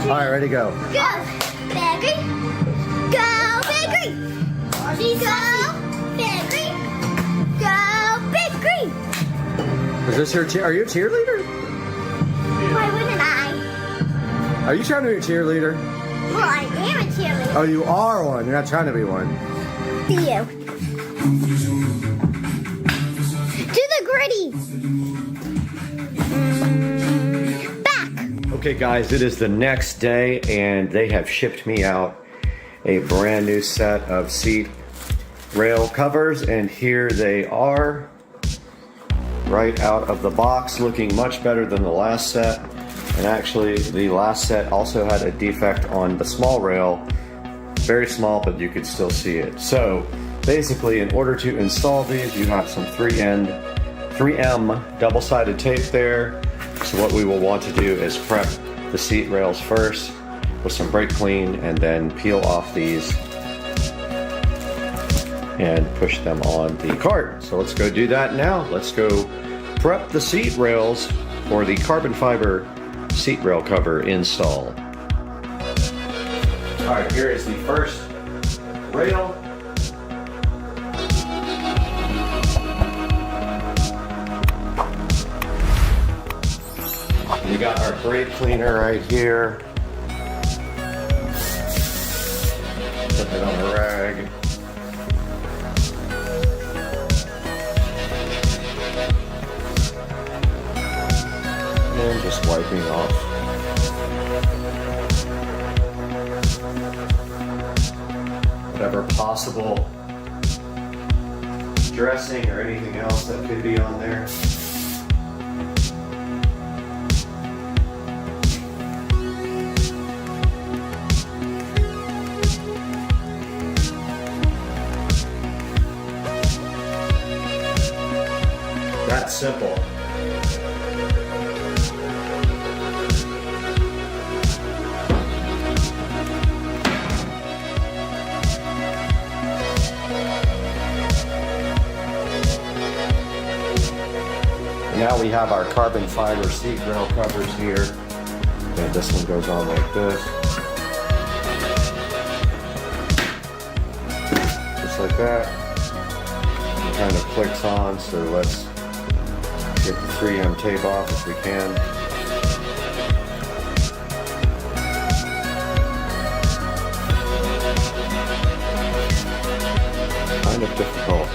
All right, ready, go. Go, Bakery. Go, Bakery. Go, Bakery. Go, Bakery. Is this your are you a cheerleader? Why wouldn't I? Are you trying to be a cheerleader? Well, I am a cheerleader. Oh, you are one. You're not trying to be one. To you. To the gritty. Okay guys, it is the next day and they have shipped me out a brand new set of seat rail covers, and here they are right out of the box, looking much better than the last set. And actually the last set also had a defect on the small rail, very small, but you could still see it. So basically, in order to install these, you have some 3M double-sided tape there. So what we will want to do is prep the seat rails first with some brake clean and then peel off these and push them on the cart. So let's go do that now. Let's go prep the seat rails for the carbon fiber seat rail cover install. All right, here is the first rail. We got our brake cleaner right here. Put it on a rag. And just wiping off. Whatever possible dressing or anything else that could be on there. That's simple. Now we have our carbon fiber seat rail covers here. And this one goes on like this. Just like that. It kind of clicks on, so let's get the 3M tape off if we can. Kind of difficult.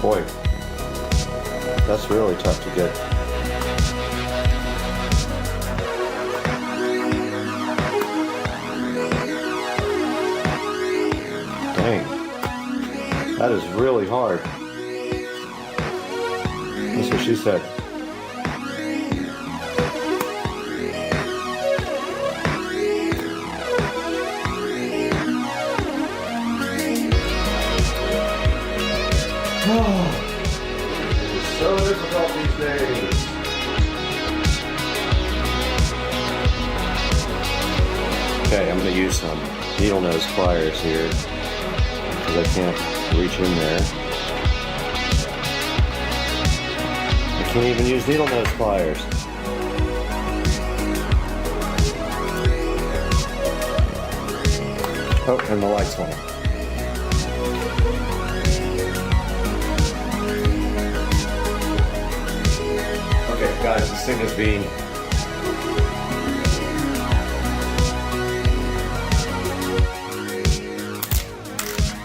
Boy, that's really tough to get. That is really hard. That's what she said. It's so difficult these days. Okay, I'm going to use some needle nose pliers here because I can't reach in there. I can't even use needle nose pliers. Oh, and the lights went. Okay, guys, this thing is being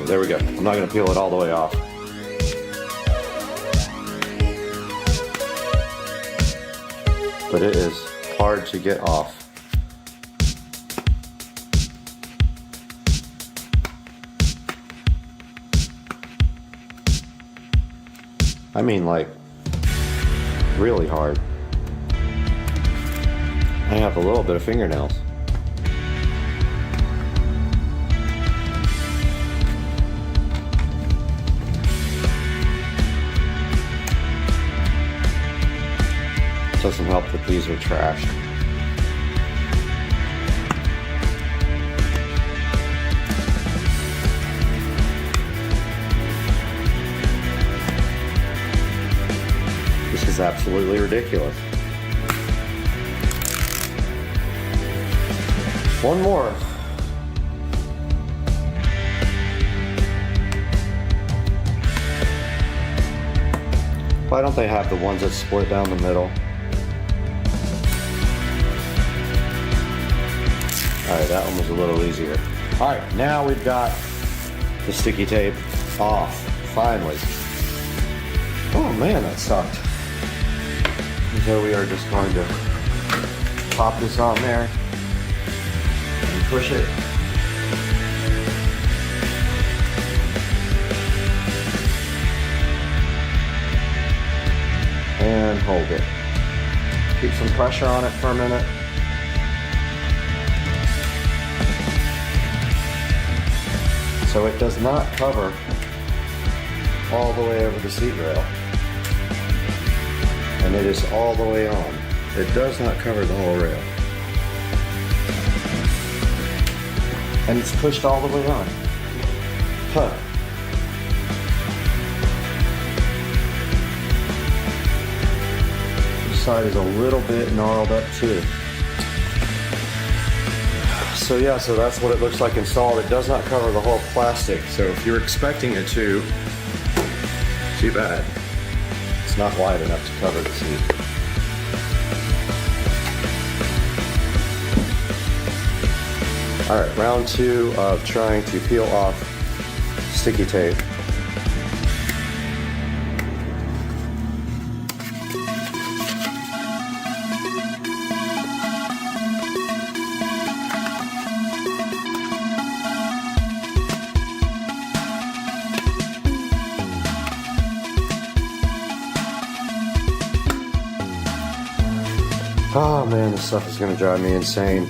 there we go. I'm not going to peel it all the way off. But it is hard to get off. I mean, like, really hard. I have a little bit of fingernails. Doesn't help that these are trashed. This is absolutely ridiculous. One more. Why don't they have the ones that split down the middle? Alright, that one was a little easier. Alright, now we've got the sticky tape off, finally. Oh man, that sucked. And so we are just going to pop this on there and push it. And hold it. Keep some pressure on it for a minute. So it does not cover all the way over the seat rail. And it is all the way on. It does not cover the whole rail. And it's pushed all the way on. Huh. This side is a little bit gnarled up too. So yeah, so that's what it looks like installed. It does not cover the whole plastic. So if you're expecting it to, too bad. It's not wide enough to cover the seat. All right, round 2 of trying to peel off sticky tape. Oh man, this stuff is gonna drive me insane.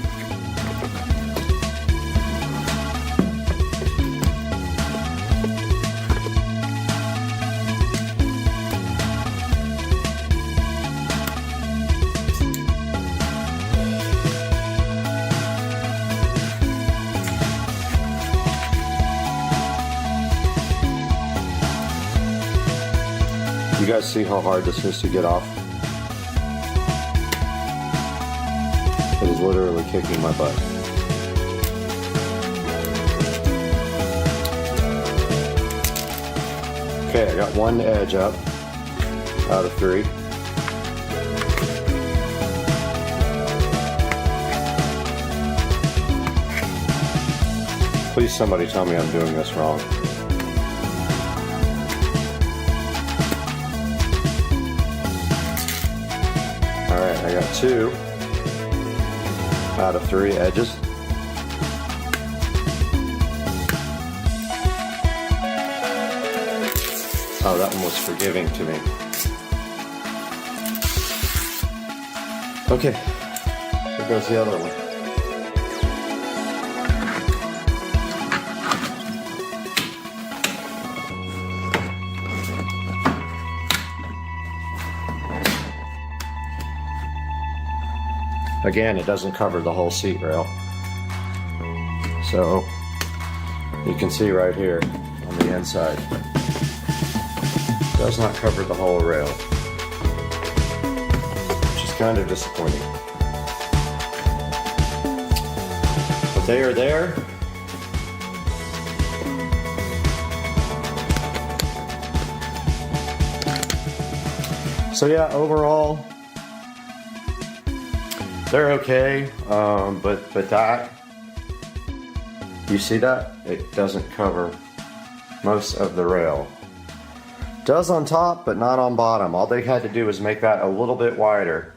You guys see how hard this is to get off? It is literally kicking my butt. Okay, I got one edge up out of 3. Please somebody tell me I'm doing this wrong. Alright, I got 2 out of 3 edges. Oh, that one was forgiving to me. Okay, here goes the other one. Again, it doesn't cover the whole seat rail. So you can see right here on the inside, it does not cover the whole rail, which is kind of disappointing. But they are there. So yeah, overall, they're okay, but that, you see that? It doesn't cover most of the rail. Does on top, but not on bottom. All they had to do was make that a little bit wider.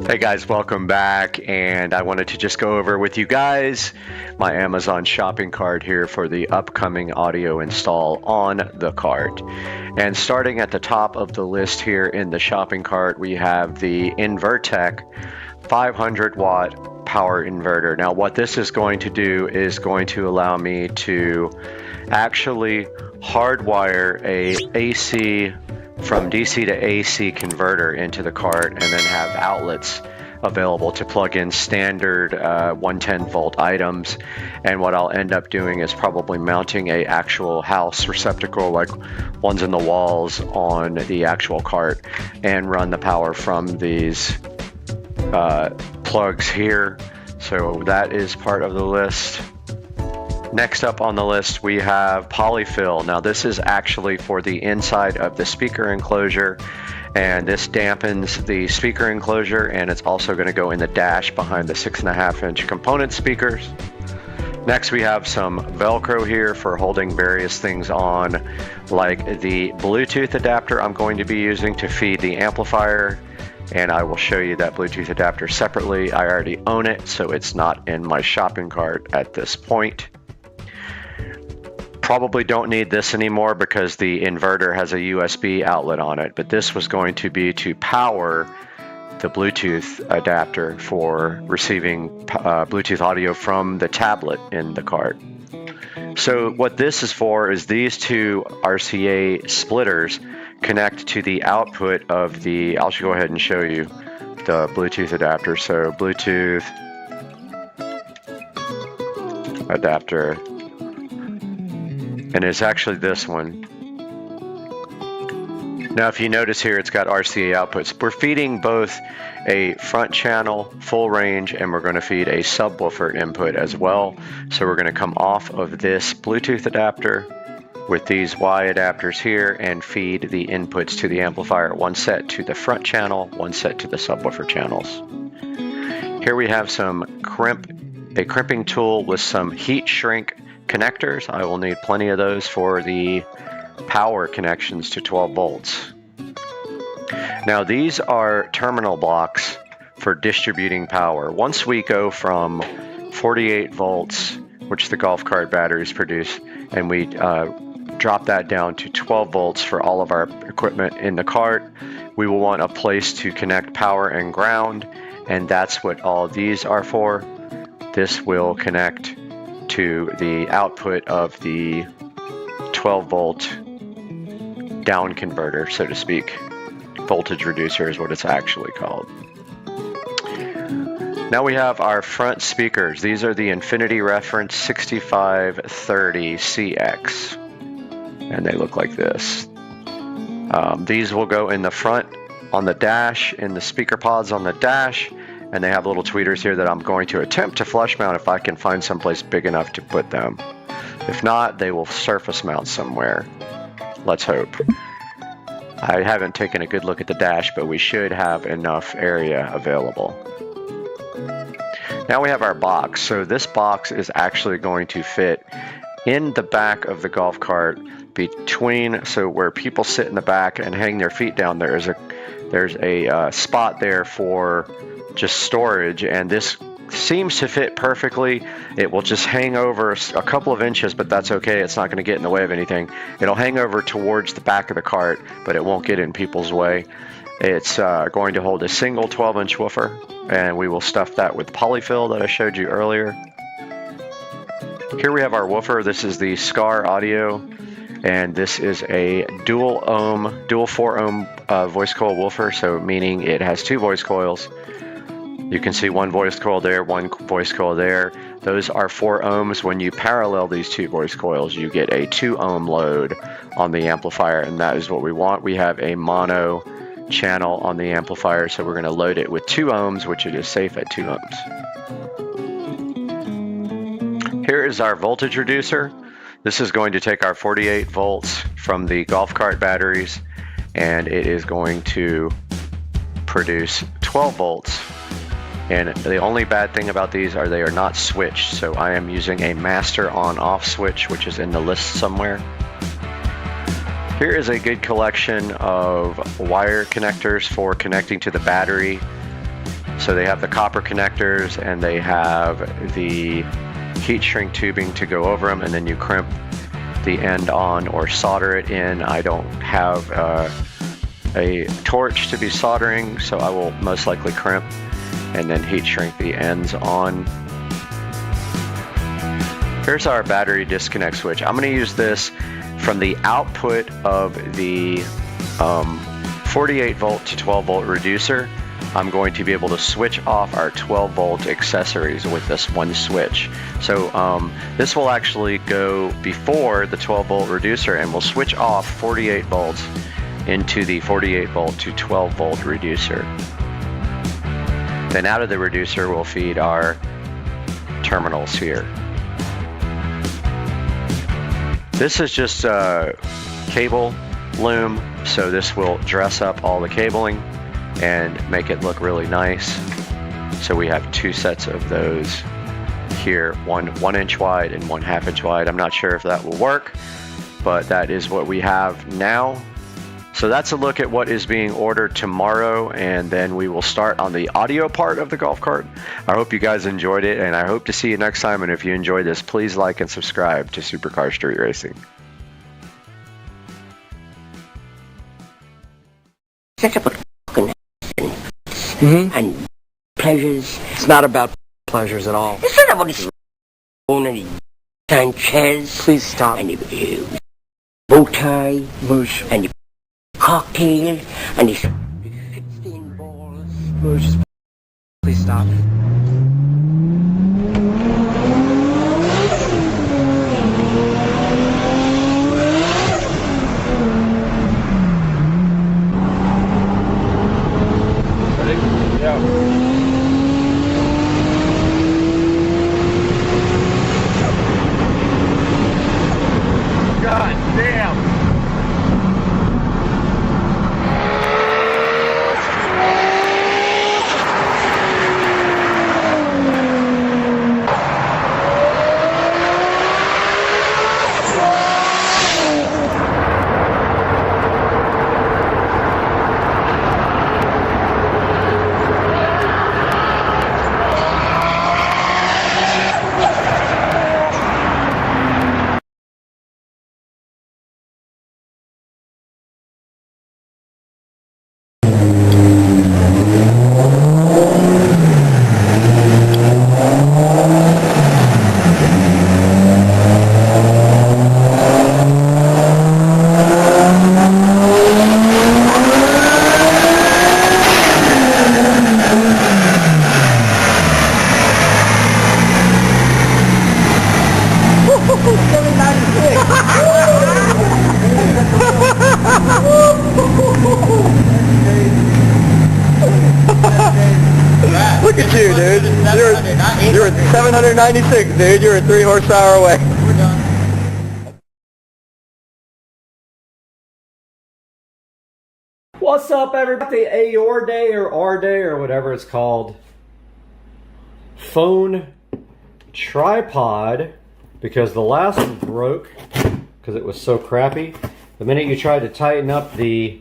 Hey guys, welcome back, and I wanted to just go over with you guys my Amazon shopping cart here for the upcoming audio install on the cart. And starting at the top of the list here in the shopping cart, we have the Invertec 500 watt power inverter. Now what this is going to do is going to allow me to actually hardwire a AC from DC to AC converter into the cart, and then have outlets available to plug in standard 110 volt items. And what I'll end up doing is probably mounting a actual house receptacle, like ones in the walls, on the actual cart, and run the power from these plugs here. So that is part of the list. Next up on the list, we have polyfill. Now this is actually for the inside of the speaker enclosure, and this dampens the speaker enclosure, and it's also going to go in the dash behind the 6.5-inch component speakers. Next we have some Velcro here for holding various things on, like the Bluetooth adapter I'm going to be using to feed the amplifier, and I will show you that Bluetooth adapter separately. I already own it, so it's not in my shopping cart at this point. Probably don't need this anymore because the inverter has a USB outlet on it, but this was going to be to power the Bluetooth adapter for receiving Bluetooth audio from the tablet in the cart. So what this is for is these two RCA splitters connect to the output of the, I'll just go ahead and show you the Bluetooth adapter. So Bluetooth adapter. And it's actually this one. Now if you notice here, it's got RCA outputs. We're feeding both a front channel full range, and we're going to feed a subwoofer input as well. So we're going to come off of this Bluetooth adapter with these Y adapters here and feed the inputs to the amplifier, one set to the front channel, one set to the subwoofer channels. Here we have some crimping tool with some heat shrink connectors. I will need plenty of those for the power connections to 12 volts. Now these are terminal blocks for distributing power. Once we go from 48 volts, which the golf cart batteries produce, and we drop that down to 12 volts for all of our equipment in the cart, we will want a place to connect power and ground, and that's what all these are for. This will connect to the output of the 12 volt down converter, so to speak. Voltage reducer is what it's actually called. Now we have our front speakers. These are the Infinity Reference 6530CX, and they look like this. These will go in the front on the dash, in the speaker pods on the dash, and they have little tweeters here that I'm going to attempt to flush mount if I can find someplace big enough to put them. If not, they will surface mount somewhere. Let's hope. I haven't taken a good look at the dash, but we should have enough area available. Now we have our box. So this box is actually going to fit in the back of the golf cart between, so where people sit in the back and hang their feet down, there's a spot there for just storage, and this seems to fit perfectly. It will just hang over a couple of inches, but that's okay. It's not going to get in the way of anything. It'll hang over towards the back of the cart, but it won't get in people's way. It's going to hold a single 12-inch woofer, and we will stuff that with polyfill that I showed you earlier. Here we have our woofer. This is the SCAR Audio, and this is a dual 4 ohm voice coil woofer, so meaning it has two voice coils. You can see one voice coil there, one voice coil there. Those are 4 ohms. When you parallel these two voice coils, you get a 2 ohm load on the amplifier, and that is what we want. We have a mono channel on the amplifier, so we're going to load it with 2 ohms, which it is safe at 2 ohms. Here is our voltage reducer. This is going to take our 48 volts from the golf cart batteries, and it is going to produce 12 volts. And the only bad thing about these are they are not switched, so I am using a master on-off switch, which is in the list somewhere. Here is a good collection of wire connectors for connecting to the battery. So they have the copper connectors and they have the heat shrink tubing to go over them, and then you crimp the end on or solder it in. I don't have a torch to be soldering, so I will most likely crimp and then heat shrink the ends on. Here's our battery disconnect switch. I'm going to use this from the output of the 48 volt to 12 volt reducer. I'm going to be able to switch off our 12 volt accessories with this one switch. So this will actually go before the 12 volt reducer, and we'll switch off 48 volts into the 48 volt to 12 volt reducer. Then out of the reducer we'll feed our terminals here. This is just cable loom, so this will dress up all the cabling and make it look really nice. So we have two sets of those here, one 1 inch wide and one 1/2 inch wide. I'm not sure if that will work, but that is what we have now. So that's a look at what is being ordered tomorrow, and then we will start on the audio part of the golf cart. I hope you guys enjoyed it, and I hope to see you next time. And if you enjoyed this, please like and subscribe to Supercar Street Racing. And pleasures. It's not about pleasures at all. It's not about this and the Sanchez. Please stop. And the bow tie. And the cocktail. And the 16 balls. Please stop. God damn! Look at you, dude. You're at 796, dude. You're a 3 horsepower away. We're done. What's up, everybody? Our day or whatever it's called. Phone tripod, because the last one broke because it was so crappy. The minute you tried to tighten up the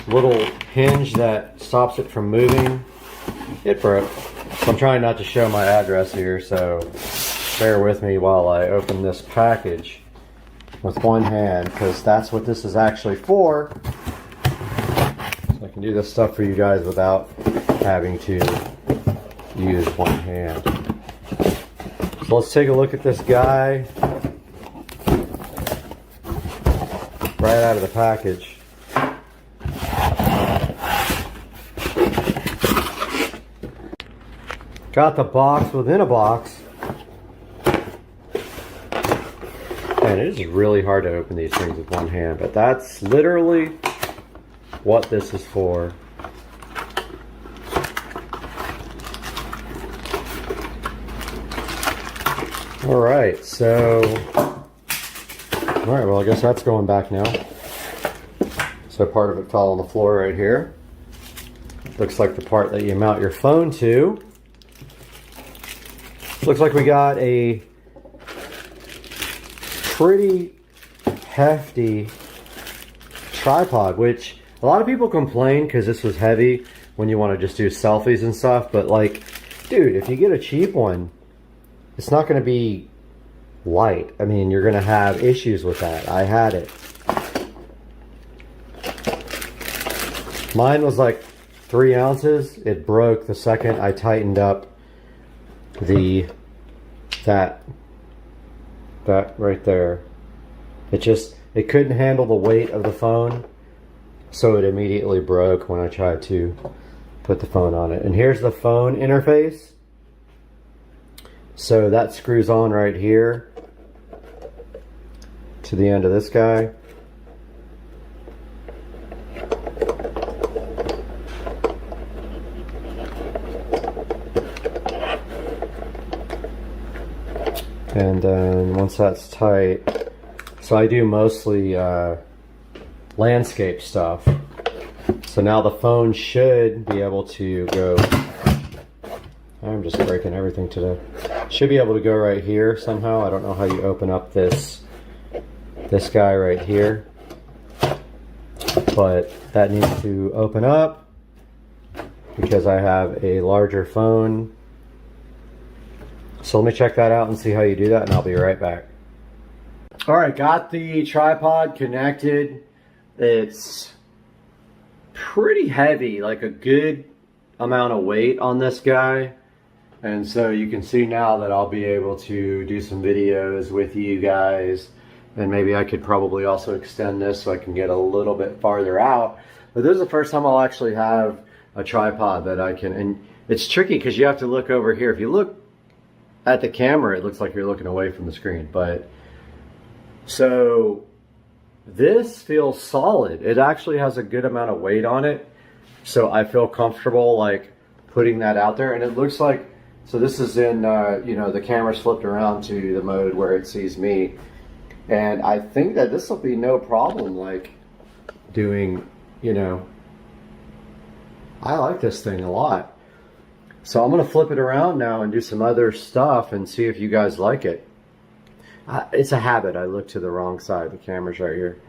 little hinge that stops it from moving, it broke. So I'm trying not to show my address here, so bear with me while I open this package with one hand, because that's what this is actually for. So I can do this stuff for you guys without having to use one hand. So let's take a look at this guy right out of the package. Got the box within a box. And it is really hard to open these things with one hand, but that's literally what this is for. Alright, so alright, well I guess that's going back now. So part of it fell on the floor right here. Looks like the part that you mount your phone to. Looks like we got a pretty hefty tripod, which a lot of people complain because this was heavy when you want to just do selfies and stuff. But like, dude, if you get a cheap one, it's not going to be light. I mean, you're going to have issues with that. I had it. Mine was like 3 ounces. It broke the second I tightened up that right there. It couldn't handle the weight of the phone, so it immediately broke when I tried to put the phone on it. And here's the phone interface. So that screws on right here to the end of this guy. And then once that's tight, so I do mostly landscape stuff. So now the phone should be able to go, I'm just breaking everything today. Should be able to go right here somehow. I don't know how you open up this guy right here, but that needs to open up because I have a larger phone. So let me check that out and see how you do that, and I'll be right back. All right, got the tripod connected. It's pretty heavy, like a good amount of weight on this guy. And so you can see now that I'll be able to do some videos with you guys. And maybe I could probably also extend this so I can get a little bit farther out. But this is the first time I'll actually have a tripod that I can, and it's tricky because you have to look over here. If you look at the camera, it looks like you're looking away from the screen. But so this feels solid. It actually has a good amount of weight on it. So I feel comfortable like putting that out there. And it looks like, so this is in, you know, the camera's flipped around to the mode where it sees me. And I think that this will be no problem like doing, you know, I like this thing a lot. So I'm going to flip it around now and do some other stuff and see if you guys like it. It's a habit. I look to the wrong side. The camera's right here.